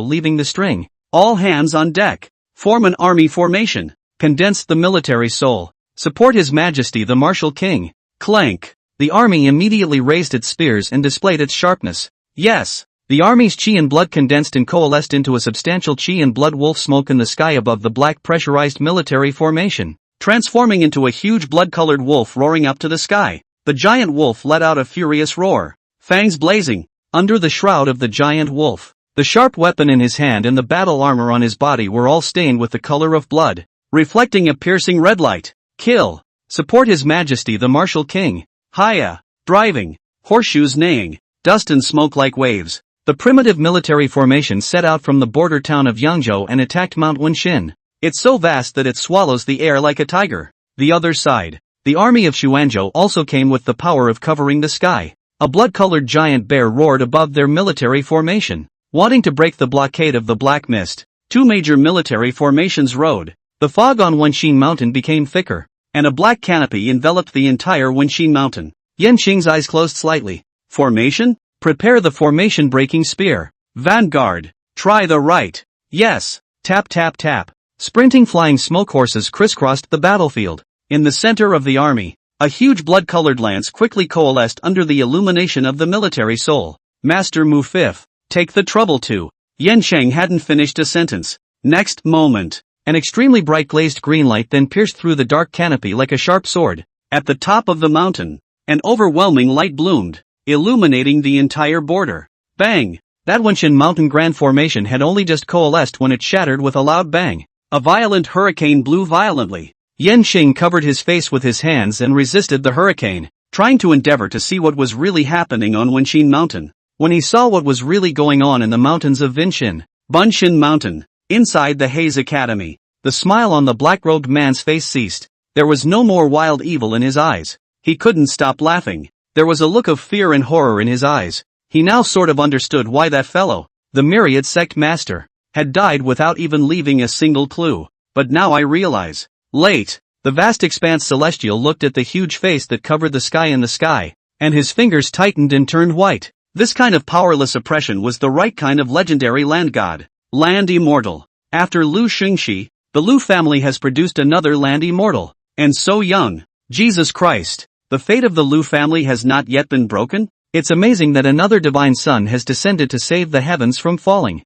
leaving the string. All hands on deck. Form an army formation. Condensed the military soul. Support His Majesty the Martial King. Clank. The army immediately raised its spears and displayed its sharpness. Yes. The army's chi and blood condensed and coalesced into a substantial chi and blood wolf smoke in the sky above the black pressurized military formation, transforming into a huge blood-colored wolf roaring up to the sky. The giant wolf let out a furious roar, fangs blazing. Under the shroud of the giant wolf, the sharp weapon in his hand and the battle armor on his body were all stained with the color of blood, reflecting a piercing red light. Kill. Support His Majesty the Martial King. Hiya. Driving. Horseshoes neighing. Dust and smoke like waves. The primitive military formation set out from the border town of Yangzhou and attacked Mount Wenshin. It's so vast that it swallows the air like a tiger. The other side. The army of Xuanzhou also came with the power of covering the sky. A blood-colored giant bear roared above their military formation, wanting to break the blockade of the black mist. 2 major military formations rode. The fog on Wenshin Mountain became thicker, and a black canopy enveloped the entire Wenshin Mountain. Yanqing's eyes closed slightly. Formation? Prepare the formation-breaking spear. Vanguard. Try the right. Yes. Tap tap tap. Sprinting flying smoke horses crisscrossed the battlefield. In the center of the army, a huge blood-colored lance quickly coalesced under the illumination of the military soul. Master Mu Fifth, take the trouble to. Yansheng hadn't finished a sentence. Next moment, an extremely bright glazed green light then pierced through the dark canopy like a sharp sword. At the top of the mountain, an overwhelming light bloomed, illuminating the entire border. Bang! That Wenshin Mountain Grand Formation had only just coalesced when it shattered with a loud bang. A violent hurricane blew violently. Yanqing covered his face with his hands and resisted the hurricane, trying to endeavor to see what was really happening on Wenqin Mountain. When he saw what was really going on in the mountains of Bunshin Mountain, inside the Haze Academy, the smile on the black-robed man's face ceased. There was no more wild evil in his eyes. He couldn't stop laughing. There was a look of fear and horror in his eyes. He now sort of understood why that fellow, the myriad sect master, had died without even leaving a single clue. But now I realize. Late, the vast expanse celestial looked at the huge face that covered the sky in the sky, and his fingers tightened and turned white. This kind of powerless oppression was the right kind of legendary land god. Land immortal. After Lu Xingxi, the Lu family has produced another land immortal. And so young. Jesus Christ. The fate of the Lu family has not yet been broken? It's amazing that another divine son has descended to save the heavens from falling.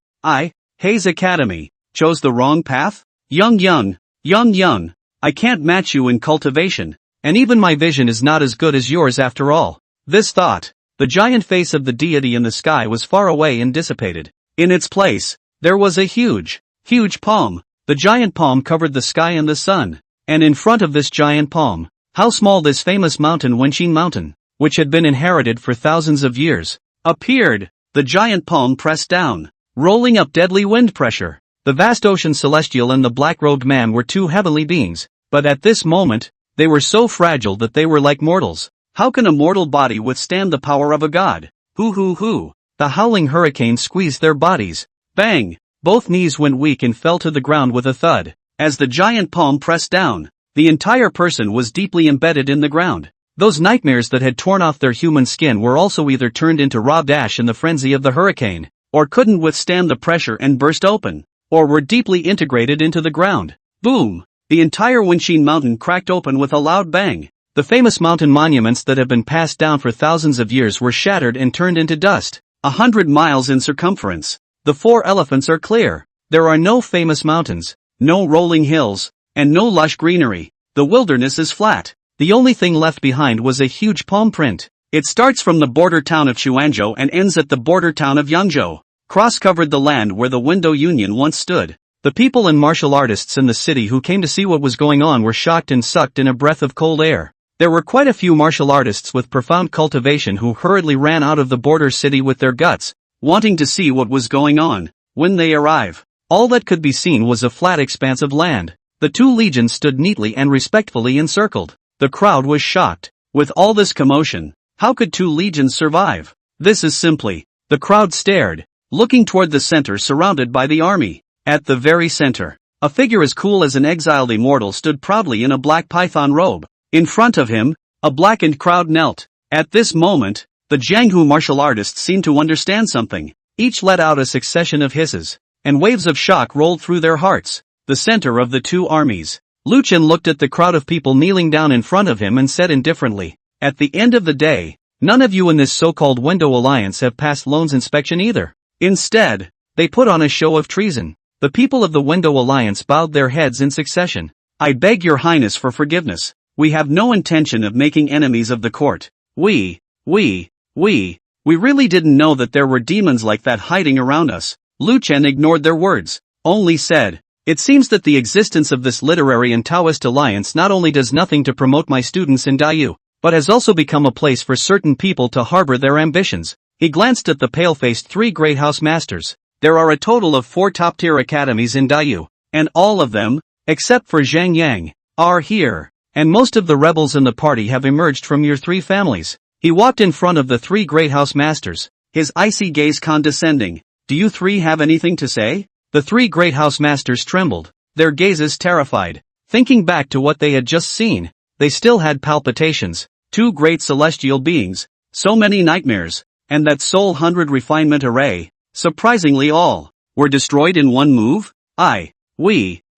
Haze Academy, chose the wrong path? Young, I can't match you in cultivation, and even my vision is not as good as yours after all. This thought, the giant face of the deity in the sky was far away and dissipated. In its place, there was a huge palm. The giant palm covered the sky and the sun. And in front of this giant palm, how small this famous mountain Wenqin Mountain, which had been inherited for thousands of years, appeared. The giant palm pressed down, rolling up deadly wind pressure. The vast ocean celestial and the black-robed man were two heavenly beings, but at this moment, they were so fragile that they were like mortals. How can a mortal body withstand the power of a god? Hoo. The howling hurricane squeezed their bodies. Bang! Both knees went weak and fell to the ground with a thud. As the giant palm pressed down, the entire person was deeply embedded in the ground. Those nightmares that had torn off their human skin were also either turned into raw ash in the frenzy of the hurricane, or couldn't withstand the pressure and burst open, or were deeply integrated into the ground. Boom! The entire Wenqin Mountain cracked open with a loud bang. The famous mountain monuments that have been passed down for thousands of years were shattered and turned into dust. 100 miles in circumference. The 4 elephants are clear. There are no famous mountains, no rolling hills, and no lush greenery. The wilderness is flat. The only thing left behind was a huge palm print. It starts from the border town of Chuanzhou and ends at the border town of Yangzhou. Cross-covered the land where the Window Union once stood. The people and martial artists in the city who came to see what was going on were shocked and sucked in a breath of cold air. There were quite a few martial artists with profound cultivation who hurriedly ran out of the border city with their guts, wanting to see what was going on. When they arrive, all that could be seen was a flat expanse of land. The 2 legions stood neatly and respectfully encircled. The crowd was shocked. With all this commotion, how could 2 legions survive? This is simply. The crowd stared, looking toward the center surrounded by the army. At the very center, a figure as cool as an exiled immortal stood proudly in a black python robe. In front of him, a blackened crowd knelt. At this moment, the Jianghu martial artists seemed to understand something. Each let out a succession of hisses, and waves of shock rolled through their hearts. The center of the 2 armies. Lu Chen looked at the crowd of people kneeling down in front of him and said indifferently, "At the end of the day, none of you in this so-called Window Alliance have passed loans inspection either. Instead, they put on a show of treason." The people of the Window Alliance bowed their heads in succession. "I beg your highness for forgiveness. We have no intention of making enemies of the court. We really didn't know that there were demons like that hiding around us." Lu Chen ignored their words, only said, "It seems that the existence of this literary and Taoist alliance not only does nothing to promote my students in Daiyu, but has also become a place for certain people to harbor their ambitions." He glanced at the pale-faced 3 great house masters. There are a total of 4 top-tier academies in Daiyu, and all of them, except for Jang-Yang, are here. And most of the rebels in the party have emerged from your 3 families. He walked in front of the 3 great house masters, his icy gaze condescending. "Do you 3 have anything to say?" The 3 great house masters trembled, their gazes terrified. Thinking back to what they had just seen, they still had palpitations. 2 great celestial beings, so many nightmares, and that soul 100 refinement array, surprisingly all, were destroyed in one move?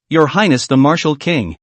Your Highness the Martial King.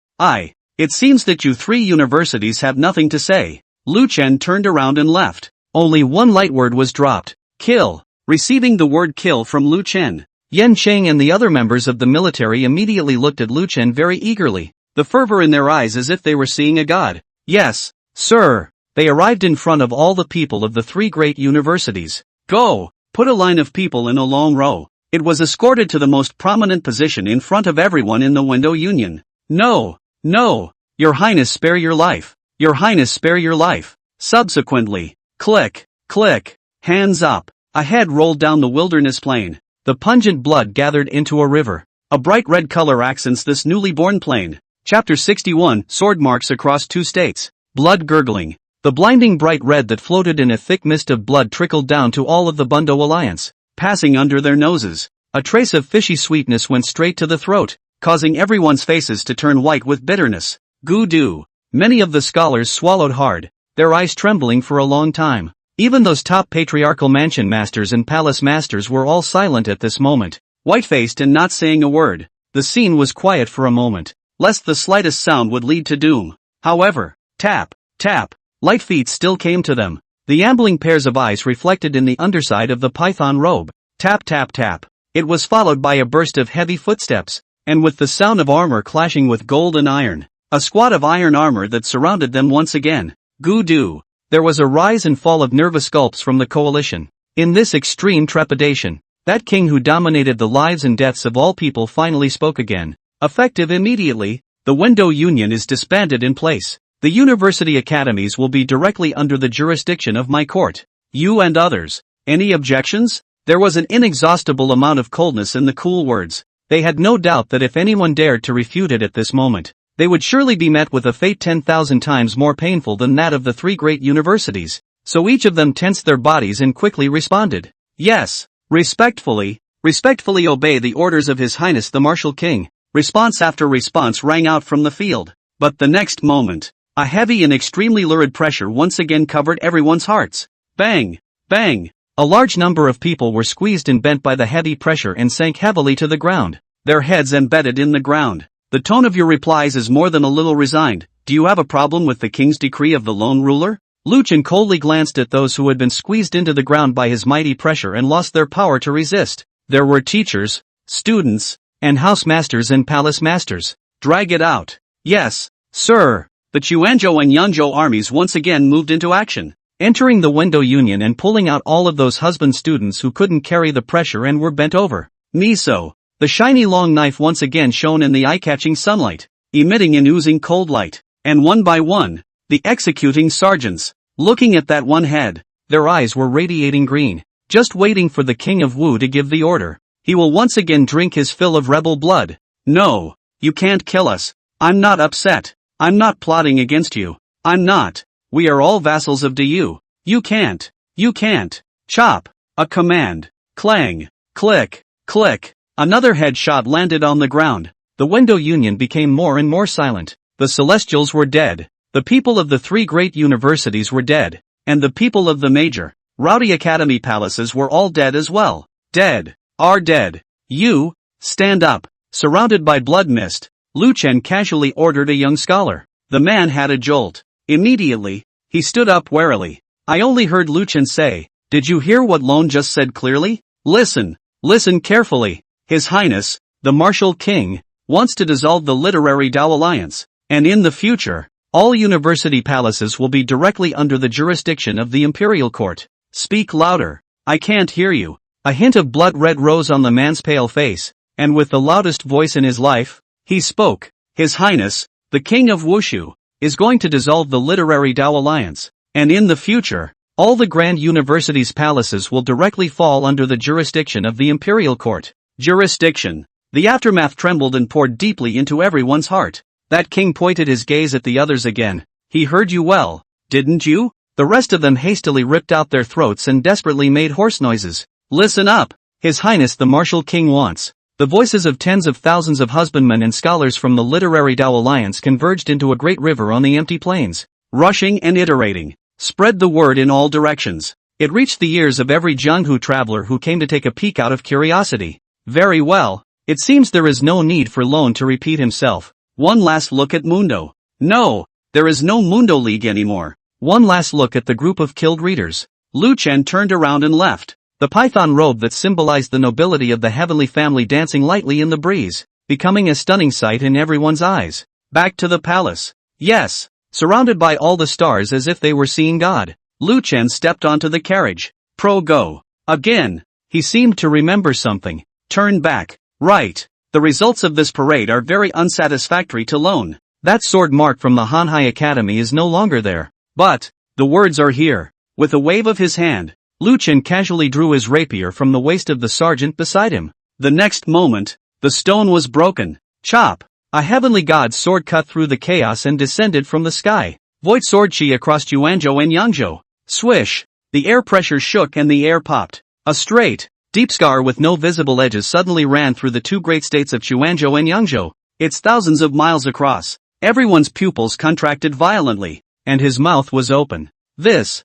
It seems that you 3 universities have nothing to say. Lu Chen turned around and left. Only one light word was dropped. Kill. Receiving the word kill from Lu Chen, Yanqing and the other members of the military immediately looked at Lu Chen very eagerly, the fervor in their eyes as if they were seeing a god. "Yes, sir." They arrived in front of all the people of the 3 great universities. "Go, put a line of people in a long row. It was escorted to the most prominent position in front of everyone in the window union. No, no, Your Highness, spare your life. Your Highness, spare your life. Subsequently, click, click, hands up. A head rolled down the wilderness plain. The pungent blood gathered into a river. A bright red color accents this newly born plain. Chapter 61, Sword Marks Across Two States. Blood gurgling. The blinding bright red that floated in a thick mist of blood trickled down to all of the Bundo alliance, passing under their noses. A trace of fishy sweetness went straight to the throat, causing everyone's faces to turn white with bitterness. Goo-doo. Many of the scholars swallowed hard, their eyes trembling for a long time. Even those top patriarchal mansion masters and palace masters were all silent at this moment, white-faced and not saying a word. The scene was quiet for a moment, lest the slightest sound would lead to doom. However, tap, tap, light feet still came to them. The ambling pairs of eyes reflected in the underside of the python robe. Tap tap tap. It was followed by a burst of heavy footsteps, and with the sound of armor clashing with gold and iron, a squad of iron armor that surrounded them once again. Goo-doo. There was a rise and fall of nervous gulps from the coalition. In this extreme trepidation, that king who dominated the lives and deaths of all people finally spoke again. Effective immediately, the window union is disbanded in place. The university academies will be directly under the jurisdiction of my court. You and others. Any objections? There was an inexhaustible amount of coldness in the cool words. They had no doubt that if anyone dared to refute it at this moment, they would surely be met with a fate 10,000 times more painful than that of the three great universities. So each of them tensed their bodies and quickly responded. Yes, respectfully obey the orders of His Highness the Martial King. Response after response rang out from the field. But the next moment, a heavy and extremely lurid pressure once again covered everyone's hearts. Bang! Bang! A large number of people were squeezed and bent by the heavy pressure and sank heavily to the ground, their heads embedded in the ground. The tone of your replies is more than a little resigned. Do you have a problem with the king's decree of the lone ruler? Lu Chen coldly glanced at those who had been squeezed into the ground by his mighty pressure and lost their power to resist. There were teachers, students, and house masters and palace masters. Drag it out. Yes, sir. The Chuanzhou and Yanzhou armies once again moved into action, entering the window union and pulling out all of those husband students who couldn't carry the pressure and were bent over. Miso. The shiny long knife once again shone in the eye-catching sunlight, emitting an oozing cold light. And one by one, the executing sergeants, looking at that one head, their eyes were radiating green, just waiting for the King of Wu to give the order. He will once again drink his fill of rebel blood. No, you can't kill us. I'm not upset. I'm not plotting against you. I'm not. We are all vassals of Du. You can't. You can't. Chop. A command. Clang. Click. Click. Another headshot landed on the ground. The window union became more and more silent. The Celestials were dead. The people of the three great universities were dead. And the people of the major, rowdy academy palaces were all dead as well. Dead. Are dead. You, stand up. Surrounded by blood mist, Lu Chen casually ordered a young scholar. The man had a jolt. Immediately, he stood up warily. I only heard Lu Chen say, did you hear what Lone just said clearly? Listen. Listen carefully. His Highness, the Martial King, wants to dissolve the literary Dao Alliance, and in the future, all university palaces will be directly under the jurisdiction of the Imperial Court. Speak louder. I can't hear you. A hint of blood red rose on the man's pale face, and with the loudest voice in his life, he spoke. His Highness, the King of Wushu, is going to dissolve the literary Dao Alliance, and in the future, all the grand universities' palaces will directly fall under the jurisdiction of the Imperial Court. Jurisdiction. The aftermath trembled and poured deeply into everyone's heart. That king pointed his gaze at the others again. He heard you well, didn't you? The rest of them hastily ripped out their throats and desperately made hoarse noises. Listen up. His Highness the Martial King wants. The voices of tens of thousands of husbandmen and scholars from the literary Dao Alliance converged into a great river on the empty plains, rushing and iterating. Spread the word in all directions. It reached the ears of every Jianghu traveler who came to take a peek out of curiosity. Very well, it seems there is no need for Lone to repeat himself. One last look at Mundo. No, there is no Mundo League anymore. One last look at the group of killed readers. Lu Chen turned around and left, the python robe that symbolized the nobility of the heavenly family dancing lightly in the breeze, becoming a stunning sight in everyone's eyes. Back to the palace. Yes, surrounded by all the stars as if they were seeing God. Lu Chen stepped onto the carriage. Go. Again. He seemed to remember something. Turn back. Right. The results of this parade are very unsatisfactory to Lone. That sword mark from the Hanhai Academy is no longer there. But, the words are here. With a wave of his hand, Lu Chen casually drew his rapier from the waist of the sergeant beside him. The next moment, the stone was broken. Chop! A heavenly god's sword cut through the chaos and descended from the sky. Void sword chi across Yuanzhou and Yangzhou. Swish! The air pressure shook and the air popped. A straight, deep scar with no visible edges suddenly ran through the two great states of Yuanzhou and Yangzhou. It's thousands of miles across. Everyone's pupils contracted violently, and his mouth was open. This,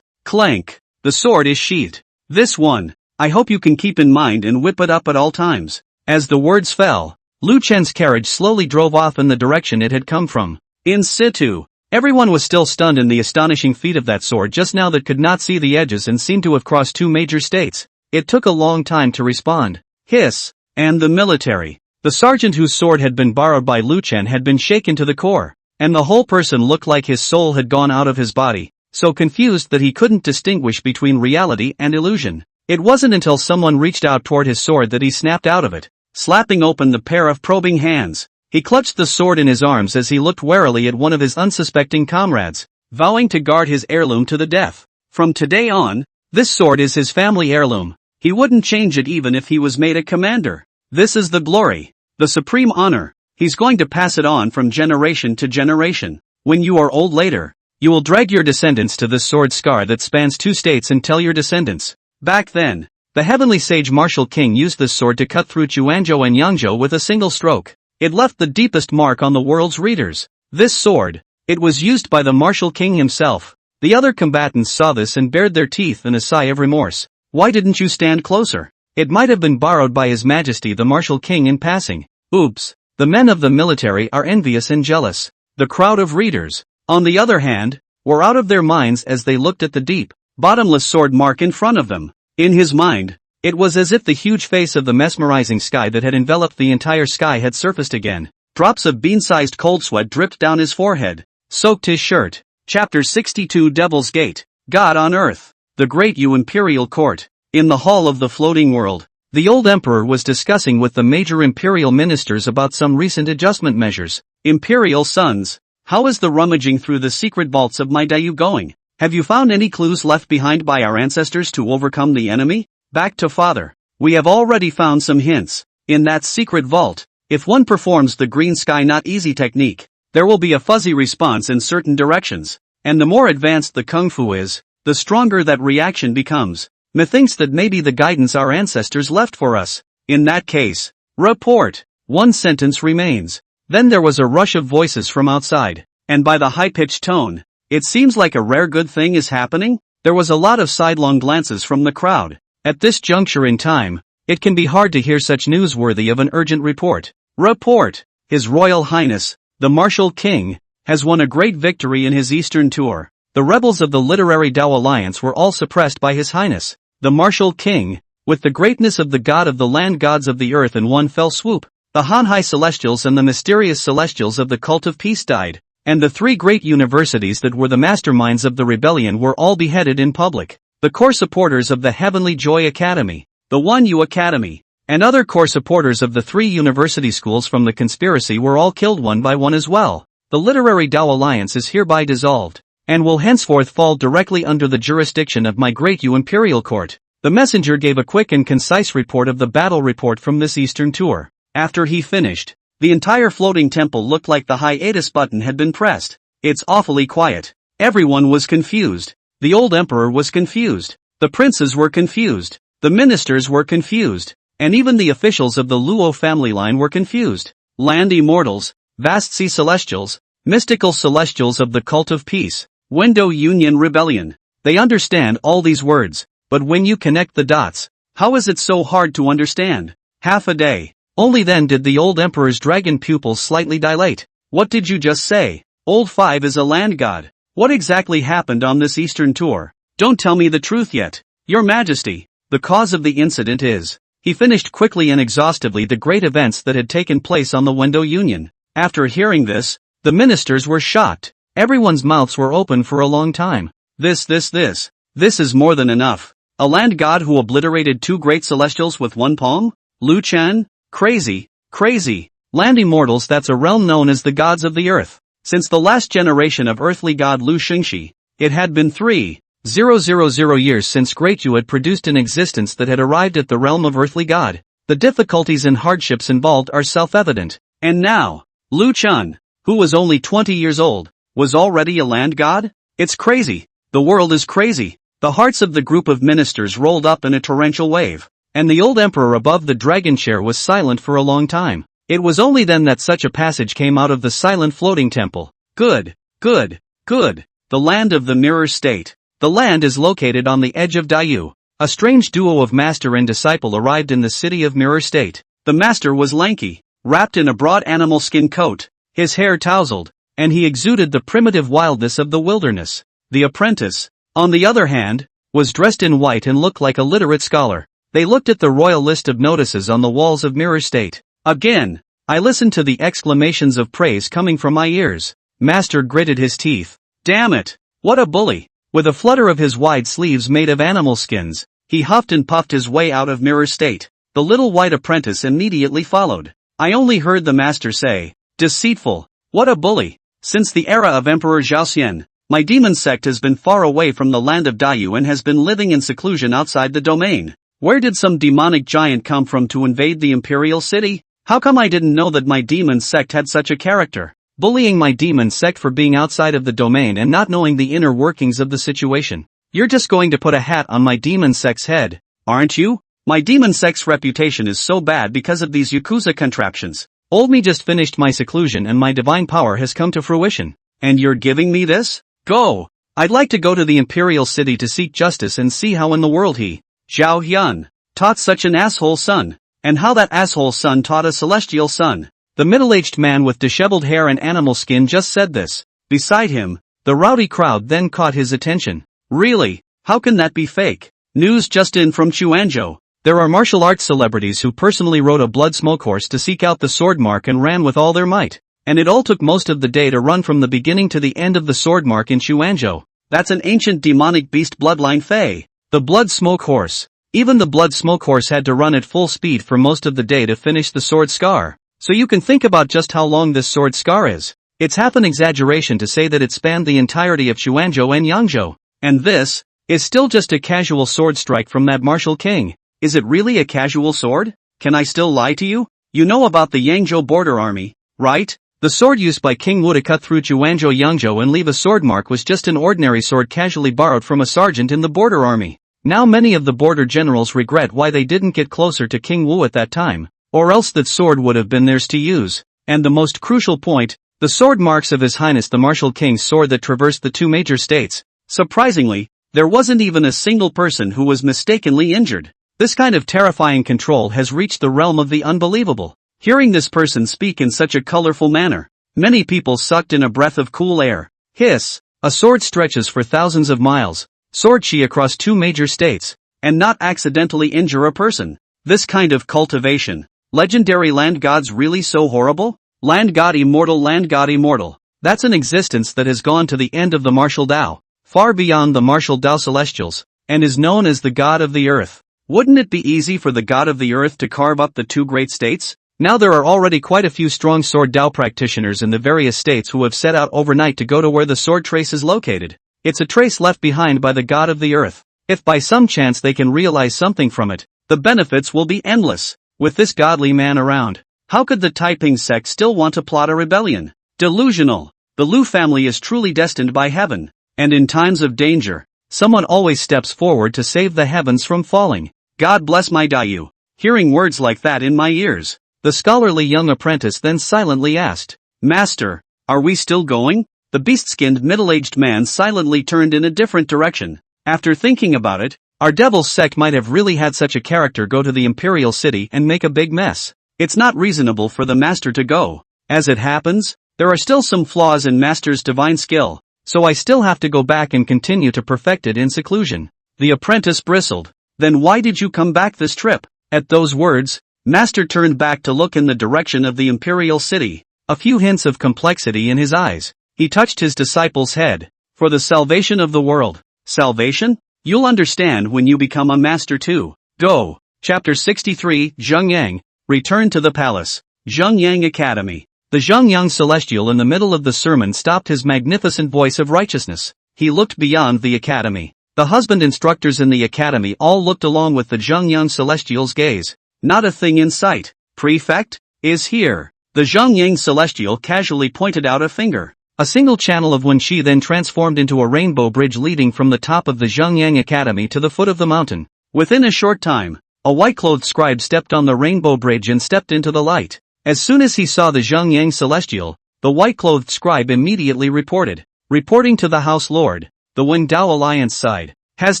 clank. The sword is sheathed. This one, I hope you can keep in mind and whip it up at all times. As the words fell, Lu Chen's carriage slowly drove off in the direction it had come from. In situ, everyone was still stunned in the astonishing feat of that sword just now that could not see the edges and seemed to have crossed two major states. It took a long time to respond. Hiss! And the military. The sergeant whose sword had been borrowed by Lu Chen had been shaken to the core, and the whole person looked like his soul had gone out of his body, so confused that he couldn't distinguish between reality and illusion. It wasn't until someone reached out toward his sword that he snapped out of it, slapping open the pair of probing hands. He clutched the sword in his arms as he looked warily at one of his unsuspecting comrades, vowing to guard his heirloom to the death. From today on, this sword is his family heirloom. He wouldn't change it even if he was made a commander. This is the glory, the supreme honor. He's going to pass it on from generation to generation. When you are old later, you will drag your descendants to this sword scar that spans two states and tell your descendants. Back then, the heavenly sage martial king used this sword to cut through Yuanzhou and Yangzhou with a single stroke. It left the deepest mark on the world's readers. This sword, it was used by the martial king himself. The other combatants saw this and bared their teeth in a sigh of remorse. Why didn't you stand closer? It might have been borrowed by His Majesty the martial king in passing. Oops. The men of the military are envious and jealous. The crowd of readers, on the other hand, were out of their minds as they looked at the deep, bottomless sword mark in front of them. In his mind, it was as if the huge face of the mesmerizing sky that had enveloped the entire sky had surfaced again. Drops of bean-sized cold sweat dripped down his forehead, soaked his shirt. Chapter 62 Devil's Gate. God on Earth. The Great Imperial Court. In the Hall of the Floating World, the old emperor was discussing with the major imperial ministers about some recent adjustment measures. Imperial sons, how is the rummaging through the secret vaults of my Dayu going? Have you found any clues left behind by our ancestors to overcome the enemy? Back to father. We have already found some hints. In that secret vault, if one performs the green sky not easy technique, there will be a fuzzy response in certain directions. And the more advanced the kung fu is, the stronger that reaction becomes. Methinks that may be the guidance our ancestors left for us. In that case, report. One sentence remains. Then there was a rush of voices from outside, and by the high-pitched tone, it seems like a rare good thing is happening. There was a lot of sidelong glances from the crowd. At this juncture in time, it can be hard to hear such news worthy of an urgent report. Report. His Royal Highness, the Martial King, has won a great victory in his Eastern tour. The rebels of the Literary Dao Alliance were all suppressed by His Highness, the Martial King, with the greatness of the god of the land gods of the earth in one fell swoop. The Hanhai Celestials and the mysterious Celestials of the Cult of Peace died, and the three great universities that were the masterminds of the rebellion were all beheaded in public. The core supporters of the Heavenly Joy Academy, the 1U Academy, and other core supporters of the three university schools from the conspiracy were all killed one by one as well. The Literary Dao Alliance is hereby dissolved, and will henceforth fall directly under the jurisdiction of my great Imperial Court. The messenger gave a quick and concise report of the battle report from this Eastern tour. After he finished, the entire floating temple looked like the hiatus button had been pressed. It's awfully quiet. Everyone was confused. The old emperor was confused. The princes were confused. The ministers were confused. And even the officials of the Luo family line were confused. Land immortals, vast sea celestials, mystical celestials of the Cult of Peace, Wendo Union Rebellion. They understand all these words, but when you connect the dots, how is it so hard to understand? Half a day. Only then did the old emperor's dragon pupils slightly dilate. What did you just say? Old Five is a land god. What exactly happened on this Eastern tour? Don't tell me the truth yet. Your Majesty, the cause of the incident is. He finished quickly and exhaustively the great events that had taken place on the Wendo Union. After hearing this, the ministers were shocked. Everyone's mouths were open for a long time. This is more than enough. A land god who obliterated two great celestials with one palm? Lu Chen? Crazy, crazy. Land immortals, that's a realm known as the gods of the earth. Since the last generation of earthly god Lu Shengxi, it had been 3,000 years since Great Yu had produced an existence that had arrived at the realm of earthly god. The difficulties and hardships involved are self-evident. And now, Lu Chen, who was only 20 years old, was already a land god? It's crazy. The world is crazy. The hearts of the group of ministers rolled up in a torrential wave, and the old emperor above the dragon chair was silent for a long time. It was only then that such a passage came out of the silent floating temple. Good, good, good. The land of the mirror state. The land is located on the edge of Daiyu. A strange duo of master and disciple arrived in the city of mirror state. The master was lanky, wrapped in a broad animal skin coat, his hair tousled, and he exuded the primitive wildness of the wilderness. The apprentice, on the other hand, was dressed in white and looked like a literate scholar. They looked at the royal list of notices on the walls of mirror state. Again, I listened to the exclamations of praise coming from my ears. Master gritted his teeth. Damn it! What a bully! With a flutter of his wide sleeves made of animal skins, he huffed and puffed his way out of mirror state. The little white apprentice immediately followed. I only heard the master say, deceitful! What a bully! Since the era of Emperor Zhaoxian, my demon sect has been far away from the land of Daiyu and has been living in seclusion outside the domain. Where did some demonic giant come from to invade the Imperial City? How come I didn't know that my demon sect had such a character? Bullying my demon sect for being outside of the domain and not knowing the inner workings of the situation. You're just going to put a hat on my demon sect's head, aren't you? My demon sect's reputation is so bad because of these Yakuza contraptions. Old me just finished my seclusion and my divine power has come to fruition. And you're giving me this? Go! I'd like to go to the Imperial City to seek justice and see how in the world he, Zhao Hyun, taught such an asshole son. And how that asshole son taught a celestial son. The middle-aged man with disheveled hair and animal skin just said this. Beside him, the rowdy crowd then caught his attention. Really? How can that be fake? News just in from Chuanzhou. There are martial arts celebrities who personally rode a blood smoke horse to seek out the sword mark and ran with all their might. And it all took most of the day to run from the beginning to the end of the sword mark in Chuanzhou. That's an ancient demonic beast bloodline Fei. The blood smoke horse. Even the blood smoke horse had to run at full speed for most of the day to finish the sword scar. So you can think about just how long this sword scar is. It's half an exaggeration to say that it spanned the entirety of Chuanzhou and Yangzhou. And this is still just a casual sword strike from that martial king. Is it really a casual sword? Can I still lie to you? You know about the Yangzhou border army, right? The sword used by King Wu to cut through Chuanzhou Yangzhou and leave a sword mark was just an ordinary sword casually borrowed from a sergeant in the border army. Now many of the border generals regret why they didn't get closer to King Wu at that time, or else that sword would have been theirs to use. And the most crucial point, the sword marks of His Highness the Martial King's sword that traversed the two major states. Surprisingly, there wasn't even a single person who was mistakenly injured. This kind of terrifying control has reached the realm of the unbelievable. Hearing this person speak in such a colorful manner, many people sucked in a breath of cool air. Hiss! A sword stretches for thousands of miles. Sword chi across two major states, and not accidentally injure a person. This kind of cultivation. Legendary land gods really so horrible? Land god immortal, land god immortal. That's an existence that has gone to the end of the martial Tao, far beyond the martial Tao celestials, and is known as the god of the earth. Wouldn't it be easy for the god of the earth to carve up the two great states? Now there are already quite a few strong sword Tao practitioners in the various states who have set out overnight to go to where the sword trace is located. It's a trace left behind by the god of the earth. If by some chance they can realize something from it, the benefits will be endless. With this godly man around, how could the Taiping Sect still want to plot a rebellion? Delusional. The Lu family is truly destined by heaven, and in times of danger, someone always steps forward to save the heavens from falling. God bless my Daiyu. Hearing words like that in my ears, the scholarly young apprentice then silently asked, Master, are we still going? The beast-skinned middle-aged man silently turned in a different direction. After thinking about it, our devil's sect might have really had such a character go to the Imperial City and make a big mess. It's not reasonable for the master to go. As it happens, there are still some flaws in master's divine skill, so I still have to go back and continue to perfect it in seclusion. The apprentice bristled. Then why did you come back this trip? At those words, master turned back to look in the direction of the Imperial City, a few hints of complexity in his eyes. He touched his disciple's head. For the salvation of the world. Salvation? You'll understand when you become a master too. Go. Chapter 63, Jang-Yang, Return to the Palace. Jang-Yang Academy. The Jang-Yang celestial in the middle of the sermon stopped his magnificent voice of righteousness. He looked beyond the academy. The husband instructors in the academy all looked along with the Jang-Yang celestial's gaze. Not a thing in sight. Prefect? Is here. The Jang-Yang celestial casually pointed out a finger. A single channel of Wenxi then transformed into a rainbow bridge leading from the top of the Jang-Yang Academy to the foot of the mountain. Within a short time, a white-clothed scribe stepped on the rainbow bridge and stepped into the light. As soon as he saw the Jang-Yang celestial, the white-clothed scribe immediately reporting to the House Lord, the Wen-Dao Alliance side has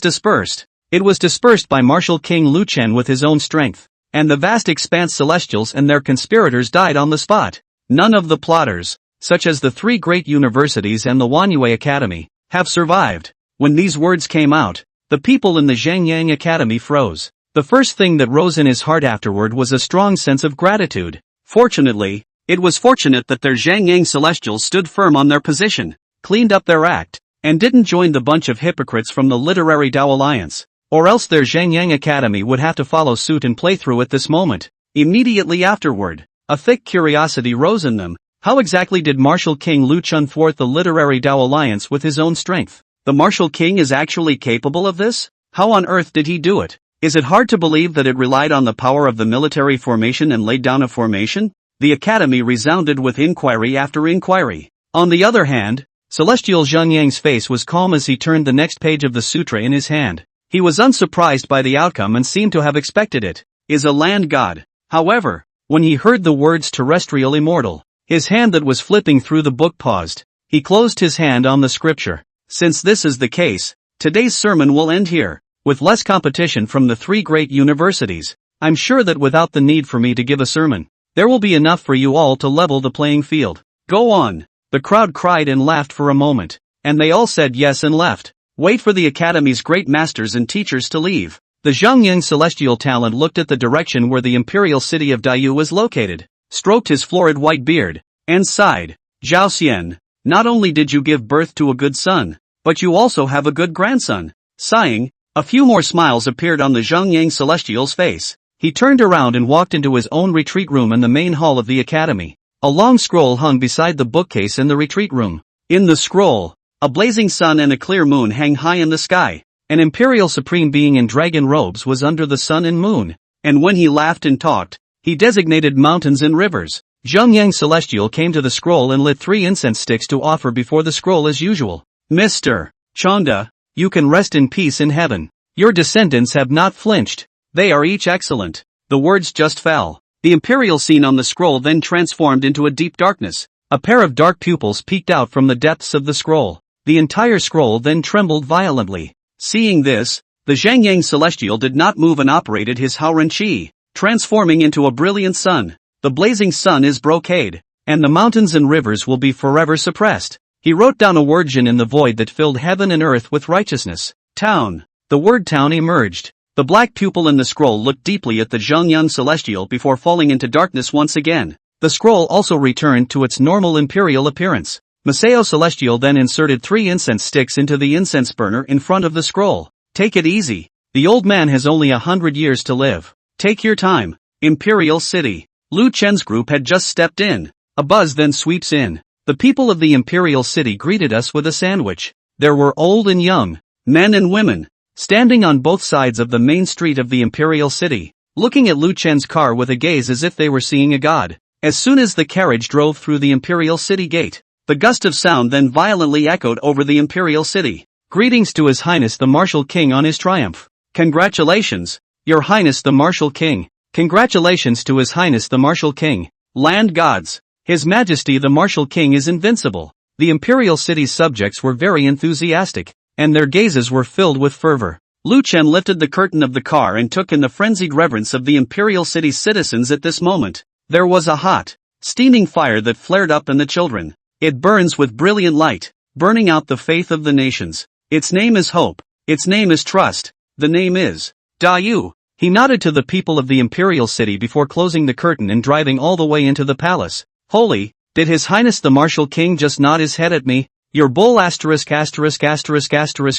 dispersed. It was dispersed by Martial King Lu Chen with his own strength, and the vast expanse celestials and their conspirators died on the spot. None of the plotters, such as the three great universities and the Wanhui Academy, have survived. When these words came out, the people in the Jang-Yang Academy froze. The first thing that rose in his heart afterward was a strong sense of gratitude. Fortunately, it was fortunate that their Jang-Yang celestials stood firm on their position, cleaned up their act, and didn't join the bunch of hypocrites from the literary Dao Alliance, or else their Jang-Yang Academy would have to follow suit and play through at this moment. Immediately afterward, a thick curiosity rose in them. How exactly did Martial King Lu Chen thwart the literary Dao Alliance with his own strength? The Martial King is actually capable of this? How on earth did he do it? Is it hard to believe that it relied on the power of the military formation and laid down a formation? The academy resounded with inquiry after inquiry. On the other hand, Celestial Jang-Yang's face was calm as he turned the next page of the sutra in his hand. He was unsurprised by the outcome and seemed to have expected it. Is a land god. However, when he heard the words terrestrial immortal, his hand that was flipping through the book paused. He closed his hand on the scripture. Since this is the case, today's sermon will end here. With less competition from the three great universities, I'm sure that without the need for me to give a sermon, there will be enough for you all to level the playing field. Go on. The crowd cried and laughed for a moment, and they all said yes and left. Wait for the academy's great masters and teachers to leave. The Jang-Yang celestial talent looked at the direction where the Imperial City of Daiyu was located, stroked his florid white beard, and sighed. Zhao Xian, not only did you give birth to a good son, but you also have a good grandson. Sighing, a few more smiles appeared on the Jang-Yang celestial's face. He turned around and walked into his own retreat room in the main hall of the academy. A long scroll hung beside the bookcase in the retreat room. In the scroll, a blazing sun and a clear moon hang high in the sky. An imperial supreme being in dragon robes was under the sun and moon, and when he laughed and talked, he designated mountains and rivers. Jang-Yang celestial came to the scroll and lit 3 incense sticks to offer before the scroll as usual. Mr. Chanda, you can rest in peace in heaven. Your descendants have not flinched. They are each excellent. The words just fell. The imperial scene on the scroll then transformed into a deep darkness. A pair of dark pupils peeked out from the depths of the scroll. The entire scroll then trembled violently. Seeing this, the Jang-Yang celestial did not move and operated his Haoren Qi, transforming into a brilliant sun. The blazing sun is brocade, and the mountains and rivers will be forever suppressed. He wrote down a word Jin in the void that filled heaven and earth with righteousness. Town. The word town emerged. The black pupil in the scroll looked deeply at the Jang-Yang celestial before falling into darkness once again. The scroll also returned to its normal imperial appearance. Masao celestial then inserted 3 incense sticks into the incense burner in front of the scroll. Take it easy. The old man has only 100 years to live. Take your time. Imperial City. Lu Chen's group had just stepped in. A buzz then sweeps in. The people of the Imperial City greeted us with a sandwich. There were old and young, men and women, standing on both sides of the main street of the Imperial City, looking at Lu Chen's car with a gaze as if they were seeing a god. As soon as the carriage drove through the Imperial City gate, the gust of sound then violently echoed over the Imperial City. Greetings to His Highness the Martial King on his triumph. Congratulations, Your Highness the Martial King. Congratulations to His Highness the Martial King. Land gods. His Majesty the Martial King is invincible. The Imperial City's subjects were very enthusiastic, and their gazes were filled with fervor. Lu Chen lifted the curtain of the car and took in the frenzied reverence of the Imperial City's citizens at this moment. There was a hot, steaming fire that flared up in the children. It burns with brilliant light, burning out the faith of the nations. Its name is hope. Its name is trust. The name is Daiyu. He nodded to the people of the Imperial City before closing the curtain and driving all the way into the palace. Holy, did His Highness the Martial King just nod his head at me? Your bull ********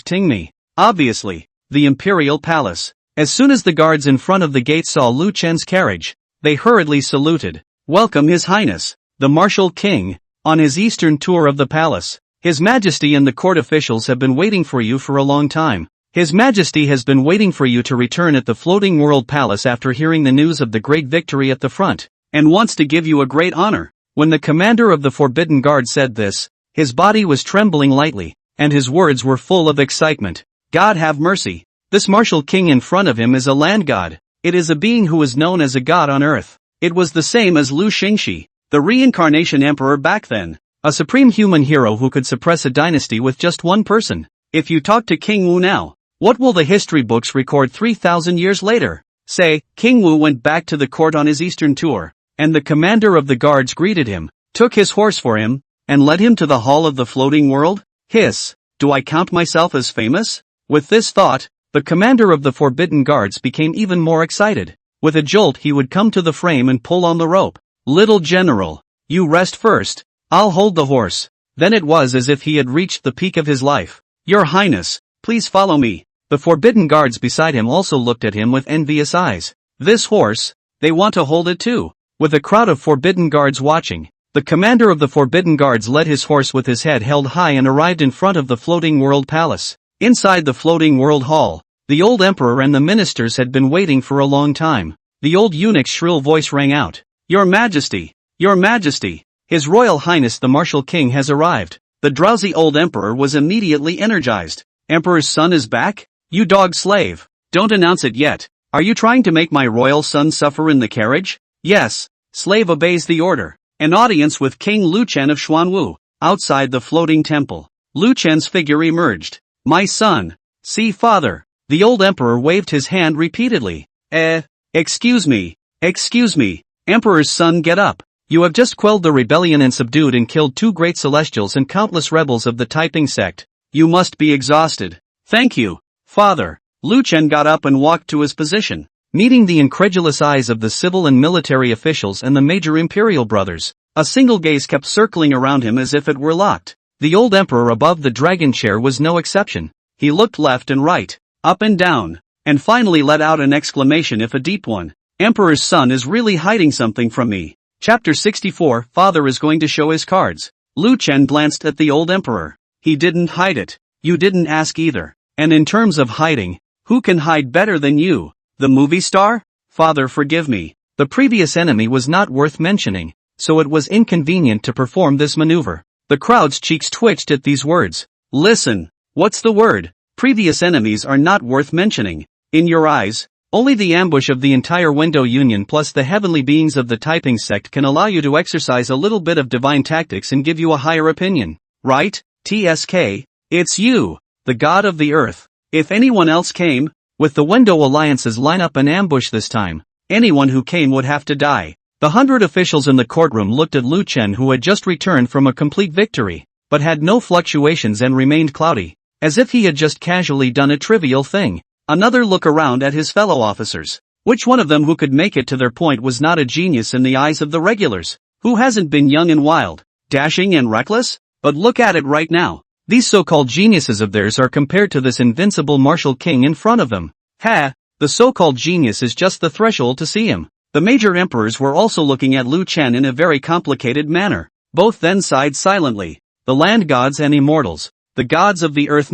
ting me. Obviously, the Imperial Palace. As soon as the guards in front of the gate saw Lu Chen's carriage, they hurriedly saluted. "Welcome His Highness, the Martial King, on his eastern tour of the palace. His Majesty and the court officials have been waiting for you for a long time. His Majesty has been waiting for you to return at the Floating World Palace after hearing the news of the great victory at the front, and wants to give you a great honor." When the commander of the Forbidden Guard said this, his body was trembling lightly, and his words were full of excitement. God have mercy. This martial king in front of him is a land god. It is a being who is known as a god on earth. It was the same as Lu Xingxi, the reincarnation emperor back then. A supreme human hero who could suppress a dynasty with just one person. If you talk to King Wu now, what will the history books record 3,000 years later? Say, King Wu went back to the court on his eastern tour, and the commander of the guards greeted him, took his horse for him, and led him to the hall of the floating world? Hiss, do I count myself as famous? With this thought, the commander of the Forbidden Guards became even more excited. With a jolt he would come to the frame and pull on the rope. "Little general, you rest first, I'll hold the horse." Then it was as if he had reached the peak of his life. "Your Highness, please follow me." The Forbidden Guards beside him also looked at him with envious eyes. This horse, they want to hold it too. With a crowd of Forbidden Guards watching, the commander of the Forbidden Guards led his horse with his head held high and arrived in front of the Floating World Palace. Inside the Floating World Hall, the old emperor and the ministers had been waiting for a long time. The old eunuch's shrill voice rang out. "Your Majesty! Your Majesty! His Royal Highness the Martial King has arrived." The drowsy old emperor was immediately energized. "Emperor's son is back? You dog slave! Don't announce it yet. Are you trying to make my royal son suffer in the carriage?" "Yes." Slave obeys the order. An audience with King Lu Chen of Xuanwu, outside the floating temple. Lu Chen's figure emerged. "My son." "See father." The old emperor waved his hand repeatedly. Excuse me. Excuse me. Emperor's son, get up. You have just quelled the rebellion and subdued and killed 2 great celestials and countless rebels of the Taiping Sect. You must be exhausted." "Thank you, father." Lu Chen got up and walked to his position, meeting the incredulous eyes of the civil and military officials and the major imperial brothers. A single gaze kept circling around him as if it were locked. The old emperor above the dragon chair was no exception. He looked left and right, up and down, and finally let out an exclamation, if a deep one. "Emperor's son is really hiding something from me." Chapter 64. Father is going to show his cards. Lu Chen glanced at the old emperor. "He didn't hide it. You didn't ask either. And in terms of hiding, who can hide better than you? The movie star? Father, forgive me." The previous enemy was not worth mentioning, so it was inconvenient to perform this maneuver. The crowd's cheeks twitched at these words. "Listen, what's the word? Previous enemies are not worth mentioning. In your eyes, only the ambush of the entire Window Union plus the heavenly beings of the Taiping Sect can allow you to exercise a little bit of divine tactics and give you a higher opinion. Right? TSK, it's you, the god of the earth. If anyone else came, with the Window Alliance's lineup and ambush this time, anyone who came would have to die." The 100 officials in the courtroom looked at Lu Chen, who had just returned from a complete victory, but had no fluctuations and remained cloudy, as if he had just casually done a trivial thing. Another look around at his fellow officers. Which one of them who could make it to their point was not a genius in the eyes of the regulars? Who hasn't been young and wild, dashing and reckless? But look at it right now. These so-called geniuses of theirs are compared to this invincible martial king in front of them. The so-called genius is just the threshold to see him. The major emperors were also looking at Lu Chen in a very complicated manner. Both then sighed silently. The land gods and immortals, the gods of the earth.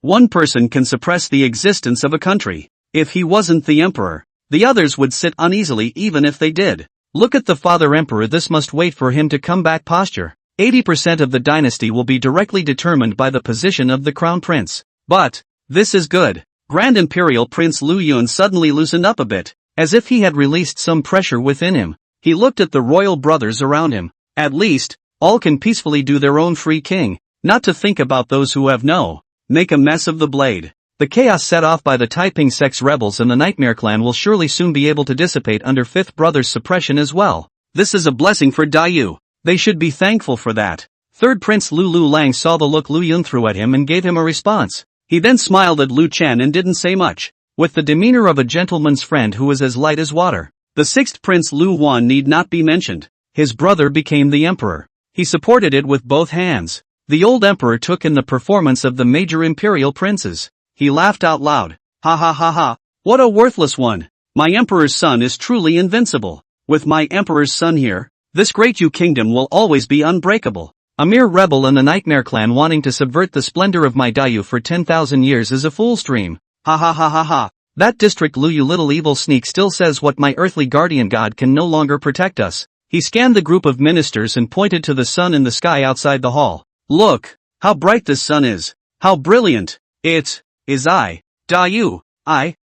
One person can suppress the existence of a country. If he wasn't the emperor, the others would sit uneasily even if they did. Look at the father emperor. This must wait for him to come back posture. 80% of the dynasty will be directly determined by the position of the crown prince. But this is good. Grand Imperial Prince Lu Yun suddenly loosened up a bit, as if he had released some pressure within him. He looked at the royal brothers around him. At least, all can peacefully do their own free king, not to think about those who have no. Make a mess of the blade. The chaos set off by the Taiping Sect's rebels and the Nightmare Clan will surely soon be able to dissipate under Fifth Brother's suppression as well. This is a blessing for Daiyu. They should be thankful for that. Third Prince Lu Lang saw the look Lu Yun threw at him and gave him a response. He then smiled at Lu Chen and didn't say much, with the demeanor of a gentleman's friend who was as light as water. The 6th Prince Lu Huan need not be mentioned. His brother became the emperor. He supported it with both hands. The old emperor took in the performance of the major imperial princes. He laughed out loud. "Ha ha ha ha, What a worthless one! My emperor's son is truly invincible. With my emperor's son here, this great Yu kingdom will always be unbreakable. A mere rebel in the Nightmare clan wanting to subvert the splendor of my Dayu for 10,000 years is a fool's dream. Ha ha ha ha ha. That district Lu, you little evil sneak, still says what my earthly guardian god can no longer protect us. He scanned the group of ministers and pointed to the sun in the sky outside the hall. Look, how bright this sun is. How brilliant. It is I, Dayu.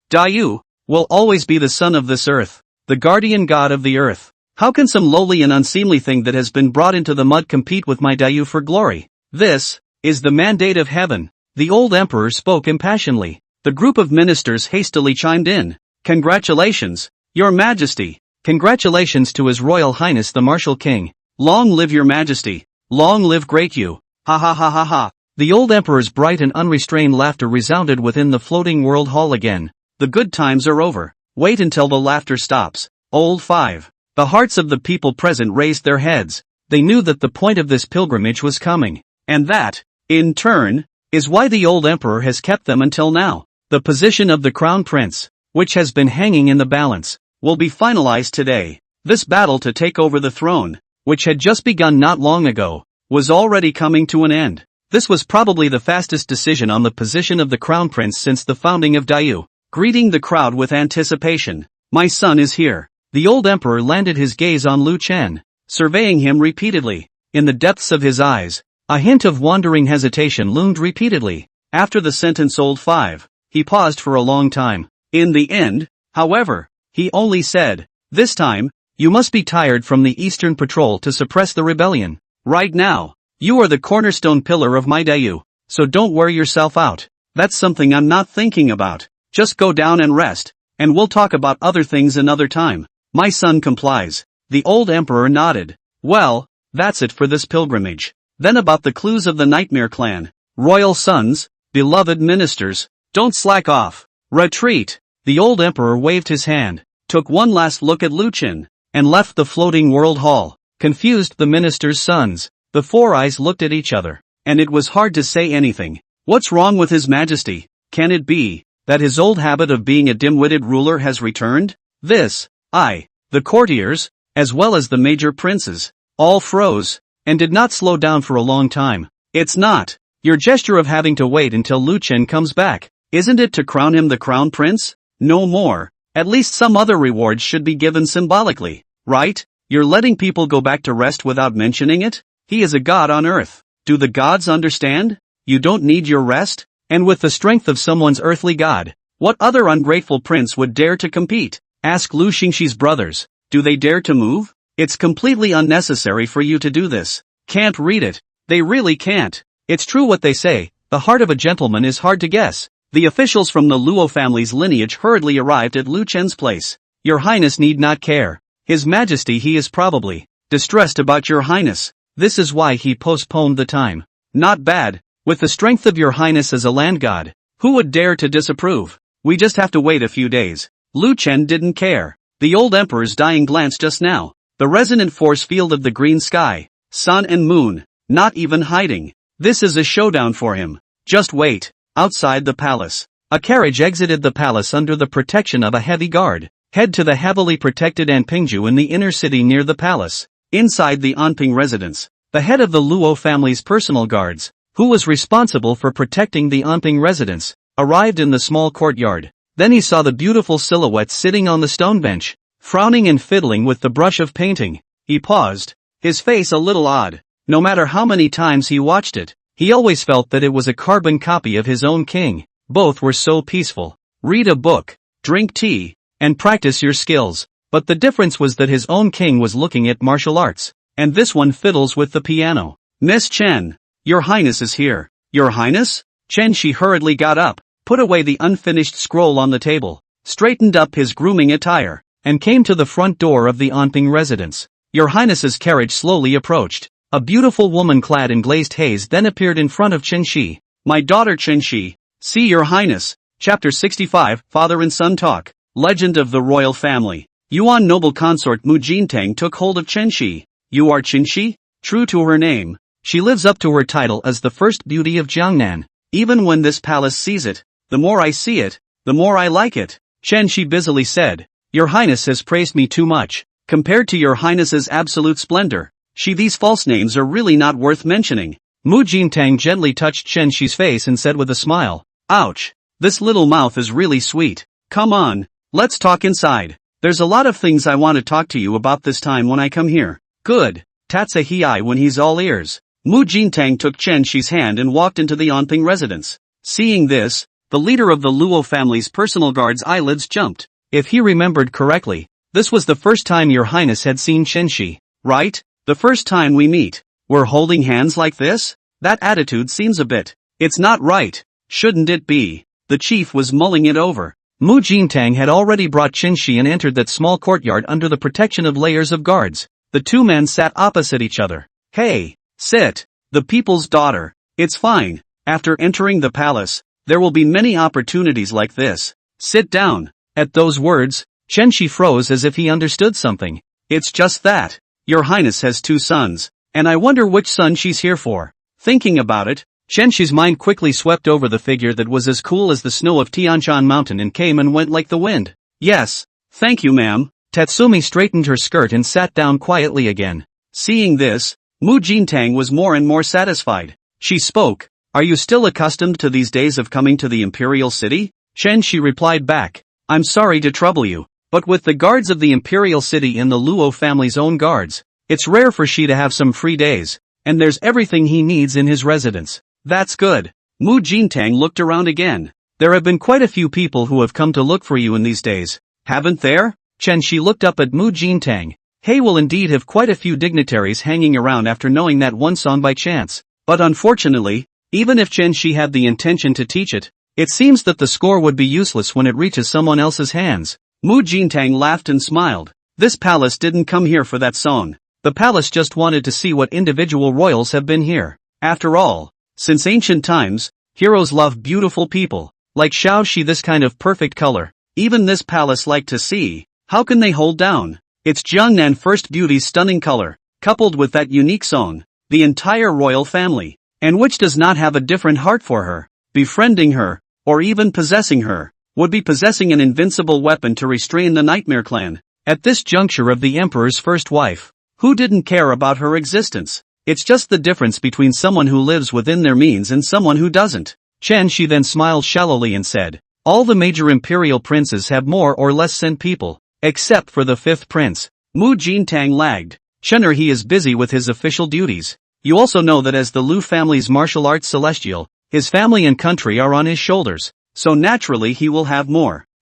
Dayu, will always be the son of this earth, the guardian god of the earth. How can some lowly and unseemly thing that has been brought into the mud compete with my Dayu for glory? This is the mandate of heaven. The old emperor spoke impassionedly. The group of ministers hastily chimed in. Congratulations, your majesty. Congratulations to His Royal Highness the Martial King. Long live your majesty. Long live great Yu. Ha ha ha ha ha. The old emperor's bright and unrestrained laughter resounded within the floating world hall again. The good times are over. Wait until the laughter stops. Old 5. The hearts of the people present raised their heads. They knew that the point of this pilgrimage was coming. And that, in turn, is why the old emperor has kept them until now. The position of the crown prince, which has been hanging in the balance, will be finalized today. This battle to take over the throne, which had just begun not long ago, was already coming to an end. This was probably the fastest decision on the position of the crown prince since the founding of Dayu. Greeting the crowd with anticipation. My son is here. The old emperor landed his gaze on Lu Chen, surveying him repeatedly. In the depths of his eyes, a hint of wandering hesitation loomed repeatedly. After the sentence old 5, he paused for a long time. In the end, however, he only said, this time, you must be tired from the Eastern Patrol to suppress the rebellion. Right now, you are the cornerstone pillar of my Dayu, so don't wear yourself out. That's something I'm not thinking about. Just go down and rest, and we'll talk about other things another time. My son complies. The old emperor nodded. Well, that's it for this pilgrimage. Then about the clues of the Nightmare clan. Royal sons, beloved ministers, don't slack off. Retreat. The old emperor waved his hand, took one last look at Lu Chen, and left the floating world hall. Confused the minister's sons. The four eyes looked at each other, and it was hard to say anything. What's wrong with His Majesty? Can it be that his old habit of being a dim-witted ruler has returned? The courtiers, as well as the major princes, all froze, and did not slow down for a long time. It's not your gesture of having to wait until Lu Chen comes back. Isn't it to crown him the crown prince? No more. At least some other rewards should be given symbolically, right? You're letting people go back to rest without mentioning it? He is a god on earth. Do the gods understand? You don't need your rest? And with the strength of someone's earthly god, what other ungrateful prince would dare to compete? Ask Lu Xingxi's brothers. Do they dare to move? It's completely unnecessary for you to do this. Can't read it. They really can't. It's true what they say, the heart of a gentleman is hard to guess. The officials from the Luo family's lineage hurriedly arrived at Lu Chen's place. Your Highness need not care. His Majesty, he is probably distressed about your Highness. This is why he postponed the time. Not bad. With the strength of your Highness as a land god, who would dare to disapprove? We just have to wait a few days. Lu Chen didn't care. The old emperor's dying glance just now. The resonant force field of the green sky, sun and moon, not even hiding. This is a showdown for him. Just wait. Outside the palace. A carriage exited the palace under the protection of a heavy guard. Head to the heavily protected Anpingju in the inner city near the palace. Inside the Anping residence, the head of the Luo family's personal guards, who was responsible for protecting the Anping residence, arrived in the small courtyard. Then he saw the beautiful silhouette sitting on the stone bench, frowning and fiddling with the brush of painting. He paused, his face a little odd. No matter how many times he watched it, he always felt that it was a carbon copy of his own king. Both were so peaceful. Read a book, drink tea, and practice your skills. But the difference was that his own king was looking at martial arts, and this one fiddles with the piano. Miss Chen, your Highness is here. Your Highness? Chen Shi hurriedly got up, put away the unfinished scroll on the table, straightened up his grooming attire, and came to the front door of the Anping residence. Your Highness's carriage slowly approached. A beautiful woman clad in glazed haze then appeared in front of Chen Shi. My daughter Chen Shi. See your Highness. Chapter 65, Father and Son Talk. Legend of the Royal Family. Yuan noble consort Mu Jintang took hold of Chen Shi. You are Chen Shi? True to her name, she lives up to her title as the first beauty of Jiangnan. Even when this palace sees it, the more I see it, the more I like it. Chen Shi busily said. Your Highness has praised me too much. Compared to your Highness's absolute splendor, these false names are really not worth mentioning. Mu Jintang gently touched Chen Shi's face and said with a smile. Ouch. This little mouth is really sweet. Come on, let's talk inside. There's a lot of things I want to talk to you about this time when I come here. Good. Tatsa Hiai when he's all ears. Mu Jintang took Chen Shi's hand and walked into the Onping residence. Seeing this, the leader of the Luo family's personal guard's eyelids jumped. If he remembered correctly, this was the first time your Highness had seen Chen Shi, right? The first time we meet. We're holding hands like this? That attitude seems a bit. It's not right. Shouldn't it be? The chief was mulling it over. Mu Jintang had already brought Chen Shi and entered that small courtyard under the protection of layers of guards. The two men sat opposite each other. Hey, sit. The people's daughter. It's fine. After entering the palace, there will be many opportunities like this. Sit down. At those words, Chen Shi froze as if he understood something. It's just that. Your Highness has two sons, and I wonder which son she's here for. Thinking about it, Chen Shi's mind quickly swept over the figure that was as cool as the snow of Tianshan Mountain and came and went like the wind. Yes, thank you ma'am. Tatsumi straightened her skirt and sat down quietly again. Seeing this, Mu Jintang was more and more satisfied. She spoke. Are you still accustomed to these days of coming to the Imperial City? Chen Shi replied back. I'm sorry to trouble you, but with the guards of the Imperial City and the Luo family's own guards, it's rare for Shi to have some free days, and there's everything he needs in his residence. That's good. Mu Jintang looked around again. There have been quite a few people who have come to look for you in these days, haven't there? Chen Shi looked up at Mu Jintang. He will indeed have quite a few dignitaries hanging around after knowing that one song by chance. But unfortunately, even if Chen Shi had the intention to teach it, it seems that the score would be useless when it reaches someone else's hands. Mu Jintang laughed and smiled. This palace didn't come here for that song. The palace just wanted to see what individual royals have been here. After all, since ancient times, heroes love beautiful people, like Xiao Shi, this kind of perfect color. Even this palace liked to see. How can they hold down? It's Jiangnan First Beauty's stunning color, coupled with that unique song, the entire royal family, and which does not have a different heart for her, befriending her, or even possessing her, would be possessing an invincible weapon to restrain the Nightmare Clan. At this juncture of the Emperor's first wife, who didn't care about her existence? It's just the difference between someone who lives within their means and someone who doesn't. Chen Shi then smiled shallowly and said, all the major imperial princes have more or less sent people, except for the fifth prince. Mu Jintang lagged. Chener, he is busy with his official duties. You also know that as the Lu family's martial arts celestial, his family and country are on his shoulders, so naturally he will have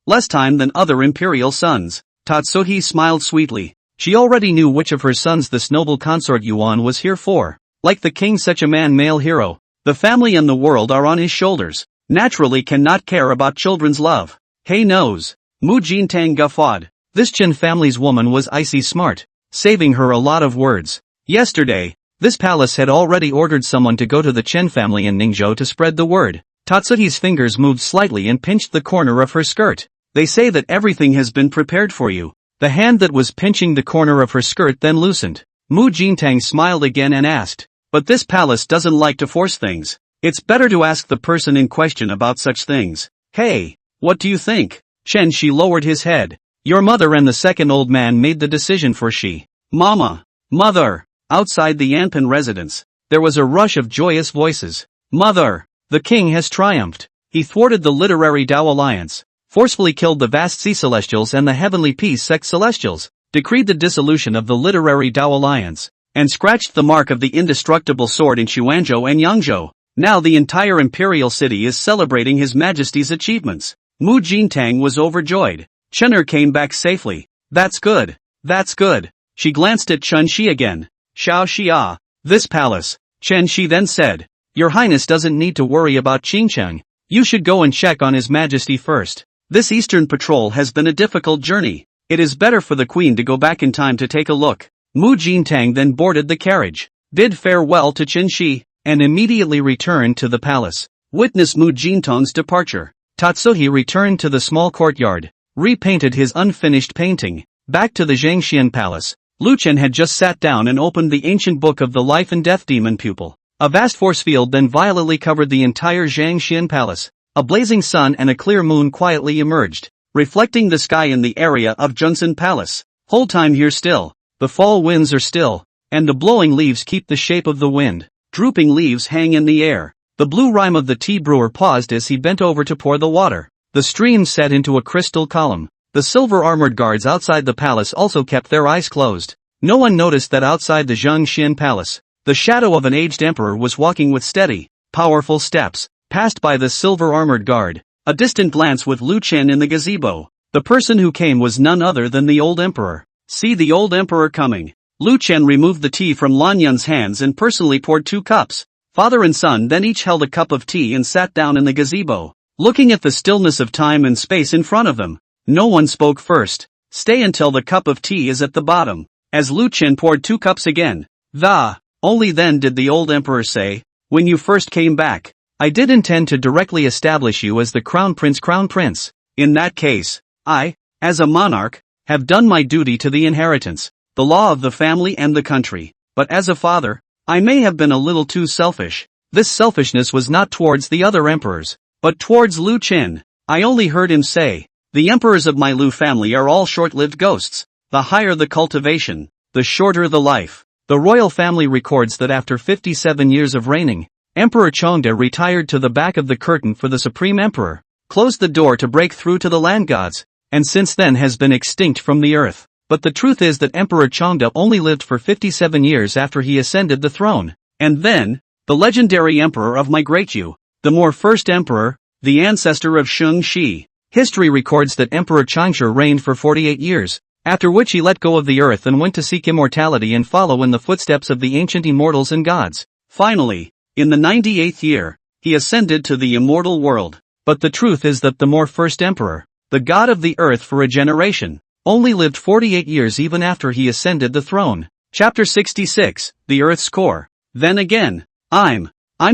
less time than other imperial sons. Tatsuhi smiled sweetly. She already knew which of her sons this noble consort Yuan was here for. Like the king, such a man, male hero, the family and the world are on his shoulders. Naturally cannot care about children's love. He knows. Mu Jintang guffawed. This Chen family's woman was icy smart, saving her a lot of words. Yesterday, this palace had already ordered someone to go to the Chen family in Ningzhou to spread the word. Tatsuhi's fingers moved slightly and pinched the corner of her skirt. They say that everything has been prepared for you. The hand that was pinching the corner of her skirt then loosened. Mu Jintang smiled again and asked, but this palace doesn't like to force things. It's better to ask the person in question about such things. Hey, what do you think? Chen Shi lowered his head. Your mother and the second old man made the decision for Shi. Mama. Mother. Outside the Yanpin residence, there was a rush of joyous voices. Mother. The king has triumphed. He thwarted the literary Dao alliance, forcefully killed the vast sea celestials and the heavenly peace sect celestials, decreed the dissolution of the literary Dao alliance, and scratched the mark of the indestructible sword in Xuanzhou and Yangzhou. Now the entire imperial city is celebrating his majesty's achievements. Mu Jintang was overjoyed. Chener came back safely. That's good. That's good. She glanced at Chen Shi again. Xiao Xia. This palace. Chen Shi then said. Your Highness doesn't need to worry about Qingcheng. You should go and check on His Majesty first. This eastern patrol has been a difficult journey. It is better for the Queen to go back in time to take a look. Mu Jintang then boarded the carriage, bid farewell to Chen Shi, and immediately returned to the palace. Witness Mu Jintang's departure. Tatsuhi returned to the small courtyard, repainted his unfinished painting. Back to the Zhangxian palace, Lu Chen had just sat down and opened the ancient book of the life and death demon pupil. A vast force field then violently covered the entire Zhangxian palace. A blazing sun and a clear moon quietly emerged. reflecting the sky in the area of Junsan Palace. Whole time here still. The fall winds are still, and the blowing leaves keep the shape of the wind. Drooping leaves hang in the air. The blue rime of the tea brewer paused as he bent over to pour the water. The stream set into a crystal column. The silver-armored guards outside the palace also kept their eyes closed. No one noticed that outside the Zhangxian palace, the shadow of an aged emperor was walking with steady, powerful steps, passed by the silver-armored guard. A distant glance with Lu Chen in the gazebo. The person who came was none other than the old emperor. See the old emperor coming. Lu Chen removed the tea from Lan Yun's hands and personally poured 2 cups. Father and son then each held a cup of tea and sat down in the gazebo, looking at the stillness of time and space in front of them. No one spoke first. Stay until the cup of tea is at the bottom. As Lu Chen poured 2 cups again. Only then did the old emperor say, when you first came back, I did intend to directly establish you as the crown prince. In that case, I, as a monarch, have done my duty to the inheritance, the law of the family and the country. But as a father, I may have been a little too selfish. This selfishness was not towards the other emperors, but towards Lu Chen. I only heard him say, the emperors of my Lu family are all short-lived ghosts. The higher the cultivation, the shorter the life. The royal family records that after 57 years of reigning, Emperor Chongde retired to the back of the curtain for the supreme emperor, closed the door to break through to the land gods, and since then has been extinct from the earth. But the truth is that Emperor Chongde only lived for 57 years after he ascended the throne. And then, the legendary emperor of my great Yu, the more first emperor, the ancestor of Shang Shi. History records that Emperor Changshi reigned for 48 years, after which he let go of the earth and went to seek immortality and follow in the footsteps of the ancient immortals and gods. Finally, in the 98th year, he ascended to the immortal world. But the truth is that the more first emperor, the god of the earth for a generation, only lived 48 years even after he ascended the throne. Chapter 66, The Earth's Core. Then again, I'm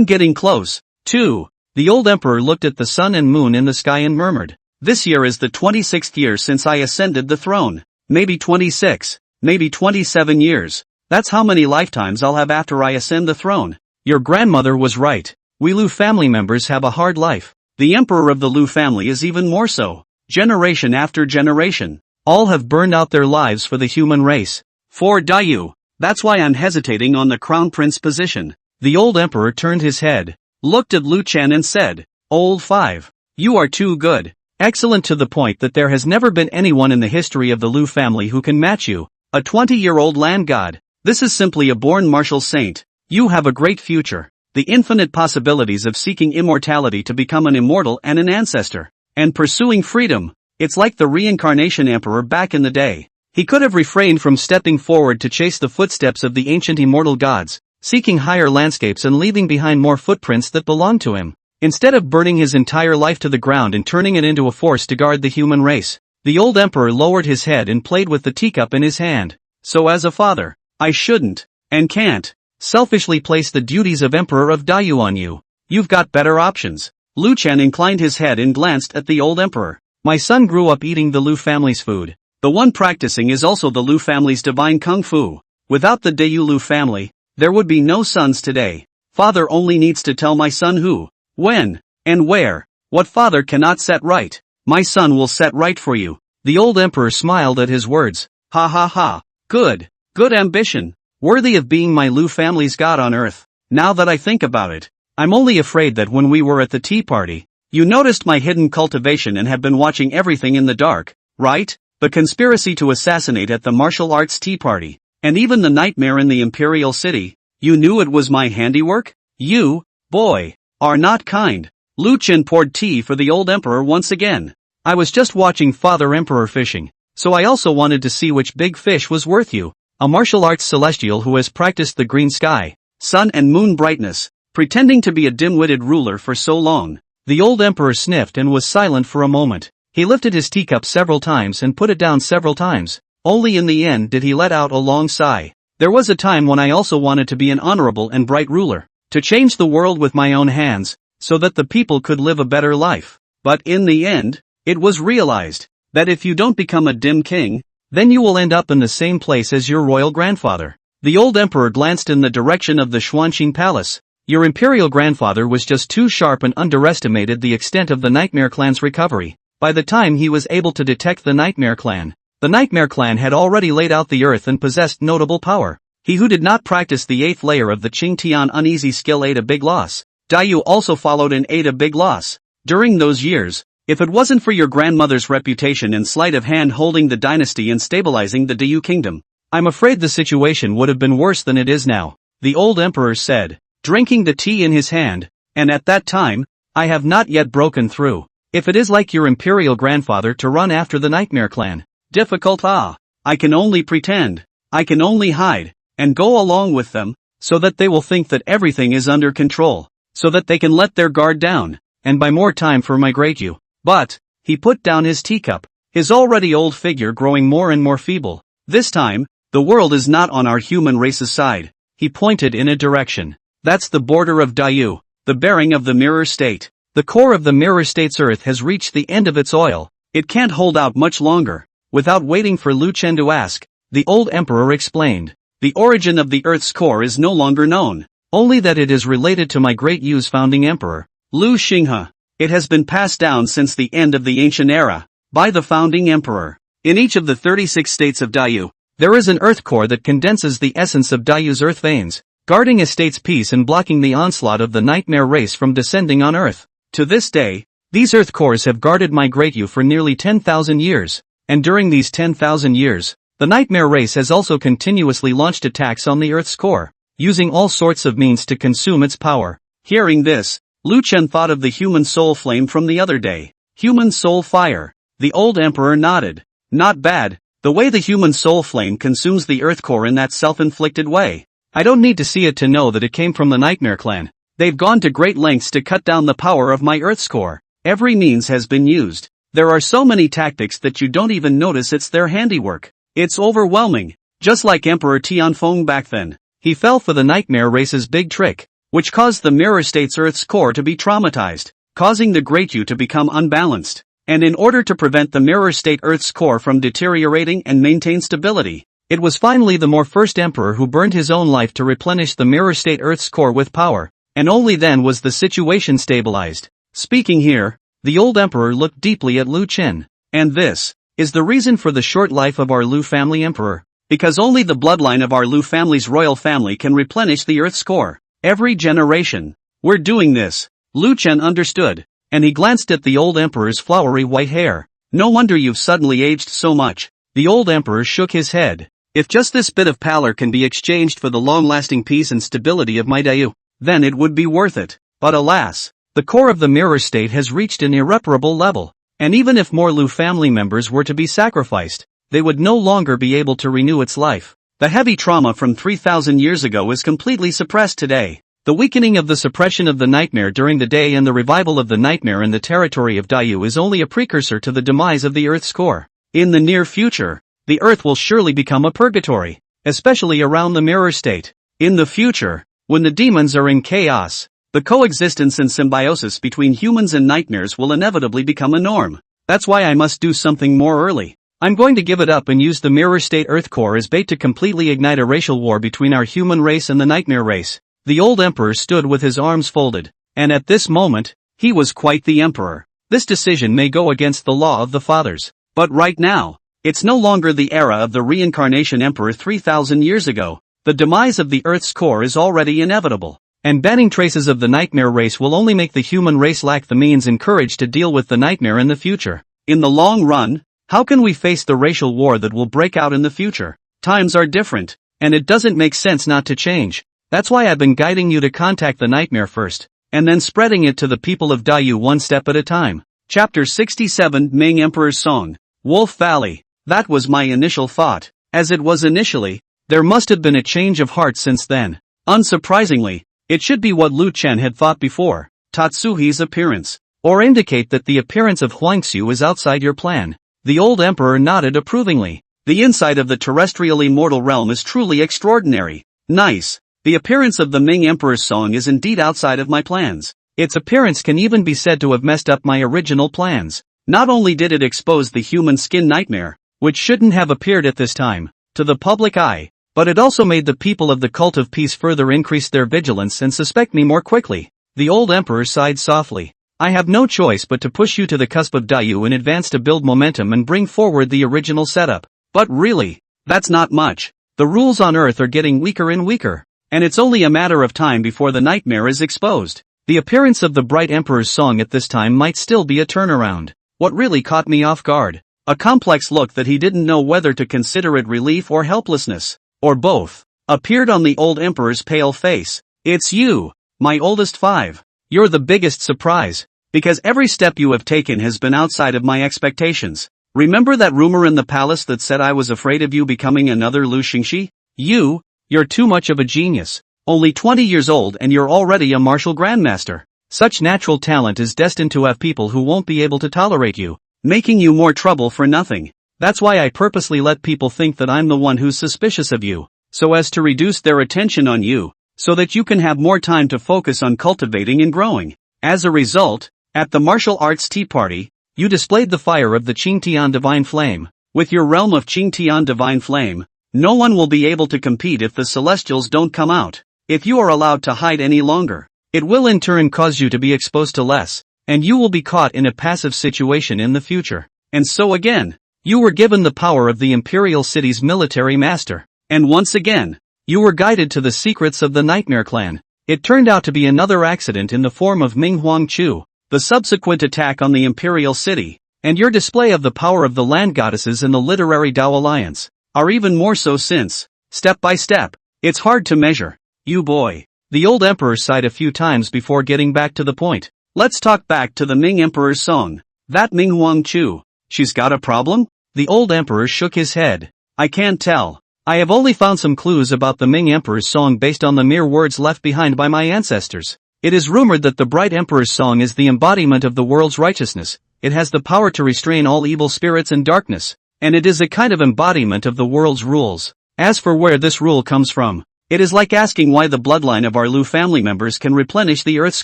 getting close, too. The old emperor looked at the sun and moon in the sky and murmured, this year is the 26th year since I ascended the throne. Maybe 26, maybe 27 years. That's how many lifetimes I'll have after I ascend the throne. Your grandmother was right. We Lu family members have a hard life. The emperor of the Lu family is even more so. Generation after generation, all have burned out their lives for the human race. For Dayu, that's why I'm hesitating on the crown prince position. The old emperor turned his head, looked at Lu Chen and said, Old 5. You are too good. Excellent to the point that there has never been anyone in the history of the Lu family who can match you. A 20-year-old land god. This is simply a born martial saint. You have a great future. The infinite possibilities of seeking immortality to become an immortal and an ancestor. And pursuing freedom. It's like the reincarnation emperor back in the day. He could have refrained from stepping forward to chase the footsteps of the ancient immortal gods, seeking higher landscapes and leaving behind more footprints that belonged to him. Instead of burning his entire life to the ground and turning it into a force to guard the human race, the old emperor lowered his head and played with the teacup in his hand. So as a father, I shouldn't, and can't, selfishly place the duties of Emperor of Dayu on you. You've got better options. Lu Chen inclined his head and glanced at the old emperor. My son grew up eating the Lu family's food. The one practicing is also the Lu family's divine kung fu. Without the Dayu Lu family, there would be no sons today. Father only needs to tell my son who, when, and where. What father cannot set right, my son will set right for you. The old emperor smiled at his words. Ha ha ha. Good ambition. Worthy of being my Lu family's god on earth. Now that I think about it, I'm only afraid that when we were at the tea party, you noticed my hidden cultivation and have been watching everything in the dark, right? The conspiracy to assassinate at the martial arts tea party, and even the nightmare in the Imperial City. You knew it was my handiwork? You, boy, are not kind. Lu Chen poured tea for the old emperor once again. I was just watching Father Emperor fishing, so I also wanted to see which big fish was worth you. A martial arts celestial who has practiced the green sky, sun and moon brightness, pretending to be a dim-witted ruler for so long. The old emperor sniffed and was silent for a moment. He lifted his teacup several times and put it down several times. Only in the end did he let out a long sigh. There was a time when I also wanted to be an honorable and bright ruler, to change the world with my own hands, so that the people could live a better life. But in the end, it was realized that if you don't become a dim king, then you will end up in the same place as your royal grandfather. The old emperor glanced in the direction of the Xuanqing palace. Your imperial grandfather was just too sharp and underestimated the extent of the Nightmare clan's recovery. By the time he was able to detect the Nightmare Clan, the Nightmare Clan had already laid out the earth and possessed notable power. He who did not practice the 8th layer of the Qing Tian uneasy skill ate a big loss. Daiyu also followed and ate a big loss. During those years, if it wasn't for your grandmother's reputation and sleight of hand holding the dynasty and stabilizing the Daiyu kingdom, I'm afraid the situation would have been worse than it is now, the old emperor said, drinking the tea in his hand, and at that time, I have not yet broken through. If it is like your imperial grandfather to run after the Nightmare Clan, difficult I can only pretend, I can only hide, and go along with them, so that they will think that everything is under control, so that they can let their guard down, and buy more time for my great you. But, he put down his teacup, his already old figure growing more and more feeble. This time, the world is not on our human race's side. He pointed in a direction. That's the border of Daiyu, the bearing of the mirror state. The core of the mirror state's earth has reached the end of its oil. It can't hold out much longer. Without waiting for Lu Chen to ask, the old emperor explained. The origin of the earth's core is no longer known. Only that it is related to my great Yu's founding emperor, Lu Xinghe. It has been passed down since the end of the ancient era, by the founding emperor. In each of the 36 states of Daiyu, there is an earth core that condenses the essence of Daiyu's earth veins, guarding a state's peace and blocking the onslaught of the nightmare race from descending on earth. To this day, these earth cores have guarded my great Yu for nearly 10,000 years, and during these 10,000 years, the nightmare race has also continuously launched attacks on the earth's core, using all sorts of means to consume its power. Hearing this, Lu Chen thought of the human soul flame from the other day. Human soul fire. The old emperor nodded. Not bad, the way the human soul flame consumes the earth core in that self-inflicted way. I don't need to see it to know that it came from the Nightmare Clan. They've gone to great lengths to cut down the power of my earth's core. Every means has been used. There are so many tactics that you don't even notice it's their handiwork. It's overwhelming. Just like Emperor Tianfeng back then. He fell for the nightmare race's big trick, which caused the mirror state's earth's core to be traumatized, causing the great Yu to become unbalanced. And in order to prevent the mirror state earth's core from deteriorating and maintain stability, it was finally the more first emperor who burned his own life to replenish the mirror state earth's core with power, and only then was the situation stabilized. Speaking here, the old emperor looked deeply at Lu Chen. And this is the reason for the short life of our Lu family emperor. Because only the bloodline of our Lu family's royal family can replenish the earth's core. Every generation. We're doing this. Lu Chen understood, and he glanced at the old emperor's flowery white hair. No wonder you've suddenly aged so much. The old emperor shook his head. If just this bit of pallor can be exchanged for the long-lasting peace and stability of my Daiyu, then it would be worth it. But alas, the core of the mirror state has reached an irreparable level, and even if more Lu family members were to be sacrificed, they would no longer be able to renew its life. The heavy trauma from 3,000 years ago is completely suppressed today. The weakening of the suppression of the nightmare during the day and the revival of the nightmare in the territory of Daiyu is only a precursor to the demise of the Earth's core. In the near future, the Earth will surely become a purgatory, especially around the mirror state. In the future, when the demons are in chaos, the coexistence and symbiosis between humans and nightmares will inevitably become a norm. That's why I must do something more early. I'm going to give it up and use the mirror state Earth core as bait to completely ignite a racial war between our human race and the nightmare race. The old emperor stood with his arms folded, and at this moment, he was quite the emperor. This decision may go against the law of the fathers, but right now, it's no longer the era of the reincarnation emperor 3,000 years ago. The demise of the Earth's core is already inevitable, and banning traces of the nightmare race will only make the human race lack the means and courage to deal with the nightmare in the future. In the long run, how can we face the racial war that will break out in the future? Times are different, and it doesn't make sense not to change. That's why I've been guiding you to contact the nightmare first, and then spreading it to the people of Daiyu one step at a time. Chapter 67 Ming Emperor's Song. Wolf Valley. That was my initial thought. As it was initially, there must have been a change of heart since then. Unsurprisingly, it should be what Lu Chen had thought before. Tatsuhi's appearance. Or indicate that the appearance of Huangxiu is outside your plan. The old emperor nodded approvingly. The inside of the terrestrial immortal realm is truly extraordinary. Nice. The appearance of the Ming Emperor's Song is indeed outside of my plans. Its appearance can even be said to have messed up my original plans. Not only did it expose the human skin nightmare, which shouldn't have appeared at this time, to the public eye, but it also made the people of the Cult of Peace further increase their vigilance and suspect me more quickly. The old emperor sighed softly. I have no choice but to push you to the cusp of Dayu in advance to build momentum and bring forward the original setup. But really, that's not much. The rules on Earth are getting weaker and weaker, and it's only a matter of time before the nightmare is exposed. The appearance of the Bright Emperor's song at this time might still be a turnaround. What really caught me off guard, a complex look that he didn't know whether to consider it relief or helplessness, or both, appeared on the old emperor's pale face. It's you, my oldest five. You're the biggest surprise, because every step you have taken has been outside of my expectations. Remember that rumor in the palace that said I was afraid of you becoming another Lu Xingxi? You're too much of a genius. Only 20 years old and you're already a martial grandmaster. Such natural talent is destined to have people who won't be able to tolerate you, making you more trouble for nothing. That's why I purposely let people think that I'm the one who's suspicious of you, so as to reduce their attention on you, so that you can have more time to focus on cultivating and growing. As a result, at the martial arts tea party, you displayed the fire of the Qingtian Divine Flame. With your realm of Qingtian Divine Flame, no one will be able to compete if the Celestials don't come out. If you are allowed to hide any longer, it will in turn cause you to be exposed to less, and you will be caught in a passive situation in the future. And so again, you were given the power of the Imperial City's military master. And once again, you were guided to the secrets of the Nightmare Clan. It turned out to be another accident in the form of Ming Huangchu, the subsequent attack on the Imperial City, and your display of the power of the land goddesses in the literary Dao Alliance, are even more so since, step by step, it's hard to measure. You boy. The old emperor sighed a few times before getting back to the point. Let's talk back to the Ming Emperor's song. That Ming Huangchu, she's got a problem? The old emperor shook his head. I can't tell. I have only found some clues about the Ming Emperor's song based on the mere words left behind by my ancestors. It is rumored that the Bright Emperor's song is the embodiment of the world's righteousness. It has the power to restrain all evil spirits and darkness, and it is a kind of embodiment of the world's rules. As for where this rule comes from, it is like asking why the bloodline of our Lu family members can replenish the Earth's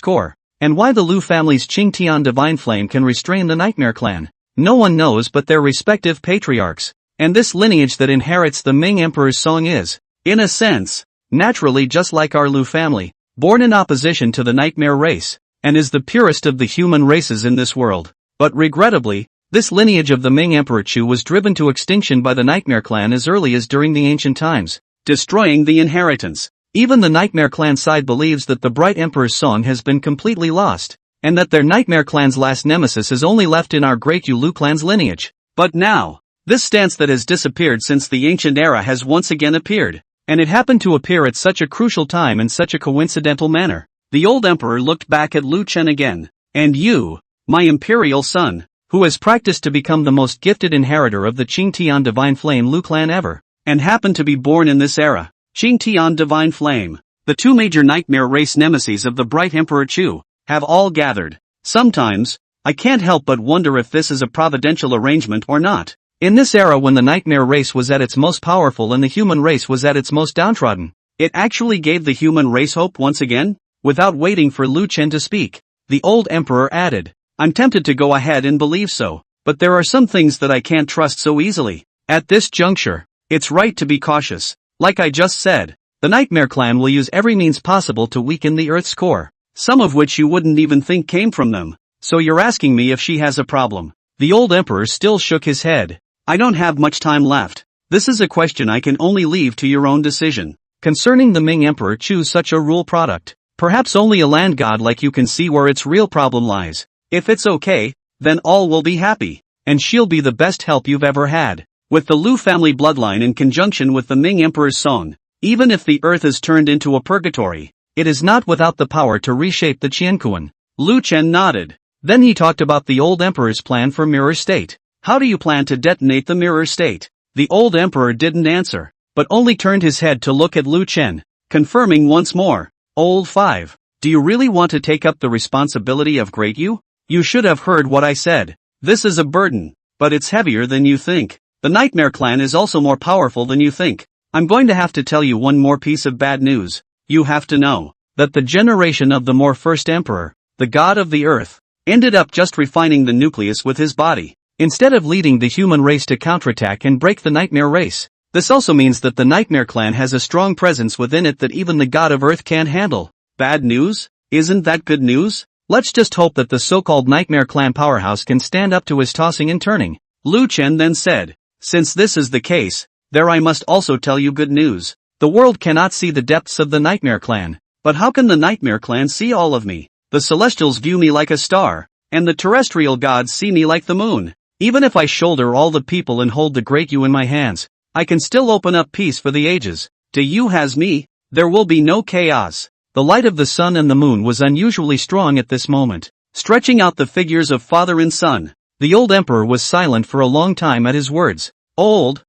core, and why the Lu family's Qingtian Divine Flame can restrain the Nightmare Clan. No one knows but their respective patriarchs, and this lineage that inherits the Ming Emperor's song is, in a sense, naturally just like our Lu family, born in opposition to the Nightmare race, and is the purest of the human races in this world. But regrettably, this lineage of the Ming Emperor Chu was driven to extinction by the Nightmare Clan as early as during the ancient times, destroying the inheritance. Even the Nightmare Clan side believes that the Bright Emperor's song has been completely lost, and that their Nightmare Clan's last nemesis is only left in our great Lu clan's lineage. But now, this stance that has disappeared since the ancient era has once again appeared, and it happened to appear at such a crucial time in such a coincidental manner. The old emperor looked back at Lu Chen again. And you, my imperial son, who has practiced to become the most gifted inheritor of the Qingtian Divine Flame Lu clan ever, and happened to be born in this era. Qingtian Divine Flame, the two major nightmare race nemeses of the Bright Emperor Chu, have all gathered. Sometimes, I can't help but wonder if this is a providential arrangement or not. In this era when the nightmare race was at its most powerful and the human race was at its most downtrodden, it actually gave the human race hope once again? Without waiting for Lu Chen to speak, the old emperor added, I'm tempted to go ahead and believe so, but there are some things that I can't trust so easily. At this juncture, it's right to be cautious. Like I just said, the Nightmare Clan will use every means possible to weaken the Earth's core, some of which you wouldn't even think came from them. So you're asking me if she has a problem? The old emperor still shook his head. I don't have much time left. This is a question I can only leave to your own decision. Concerning the Ming Emperor, choose such a rule product. Perhaps only a land god like you can see where its real problem lies. If it's okay, then all will be happy, and she'll be the best help you've ever had. With the Lu family bloodline in conjunction with the Ming Emperor's song, even if the earth is turned into a purgatory, it is not without the power to reshape the Qianquan. Lu Chen nodded. Then he talked about the old emperor's plan for Mirror State. How do you plan to detonate the Mirror State? The old emperor didn't answer, but only turned his head to look at Lu Chen, confirming once more. Old 5, do you really want to take up the responsibility of Great Yu? You should have heard what I said. This is a burden, but it's heavier than you think. The Nightmare Clan is also more powerful than you think. I'm going to have to tell you one more piece of bad news. You have to know that the generation of the more first emperor, the god of the earth, ended up just refining the nucleus with his body, instead of leading the human race to counterattack and break the Nightmare race. This also means that the Nightmare Clan has a strong presence within it that even the god of earth can't handle. Bad news? Isn't that good news? Let's just hope that the so-called Nightmare Clan powerhouse can stand up to his tossing and turning. Lu Chen then said, since this is the case, there I must also tell you good news. The world cannot see the depths of the Nightmare Clan. But how can the Nightmare Clan see all of me? The Celestials view me like a star, and the terrestrial gods see me like the moon. Even if I shoulder all the people and hold the great you in my hands, I can still open up peace for the ages. Do you has me? There will be no chaos. The light of the sun and the moon was unusually strong at this moment, stretching out the figures of father and son. The old emperor was silent for a long time at his words. Old.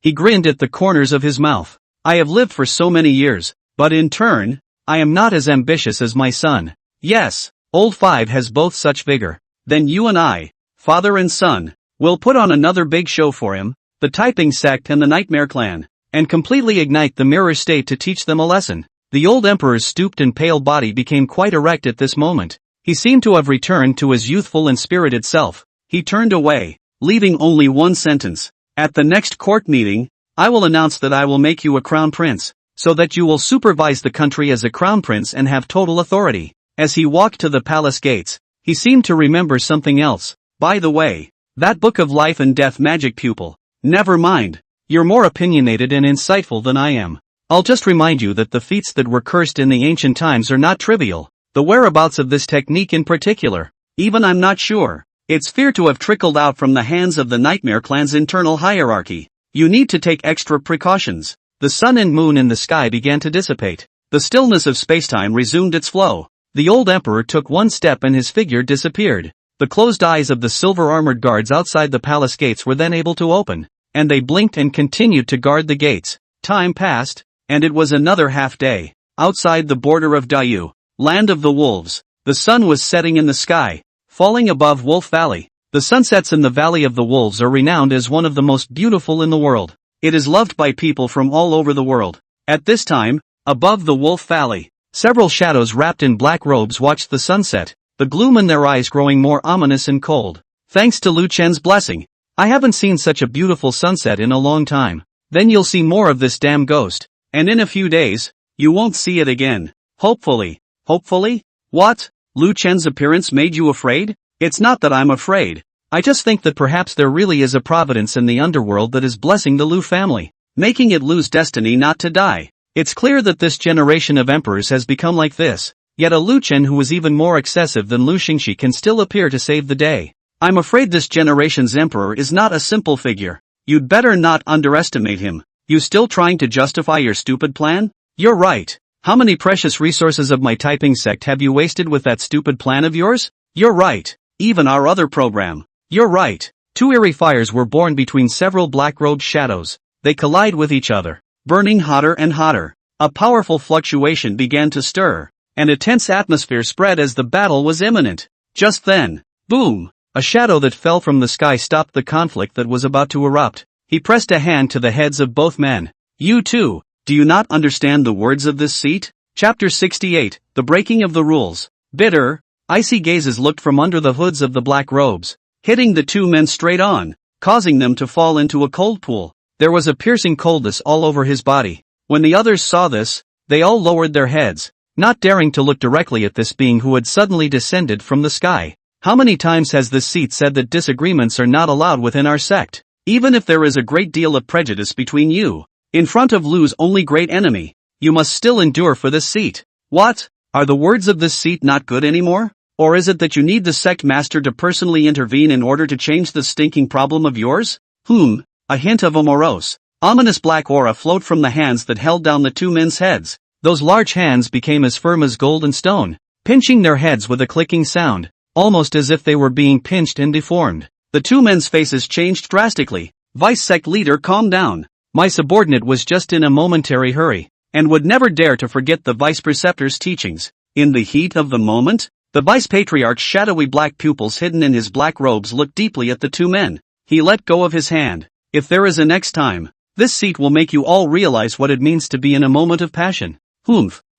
He grinned at the corners of his mouth. I have lived for so many years, but in turn, I am not as ambitious as my son. Yes, old 5 has both such vigor. Then you and I, father and son, will put on another big show for him, the Taiping Sect and the Nightmare Clan, and completely ignite the mirror state to teach them a lesson. The old emperor's stooped and pale body became quite erect at this moment. He seemed to have returned to his youthful and spirited self. He turned away, leaving only one sentence. At the next court meeting, I will announce that I will make you a crown prince, so that you will supervise the country as a crown prince and have total authority. As he walked to the palace gates, he seemed to remember something else. By the way, that book of life and death magic pupil. Never mind. You're more opinionated and insightful than I am. I'll just remind you that the feats that were cursed in the ancient times are not trivial. The whereabouts of this technique in particular, even I'm not sure. It's feared to have trickled out from the hands of the Nightmare Clan's internal hierarchy. You need to take extra precautions. The sun and moon in the sky began to dissipate. The stillness of spacetime resumed its flow. The old emperor took one step and his figure disappeared. The closed eyes of the silver-armored guards outside the palace gates were then able to open, and they blinked and continued to guard the gates. Time passed, and it was another half-day. Outside the border of Dayu, land of the wolves, the sun was setting in the sky, falling above Wolf Valley. The sunsets in the Valley of the Wolves are renowned as one of the most beautiful in the world. It is loved by people from all over the world. At this time, above the Wolf Valley, several shadows wrapped in black robes watched the sunset, the gloom in their eyes growing more ominous and cold. Thanks to Lu Chen's blessing, I haven't seen such a beautiful sunset in a long time. Then you'll see more of this damn ghost. And in a few days, you won't see it again. Hopefully. Hopefully? What? Lu Chen's appearance made you afraid? It's not that I'm afraid. I just think that perhaps there really is a providence in the underworld that is blessing the Lu family, making it Lu's destiny not to die. It's clear that this generation of emperors has become like this, yet a Lu Chen who is even more excessive than Lu Xingxi can still appear to save the day. I'm afraid this generation's emperor is not a simple figure. You'd better not underestimate him. You still trying to justify your stupid plan? You're right. How many precious resources of my Taiping Sect have you wasted with that stupid plan of yours? You're right. Even our other program. You're right. Two eerie fires were born between several black-robed shadows. They collide with each other, burning hotter and hotter. A powerful fluctuation began to stir, and a tense atmosphere spread as the battle was imminent. Just then, boom! A shadow that fell from the sky stopped the conflict that was about to erupt. He pressed a hand to the heads of both men. You too. Do you not understand the words of this seat? Chapter 68, The Breaking of the Rules. Bitter, icy gazes looked from under the hoods of the black robes, hitting the two men straight on, causing them to fall into a cold pool. There was a piercing coldness all over his body. When the others saw this, they all lowered their heads, not daring to look directly at this being who had suddenly descended from the sky. How many times has this seat said that disagreements are not allowed within our sect? Even if there is a great deal of prejudice between you, in front of Lu's only great enemy, you must still endure for this seat. What? Are the words of this seat not good anymore? Or is it that you need the sect master to personally intervene in order to change the stinking problem of yours? A hint of a morose, ominous black aura flowed from the hands that held down the two men's heads. Those large hands became as firm as gold and stone, pinching their heads with a clicking sound, almost as if they were being pinched and deformed. The two men's faces changed drastically. Vice sect leader, calm down. My subordinate was just in a momentary hurry, and would never dare to forget the vice preceptor's teachings. In the heat of the moment, the vice patriarch's shadowy black pupils hidden in his black robes looked deeply at the two men. He let go of his hand. If there is a next time, this seat will make you all realize what it means to be in a moment of passion.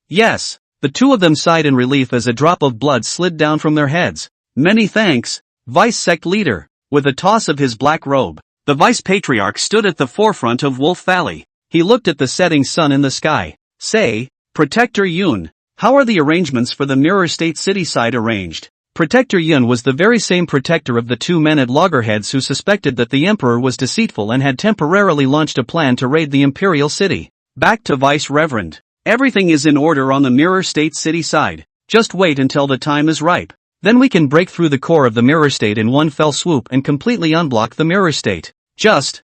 Yes. The two of them sighed in relief as a drop of blood slid down from their heads. Many thanks, vice sect leader. With a toss of his black robe, the vice patriarch stood at the forefront of Wolf Valley. He looked at the setting sun in the sky. Say, Protector Yun, How are the arrangements for the Mirror State City side arranged? Protector Yun was the very same protector of the two men at loggerheads who suspected that the emperor was deceitful and had temporarily launched a plan to raid the Imperial City. Back to Vice Reverend. Everything is in order on the Mirror State City side. Just wait until the time is ripe. Then we can break through the core of the Mirror State in one fell swoop and completely unblock the Mirror State. Just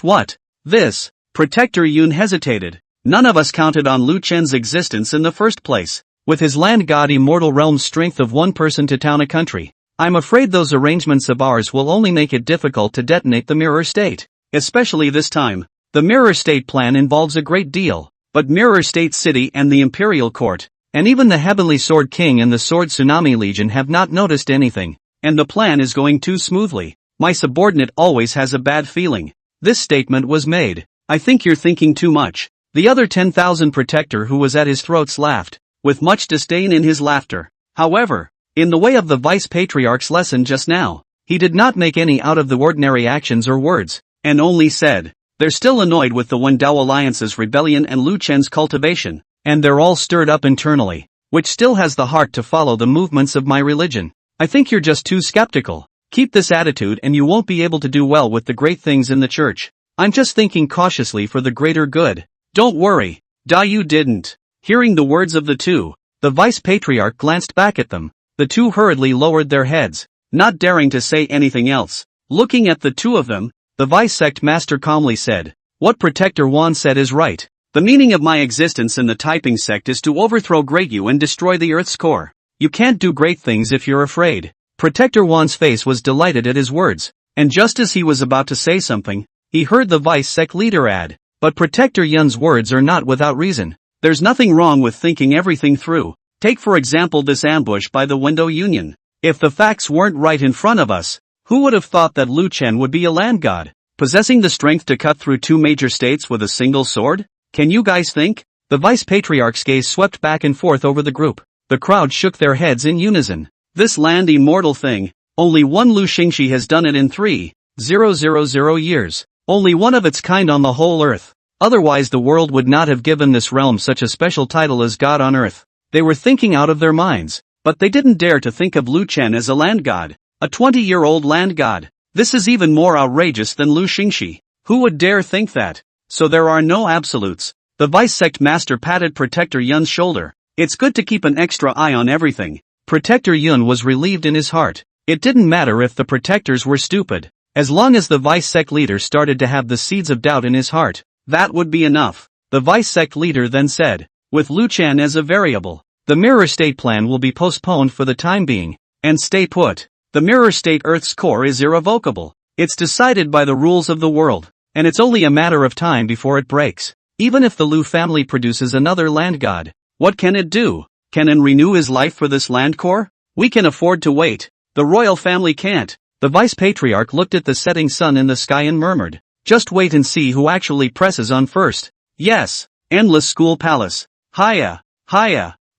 what? This. Protector Yun hesitated. None of us counted on Lu Chen's existence in the first place. With his land god immortal realm's strength of one person to town a country, I'm afraid those arrangements of ours will only make it difficult to detonate the Mirror State. Especially this time. The Mirror State plan involves a great deal, but Mirror State City and the Imperial Court, and even the Heavenly Sword King and the Sword Tsunami Legion have not noticed anything, and the plan is going too smoothly. My subordinate always has a bad feeling. This statement was made. I think you're thinking too much. The other 10,000 protector who was at his throats laughed, with much disdain in his laughter. However, in the way of the Vice Patriarch's lesson just now, he did not make any out-of-the-ordinary actions or words, and only said, they're still annoyed with the Wendao Alliance's rebellion and Lu Chen's cultivation, and they're all stirred up internally, which still has the heart to follow the movements of my religion. I think you're just too skeptical. Keep this attitude and you won't be able to do well with the great things in the church. I'm just thinking cautiously for the greater good. Don't worry. You didn't. Hearing the words of the two, the Vice Patriarch glanced back at them. The two hurriedly lowered their heads, not daring to say anything else. Looking at the two of them, the Vice Sect Master calmly said, what Protector Wan said is right. The meaning of my existence in the Taiping Sect is to overthrow Great Yu and destroy the Earth's core. You can't do great things if you're afraid. Protector Wan's face was delighted at his words, and just as he was about to say something, he heard the Vice Sect leader add, but Protector Yun's words are not without reason. There's nothing wrong with thinking everything through. Take for example this ambush by the Wendao Union. If the facts weren't right in front of us, who would have thought that Lu Chen would be a land god, possessing the strength to cut through two major states with a single sword? Can you guys think? The Vice Patriarch's gaze swept back and forth over the group. The crowd shook their heads in unison. This land immortal thing, only one Lu Xingxi has done it in 3,000 years. Only one of its kind on the whole earth. Otherwise the world would not have given this realm such a special title as God on earth. They were thinking out of their minds, but they didn't dare to think of Lu Chen as a land god, a 20-year-old land god. This is even more outrageous than Lu Xingxi. Who would dare think that? So there are no absolutes. The Vice Sect Master patted Protector Yun's shoulder. It's good to keep an extra eye on everything. Protector Yun was relieved in his heart. It didn't matter if the protectors were stupid. As long as the Vice Sect leader started to have the seeds of doubt in his heart, that would be enough. The Vice Sect leader then said, with Lu Chen as a variable, the Mirror State plan will be postponed for the time being, and stay put. The Mirror State Earth's core is irrevocable. It's decided by the rules of the world, and it's only a matter of time before it breaks. Even if the Lu family produces another land god, what can it do? Can it renew his life for this land core? We can afford to wait. The royal family can't. The Vice Patriarch looked at the setting sun in the sky and murmured, just wait and see who actually presses on first. Yes, endless school palace. Hiya.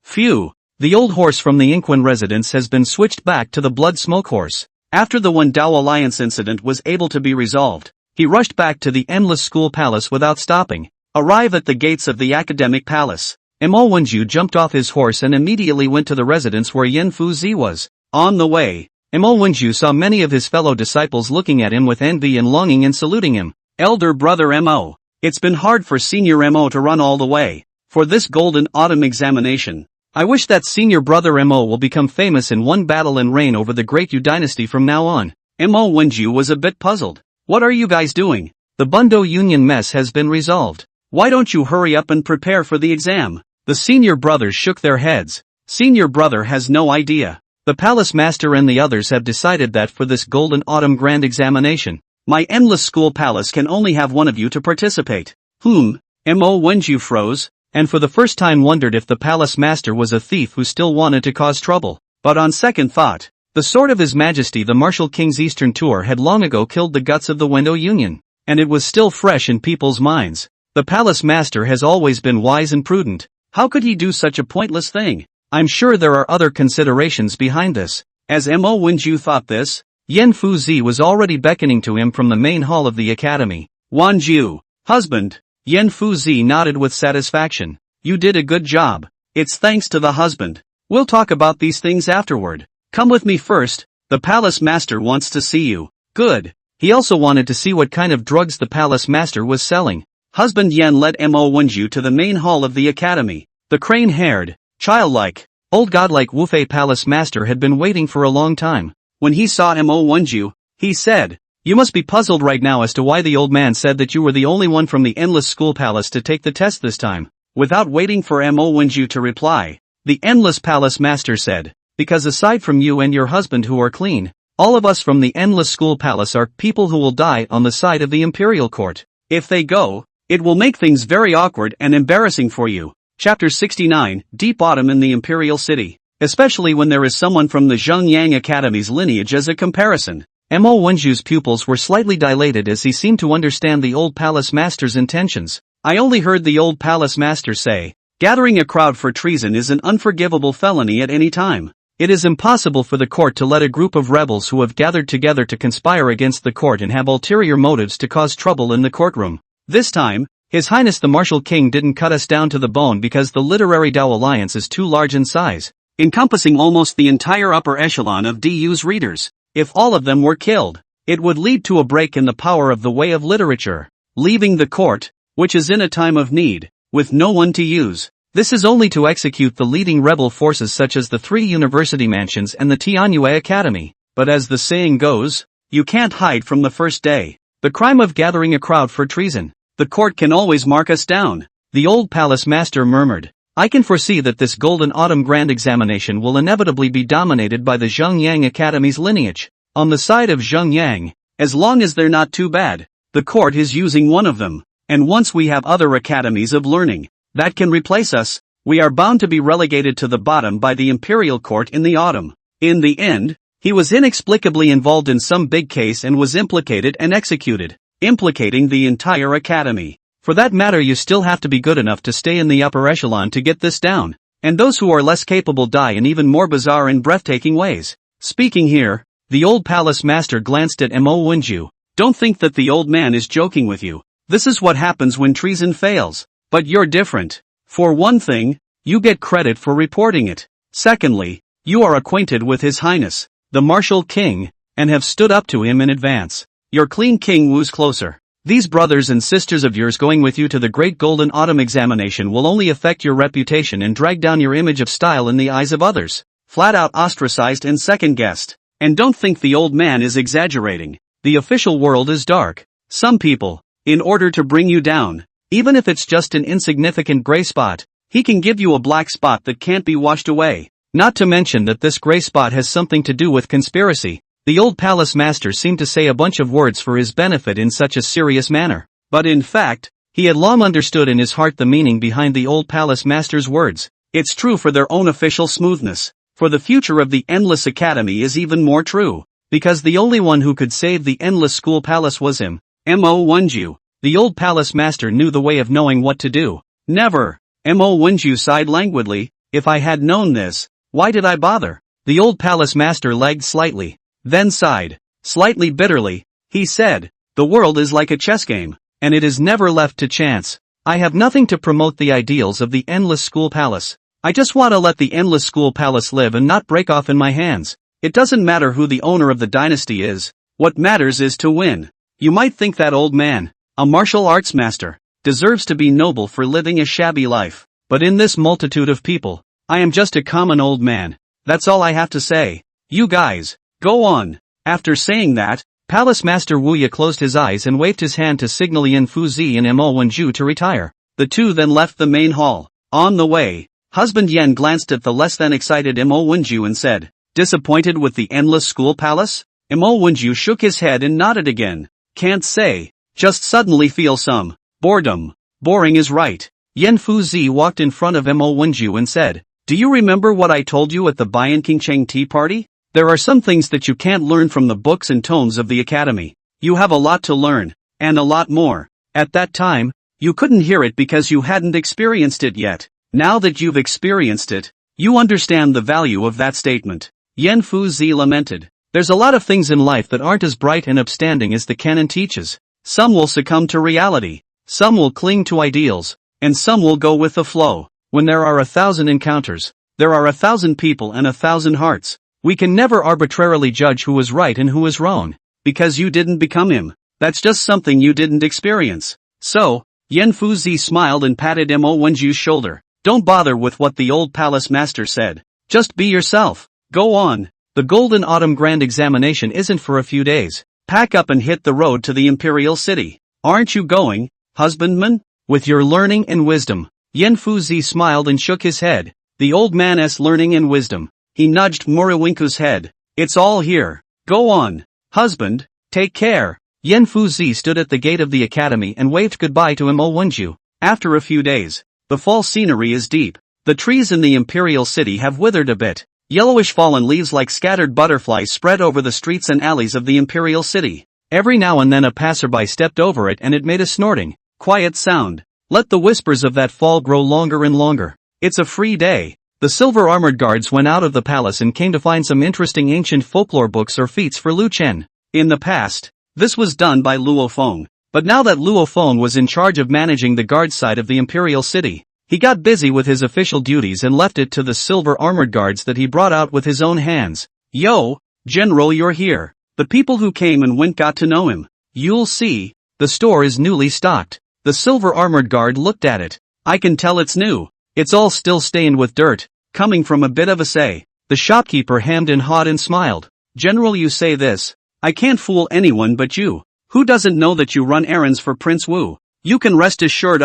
Phew. The old horse from the Inquin residence has been switched back to the blood smoke horse. After the Wendao Alliance incident was able to be resolved, he rushed back to the endless school palace without stopping. Arrive at the gates of the academic palace. Mo Wenju jumped off his horse and immediately went to the residence where Yen Fuzi was. On the way, Mo Wenju saw many of his fellow disciples looking at him with envy and longing and saluting him. Elder brother Mo. It's been hard for senior Mo to run all the way for this golden autumn examination. I wish that senior brother Mo will become famous in one battle and reign over the great Yu dynasty from now on. Mo Wenju was a bit puzzled. What are you guys doing? The Bundo Union mess has been resolved. Why don't you hurry up and prepare for the exam? The senior brothers shook their heads. Senior brother has no idea. The palace master and the others have decided that for this golden autumn grand examination, my endless school palace can only have one of you to participate. Mo Wenju froze, and for the first time wondered if the palace master was a thief who still wanted to cause trouble. But on second thought, the sword of His Majesty the Martial King's Eastern Tour had long ago killed the guts of the Wendao Union, and it was still fresh in people's minds. The palace master has always been wise and prudent. How could he do such a pointless thing? I'm sure there are other considerations behind this. As Mo Wenju thought this, Yen Fuzi was already beckoning to him from the main hall of the academy. Wanju, husband. Yen Fuzi nodded with satisfaction. You did a good job. It's thanks to the husband. We'll talk about these things afterward. Come with me first, the palace master wants to see you. Good. He also wanted to see what kind of drugs the palace master was selling. Husband Yan led Mo Wenju to the main hall of the academy. The crane-haired, childlike, old godlike Wu Fei palace master had been waiting for a long time. When he saw Mo Wenju, he said, "You must be puzzled right now as to why the old man said that you were the only one from the Endless School Palace to take the test this time." Without waiting for Mo Wenju to reply, the Endless Palace Master said, "Because aside from you and your husband who are clean, all of us from the Endless School Palace are people who will die on the side of the Imperial Court. If they go, it will make things very awkward and embarrassing for you." Chapter 69, Deep Autumn in the Imperial City. Especially when there is someone from the Jang-Yang Academy's lineage as a comparison. Mo Wenju's pupils were slightly dilated as he seemed to understand the old palace master's intentions. "I only heard the old palace master say, gathering a crowd for treason is an unforgivable felony at any time. It is impossible for the court to let a group of rebels who have gathered together to conspire against the court and have ulterior motives to cause trouble in the courtroom. This time, His Highness the Martial King didn't cut us down to the bone because the literary Dao alliance is too large in size, encompassing almost the entire upper echelon of DU's readers. If all of them were killed, it would lead to a break in the power of the way of literature, leaving the court, which is in a time of need, with no one to use. This is only to execute the leading rebel forces such as the 3 university mansions and the Tianyue Academy. But as the saying goes, you can't hide from the first day. The crime of gathering a crowd for treason. The court can always mark us down." The old palace master murmured. "I can foresee that this Golden Autumn Grand Examination will inevitably be dominated by the Zhongyang Academy's lineage. On the side of Zhongyang, as long as they're not too bad, the court is using one of them. And once we have other academies of learning that can replace us, we are bound to be relegated to the bottom by the Imperial Court in the autumn." In the end, he was inexplicably involved in some big case and was implicated and executed, implicating the entire academy. For that matter, you still have to be good enough to stay in the upper echelon to get this down. And those who are less capable die in even more bizarre and breathtaking ways. Speaking here, the old palace master glanced at Mo Wenju. "Don't think that the old man is joking with you. This is what happens when treason fails. But you're different. For one thing, you get credit for reporting it. Secondly, you are acquainted with His Highness, the Martial King, and have stood up to him in advance. Your clean king woos closer. These brothers and sisters of yours going with you to the Great Golden Autumn Examination will only affect your reputation and drag down your image of style in the eyes of others. Flat out ostracized and second-guessed. And don't think the old man is exaggerating. The official world is dark. Some people, in order to bring you down, even if it's just an insignificant gray spot, he can give you a black spot that can't be washed away. Not to mention that this gray spot has something to do with conspiracy." The old palace master seemed to say a bunch of words for his benefit in such a serious manner. But in fact, he had long understood in his heart the meaning behind the old palace master's words. It's true for their own official smoothness. For the future of the Endless Academy is even more true. Because the only one who could save the Endless School Palace was him, Mo Wenju. The old palace master knew the way of knowing what to do. "Never." Mo Wenju sighed languidly. "If I had known this, why did I bother?" The old palace master lagged slightly, then sighed, slightly bitterly. He said, "The world is like a chess game, and it is never left to chance. I have nothing to promote the ideals of the Endless School Palace. I just want to let the Endless School Palace live and not break off in my hands. It doesn't matter who the owner of the dynasty is. What matters is to win." You might think that old man, a martial arts master, deserves to be noble for living a shabby life. But in this multitude of people, I am just a common old man. That's all I have to say. You guys, go on. After saying that, Palace Master Wu Ye closed his eyes and waved his hand to signal Yan Fuzi and Mo Wenju to retire. The two then left the main hall. On the way, husband Yan glanced at the less than excited Mo Wenju and said, "Disappointed with the Endless School Palace?" Mo Wenju shook his head and nodded again. "Can't say. Just suddenly feel some boredom." Boring is right. Yan Fuzi walked in front of Mo Wenju and said, "Do you remember what I told you at the Bian Qingcheng tea party? There are some things that you can't learn from the books and tomes of the academy. You have a lot to learn, and a lot more. At that time, you couldn't hear it because you hadn't experienced it yet. Now that you've experienced it, you understand the value of that statement." Yan Fuzi lamented. "There's a lot of things in life that aren't as bright and upstanding as the canon teaches. Some will succumb to reality, some will cling to ideals, and some will go with the flow. When there are 1,000 encounters, there are 1,000 people and 1,000 hearts. We can never arbitrarily judge who is right and who is wrong, because you didn't become him. That's just something you didn't experience. So, Yan Fuzi smiled and patted Mo Wenju's shoulder. Don't bother with what the old palace master said. Just be yourself. Go on. The Golden Autumn Grand Examination isn't for a few days. Pack up and hit the road to the Imperial City. Aren't you going, husbandman? With your learning and wisdom. Yan Fuzi smiled and shook his head. The old man's learning and wisdom. He nudged Muriwinku's head. It's all here. Go on. Husband, take care. Yan Fuzi stood at the gate of the academy and waved goodbye to Mo Wenju. After a few days, the fall scenery is deep. The trees in the Imperial City have withered a bit. Yellowish fallen leaves like scattered butterflies spread over the streets and alleys of the Imperial City. Every now and then a passerby stepped over it and it made a snorting, quiet sound. Let the whispers of that fall grow longer and longer. It's a free day. The silver-armored guards went out of the palace and came to find some interesting ancient folklore books or feats for Lu Chen. In the past, this was done by Luo Feng. But now that Luo Feng was in charge of managing the guard side of the Imperial City, he got busy with his official duties and left it to the silver-armored guards that he brought out with his own hands. Yo, General, you're here. The people who came and went got to know him. You'll see. The store is newly stocked. The silver-armored guard looked at it. I can tell it's new. It's all still stained with dirt, coming from a bit of a say. The shopkeeper hemmed and hawed and smiled. General, you say this. I can't fool anyone but you. Who doesn't know that you run errands for Prince Wu? You can rest assured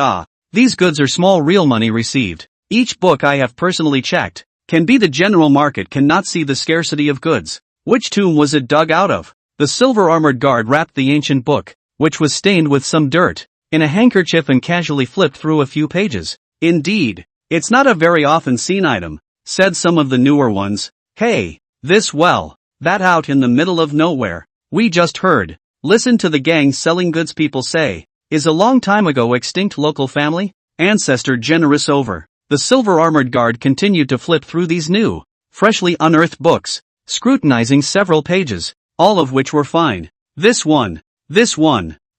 these goods are small real money received. Each book I have personally checked. Can be the general market cannot see the scarcity of goods. Which tomb was it dug out of? The silver-armored guard wrapped the ancient book, which was stained with some dirt, in a handkerchief and casually flipped through a few pages. Indeed, it's not a very often seen item, said some of the newer ones. Hey, that out in the middle of nowhere. We just heard. Listen to the gang selling goods people say. Is a long time ago extinct local family? Ancestor generous over. The silver-armored guard continued to flip through these new, freshly unearthed books, scrutinizing several pages, all of which were fine. This one,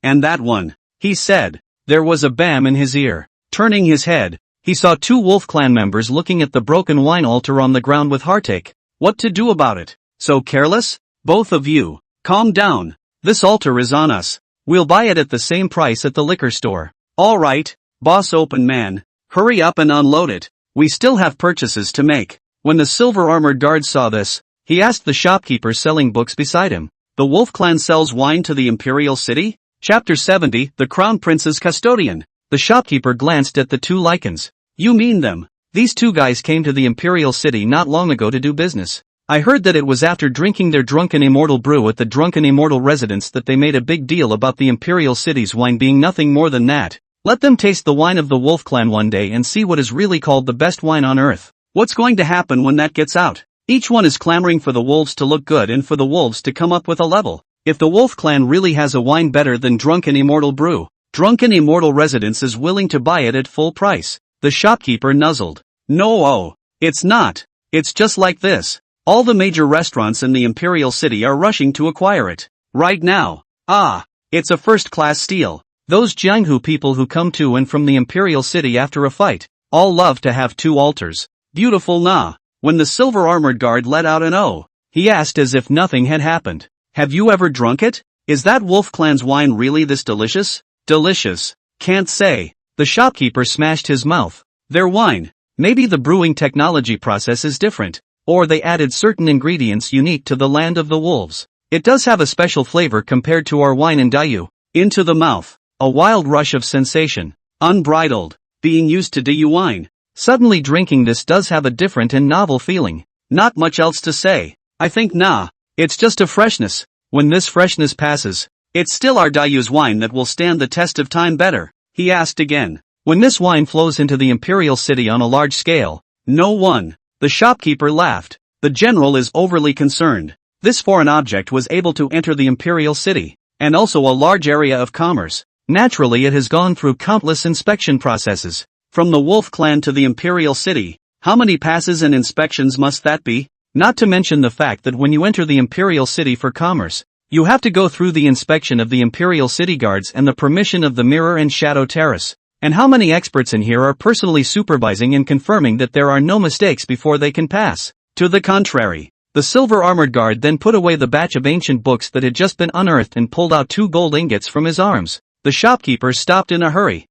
and that one, he said. There was a bam in his ear. Turning his head, he saw two Wolf Clan members looking at the broken wine altar on the ground with heartache. What to do about it? So careless? Both of you. Calm down. This altar is on us. We'll buy it at the same price at the liquor store. All right, boss open man. Hurry up and unload it. We still have purchases to make. When the silver-armored guard saw this, he asked the shopkeeper selling books beside him. The Wolf Clan sells wine to the Imperial City? Chapter 70, The Crown Prince's Custodian. The shopkeeper glanced at the two lichens. You mean them? These two guys came to the Imperial City not long ago to do business. I heard that it was after drinking their drunken immortal brew at the drunken immortal residence that they made a big deal about the Imperial City's wine being nothing more than that. Let them taste the wine of the Wolf Clan one day and see what is really called the best wine on earth. What's going to happen when that gets out? Each one is clamoring for the wolves to look good and for the wolves to come up with a level. If the Wolf Clan really has a wine better than drunken immortal brew, drunken immortal residence is willing to buy it at full price. The shopkeeper nuzzled. No, it's not. It's just like this. All the major restaurants in the Imperial City are rushing to acquire it. Right now. It's a first-class steal. Those Jianghu people who come to and from the Imperial City after a fight, all love to have two altars. Beautiful nah. When the silver-armored guard let out an "oh," he asked as if nothing had happened. Have you ever drunk it? Is that Wolf Clan's wine really this delicious? Delicious. Can't say. The shopkeeper smashed his mouth. Their wine. Maybe the brewing technology process is different. Or they added certain ingredients unique to the land of the wolves. It does have a special flavor compared to our wine in Dayu. Into the mouth. A wild rush of sensation. Unbridled. Being used to Dayu wine. Suddenly drinking this does have a different and novel feeling. Not much else to say. I think it's just a freshness. When this freshness passes, it's still our Dayu's wine that will stand the test of time better. He asked again. When this wine flows into the Imperial City on a large scale, no one. The shopkeeper laughed. The general is overly concerned. This foreign object was able to enter the Imperial City, and also a large area of commerce. Naturally it has gone through countless inspection processes. From the Wolf Clan to the Imperial City, how many passes and inspections must that be? Not to mention the fact that when you enter the Imperial City for commerce, you have to go through the inspection of the Imperial City Guards and the permission of the Mirror and Shadow Terrace, And how many experts in here are personally supervising and confirming that there are no mistakes before they can pass? To the contrary. The silver-armored guard then put away the batch of ancient books that had just been unearthed and pulled out 2 gold ingots from his arms. The shopkeeper stopped in a hurry.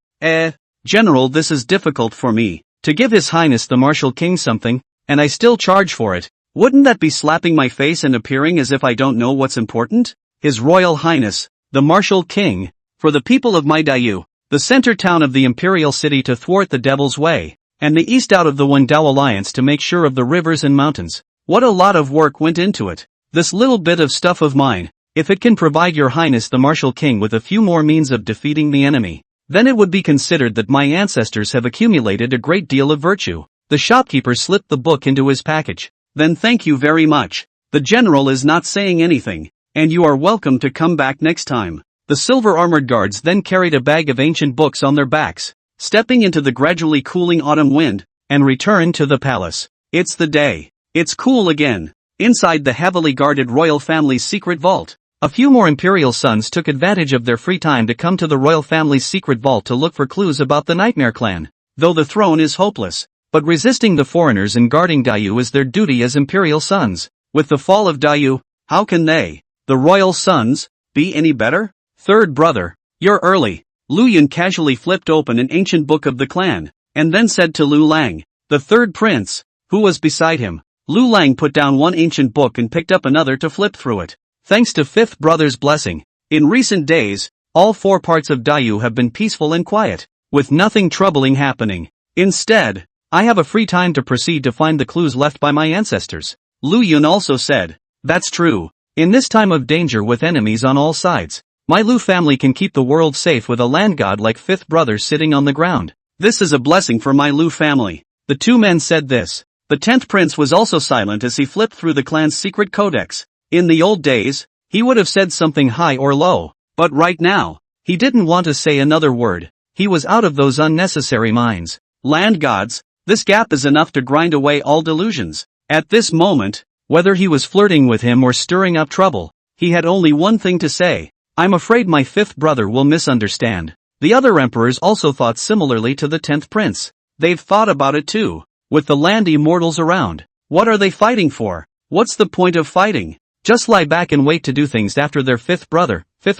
General, this is difficult for me. To give His Highness the Martial King something, and I still charge for it. Wouldn't that be slapping my face and appearing as if I don't know what's important? His Royal Highness, the Martial King, for the people of my Daiyu, the center town of the Imperial City to thwart the Devil's Way, and the east out of the Wendao Alliance to make sure of the rivers and mountains. What a lot of work went into it. This little bit of stuff of mine, if it can provide Your Highness the Martial King with a few more means of defeating the enemy, then it would be considered that my ancestors have accumulated a great deal of virtue. The shopkeeper slipped the book into his package. Then thank you very much. The general is not saying anything, and you are welcome to come back next time. The silver-armored guards then carried a bag of ancient books on their backs, stepping into the gradually cooling autumn wind, and returned to the palace. It's the day. It's cool again. Inside the heavily guarded royal family's secret vault, a few more imperial sons took advantage of their free time to come to the royal family's secret vault to look for clues about the Nightmare Clan. Though the throne is hopeless, but resisting the foreigners and guarding Daiyu is their duty as imperial sons. With the fall of Daiyu, how can they, the royal sons, be any better? Third brother, you're early. Lu Yun casually flipped open an ancient book of the clan, and then said to Lu Lang, the third prince, who was beside him. Lu Lang put down one ancient book and picked up another to flip through it. Thanks to fifth brother's blessing, in recent days, all 4 parts of Daiyu have been peaceful and quiet, with nothing troubling happening. Instead, I have a free time to proceed to find the clues left by my ancestors. Lu Yun also said, that's true. In this time of danger with enemies on all sides, my Lu family can keep the world safe with a land god like fifth brother sitting on the ground. This is a blessing for my Lu family. The 2 men said this. The 10th prince was also silent as he flipped through the clan's secret codex. In the old days, he would have said something high or low, but right now, he didn't want to say another word. He was out of those unnecessary minds. Land gods, this gap is enough to grind away all delusions. At this moment, whether he was flirting with him or stirring up trouble, he had only one thing to say. I'm afraid my 5th brother will misunderstand. The other emperors also thought similarly to the 10th prince. They've thought about it too. With the land immortals around, what are they fighting for? What's the point of fighting? Just lie back and wait to do things after their 5th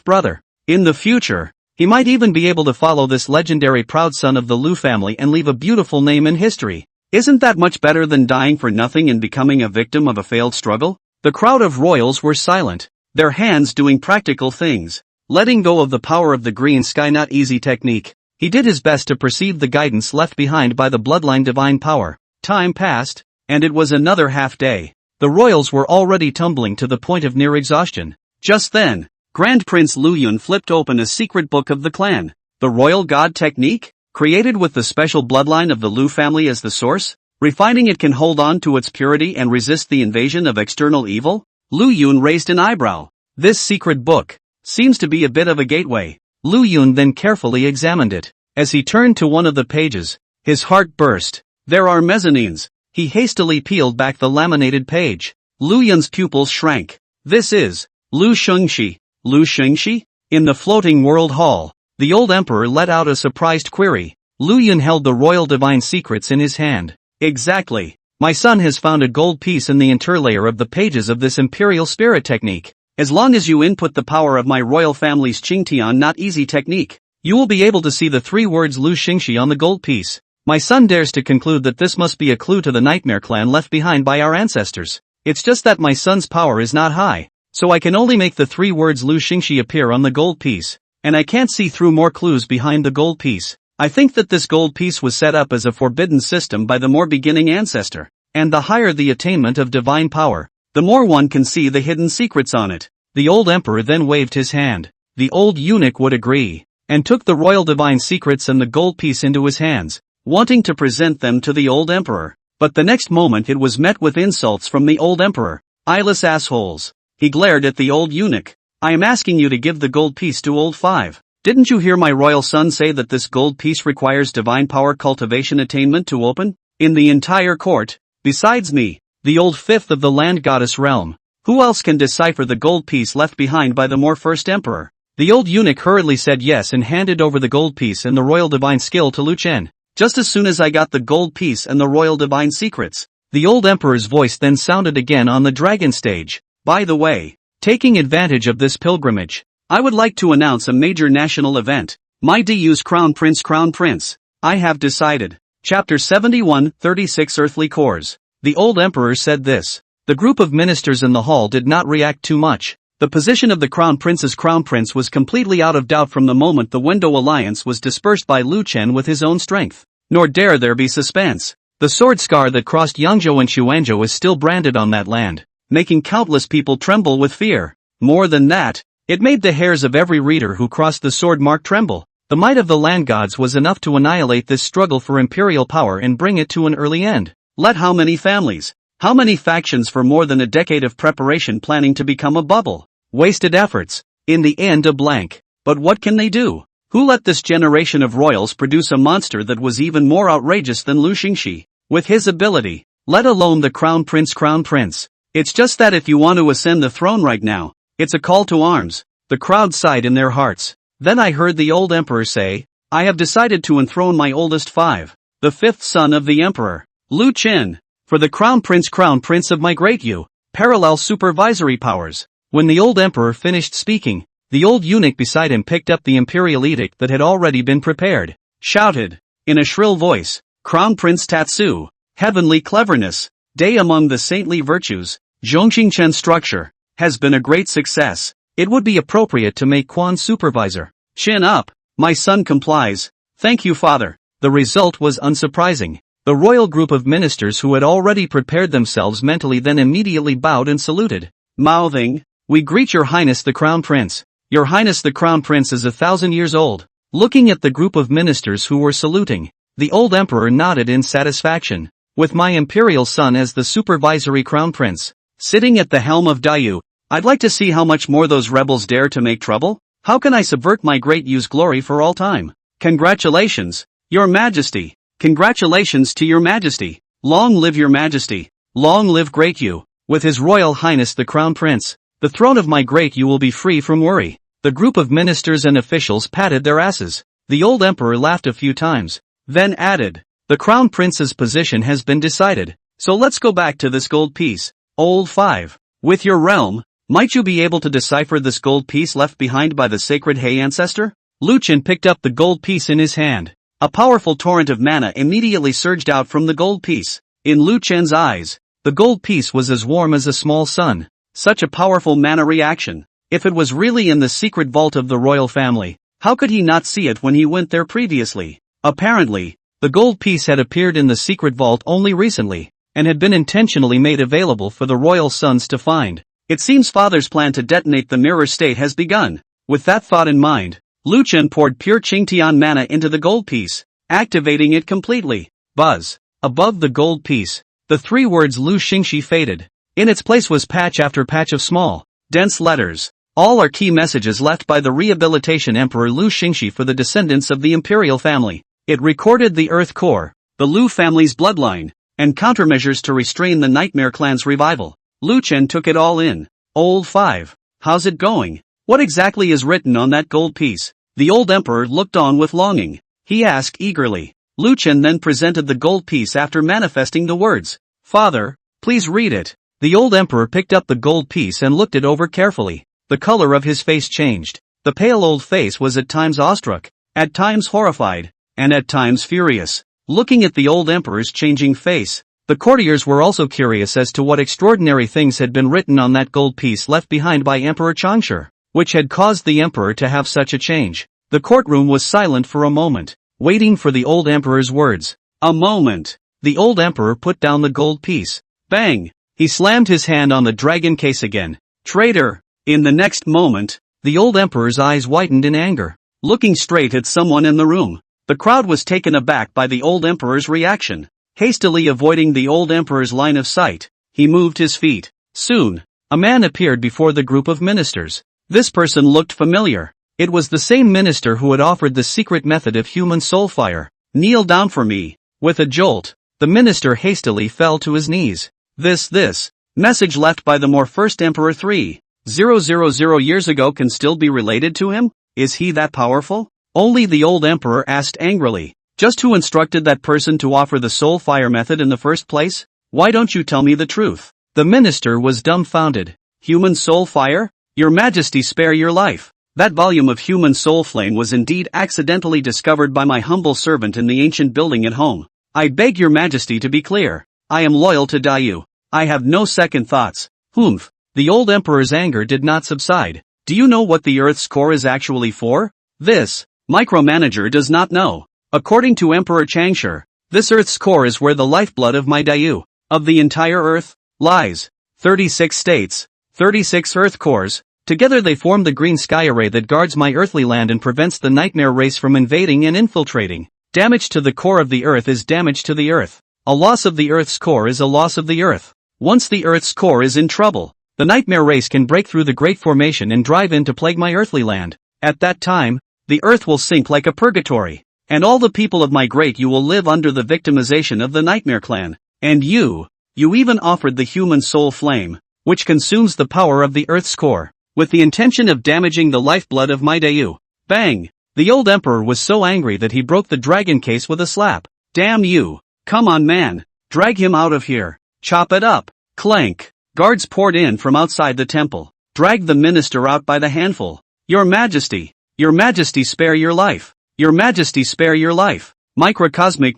brother. In the future, he might even be able to follow this legendary proud son of the Lu family and leave a beautiful name in history. Isn't that much better than dying for nothing and becoming a victim of a failed struggle? The crowd of royals were silent, their hands doing practical things. Letting go of the power of the green sky not easy technique, he did his best to perceive the guidance left behind by the bloodline divine power. Time passed, and it was another half day. The royals were already tumbling to the point of near exhaustion. Just then, Grand Prince Lu Yun flipped open a secret book of the clan. The Royal God Technique, created with the special bloodline of the Lu family as the source, refining it can hold on to its purity and resist the invasion of external evil? Lu Yun raised an eyebrow. This secret book seems to be a bit of a gateway. Lu Yun then carefully examined it. As he turned to one of the pages, his heart burst. There are mezzanines. He hastily peeled back the laminated page. Lu Yun's pupils shrank. This is Lu Shengxi. Lu Shengxi? In the floating world hall, the old emperor let out a surprised query. Lu Yun held the royal divine secrets in his hand. Exactly. My son has found a gold piece in the interlayer of the pages of this imperial spirit technique. As long as you input the power of my royal family's Qingtian not easy technique, you will be able to see the 3 words Lu Shengxi on the gold piece. My son dares to conclude that this must be a clue to the Nightmare Clan left behind by our ancestors. It's just that my son's power is not high, so I can only make the 3 words Lu Shengxi appear on the gold piece, and I can't see through more clues behind the gold piece. I think that this gold piece was set up as a forbidden system by the more beginning ancestor, and the higher the attainment of divine power, the more one can see the hidden secrets on it. The old emperor then waved his hand. The old eunuch would agree, and took the royal divine secrets and the gold piece into his hands, wanting to present them to the old emperor. But the next moment it was met with insults from the old emperor. Eyeless assholes. He glared at the old eunuch. I am asking you to give the gold piece to old 5. Didn't you hear my royal son say that this gold piece requires divine power cultivation attainment to open? In the entire court, besides me, the old 5th of the land goddess realm, who else can decipher the gold piece left behind by the more first emperor? The old eunuch hurriedly said yes and handed over the gold piece and the royal divine skill to Lu Chen. Just as soon as I got the gold piece and the royal divine secrets, the old emperor's voice then sounded again on the dragon stage. By the way, taking advantage of this pilgrimage, I would like to announce a major national event. My DU's Crown Prince. I have decided. Chapter 71, 36 Earthly Cores. The old emperor said this. The group of ministers in the hall did not react too much. The position of the crown prince was completely out of doubt from the moment the Window Alliance was dispersed by Lu Chen with his own strength. Nor dare there be suspense. The sword scar that crossed Yangzhou and Xuanzhou is still branded on that land, making countless people tremble with fear. More than that, it made the hairs of every reader who crossed the sword mark tremble. The might of the land gods was enough to annihilate this struggle for imperial power and bring it to an early end. Let how many families, how many factions for more than a decade of preparation planning to become a bubble? Wasted efforts. In the end a blank. But what can they do? Who let this generation of royals produce a monster that was even more outrageous than Lu Xingxi? With his ability, let alone the crown prince. It's just that if you want to ascend the throne right now, it's a call to arms. The crowd sighed in their hearts. Then I heard the old emperor say, I have decided to enthrone my oldest five, the fifth son of the emperor, Lu Chen, for the crown prince of my great Yu, parallel supervisory powers. When the old emperor finished speaking, the old eunuch beside him picked up the imperial edict that had already been prepared, shouted, in a shrill voice, Crown Prince Tatsu, heavenly cleverness, day among the saintly virtues, Zhongxingchen structure, has been a great success. It would be appropriate to make Quan supervisor. Chin up, my son complies. Thank you, father. The result was unsurprising. The royal group of ministers who had already prepared themselves mentally then immediately bowed and saluted, mouthing, we greet your highness the crown prince. Your highness the crown prince is 1,000 years old. Looking at the group of ministers who were saluting, the old emperor nodded in satisfaction. With my imperial son as the supervisory crown prince, sitting at the helm of Dayu, I'd like to see how much more those rebels dare to make trouble. How can I subvert my great Yu's glory for all time? Congratulations, your majesty. Congratulations to your majesty. Long live your majesty. Long live great Yu. With his royal highness the crown prince, the throne of my great Yu will be free from worry. The group of ministers and officials patted their asses. The old emperor laughed a few times, then added, the crown prince's position has been decided, so let's go back to this gold piece. Old 5. With your realm, might you be able to decipher this gold piece left behind by the sacred He ancestor? Lu Chen picked up the gold piece in his hand. A powerful torrent of mana immediately surged out from the gold piece. In Lu Chen's eyes, the gold piece was as warm as a small sun. Such a powerful mana reaction. If it was really in the secret vault of the royal family, how could he not see it when he went there previously? Apparently, the gold piece had appeared in the secret vault only recently, and had been intentionally made available for the royal sons to find. It seems father's plan to detonate the mirror state has begun. With that thought in mind, Lu Chen poured pure Qingtian mana into the gold piece, activating it completely. Buzz. Above the gold piece, the three words Lu Xingxi faded. In its place was patch after patch of small, dense letters. All are key messages left by the rehabilitation emperor Lu Xingxi for the descendants of the imperial family. It recorded the Earth Core, the Lu family's bloodline, and countermeasures to restrain the Nightmare Clan's revival. Lu Chen took it all in. Old 5. How's it going? What exactly is written on that gold piece? The old emperor looked on with longing. He asked eagerly. Lu Chen then presented the gold piece after manifesting the words, Father, please read it. The old emperor picked up the gold piece and looked it over carefully. The color of his face changed. The pale old face was at times awestruck, at times horrified, and at times furious. Looking at the old emperor's changing face, the courtiers were also curious as to what extraordinary things had been written on that gold piece left behind by Emperor Changshi, which had caused the emperor to have such a change. The courtroom was silent for a moment, waiting for the old emperor's words. A moment. The old emperor put down the gold piece. Bang! He slammed his hand on the dragon case again. Traitor! In the next moment, the old emperor's eyes widened in anger, looking straight at someone in the room. The crowd was taken aback by the old emperor's reaction. Hastily avoiding the old emperor's line of sight, he moved his feet. Soon, a man appeared before the group of ministers. This person looked familiar. It was the same minister who had offered the secret method of human soul fire. Kneel down for me. With a jolt, the minister hastily fell to his knees. This message left by the more first Emperor 3. 000 years ago can still be related to him? Is he that powerful? Only the old emperor asked angrily. Just who instructed that person to offer the soul fire method in the first place? Why don't you tell me the truth? The minister was dumbfounded. Human soul fire? Your Majesty, spare your life. That volume of human soul flame was indeed accidentally discovered by my humble servant in the ancient building at home. I beg your Majesty to be clear. I am loyal to Dayu. I have no second thoughts. Humph. The old emperor's anger did not subside. Do you know what the Earth's core is actually for? This micromanager does not know. According to Emperor Changshi, this Earth's core is where the lifeblood of my Dayu, of the entire Earth, lies. 36 states, 36 Earth cores. Together they form the green sky array that guards my earthly land and prevents the nightmare race from invading and infiltrating. Damage to the core of the Earth is damage to the Earth. A loss of the Earth's core is a loss of the Earth. Once the Earth's core is in trouble, the nightmare race can break through the Great Formation and drive in to plague my earthly land. At that time, the Earth will sink like a purgatory, and all the people of my great you will live under the victimization of the Nightmare Clan. And you even offered the human soul flame, which consumes the power of the Earth's core, with the intention of damaging the lifeblood of my Dayu. Bang! The old emperor was so angry that he broke the dragon case with a slap. Damn you! Come on, man! Drag him out of here! Chop it up! Clank! Guards poured in from outside the temple. Dragged the minister out by the handful. Your Majesty! Your Majesty, spare your life! Your Majesty, spare your life! Microcosmic!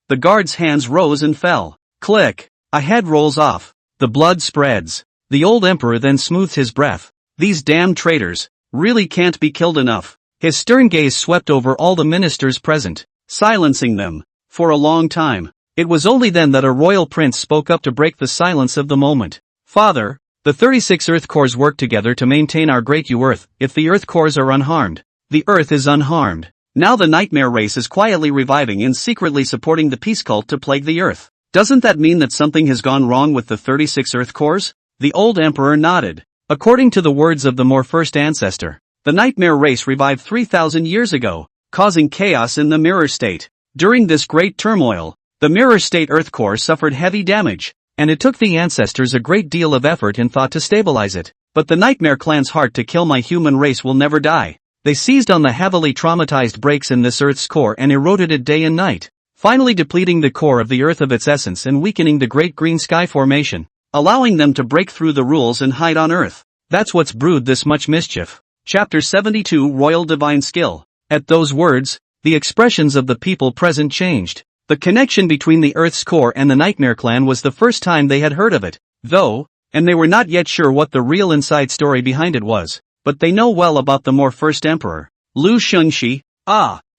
The guard's hands rose and fell. Click! A head rolls off. The blood spreads. The old emperor then smoothed his breath. These damn traitors really can't be killed enough. His stern gaze swept over all the ministers present, silencing them. For a long time. It was only then that a royal prince spoke up to break the silence of the moment. Father, the 36 Earth cores work together to maintain our great Earth. If the Earth cores are unharmed, the Earth is unharmed. Now the nightmare race is quietly reviving and secretly supporting the peace cult to plague the Earth. Doesn't that mean that something has gone wrong with the 36 Earth cores? The old emperor nodded. According to the words of the more first ancestor, the nightmare race revived 3,000 years ago, causing chaos in the mirror state. During this great turmoil, the mirror state Earth core suffered heavy damage, and it took the ancestors a great deal of effort and thought to stabilize it. But the nightmare clan's heart to kill my human race will never die. They seized on the heavily traumatized breaks in this Earth's core and eroded it day and night, finally depleting the core of the Earth of its essence and weakening the great green sky formation, allowing them to break through the rules and hide on Earth. That's what's brewed this much mischief. Chapter 72 Royal Divine Skill. At those words, the expressions of the people present changed. The connection between the Earth's core and the Nightmare Clan was the first time they had heard of it, though, and they were not yet sure what the real inside story behind it was, but they know well about the more first emperor, Lu Chen.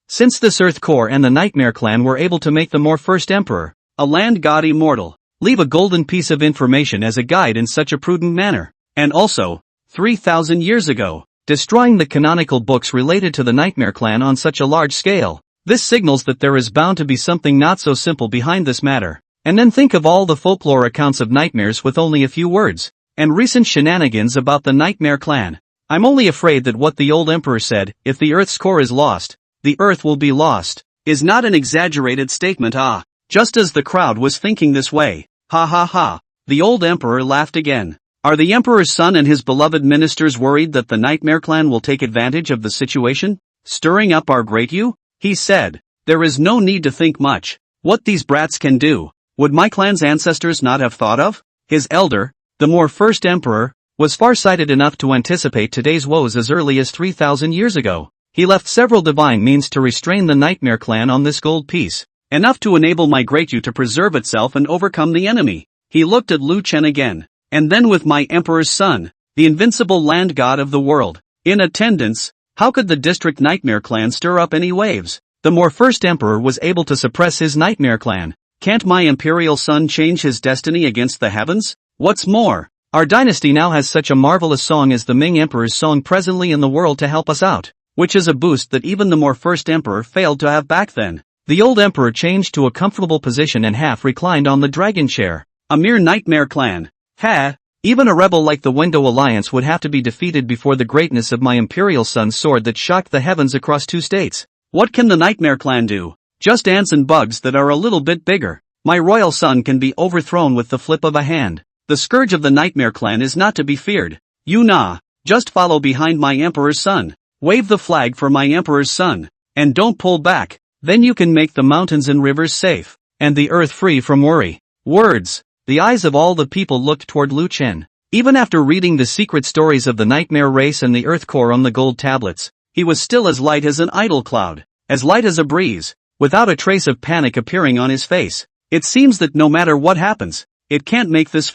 Since this Earth core and the Nightmare Clan were able to make the more first emperor, a land god immortal, leave a golden piece of information as a guide in such a prudent manner, and also, 3,000 years ago, destroying the canonical books related to the Nightmare Clan on such a large scale. This signals that there is bound to be something not so simple behind this matter. And then think of all the folklore accounts of nightmares with only a few words, and recent shenanigans about the Nightmare Clan. I'm only afraid that what the old emperor said, if the Earth's core is lost, the Earth will be lost, is not an exaggerated statement. Just as the crowd was thinking this way. Ha ha ha. The old emperor laughed again. Are the emperor's son and his beloved ministers worried that the Nightmare Clan will take advantage of the situation, stirring up our great you? He said, there is no need to think much. What these brats can do, would my clan's ancestors not have thought of? His elder, the more first emperor, was far-sighted enough to anticipate today's woes as early as 3,000 years ago. He left several divine means to restrain the Nightmare Clan on this gold piece, enough to enable my great you to preserve itself and overcome the enemy. He looked at Lu Chen again, and then with my emperor's son, the invincible land god of the world, in attendance. How could the district Nightmare Clan stir up any waves? The more first emperor was able to suppress his Nightmare Clan. Can't my imperial son change his destiny against the heavens? What's more, our dynasty now has such a marvelous song as the Ming Emperor's song presently in the world to help us out, which is a boost that even the more first emperor failed to have back then. The old emperor changed to a comfortable position and half reclined on the dragon chair. A mere Nightmare Clan. Even a rebel like the Window Alliance would have to be defeated before the greatness of my imperial son's sword that shocked the heavens across 2 states. What can the Nightmare Clan do? Just ants and bugs that are a little bit bigger. My royal son can be overthrown with the flip of a hand. The scourge of the Nightmare Clan is not to be feared. You just follow behind my emperor's son. Wave the flag for my emperor's son. And don't pull back. Then you can make the mountains and rivers safe. And the earth free from worry. Words. The eyes of all the people looked toward Lu Chen. Even after reading the secret stories of the nightmare race and the earth core on the gold tablets, he was still as light as an idle cloud. As light as a breeze. Without a trace of panic appearing on his face. It seems that no matter what happens, it can't make this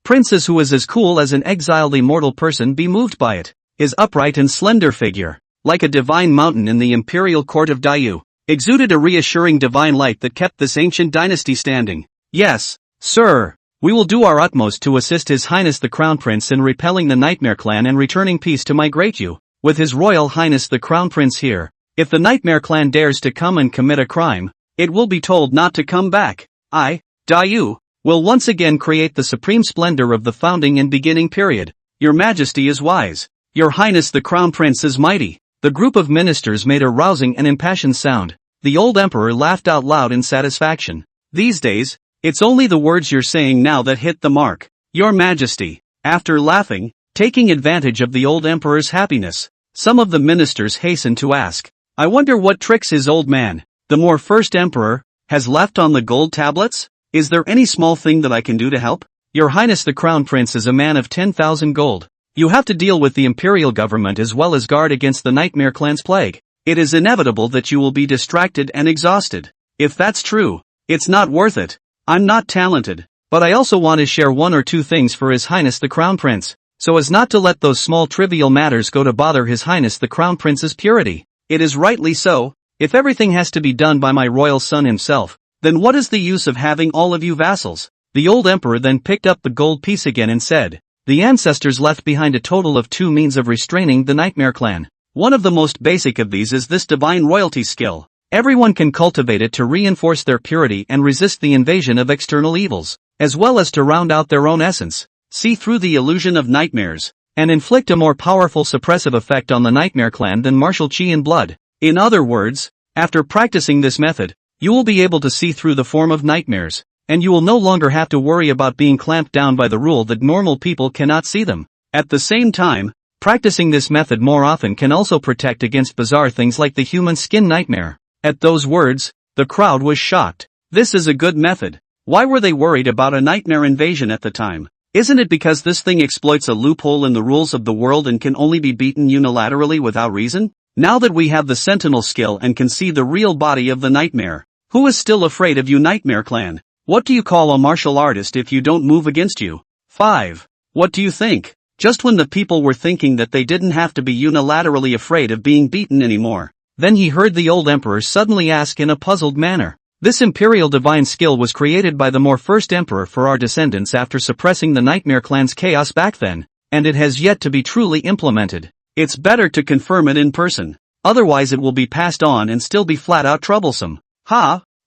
princess who is as cool as an exiled immortal person be moved by it. His upright and slender figure, like a divine mountain in the imperial court of Daiyu, exuded a reassuring divine light that kept this ancient dynasty standing. Yes, sir. We will do our utmost to assist His Highness the Crown Prince in repelling the Nightmare Clan and returning peace to my great you. With His Royal Highness the Crown Prince here, if the Nightmare Clan dares to come and commit a crime, it will be told not to come back. I, Daiyu, will once again create the supreme splendor of the founding and beginning period. Your Majesty is wise. Your Highness the Crown Prince is mighty. The group of ministers made a rousing and impassioned sound. The old emperor laughed out loud in satisfaction. These days, it's only the words you're saying now that hit the mark. Your Majesty. After laughing, taking advantage of the old emperor's happiness, some of the ministers hastened to ask, I wonder what tricks his old man, the more first emperor, has left on the gold tablets? Is there any small thing that I can do to help? Your Highness the Crown Prince is a man of 10,000 gold. You have to deal with the imperial government as well as guard against the Nightmare Clan's plague. It is inevitable that you will be distracted and exhausted. If that's true, it's not worth it. I'm not talented, but I also want to share one or two things for His Highness the Crown Prince, so as not to let those small trivial matters go to bother His Highness the Crown Prince's purity. It is rightly so. If everything has to be done by my royal son himself, then what is the use of having all of you vassals? The old emperor then picked up the gold piece again and said, the ancestors left behind a total of 2 means of restraining the Nightmare Clan. One of the most basic of these is this divine royalty skill. Everyone can cultivate it to reinforce their purity and resist the invasion of external evils, as well as to round out their own essence, see through the illusion of nightmares, and inflict a more powerful suppressive effect on the Nightmare Clan than martial chi in blood. In other words, after practicing this method, you will be able to see through the form of nightmares, and you will no longer have to worry about being clamped down by the rule that normal people cannot see them. At the same time, practicing this method more often can also protect against bizarre things like the human skin nightmare. At those words, the crowd was shocked. This is a good method. Why were they worried about a nightmare invasion at the time? Isn't it because this thing exploits a loophole in the rules of the world and can only be beaten unilaterally without reason? Now that we have the sentinel skill and can see the real body of the nightmare, who is still afraid of you, Nightmare Clan? What do you call a martial artist if you don't move against you? 5. What do you think? Just when the people were thinking that they didn't have to be unilaterally afraid of being beaten anymore, then he heard the old emperor suddenly ask in a puzzled manner. This imperial divine skill was created by the more first emperor for our descendants after suppressing the Nightmare Clan's chaos back then, and it has yet to be truly implemented. It's better to confirm it in person, otherwise it will be passed on and still be flat out troublesome.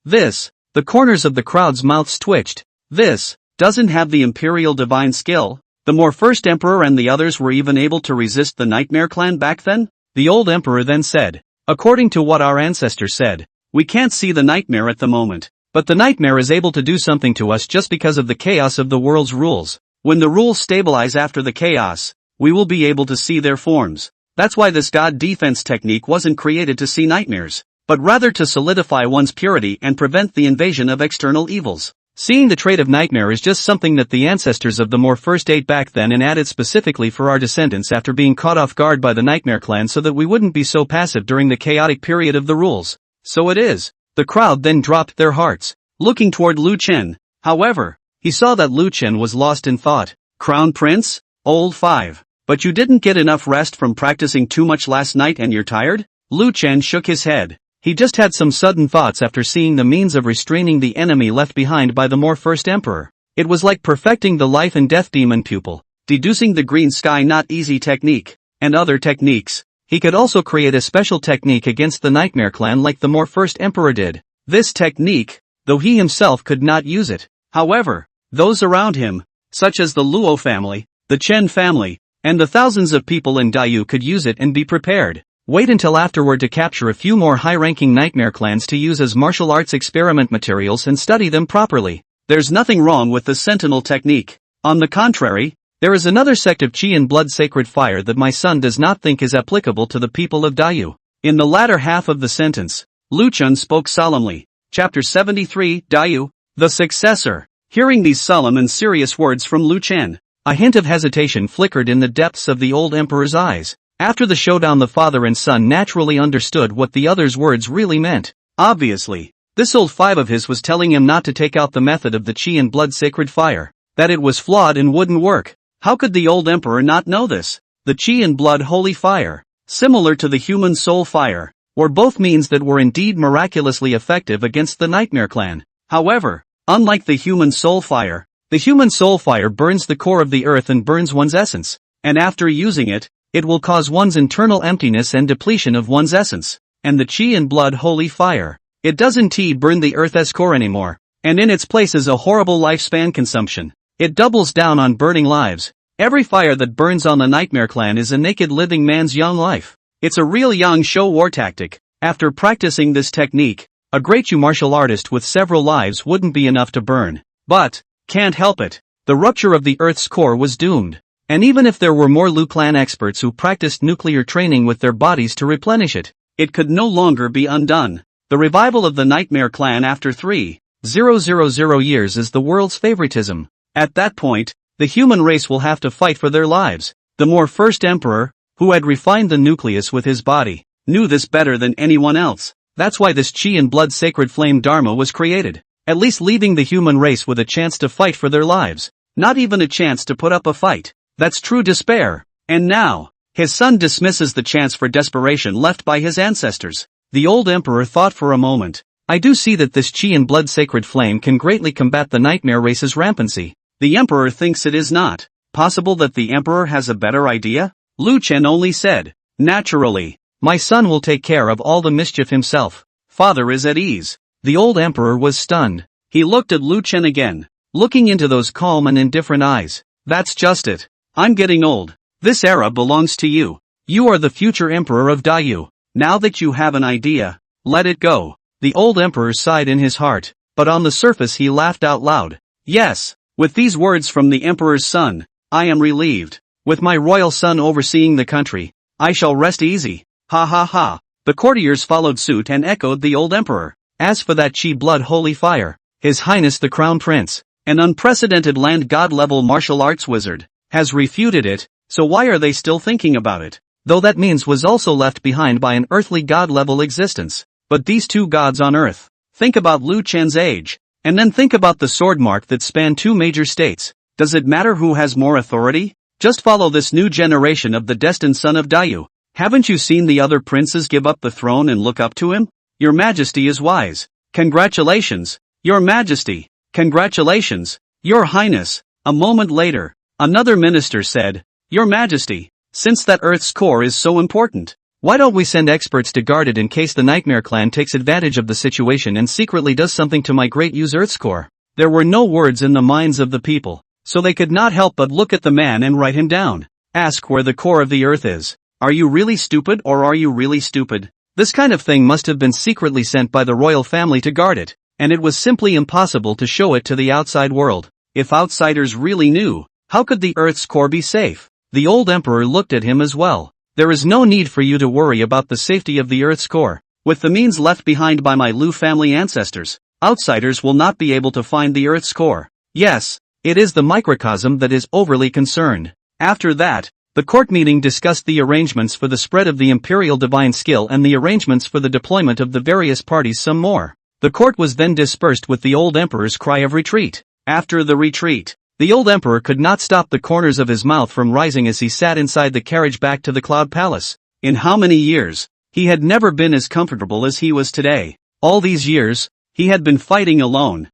This. The corners of the crowd's mouths twitched. This doesn't have the imperial divine skill. The more first emperor and the others were even able to resist the Nightmare Clan back then? The old emperor then said, according to what our ancestors said, we can't see the nightmare at the moment, but the nightmare is able to do something to us just because of the chaos of the world's rules. When the rules stabilize after the chaos, we will be able to see their forms. That's why this god defense technique wasn't created to see nightmares, but rather to solidify one's purity and prevent the invasion of external evils. Seeing the trait of nightmare is just something that the ancestors of the more first ate back then and added specifically for our descendants after being caught off guard by the Nightmare Clan so that we wouldn't be so passive during the chaotic period of the rules. So it is. The crowd then dropped their hearts, looking toward Lu Chen. However, he saw that Lu Chen was lost in thought. Crown Prince? Old 5. But you didn't get enough rest from practicing too much last night and you're tired? Lu Chen shook his head. He just had some sudden thoughts after seeing the means of restraining the enemy left behind by the more first emperor. It was like perfecting the life and death demon pupil, deducing the green sky not easy technique, and other techniques. He could also create a special technique against the Nightmare Clan like the more first emperor did. This technique, though he himself could not use it. However, those around him, such as the Luo family, the Chen family, and the thousands of people in Daiyu could use it and be prepared. Wait until afterward to capture a few more high-ranking Nightmare Clans to use as martial arts experiment materials and study them properly. There's nothing wrong with the Sentinel technique. On the contrary, There is another sect of Qi and blood sacred fire that my son does not think is applicable to the people of Daiyu. In the latter half of the sentence, Lu Chen spoke solemnly. Chapter 73, Daiyu, the successor. Hearing these solemn and serious words from Lu Chen, a hint of hesitation flickered in the depths of the old emperor's eyes. After the showdown, the father and son naturally understood what the other's words really meant. Obviously, this old five of his was telling him not to take out the method of the Qi and blood sacred fire, that it was flawed and wouldn't work. How could the old emperor not know this? The Qi and blood holy fire, similar to the human soul fire, were both means that were indeed miraculously effective against the Nightmare Clan. However, unlike the human soul fire burns the core of the earth and burns one's essence, and after using it, it will cause one's internal emptiness and depletion of one's essence. And the Qi and blood holy fire, it does indeed burn the earth's core anymore, and in its place is a horrible lifespan consumption. It doubles down on burning lives. Every fire that burns on the Nightmare Clan is a naked living man's young life. It's a real Yang show war tactic. After practicing this technique, a great martial artist with several lives wouldn't be enough to burn. But, can't help it, the rupture of the Earth's core was doomed. And even if there were more Lu Clan experts who practiced nuclear training with their bodies to replenish it, it could no longer be undone. The revival of the Nightmare Clan after 3,000 years is the world's favoritism. At that point, the human race will have to fight for their lives. The more first emperor, who had refined the nucleus with his body, knew this better than anyone else. That's why this Qi and blood sacred flame Dharma was created. At least leaving the human race with a chance to fight for their lives. Not even a chance to put up a fight. That's true despair. And now, his son dismisses the chance for desperation left by his ancestors. The old emperor thought for a moment. I do see that this Qi and blood sacred flame can greatly combat the nightmare race's rampancy. The emperor thinks it is not possible that the emperor has a better idea? Lu Chen only said, naturally, my son will take care of all the mischief himself. Father is at ease. The old emperor was stunned. He looked at Lu Chen again, looking into those calm and indifferent eyes. That's just it. I'm getting old. This era belongs to you. You are the future emperor of Daiyu. Now that you have an idea, let it go. The old emperor sighed in his heart, but on the surface he laughed out loud. Yes, with these words from the emperor's son, I am relieved. With my royal son overseeing the country, I shall rest easy. Ha ha ha. The courtiers followed suit and echoed the old emperor. As for that Qi blood holy fire, His Highness the Crown Prince, an unprecedented land god level martial arts wizard, has refuted it, so why are they still thinking about it? Though that means was also left behind by an earthly god level existence. But these two gods on earth. Think about Lu Chen's age. And then think about the sword mark that spanned two major states. Does it matter who has more authority? Just follow this new generation of the destined son of Daiyu. Haven't you seen the other princes give up the throne and look up to him? Your Majesty is wise. Congratulations, Your Majesty. Congratulations, Your Highness. A moment later, another minister said, Your Majesty, since that Earth's core is so important, why don't we send experts to guard it in case the Nightmare Clan takes advantage of the situation and secretly does something to migrate use Earth's core? There were no words in the minds of the people, so they could not help but look at the man and write him down. Ask where the core of the Earth is. Are you really stupid or are you really stupid? This kind of thing must have been secretly sent by the royal family to guard it, and it was simply impossible to show it to the outside world. If outsiders really knew, how could the Earth's core be safe? The old emperor looked at him as well. There is no need for you to worry about the safety of the Earth's core. With the means left behind by my Lu family ancestors, outsiders will not be able to find the Earth's core. Yes, it is the microcosm that is overly concerned. After that, the court meeting discussed the arrangements for the spread of the imperial divine skill and the arrangements for the deployment of the various parties some more. The court was then dispersed with the old emperor's cry of retreat. After the retreat, the old emperor could not stop the corners of his mouth from rising as he sat inside the carriage back to the Cloud Palace. In how many years, he had never been as comfortable as he was today. All these years, he had been fighting alone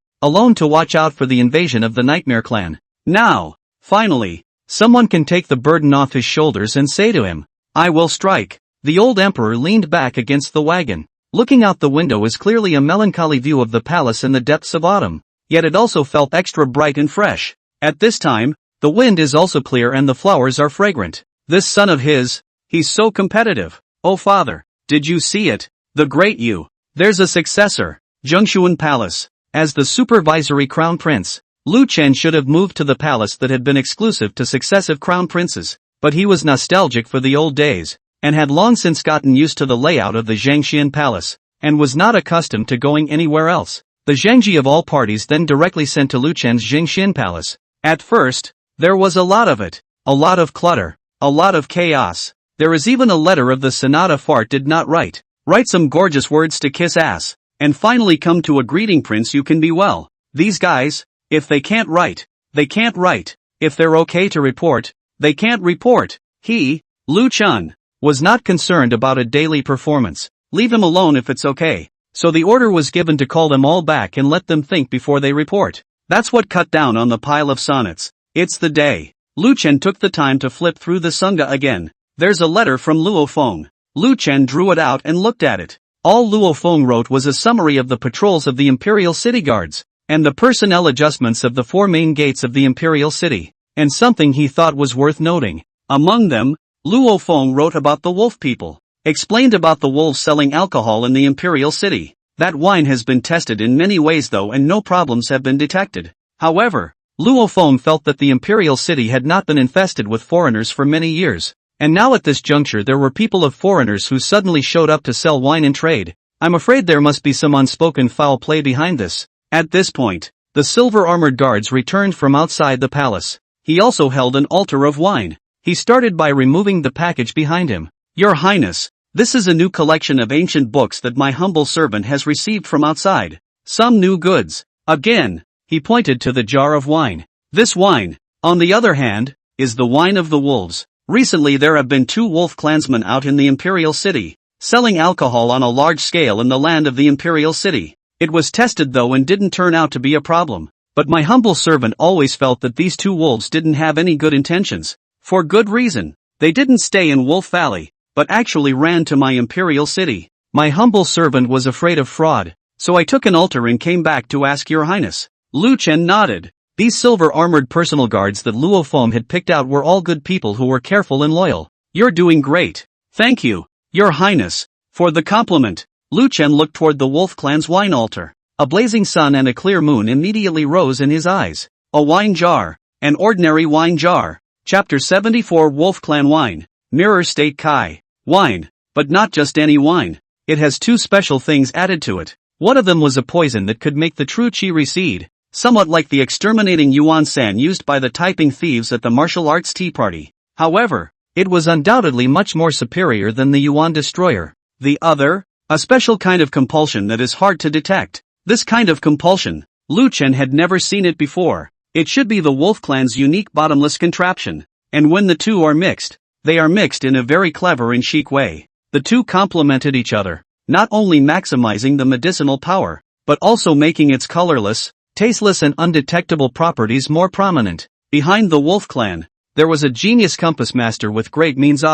to watch out for the invasion of the Nightmare Clan. Now, finally, someone can take the burden off his shoulders and say to him, I will strike. The old emperor leaned back against the wagon. Looking out the window was clearly a melancholy view of the palace in the depths of autumn, yet it also felt extra bright and fresh. At this time, the wind is also clear and the flowers are fragrant. This son of his, he's so competitive. Oh father, did you see it? The great Yu. There's a successor. Zhengshuan Palace. As the supervisory crown prince, Lu Chen should have moved to the palace that had been exclusive to successive crown princes, but he was nostalgic for the old days, and had long since gotten used to the layout of the Zhangxian palace, and was not accustomed to going anywhere else. The Zhangji of all parties then directly sent to Lu Chen's Zhangxian palace. At first, there was a lot of it, a lot of clutter, a lot of chaos. There is even a letter of the Sonata Fart did not write some gorgeous words to kiss ass, and finally come to a greeting prince you can be well. These guys, if they can't write, they can't write. If they're okay to report, they can't report. He, Lu Chen, was not concerned about a daily performance. Leave him alone if it's okay. So the order was given to call them all back and let them think before they report. That's what cut down on the pile of sonnets. It's the day. Lu Chen took the time to flip through the sangha again. There's a letter from Luo Feng. Lu Chen drew it out and looked at it. All Luo Feng wrote was a summary of the patrols of the Imperial City Guards, and the personnel adjustments of the 4 main gates of the Imperial City, and something he thought was worth noting. Among them, Luo Feng wrote about the wolf people. Explained about the wolves selling alcohol in the Imperial City. That wine has been tested in many ways though and no problems have been detected. However, Luo Feng felt that the Imperial City had not been infested with foreigners for many years, and now at this juncture there were people of foreigners who suddenly showed up to sell wine and trade. I'm afraid there must be some unspoken foul play behind this. At this point, the silver-armored guards returned from outside the palace. He also held an altar of wine. He started by removing the package behind him. Your Highness, this is a new collection of ancient books that my humble servant has received from outside. Some new goods. Again, he pointed to the jar of wine. This wine, on the other hand, is the wine of the wolves. Recently there have been 2 wolf clansmen out in the Imperial City, selling alcohol on a large scale in the land of the Imperial City. It was tested though and didn't turn out to be a problem. But my humble servant always felt that these 2 wolves didn't have any good intentions. For good reason. They didn't stay in Wolf Valley, but actually ran to my Imperial City. My humble servant was afraid of fraud, so I took an altar and came back to ask your highness. Lu Chen nodded. These silver-armored personal guards that Luo Feng had picked out were all good people who were careful and loyal. You're doing great. Thank you, your highness, for the compliment. Lu Chen looked toward the Wolf Clan's wine altar. A blazing sun and a clear moon immediately rose in his eyes. A wine jar, an ordinary wine jar. Chapter 74 Wolf Clan Wine, Mirror State Kai. Wine, but not just any wine. It has 2 special things added to it. One of them was a poison that could make the true qi recede, somewhat like the exterminating Yuan San used by the Taiping thieves at the martial arts tea party. However, it was undoubtedly much more superior than the Yuan destroyer. The other, a special kind of compulsion that is hard to detect. This kind of compulsion, Lu Chen had never seen it before. It should be the Wolf Clan's unique bottomless contraption, and when the 2 are mixed, they are mixed in a very clever and chic way. The 2 complemented each other, not only maximizing the medicinal power, but also making its colorless, tasteless and undetectable properties more prominent. Behind the Wolf Clan, there was a genius compass master with great means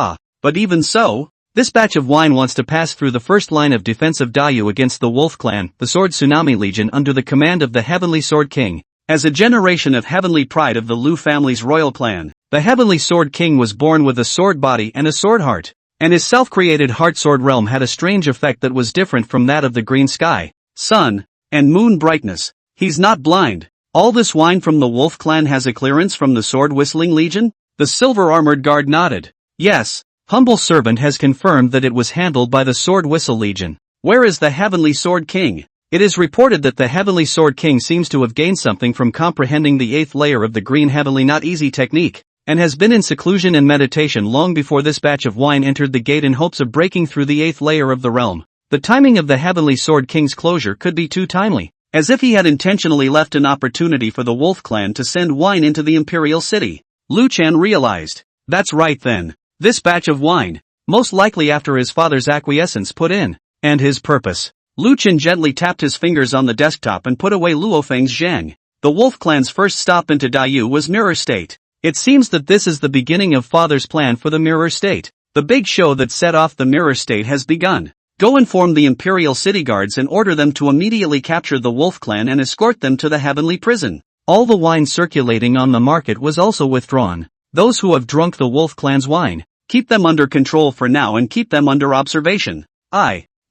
but even so, this batch of wine wants to pass through the first line of defensive Dayu against the Wolf Clan, the Sword Tsunami Legion under the command of the Heavenly Sword King. As a generation of heavenly pride of the Lu family's royal clan, the Heavenly Sword King was born with a sword body and a sword heart, and his self-created heart sword realm had a strange effect that was different from that of the green sky, sun, and moon brightness. He's not blind. All this wine from the Wolf Clan has a clearance from the Sword Whistling Legion? The silver-armored guard nodded. Yes, humble servant has confirmed that it was handled by the Sword Whistle Legion. Where is the Heavenly Sword King? It is reported that the Heavenly Sword King seems to have gained something from comprehending the 8th layer of the Green Heavenly Not Easy technique, and has been in seclusion and meditation long before this batch of wine entered the gate in hopes of breaking through the 8th layer of the realm. The timing of the Heavenly Sword King's closure could be too timely, as if he had intentionally left an opportunity for the Wolf Clan to send wine into the Imperial City. Lu Chen realized. That's right then. This batch of wine, most likely after his father's acquiescence put in, and his purpose. Lu Chen gently tapped his fingers on the desktop and put away Luo Feng's Zhang. The Wolf Clan's first stop into Dayu was Mirror State. It seems that this is the beginning of Father's plan for the Mirror State. The big show that set off the Mirror State has begun. Go inform the Imperial City Guards and order them to immediately capture the Wolf Clan and escort them to the Heavenly Prison. All the wine circulating on the market was also withdrawn. Those who have drunk the Wolf Clan's wine, keep them under control for now and keep them under observation.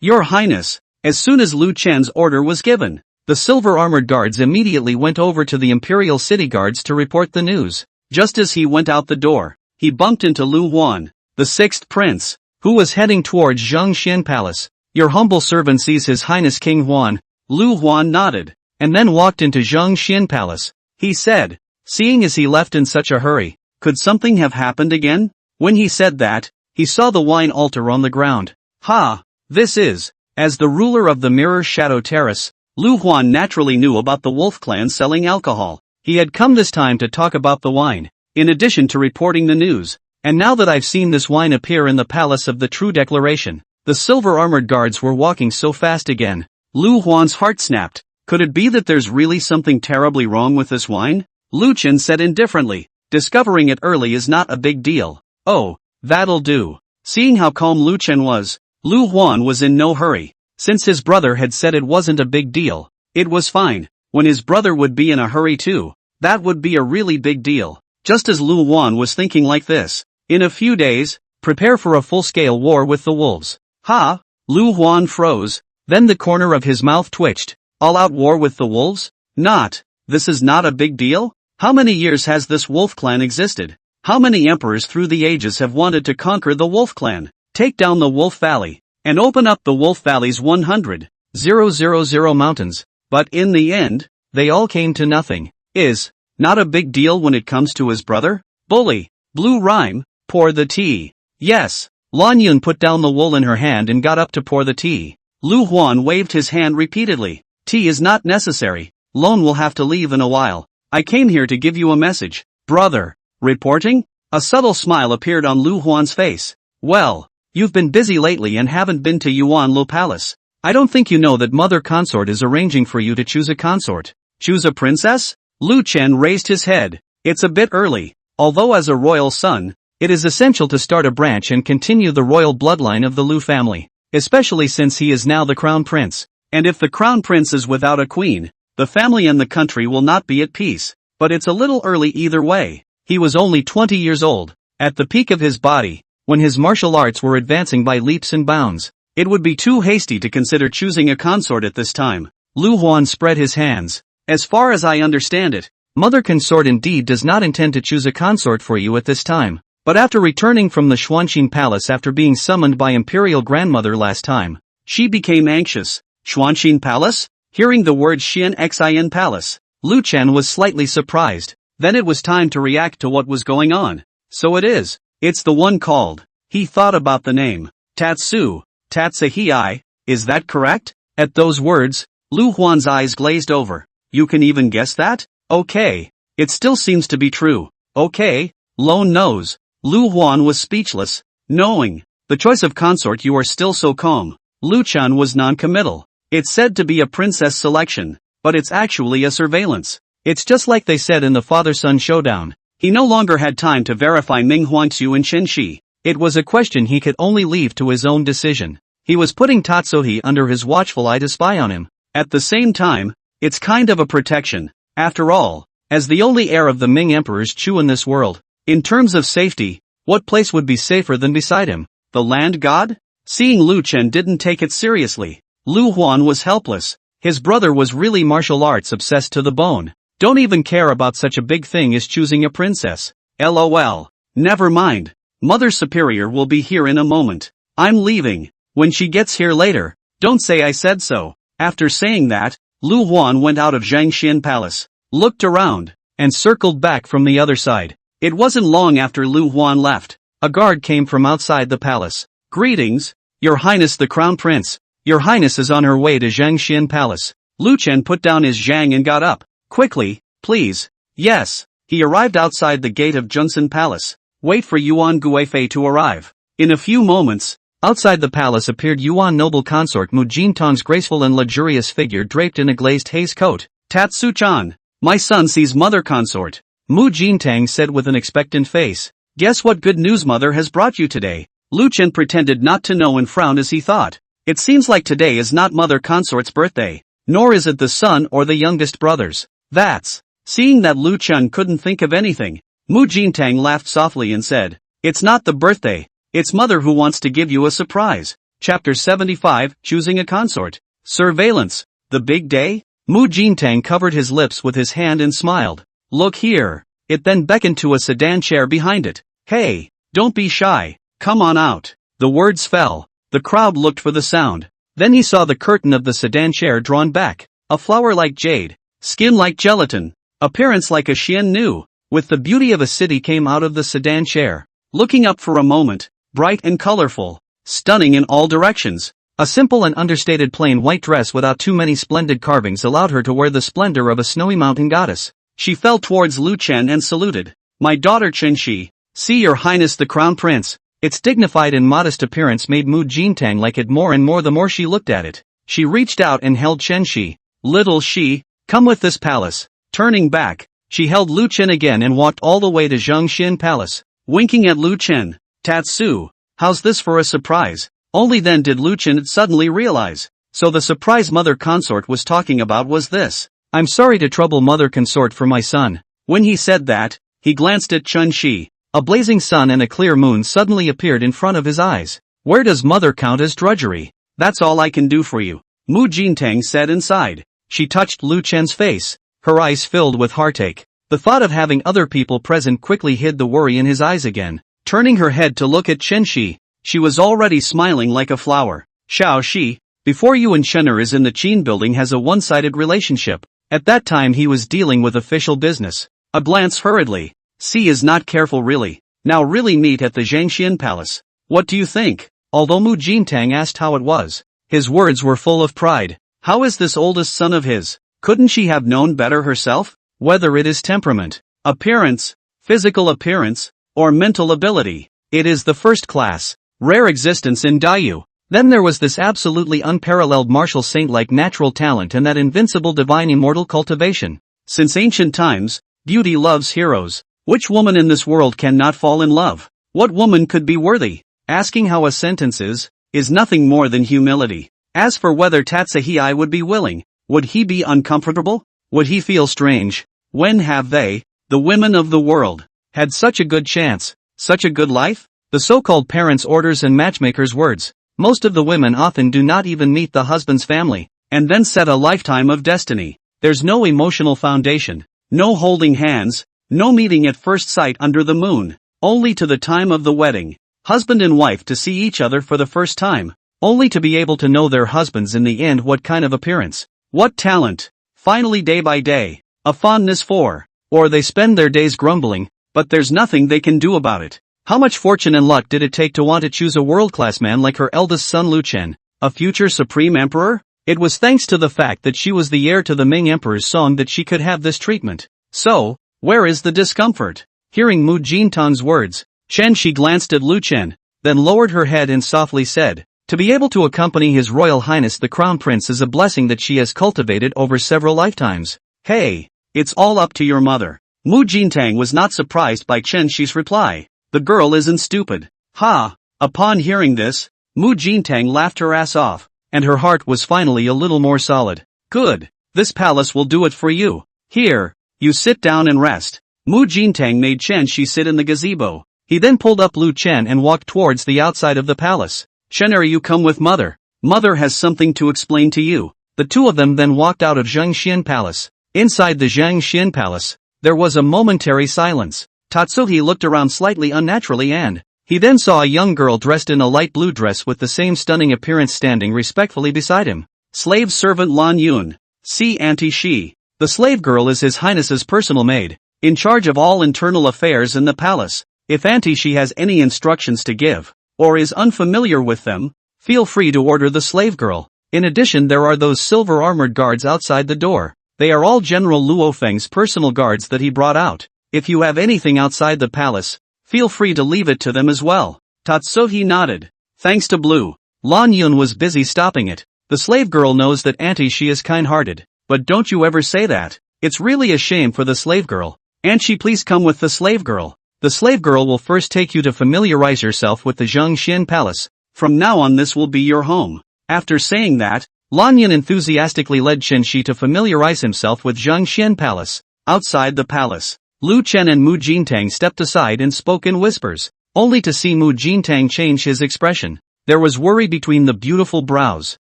Your Highness. As soon as Lu Chen's order was given, The silver-armored guards immediately went over to the Imperial City guards to report the news. Just as he went out the door, he bumped into Lu Huan, the sixth prince, who was heading towards Zhangxian Palace. Your humble servant sees His Highness King Huan. Lu Huan nodded, and then walked into Zhangxian Palace. He said, seeing as he left in such a hurry, could something have happened again? When he said that, he saw the wine altar on the ground. Ha! This is, as the ruler of the Mirror Shadow Terrace, Lu Huan naturally knew about the Wolf clan selling alcohol. He had come this time to talk about the wine, in addition to reporting the news. And now that I've seen this wine appear in the Palace of the True Declaration, the silver-armored guards were walking so fast again. Lu Huan's heart snapped. Could it be that there's really something terribly wrong with this wine? Lu Chen said indifferently, discovering it early is not a big deal. Oh, that'll do. Seeing how calm Lu Chen was, Lu Huan was in no hurry. Since his brother had said it wasn't a big deal, it was fine. When his brother would be in a hurry too, that would be a really big deal. Just as Lu Huan was thinking like this, in a few days, prepare for a full-scale war with the wolves. Ha! Lu Huan froze, then the corner of his mouth twitched. All-out war with the wolves? This is not a big deal? How many years has this wolf clan existed? How many emperors through the ages have wanted to conquer the wolf clan, take down the Wolf Valley, and open up the Wolf Valley's 100,000 mountains? But in the end, they all came to nothing. Is not a big deal when it comes to his brother? Bully. Blue Rhyme, pour the tea. Yes. Lan Yun put down the wool in her hand and got up to pour the tea. Lu Huan waved his hand repeatedly. Tea is not necessary. Lone will have to leave in a while. I came here to give you a message. Brother. Reporting? A subtle smile appeared on Lu Huan's face. Well, you've been busy lately and haven't been to Yuan Lo Palace. I don't think you know that Mother Consort is arranging for you to choose a consort. Choose a princess? Lu Chen raised his head. It's a bit early. Although as a royal son, it is essential to start a branch and continue the royal bloodline of the Lu family, especially since he is now the crown prince. And if the crown prince is without a queen, the family and the country will not be at peace. But it's a little early either way. He was only 20 years old, at the peak of his body, when his martial arts were advancing by leaps and bounds. It would be too hasty to consider choosing a consort at this time. Lu Huan spread his hands. As far as I understand it, Mother Consort indeed does not intend to choose a consort for you at this time. But after returning from the Xuanqin Palace after being summoned by Imperial Grandmother last time, she became anxious. Xuanqin Palace? Hearing the word Xin Palace, Lu Chen was slightly surprised. Then it was time to react to what was going on. So it is. It's the one called. He thought about the name. Tatsu. Tatsahii, is that correct? At those words, Lu Huan's eyes glazed over. You can even guess that? Okay. It still seems to be true. Okay. Lone knows. Lu Huan was speechless. Knowing the choice of consort, you are still so calm. Lu Chen was non-committal. It's said to be a princess selection, but it's actually a surveillance. It's just like they said in the father-son showdown. He no longer had time to verify Ming Huangxiu and Chen Shi. It was a question he could only leave to his own decision. He was putting Tatsuhi under his watchful eye to spy on him. At the same time, it's kind of a protection. After all, as the only heir of the Ming emperors Chu in this world, in terms of safety, what place would be safer than beside him? The land god? Seeing Lu Chen didn't take it seriously, Lu Huan was helpless. His brother was really martial arts obsessed to the bone. Don't even care about such a big thing as choosing a princess. LOL. Never mind. Mother Superior will be here in a moment. I'm leaving. When she gets here later, don't say I said so. After saying that, Lu Huan went out of Zhangxian Palace, looked around, and circled back from the other side. It wasn't long after Lu Huan left. A guard came from outside the palace. Greetings, Your Highness the Crown Prince. Your Highness is on her way to Zhangxian Palace. Lu Chen put down his zhang and got up. Quickly, please. Yes. He arrived outside the gate of Junsan Palace. Wait for Yuan Guifei to arrive. In a few moments, outside the palace appeared Yuan noble consort Mu Jintang's graceful and luxurious figure draped in a glazed haze coat. Tatsu-chan, my son sees Mother Consort. Mu Jintang said with an expectant face. Guess what good news Mother has brought you today? Lu Chen pretended not to know and frowned as he thought. It seems like today is not Mother Consort's birthday, nor is it the son or the youngest brother's. That's. Seeing that Lu Chen couldn't think of anything, Mu Jintang laughed softly and said, it's not the birthday, it's Mother who wants to give you a surprise. Chapter 75, Choosing a Consort. Surveillance. The big day? Mu Jintang covered his lips with his hand and smiled. Look here. It then beckoned to a sedan chair behind it. Hey, don't be shy, come on out. The words fell. The crowd looked for the sound. Then he saw the curtain of the sedan chair drawn back. A flower like jade, skin like gelatin, appearance like a Xian Nu, with the beauty of a city came out of the sedan chair. Looking up for a moment, bright and colorful, stunning in all directions. A simple and understated plain white dress without too many splendid carvings allowed her to wear the splendor of a snowy mountain goddess. She fell towards Lu Chen and saluted. My daughter Chen Shi, see your highness the crown prince. Its dignified and modest appearance made Mu Jintang like it more and more the more she looked at it. She reached out and held Chen Shi. Little Shi, come with this palace. Turning back, she held Lu Chen again and walked all the way to Zhangxian Palace. Winking at Lu Chen. Tatsu, how's this for a surprise? Only then did Lu Chen suddenly realize. So the surprise mother consort was talking about was this. I'm sorry to trouble mother consort for my son. When he said that, he glanced at Chen Shi. A blazing sun and a clear moon suddenly appeared in front of his eyes. Where does mother count as drudgery? That's all I can do for you. Mu Jintang said inside. She touched Lu Chen's face. Her eyes filled with heartache. The thought of having other people present quickly hid the worry in his eyes again. Turning her head to look at Chen Shi, she was already smiling like a flower. Xiao Shi, before you and Chener is in the Qin building has a one-sided relationship. At that time he was dealing with official business. A glance hurriedly. C is not careful really. Now really meet at the Zhangxian Palace. What do you think? Although Mu Jintang asked how it was, his words were full of pride. How is this oldest son of his? Couldn't she have known better herself? Whether it is temperament, appearance, physical appearance, or mental ability, it is the first class, rare existence in Dayu. Then there was this absolutely unparalleled martial saint-like natural talent and that invincible divine immortal cultivation. Since ancient times, beauty loves heroes. Which woman in this world cannot fall in love? What woman could be worthy? Asking how a sentence is nothing more than humility. As for whether Tatsahii would be willing, would he be uncomfortable? Would he feel strange? When have they, the women of the world, had such a good chance, such a good life? The so-called parents' orders and matchmakers' words. Most of the women often do not even meet the husband's family, and then set a lifetime of destiny. There's no emotional foundation, no holding hands, no meeting at first sight under the moon, only to the time of the wedding. Husband and wife to see each other for the first time, only to be able to know their husbands in the end what kind of appearance, what talent. Finally day by day, a fondness for, or they spend their days grumbling, but there's nothing they can do about it. How much fortune and luck did it take to want to choose a world-class man like her eldest son Lu Chen, a future supreme emperor? It was thanks to the fact that she was the heir to the Ming Emperor's song that she could have this treatment. So, where is the discomfort? Hearing Mu Jintang's words, Chen Shi glanced at Lu Chen, then lowered her head and softly said, to be able to accompany His Royal Highness the Crown Prince is a blessing that she has cultivated over several lifetimes. Hey, it's all up to your mother. Mu Jintang was not surprised by Chen Shi's reply. The girl isn't stupid. Ha! Upon hearing this, Mu Jintang laughed her ass off, and her heart was finally a little more solid. Good. This palace will do it for you. Here, you sit down and rest. Mu Jintang made Chen Shi sit in the gazebo. He then pulled up Lu Chen and walked towards the outside of the palace. Chener, you come with mother. Mother has something to explain to you. The two of them then walked out of Zhangxian Palace. Inside the Zhangxian Palace, there was a momentary silence. Tatsuhi looked around slightly unnaturally and he then saw a young girl dressed in a light blue dress with the same stunning appearance standing respectfully beside him. Slave servant Lan Yun. See Auntie Shi. The slave girl is His Highness's personal maid, in charge of all internal affairs in the palace. If Auntie Shi has any instructions to give, or is unfamiliar with them, feel free to order the slave girl. In addition, there are those silver armored guards outside the door. They are all General Luo Feng's personal guards that he brought out. If you have anything outside the palace, feel free to leave it to them as well. Tatsuhi nodded. Thanks to Blue. Lan Yun was busy stopping it. The slave girl knows that Auntie Shi is kind-hearted. But don't you ever say that. It's really a shame for the slave girl. Aunt Shi, please come with the slave girl. The slave girl will first take you to familiarize yourself with the Zhangxian Palace. From now on this will be your home. After saying that, Lan Yun enthusiastically led Chen Shi to familiarize himself with Zhangxian Palace. Outside the palace, Lu Chen and Mu Jintang stepped aside and spoke in whispers, only to see Mu Jintang change his expression. There was worry between the beautiful brows.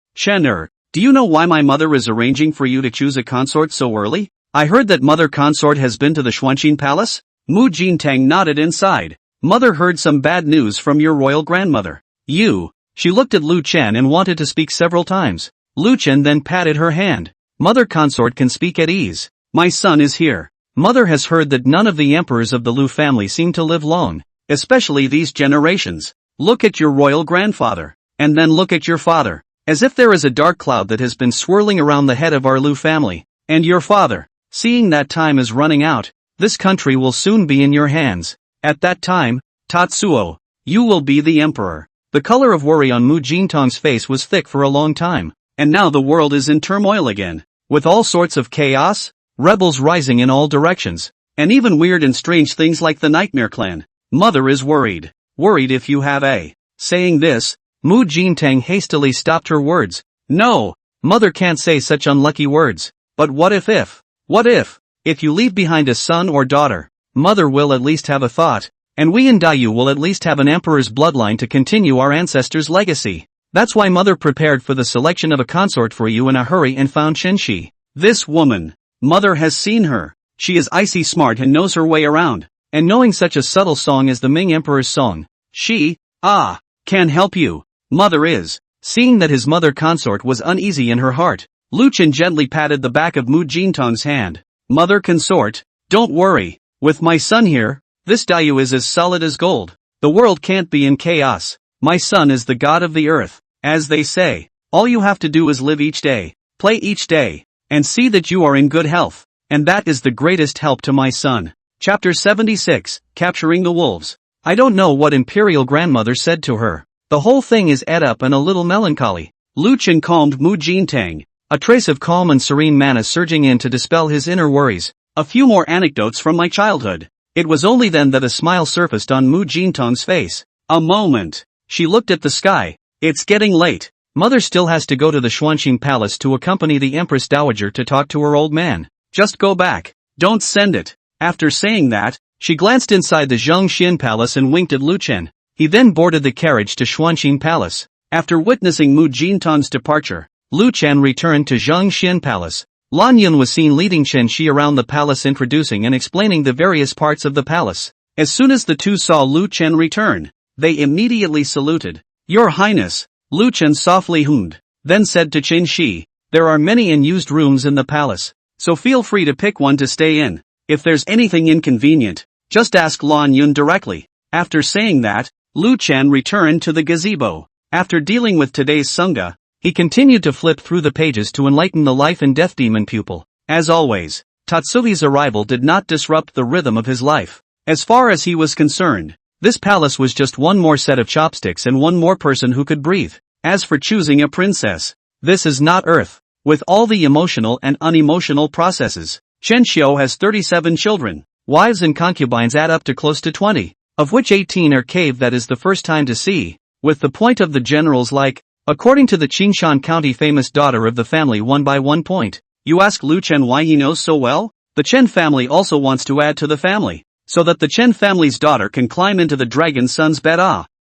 Chener, Do you know why my mother is arranging for you to choose a consort so early? I heard that mother consort has been to the Xuanqin Palace? Mu Jintang nodded inside. Mother heard some bad news from your royal grandmother. She looked at Lu Chen and wanted to speak several times. Lu Chen then patted her hand. Mother consort can speak at ease. My son is here. Mother has heard that none of the emperors of the Lu family seem to live long, especially these generations. Look at your royal grandfather, and then look at your father. As if there is a dark cloud that has been swirling around the head of our Lu family. And your father. Seeing that time is running out, this country will soon be in your hands. At that time, Tatsuo, you will be the emperor. The color of worry on Mu Jintang's face was thick for a long time. And now the world is in turmoil again. With all sorts of chaos, rebels rising in all directions, and even weird and strange things like the Nightmare Clan. Mother is worried. Worried if you have a. Saying this, Mu Jintang hastily stopped her words. No, mother can't say such unlucky words. But what if? What if you leave behind a son or daughter, mother will at least have a thought, and we in Dayu will at least have an emperor's bloodline to continue our ancestors' legacy. That's why mother prepared for the selection of a consort for you in a hurry and found Shenxi. This woman, mother has seen her. She is icy smart and knows her way around. And knowing such a subtle song as the Ming Emperor's song, she, can help you. Mother is. Seeing that his mother consort was uneasy in her heart, Lu Chen gently patted the back of Mu Jintang's hand. Mother consort, don't worry. With my son here, this Dayu is as solid as gold. The world can't be in chaos. My son is the god of the earth. As they say, all you have to do is live each day, play each day, and see that you are in good health. And that is the greatest help to my son. Chapter 76, Capturing the Wolves. I don't know what Imperial Grandmother said to her. The whole thing is ed up and a little melancholy. Lu Chen calmed Mu Jintang, a trace of calm and serene mana surging in to dispel his inner worries. A few more anecdotes from my childhood. It was only then that a smile surfaced on Mu Jintang's face. A moment. She looked at the sky. It's getting late. Mother still has to go to the Xuanqin Palace to accompany the Empress Dowager to talk to her old man. Just go back. Don't send it. After saying that, she glanced inside the Zhongxian Palace and winked at Lu Chen. He then boarded the carriage to Xuanqin Palace. After witnessing Mu Jintang's departure, Lu Chen returned to Zhongxian Palace. Lan Yun was seen leading Chen Shi around the palace, introducing and explaining the various parts of the palace. As soon as the two saw Lu Chen return, they immediately saluted. Your Highness, Lu Chen softly hummed, then said to Chen Shi, there are many unused rooms in the palace, so feel free to pick one to stay in. If there's anything inconvenient, just ask Lan Yun directly. After saying that, Lu Chen returned to the gazebo. After dealing with today's Sangha, he continued to flip through the pages to enlighten the life and death demon pupil. As always, Tatsuhi's arrival did not disrupt the rhythm of his life. As far as he was concerned, this palace was just one more set of chopsticks and one more person who could breathe. As for choosing a princess, this is not Earth. With all the emotional and unemotional processes, Chen Xiu has 37 children. Wives and concubines add up to close to 20, of which 18 are cave that is the first time to see, with the point of the generals like, according to the Qingshan County famous daughter of the family won by 1 point. You ask Lu Chen why he knows so well? The Chen family also wants to add to the family, so that the Chen family's daughter can climb into the dragon son's bed.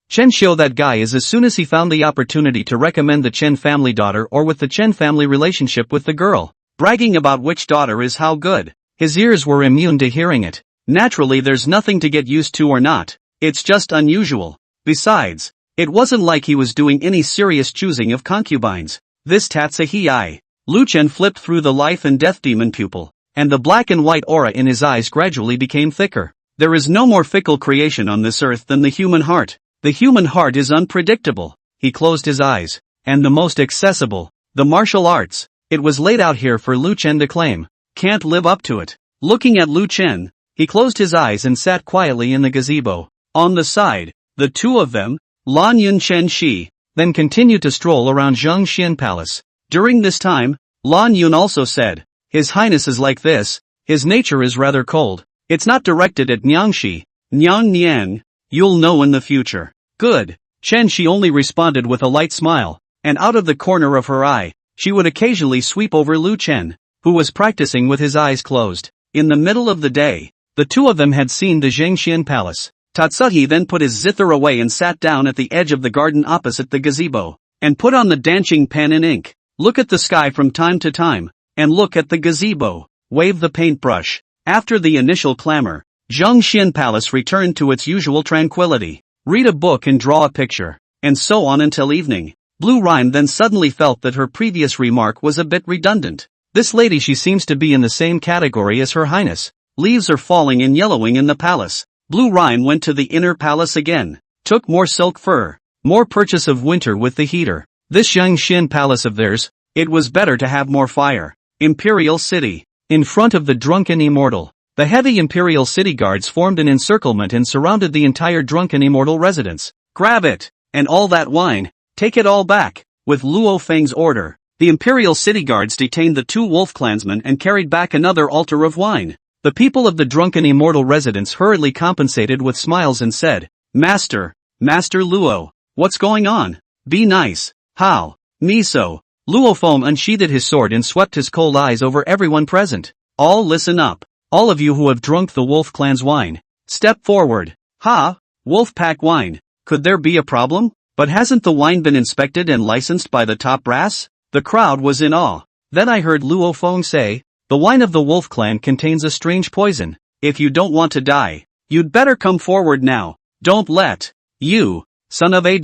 Chen Xiu that guy is as soon as he found the opportunity to recommend the Chen family daughter or with the Chen family relationship with the girl, bragging about which daughter is how good. His ears were immune to hearing it. Naturally there's nothing to get used to or not, it's just unusual. Besides, it wasn't like he was doing any serious choosing of concubines. This Tatsuhi. Lu Chen flipped through the life and death demon pupil, and the black and white aura in his eyes gradually became thicker. There is no more fickle creation on this earth than the human heart. The human heart is unpredictable. He closed his eyes. And the most accessible, the martial arts. It was laid out here for Lu Chen to claim. Can't live up to it. Looking at Lu Chen, he closed his eyes and sat quietly in the gazebo. On the side, the two of them, Lan Yun Chen Shi, then continued to stroll around Zhongxian Palace. During this time, Lan Yun also said, His Highness is like this, his nature is rather cold. It's not directed at Nyangshi, Nyang, you'll know in the future. Good. Chen Shi only responded with a light smile, and out of the corner of her eye, she would occasionally sweep over Lu Chen, who was practicing with his eyes closed. In the middle of the day, the two of them had seen the Zhengxian Palace. Tatsuhi then put his zither away and sat down at the edge of the garden opposite the gazebo, and put on the dancing pen and ink. Look at the sky from time to time, and look at the gazebo. Wave the paintbrush. After the initial clamor, Zhongxian Palace returned to its usual tranquility. Read a book and draw a picture, and so on until evening. Blue Rhyme then suddenly felt that her previous remark was a bit redundant. This lady, she seems to be in the same category as Her Highness. Leaves are falling and yellowing in the palace. Blue Rhyme went to the inner palace again. Took more silk fur. More purchase of winter with the heater. This Zhongxian Palace of theirs, it was better to have more fire. Imperial City. In front of the drunken immortal, the heavy Imperial City guards formed an encirclement and surrounded the entire drunken immortal residence. Grab it! And all that wine, take it all back. With Luo Feng's order, the Imperial City guards detained the 2 wolf clansmen and carried back another altar of wine. The people of the drunken immortal residence hurriedly compensated with smiles and said, Master Luo, what's going on? Be nice. How? Me so. Luo Feng unsheathed his sword and swept his cold eyes over everyone present. All listen up. All of you who have drunk the wolf clan's wine, step forward. Ha! Wolf pack wine. Could there be a problem? But hasn't the wine been inspected and licensed by the top brass? The crowd was in awe. Then I heard Luo Feng say, the wine of the wolf clan contains a strange poison. If you don't want to die, you'd better come forward now. Don't let you, son of a *******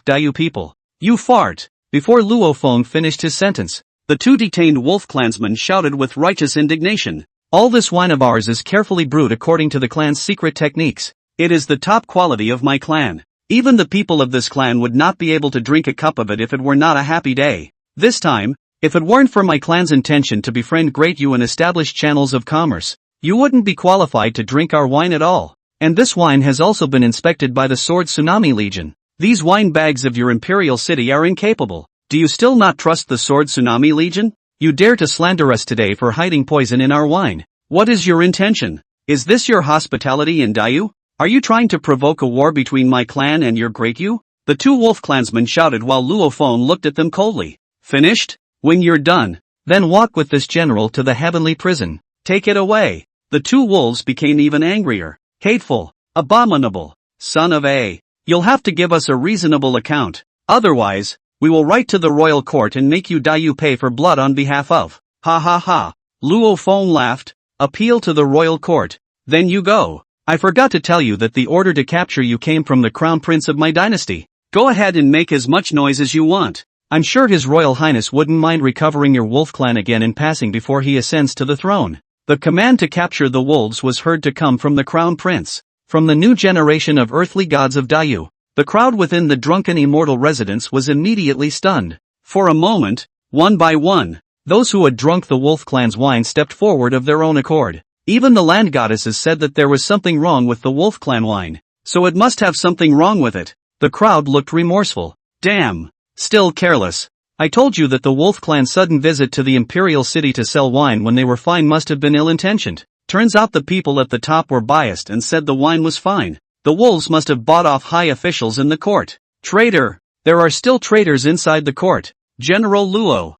die you people. You fart. Before Luo Feng finished his sentence, the 2 detained wolf clansmen shouted with righteous indignation. All this wine of ours is carefully brewed according to the clan's secret techniques. It is the top quality of my clan. Even the people of this clan would not be able to drink a cup of it if it were not a happy day. This time, if it weren't for my clan's intention to befriend great you and establish channels of commerce, you wouldn't be qualified to drink our wine at all. And this wine has also been inspected by the Sword Tsunami Legion. These wine bags of your Imperial City are incapable. Do you still not trust the Sword Tsunami Legion? You dare to slander us today for hiding poison in our wine. What is your intention? Is this your hospitality in Dayu? Are you trying to provoke a war between my clan and your great you? The 2 wolf clansmen shouted while Luo Feng looked at them coldly. Finished? When you're done, then walk with this general to the heavenly prison. Take it away. The 2 wolves became even angrier. Hateful. Abominable. Son of a. You'll have to give us a reasonable account. Otherwise, we will write to the royal court and make you Dayu pay for blood on behalf of. Ha ha ha. Luo Feng laughed. Appeal to the royal court. Then you go. I forgot to tell you that the order to capture you came from the crown prince of my dynasty. Go ahead and make as much noise as you want. I'm sure His Royal Highness wouldn't mind recovering your wolf clan again in passing before he ascends to the throne. The command to capture the wolves was heard to come from the crown prince. From the new generation of earthly gods of Dayu. The crowd within the drunken immortal residence was immediately stunned. For a moment, one by one, those who had drunk the wolf clan's wine stepped forward of their own accord. Even the land goddesses said that there was something wrong with the wolf clan wine. So it must have something wrong with it. The crowd looked remorseful. Damn. Still careless. I told you that the wolf clan's sudden visit to the Imperial City to sell wine when they were fine must have been ill-intentioned. Turns out the people at the top were biased and said the wine was fine. The wolves must have bought off high officials in the court. Traitor! There are still traitors inside the court. General Luo.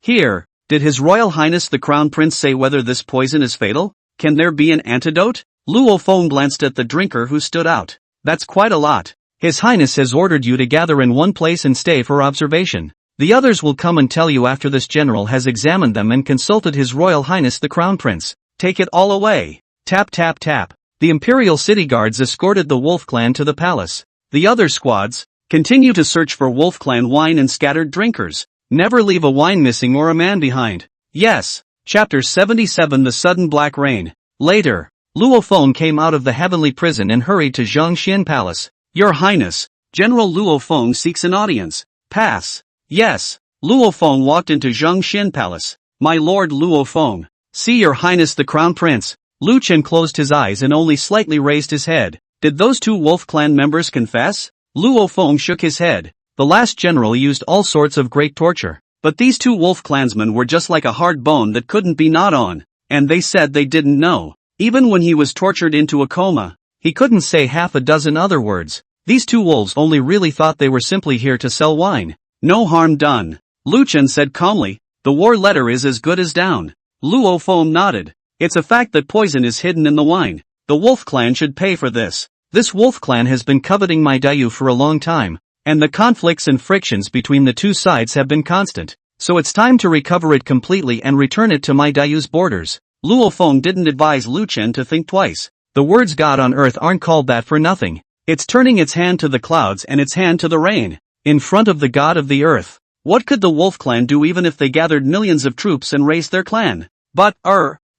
Here, did His Royal Highness the Crown Prince say whether this poison is fatal? Can there be an antidote? Luo Feng glanced at the drinker who stood out. That's quite a lot. His Highness has ordered you to gather in one place and stay for observation. The others will come and tell you after this general has examined them and consulted His Royal Highness the Crown Prince. Take it all away. Tap tap tap. The Imperial City guards escorted the wolf clan to the palace. The other squads continue to search for wolf clan wine and scattered drinkers. Never leave a wine missing or a man behind. Yes. Chapter 77 The Sudden Black Rain. Later, Luo Feng came out of the heavenly prison and hurried to Zhongxian Palace. Your Highness, General Luo Feng seeks an audience. Pass. Yes. Luo Feng walked into Zhongxian Palace. My Lord Luo Feng. See Your Highness the Crown Prince. Lu Chen closed his eyes and only slightly raised his head. Did those 2 wolf clan members confess? Luo Feng shook his head. The last general used all sorts of great torture. But these 2 wolf clansmen were just like a hard bone that couldn't be gnawed on. And they said they didn't know. Even when he was tortured into a coma, he couldn't say half a dozen other words. These 2 wolves only really thought they were simply here to sell wine. No harm done. Lu Chen said calmly. The war letter is as good as down. Luo Feng nodded. It's a fact that poison is hidden in the wine. The wolf clan should pay for this. This wolf clan has been coveting my Dayu for a long time. and the conflicts and frictions between the two sides have been constant. So it's time to recover it completely and return it to my Dayu's borders. Luo Feng didn't advise Lu Chen to think twice. The words God on earth aren't called that for nothing. It's turning its hand to the clouds and its hand to the rain. In front of the god of the earth. What could the Wolf clan do even if they gathered millions of troops and raised their clan? But,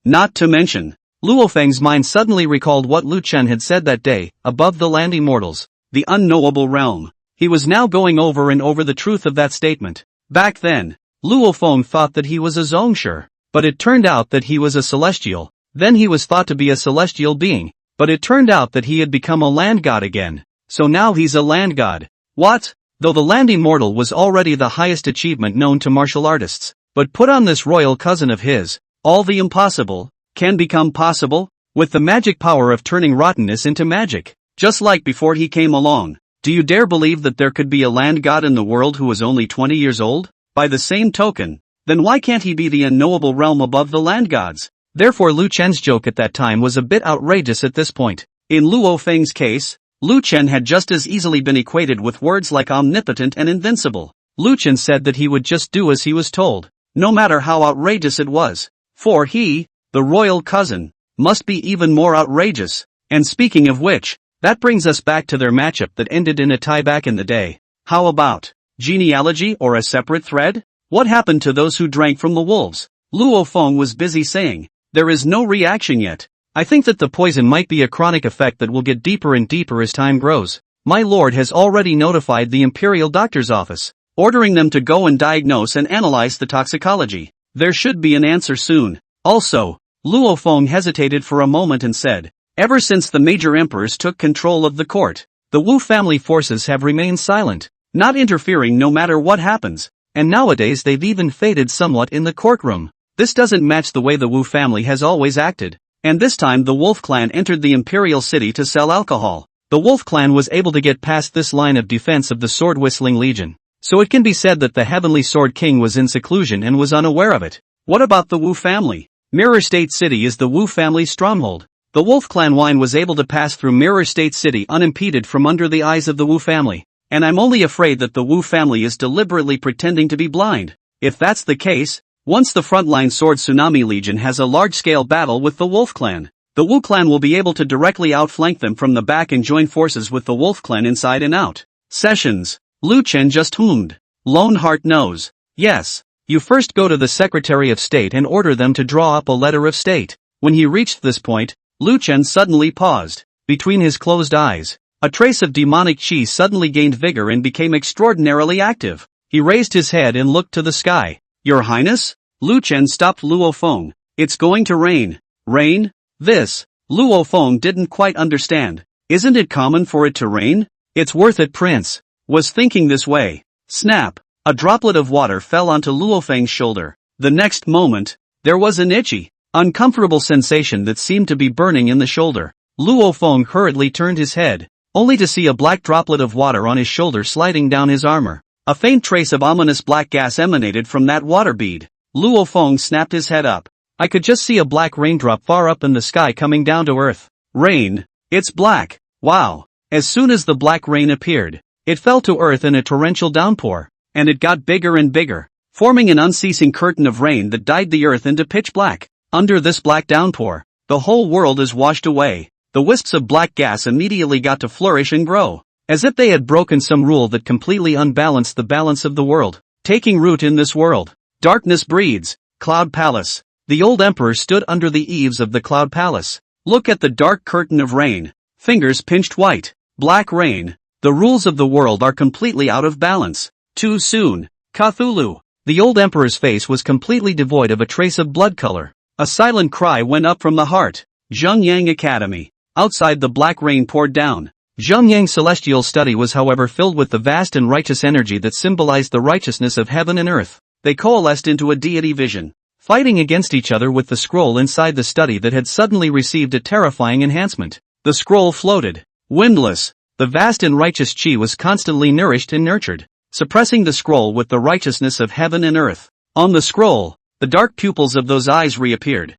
not to mention. Luo Feng's mind suddenly recalled what Lu Chen had said that day, above the land immortals, the unknowable realm. He was now going over and over the truth of that statement. Back then, Luo Feng thought that he was a Zhongsher, but it turned out that he was a celestial. Then he was thought to be a celestial being, but it turned out that he had become a land god again. So now he's a land god. What? Though the land immortal was already the highest achievement known to martial artists, but put on this royal cousin of his, all the impossible can become possible, with the magic power of turning rottenness into magic, just like before he came along. Do you dare believe that there could be a land god in the world who was only 20 years old? By the same token, then why can't he be the unknowable realm above the land gods? Therefore Lu Chen's joke at that time was a bit outrageous at this point. In Luo Feng's case, Lu Chen had just as easily been equated with words like omnipotent and invincible. Lu Chen said that he would just do as he was told, no matter how outrageous it was. For he, the royal cousin, must be even more outrageous. And speaking of which, that brings us back to their matchup that ended in a tie back in the day. How about genealogy or a separate thread? What happened to those who drank from the wolves? Luo Feng was busy saying, there is no reaction yet. I think that the poison might be a chronic effect that will get deeper and deeper as time grows. My lord has already notified the Imperial Doctor's office, ordering them to go and diagnose and analyze the toxicology. There should be an answer soon. Also, Luo Feng hesitated for a moment and said, ever since the major emperors took control of the court, the Wu family forces have remained silent, not interfering no matter what happens, and nowadays they've even faded somewhat in the courtroom. This doesn't match the way the Wu family has always acted. And this time the Wolf clan entered the Imperial City to sell alcohol. The Wolf clan was able to get past this line of defense of the sword-whistling legion. So it can be said that the Heavenly Sword King was in seclusion and was unaware of it. What about the Wu family? Mirror State City is the Wu family's stronghold. The Wolf clan wine was able to pass through Mirror State City unimpeded from under the eyes of the Wu family. And I'm only afraid that the Wu family is deliberately pretending to be blind. If that's the case, once the frontline Sword Tsunami Legion has a large-scale battle with the Wolf clan, the Wu clan will be able to directly outflank them from the back and join forces with the Wolf clan inside and out. Sessions. Lu Chen just hummed. Lone Heart knows. Yes. You first go to the Secretary of State and order them to draw up a letter of state. When he reached this point, Lu Chen suddenly paused. Between his closed eyes, a trace of demonic chi suddenly gained vigor and became extraordinarily active. He raised his head and looked to the sky. Your Highness? Lu Chen stopped Luo Feng. It's going to rain. Rain? This. Luo Feng didn't quite understand. Isn't it common for it to rain? It's worth it, Prince. Was thinking this way. Snap. A droplet of water fell onto Luo Feng's shoulder. The next moment, there was an itchy, uncomfortable sensation that seemed to be burning in the shoulder. Luo Feng hurriedly turned his head, only to see a black droplet of water on his shoulder sliding down his armor. A faint trace of ominous black gas emanated from that water bead. Luo Feng snapped his head up. I could just see a black raindrop far up in the sky coming down to earth. Rain. It's black. Wow. As soon as the black rain appeared, it fell to earth in a torrential downpour, and it got bigger and bigger, forming an unceasing curtain of rain that dyed the earth into pitch black. Under this black downpour, the whole world is washed away. The wisps of black gas immediately got to flourish and grow, as if they had broken some rule that completely unbalanced the balance of the world. Taking root in this world, darkness breeds. Cloud Palace. The old emperor stood under the eaves of the Cloud Palace. Look at the dark curtain of rain. Fingers pinched white. Black rain. The rules of the world are completely out of balance. Too soon. Cthulhu. The old emperor's face was completely devoid of a trace of blood color. A silent cry went up from the heart. Jang-Yang Academy. Outside the black rain poured down. Jang-Yang's celestial study was however filled with the vast and righteous energy that symbolized the righteousness of heaven and earth. They coalesced into a deity vision, fighting against each other with the scroll inside the study that had suddenly received a terrifying enhancement. The scroll floated, windless. The vast and righteous chi was constantly nourished and nurtured, suppressing the scroll with the righteousness of heaven and earth. On the scroll, the dark pupils of those eyes reappeared.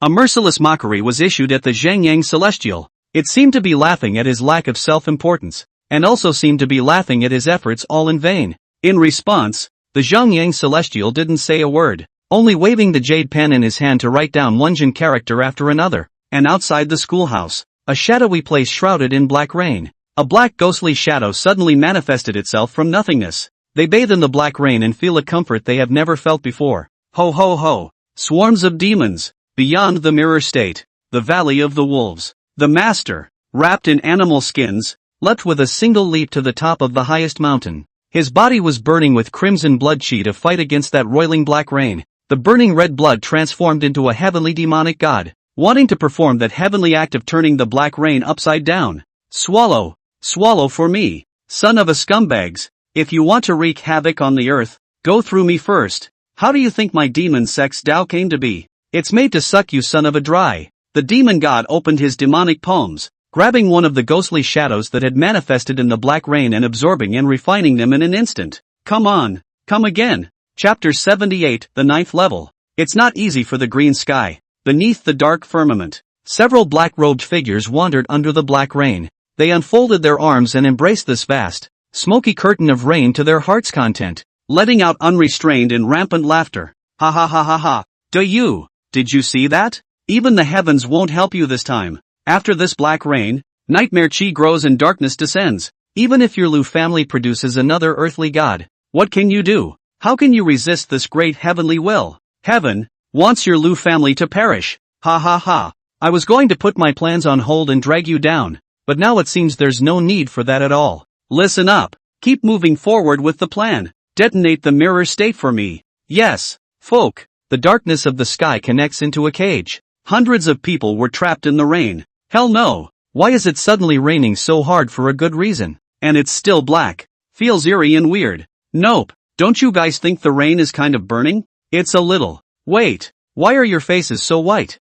A merciless mockery was issued at the Jang-Yang Celestial. It seemed to be laughing at his lack of self-importance. and also seemed to be laughing at his efforts all in vain. In response, the Jang-Yang celestial didn't say a word, only waving the jade pen in his hand to write down one Jin character after another. And outside the schoolhouse, a shadowy place shrouded in black rain. A black ghostly shadow suddenly manifested itself from nothingness. They bathe in the black rain and feel a comfort they have never felt before. Ho ho ho! Swarms of demons! Beyond the mirror state, the Valley of the Wolves. The master, wrapped in animal skins, leapt with a single leap to the top of the highest mountain. His body was burning with crimson blood to fight against that roiling black rain. The burning red blood transformed into a heavenly demonic god, wanting to perform that heavenly act of turning the black rain upside down. Swallow, swallow for me, son of a scumbags. If you want to wreak havoc on the earth, go through me first. How do you think my demon sex Tao came to be? It's made to suck, you son of a dry. The demon god opened his demonic palms, grabbing one of the ghostly shadows that had manifested in the black rain and absorbing and refining them in an instant. Come on, come again. Chapter 78, the 9th level. It's not easy for the green sky. Beneath the dark firmament, several black-robed figures wandered under the black rain. They unfolded their arms and embraced this vast, smoky curtain of rain to their heart's content, letting out unrestrained and rampant laughter. Ha ha ha ha ha. Did you see that? Even the heavens won't help you this time. After this black rain, nightmare chi grows and darkness descends. Even if your Lu family produces another earthly god, what can you do? How can you resist this great heavenly will? Heaven wants your Lu family to perish. Ha ha ha. I was going to put my plans on hold and drag you down, but now it seems there's no need for that at all. Listen up. Keep moving forward with the plan. Detonate the mirror state for me. Yes, folk. The darkness of the sky connects into a cage. Hundreds of people were trapped in the rain. Hell no. Why is it suddenly raining so hard for a good reason? And it's still black. Feels eerie and weird. Nope. Don't you guys think the rain is kind of burning? It's a little. Wait. Why are your faces so white?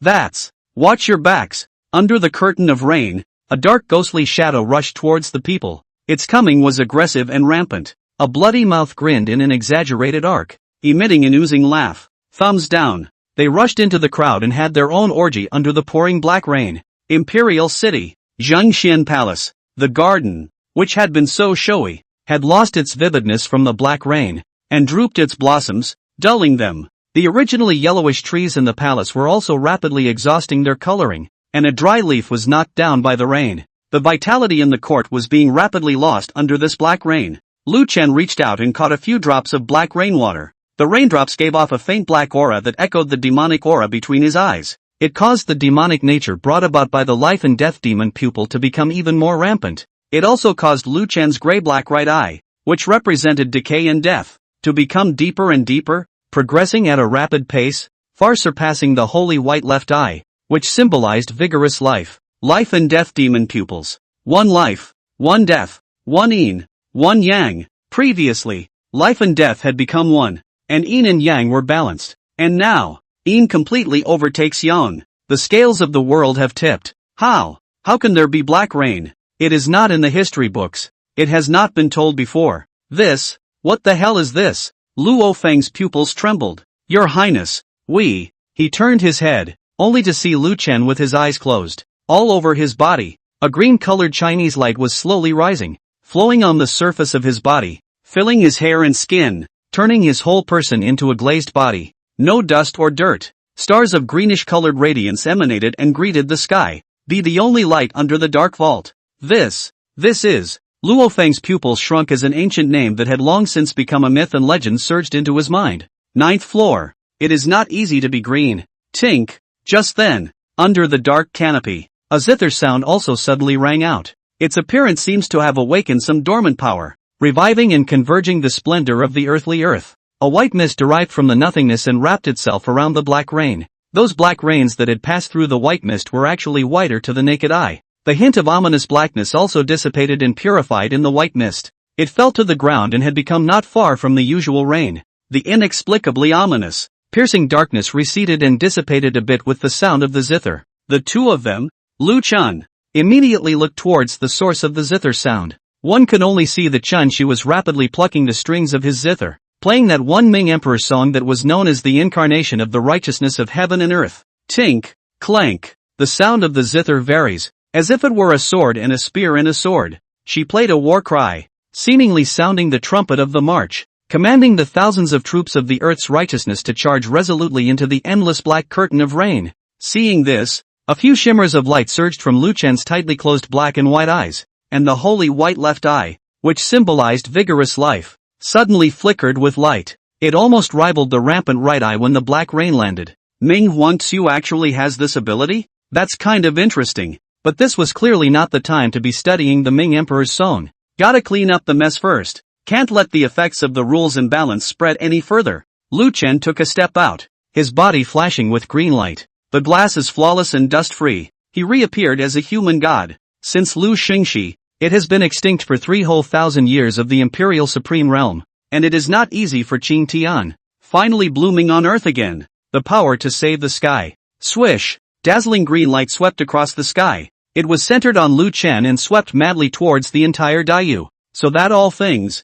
That's. Watch your backs. Under the curtain of rain, a dark ghostly shadow rushed towards the people. Its coming was aggressive and rampant. A bloody mouth grinned in an exaggerated arc, emitting an oozing laugh. Thumbs down. They rushed into the crowd and had their own orgy under the pouring black rain. Imperial City. Zhengxian Palace. The garden, which had been so showy, had lost its vividness from the black rain, and drooped its blossoms, dulling them. The originally yellowish trees in the palace were also rapidly exhausting their coloring, and a dry leaf was knocked down by the rain. The vitality in the court was being rapidly lost under this black rain. Lu Chen reached out and caught a few drops of black rainwater. The raindrops gave off a faint black aura that echoed the demonic aura between his eyes. It caused the demonic nature brought about by the life and death demon pupil to become even more rampant. It also caused Lu Chen's gray-black right eye, which represented decay and death, to become deeper and deeper, progressing at a rapid pace, far surpassing the holy white left eye, which symbolized vigorous life. Life and death demon pupils. One life, one death, one yin, one yang. Previously, life and death had become one, and yin and yang were balanced. And now, yin completely overtakes yang. The scales of the world have tipped. How? How can there be black rain? It is not in the history books. It has not been told before. This? What the hell is this? Luo Feng's pupils trembled. Your Highness, He turned his head, only to see Lu Chen with his eyes closed. All over his body, a green-colored Chinese light was slowly rising, flowing on the surface of his body, filling his hair and skin, turning his whole person into a glazed body. No dust or dirt. Stars of greenish-colored radiance emanated and greeted the sky. Be the only light under the dark vault. This is. Luo Feng's pupils shrunk as an ancient name that had long since become a myth and legend surged into his mind. 9th floor. It is not easy to be green. Tink. Just then, under the dark canopy, a zither sound also suddenly rang out. Its appearance seems to have awakened some dormant power, reviving and converging the splendor of the earthly earth. A white mist derived from the nothingness and wrapped itself around the black rain. Those black rains that had passed through the white mist were actually whiter to the naked eye. The hint of ominous blackness also dissipated and purified in the white mist. It fell to the ground and had become not far from the usual rain. The inexplicably ominous, piercing darkness receded and dissipated a bit with the sound of the zither. The two of them, Lu Chen, immediately looked towards the source of the zither sound. One could only see the Chen she was rapidly plucking the strings of his zither, playing that one Ming Emperor song that was known as the incarnation of the righteousness of heaven and earth. Tink, clank. The sound of the zither varies, as if it were a sword and a spear and a sword. She played a war cry, seemingly sounding the trumpet of the march, commanding the thousands of troops of the earth's righteousness to charge resolutely into the endless black curtain of rain. Seeing this, a few shimmers of light surged from Lu Chen's tightly closed black and white eyes, and the holy white left eye, which symbolized vigorous life, suddenly flickered with light. It almost rivaled the rampant right eye when the black rain landed. Ming Huangxiu actually has this ability? That's kind of interesting. But this was clearly not the time to be studying the Ming Emperor's song. Gotta clean up the mess first. Can't let the effects of the rules imbalance spread any further. Lu Chen took a step out, his body flashing with green light. The glass is flawless and dust-free. He reappeared as a human god. Since Lu Xingxi, it has been extinct for 3,000 years of the Imperial Supreme Realm, and it is not easy for Qing Tian, finally blooming on Earth again. The power to save the sky. Swish! Dazzling green light swept across the sky. It was centered on Lu Chen and swept madly towards the entire Daiyu, so that all things,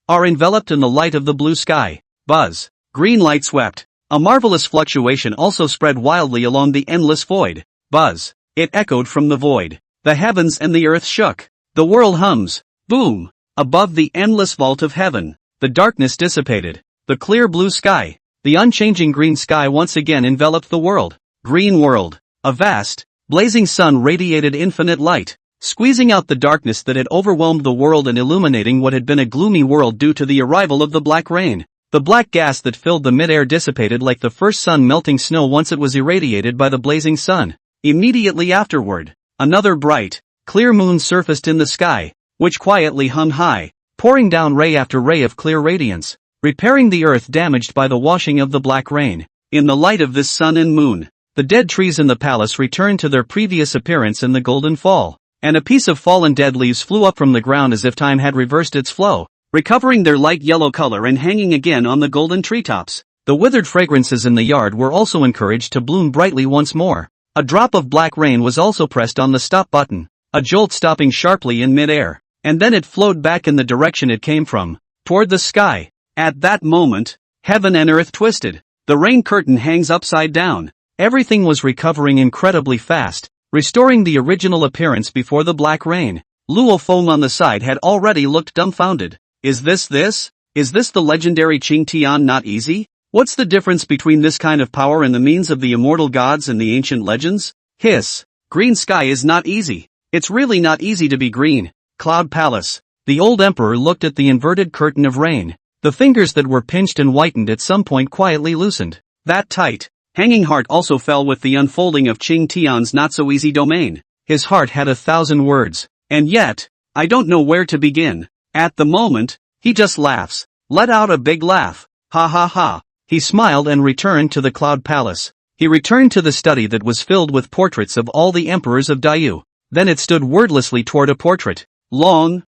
are enveloped in the light of the blue sky. Buzz. Green light swept. A marvelous fluctuation also spread wildly along the endless void. Buzz. It echoed from the void. The heavens and the earth shook. The world hums. Boom. Above the endless vault of heaven, the darkness dissipated. The clear blue sky, the unchanging green sky once again enveloped the world. Green world. A vast, blazing sun radiated infinite light, squeezing out the darkness that had overwhelmed the world and illuminating what had been a gloomy world due to the arrival of the black rain. The black gas that filled the mid-air dissipated like the first sun melting snow once it was irradiated by the blazing sun. Immediately afterward, another bright, clear moon surfaced in the sky, which quietly hung high, pouring down ray after ray of clear radiance, repairing the earth damaged by the washing of the black rain. In the light of this sun and moon, the dead trees in the palace returned to their previous appearance in the golden fall, and a piece of fallen dead leaves flew up from the ground as if time had reversed its flow, recovering their light yellow color and hanging again on the golden treetops. The withered fragrances in the yard were also encouraged to bloom brightly once more. A drop of black rain was also pressed on the stop button, a jolt stopping sharply in mid-air, and then it flowed back in the direction it came from, toward the sky. At that moment, heaven and earth twisted. The rain curtain hangs upside down. Everything was recovering incredibly fast, restoring the original appearance before the black rain. Luo Feng on the side had already looked dumbfounded. Is this the legendary Qing Tian not easy? What's the difference between this kind of power and the means of the immortal gods and the ancient legends? Hiss. Green sky is not easy. It's really not easy to be green. Cloud Palace. The old emperor looked at the inverted curtain of rain. The fingers that were pinched and whitened at some point quietly loosened. That tight, hanging heart also fell with the unfolding of Qing Tian's not-so-easy domain. His heart had 1,000 words. And yet, I don't know where to begin. At the moment, he just laughs. Let out a big laugh. Ha ha ha. He smiled and returned to the Cloud Palace. He returned to the study that was filled with portraits of all the emperors of Daiyu. Then it stood wordlessly toward a portrait. Long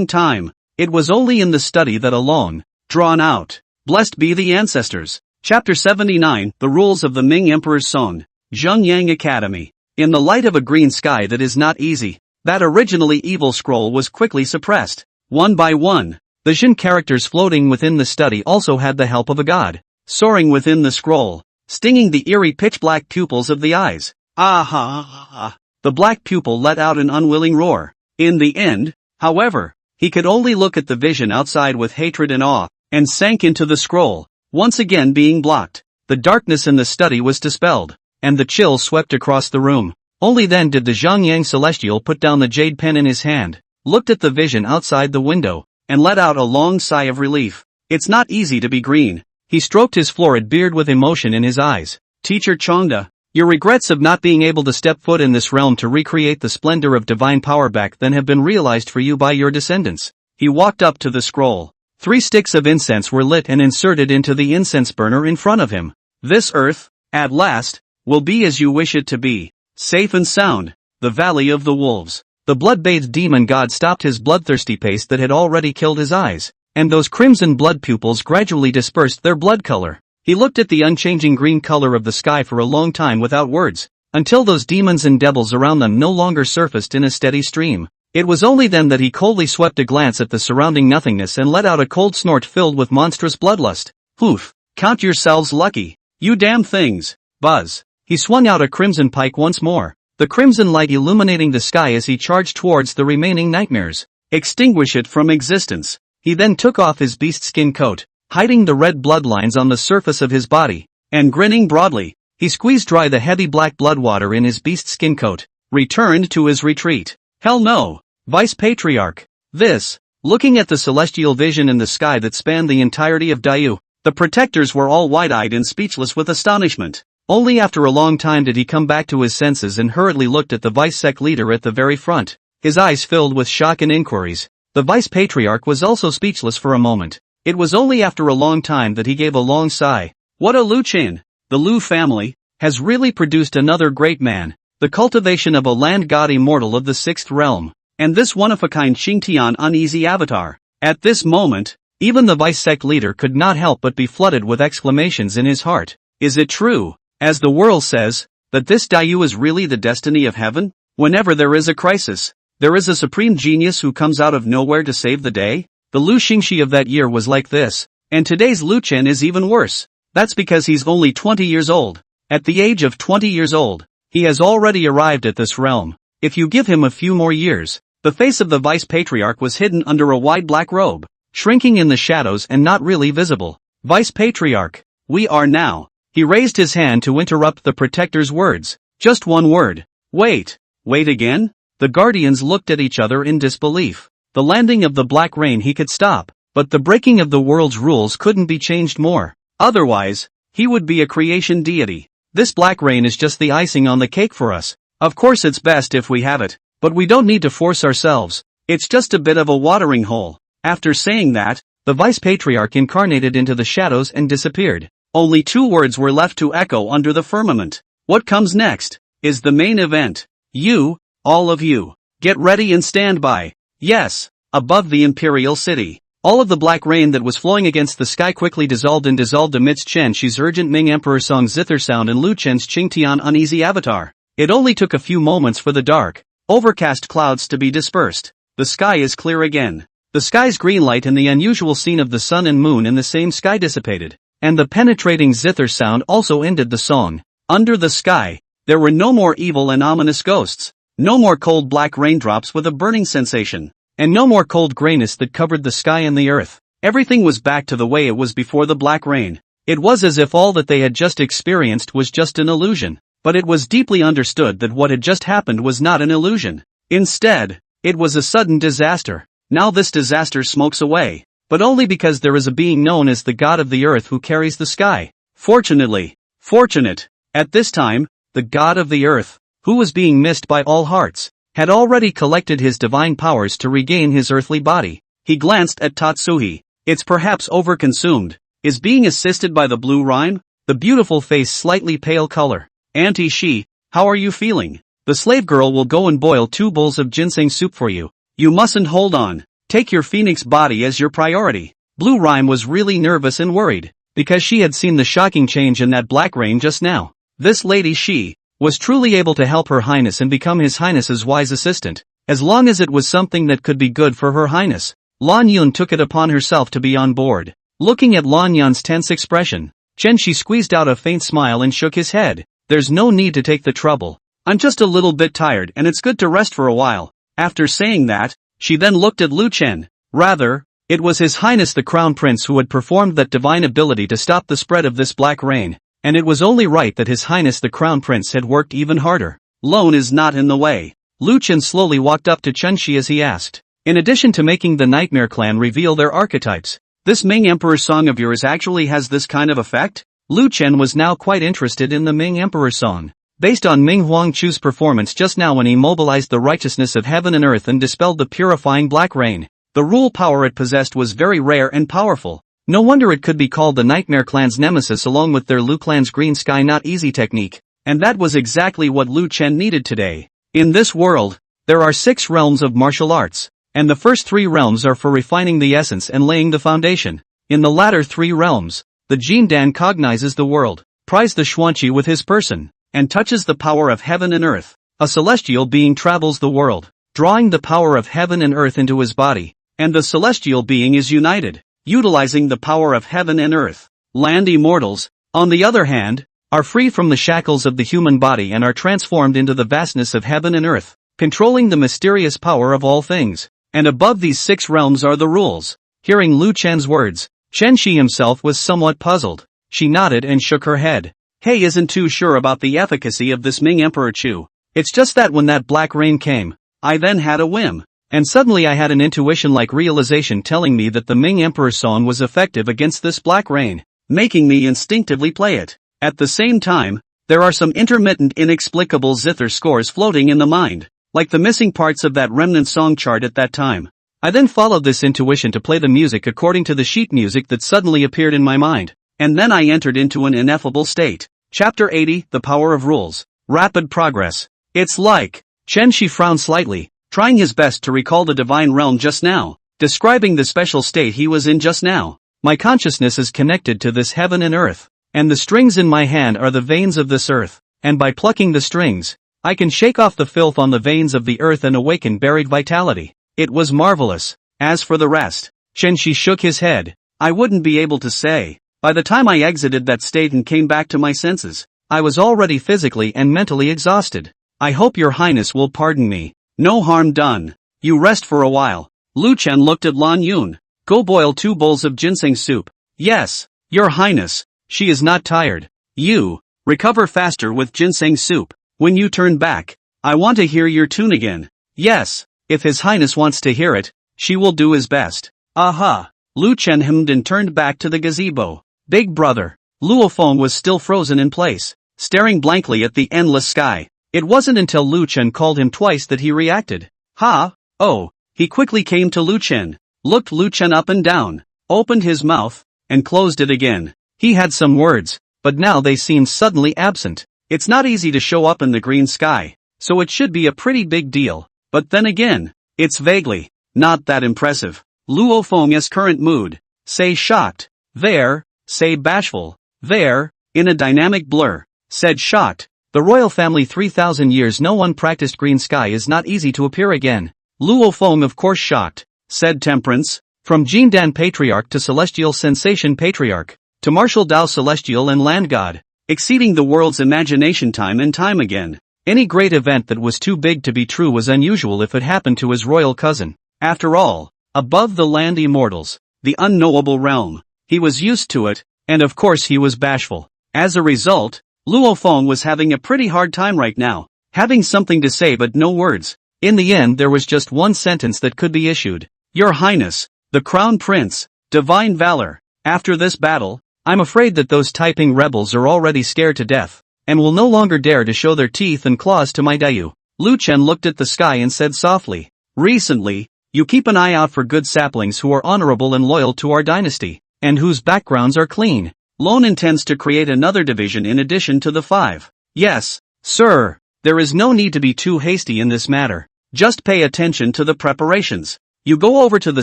time. It was only in the study that a long, drawn out, blessed be the ancestors. Chapter 79, The Rules of the Ming Emperor's Song. Jang-Yang Academy. In the light of a green sky that is not easy, that originally evil scroll was quickly suppressed. One by one, the Jin characters floating within the study also had the help of a god, soaring within the scroll, stinging the eerie pitch-black pupils of the eyes. Ah. The black pupil let out an unwilling roar. In the end, however, he could only look at the vision outside with hatred and awe, and sank into the scroll, once again being blocked. The darkness in the study was dispelled, and the chill swept across the room. Only then did the Jang-Yang celestial put down the jade pen in his hand, looked at the vision outside the window, and let out a long sigh of relief. It's not easy to be green. He stroked his florid beard with emotion in his eyes. Teacher Chongda, your regrets of not being able to step foot in this realm to recreate the splendor of divine power back then have been realized for you by your descendants. He walked up to the scroll. 3 sticks of incense were lit and inserted into the incense burner in front of him. This earth, at last, will be as you wish it to be. Safe and sound. The Valley of the Wolves. The blood-bathed demon god stopped his bloodthirsty pace that had already killed his eyes, and those crimson blood pupils gradually dispersed their blood color. He looked at the unchanging green color of the sky for a long time without words, until those demons and devils around them no longer surfaced in a steady stream. It was only then that he coldly swept a glance at the surrounding nothingness and let out a cold snort filled with monstrous bloodlust. Poof! Count yourselves lucky. You damn things. Buzz. He swung out a crimson pike once more. the crimson light illuminating the sky as he charged towards the remaining nightmares. Extinguish it from existence. He then took off his beast skin coat, hiding the red bloodlines on the surface of his body, and grinning broadly, he squeezed dry the heavy black blood water in his beast skin coat, returned to his retreat. Hell no! Vice Patriarch. This. Looking at the celestial vision in the sky that spanned the entirety of Daiyu, the protectors were all wide-eyed and speechless with astonishment. Only after a long time did he come back to his senses and hurriedly looked at the Vice Sect leader at the very front. His eyes filled with shock and inquiries. The Vice Patriarch was also speechless for a moment. It was only after a long time that he gave a long sigh. What a Lu Chen! The Lu family has really produced another great man. The cultivation of a land god immortal of the 6th realm. And this one-of-a-kind Xingtian uneasy avatar. At this moment, even the Vice Sect leader could not help but be flooded with exclamations in his heart. Is it true, as the world says, that this Daiyu is really the destiny of heaven? Whenever there is a crisis, there is a supreme genius who comes out of nowhere to save the day? The Lu Xingxi of that year was like this, and today's Lu Chen is even worse. That's because he's only 20 years old. At the age of 20 years old, he has already arrived at this realm. If you give him a few more years, the face of the Vice Patriarch was hidden under a wide black robe, shrinking in the shadows and not really visible. Vice Patriarch, we are now. He raised his hand to interrupt the Protector's words. Just one word. Wait. Wait again? The Guardians looked at each other in disbelief. The landing of the black rain he could stop, but the breaking of the world's rules couldn't be changed more. Otherwise, he would be a creation deity. This black rain is just the icing on the cake for us. Of course it's best if we have it, but we don't need to force ourselves. It's just a bit of a watering hole. After saying that, the Vice Patriarch incarnated into the shadows and disappeared. Only 2 words were left to echo under the firmament. What comes next is the main event. You, all of you, get ready and stand by. Yes, above the Imperial City. All of the black rain that was flowing against the sky quickly dissolved amidst Chen Shi's urgent Ming Emperor Song's zither sound and Lu Chen's Qingtian uneasy avatar. It only took a few moments for the dark, overcast clouds to be dispersed. The sky is clear again. The sky's green light and the unusual scene of the sun and moon in the same sky dissipated, and the penetrating zither sound also ended the song. Under the sky, there were no more evil and ominous ghosts, no more cold black raindrops with a burning sensation, and no more cold grayness that covered the sky and the earth. Everything was back to the way it was before the black rain. It was as if all that they had just experienced was just an illusion, but it was deeply understood that what had just happened was not an illusion. Instead, it was a sudden disaster. Now this disaster smokes away, but only because there is a being known as the God of the Earth who carries the sky. Fortunate, at this time, the God of the Earth, who was being missed by all hearts, had already collected his divine powers to regain his earthly body. He glanced at Tatsuhi. It's perhaps overconsumed. Is being assisted by the blue rhyme? The beautiful face slightly pale color. Auntie Shi, how are you feeling? The slave girl will go and boil 2 bowls of ginseng soup for you. You mustn't hold on. Take your phoenix body as your priority. Blue Rhyme was really nervous and worried, because she had seen the shocking change in that black rain just now. This lady Shi was truly able to help Her Highness and become His Highness's wise assistant, as long as it was something that could be good for Her Highness. Lan Yun took it upon herself to be on board. Looking at Lan Yun's tense expression, Chen Shi squeezed out a faint smile and shook his head. There's no need to take the trouble. I'm just a little bit tired and it's good to rest for a while. After saying that, she then looked at Lu Chen. Rather, it was His Highness the Crown Prince who had performed that divine ability to stop the spread of this black rain, and it was only right that His Highness the Crown Prince had worked even harder. Lone is not in the way. Lu Chen slowly walked up to Chen Shi as he asked. In addition to making the Nightmare Clan reveal their archetypes, this Ming Emperor song of yours actually has this kind of effect? Lu Chen was now quite interested in the Ming Emperor song. Based on Ming Huangchu's performance just now when he mobilized the righteousness of heaven and earth and dispelled the purifying black rain, the rule power it possessed was very rare and powerful. No wonder it could be called the Nightmare Clan's nemesis along with their Lu Clan's green sky not easy technique. And that was exactly what Lu Chen needed today. In this world, there are 6 realms of martial arts, and the first 3 realms are for refining the essence and laying the foundation. In the latter 3 realms, the Jindan cognizes the world, pries the Xuanqi with his person, and touches the power of heaven and earth. A celestial being travels the world, drawing the power of heaven and earth into his body, and the celestial being is united, utilizing the power of heaven and earth. Land immortals, on the other hand, are free from the shackles of the human body and are transformed into the vastness of heaven and earth, controlling the mysterious power of all things. And above these 6 realms are the rules. Hearing Lu Chen's words, Chen Shi himself was somewhat puzzled. She nodded and shook her head. He isn't too sure about the efficacy of this Ming Emperor Chu. It's just that when that black rain came, I then had a whim. And suddenly I had an intuition-like realization telling me that the Ming Emperor's song was effective against this black rain, making me instinctively play it. At the same time, there are some intermittent inexplicable zither scores floating in the mind, like the missing parts of that remnant song chart at that time. I then followed this intuition to play the music according to the sheet music that suddenly appeared in my mind, and then I entered into an ineffable state. Chapter 80, The Power of Rules. Rapid Progress. It's like, Chen Shi frowned slightly, trying his best to recall the divine realm just now, describing the special state he was in just now. My consciousness is connected to this heaven and earth, and the strings in my hand are the veins of this earth, and by plucking the strings, I can shake off the filth on the veins of the earth and awaken buried vitality. It was marvelous. As for the rest, Chen Shi shook his head. I wouldn't be able to say. By the time I exited that state and came back to my senses, I was already physically and mentally exhausted. I hope your highness will pardon me. No harm done. You rest for a while. Lu Chen looked at Lan Yun. Go boil 2 bowls of ginseng soup. Yes, your highness. She is not tired. You, recover faster with ginseng soup. When you turn back, I want to hear your tune again. Yes, if his highness wants to hear it, she will do his best. Aha. Lu Chen hemmed and turned back to the gazebo. Big brother. Luo Feng was still frozen in place, staring blankly at the endless sky. It wasn't until Lu Chen called him twice that he reacted. Ha! Oh! He quickly came to Lu Chen, looked Lu Chen up and down, opened his mouth, and closed it again. He had some words, but now they seemed suddenly absent. It's not easy to show up in the green sky, so it should be a pretty big deal. But then again, it's vaguely not that impressive. Luo Feng's current mood. Say shocked. There. Say bashful. There. In a dynamic blur. Said shocked. The royal family 3,000 years no one practiced green sky is not easy to appear again. Luo Feng of course shocked. Said temperance. From Jindan Patriarch to Celestial Sensation Patriarch, to Martial Dao Celestial and Land God, exceeding the world's imagination time and time again. Any great event that was too big to be true was unusual if it happened to his royal cousin. After all, above the land immortals, the unknowable realm, he was used to it, and of course he was bashful. As a result, Luo Feng was having a pretty hard time right now, having something to say but no words. In the end there was just one sentence that could be issued. Your Highness, the Crown Prince, Divine Valor. After this battle, I'm afraid that those Taiping rebels are already scared to death, and will no longer dare to show their teeth and claws to my Dayu. Lu Chen looked at the sky and said softly, recently, you keep an eye out for good saplings who are honorable and loyal to our dynasty, and whose backgrounds are clean. Lone intends to create another division in addition to the 5. Yes, sir. There is no need to be too hasty in this matter. Just pay attention to the preparations. You go over to the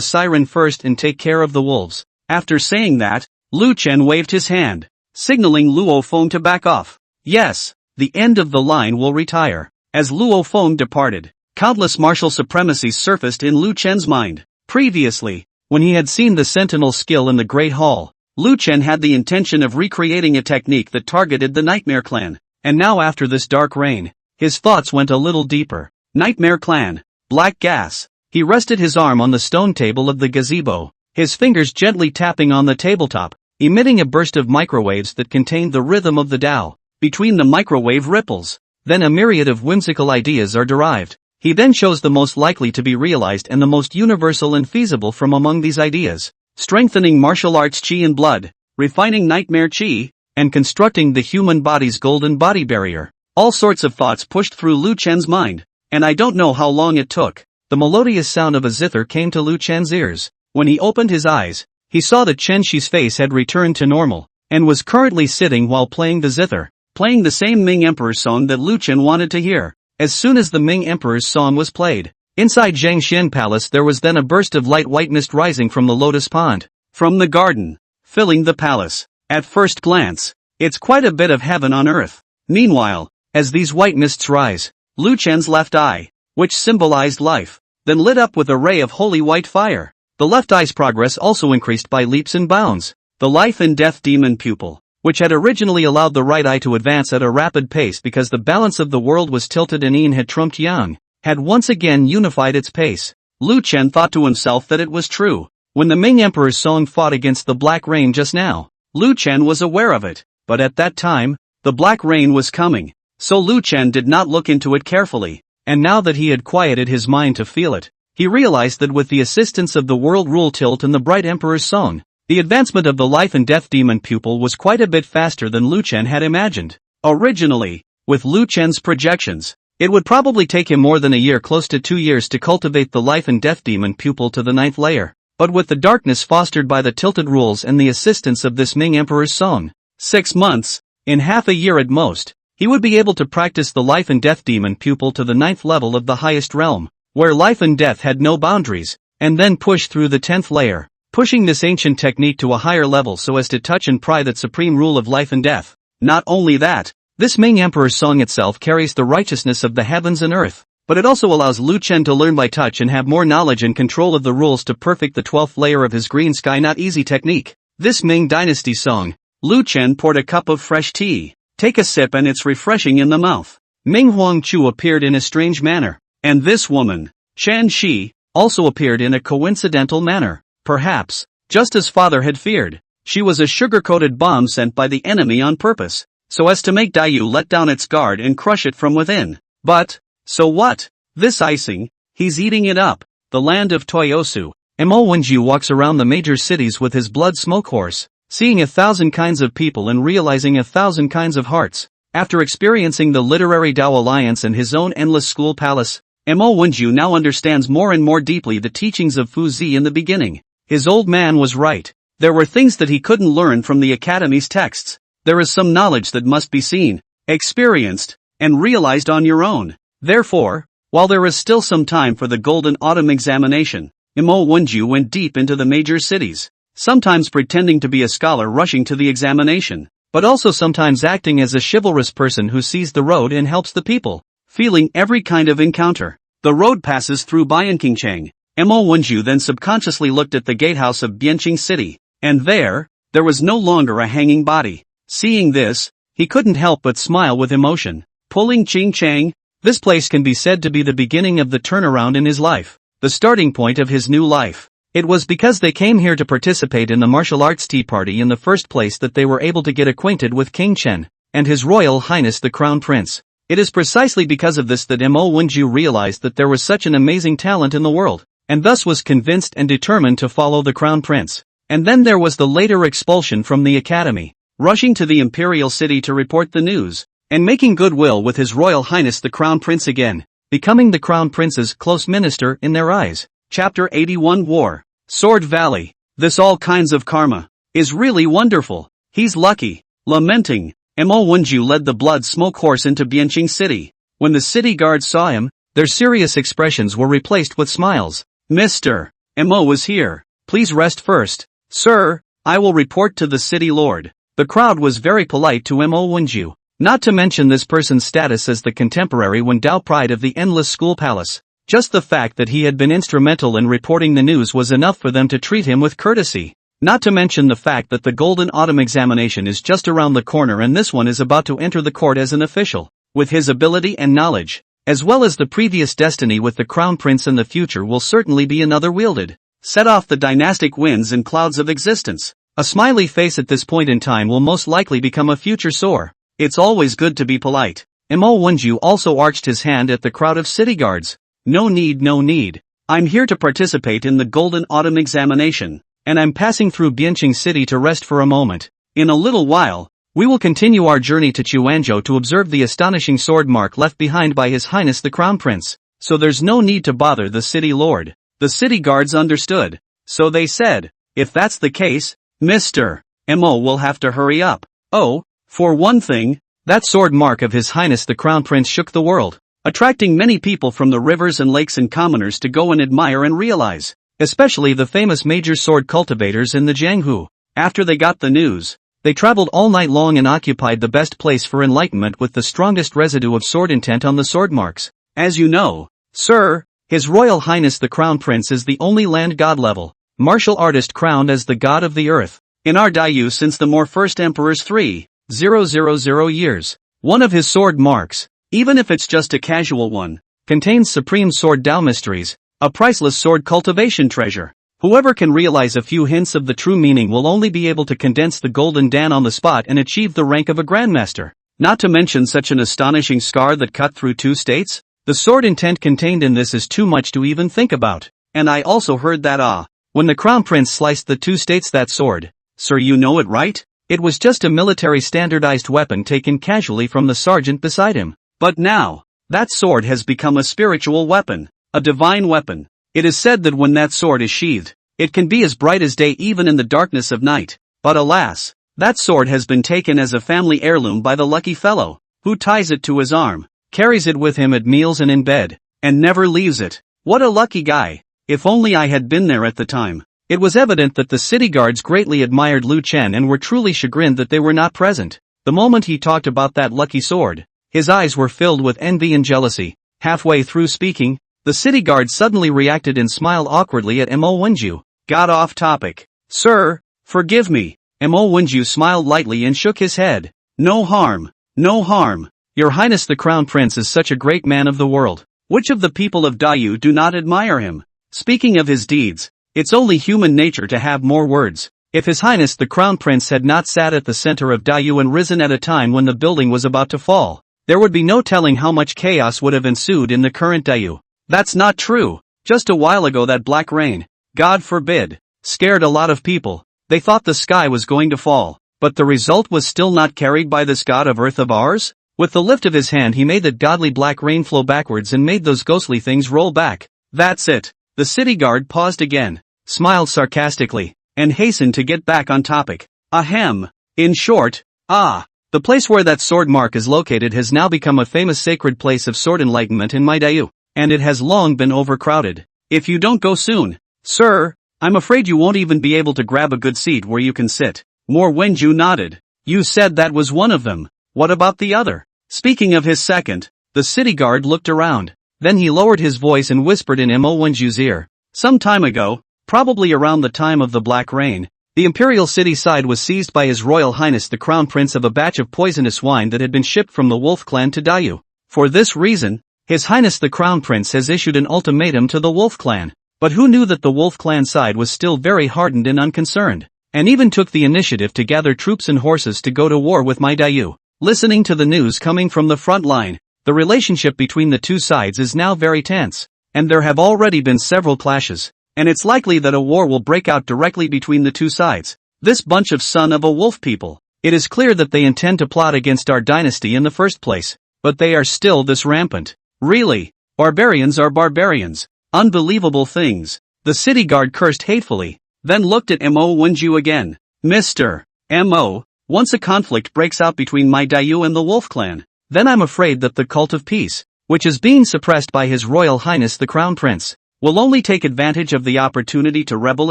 siren first and take care of the wolves. After saying that, Lu Chen waved his hand, signaling Luo Feng to back off. Yes, the end of the line will retire. As Luo Feng departed, countless martial supremacies surfaced in Lu Chen's mind. Previously, when he had seen the sentinel skill in the Great Hall, Lu Chen had the intention of recreating a technique that targeted the Nightmare Clan, and now after this dark reign, his thoughts went a little deeper. Nightmare Clan, black gas. He rested his arm on the stone table of the gazebo, his fingers gently tapping on the tabletop, emitting a burst of microwaves that contained the rhythm of the Tao. Between the microwave ripples, then a myriad of whimsical ideas are derived. He then chose the most likely to be realized and the most universal and feasible from among these ideas. Strengthening martial arts chi and blood, refining nightmare chi, and constructing the human body's golden body barrier. All sorts of thoughts pushed through Lu Chen's mind, and I don't know how long it took. The melodious sound of a zither came to Lu Chen's ears. When he opened his eyes, he saw that Chen Shi's face had returned to normal, and was currently sitting while playing the zither, playing the same Ming Emperor's song that Lu Chen wanted to hear. As soon as the Ming Emperor's song was played, inside Zhangxian Palace there was then a burst of light white mist rising from the lotus pond, from the garden, filling the palace. At first glance, it's quite a bit of heaven on earth. Meanwhile, as these white mists rise, Lu Chen's left eye, which symbolized life, then lit up with a ray of holy white fire. The left eye's progress also increased by leaps and bounds. The life and death demon pupil, which had originally allowed the right eye to advance at a rapid pace because the balance of the world was tilted and yin had trumped yang, had once again unified its pace. Lu Chen thought to himself that it was true. When the Ming Emperor's song fought against the Black Rain just now, Lu Chen was aware of it, but at that time, the Black Rain was coming, so Lu Chen did not look into it carefully, and now that he had quieted his mind to feel it, he realized that with the assistance of the world rule tilt and the Bright Emperor's song, the advancement of the life and death demon pupil was quite a bit faster than Lu Chen had imagined. Originally, with Lu Chen's projections, it would probably take him more than a year, close to 2 years, to cultivate the life and death demon pupil to the 9th layer. But with the darkness fostered by the tilted rules and the assistance of this Ming Emperor's song, 6 months, in half a year at most, he would be able to practice the life and death demon pupil to the 9th level of the highest realm, where life and death had no boundaries, and then push through the 10th layer, pushing this ancient technique to a higher level so as to touch and pry that supreme rule of life and death. Not only that, this Ming Emperor's song itself carries the righteousness of the heavens and earth, but it also allows Lu Chen to learn by touch and have more knowledge and control of the rules to perfect the 12th layer of his green sky not easy technique. This Ming dynasty song, Lu Chen poured a cup of fresh tea. Take a sip and it's refreshing in the mouth. Ming Huangchu appeared in a strange manner, and this woman, Shan Shi, also appeared in a coincidental manner. Perhaps, just as father had feared, she was a sugar-coated bomb sent by the enemy on purpose, so as to make Dayu let down its guard and crush it from within. But, so what? This icing, he's eating it up. The land of Toyosu, Mo Wenju walks around the major cities with his blood smoke horse, seeing 1,000 kinds of people and realizing 1,000 kinds of hearts. After experiencing the literary Dao Alliance and his own endless school palace, Mo Wenju now understands more and more deeply the teachings of Fu Zi in the beginning. His old man was right. There were things that he couldn't learn from the Academy's texts. There is some knowledge that must be seen, experienced, and realized on your own. Therefore, while there is still some time for the Golden Autumn examination, Mo Wenju went deep into the major cities, sometimes pretending to be a scholar rushing to the examination, but also sometimes acting as a chivalrous person who sees the road and helps the people, feeling every kind of encounter. The road passes through Bianqingchang. Mo Wenju then subconsciously looked at the gatehouse of Bianqing City, and there was no longer a hanging body. Seeing this, he couldn't help but smile with emotion. Pulling Qing Chang, this place can be said to be the beginning of the turnaround in his life, the starting point of his new life. It was because they came here to participate in the martial arts tea party in the first place that they were able to get acquainted with King Chen, and His Royal Highness the Crown Prince. It is precisely because of this that Mo Wenju realized that there was such an amazing talent in the world, and thus was convinced and determined to follow the Crown Prince. And then there was the later expulsion from the Academy, rushing to the Imperial City to report the news, and making goodwill with His Royal Highness the Crown Prince again, becoming the Crown Prince's close minister in their eyes. Chapter 81 War. Sword Valley. This all kinds of karma is really wonderful. He's lucky. Lamenting, Mo Wenju led the blood smoke horse into Bianqing City. When the city guards saw him, their serious expressions were replaced with smiles. Mr. Mo was here. Please rest first. Sir, I will report to the city lord. The crowd was very polite to Mo Wenju, not to mention this person's status as the contemporary Wen Dao pride of the endless school palace. Just the fact that he had been instrumental in reporting the news was enough for them to treat him with courtesy. Not to mention the fact that the Golden Autumn examination is just around the corner and this one is about to enter the court as an official. With his ability and knowledge, as well as the previous destiny with the Crown Prince, in the future will certainly be another wielded. Set off the dynastic winds and clouds of existence. A smiley face at this point in time will most likely become a future sore. It's always good to be polite. Mo Wenju also arched his hand at the crowd of city guards. No need, no need. I'm here to participate in the Golden Autumn examination, and I'm passing through Bianqing City to rest for a moment. In a little while, we will continue our journey to Chuanzhou to observe the astonishing sword mark left behind by His Highness the Crown Prince, so there's no need to bother the city lord. The city guards understood, so they said, if that's the case, Mr. Mo will have to hurry up. Oh, for one thing, that sword mark of His Highness the Crown Prince shook the world, attracting many people from the rivers and lakes and commoners to go and admire and realize, especially the famous major sword cultivators in the Jianghu. After they got the news, they traveled all night long and occupied the best place for enlightenment with the strongest residue of sword intent on the sword marks. As you know, sir, His Royal Highness the Crown Prince is the only land god level martial artist crowned as the god of the earth. in our Dayu since the more first emperor's 3,000 years. One of his sword marks, even if it's just a casual one, contains supreme sword Dao mysteries, a priceless sword cultivation treasure. Whoever can realize a few hints of the true meaning will only be able to condense the golden Dan on the spot and achieve the rank of a grandmaster. Not to mention such an astonishing scar that cut through 2 states? The sword intent contained in this is too much to even think about. And I also heard that when the crown prince sliced the 2 states that sword. Sir, you know it, right? It was just a military standardized weapon taken casually from the sergeant beside him. But now, that sword has become a spiritual weapon, a divine weapon. It is said that when that sword is sheathed, it can be as bright as day even in the darkness of night. But alas, that sword has been taken as a family heirloom by the lucky fellow, who ties it to his arm, carries it with him at meals and in bed, and never leaves it. What a lucky guy. If only I had been there at the time. It was evident that the city guards greatly admired Lu Chen and were truly chagrined that they were not present. The moment he talked about that lucky sword, his eyes were filled with envy and jealousy. Halfway through speaking, the city guard suddenly reacted and smiled awkwardly at Mo Wenju. Got off topic. Sir, forgive me. Mo Wenju smiled lightly and shook his head. No harm. No harm. Your Highness the Crown Prince is such a great man of the world. Which of the people of Dayu do not admire him? Speaking of his deeds, it's only human nature to have more words. If His Highness the Crown Prince had not sat at the center of Dayu and risen at a time when the building was about to fall, there would be no telling how much chaos would have ensued in the current Dayu. That's not true. Just a while ago that black rain, God forbid, scared a lot of people. They thought the sky was going to fall, but the result was still not carried by this god of earth of ours? With the lift of his hand he made that godly black rain flow backwards and made those ghostly things roll back. That's it. The city guard paused again, smiled sarcastically, and hastened to get back on topic. Ahem. In short, the place where that sword mark is located has now become a famous sacred place of sword enlightenment in my Dayu, and it has long been overcrowded. If you don't go soon, sir, I'm afraid you won't even be able to grab a good seat where you can sit. Mo Wenju nodded. You said that was one of them. What about the other? Speaking of his second, the city guard looked around. Then he lowered his voice and whispered in Mo Wenju's ear. Some time ago, probably around the time of the Black Rain, the Imperial City side was seized by His Royal Highness the Crown Prince of a batch of poisonous wine that had been shipped from the Wolf Clan to Dayu. For this reason, His Highness the Crown Prince has issued an ultimatum to the Wolf Clan. But who knew that the Wolf Clan side was still very hardened and unconcerned, and even took the initiative to gather troops and horses to go to war with my Dayu. Listening to the news coming from the front line, the relationship between the two sides is now very tense, and there have already been several clashes. And it's likely that a war will break out directly between the two sides. This bunch of son of a wolf people. It is clear that they intend to plot against our dynasty in the first place, but they are still this rampant. Really, barbarians are barbarians. Unbelievable things. The city guard cursed hatefully, then looked at Mo Wenju again. Mr. Mo, once a conflict breaks out between my Dayu and the Wolf Clan, then I'm afraid that the cult of peace, which is being suppressed by His Royal Highness the Crown Prince, will only take advantage of the opportunity to rebel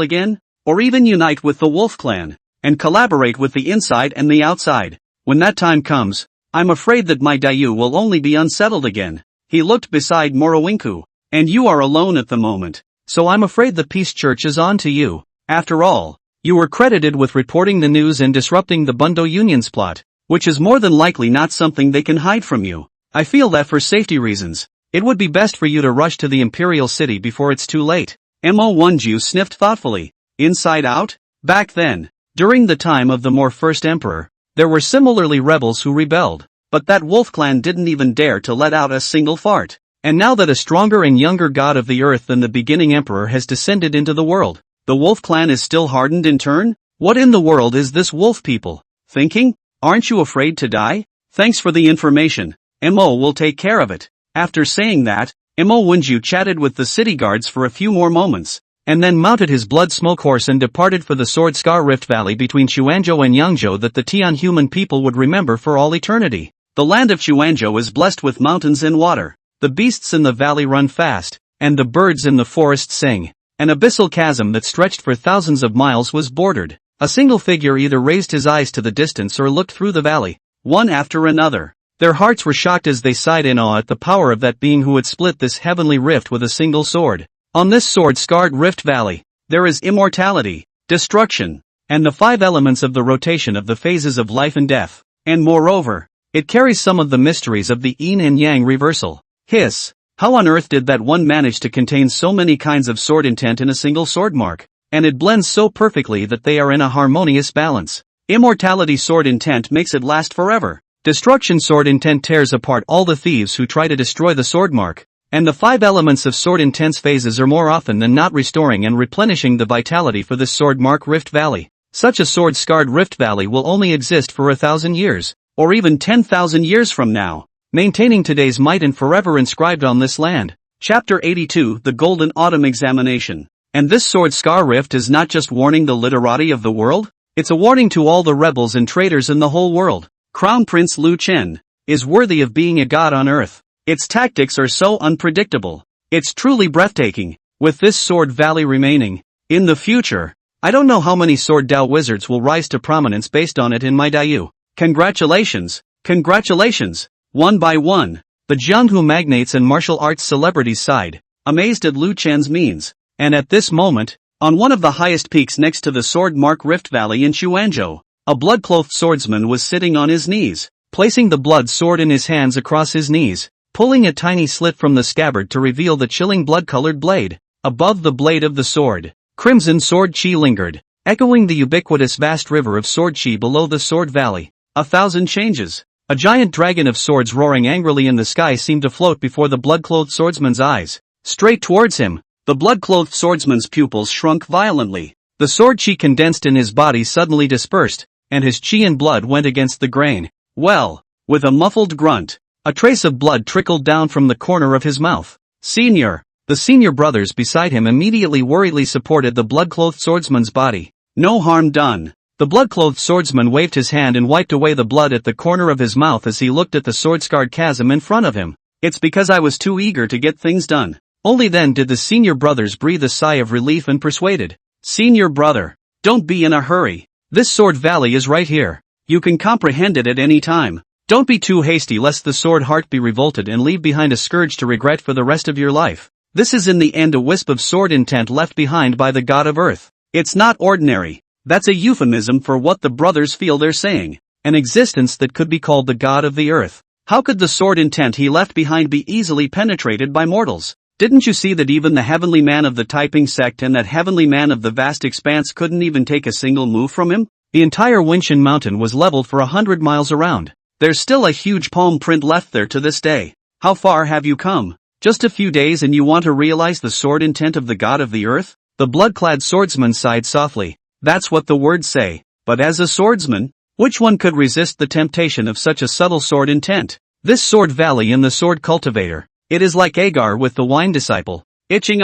again, or even unite with the Wolf Clan, and collaborate with the inside and the outside. When that time comes, I'm afraid that my Dayu will only be unsettled again. He looked beside Morowinku. And you are alone at the moment, so I'm afraid the Peace Church is on to you. After all, you were credited with reporting the news and disrupting the Bundo Union's plot, which is more than likely not something they can hide from you. I feel that for safety reasons, it would be best for you to rush to the Imperial City before it's too late. Mo Wenju sniffed thoughtfully. Inside out? Back then, during the time of the more first emperor, there were similarly rebels who rebelled, but that wolf clan didn't even dare to let out a single fart. And now that a stronger and younger god of the earth than the beginning emperor has descended into the world, the wolf clan is still hardened in turn? What in the world is this wolf people thinking? Aren't you afraid to die? Thanks for the information. Mo will take care of it. After saying that, Mo Wenju chatted with the city guards for a few more moments, and then mounted his blood smoke horse and departed for the Sword Scar Rift Valley between Xuanzhou and Yangzhou that the Tian human people would remember for all eternity. The land of Xuanzhou is blessed with mountains and water. The beasts in the valley run fast, and the birds in the forest sing. An abyssal chasm that stretched for thousands of miles was bordered. A single figure either raised his eyes to the distance or looked through the valley, one after another. Their hearts were shocked as they sighed in awe at the power of that being who had split this heavenly rift with a single sword. On this sword-scarred rift valley, there is immortality, destruction, and the 5 elements of the rotation of the phases of life and death. And moreover, it carries some of the mysteries of the yin and yang reversal. Hiss! How on earth did that one manage to contain so many kinds of sword intent in a single sword mark? And it blends so perfectly that they are in a harmonious balance. Immortality sword intent makes it last forever. Destruction sword intent tears apart all the thieves who try to destroy the sword mark. And the 5 elements of sword intent's phases are more often than not restoring and replenishing the vitality for this sword mark Rift Valley. Such a sword-scarred Rift Valley will only exist for 1,000 years, or even 10,000 years from now, maintaining today's might and forever inscribed on this land. Chapter 82, The Golden Autumn Examination. And this sword scar rift is not just warning the literati of the world, it's a warning to all the rebels and traitors in the whole world. Crown Prince Lu Chen is worthy of being a god on earth. Its tactics are so unpredictable. It's truly breathtaking. With this sword valley remaining, in the future, I don't know how many sword Dao wizards will rise to prominence based on it in my Dao. Congratulations! Congratulations! One by one, the Jianghu magnates and martial arts celebrities sighed, amazed at Lu Chen's means. And at this moment, on one of the highest peaks next to the sword mark Rift Valley in Xuanzhou, a blood-clothed swordsman was sitting on his knees, placing the blood sword in his hands across his knees, pulling a tiny slit from the scabbard to reveal the chilling blood-colored blade. Above the blade of the sword, crimson sword chi lingered, echoing the ubiquitous vast river of sword chi below the sword valley. 1,000 changes. A giant dragon of swords roaring angrily in the sky seemed to float before the blood-clothed swordsman's eyes. Straight towards him, the blood-clothed swordsman's pupils shrunk violently. The sword chi condensed in his body suddenly dispersed, and his chi and blood went against the grain. Well, with a muffled grunt, a trace of blood trickled down from the corner of his mouth. Senior! The senior brothers beside him immediately worriedly supported the blood-clothed swordsman's body. No harm done. The blood-clothed swordsman waved his hand and wiped away the blood at the corner of his mouth as he looked at the sword-scarred chasm in front of him. It's because I was too eager to get things done. Only then did the senior brothers breathe a sigh of relief and persuaded. Senior brother, don't be in a hurry. This sword valley is right here. You can comprehend it at any time. Don't be too hasty lest the sword heart be revolted and leave behind a scourge to regret for the rest of your life. This is in the end a wisp of sword intent left behind by the god of earth. It's not ordinary. That's a euphemism for what the brothers feel they're saying. An existence that could be called the god of the earth. How could the sword intent he left behind be easily penetrated by mortals? Didn't you see that even the heavenly man of the Taiping Sect and that heavenly man of the vast expanse couldn't even take a single move from him? The entire Winshan mountain was leveled for 100 miles around. There's still a huge palm print left there to this day. How far have you come? Just a few days and you want to realize the sword intent of the god of the earth? The blood-clad swordsman sighed softly. That's what the words say. But as a swordsman, which one could resist the temptation of such a subtle sword intent? This sword valley in the sword cultivator. It is like Agar with the wine disciple. Itching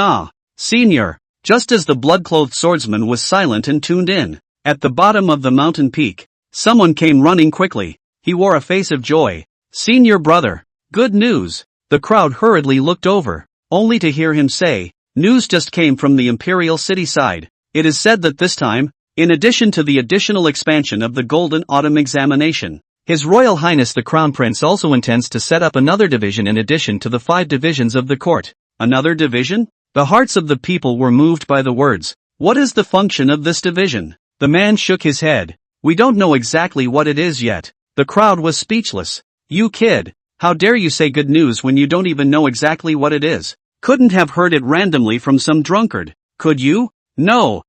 Senior. Just as the blood-clothed swordsman was silent and tuned in, at the bottom of the mountain peak, someone came running quickly. He wore a face of joy. Senior brother. Good news. The crowd hurriedly looked over, only to hear him say, news just came from the Imperial City side. It is said that this time, in addition to the additional expansion of the Golden Autumn Examination, His Royal Highness the Crown Prince also intends to set up another division in addition to the 5 divisions of the court. Another division? The hearts of the people were moved by the words. What is the function of this division? The man shook his head. We don't know exactly what it is yet. The crowd was speechless. You kid, how dare you say good news when you don't even know exactly what it is? Couldn't have heard it randomly from some drunkard, could you? No.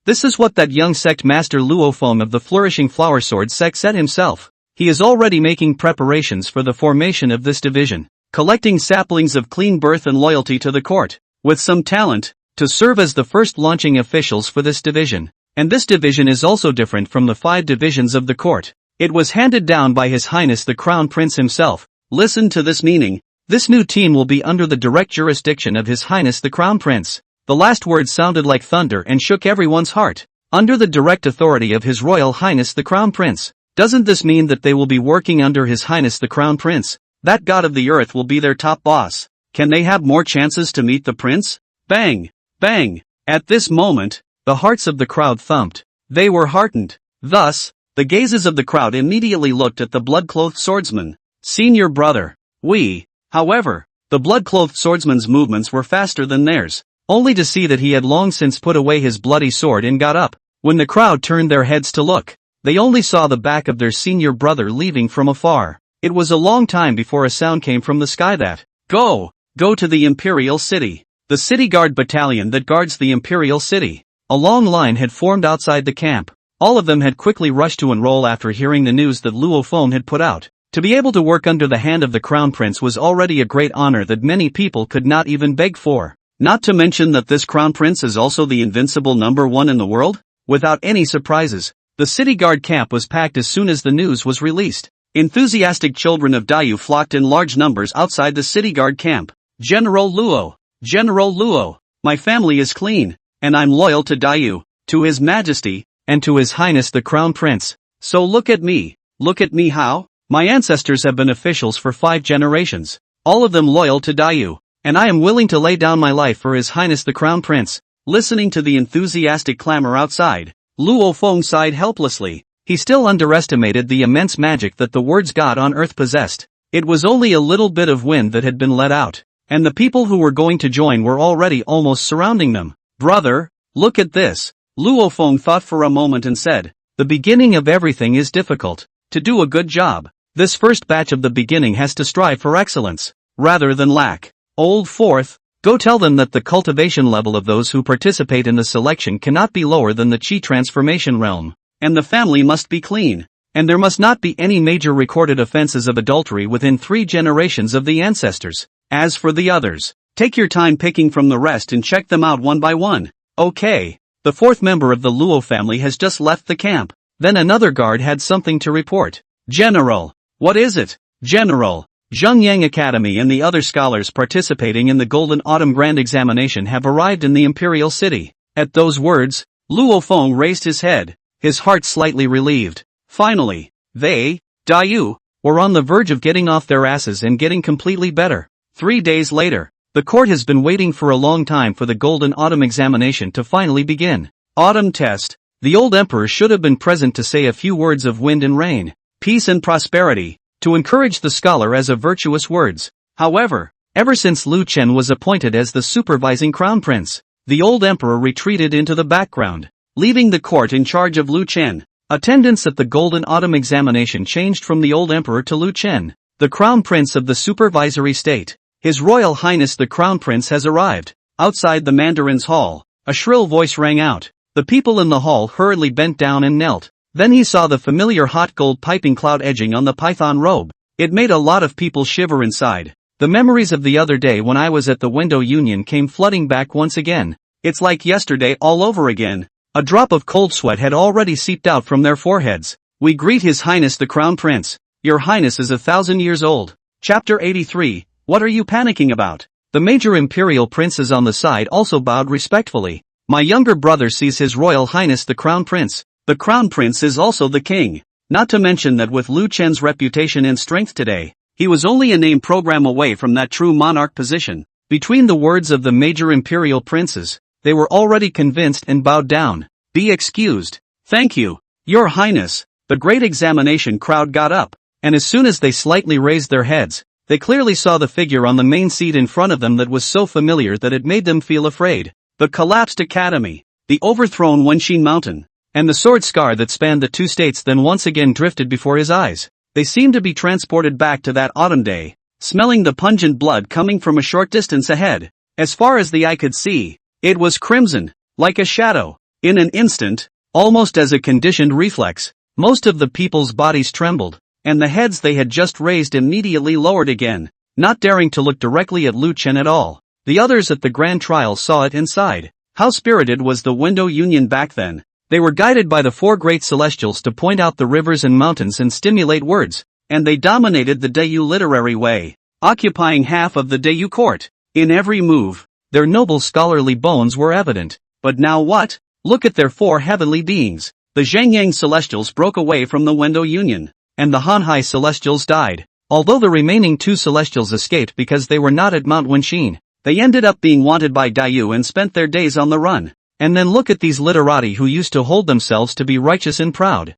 This is what that young sect master Luo Feng of the Flourishing Flower Sword sect said himself. He is already making preparations for the formation of this division, collecting saplings of clean birth and loyalty to the court, with some talent, to serve as the first launching officials for this division. And this division is also different from the 5 divisions of the court. It was handed down by His Highness the Crown Prince himself. Listen to this meaning. This new team will be under the direct jurisdiction of His Highness the Crown Prince. The last word sounded like thunder and shook everyone's heart. Under the direct authority of His Royal Highness the Crown Prince. Doesn't this mean that they will be working under His Highness the Crown Prince? That god of the earth will be their top boss. Can they have more chances to meet the prince? Bang! Bang! At this moment, the hearts of the crowd thumped. They were heartened. Thus, the gazes of the crowd immediately looked at the blood-clothed swordsman. Senior brother. However, the blood-clothed swordsman's movements were faster than theirs. only to see that he had long since put away his bloody sword and got up. When the crowd turned their heads to look, they only saw the back of their senior brother leaving from afar. It was a long time before a sound came from the sky that, "Go! Go to the Imperial City." The city guard battalion that guards the Imperial City. A long line had formed outside the camp. All of them had quickly rushed to enroll after hearing the news that Luo Feng had put out. To be able to work under the hand of the Crown Prince was already a great honor that many people could not even beg for. Not to mention that this Crown Prince is also the invincible #1 in the world? Without any surprises, the city guard camp was packed as soon as the news was released. Enthusiastic children of Daiyu flocked in large numbers outside the city guard camp. General Luo! General Luo! My family is clean, and I'm loyal to Daiyu, to His Majesty, and to His Highness the Crown Prince. So look at me how? My ancestors have been officials for 5 generations, all of them loyal to Daiyu, and I am willing to lay down my life for His Highness the Crown Prince. Listening to the enthusiastic clamor outside, Luo Feng sighed helplessly. He still underestimated the immense magic that the words God on earth possessed. It was only a little bit of wind that had been let out, and the people who were going to join were already almost surrounding them. Brother, look at this. Luo Feng thought for a moment and said, the beginning of everything is difficult. To do a good job, this first batch of the beginning has to strive for excellence, rather than lack. Old Fourth, go tell them that the cultivation level of those who participate in the selection cannot be lower than the Qi transformation realm, and the family must be clean, and there must not be any major recorded offenses of adultery within 3 generations of the ancestors. As for the others, take your time picking from the rest and check them out one by one. Okay. The 4th member of the Luo family has just left the camp. Then another guard had something to report. General. What is it? General. Jang-Yang Academy and the other scholars participating in the Golden Autumn Grand Examination have arrived in the Imperial City. At those words, Luo Feng raised his head, his heart slightly relieved. Finally, they, Daiyu, were on the verge of getting off their asses and getting completely better. 3 days later, the court has been waiting for a long time for the Golden Autumn Examination to finally begin. Autumn test. The old emperor should have been present to say a few words of wind and rain, peace and prosperity, to encourage the scholar as a virtuous words. However, ever since Lu Chen was appointed as the supervising crown prince, the old emperor retreated into the background, leaving the court in charge of Lu Chen. Attendance at the Golden Autumn Examination changed from the old emperor to Lu Chen, the crown prince of the supervisory state. His Royal Highness the Crown Prince has arrived. Outside the Mandarin's hall, a shrill voice rang out. The people in the hall hurriedly bent down and knelt. Then he saw the familiar hot gold piping cloud edging on the python robe. It made a lot of people shiver inside. The memories of the other day when I was at the window union came flooding back once again. It's like yesterday all over again. A drop of cold sweat had already seeped out from their foreheads. We greet His Highness the Crown Prince. Your Highness is 1,000 years old. Chapter 83. What are you panicking about? The major imperial princes on the side also bowed respectfully. My younger brother sees His Royal Highness the Crown Prince. The Crown Prince is also the king. Not to mention that with Lu Chen's reputation and strength today, he was only a name program away from that true monarch position. Between the words of the major imperial princes, they were already convinced and bowed down. Be excused. Thank you, Your Highness. The great examination crowd got up, and as soon as they slightly raised their heads, they clearly saw the figure on the main seat in front of them that was so familiar that it made them feel afraid. The collapsed academy, the overthrown Wenxin mountain, and the sword scar that spanned the 2 states then once again drifted before his eyes. They seemed to be transported back to that autumn day, smelling the pungent blood coming from a short distance ahead. As far as the eye could see, it was crimson, like a shadow. In an instant, almost as a conditioned reflex, most of the people's bodies trembled, and the heads they had just raised immediately lowered again, not daring to look directly at Lu Chen at all. The others at the grand trial saw it inside. How spirited was the window union back then. They were guided by the 4 great celestials to point out the rivers and mountains and stimulate words, and they dominated the Daiyu literary way, occupying half of the Daiyu court. In every move, their noble scholarly bones were evident. But now what? Look at their 4 heavenly beings. The Jang-Yang celestials broke away from the window union, and the Hanhai celestials died. Although the remaining 2 celestials escaped because they were not at Mount Wenxin, they ended up being wanted by Daiyu and spent their days on the run. And then look at these literati who used to hold themselves to be righteous and proud.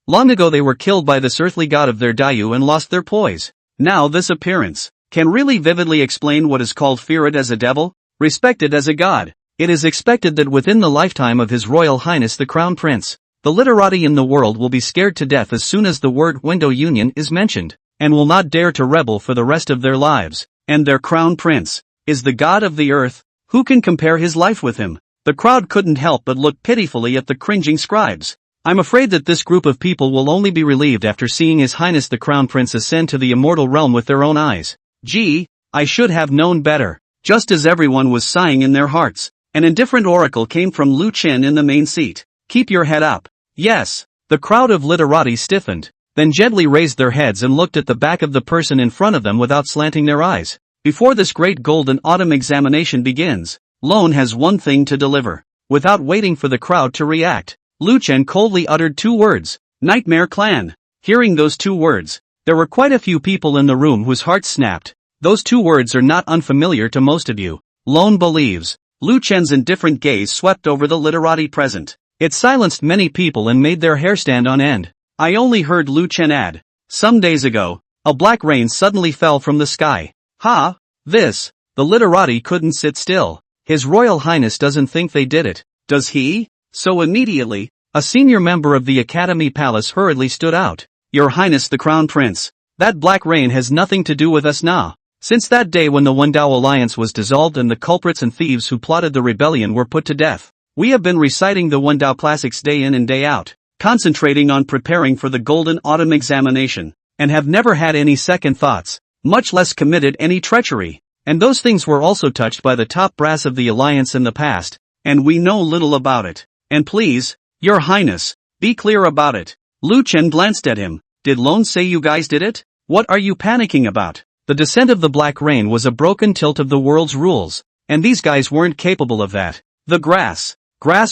Long ago they were killed by this earthly god of their Daiyu and lost their poise. Now this appearance can really vividly explain what is called feared as a devil. respected as a god. It is expected that within the lifetime of His Royal Highness the Crown Prince, the literati in the world will be scared to death as soon as the word window union is mentioned, and will not dare to rebel for the rest of their lives. And their Crown Prince is the god of the earth. Who can compare his life with him? The crowd couldn't help but look pitifully at the cringing scribes. I'm afraid that this group of people will only be relieved after seeing His Highness the Crown Prince ascend to the immortal realm with their own eyes. Gee, I should have known better. Just as everyone was sighing in their hearts, an indifferent oracle came from Lu Chen in the main seat. Keep your head up. Yes. The crowd of literati stiffened, then gently raised their heads and looked at the back of the person in front of them without slanting their eyes. Before this great golden autumn examination begins, Lone has one thing to deliver. Without waiting for the crowd to react, Lu Chen coldly uttered 2 words, Nightmare Clan. Hearing those 2 words, there were quite a few people in the room whose hearts snapped. Those 2 words are not unfamiliar to most of you. Lone believes. Lu Chen's indifferent gaze swept over the literati present. It silenced many people and made their hair stand on end. I only heard Lu Chen add, some days ago, a black rain suddenly fell from the sky. Ha! This. The literati couldn't sit still. His Royal Highness doesn't think they did it, does he? So immediately, a senior member of the Academy Palace hurriedly stood out. Your Highness the Crown Prince, that black rain has nothing to do with us now. Since that day when the Wendao Alliance was dissolved and the culprits and thieves who plotted the rebellion were put to death, we have been reciting the Wendao classics day in and day out, concentrating on preparing for the Golden Autumn examination, and have never had any second thoughts, much less committed any treachery. And those things were also touched by the top brass of the Alliance in the past, and we know little about it. And please, Your Highness, be clear about it. Lu Chen glanced at him. Did Lone say you guys did it? What are you panicking about? The descent of the Black Rain was a broken tilt of the world's rules, and these guys weren't capable of that. The grass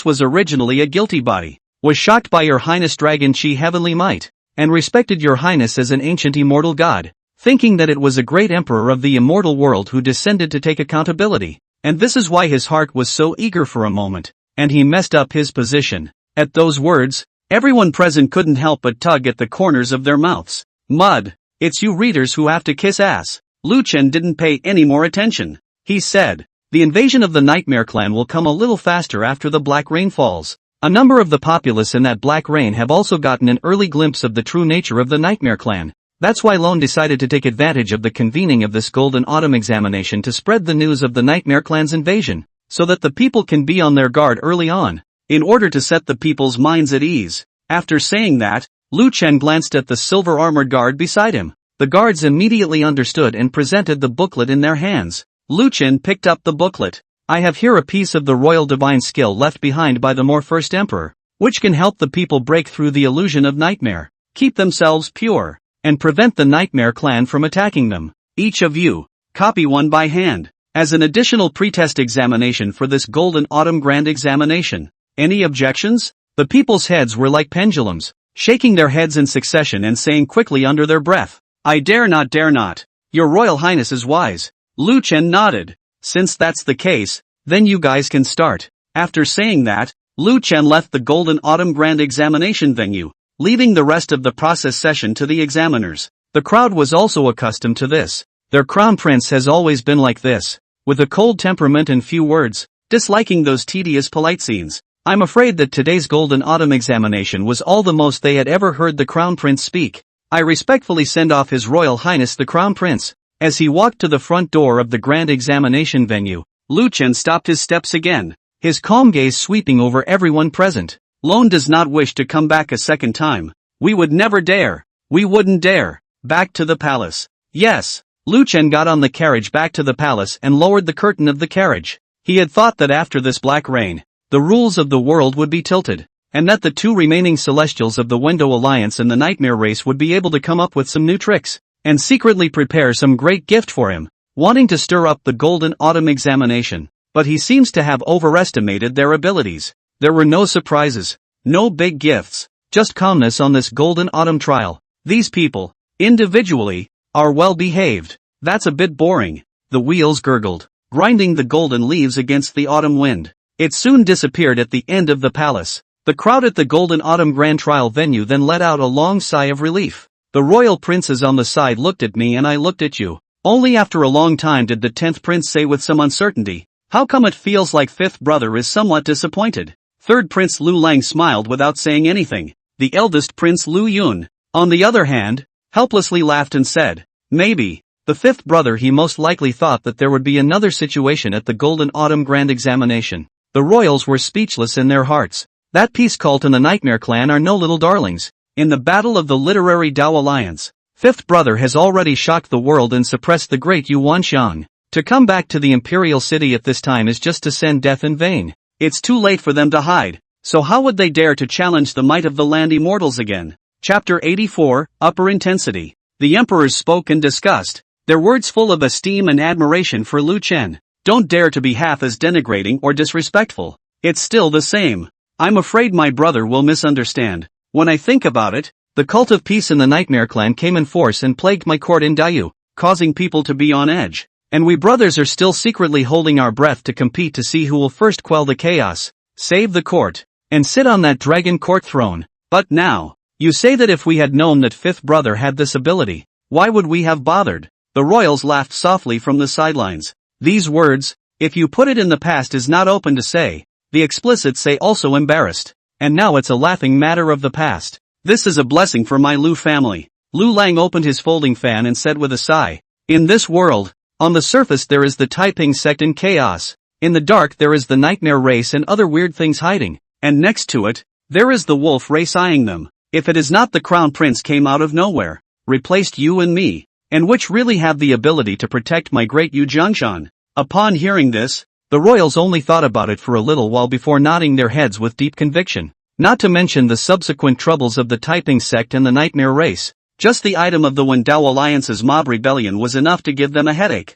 was originally a guilty body, was shocked by Your Highness Dragon Chi Heavenly Might, and respected Your Highness as an ancient immortal god, thinking that it was a great emperor of the immortal world who descended to take accountability. And this is why his heart was so eager for a moment, and he messed up his position. At those words, everyone present couldn't help but tug at the corners of their mouths. Mud, it's you readers who have to kiss ass. Lu Chen didn't pay any more attention. He said, the invasion of the Nightmare Clan will come a little faster after the Black Rain falls. A number of the populace in that Black Rain have also gotten an early glimpse of the true nature of the Nightmare Clan. That's why Lone decided to take advantage of the convening of this Golden Autumn examination to spread the news of the Nightmare Clan's invasion, so that the people can be on their guard early on, in order to set the people's minds at ease. After saying that, Lu Chen glanced at the silver-armored guard beside him. The guards immediately understood and presented the booklet in their hands. Lu Chen picked up the booklet. I have here a piece of the royal divine skill left behind by the More First Emperor, which can help the people break through the illusion of nightmare, keep themselves pure, and prevent the Nightmare Clan from attacking them. Each of you, copy one by hand, as an additional pretest examination for this Golden Autumn Grand Examination. Any objections? The people's heads were like pendulums, shaking their heads in succession and saying quickly under their breath, I dare not, dare not. Your Royal Highness is wise. Lu Chen nodded. Since that's the case, then you guys can start. After saying that, Lu Chen left the Golden Autumn Grand Examination venue, leaving the rest of the process session to the examiners. The crowd was also accustomed to this. Their crown prince has always been like this, with a cold temperament and few words, disliking those tedious polite scenes. I'm afraid that today's Golden Autumn examination was all the most they had ever heard the crown prince speak. I respectfully send off His Royal Highness the Crown Prince. As he walked to the front door of the grand examination venue, Lu Chen stopped his steps again, his calm gaze sweeping over everyone present. Lone does not wish to come back a second time. We would never dare. We wouldn't dare. Back to the palace. Yes. Lu Chen got on the carriage back to the palace and lowered the curtain of the carriage. He had thought that after this black rain, the rules of the world would be tilted, and that the 2 remaining celestials of the Wendao Alliance and the Nightmare Race would be able to come up with some new tricks, and secretly prepare some great gift for him, wanting to stir up the Golden Autumn examination. But he seems to have overestimated their abilities. There were no surprises, no big gifts, just calmness on this Golden Autumn trial. These people, individually, are well behaved. That's a bit boring. The wheels gurgled, grinding the golden leaves against the autumn wind. It soon disappeared at the end of the palace. The crowd at the Golden Autumn Grand Trial venue then let out a long sigh of relief. The royal princes on the side looked at me and I looked at you. Only after a long time did the 10th prince say with some uncertainty, How come it feels like fifth brother is somewhat disappointed? Third Prince Lu Lang smiled without saying anything. The eldest Prince Lu Yun, on the other hand, helplessly laughed and said, maybe. The fifth brother he most likely thought that there would be another situation at the Golden Autumn Grand Examination. The royals were speechless in their hearts. That peace cult and the Nightmare Clan are no little darlings. In the battle of the literary Dao Alliance, fifth brother has already shocked the world and suppressed the great Yuan Xiang. To come back to the Imperial City at this time is just to send death in vain. It's too late for them to hide, so how would they dare to challenge the might of the land immortals again? Chapter 84, Upper Intensity. The emperors spoke and discussed, their words full of esteem and admiration for Lu Chen. Don't dare to be half as denigrating or disrespectful. It's still the same. I'm afraid my brother will misunderstand. When I think about it, the cult of peace in the Nightmare Clan came in force and plagued my court in Dayu, causing people to be on edge. And we brothers are still secretly holding our breath to compete to see who will first quell the chaos, save the court, and sit on that dragon court throne. But now, you say that if we had known that fifth brother had this ability, why would we have bothered? The royals laughed softly from the sidelines. These words, if you put it in the past is not open to say, the explicit say also embarrassed. And now it's a laughing matter of the past. This is a blessing for my Lu family. Lu Lang opened his folding fan and said with a sigh, in this world, on the surface there is the Taiping Sect in chaos. In the dark there is the nightmare race and other weird things hiding. And next to it, there is the wolf race eyeing them. If it is not the crown prince came out of nowhere, replaced you and me, and which really have the ability to protect my great Yu Jiangshan. Upon hearing this, the royals only thought about it for a little while before nodding their heads with deep conviction. Not to mention the subsequent troubles of the Taiping Sect and the nightmare race. Just the item of the Wen Dao Alliance's mob rebellion was enough to give them a headache.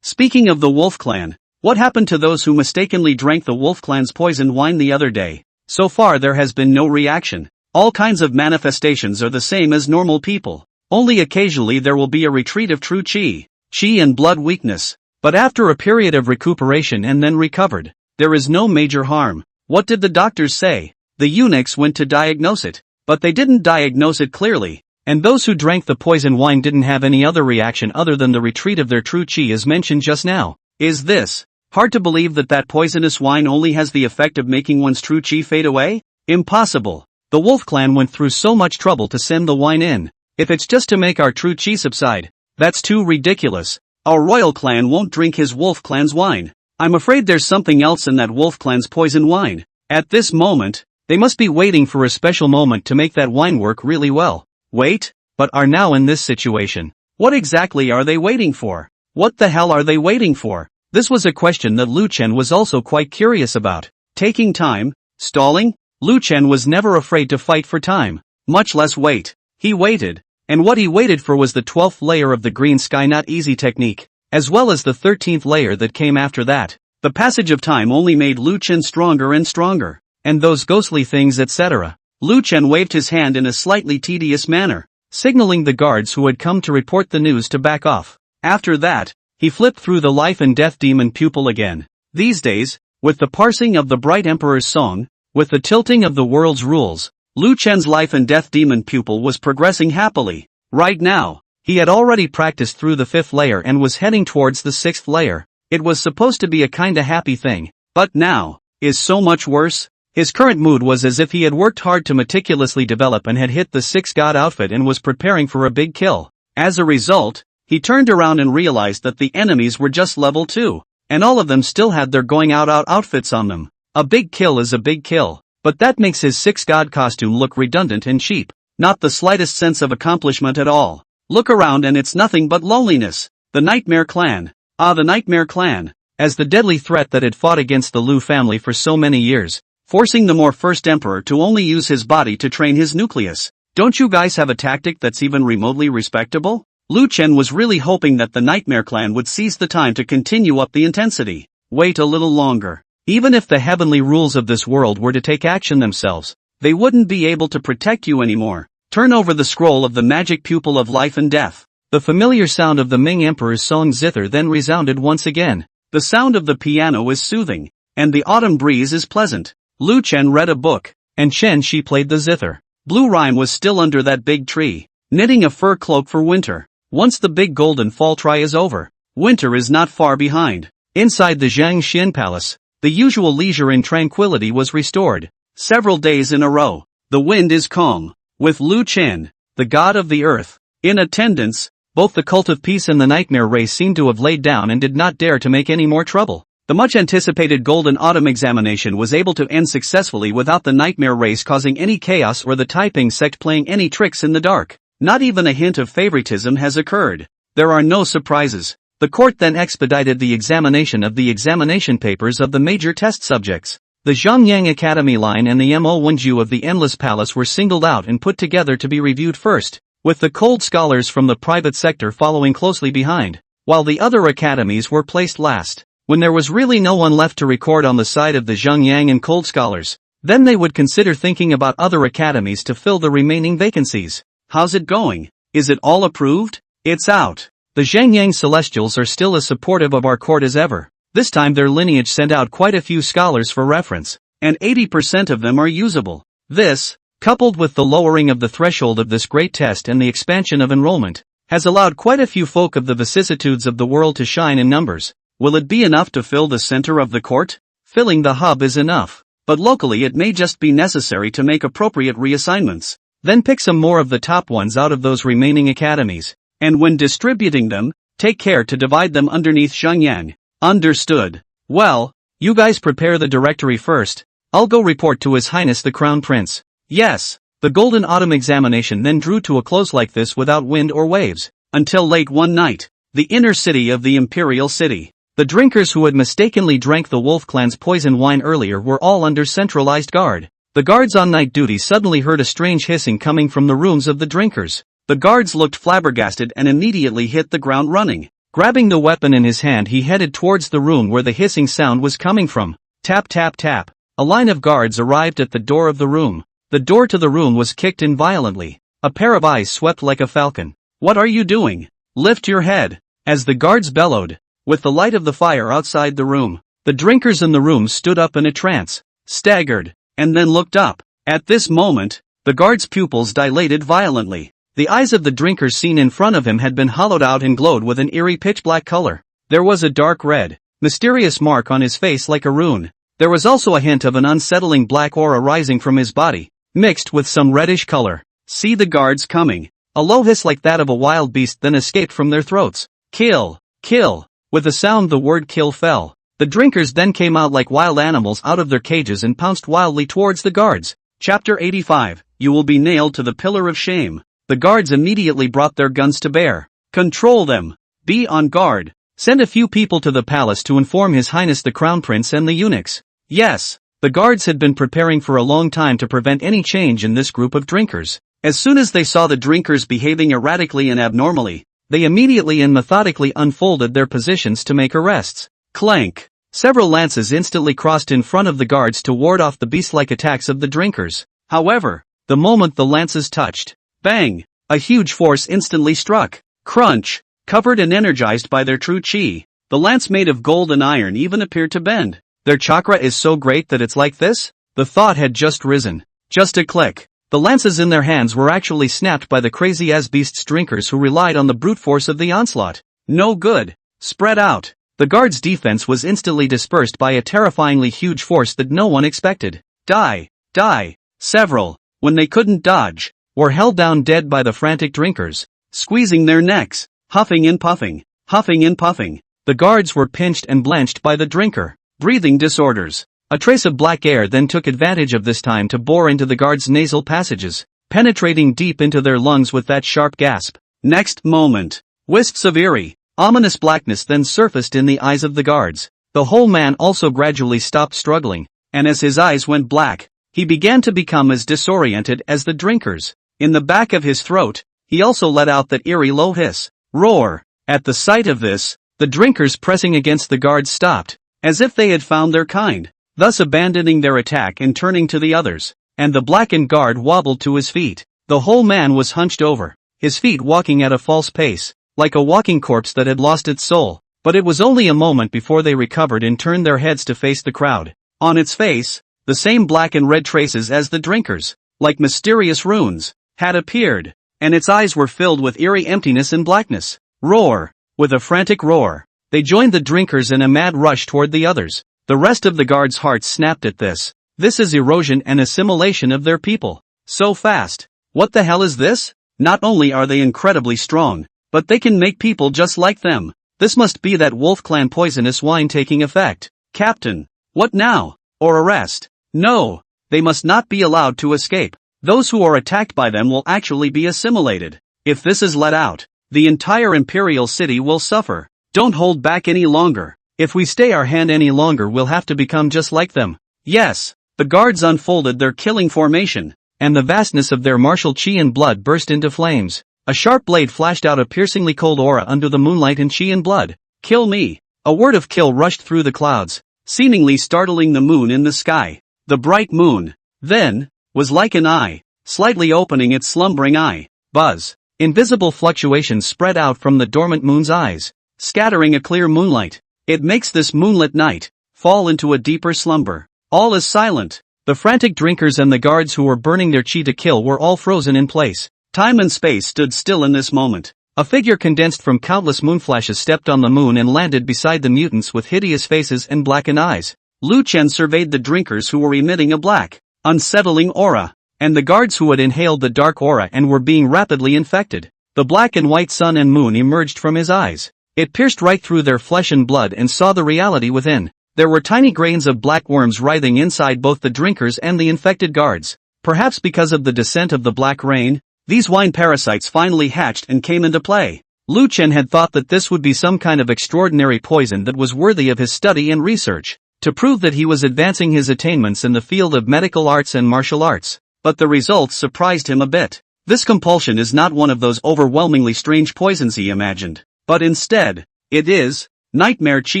Speaking of the Wolf Clan, what happened to those who mistakenly drank the Wolf Clan's poisoned wine the other day? So far there has been no reaction. All kinds of manifestations are the same as normal people. Only occasionally there will be a retreat of true chi and blood weakness. But after a period of recuperation and then recovered, there is no major harm. What did the doctors say? The eunuchs went to diagnose it, but they didn't diagnose it clearly. And those who drank the poison wine didn't have any other reaction other than the retreat of their true chi as mentioned just now. Is this hard to believe that poisonous wine only has the effect of making one's true chi fade away? Impossible. The Wolf Clan went through so much trouble to send the wine in. If it's just to make our true chi subside, that's too ridiculous. Our royal clan won't drink his Wolf Clan's wine. I'm afraid there's something else in that Wolf Clan's poison wine. At this moment, they must be waiting for a special moment to make that wine work really well. Wait, but are now in this situation. What exactly are they waiting for? What the hell are they waiting for? This was a question that Lu Chen was also quite curious about. Taking time? Stalling? Lu Chen was never afraid to fight for time, much less wait. He waited, and what he waited for was the 12th layer of the green sky not easy technique, as well as the 13th layer that came after that. The passage of time only made Lu Chen stronger and stronger, and those ghostly things etc. Lu Chen waved his hand in a slightly tedious manner, signaling the guards who had come to report the news to back off. After that, he flipped through the life and death demon pupil again. These days, with the parsing of the bright emperor's song, with the tilting of the world's rules, Lu Chen's life and death demon pupil was progressing happily. Right now, he had already practiced through the 5th layer and was heading towards the 6th layer. It was supposed to be a kinda happy thing, but now, is so much worse. His current mood was as if he had worked hard to meticulously develop and had hit the 6 god outfit and was preparing for a big kill. As a result, he turned around and realized that the enemies were just level 2, and all of them still had their going out outfits on them. A big kill is a big kill, but that makes his 6 god costume look redundant and cheap. Not the slightest sense of accomplishment at all. Look around and it's nothing but loneliness. The Nightmare Clan. The Nightmare Clan. As the deadly threat that had fought against the Lu family for so many years, forcing the more first emperor to only use his body to train his nucleus. Don't you guys have a tactic that's even remotely respectable? Lu Chen was really hoping that the Nightmare Clan would seize the time to continue up the intensity. Wait a little longer. Even if the heavenly rules of this world were to take action themselves, they wouldn't be able to protect you anymore. Turn over the scroll of the magic pupil of life and death. The familiar sound of the Ming Emperor's song zither then resounded once again. The sound of the piano is soothing, and the autumn breeze is pleasant. Lu Chen read a book, and Chen Shi played the zither. Blue Rhyme was still under that big tree, knitting a fur cloak for winter. Once the big golden fall try is over, winter is not far behind. Inside the Zhang Palace, the usual leisure and tranquility was restored. Several days in a row, the wind is calm, with Lu Chen, the god of the earth, in attendance. Both the cult of peace and the nightmare race seemed to have laid down and did not dare to make any more trouble. The much-anticipated Golden Autumn examination was able to end successfully without the nightmare race causing any chaos or the Taiping Sect playing any tricks in the dark. Not even a hint of favoritism has occurred. There are no surprises. The court then expedited the examination of the examination papers of the major test subjects. The Jang-Yang Academy line and the Mo Wenju of the Endless Palace were singled out and put together to be reviewed first, with the cold scholars from the private sector following closely behind, while the other academies were placed last. When there was really no one left to record on the side of the Jang-Yang and cold scholars, then they would consider thinking about other academies to fill the remaining vacancies. How's it going? Is it all approved? It's out. The Jang-Yang Celestials are still as supportive of our court as ever. This time their lineage sent out quite a few scholars for reference, and 80% of them are usable. This, coupled with the lowering of the threshold of this great test and the expansion of enrollment, has allowed quite a few folk of the vicissitudes of the world to shine in numbers. Will it be enough to fill the center of the court? Filling the hub is enough, but locally it may just be necessary to make appropriate reassignments. Then pick some more of the top ones out of those remaining academies, and when distributing them, take care to divide them underneath Jang-Yang. Understood. Well, you guys prepare the directory first. I'll go report to His Highness the Crown Prince. Yes. The Golden Autumn examination then drew to a close like this without wind or waves, until late one night. The inner city of the Imperial City. The drinkers who had mistakenly drank the Wolf Clan's poison wine earlier were all under centralized guard. The guards on night duty suddenly heard a strange hissing coming from the rooms of the drinkers. The guards looked flabbergasted and immediately hit the ground running. Grabbing the weapon in his hand, he headed towards the room where the hissing sound was coming from. Tap tap tap. A line of guards arrived at the door of the room. The door to the room was kicked in violently. A pair of eyes swept like a falcon. What are you doing? Lift your head. As the guards bellowed, with the light of the fire outside the room, the drinkers in the room stood up in a trance, staggered, and then looked up. At this moment, the guard's pupils dilated violently. The eyes of the drinkers seen in front of him had been hollowed out and glowed with an eerie pitch-black color. There was a dark red, mysterious mark on his face like a rune. There was also a hint of an unsettling black aura rising from his body, mixed with some reddish color. See the guards coming. A low hiss like that of a wild beast then escaped from their throats. Kill! Kill! With a sound the word kill fell. The drinkers then came out like wild animals out of their cages and pounced wildly towards the guards. Chapter 85. You will be nailed to the pillar of shame. The guards immediately brought their guns to bear. Control them. Be on guard. Send a few people to the palace to inform His Highness the Crown Prince and the eunuchs. Yes. The guards had been preparing for a long time to prevent any change in this group of drinkers. As soon as they saw the drinkers behaving erratically and abnormally, they immediately and methodically unfolded their positions to make arrests. Clank. Several lances instantly crossed in front of the guards to ward off the beast-like attacks of the drinkers. However, the moment the lances touched, bang! A huge force instantly struck. Crunch! Covered and energized by their true chi, the lance made of gold and iron even appeared to bend. Their chakra is so great that it's like this? The thought had just risen. Just a click. The lances in their hands were actually snapped by the crazy-as beasts drinkers who relied on the brute force of the onslaught. No good. Spread out. The guards' defense was instantly dispersed by a terrifyingly huge force that no one expected. Die. Die. Several, when they couldn't dodge, were held down dead by the frantic drinkers, squeezing their necks, huffing and puffing, huffing and puffing. The guards were pinched and blanched by the drinker. Breathing disorders. A trace of black air then took advantage of this time to bore into the guards' nasal passages, penetrating deep into their lungs with that sharp gasp. Next moment, wisps of eerie, ominous blackness then surfaced in the eyes of the guards. The whole man also gradually stopped struggling, and as his eyes went black, he began to become as disoriented as the drinkers. In the back of his throat, he also let out that eerie low hiss, roar. At the sight of this, the drinkers pressing against the guards stopped, as if they had found their kind, thus abandoning their attack and turning to the others, and the blackened guard wobbled to his feet. The whole man was hunched over, his feet walking at a false pace, like a walking corpse that had lost its soul. But it was only a moment before they recovered and turned their heads to face the crowd. On its face, the same black and red traces as the drinkers, like mysterious runes, had appeared, and its eyes were filled with eerie emptiness and blackness. Roar! With a frantic roar, They joined the drinkers in a mad rush toward the others. The rest of the guards' hearts snapped at this. This is erosion and assimilation of their people. So fast. What the hell is this? Not only are they incredibly strong, but they can make people just like them. This must be that wolf clan poisonous wine taking effect. Captain. What now? Or arrest? No. They must not be allowed to escape. Those who are attacked by them will actually be assimilated. If this is let out, the entire Imperial City will suffer. Don't hold back any longer. If we stay our hand any longer, we'll have to become just like them. Yes. The guards unfolded their killing formation, and the vastness of their martial chi and blood burst into flames. A sharp blade flashed out a piercingly cold aura under the moonlight in chi and blood. Kill me. A word of kill rushed through the clouds, seemingly startling the moon in the sky. The bright moon, then, was like an eye, slightly opening its slumbering eye. Buzz. Invisible fluctuations spread out from the dormant moon's eyes, scattering a clear moonlight. It makes this moonlit night fall into a deeper slumber. All is silent. The frantic drinkers and the guards who were burning their chi to kill were all frozen in place. Time and space stood still in this moment. A figure condensed from countless moonflashes stepped on the moon and landed beside the mutants with hideous faces and blackened eyes. Lu Chen surveyed the drinkers who were emitting a black, unsettling aura, and the guards who had inhaled the dark aura and were being rapidly infected. The black and white sun and moon emerged from his eyes. It pierced right through their flesh and blood and saw the reality within. There were tiny grains of black worms writhing inside both the drinkers and the infected guards. Perhaps because of the descent of the black rain, these wine parasites finally hatched and came into play. Lu Chen had thought that this would be some kind of extraordinary poison that was worthy of his study and research, to prove that he was advancing his attainments in the field of medical arts and martial arts. But the results surprised him a bit. This compulsion is not one of those overwhelmingly strange poisons he imagined, but instead, it is nightmare chi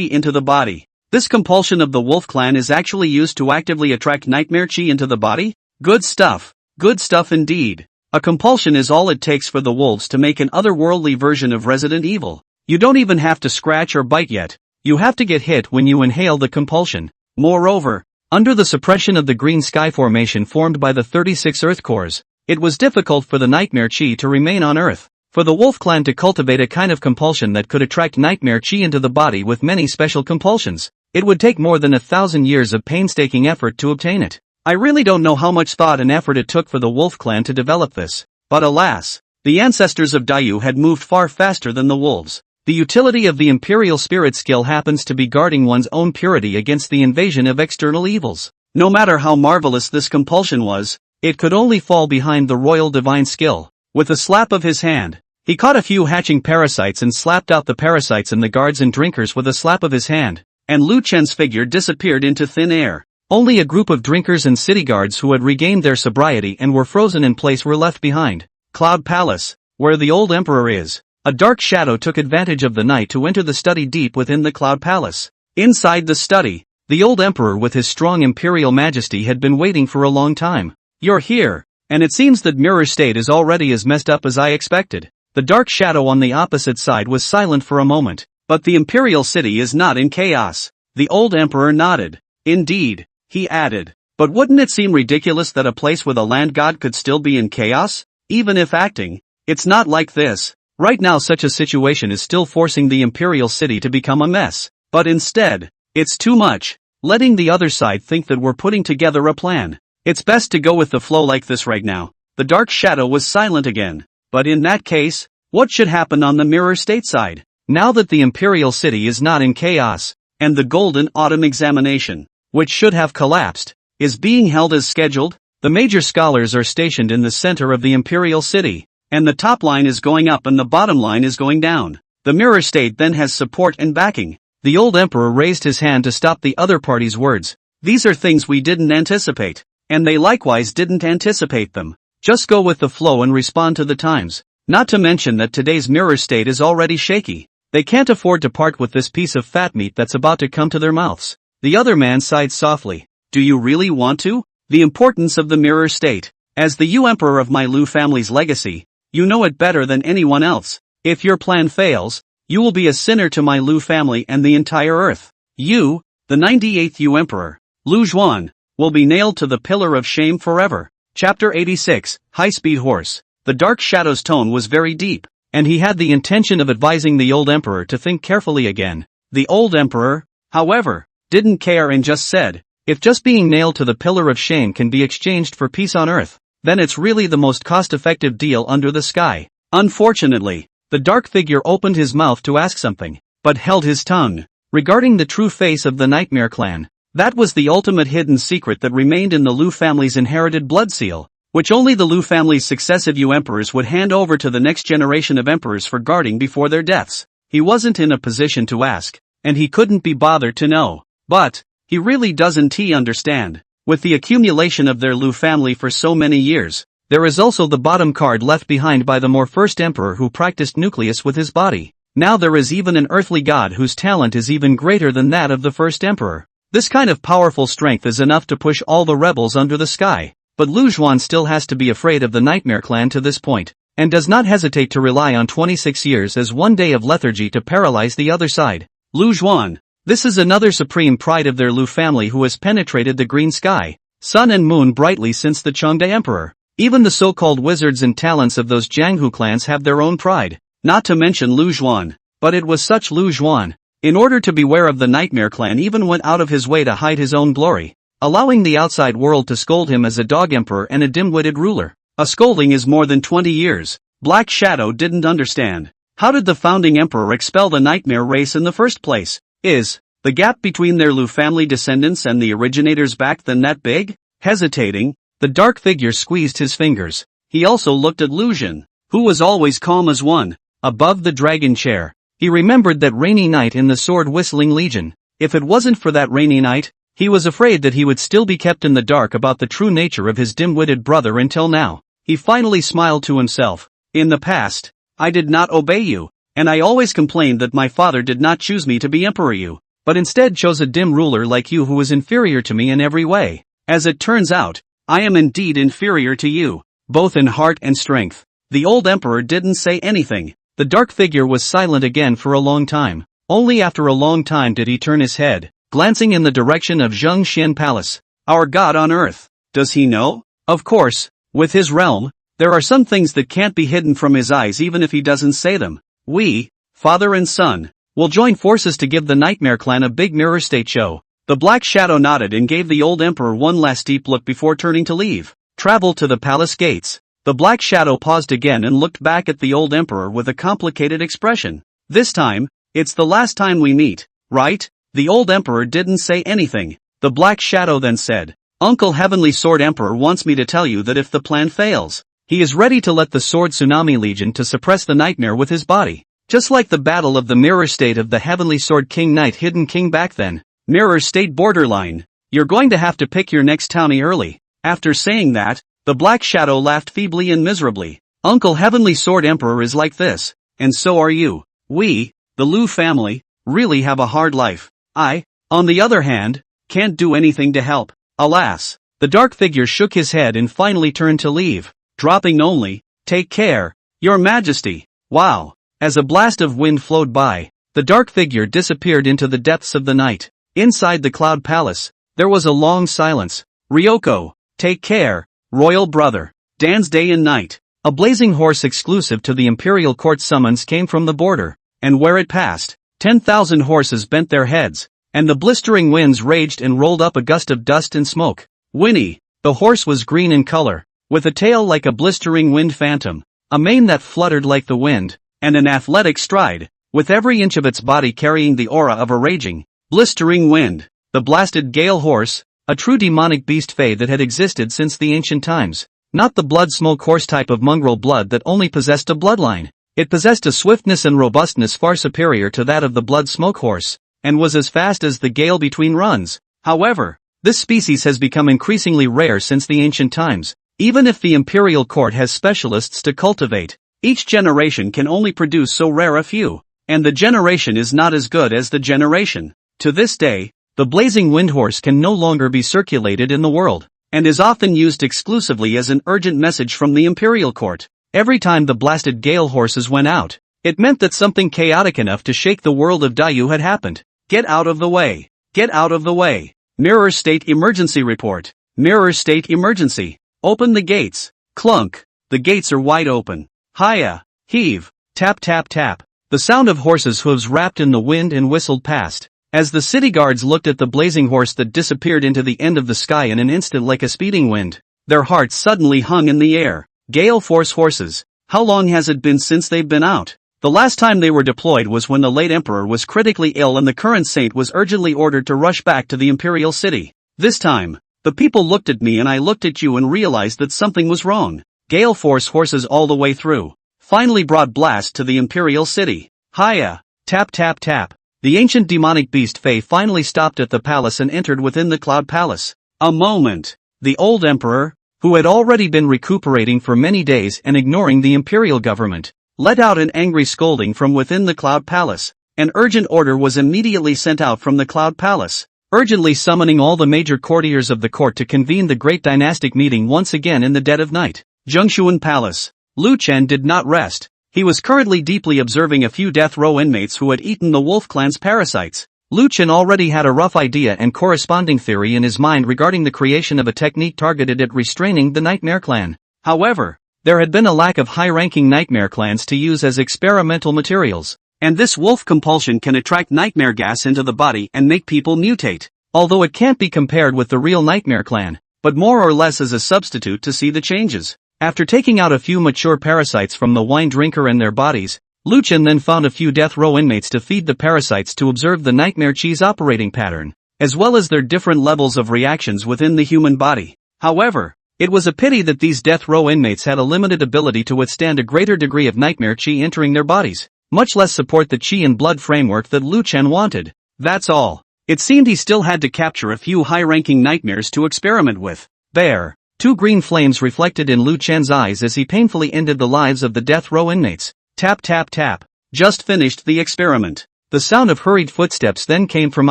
into the body. This compulsion of the wolf clan is actually used to actively attract nightmare chi into the body? Good stuff. Good stuff indeed. A compulsion is all it takes for the wolves to make an otherworldly version of Resident Evil. You don't even have to scratch or bite yet. You have to get hit when you inhale the compulsion. Moreover, under the suppression of the green sky formation formed by the 36 Earth cores, it was difficult for the nightmare chi to remain on Earth. For the wolf clan to cultivate a kind of compulsion that could attract nightmare chi into the body with many special compulsions, it would take more than 1,000 years of painstaking effort to obtain it. I really don't know how much thought and effort it took for the wolf clan to develop this, but alas, the ancestors of Daiyu had moved far faster than the wolves. The utility of the imperial spirit skill happens to be guarding one's own purity against the invasion of external evils. No matter how marvelous this compulsion was, it could only fall behind the royal divine skill. With a slap of his hand, he caught a few hatching parasites and slapped out the parasites and the guards and drinkers with a slap of his hand, and Lu Chen's figure disappeared into thin air. Only a group of drinkers and city guards who had regained their sobriety and were frozen in place were left behind. Cloud Palace, where the old emperor is. A dark shadow took advantage of the night to enter the study deep within the Cloud Palace. Inside the study, the old emperor with his strong imperial majesty had been waiting for a long time. You're here, and it seems that Mirror State is already as messed up as I expected. The dark shadow on the opposite side was silent for a moment. But the Imperial City is not in chaos. The old emperor nodded. Indeed, he added. But wouldn't it seem ridiculous that a place with a land god could still be in chaos? Even if acting, it's not like this. Right now such a situation is still forcing the Imperial City to become a mess. But instead, it's too much, letting the other side think that we're putting together a plan. It's best to go with the flow like this right now. The dark shadow was silent again. But in that case, what should happen on the Mirror State side? Now that the Imperial City is not in chaos, and the Golden Autumn examination, which should have collapsed, is being held as scheduled, the major scholars are stationed in the center of the Imperial City, and the top line is going up and the bottom line is going down. The Mirror State then has support and backing. The old emperor raised his hand to stop the other party's words. These are things we didn't anticipate, and they likewise didn't anticipate them. Just go with the flow and respond to the times. Not to mention that today's Mirror State is already shaky. They can't afford to part with this piece of fat meat that's about to come to their mouths. The other man sighed softly. Do you really want to? The importance of the Mirror State. As the Emperor of my Lu family's legacy, you know it better than anyone else. If your plan fails, you will be a sinner to my Lu family and the entire earth. You, the 98th Emperor, Lu Zhuan, will be nailed to the pillar of shame forever. Chapter 86, High-Speed Horse. The Dark Shadow's tone was very deep, and he had the intention of advising the old emperor to think carefully again. The old emperor, however, didn't care and just said, if just being nailed to the pillar of shame can be exchanged for peace on earth, then it's really the most cost-effective deal under the sky. Unfortunately, the dark figure opened his mouth to ask something, but held his tongue. Regarding the true face of the Nightmare clan, that was the ultimate hidden secret that remained in the Lu family's inherited blood seal, which only the Lu family's successive emperors would hand over to the next generation of emperors for guarding before their deaths. He wasn't in a position to ask, and he couldn't be bothered to know. But he really doesn't understand. With the accumulation of their Lu family for so many years, there is also the bottom card left behind by the more first emperor who practiced nucleus with his body. Now there is even an earthly god whose talent is even greater than that of the first emperor. This kind of powerful strength is enough to push all the rebels under the sky. But Lu Chen still has to be afraid of the Nightmare clan to this point, and does not hesitate to rely on 26 years as one day of lethargy to paralyze the other side. Lu Chen. This is another supreme pride of their Lu family who has penetrated the green sky, sun and moon brightly since the Chengde emperor. Even the so-called wizards and talents of those Jianghu clans have their own pride, not to mention Lu Chen. But it was such Lu Chen, in order to beware of the Nightmare clan, even went out of his way to hide his own glory, allowing the outside world to scold him as a dog emperor and a dim-witted ruler. A scolding is more than 20 years. Black Shadow didn't understand. How did the founding emperor expel the Nightmare race in the first place? Is the gap between their Lu family descendants and the originators back then that big? Hesitating, the dark figure squeezed his fingers. He also looked at Lu Chen, who was always calm as one, above the dragon chair. He remembered that rainy night in the sword-whistling legion. If it wasn't for that rainy night, he was afraid that he would still be kept in the dark about the true nature of his dim-witted brother until now. He finally smiled to himself. In the past, I did not obey you, and I always complained that my father did not choose me to be emperor you, but instead chose a dim ruler like you who was inferior to me in every way. As it turns out, I am indeed inferior to you, both in heart and strength. The old emperor didn't say anything. The dark figure was silent again for a long time. Only after a long time did he turn his head, glancing in the direction of Zhengxian Palace. Our god on earth. Does he know? Of course, with his realm, there are some things that can't be hidden from his eyes even if he doesn't say them. We, father and son, will join forces to give the Nightmare clan a big mirror state show. The Black Shadow nodded and gave the old emperor one last deep look before turning to leave. Travel to the palace gates. The Black Shadow paused again and looked back at the old emperor with a complicated expression. This time, it's the last time we meet, right? The old emperor didn't say anything. The Black Shadow then said, Uncle Heavenly Sword Emperor wants me to tell you that if the plan fails, he is ready to let the Sword Tsunami Legion to suppress the Nightmare with his body. Just like the battle of the Mirror State of the Heavenly Sword King Knight Hidden King back then. Mirror State borderline. You're going to have to pick your next townie early. After saying that, the Black Shadow laughed feebly and miserably. Uncle Heavenly Sword Emperor is like this, and so are you. We, the Lu family, really have a hard life. I, on the other hand, can't do anything to help. Alas. The dark figure shook his head and finally turned to leave, dropping only, take care, your majesty. Wow. As a blast of wind flowed by, the dark figure disappeared into the depths of the night. Inside the Cloud Palace, there was a long silence. Ryoko, take care, royal brother. Dan's day and night. A blazing horse exclusive to the Imperial Court summons came from the border, and where it passed, 10,000 horses bent their heads, and the blistering winds raged and rolled up a gust of dust and smoke. Winnie, the horse was green in color, with a tail like a blistering wind phantom, a mane that fluttered like the wind, and an athletic stride, with every inch of its body carrying the aura of a raging, blistering wind. The blasted gale horse, a true demonic beast fey that had existed since the ancient times. Not the blood smoke horse type of mongrel blood that only possessed a bloodline. It possessed a swiftness and robustness far superior to that of the blood smoke horse, and was as fast as the gale between runs. However, this species has become increasingly rare since the ancient times. Even if the Imperial Court has specialists to cultivate, each generation can only produce so rare a few, and the generation is not as good as the generation. To this day, the blazing windhorse can no longer be circulated in the world, and is often used exclusively as an urgent message from the Imperial Court. Every time the blasted gale horses went out, it meant that something chaotic enough to shake the world of Dayu had happened. Get out of the way. Get out of the way. Mirror State Emergency Report. Mirror State Emergency. Open the gates. Clunk. The gates are wide open. Hiya. Heave. Tap tap tap. The sound of horses' hooves rapped in the wind and whistled past. As the city guards looked at the blazing horse that disappeared into the end of the sky in an instant like a speeding wind, their hearts suddenly hung in the air. Gale Force horses. How long has it been since they've been out? The last time they were deployed was when the late emperor was critically ill and the current saint was urgently ordered to rush back to the Imperial City. This time, the people looked at me and I looked at you and realized that something was wrong. Gale Force horses all the way through. Finally brought blast to the Imperial City. Hiya! Tap tap tap. The ancient demonic beast Faye finally stopped at the palace and entered within the Cloud Palace. A moment. The old emperor, who had already been recuperating for many days and ignoring the imperial government, let out an angry scolding from within the Cloud Palace. An urgent order was immediately sent out from the Cloud Palace, urgently summoning all the major courtiers of the court to convene the great dynastic meeting once again in the dead of night. Zhengshuan Palace. Lu Chen did not rest. He was currently deeply observing a few death row inmates who had eaten the wolf clan's parasites. Lu Chen already had a rough idea and corresponding theory in his mind regarding the creation of a technique targeted at restraining the Nightmare Clan. However, there had been a lack of high-ranking Nightmare Clans to use as experimental materials, and this wolf compulsion can attract nightmare gas into the body and make people mutate. Although it can't be compared with the real Nightmare Clan, but more or less as a substitute to see the changes. After taking out a few mature parasites from the wine drinker and their bodies, Lu Chen then found a few death row inmates to feed the parasites to observe the nightmare cheese operating pattern, as well as their different levels of reactions within the human body. However, it was a pity that these death row inmates had a limited ability to withstand a greater degree of nightmare chi entering their bodies, much less support the chi and blood framework that Lu Chen wanted. That's all. It seemed he still had to capture a few high-ranking nightmares to experiment with. There. 2 green flames reflected in Lu Chen's eyes as he painfully ended the lives of the death row inmates. Tap tap tap. Just finished the experiment. The sound of hurried footsteps then came from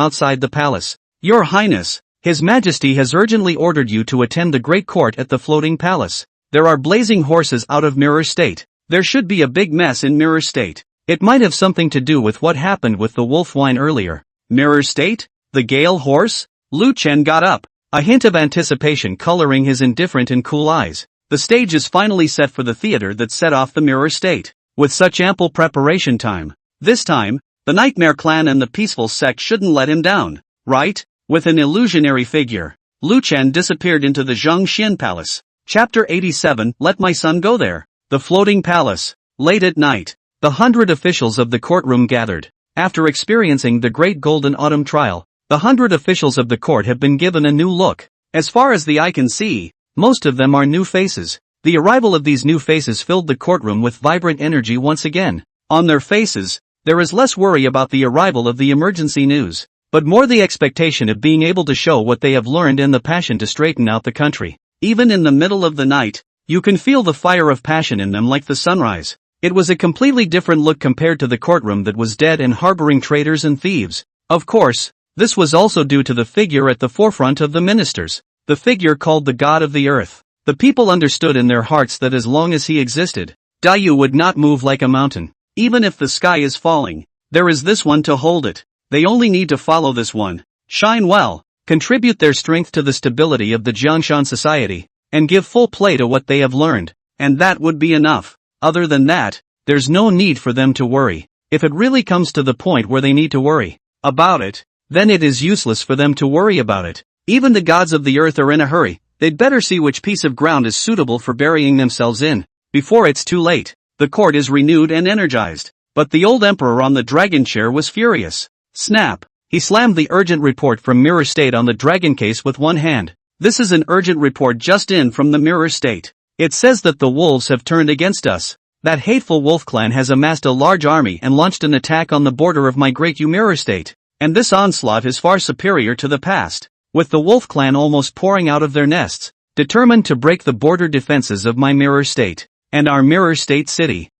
outside the palace. Your Highness, His Majesty has urgently ordered you to attend the Great Court at the Floating Palace. There are blazing horses out of Mirror State. There should be a big mess in Mirror State. It might have something to do with what happened with the wolf wine earlier. Mirror State? The Gale Horse? Lu Chen got up, a hint of anticipation coloring his indifferent and cool eyes. The stage is finally set for the theater that set off the Mirror State. With such ample preparation time, this time, the Nightmare Clan and the Peaceful Sect shouldn't let him down, right? With an illusionary figure, Lu Chen disappeared into the Zhangxian Palace. Chapter 87, Let My Son Go There. The Floating Palace. Late at night, the 100 officials of the courtroom gathered. After experiencing the Great Golden Autumn Trial, the 100 officials of the court have been given a new look. As far as the eye can see, most of them are new faces. The arrival of these new faces filled the courtroom with vibrant energy once again. On their faces, there is less worry about the arrival of the emergency news, but more the expectation of being able to show what they have learned and the passion to straighten out the country. Even in the middle of the night, you can feel the fire of passion in them like the sunrise. It was a completely different look compared to the courtroom that was dead and harboring traitors and thieves. Of course, this was also due to the figure at the forefront of the ministers, the figure called the God of the Earth. The people understood in their hearts that as long as he existed, Dayu would not move like a mountain. Even if the sky is falling, there is this one to hold it. They only need to follow this one, shine well, contribute their strength to the stability of the Jiangshan society, and give full play to what they have learned, and that would be enough. Other than that, there's no need for them to worry. If it really comes to the point where they need to worry about it, then it is useless for them to worry about it. Even the gods of the earth are in a hurry. They'd better see which piece of ground is suitable for burying themselves in, before it's too late. The court is renewed and energized. But the old emperor on the dragon chair was furious. Snap! He slammed the urgent report from Mirror State on the dragon case with one hand. This is an urgent report just in from the Mirror State. It says that the wolves have turned against us. That hateful wolf clan has amassed a large army and launched an attack on the border of my great Mirror State. And this onslaught is far superior to the past, with the wolf clan almost pouring out of their nests, determined to break the border defenses of my Mirror State, and our Mirror State city.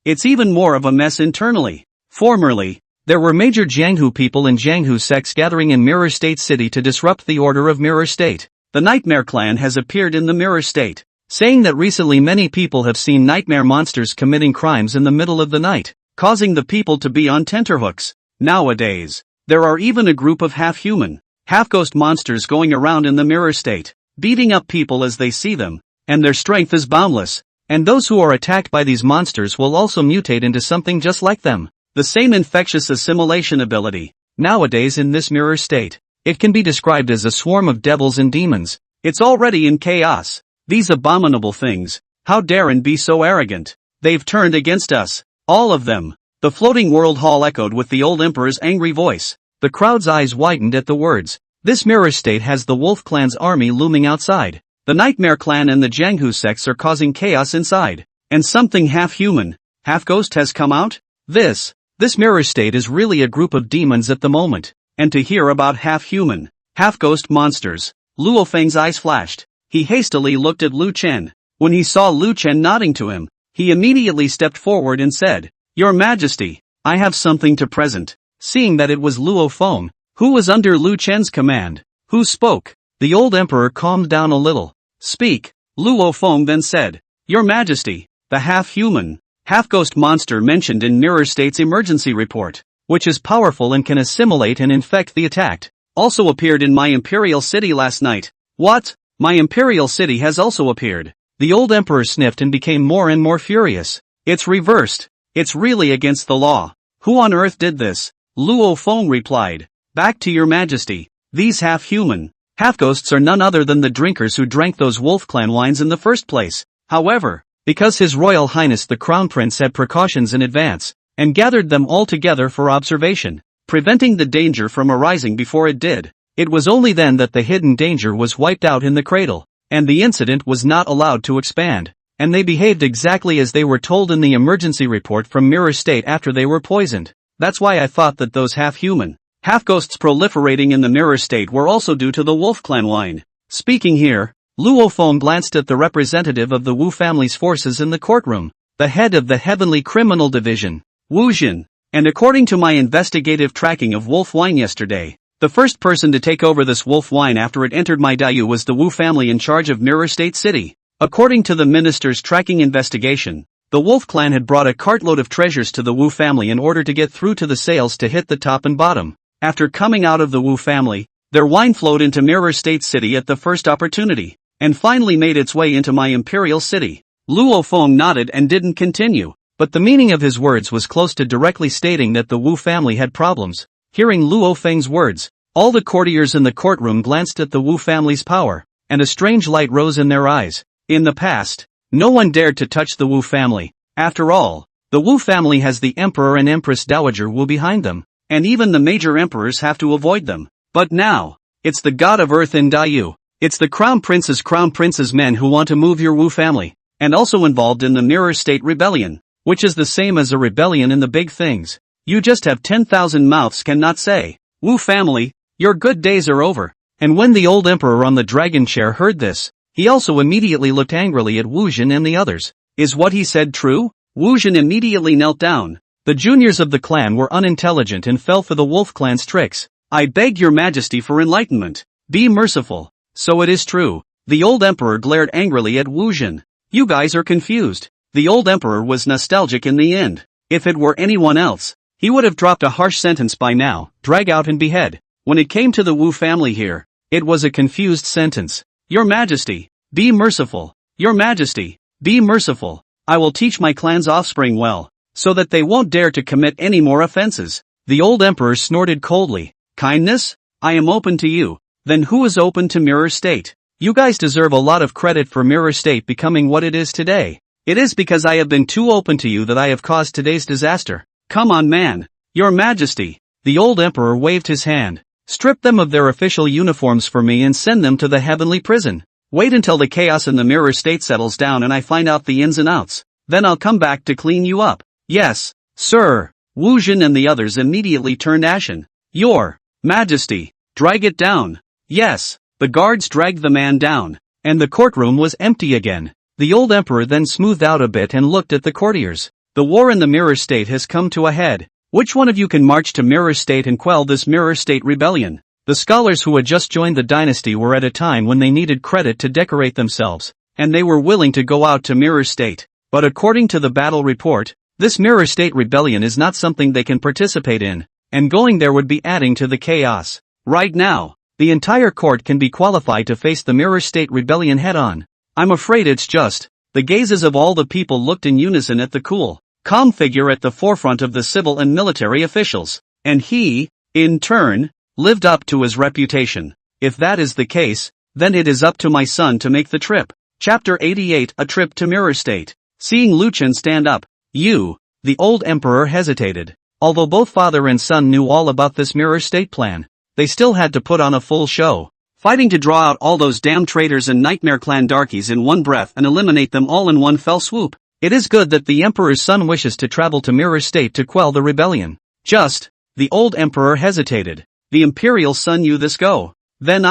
It's even more of a mess internally. Formerly, there were major Jianghu people and Jianghu sects gathering in Mirror State City to disrupt the order of Mirror State. The Nightmare Clan has appeared in the Mirror State, saying that recently many people have seen nightmare monsters committing crimes in the middle of the night, causing the people to be on tenterhooks. Nowadays, there are even a group of half-human, half-ghost monsters going around in the Mirror State, beating up people as they see them, and their strength is boundless. And those who are attacked by these monsters will also mutate into something just like them. The same infectious assimilation ability. Nowadays in this mirror state, it can be described as a swarm of devils and demons. It's already in chaos. These abominable things. How dare and be so arrogant? They've turned against us. All of them. The floating world hall echoed with the old emperor's angry voice. The crowd's eyes widened at the words. This mirror state has the Wolf Clan's army looming outside. The Nightmare Clan and the Jianghu sects are causing chaos inside. And something half-human, half-ghost has come out? This mirror state is really a group of demons at the moment. And to hear about half-human, half-ghost monsters, Luo Feng's eyes flashed. He hastily looked at Lu Chen. When he saw Lu Chen nodding to him, he immediately stepped forward and said, "Your Majesty, I have something to present." Seeing that it was Luo Feng, who was under Lu Chen's command, who spoke, the old emperor calmed down a little. "Speak." Luo Feng then said, "Your Majesty, the half-human, half-ghost monster mentioned in Mirror State's emergency report, which is powerful and can assimilate and infect the attacked, also appeared in my Imperial City last night." "What? My Imperial City has also appeared?" The old emperor sniffed and became more and more furious. "It's reversed. It's really against the law. Who on earth did this?" Luo Feng replied, "Back to your Majesty. These half-human, half-ghosts are none other than the drinkers who drank those Wolf Clan wines in the first place. However, because His Royal Highness the Crown Prince had precautions in advance, and gathered them all together for observation, preventing the danger from arising before it did, it was only then that the hidden danger was wiped out in the cradle, and the incident was not allowed to expand, and they behaved exactly as they were told in the emergency report from Mirror State after they were poisoned. That's why I thought that those half-human, half-ghosts proliferating in the Mirror State were also due to the Wolf Clan wine." Speaking here, Luo Feng glanced at the representative of the Wu family's forces in the courtroom, the head of the Heavenly Criminal Division, Wu Jin. "And according to my investigative tracking of wolf wine yesterday, the first person to take over this wolf wine after it entered my Dayu was the Wu family in charge of Mirror State City. According to the minister's tracking investigation, the Wolf Clan had brought a cartload of treasures to the Wu family in order to get through to the sales to hit the top and bottom. After coming out of the Wu family, their wine flowed into Mirror State City at the first opportunity, and finally made its way into my Imperial City." Luo Feng nodded and didn't continue, but the meaning of his words was close to directly stating that the Wu family had problems. Hearing Luo Feng's words, all the courtiers in the courtroom glanced at the Wu family's power, and a strange light rose in their eyes. In the past, no one dared to touch the Wu family. After all, the Wu family has the Emperor and Empress Dowager Wu behind them, and even the major emperors have to avoid them. But now, it's the god of earth in Dayu. It's the crown prince's men who want to move your Wu family, and also involved in the Mirror State Rebellion, which is the same as a rebellion in the big things. You just have 10,000 mouths cannot say. Wu family, your good days are over. And when the old emperor on the dragon chair heard this, he also immediately looked angrily at Wu Jin and the others. Is what he said true? Wu Jin immediately knelt down. The juniors of the clan were unintelligent and fell for the Wolf Clan's tricks. "I beg your Majesty for enlightenment. Be merciful." "So it is true." The old emperor glared angrily at Wu Jin. "You guys are confused." The old emperor was nostalgic in the end. If it were anyone else, he would have dropped a harsh sentence by now, drag out and behead. When it came to the Wu family here, it was a confused sentence. "Your Majesty, be merciful. Your Majesty, be merciful. I will teach my clan's offspring well, so that they won't dare to commit any more offenses." The old emperor snorted coldly. "Kindness? I am open to you. Then who is open to Mirror State? You guys deserve a lot of credit for Mirror State becoming what it is today. It is because I have been too open to you that I have caused today's disaster. Come on, man. Your Majesty." The old emperor waved his hand. "Strip them of their official uniforms for me and send them to the heavenly prison. Wait until the chaos in the Mirror State settles down and I find out the ins and outs. Then I'll come back to clean you up." "Yes, sir." Wu Jin and the others immediately turned ashen. "Your Majesty, drag it down." Yes, the guards dragged the man down, and the courtroom was empty again. The old emperor then smoothed out a bit and looked at the courtiers. "The war in the Mirror State has come to a head. Which one of you can march to Mirror State and quell this Mirror State rebellion?" The scholars who had just joined the dynasty were at a time when they needed credit to decorate themselves, and they were willing to go out to Mirror State. But according to the battle report, this Mirror State rebellion is not something they can participate in, and going there would be adding to the chaos. Right now, the entire court can be qualified to face the Mirror State rebellion head-on. I'm afraid it's just The gazes of all the people looked in unison at the cool, calm figure at the forefront of the civil and military officials. And he, in turn, lived up to his reputation. If that is the case, then it is up to my son to make the trip. Chapter 88, A Trip to Mirror State. Seeing Lu Chen stand up, the old emperor hesitated. Although both father and son knew all about this mirror state plan, they still had to put on a full show, fighting to draw out all those damn traitors and nightmare clan darkies in one breath and eliminate them all in one fell swoop. It is good that the emperor's son wishes to travel to mirror state to quell the rebellion. The old emperor hesitated. The imperial son you this go. Then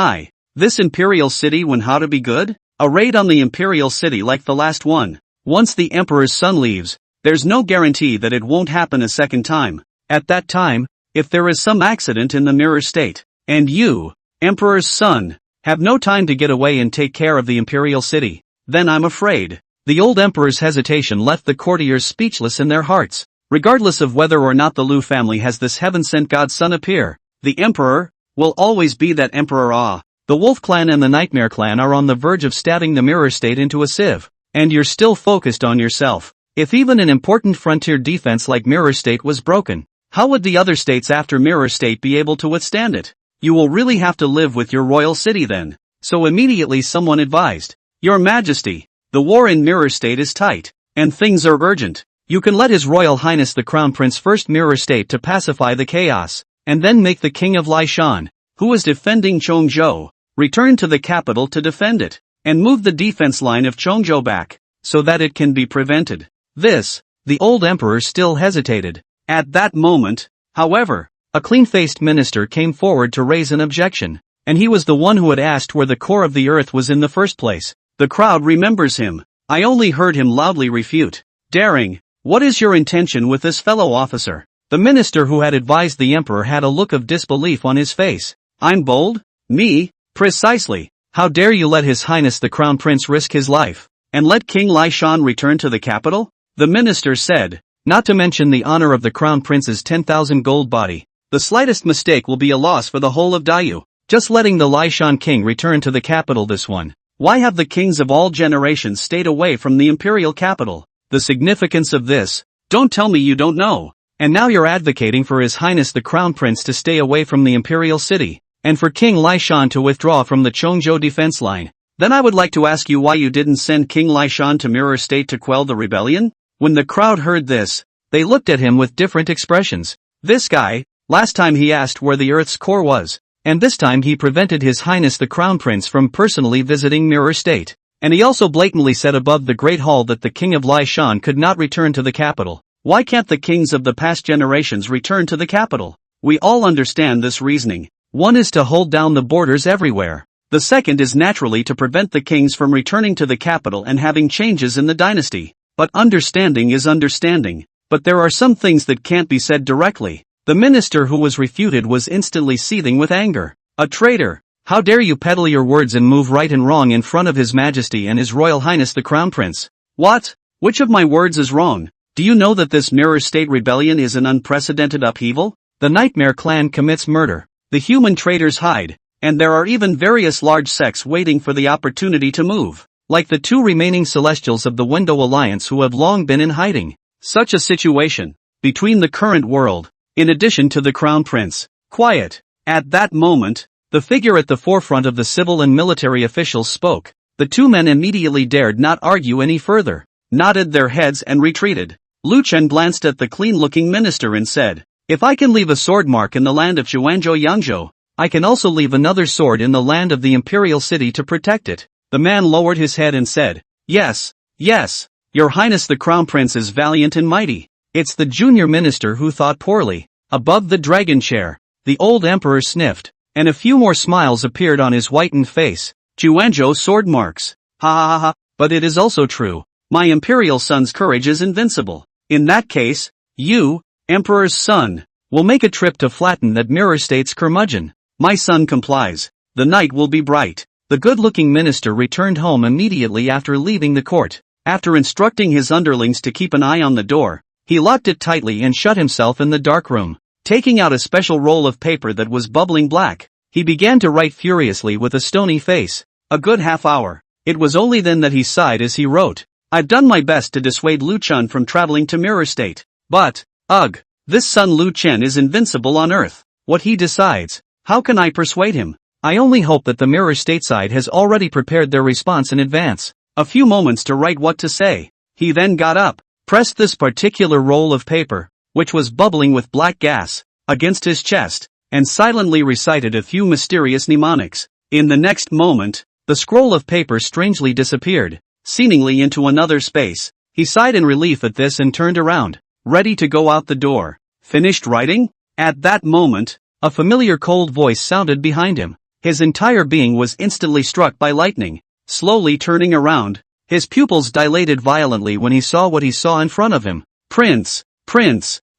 this imperial city when how to be good? A raid on the imperial city like the last one. Once the emperor's son leaves, there's no guarantee that it won't happen a second time. At that time, if there is some accident in the mirror state, and you, emperor's son, have no time to get away and take care of the imperial city, then I'm afraid. The old emperor's hesitation left the courtiers speechless in their hearts. Regardless of whether or not the Lu family has this heaven-sent godson appear, the emperor will always be that emperor. The Wolf clan and the Nightmare clan are on the verge of stabbing the mirror state into a sieve, and you're still focused on yourself. If even an important frontier defense like mirror state was broken, how would the other states after mirror state be able to withstand it? You will really have to live with your royal city then. So immediately someone advised, Your Majesty, the war in mirror state is tight, and things are urgent. You can let His Royal Highness the Crown Prince first mirror state to pacify the chaos, and then make the King of Lishan, who is defending Chongzhou, return to the capital to defend it, and move the defense line of Chongzhou back, so that it can be prevented. The old emperor still hesitated. At that moment, however, a clean-faced minister came forward to raise an objection, and he was the one who had asked where the core of the earth was in the first place. The crowd remembers him. I only heard him loudly refute. Daring, what is your intention with this fellow officer? The minister who had advised the emperor had a look of disbelief on his face. I'm bold? Me? Precisely. How dare you let His Highness the Crown Prince risk his life, and let King Lishan return to the capital? The minister said, not to mention the honor of the Crown Prince's 10,000 gold body. The slightest mistake will be a loss for the whole of Dayu. Just letting the Lishan king return to the capital this one. Why have the kings of all generations stayed away from the imperial capital? The significance of this? Don't tell me you don't know. And now you're advocating for His Highness the Crown Prince to stay away from the imperial city, and for King Lishan to withdraw from the Chongzhou defense line. Then I would like to ask you why you didn't send King Lishan to Mirror State to quell the rebellion? When the crowd heard this, they looked at him with different expressions. This guy, last time he asked where the Earth's core was, and this time he prevented His Highness the Crown Prince from personally visiting Mirror State. And he also blatantly said above the Great Hall that the King of Lishan could not return to the capital. Why can't the kings of the past generations return to the capital? We all understand this reasoning. One is to hold down the borders everywhere. The second is naturally to prevent the kings from returning to the capital and having changes in the dynasty. But understanding is understanding. But there are some things that can't be said directly. The minister who was refuted was instantly seething with anger. A traitor! How dare you peddle your words and move right and wrong in front of His Majesty and His Royal Highness the Crown Prince? What? Which of my words is wrong? Do you know that this Mirror State rebellion is an unprecedented upheaval? The Nightmare clan commits murder. The human traitors hide. And there are even various large sects waiting for the opportunity to move. Like the two remaining Celestials of the Window Alliance who have long been in hiding. Such a situation, between the current world, in addition to the Crown Prince. Quiet. At that moment, the figure at the forefront of the civil and military officials spoke. The two men immediately dared not argue any further, nodded their heads and retreated. Lu Chen glanced at the clean-looking minister and said, If I can leave a sword mark in the land of Zhuanzhou Yangzhou, I can also leave another sword in the land of the Imperial City to protect it. The man lowered his head and said, Yes, yes, Your Highness the Crown Prince is valiant and mighty. It's the junior minister who thought poorly. Above the dragon chair, the old emperor sniffed, and a few more smiles appeared on his whitened face. Zhuanzhou sword marks. Ha ha ha, but it is also true. My imperial son's courage is invincible. In that case, you, emperor's son, will make a trip to flatten that Mirror State's curmudgeon. My son complies. The night will be bright. The good-looking minister returned home immediately after leaving the court. After instructing his underlings to keep an eye on the door, he locked it tightly and shut himself in the dark room. Taking out a special roll of paper that was bubbling black, he began to write furiously with a stony face. A good half hour. It was only then that he sighed as he wrote. I've done my best to dissuade Lu Chen from traveling to Mirror State. But, ugh, this son Lu Chen is invincible on Earth. What he decides, how can I persuade him? I only hope that the Mirror State side has already prepared their response in advance. A few moments to write what to say. He then got up, pressed this particular roll of paper, which was bubbling with black gas, against his chest, and silently recited a few mysterious mnemonics. In the next moment, the scroll of paper strangely disappeared, seemingly into another space. He sighed in relief at this and turned around, ready to go out the door. Finished writing? At that moment, a familiar cold voice sounded behind him. His entire being was instantly struck by lightning. Slowly turning around, his pupils dilated violently when he saw what he saw in front of him. Prince!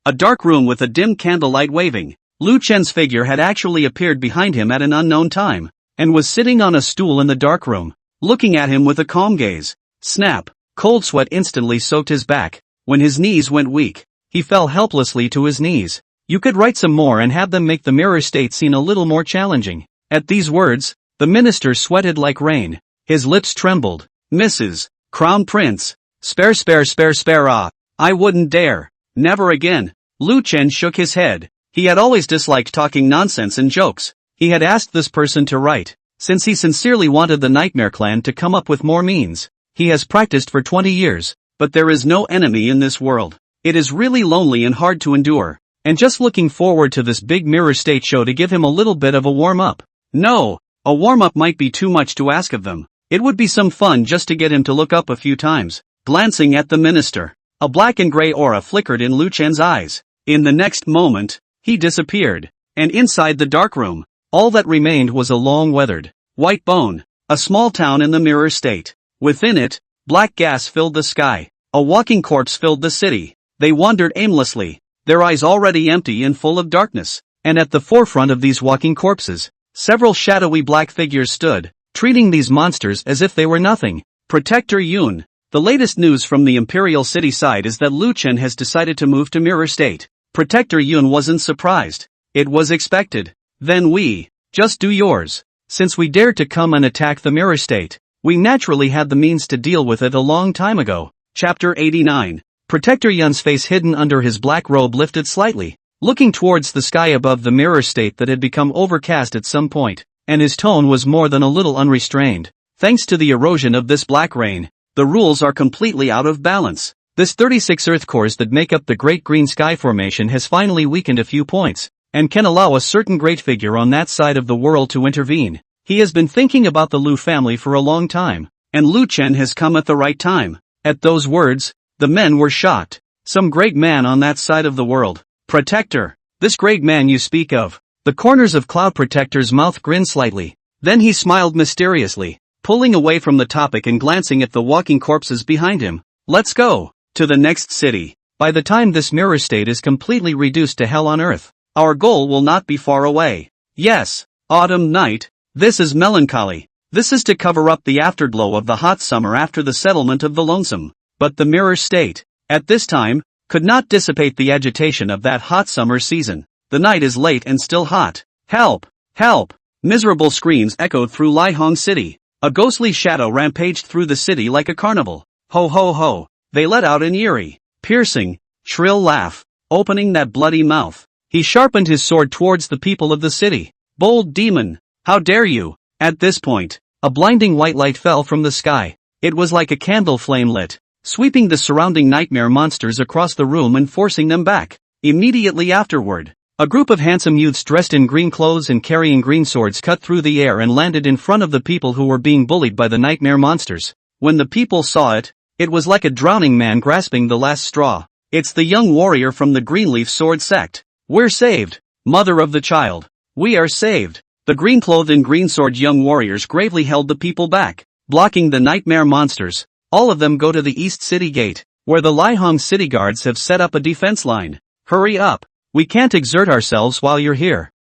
A dark room with a dim candlelight waving. Lu Chen's figure had actually appeared behind him at an unknown time, and was sitting on a stool in the dark room, looking at him with a calm gaze. Snap! Cold sweat instantly soaked his back. When his knees went weak, he fell helplessly to his knees. You could write some more and have them make the Mirror State scene a little more challenging. At these words, the minister sweated like rain. His lips trembled. Mrs. Crown Prince. Spare ah. I wouldn't dare. Never again. Lu Chen shook his head. He had always disliked talking nonsense and jokes. He had asked this person to write, since he sincerely wanted the Nightmare Clan to come up with more means. He has practiced for 20 years, but there is no enemy in this world. It is really lonely and hard to endure. And just looking forward to this big Mirror State show to give him a little bit of a warm-up. No, a warm-up might be too much to ask of them. It would be some fun just to get him to look up a few times. Glancing at the minister, a black and gray aura flickered in Lu Chen's eyes. In the next moment, he disappeared. And inside the dark room, all that remained was a long weathered, white bone. A small town in the Mirror State. Within it, black gas filled the sky. A walking corpse filled the city. They wandered aimlessly, their eyes already empty and full of darkness. And at the forefront of these walking corpses, several shadowy black figures stood, treating these monsters as if they were nothing. Protector Yun. The latest news from the Imperial City side is that Lu Chen has decided to move to Mirror State. Protector Yun wasn't surprised. It was expected. Then we, just do yours. Since we dared to come and attack the Mirror State, we naturally had the means to deal with it a long time ago. Chapter 89. Protector Yun's face hidden under his black robe lifted slightly, looking towards the sky above the Mirror State that had become overcast at some point, and his tone was more than a little unrestrained. Thanks to the erosion of this black rain, the rules are completely out of balance. This 36 Earth cores that make up the Great Green Sky Formation has finally weakened a few points, and can allow a certain great figure on that side of the world to intervene. He has been thinking about the Lu family for a long time, and Lu Chen has come at the right time. At those words, the men were shocked. Some great man on that side of the world. Protector. This great man you speak of. The corners of Cloud Protector's mouth grinned slightly. Then he smiled mysteriously, pulling away from the topic and glancing at the walking corpses behind him. Let's go to the next city. By the time this Mirror State is completely reduced to hell on earth, our goal will not be far away. Yes, autumn night. This is melancholy. This is to cover up the afterglow of the hot summer after the settlement of the lonesome. But the Mirror State, at this time, could not dissipate the agitation of that hot summer season. The night is late and still hot. Help! Help! Miserable screams echoed through Lihong City. A ghostly shadow rampaged through the city like a carnival. Ho ho ho! They let out an eerie, piercing, shrill laugh, opening that bloody mouth. He sharpened his sword towards the people of the city. Bold demon! How dare you! At this point, a blinding white light fell from the sky. It was like a candle flame lit, sweeping the surrounding nightmare monsters across the room and forcing them back. Immediately afterward, a group of handsome youths dressed in green clothes and carrying green swords cut through the air and landed in front of the people who were being bullied by the nightmare monsters. When the people saw it, it was like a drowning man grasping the last straw. It's the young warrior from the Greenleaf Sword Sect. We're saved, mother of the child. We are saved. The green-clothed and green-sword young warriors gravely held the people back, blocking the nightmare monsters. All of them go to the East City Gate, where the Lihong City Guards have set up a defense line. Hurry up. We can't exert ourselves while you're here.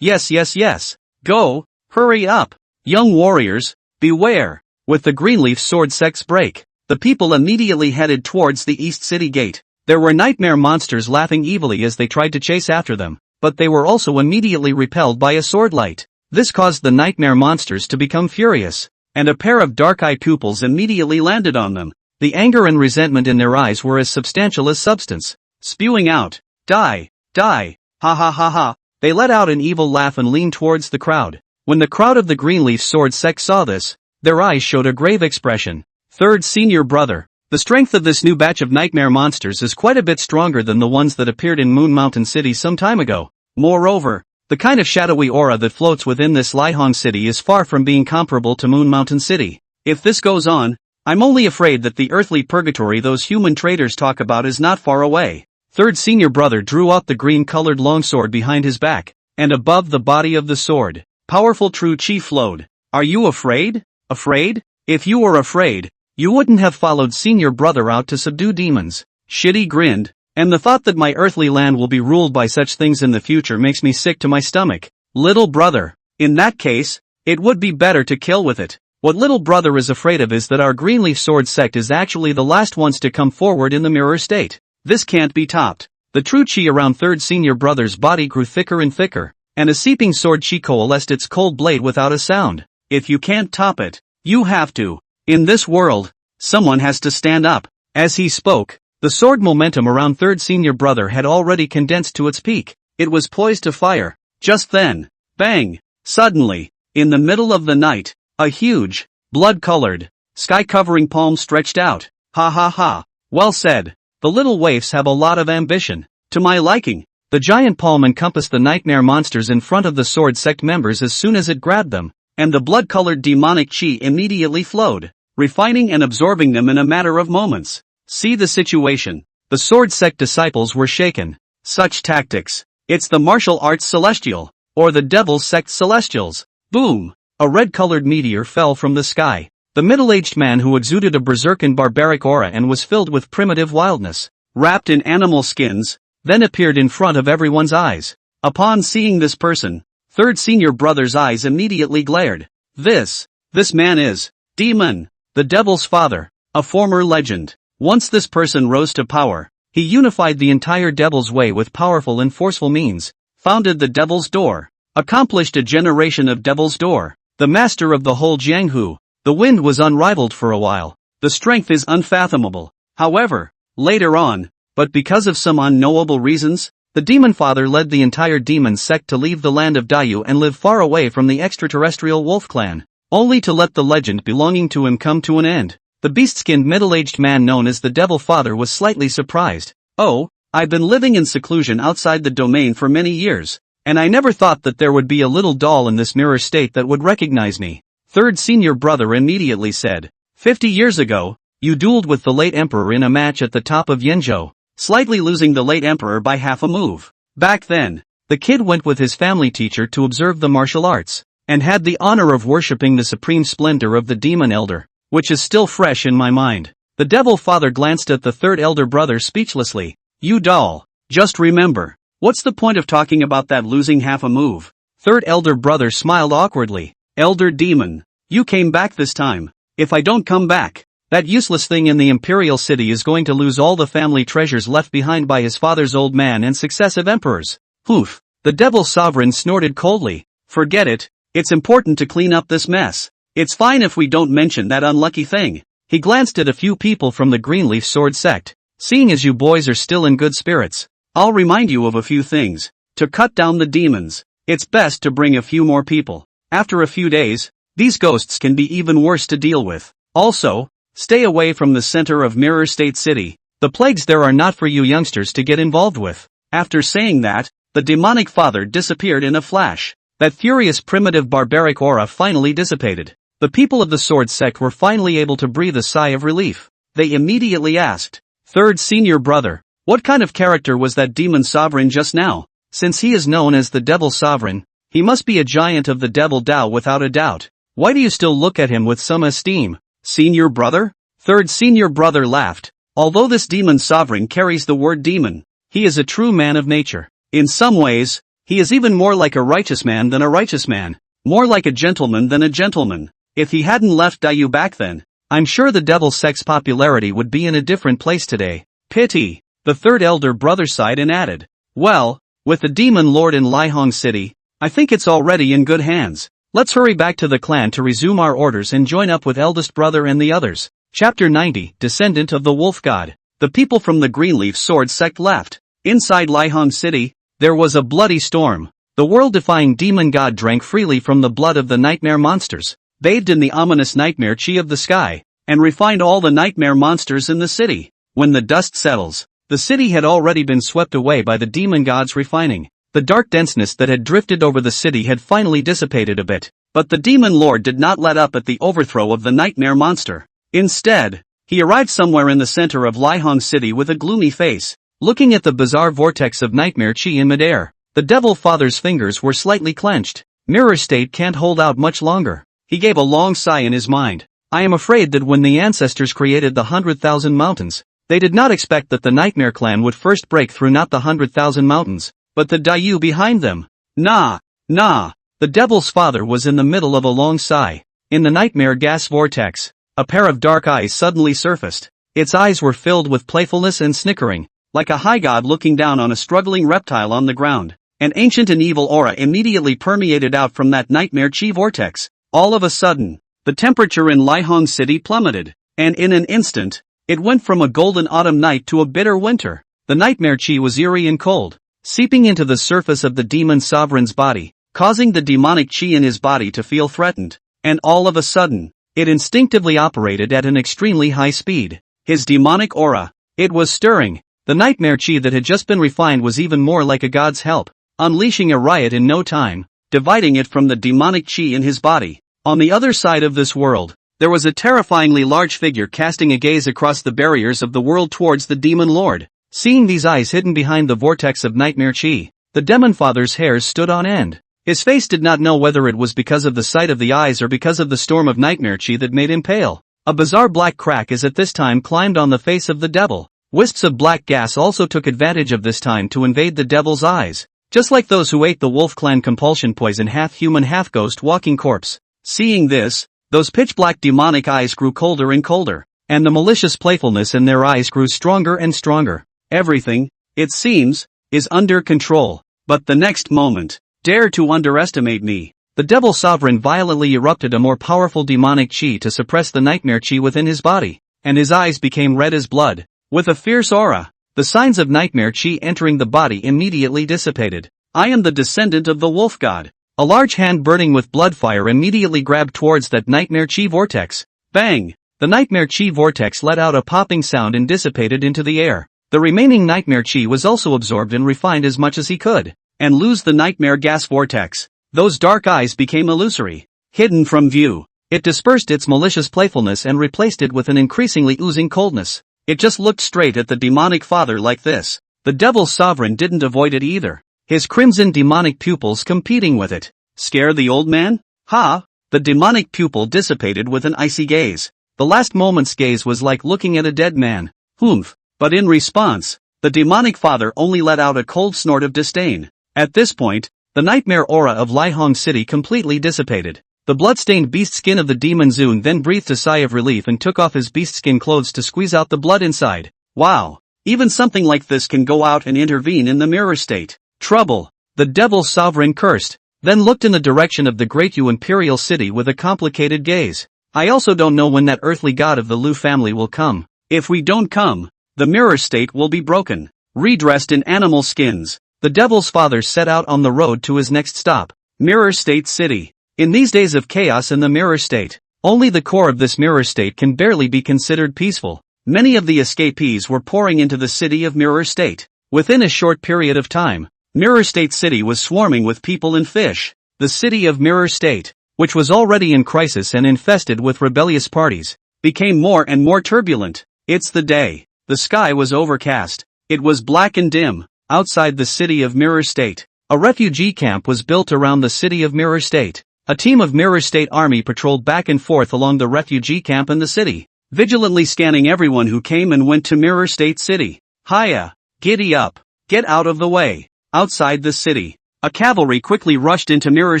Yes. Go, hurry up. Young warriors, beware. With the Greenleaf Sword Sect's break, the people immediately headed towards the East City Gate. There were nightmare monsters laughing evilly as they tried to chase after them, but they were also immediately repelled by a sword light. This caused the nightmare monsters to become furious, and a pair of dark-eye pupils immediately landed on them. The anger and resentment in their eyes were as substantial as substance. Spewing out, "Die! Die! Ha ha ha ha!" They let out an evil laugh and leaned towards the crowd. When the crowd of the Greenleaf Sword Sect saw this, their eyes showed a grave expression. Third senior brother. The strength of this new batch of nightmare monsters is quite a bit stronger than the ones that appeared in Moon Mountain City some time ago. Moreover, the kind of shadowy aura that floats within this Lihong City is far from being comparable to Moon Mountain City. If this goes on, I'm only afraid that the earthly purgatory those human traitors talk about is not far away. Third senior brother drew out the green-colored longsword behind his back, and above the body of the sword, powerful true chi flowed. Are you afraid? Afraid? If you were afraid, you wouldn't have followed senior brother out to subdue demons. Shitty grinned, and the thought that my earthly land will be ruled by such things in the future makes me sick to my stomach. Little brother. In that case, it would be better to kill with it. What little brother is afraid of is that our Greenleaf Sword Sect is actually the last ones to come forward in the mirror state. This can't be topped. The true chi around third senior brother's body grew thicker and thicker, and a seeping sword chi coalesced its cold blade without a sound. If you can't top it, you have to. In this world, someone has to stand up. As he spoke, the sword momentum around third senior brother had already condensed to its peak. It was poised to fire. Just then, bang! Suddenly, in the middle of the night, a huge, blood-colored, sky-covering palm stretched out. Ha ha ha. Well said. The little waifs have a lot of ambition. To my liking. The giant palm encompassed the nightmare monsters in front of the Sword Sect members as soon as it grabbed them, and the blood-colored demonic chi immediately flowed, refining and absorbing them in a matter of moments. See the situation. The Sword Sect disciples were shaken. Such tactics. It's the martial arts celestial, or the Devil's Sect celestials. Boom! A red-colored meteor fell from the sky. The middle-aged man who exuded a berserk and barbaric aura and was filled with primitive wildness, wrapped in animal skins, then appeared in front of everyone's eyes. Upon seeing this person, third senior brother's eyes immediately glared. This man is Demon, the Devil's father, a former legend. Once this person rose to power, he unified the entire Devil's Way with powerful and forceful means, founded the Devil's Door, accomplished a generation of Devil's Door, the master of the whole Jianghu. The wind was unrivaled for a while. The strength is unfathomable. However, later on, but because of some unknowable reasons, the Demon Father led the entire Demon Sect to leave the land of Dayu and live far away from the extraterrestrial wolf clan, only to let the legend belonging to him come to an end. The beast-skinned middle-aged man known as the Devil Father was slightly surprised. Oh, I've been living in seclusion outside the domain for many years, and I never thought that there would be a little doll in this mirror state that would recognize me. Third senior brother immediately said, 50 years ago, you dueled with the late emperor in a match at the top of Yenzhou, slightly losing the late emperor by half a move. Back then, the kid went with his family teacher to observe the martial arts, and had the honor of worshipping the supreme splendor of the demon elder, which is still fresh in my mind. The Devil Father glanced at the third elder brother speechlessly. You doll, just remember, what's the point of talking about that losing half a move? Third elder brother smiled awkwardly. Elder Demon, you came back this time. If I don't come back, that useless thing in the Imperial City is going to lose all the family treasures left behind by his father's old man and successive emperors. Poof! The Devil Sovereign snorted coldly. Forget it, it's important to clean up this mess. It's fine if we don't mention that unlucky thing. He glanced at a few people from the Greenleaf Sword Sect. Seeing as you boys are still in good spirits, I'll remind you of a few things. To cut down the demons, it's best to bring a few more people. After a few days, these ghosts can be even worse to deal with. Also, stay away from the center of Mirror State City. The plagues there are not for you youngsters to get involved with. After saying that, the demonic father disappeared in a flash. That furious primitive barbaric aura finally dissipated. The people of the Sword Sect were finally able to breathe a sigh of relief. They immediately asked, Third senior brother, what kind of character was that demon sovereign just now? Since he is known as the Devil Sovereign, he must be a giant of the Devil Tao without a doubt. Why do you still look at him with some esteem? Senior brother? Third senior brother laughed. Although this demon sovereign carries the word demon, he is a true man of nature. In some ways, he is even more like a righteous man than a righteous man. More like a gentleman than a gentleman. If he hadn't left Dayu back then, I'm sure the Devil Sect's popularity would be in a different place today. Pity. The third elder brother sighed and added, well, with the demon lord in Lihong City, I think it's already in good hands. Let's hurry back to the clan to resume our orders and join up with eldest brother and the others. Chapter 90, Descendant of the Wolf God. The people from the Greenleaf Sword Sect left. Inside Lihong City, there was a bloody storm. The world-defying demon god drank freely from the blood of the nightmare monsters, bathed in the ominous nightmare chi of the sky, and refined all the nightmare monsters in the city. When the dust settles, the city had already been swept away by the demon god's refining. The dark denseness that had drifted over the city had finally dissipated a bit, but the demon lord did not let up at the overthrow of the nightmare monster. Instead, he arrived somewhere in the center of Lihong City with a gloomy face, looking at the bizarre vortex of nightmare chi in midair. The Devil Father's fingers were slightly clenched. Mirror State can't hold out much longer. He gave a long sigh in his mind. I am afraid that when the ancestors created the 100,000 mountains, they did not expect that the Nightmare Clan would first break through not the 100,000 mountains, but the Dayu behind them. Nah. The Devil's Father was in the middle of a long sigh. In the nightmare gas vortex, a pair of dark eyes suddenly surfaced. Its eyes were filled with playfulness and snickering, like a high god looking down on a struggling reptile on the ground. An ancient and evil aura immediately permeated out from that nightmare chi vortex. All of a sudden, the temperature in Lihong City plummeted, and in an instant, it went from a golden autumn night to a bitter winter. The nightmare chi was eerie and cold, seeping into the surface of the demon sovereign's body, causing the demonic chi in his body to feel threatened. And all of a sudden, it instinctively operated at an extremely high speed. His demonic aura, it was stirring. The nightmare chi that had just been refined was even more like a god's help, unleashing a riot in no time, dividing it from the demonic chi in his body. On the other side of this world, there was a terrifyingly large figure casting a gaze across the barriers of the world towards the demon lord. Seeing these eyes hidden behind the vortex of nightmare chi, the demon father's hairs stood on end. His face did not know whether it was because of the sight of the eyes or because of the storm of nightmare chi that made him pale. A bizarre black crack as at this time climbed on the face of the devil. Wisps of black gas also took advantage of this time to invade the devil's eyes, just like those who ate the wolf clan compulsion poison half-human half-ghost walking corpse. Seeing this, those pitch-black demonic eyes grew colder and colder, and the malicious playfulness in their eyes grew stronger and stronger. Everything, it seems, is under control. But the next moment, dare to underestimate me. The devil sovereign violently erupted a more powerful demonic chi to suppress the nightmare chi within his body, and his eyes became red as blood. With a fierce aura, the signs of nightmare chi entering the body immediately dissipated. I am the descendant of the wolf god. A large hand burning with blood fire immediately grabbed towards that nightmare chi vortex. Bang! The nightmare chi vortex let out a popping sound and dissipated into the air. The remaining nightmare chi was also absorbed and refined as much as he could, and lose the nightmare gas vortex. Those dark eyes became illusory, hidden from view. It dispersed its malicious playfulness and replaced it with an increasingly oozing coldness. It just looked straight at the demonic father like this. The devil's sovereign didn't avoid it either, his crimson demonic pupils competing with it. Scare the old man? Ha! The demonic pupil dissipated with an icy gaze. The last moment's gaze was like looking at a dead man. Humph! But in response, the demonic father only let out a cold snort of disdain. At this point, the nightmare aura of Lihong City completely dissipated. The blood-stained beast skin of the demon Zun then breathed a sigh of relief and took off his beast skin clothes to squeeze out the blood inside. Wow! Even something like this can go out and intervene in the mirror state. Trouble! The devil's sovereign cursed, then looked in the direction of the great Imperial City with a complicated gaze. I also don't know when that earthly god of the Lu family will come. If we don't come, the mirror state will be broken. Redressed in animal skins, the devil's father set out on the road to his next stop, Mirror State City. In these days of chaos in the mirror state, only the core of this mirror state can barely be considered peaceful. Many of the escapees were pouring into the city of Mirror State. Within a short period of time, Mirror State City was swarming with people and fish. The city of Mirror State, which was already in crisis and infested with rebellious parties, became more and more turbulent. It's the day. The sky was overcast. It was black and dim. Outside the city of Mirror State, a refugee camp was built around the city of Mirror State. A team of Mirror State Army patrolled back and forth along the refugee camp in the city, vigilantly scanning everyone who came and went to Mirror State City. Hiya! Giddy up! Get out of the way! Outside the city, a cavalry quickly rushed into Mirror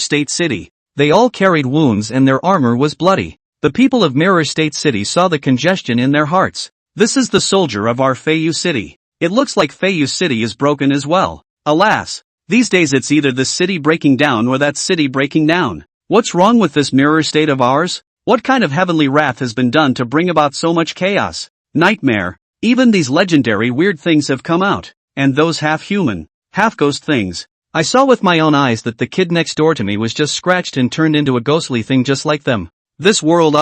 State City. They all carried wounds and their armor was bloody. The people of Mirror State City saw the congestion in their hearts. This is the soldier of our Feiyu City. It looks like Feiyu City is broken as well. Alas! These days it's either this city breaking down or that city breaking down. What's wrong with this mirror state of ours? What kind of heavenly wrath has been done to bring about so much chaos? Nightmare. Even these legendary weird things have come out. And those half-human, half-ghost things. I saw with my own eyes that the kid next door to me was just scratched and turned into a ghostly thing just like them. This world,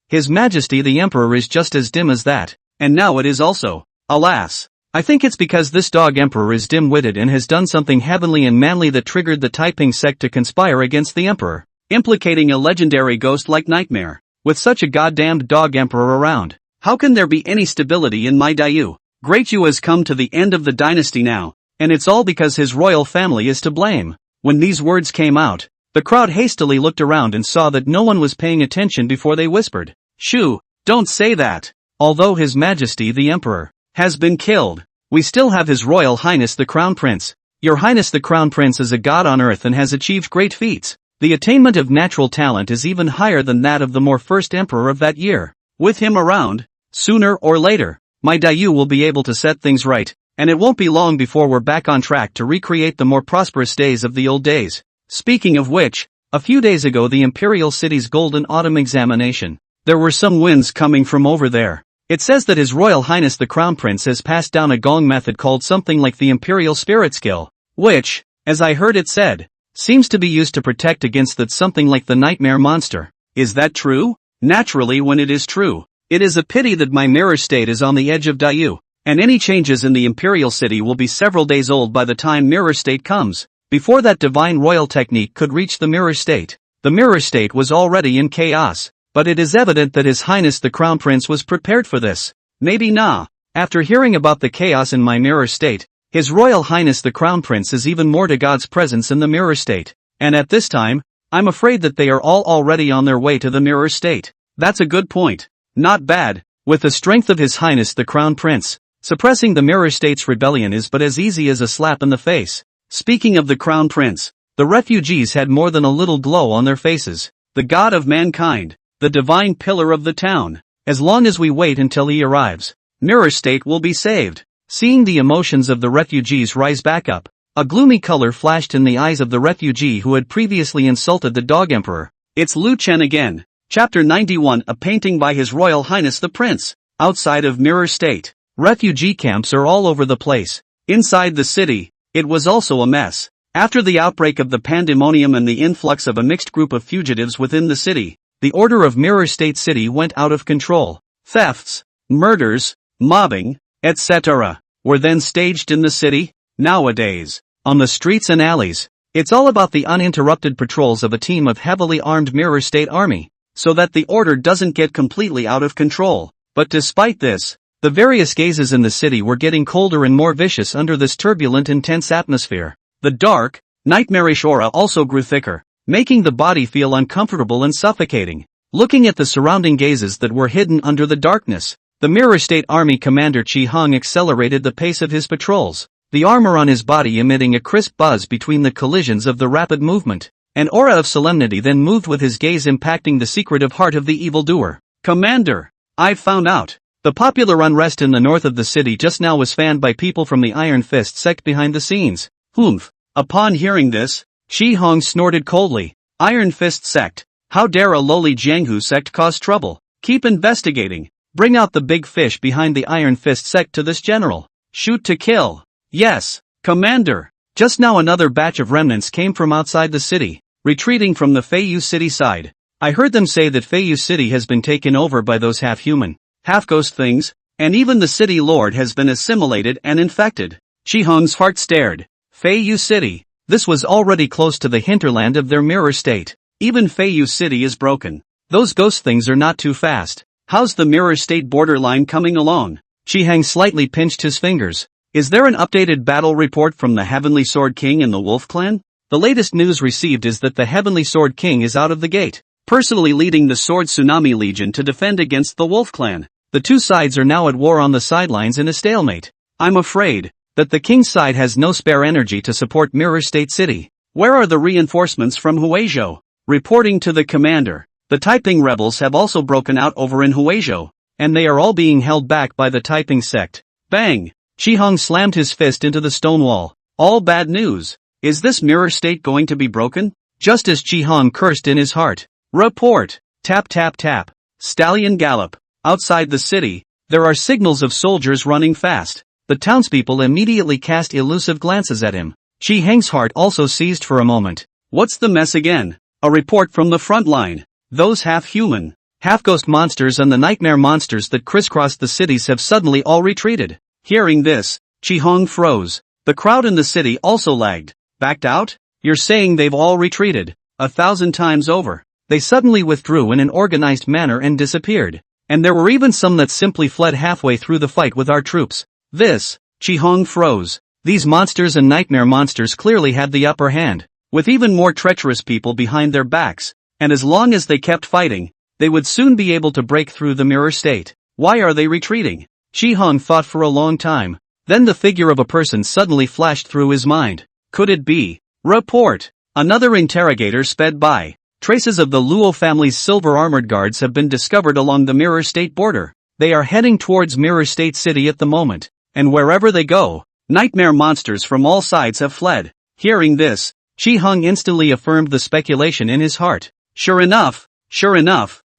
His Majesty the Emperor is just as dim as that. And now it is also. Alas. I think it's because this dog emperor is dim-witted and has done something heavenly and manly that triggered the Taiping Sect to conspire against the emperor, implicating a legendary ghost like Nightmare. With such a goddamned dog emperor around, how can there be any stability in my Dayu? Great Yu has come to the end of the dynasty now, and it's all because his royal family is to blame. When these words came out, the crowd hastily looked around and saw that no one was paying attention before they whispered, "Shoo, don't say that. Although His Majesty the Emperor has been killed, we still have His Royal Highness the Crown Prince. Your Highness the Crown Prince is a god on earth and has achieved great feats. The attainment of natural talent is even higher than that of the more first emperor of that year. With him around, sooner or later, my Dayu will be able to set things right, and it won't be long before we're back on track to recreate the more prosperous days of the old days." Speaking of which, a few days ago the Imperial City's Golden Autumn Examination, there were some winds coming from over there. It says that His Royal Highness the Crown Prince has passed down a gong method called something like the Imperial Spirit Skill, which, as I heard it said, seems to be used to protect against that something like the nightmare monster. Is that true? Naturally, when it is true, it is a pity that my mirror state is on the edge of Dayu, and any changes in the Imperial City will be several days old by the time mirror state comes. Before that divine royal technique could reach the mirror state was already in chaos. But it is evident that His Highness the Crown Prince was prepared for this. Maybe nah. After hearing about the chaos in my mirror state, His Royal Highness the Crown Prince is even more to God's presence in the mirror state. And at this time, I'm afraid that they are all already on their way to the mirror state. That's a good point. Not bad. With the strength of His Highness the Crown Prince, suppressing the mirror state's rebellion is but as easy as a slap in the face. Speaking of the Crown Prince, the refugees had more than a little glow on their faces. The god of mankind, the divine pillar of the town. As long as we wait until he arrives, mirror state will be saved. Seeing the emotions of the refugees rise back up, a gloomy color flashed in the eyes of the refugee who had previously insulted the dog emperor. It's Lu Chen again. Chapter 91, a painting by His Royal Highness the Prince. Outside of mirror state, refugee camps are all over the place. Inside the city, it was also a mess. After the outbreak of the pandemonium and the influx of a mixed group of fugitives within the city, the order of Mirror State City went out of control. Thefts, murders, mobbing, etc. were then staged in the city. Nowadays, on the streets and alleys, it's all about the uninterrupted patrols of a team of heavily armed Mirror State Army, so that the order doesn't get completely out of control. But despite this, the various gazes in the city were getting colder and more vicious under this turbulent, intense atmosphere. The dark, nightmarish aura also grew thicker, making the body feel uncomfortable and suffocating. Looking at the surrounding gazes that were hidden under the darkness, the Mirror State Army Commander Chi Hong accelerated the pace of his patrols, the armor on his body emitting a crisp buzz between the collisions of the rapid movement. An aura of solemnity then moved with his gaze, impacting the secretive heart of the evildoer. "Commander, I've found out. The popular unrest in the north of the city just now was fanned by people from the Iron Fist sect behind the scenes." Humph. Upon hearing this, Chi Hong snorted coldly. Iron Fist sect. How dare a lowly Jianghu sect cause trouble? Keep investigating. Bring out the big fish behind the Iron Fist sect to this general. Shoot to kill. Yes, Commander. Just now another batch of remnants came from outside the city, retreating from the Feiyu City side. I heard them say that Feiyu City has been taken over by those half-human, half-ghost things, and even the city lord has been assimilated and infected. Chi Hong's heart stared. Feiyu City. This was already close to the hinterland of their mirror state. Even Feiyu City is broken. Those ghost things are not too fast. How's the mirror state borderline coming along? Chi Hong slightly pinched his fingers. Is there an updated battle report from the Heavenly Sword King and the Wolf Clan? The latest news received is that the Heavenly Sword King is out of the gate, personally leading the Sword Tsunami Legion to defend against the Wolf Clan. The two sides are now at war on the sidelines in a stalemate. I'm afraid that the King's side has no spare energy to support Mirror State City. Where are the reinforcements from Huizhou? Reporting to the commander, the Taiping rebels have also broken out over in Huizhou, and they are all being held back by the Taiping Sect. Bang! Chi Hong slammed his fist into the stone wall. All bad news. Is this mirror state going to be broken? Just as Chi Hong cursed in his heart. Report. Tap tap tap. Stallion gallop. Outside the city, there are signals of soldiers running fast. The townspeople immediately cast elusive glances at him. Chi Heng's heart also seized for a moment. What's the mess again? A report from the front line. Those half-human, half-ghost monsters and the nightmare monsters that crisscrossed the cities have suddenly all retreated. Hearing this, Chi Hong froze. The crowd in the city also lagged. Backed out? You're saying they've all retreated? 1,000 times over. They suddenly withdrew in an organized manner and disappeared. And there were even some that simply fled halfway through the fight with our troops. This, Chi Hong froze. These monsters and nightmare monsters clearly had the upper hand, with even more treacherous people behind their backs, and as long as they kept fighting, they would soon be able to break through the mirror state. Why are they retreating? Chi Hong thought for a long time. Then the figure of a person suddenly flashed through his mind. Could it be? Report! Another interrogator sped by. Traces of the Luo family's silver armored guards have been discovered along the Mirror State border. They are heading towards Mirror State City at the moment, and wherever they go, nightmare monsters from all sides have fled. Hearing this, Chi Hong instantly affirmed the speculation in his heart. Sure enough,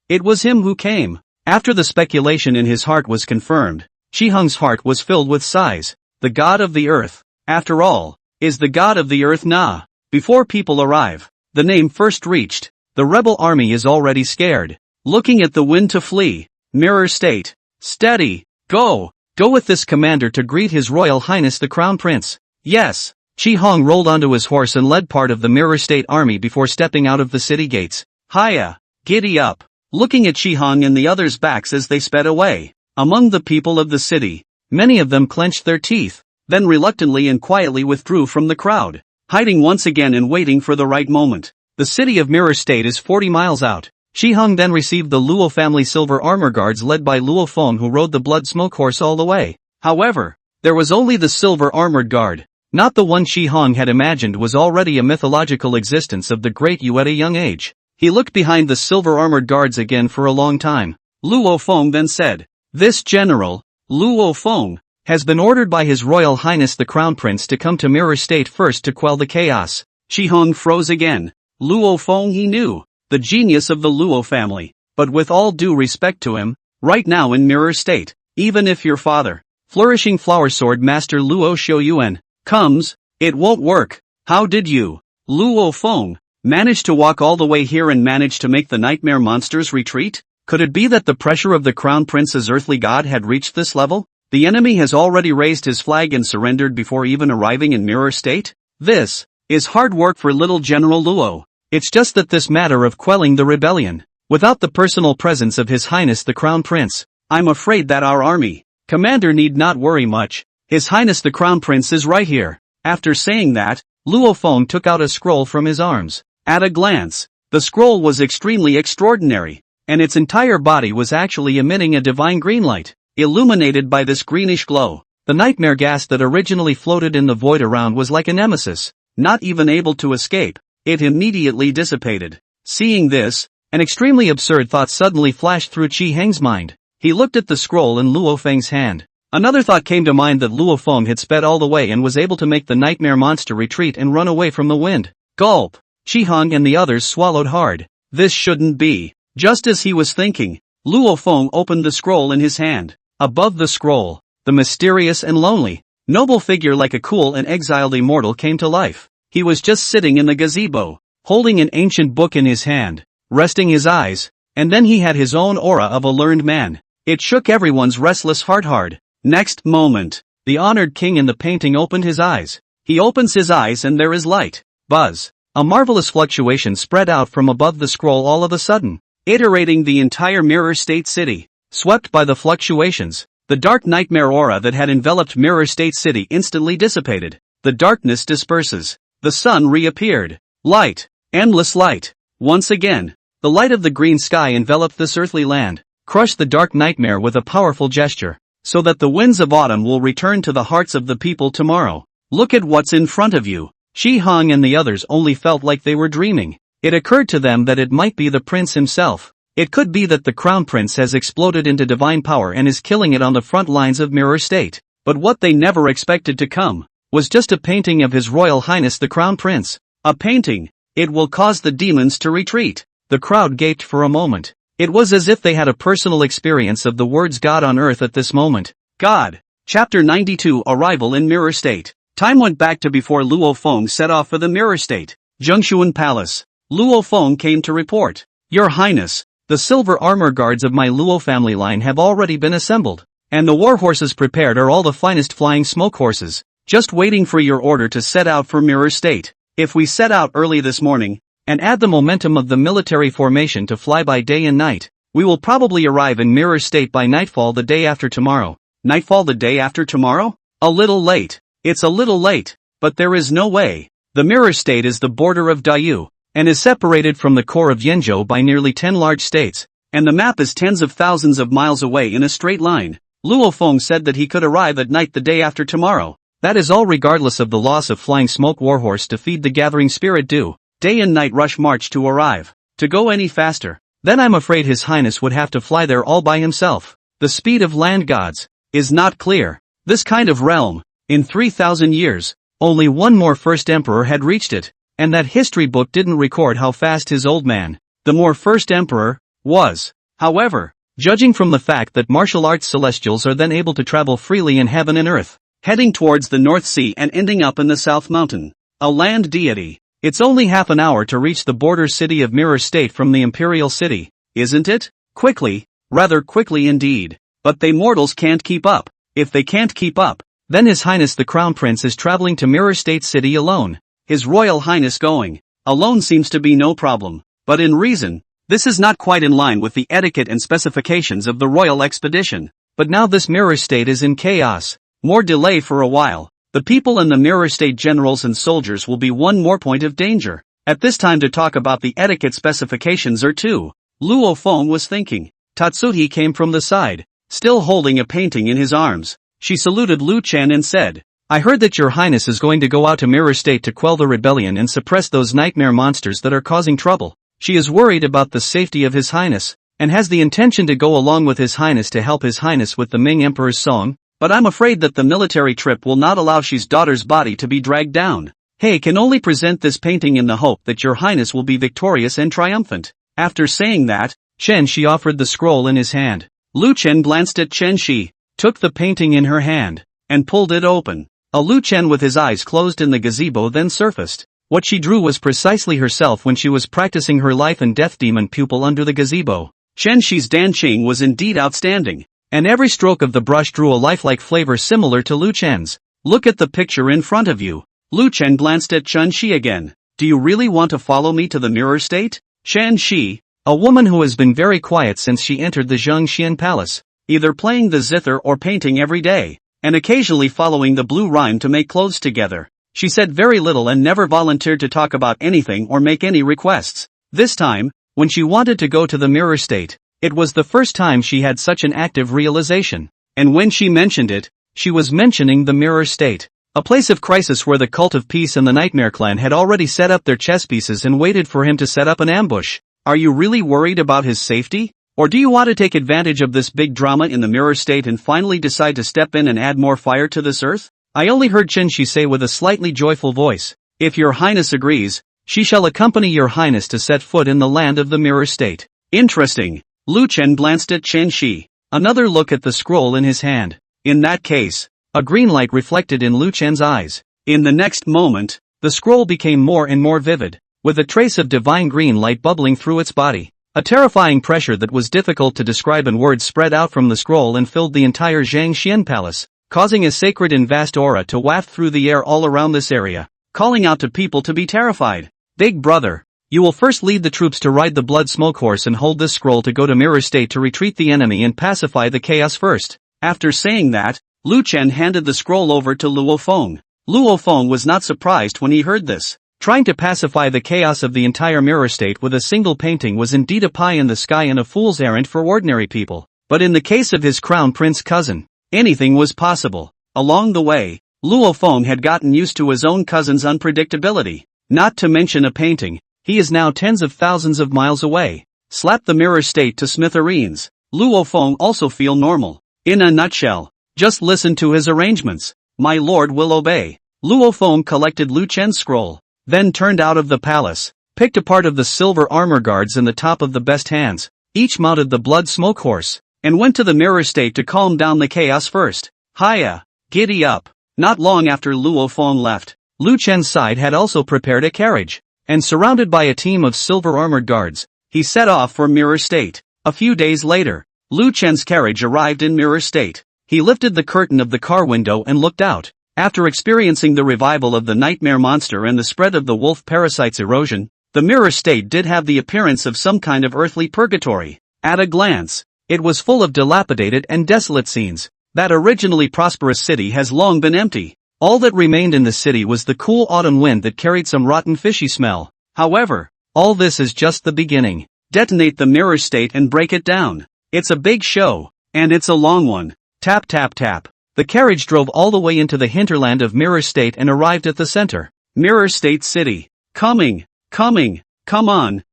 it was him who came. After the speculation in his heart was confirmed, Chi Hong's heart was filled with sighs. The god of the earth, after all, is the god of the earth Na. Before people arrive, the name first reached, the rebel army is already scared, looking at the wind to flee. Mirror State. Steady. Go with this commander to greet His Royal Highness the Crown Prince. Yes. Chi Hong rolled onto his horse and led part of the Mirror State army before stepping out of the city gates. Hiya. Giddy up. Looking at Chi Hong and the others' backs as they sped away. Among the people of the city, many of them clenched their teeth, then reluctantly and quietly withdrew from the crowd, hiding once again and waiting for the right moment. The city of Mirror State is 40 miles out. Chi Hong then received the Luo family silver armor guards led by Luo Feng, who rode the blood smoke horse all the way. However, there was only the silver armored guard, not the one Chi Hong had imagined was already a mythological existence of the great Yu at a young age. He looked behind the silver armored guards again for a long time. Luo Feng then said, "This general, Luo Feng, has been ordered by His Royal Highness the Crown Prince to come to Mirror State first to quell the chaos." Chi Hong froze again. Luo Feng he knew, the genius of the Luo family, but with all due respect to him, right now in Mirror State, even if your father, flourishing flower sword master Luo Shouyuan, comes, it won't work. How did you, Luo Feng, manage to walk all the way here and manage to make the nightmare monsters retreat? Could it be that the pressure of the Crown Prince's earthly god had reached this level? The enemy has already raised his flag and surrendered before even arriving in Mirror State? This is hard work for little General Luo. It's just that this matter of quelling the rebellion, without the personal presence of His Highness the Crown Prince, I'm afraid that our army commander need not worry much. His Highness the Crown Prince is right here. After saying that, Luo Feng took out a scroll from his arms. At a glance, the scroll was extremely extraordinary, and its entire body was actually emitting a divine green light, illuminated by this greenish glow. The nightmare gas that originally floated in the void around was like a nemesis, not even able to escape. It immediately dissipated. Seeing this, an extremely absurd thought suddenly flashed through Chi Heng's mind. He looked at the scroll in Luo Feng's hand. Another thought came to mind, that Luo Feng had sped all the way and was able to make the nightmare monster retreat and run away from the wind. Gulp! Chi Hong and the others swallowed hard. This shouldn't be. Just as he was thinking, Luo Feng opened the scroll in his hand. Above the scroll, the mysterious and lonely, noble figure like a cool and exiled immortal came to life. He was just sitting in the gazebo, holding an ancient book in his hand, resting his eyes, and then he had his own aura of a learned man. It shook everyone's restless heart hard. Next moment, the honored king in the painting opened his eyes. He opens his eyes and there is light. Buzz. A marvelous fluctuation spread out from above the scroll all of a sudden, iterating the entire Mirror State city. Swept by the fluctuations, the dark nightmare aura that had enveloped Mirror State City instantly dissipated. The darkness disperses. The sun reappeared. Light. Endless light. Once again, the light of the green sky enveloped this earthly land, crushed the dark nightmare with a powerful gesture, so that the winds of autumn will return to the hearts of the people tomorrow. Look at what's in front of you. Chi Hong and the others only felt like they were dreaming. It occurred to them that it might be the prince himself. It could be that the crown prince has exploded into divine power and is killing it on the front lines of Mirror State. But what they never expected to come was just a painting of His Royal Highness the Crown Prince. A painting. It will cause the demons to retreat. The crowd gaped for a moment. It was as if they had a personal experience of the words God on earth at this moment. God. Chapter 92 Arrival in Mirror State. Time went back to before Luo Feng set off for the Mirror State. Zhengshuan Palace. Luo Feng came to report. Your Highness, the silver armor guards of my Luo family line have already been assembled. And the war horses prepared are all the finest flying smoke horses, just waiting for your order to set out for Mirror State. If we set out early this morning, and add the momentum of the military formation to fly by day and night, we will probably arrive in Mirror State by nightfall the day after tomorrow. Nightfall the day after tomorrow? A little late. It's a little late, but there is no way. The Mirror State is the border of Dayu, and is separated from the core of Yanzhou by nearly 10 large states, and the map is tens of thousands of miles away in a straight line. Luo Feng said that he could arrive at night the day after tomorrow. That is all regardless of the loss of flying smoke warhorse to feed the gathering spirit do. Day and night rush march to arrive. To go any faster, then I'm afraid His Highness would have to fly there all by himself. The speed of land gods is not clear. This kind of realm, in 3,000 years, only one more first emperor had reached it, and that history book didn't record how fast his old man, the more first emperor, was. However, judging from the fact that martial arts celestials are then able to travel freely in heaven and earth, heading towards the North Sea and ending up in the South Mountain, a land deity, it's only half an hour to reach the border city of Mirror State from the Imperial City, isn't it? Quickly, rather quickly indeed. But they mortals can't keep up. If they can't keep up, then His Highness the Crown Prince is traveling to Mirror State City alone. His Royal Highness going alone seems to be no problem, but in reason, this is not quite in line with the etiquette and specifications of the royal expedition. But now this Mirror State is in chaos. More delay for a while. The people and the Mirror State generals and soldiers will be one more point of danger. At this time to talk about the etiquette specifications or two, Luo Feng was thinking. Tatsuhi came from the side, still holding a painting in his arms. She saluted Lu Chen and said, I heard that your highness is going to go out to Mirror State to quell the rebellion and suppress those nightmare monsters that are causing trouble. She is worried about the safety of his highness, and has the intention to go along with his highness to help his highness with the Ming Emperor's song, but I'm afraid that the military trip will not allow she's daughter's body to be dragged down. Hey, can only present this painting in the hope that your highness will be victorious and triumphant. After saying that, Chen Shi offered the scroll in his hand. Lu Chen glanced at Chen Shi, took the painting in her hand, and pulled it open. A Lu Chen with his eyes closed in the gazebo then surfaced. What she drew was precisely herself when she was practicing her life and death demon pupil under the gazebo. Chen Shi's dancing was indeed outstanding, and every stroke of the brush drew a lifelike flavor similar to Lu Chen's. Look at the picture in front of you. Lu Chen glanced at Chen Shi again. Do you really want to follow me to the Mirror State? Chen Shi, a woman who has been very quiet since she entered the Zhangxian Palace, either playing the zither or painting every day, and occasionally following the blue rhyme to make clothes together. She said very little and never volunteered to talk about anything or make any requests. This time, when she wanted to go to the Mirror State, it was the first time she had such an active realization. And when she mentioned it, she was mentioning the Mirror State, a place of crisis where the Cult of Peace and the Nightmare Clan had already set up their chess pieces and waited for him to set up an ambush. Are you really worried about his safety? Or do you want to take advantage of this big drama in the Mirror State and finally decide to step in and add more fire to this earth? I only heard Chen Shi say with a slightly joyful voice, if your highness agrees, she shall accompany your highness to set foot in the land of the Mirror State. Interesting. Lu Chen glanced at Chen Shi, another look at the scroll in his hand. In that case, a green light reflected in Lu Chen's eyes. In the next moment, the scroll became more and more vivid, with a trace of divine green light bubbling through its body. A terrifying pressure that was difficult to describe in words spread out from the scroll and filled the entire Zhangxian Palace, causing a sacred and vast aura to waft through the air all around this area, calling out to people to be terrified. Big brother, you will first lead the troops to ride the blood smoke horse and hold this scroll to go to Mirror State to retreat the enemy and pacify the chaos first. After saying that, Lu Chen handed the scroll over to Luo Feng. Luo Feng was not surprised when he heard this. Trying to pacify the chaos of the entire Mirror State with a single painting was indeed a pie in the sky and a fool's errand for ordinary people. But in the case of his crown prince cousin, anything was possible. Along the way, Luo Feng had gotten used to his own cousin's unpredictability. Not to mention a painting, he is now tens of thousands of miles away. Slap the Mirror State to smithereens. Luo Feng also feel normal. In a nutshell, just listen to his arrangements. My lord will obey. Luo Feng collected Lu Chen's scroll, then turned out of the palace, picked a part of the silver armor guards and the top of the best hands, each mounted the blood smoke horse, and went to the mirror state to calm down the chaos first. Hiya! Giddy up! Not long after Luo Feng left, Lu Chen's side had also prepared a carriage, and surrounded by a team of silver-armored guards, he set off for Mirror State. A few days later, Lu Chen's carriage arrived in Mirror State. He lifted the curtain of the car window and looked out. After experiencing the revival of the nightmare monster and the spread of the wolf parasite's erosion, the Mirror State did have the appearance of some kind of earthly purgatory. At a glance, it was full of dilapidated and desolate scenes. That originally prosperous city has long been empty. All that remained in the city was the cool autumn wind that carried some rotten fishy smell. However, all this is just the beginning. Detonate the Mirror State and break it down. It's a big show, and it's a long one. Tap tap tap. The carriage drove all the way into the hinterland of Mirror State and arrived at the center. Mirror State City. Coming. Come on.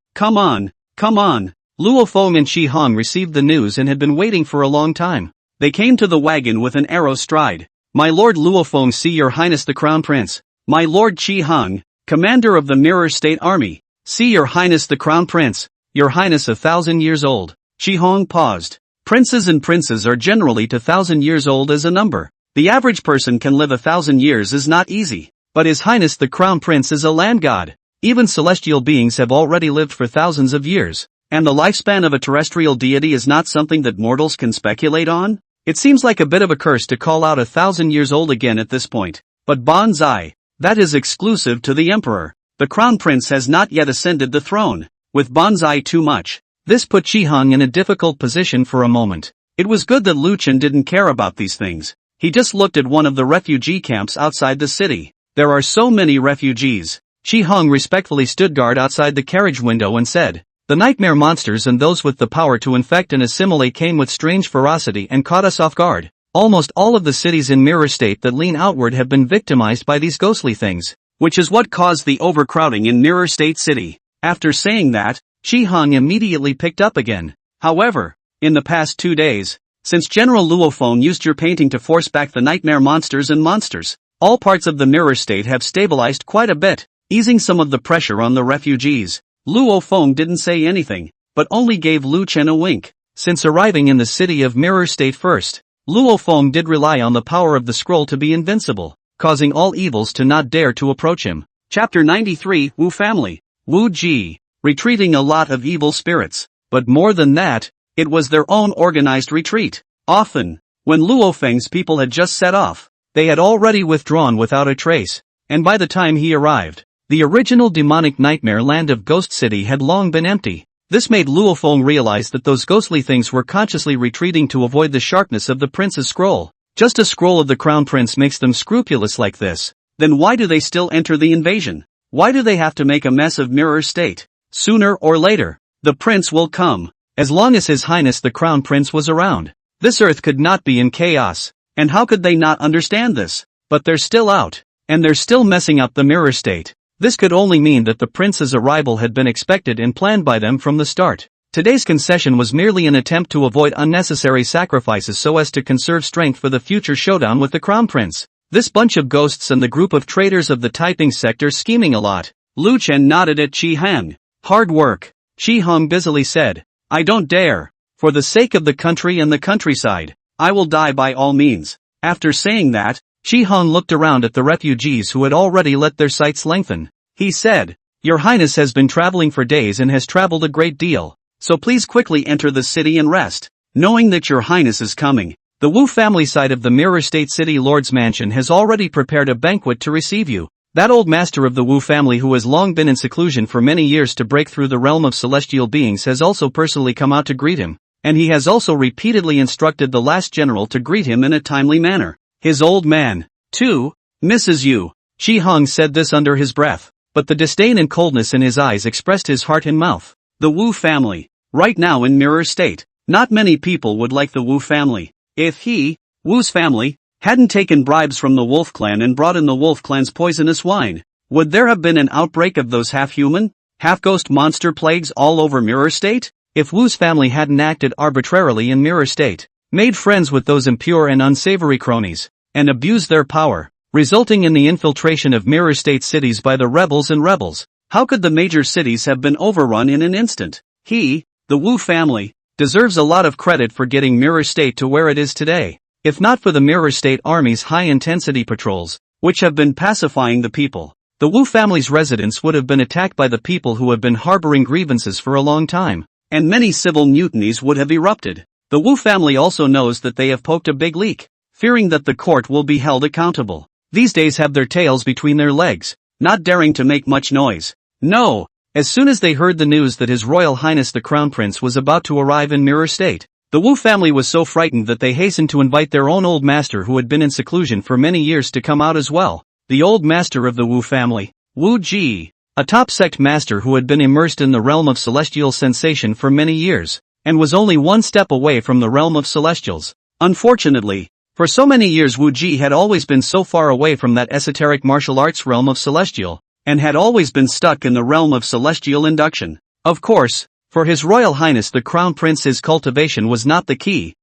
Luo Feng and Qi Hong received the news and had been waiting for a long time. They came to the wagon with an arrow stride. My Lord Luo Feng, see your highness the crown prince. My Lord Qi Hong, commander of the Mirror State army. See your highness the crown prince. Your highness 1,000 years old. Qi Hong paused. Princes and princes are generally 2,000 years old as a number. The average person can live 1,000 years is not easy. But his highness the crown prince is a land god. Even celestial beings have already lived for thousands of years. And the lifespan of a terrestrial deity is not something that mortals can speculate on? It seems like a bit of a curse to call out 1,000 years old again at this point. But bonsai, that is exclusive to the emperor. The crown prince has not yet ascended the throne. With bonsai too much, this put Qi Hong in a difficult position for a moment. It was good that Lu Chen didn't care about these things. He just looked at one of the refugee camps outside the city. There are so many refugees. Qi Hong respectfully stood guard outside the carriage window and said, the nightmare monsters and those with the power to infect and assimilate came with strange ferocity and caught us off guard. Almost all of the cities in Mirror State that lean outward have been victimized by these ghostly things, which is what caused the overcrowding in Mirror State City. After saying that, Qi Hong immediately picked up again. However, in the past 2 days, since General Luo Feng used your painting to force back the nightmare monsters and monsters, all parts of the Mirror State have stabilized quite a bit, easing some of the pressure on the refugees. Luo Feng didn't say anything, but only gave Lu Chen a wink. Since arriving in the city of Mirror State first, Luo Feng did rely on the power of the scroll to be invincible, causing all evils to not dare to approach him. Chapter 93, Wu Family. Wu Ji, retreating a lot of evil spirits. But more than that, it was their own organized retreat. Often, when Luo Feng's people had just set off, they had already withdrawn without a trace, and by the time he arrived, the original demonic nightmare land of Ghost City had long been empty. This made Luo Feng realize that those ghostly things were consciously retreating to avoid the sharpness of the prince's scroll. Just a scroll of the crown prince makes them scrupulous like this. Then why do they still enter the invasion? Why do they have to make a mess of Mirror State? Sooner or later, the prince will come. As long as his highness the crown prince was around, this earth could not be in chaos. And how could they not understand this? But they're still out, and they're still messing up the Mirror State. This could only mean that the prince's arrival had been expected and planned by them from the start. Today's concession was merely an attempt to avoid unnecessary sacrifices so as to conserve strength for the future showdown with the crown prince. This bunch of ghosts and the group of traitors of the Taiping Sect are scheming a lot. Lu Chen nodded at Qi Hong. Hard work. Qi Hong busily said, I don't dare. For the sake of the country and the countryside, I will die by all means. After saying that, Qi Hong looked around at the refugees who had already let their sights lengthen. He said, Your Highness has been traveling for days and has traveled a great deal, so please quickly enter the city and rest. Knowing that Your Highness is coming, the Wu family side of the Mirror State City Lord's Mansion has already prepared a banquet to receive you. That old master of the Wu family who has long been in seclusion for many years to break through the realm of celestial beings has also personally come out to greet him, and he has also repeatedly instructed the last general to greet him in a timely manner. His old man, too, misses you. Qi Hong said this under his breath, but the disdain and coldness in his eyes expressed his heart and mouth. The Wu family, right now in Mirror State, not many people would like the Wu family. If he, Wu's family, hadn't taken bribes from the Wolf Clan and brought in the Wolf Clan's poisonous wine, would there have been an outbreak of those half-human, half-ghost monster plagues all over Mirror State? If Wu's family hadn't acted arbitrarily in Mirror State, made friends with those impure and unsavory cronies, and abused their power, resulting in the infiltration of Mirror State cities by the rebels, how could the major cities have been overrun in an instant? He, The Wu family deserves a lot of credit for getting Mirror State to where it is today. If not for the Mirror State Army's high-intensity patrols, which have been pacifying the people, the Wu family's residence would have been attacked by the people who have been harboring grievances for a long time, and many civil mutinies would have erupted. The Wu family also knows that they have poked a big leak, fearing that the court will be held accountable. These days have their tails between their legs, not daring to make much noise. No! As soon as they heard the news that His Royal Highness the Crown Prince was about to arrive in Mirror State, the Wu family was so frightened that they hastened to invite their own old master who had been in seclusion for many years to come out as well. The old master of the Wu family, Wu Ji, a top sect master who had been immersed in the realm of celestial sensation for many years, and was only one step away from the realm of celestials. Unfortunately, for so many years Wu Ji had always been so far away from that esoteric martial arts realm of celestial, and had always been stuck in the realm of celestial induction. Of course, for His Royal Highness the Crown Prince his cultivation was not the key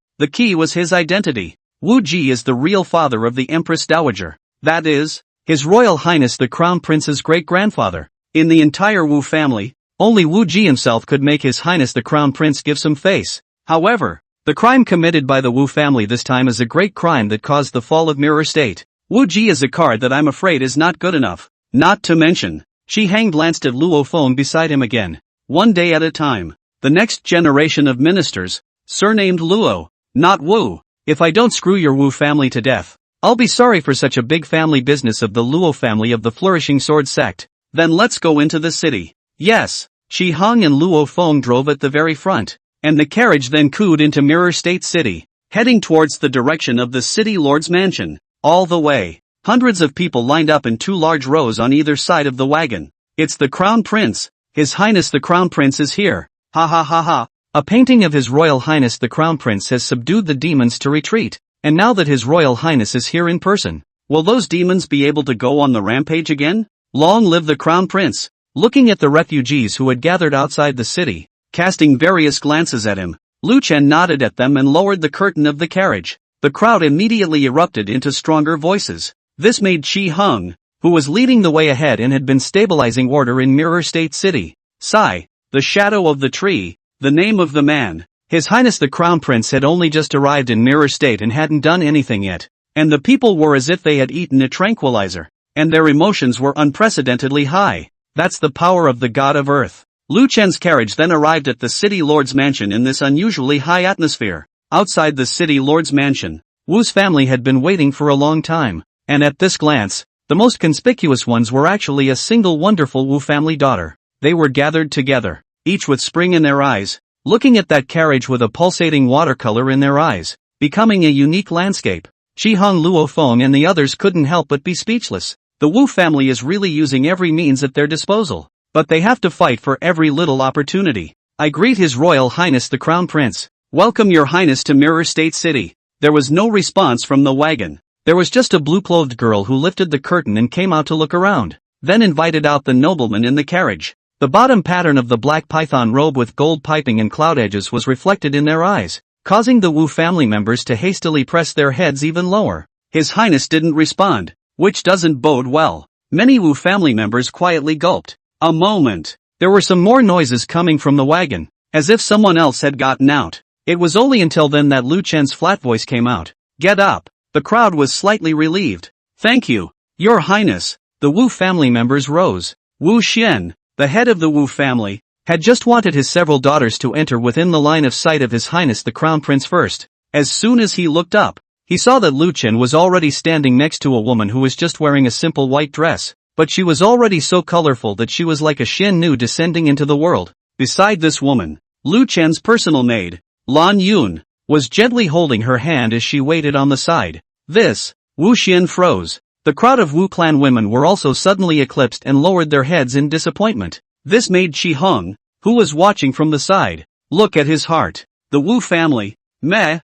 was his identity. Wu Ji is the real father of the Empress Dowager. That is, His Royal Highness the Crown Prince's great-grandfather. In the entire Wu family, only Wu Ji himself could make His Highness the Crown Prince give some face. However, the crime committed by the Wu family this time is a great crime that caused the fall of Mirror State. Wu Ji is a card that I'm afraid is not good enough. Not to mention, Shi-Hang glanced at Luo Feng beside him again. One day at a time. The next generation of ministers, surnamed Luo, not Wu. If I don't screw your Wu family to death, I'll be sorry for such a big family business of the Luo family of the flourishing sword sect. Then let's go into the city. Yes, Shi-Hang and Luo Feng drove at the very front, and the carriage then cooed into Mirror State City, heading towards the direction of the city lord's mansion. All the way, hundreds of people lined up in two large rows on either side of the wagon. It's the Crown Prince. His Highness the Crown Prince is here. Ha ha ha ha. A painting of His Royal Highness the Crown Prince has subdued the demons to retreat, and now that His Royal Highness is here in person, will those demons be able to go on the rampage again? Long live the Crown Prince! Looking at the refugees who had gathered outside the city, casting various glances at him, Lu Chen nodded at them and lowered the curtain of the carriage. The crowd immediately erupted into stronger voices. This made Shi-Hang, who was leading the way ahead and had been stabilizing order in Mirror State City, sigh. The shadow of the tree, the name of the man. His Highness the Crown Prince had only just arrived in Mirror State and hadn't done anything yet, and the people were as if they had eaten a tranquilizer, and their emotions were unprecedentedly high. That's the power of the God of Earth. Lu Chen's carriage then arrived at the city lord's mansion in this unusually high atmosphere. Outside the city lord's mansion, Wu's family had been waiting for a long time, and at this glance, the most conspicuous ones were actually a single wonderful Wu family daughter. They were gathered together, each with spring in their eyes, looking at that carriage with a pulsating watercolor in their eyes, becoming a unique landscape. Shi-Hang, Luo Feng and the others couldn't help but be speechless. The Wu family is really using every means at their disposal, but they have to fight for every little opportunity. I greet His Royal Highness the Crown Prince. Welcome Your Highness to Mirror State City. There was no response from the wagon. There was just a blue-clothed girl who lifted the curtain and came out to look around, then invited out the nobleman in the carriage. The bottom pattern of the black python robe with gold piping and cloud edges was reflected in their eyes, causing the Wu family members to hastily press their heads even lower. His Highness didn't respond, which doesn't bode well. Many Wu family members quietly gulped. A moment. There were some more noises coming from the wagon, as if someone else had gotten out. It was only until then that Lu Chen's flat voice came out. Get up. The crowd was slightly relieved. Thank you, Your Highness. The Wu family members rose. Wu Xian, the head of the Wu family, had just wanted his several daughters to enter within the line of sight of His Highness the Crown Prince first. As soon as he looked up, he saw that Lu Chen was already standing next to a woman who was just wearing a simple white dress, but she was already so colorful that she was like a Shen Nu descending into the world. Beside this woman, Lu Chen's personal maid, Lan Yun, was gently holding her hand as she waited on the side. This, Wu Xian froze. The crowd of Wu clan women were also suddenly eclipsed and lowered their heads in disappointment. This made Shi-Hang, who was watching from the side, look at his heart. The Wu family,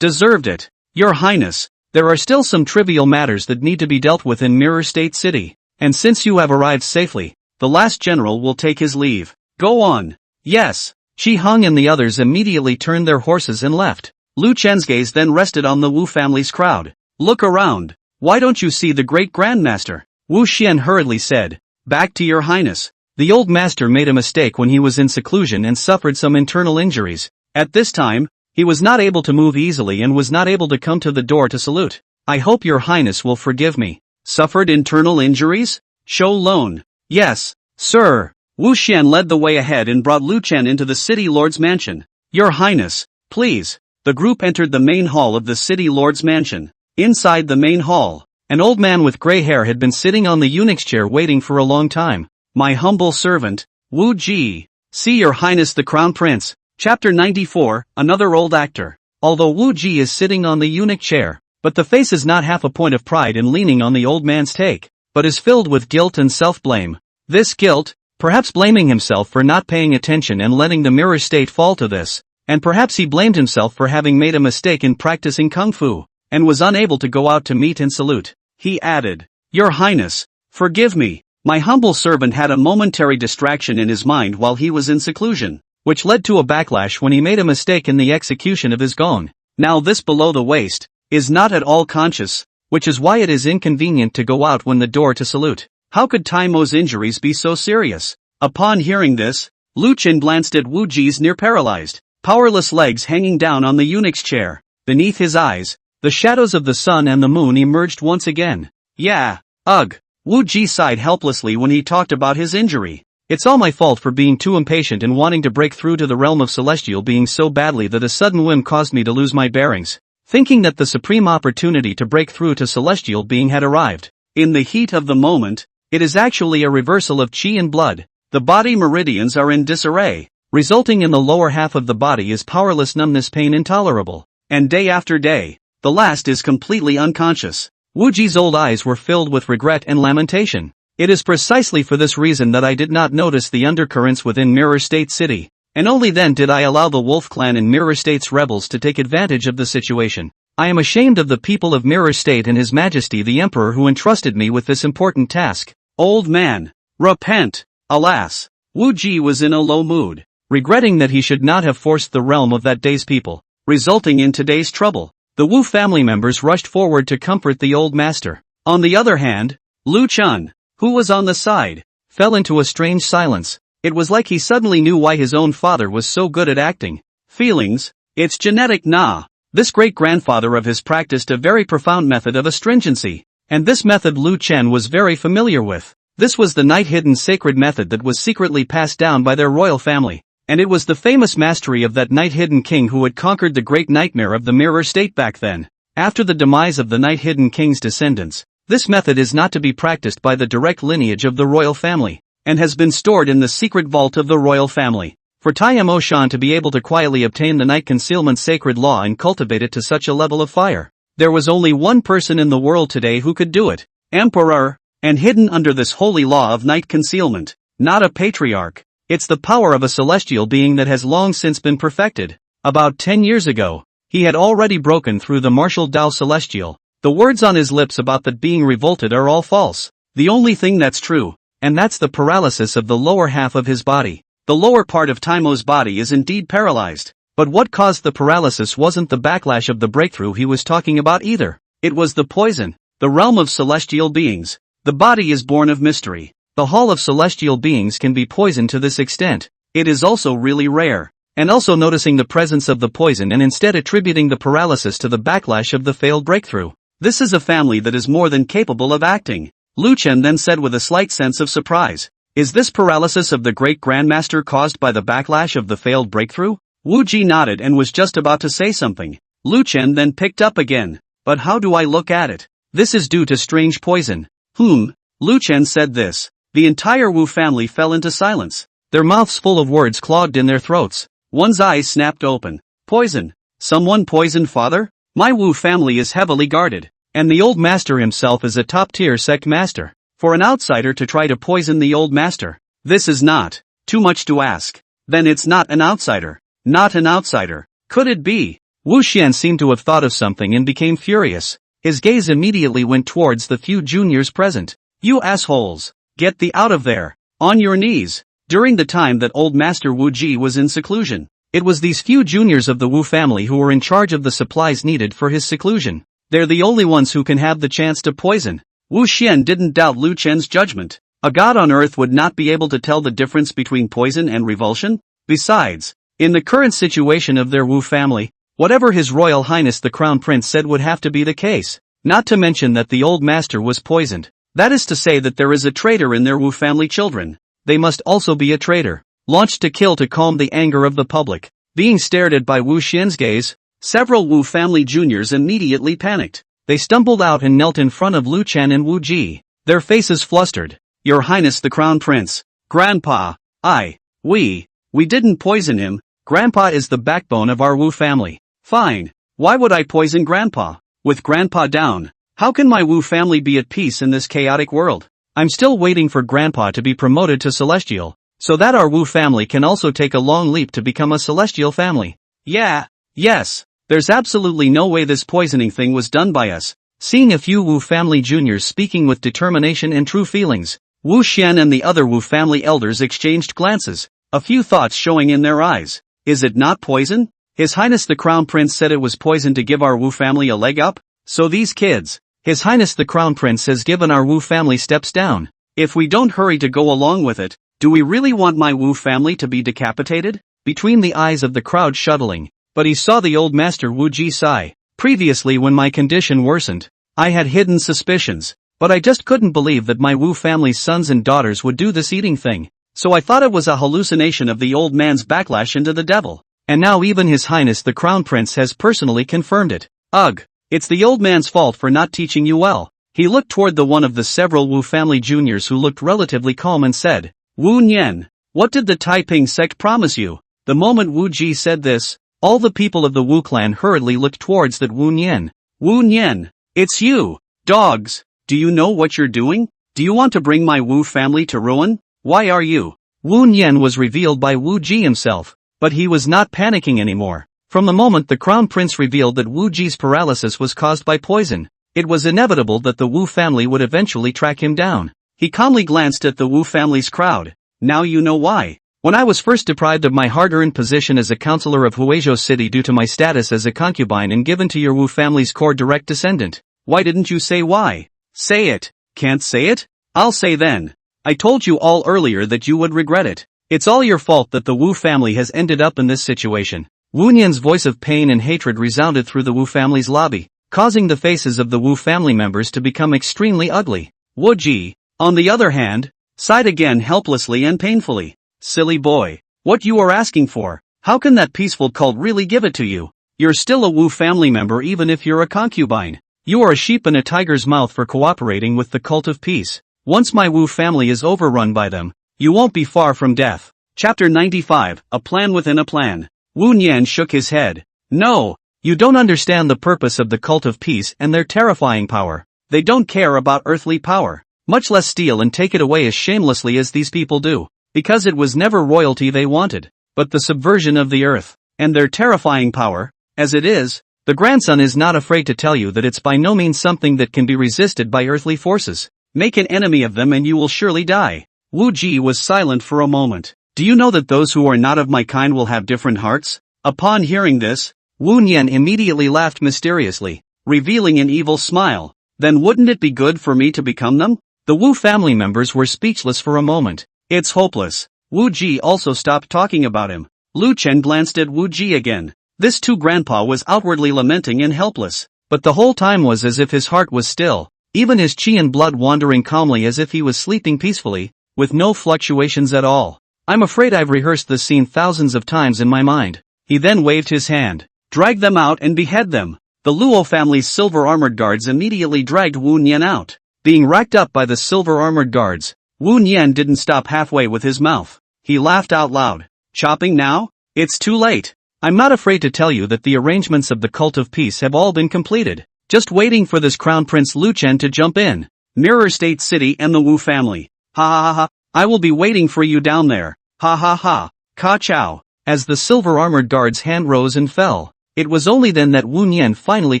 deserved it. Your Highness, there are still some trivial matters that need to be dealt with in Mirror State City, and since you have arrived safely, the last general will take his leave. Go on. Yes. Shi-Hang and the others immediately turned their horses and left. Lu Chen's gaze then rested on the Wu family's crowd. Look around. Why don't you see the great grandmaster? Wu Xian hurriedly said. Back to Your Highness. The old master made a mistake when he was in seclusion and suffered some internal injuries. At this time, he was not able to move easily and was not able to come to the door to salute. I hope your highness will forgive me. Suffered internal injuries? Show loan. Yes, sir. Wu Xian led the way ahead and brought Lu Chen into the city lord's mansion. Your highness, please. The group entered the main hall of the city lord's mansion. Inside the main hall, an old man with gray hair had been sitting on the eunuch's chair waiting for a long time. My humble servant, Wu Ji. See your highness the crown prince. Chapter 94, another old actor. Although Wu Ji is sitting on the eunuch chair, but the face is not half a point of pride in leaning on the old man's take, but is filled with guilt and self-blame. This guilt, perhaps blaming himself for not paying attention and letting the mirror state fall to this, and perhaps he blamed himself for having made a mistake in practicing kung fu, and was unable to go out to meet and salute. He added, Your highness, forgive me. My humble servant had a momentary distraction in his mind while he was in seclusion, which led to a backlash when he made a mistake in the execution of his gong. Now this below the waist is not at all conscious, which is why it is inconvenient to go out when the door to salute. How could Taimo's injuries be so serious? Upon hearing this, Lu Chen glanced at Wu Ji's near-paralyzed, powerless legs hanging down on the eunuch's chair. Beneath his eyes, the shadows of the sun and the moon emerged once again. Yeah, ugh. Wu Ji sighed helplessly when he talked about his injury. It's all my fault for being too impatient and wanting to break through to the realm of celestial beings so badly that a sudden whim caused me to lose my bearings, thinking that the supreme opportunity to break through to celestial being had arrived. In the heat of the moment, it is actually a reversal of qi and blood. The body meridians are in disarray, resulting in the lower half of the body is powerless, numbness, pain intolerable. And day after day, the last is completely unconscious. Wu Ji's old eyes were filled with regret and lamentation. It is precisely for this reason that I did not notice the undercurrents within Mirror State City, and only then did I allow the Wolf Clan and Mirror State's rebels to take advantage of the situation. I am ashamed of the people of Mirror State and His Majesty the Emperor who entrusted me with this important task. Old man, repent. Alas, Wu Ji was in a low mood, regretting that he should not have forced the realm of that day's people, resulting in today's trouble. The Wu family members rushed forward to comfort the old master. On the other hand, Lu Chen, who was on the side, fell into a strange silence. It was like he suddenly knew why his own father was so good at acting. Feelings, it's genetic nah. This great-grandfather of his practiced a very profound method of astringency, and this method Lu Chen was very familiar with. This was the night-hidden sacred method that was secretly passed down by their royal family. And it was the famous mastery of that night-hidden king who had conquered the great nightmare of the Mirror State back then. After the demise of the night-hidden king's descendants, this method is not to be practiced by the direct lineage of the royal family, and has been stored in the secret vault of the royal family. For Taimo Shan to be able to quietly obtain the night concealment sacred law and cultivate it to such a level of fire, there was only one person in the world today who could do it. Emperor, and hidden under this holy law of night concealment, not a patriarch. It's the power of a celestial being that has long since been perfected. About 10 years ago, he had already broken through the martial Dao celestial. The words on his lips about that being revolted are all false. The only thing that's true, and that's the paralysis of the lower half of his body. The lower part of Taimo's body is indeed paralyzed. But what caused the paralysis wasn't the backlash of the breakthrough he was talking about either. It was the poison, the realm of celestial beings. The body is born of mystery. The hall of celestial beings can be poisoned to this extent. It is also really rare. And also noticing the presence of the poison and instead attributing the paralysis to the backlash of the failed breakthrough. This is a family that is more than capable of acting. Lu Chen then said with a slight sense of surprise. Is this paralysis of the great grandmaster caused by the backlash of the failed breakthrough? Wu Ji nodded and was just about to say something. Lu Chen then picked up again. But how do I look at it? This is due to strange poison. Lu Chen said this. The entire Wu family fell into silence, their mouths full of words clogged in their throats. One's eyes snapped open. Poison. Someone poisoned father? My Wu family is heavily guarded, and the old master himself is a top-tier sect master. For an outsider to try to poison the old master, this is not too much to ask. Then it's not an outsider. Not an outsider. Could it be? Wu Xian seemed to have thought of something and became furious. His gaze immediately went towards the few juniors present. You assholes! Get thee out of there! On your knees! During the time that old Master Wu Ji was in seclusion, it was these few juniors of the Wu family who were in charge of the supplies needed for his seclusion. They're the only ones who can have the chance to poison. Wu Xian didn't doubt Lu Chen's judgment. A god on earth would not be able to tell the difference between poison and revulsion? Besides, in the current situation of their Wu family, whatever His Royal Highness the Crown Prince said would have to be the case. Not to mention that the old master was poisoned. That is to say that there is a traitor in their Wu family children. They must also be a traitor. Launched to kill to calm the anger of the public. Being stared at by Wu Xian's gaze, several Wu family juniors immediately panicked. They stumbled out and knelt in front of Lu Chen and Wu Ji, their faces flustered. Your Highness the Crown Prince. Grandpa. We didn't poison him. Grandpa is the backbone of our Wu family. Fine. Why would I poison Grandpa? With Grandpa down, how can my Wu family be at peace in this chaotic world? I'm still waiting for Grandpa to be promoted to Celestial, so that our Wu family can also take a long leap to become a Celestial family. Yes. There's absolutely no way this poisoning thing was done by us. Seeing a few Wu family juniors speaking with determination and true feelings, Wu Xian and the other Wu family elders exchanged glances, a few thoughts showing in their eyes. Is it not poison? His Highness the Crown Prince said it was poison to give our Wu family a leg up? So these kids, His Highness the Crown Prince has given our Wu family steps down. If we don't hurry to go along with it, do we really want my Wu family to be decapitated? Between the eyes of the crowd shuddering, but he saw the old master Wu Ji sigh. Previously when my condition worsened, I had hidden suspicions, but I just couldn't believe that my Wu family's sons and daughters would do this eating thing. So I thought it was a hallucination of the old man's backlash into the devil. And now even His Highness the Crown Prince has personally confirmed it. Ugh. It's the old man's fault for not teaching you well. He looked toward the one of the several Wu family juniors who looked relatively calm and said, Wu Nian, what did the Taiping Sect promise you? The moment Wu Ji said this, all the people of the Wu clan hurriedly looked towards that Wu Nian. Wu Nian, it's you, dogs. Do you know what you're doing? Do you want to bring my Wu family to ruin? Why are you? Wu Nian was revealed by Wu Ji himself, but he was not panicking anymore. From the moment the Crown Prince revealed that Wu Ji's paralysis was caused by poison, it was inevitable that the Wu family would eventually track him down. He calmly glanced at the Wu family's crowd. Now you know why. When I was first deprived of my hard-earned position as a counselor of Huizhou City due to my status as a concubine and given to your Wu family's core direct descendant, why didn't you say why? Say it. Can't say it? I'll say then. I told you all earlier that you would regret it. It's all your fault that the Wu family has ended up in this situation. Wu Nian's voice of pain and hatred resounded through the Wu family's lobby, causing the faces of the Wu family members to become extremely ugly. Wu Ji, on the other hand, sighed again helplessly and painfully. Silly boy. What you are asking for? How can that peaceful cult really give it to you? You're still a Wu family member even if you're a concubine. You are a sheep in a tiger's mouth for cooperating with the cult of peace. Once my Wu family is overrun by them, you won't be far from death. Chapter 95, A Plan Within a Plan. Wu Nian shook his head. No, you don't understand the purpose of the cult of peace and their terrifying power. They don't care about earthly power, much less steal and take it away as shamelessly as these people do, because it was never royalty they wanted, but the subversion of the earth, and their terrifying power. As it is, the grandson is not afraid to tell you that it's by no means something that can be resisted by earthly forces. Make an enemy of them and you will surely die. Wu Ji was silent for a moment. Do you know that those who are not of my kind will have different hearts? Upon hearing this, Wu Nian immediately laughed mysteriously, revealing an evil smile. Then wouldn't it be good for me to become them? The Wu family members were speechless for a moment. It's hopeless. Wu Ji also stopped talking about him. Lu Chen glanced at Wu Ji again. This too grandpa was outwardly lamenting and helpless, but the whole time was as if his heart was still, even his qi and blood wandering calmly as if he was sleeping peacefully, with no fluctuations at all. I'm afraid I've rehearsed this scene thousands of times in my mind. He then waved his hand. Drag them out and behead them. The Luo family's silver-armored guards immediately dragged Wu Nian out. Being racked up by the silver-armored guards, Wu Nian didn't stop halfway with his mouth. He laughed out loud. Chopping now? It's too late. I'm not afraid to tell you that the arrangements of the cult of peace have all been completed. Just waiting for this Crown Prince Lu Chen to jump in. Mirror State City and the Wu family. Ha ha ha ha. I will be waiting for you down there. Ha ha ha. Ka chow. As the silver-armored guard's hand rose and fell, it was only then that Wu Nian finally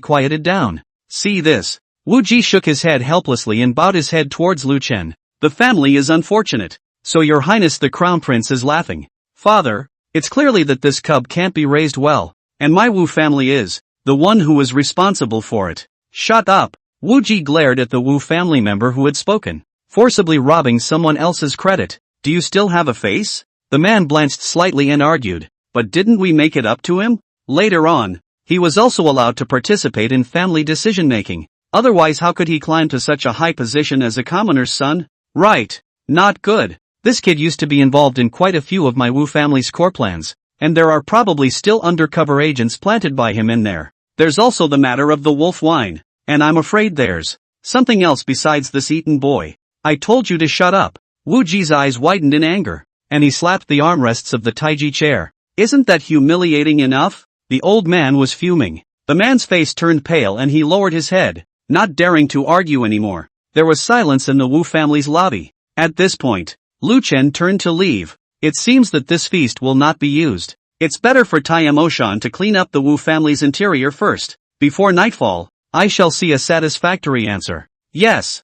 quieted down. See this. Wu Ji shook his head helplessly and bowed his head towards Lu Chen. The family is unfortunate. So your highness the Crown Prince is laughing. Father, it's clearly that this cub can't be raised well, and my Wu family is the one who is responsible for it. Shut up. Wu Ji glared at the Wu family member who had spoken. forcibly robbing someone else's credit. Do you still have a face? The man blanched slightly and argued, but didn't we make it up to him? Later on, he was also allowed to participate in family decision-making. Otherwise how could he climb to such a high position as a commoner's son? Right. Not good. This kid used to be involved in quite a few of my Wu family's core plans, and there are probably still undercover agents planted by him in there. There's also the matter of the wolf wine, and I'm afraid there's something else besides this eaten boy. I told you to shut up. Wu Ji's eyes widened in anger, and he slapped the armrests of the Taiji chair. Isn't that humiliating enough? The old man was fuming. The man's face turned pale and he lowered his head, not daring to argue anymore. There was silence in the Wu family's lobby. At this point, Lu Chen turned to leave. It seems that this feast will not be used. It's better for Taimoshan to clean up the Wu family's interior first. Before nightfall, I shall see a satisfactory answer. Yes,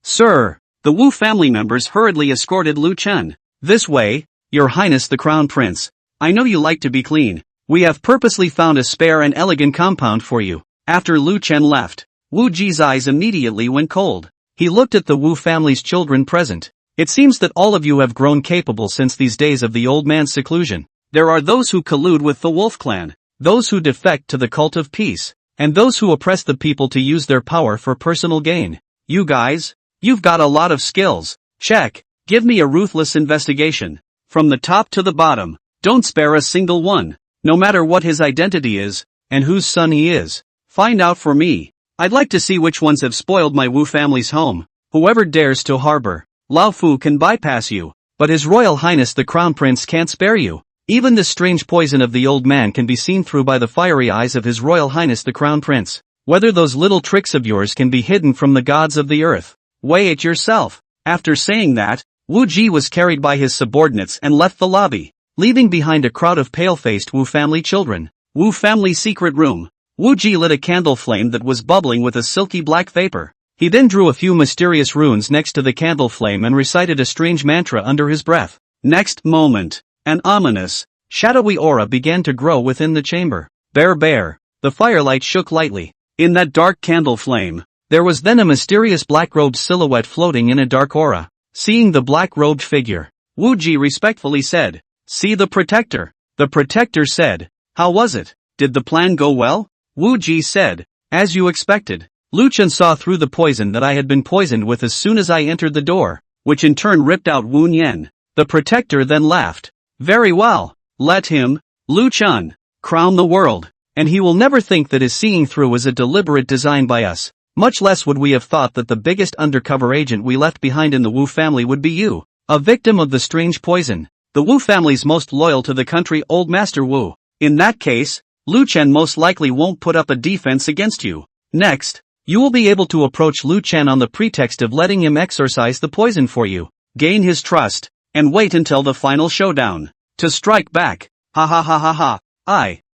sir. The Wu family members hurriedly escorted Lu Chen. This way, Your Highness the Crown Prince. I know you like to be clean. We have purposely found a spare and elegant compound for you. After Lu Chen left, Wu Ji's eyes immediately went cold. He looked at the Wu family's children present. It seems that all of you have grown capable since these days of the old man's seclusion. There are those who collude with the Wolf clan, those who defect to the cult of peace, and those who oppress the people to use their power for personal gain. You guys, you've got a lot of skills. Check. Give me a ruthless investigation. From the top to the bottom. Don't spare a single one. No matter what his identity is, and whose son he is. Find out for me. I'd like to see which ones have spoiled my Wu family's home. Whoever dares to harbor Lao Fu can bypass you, but His Royal Highness the Crown Prince can't spare you. Even the strange poison of the old man can be seen through by the fiery eyes of His Royal Highness the Crown Prince. Whether those little tricks of yours can be hidden from the gods of the earth. Weigh it yourself. After saying that, Wu Ji was carried by his subordinates and left the lobby, leaving behind a crowd of pale-faced Wu family children. Wu family secret room. Wu Ji lit a candle flame that was bubbling with a silky black vapor. He then drew a few mysterious runes next to the candle flame and recited a strange mantra under his breath. Next moment, an ominous, shadowy aura began to grow within the chamber. Bear. The firelight shook lightly. In that dark candle flame, there was then a mysterious black-robed silhouette floating in a dark aura. Seeing the black-robed figure, Wu Ji respectfully said, "See the Protector." The Protector said, "How was it? Did the plan go well?" Wu Ji said, "As you expected." Lu Chen saw through the poison that I had been poisoned with as soon as I entered the door, which in turn ripped out Wu Nian. The Protector then laughed. "Very well. Let him, Lu Chen, crown the world, and he will never think that his seeing through is a deliberate design by us. Much less would we have thought that the biggest undercover agent we left behind in the Wu family would be you, a victim of the strange poison. The Wu family's most loyal to the country, Old Master Wu. In that case, Lu Chen most likely won't put up a defense against you. Next, you will be able to approach Lu Chen on the pretext of letting him exorcise the poison for you, gain his trust, and wait until the final showdown to strike back. Ha.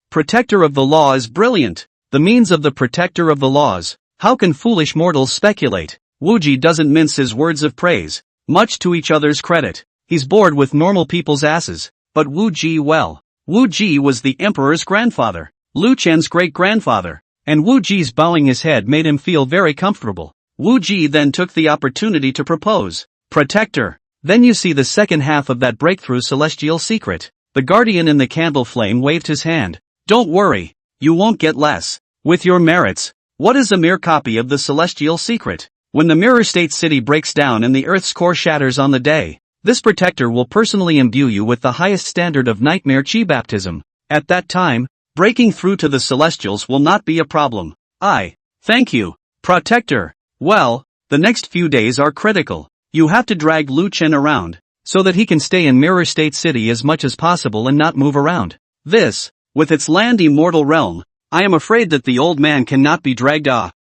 Protector of the law is brilliant. The means of the protector of the laws. How can foolish mortals speculate? Wu Ji doesn't mince his words of praise, much to each other's credit. He's bored with normal people's asses, but Wu Ji was the emperor's grandfather, Lu Chen's great-grandfather, and Wu Ji's bowing his head made him feel very comfortable. Wu Ji then took the opportunity to propose, "Protector, then you see the second half of that breakthrough celestial secret." The guardian in the candle flame waved his hand. "Don't worry, you won't get less. With your merits. What is a mere copy of the celestial secret? When the Mirror State City breaks down and the Earth's core shatters on the day, this protector will personally imbue you with the highest standard of nightmare chi baptism. At that time, breaking through to the celestials will not be a problem. Thank you, Protector. Well, the next few days are critical. You have to drag Lu Chen around, so that he can stay in Mirror State City as much as possible and not move around. This, with its land immortal realm, I am afraid that the old man cannot be dragged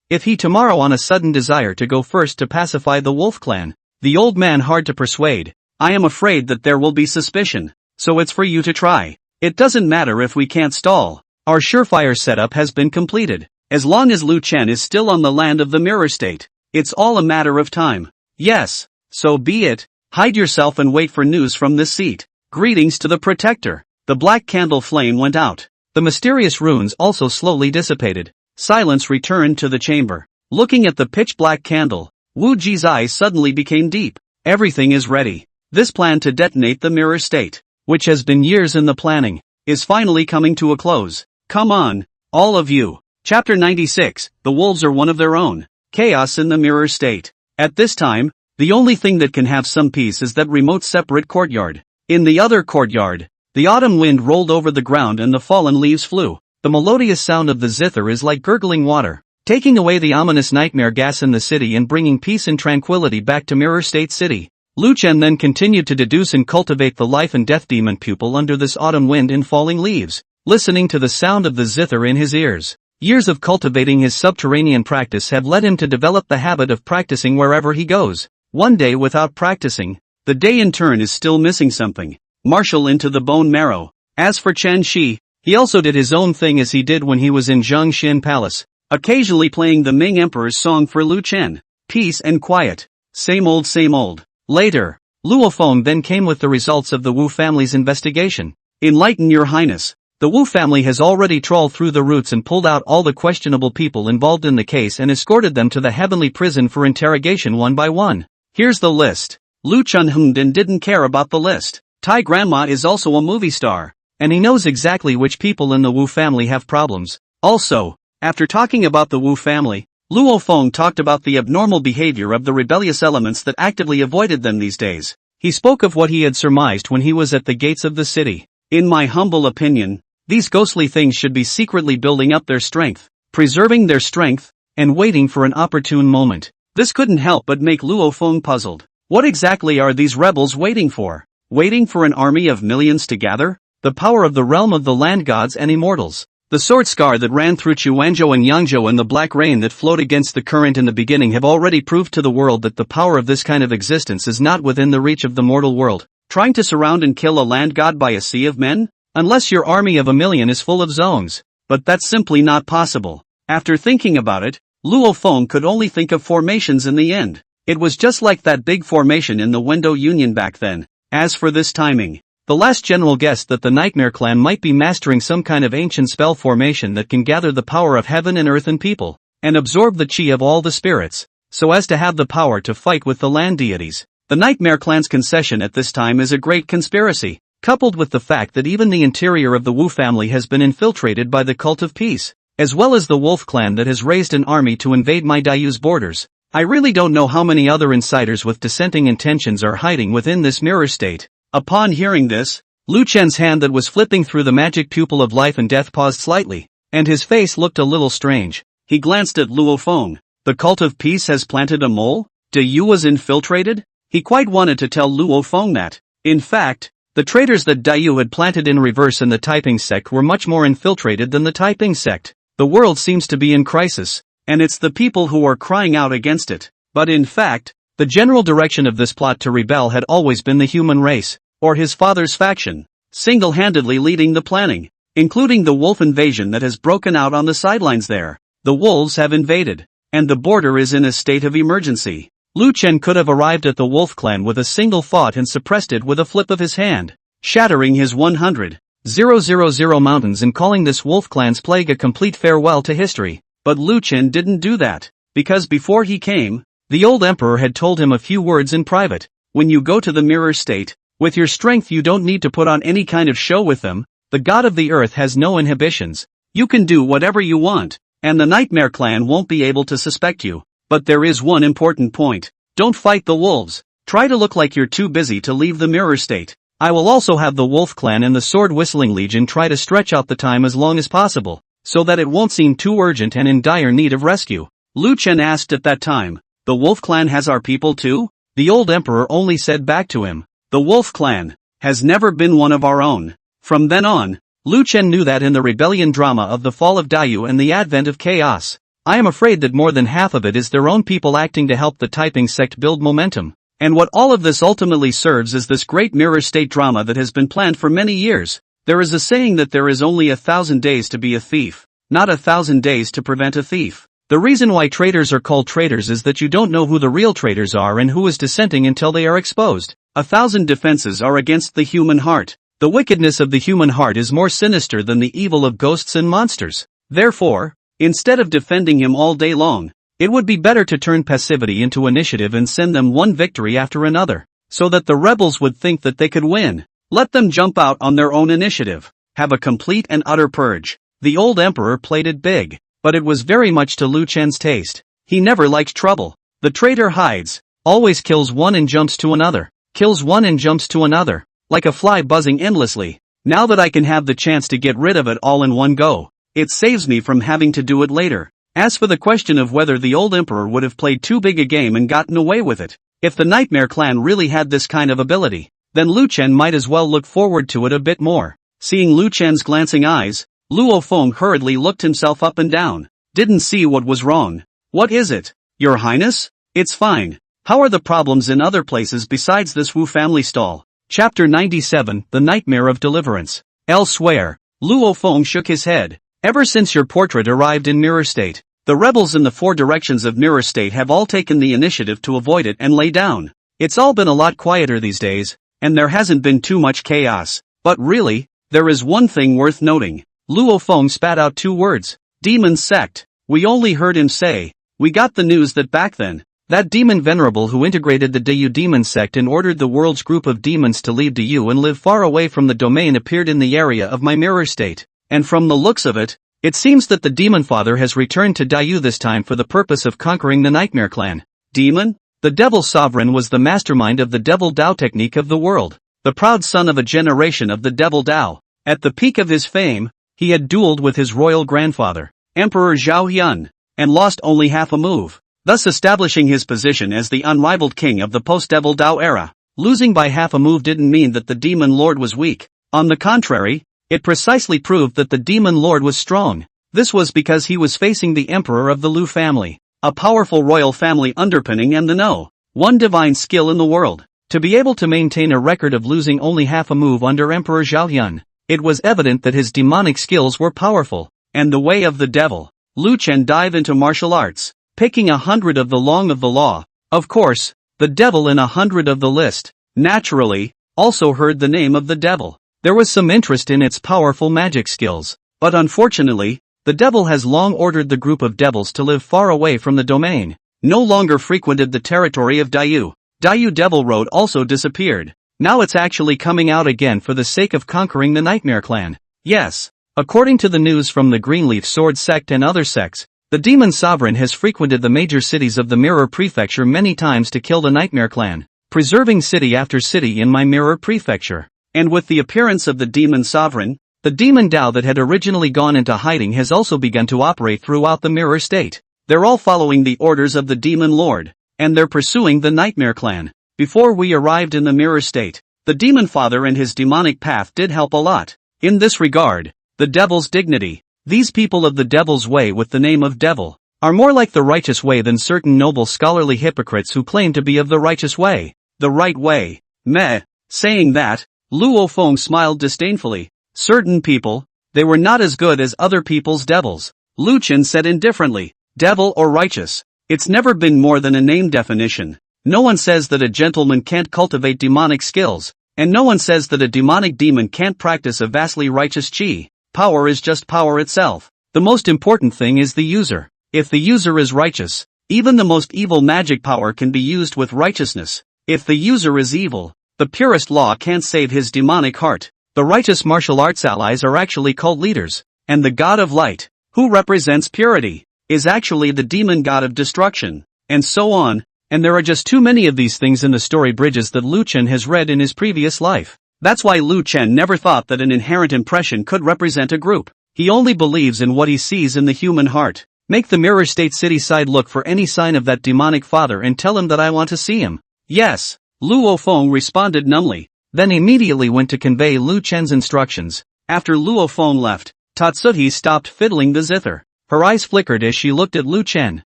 if he tomorrow on a sudden desire to go first to pacify the Wolf clan. The old man hard to persuade. I am afraid that there will be suspicion, so it's for you to try. It doesn't matter if we can't stall. Our surefire setup has been completed. As long as Lu Chen is still on the land of the Mirror State, it's all a matter of time. Yes, so be it. Hide yourself and wait for news from this seat. Greetings to the Protector." The black candle flame went out. The mysterious runes also slowly dissipated. Silence returned to the chamber. Looking at the pitch-black candle, Wu Ji's eyes suddenly became deep. Everything is ready. This plan to detonate the mirror state, which has been years in the planning, is finally coming to a close. Come on, all of you. Chapter 96, The Wolves are one of their own. Chaos in the mirror state. At this time, the only thing that can have some peace is that remote separate courtyard. In the other courtyard, the autumn wind rolled over the ground and the fallen leaves flew. The melodious sound of the zither is like gurgling water, taking away the ominous nightmare gas in the city and bringing peace and tranquility back to Mirror State City. Lu Chen then continued to deduce and cultivate the life and death demon pupil under this autumn wind in falling leaves, listening to the sound of the zither in his ears. Years of cultivating his subterranean practice have led him to develop the habit of practicing wherever he goes. One day without practicing, the day in turn is still missing something. Martial into the bone marrow. As for Chen Shi, he also did his own thing as he did when he was in Zhongxin Palace, occasionally playing the Ming Emperor's song for Lu Chen. Peace and quiet. Same old same old. Later, Luo Feng then came with the results of the Wu family's investigation. Enlighten your highness. The Wu family has already trawled through the roots and pulled out all the questionable people involved in the case and escorted them to the heavenly prison for interrogation one by one. Here's the list. Lu Chen hummed and didn't care about the list. Tai Grandma is also a movie star, and he knows exactly which people in the Wu family have problems. Also, after talking about the Wu family, Luo Feng talked about the abnormal behavior of the rebellious elements that actively avoided them these days. He spoke of what he had surmised when he was at the gates of the city. In my humble opinion, these ghostly things should be secretly building up their strength, preserving their strength, and waiting for an opportune moment. This couldn't help but make Luo Feng puzzled. What exactly are these rebels waiting for? Waiting for an army of millions to gather? The power of the realm of the land gods and immortals. The sword scar that ran through Chuanzhou and Yangzhou and the black rain that flowed against the current in the beginning have already proved to the world that the power of this kind of existence is not within the reach of the mortal world. Trying to surround and kill a land god by a sea of men? Unless your army of 1,000,000 is full of zones. But that's simply not possible. After thinking about it, Luo Feng could only think of formations in the end. It was just like that big formation in the Wendo Union back then. As for this timing, the last general guessed that the Nightmare Clan might be mastering some kind of ancient spell formation that can gather the power of heaven and earth and people, and absorb the chi of all the spirits, so as to have the power to fight with the land deities. The Nightmare Clan's concession at this time is a great conspiracy, coupled with the fact that even the interior of the Wu family has been infiltrated by the cult of peace, as well as the Wolf clan that has raised an army to invade my Dayu's borders. I really don't know how many other insiders with dissenting intentions are hiding within this mirror state. Upon hearing this, Lu Chen's hand that was flipping through the magic pupil of life and death paused slightly, and his face looked a little strange. He glanced at Luo Feng. The cult of peace has planted a mole? Dayu was infiltrated? He quite wanted to tell Luo Feng that. In fact, the traitors that Dayu had planted in reverse in the Taiping Sect were much more infiltrated than the Taiping Sect. The world seems to be in crisis, and it's the people who are crying out against it. But in fact, the general direction of this plot to rebel had always been the human race, or his father's faction, single-handedly leading the planning, including the wolf invasion that has broken out on the sidelines there. The wolves have invaded, and the border is in a state of emergency. Lu Chen could have arrived at the wolf clan with a single thought and suppressed it with a flip of his hand, shattering his 100,000 mountains and calling this wolf clan's plague a complete farewell to history. But Lu Chen didn't do that, because before he came, the old emperor had told him a few words in private. When you go to the mirror state, with your strength you don't need to put on any kind of show with them. The god of the earth has no inhibitions. You can do whatever you want, and the Nightmare Clan won't be able to suspect you. But there is one important point. Don't fight the wolves. Try to look like you're too busy to leave the mirror state. I will also have the Wolf Clan and the Sword Whistling Legion try to stretch out the time as long as possible, so that it won't seem too urgent and in dire need of rescue. Lu Chen asked at that time, the Wolf Clan has our people too? The old emperor only said back to him, the Wolf Clan has never been one of our own. From then on, Lu Chen knew that in the rebellion drama of the fall of Dayu and the advent of chaos, I am afraid that more than half of it is their own people acting to help the Taiping Sect build momentum. And what all of this ultimately serves is this great mirror state drama that has been planned for many years. There is a saying that there is only 1,000 days to be a thief, not 1,000 days to prevent a thief. The reason why traitors are called traitors is that you don't know who the real traitors are and who is dissenting until they are exposed. 1,000 defenses are against the human heart. The wickedness of the human heart is more sinister than the evil of ghosts and monsters. Therefore, instead of defending him all day long, It would be better to turn passivity into initiative and send them one victory after another, so that the rebels would think that they could win. Let them jump out on their own initiative. Have a complete and utter purge. The old emperor played it big, but it was very much to Lu Chen's taste. He never liked trouble. The traitor hides, always kills one and jumps to another, kills one and jumps to another, like a fly buzzing endlessly. Now that I can have the chance to get rid of it all in one go, it saves me from having to do it later. As for the question of whether the old emperor would have played too big a game and gotten away with it, if the Nightmare clan really had this kind of ability, then Lu Chen might as well look forward to it a bit more. Seeing Lu Chen's glancing eyes, Luo Feng hurriedly looked himself up and down. Didn't see what was wrong. What is it, Your Highness? It's fine. How are the problems in other places besides this Wu family stall? Chapter 97, The Nightmare of Deliverance. Elsewhere, Luo Feng shook his head. Ever since your portrait arrived in Mirror State, the rebels in the 4 directions of Mirror State have all taken the initiative to avoid it and lay down. It's all been a lot quieter these days, and there hasn't been too much chaos. But really, there is one thing worth noting. Luo Feng spat out 2 words. Demon Sect. We only heard him say. We got the news that back then, that demon venerable who integrated the Dayu demon sect and ordered the world's group of demons to leave Dayu and live far away from the domain appeared in the area of my Mirror State. And from the looks of it, it seems that the demon father has returned to Dayu this time for the purpose of conquering the Nightmare clan. Demon? The devil sovereign was the mastermind of the devil Dao technique of the world, the proud son of a generation of the devil Dao. At the peak of his fame, he had dueled with his royal grandfather, Emperor Zhao, and lost only half a move, thus establishing his position as the unrivaled king of the post-devil Dao era. Losing by half a move didn't mean that the demon lord was weak. On the contrary, it precisely proved that the demon lord was strong. This was because he was facing the emperor of the Lu family, a powerful royal family underpinning and the one divine skill in the world. To be able to maintain a record of losing only half a move under Emperor Zhao, it was evident that his demonic skills were powerful. And the way of the devil. Lu Chen dive into martial arts, picking 100 of the long of the law. Of course, the devil in 100 of the list, naturally, also heard the name of the devil. There was some interest in its powerful magic skills, but unfortunately, the devil has long ordered the group of devils to live far away from the domain, no longer frequented the territory of Dayu. Dayu Devil Road also disappeared. Now it's actually coming out again for the sake of conquering the Nightmare clan. Yes, according to the news from the Greenleaf Sword sect and other sects, the demon sovereign has frequented the major cities of the Mirror Prefecture many times to kill the Nightmare clan, preserving city after city in my Mirror Prefecture. And with the appearance of the demon sovereign, the demon Dao that had originally gone into hiding has also begun to operate throughout the Mirror State. They're all following the orders of the demon lord, and they're pursuing the Nightmare clan. Before we arrived in the Mirror State, the demon father and his demonic path did help a lot. In this regard, the devil's dignity. These people of the devil's way with the name of devil are more like the righteous way than certain noble scholarly hypocrites who claim to be of the righteous way. The right way. Meh. Saying that, Luo Feng smiled disdainfully. Certain people, they were not as good as other people's devils. Lu Chen said indifferently, devil or righteous, it's never been more than a name definition. No one says that a gentleman can't cultivate demonic skills, and no one says that a demonic demon can't practice a vastly righteous chi. Power is just power itself. The most important thing is the user. If the user is righteous, even the most evil magic power can be used with righteousness. If the user is evil, the purest law can't save his demonic heart. The righteous martial arts allies are actually cult leaders, and the god of light, who represents purity, is actually the demon god of destruction, and so on, and there are just too many of these things in the story bridges that Lu Chen has read in his previous life. That's why Lu Chen never thought that an inherent impression could represent a group. He only believes in what he sees in the human heart. Make the Mirror State city side look for any sign of that demonic father and tell him that I want to see him. Yes, Luo Feng responded numbly, then immediately went to convey Lu Chen's instructions. After Luo Feng left, Tatsuhi stopped fiddling the zither. Her eyes flickered as she looked at Lu Chen,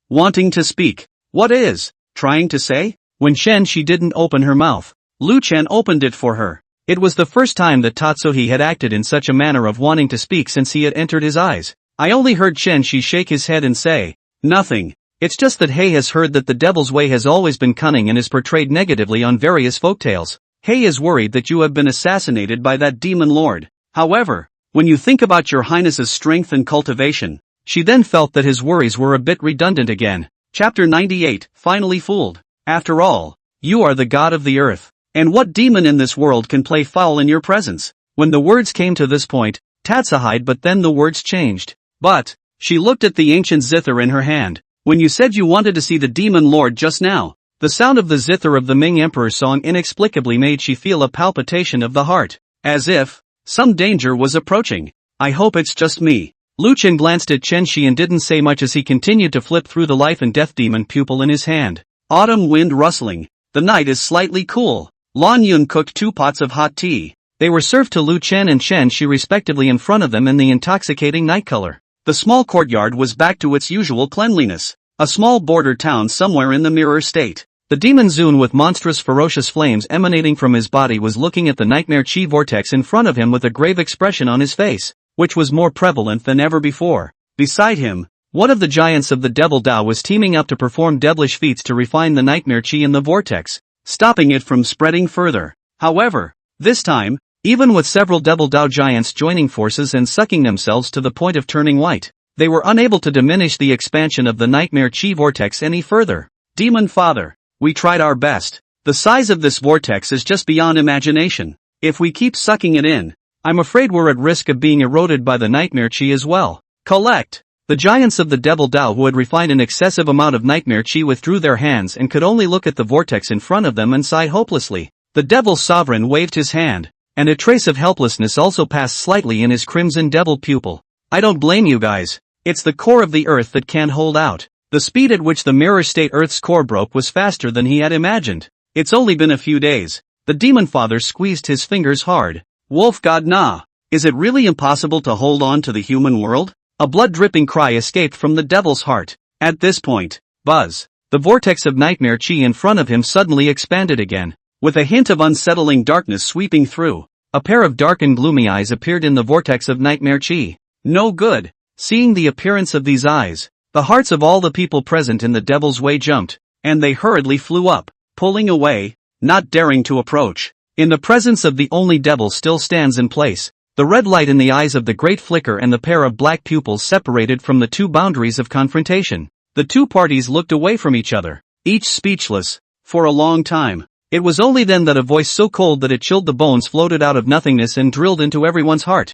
wanting to speak. What is trying to say? When she didn't open her mouth. Lu Chen opened it for her. It was the first time that Tatsuhi had acted in such a manner of wanting to speak since he had entered his eyes. I only heard Shi shake his head and say, nothing. It's just that Hei has heard that the devil's way has always been cunning and is portrayed negatively on various folktales. Hei is worried that you have been assassinated by that demon lord. However, when you think about your highness's strength and cultivation, she then felt that his worries were a bit redundant again. Chapter 98, Finally Fooled. After all, you are the god of the earth. And what demon in this world can play foul in your presence? When the words came to this point, Tatsuhide but then the words changed. But, she looked at the ancient zither in her hand. When you said you wanted to see the demon lord just now, the sound of the zither of the Ming Emperor's song inexplicably made she feel a palpitation of the heart. As if some danger was approaching. I hope it's just me. Lu Chen glanced at Chen Shi and didn't say much as he continued to flip through the life and death demon pupil in his hand. Autumn wind rustling. The night is slightly cool. Lan Yun cooked 2 pots of hot tea. They were served to Lu Chen and Chen Shi respectively in front of them in the intoxicating night color. The small courtyard was back to its usual cleanliness. A small border town somewhere in the mirror state. The demon Zun with monstrous ferocious flames emanating from his body was looking at the nightmare chi vortex in front of him with a grave expression on his face, which was more prevalent than ever before. Beside him, one of the giants of the Devil Dao was teaming up to perform devilish feats to refine the nightmare chi in the vortex, stopping it from spreading further. However, this time, even with several Devil Dao giants joining forces and sucking themselves to the point of turning white, they were unable to diminish the expansion of the nightmare chi vortex any further. Demon Father, we tried our best. The size of this vortex is just beyond imagination. If we keep sucking it in, I'm afraid we're at risk of being eroded by the nightmare chi as well. Collect! The giants of the Devil Dao who had refined an excessive amount of nightmare chi withdrew their hands and could only look at the vortex in front of them and sigh hopelessly. The Devil Sovereign waved his hand, and a trace of helplessness also passed slightly in his crimson devil pupil. I don't blame you guys. It's the core of the earth that can't hold out. The speed at which the mirror state Earth's core broke was faster than he had imagined. It's only been a few days. The demon father squeezed his fingers hard. Wolf god nah. Is it really impossible to hold on to the human world? A blood-dripping cry escaped from the devil's heart. At this point, buzz. The vortex of nightmare chi in front of him suddenly expanded again. With a hint of unsettling darkness sweeping through, a pair of dark and gloomy eyes appeared in the vortex of nightmare chi. No good. Seeing the appearance of these eyes, the hearts of all the people present in the Devil's Way jumped, and they hurriedly flew up, pulling away, not daring to approach. In the presence of the only devil still stands in place, the red light in the eyes of the great flicker and the pair of black pupils separated from the 2 boundaries of confrontation. The 2 parties looked away from each other, each speechless, for a long time. It was only then that a voice so cold that it chilled the bones floated out of nothingness and drilled into everyone's heart.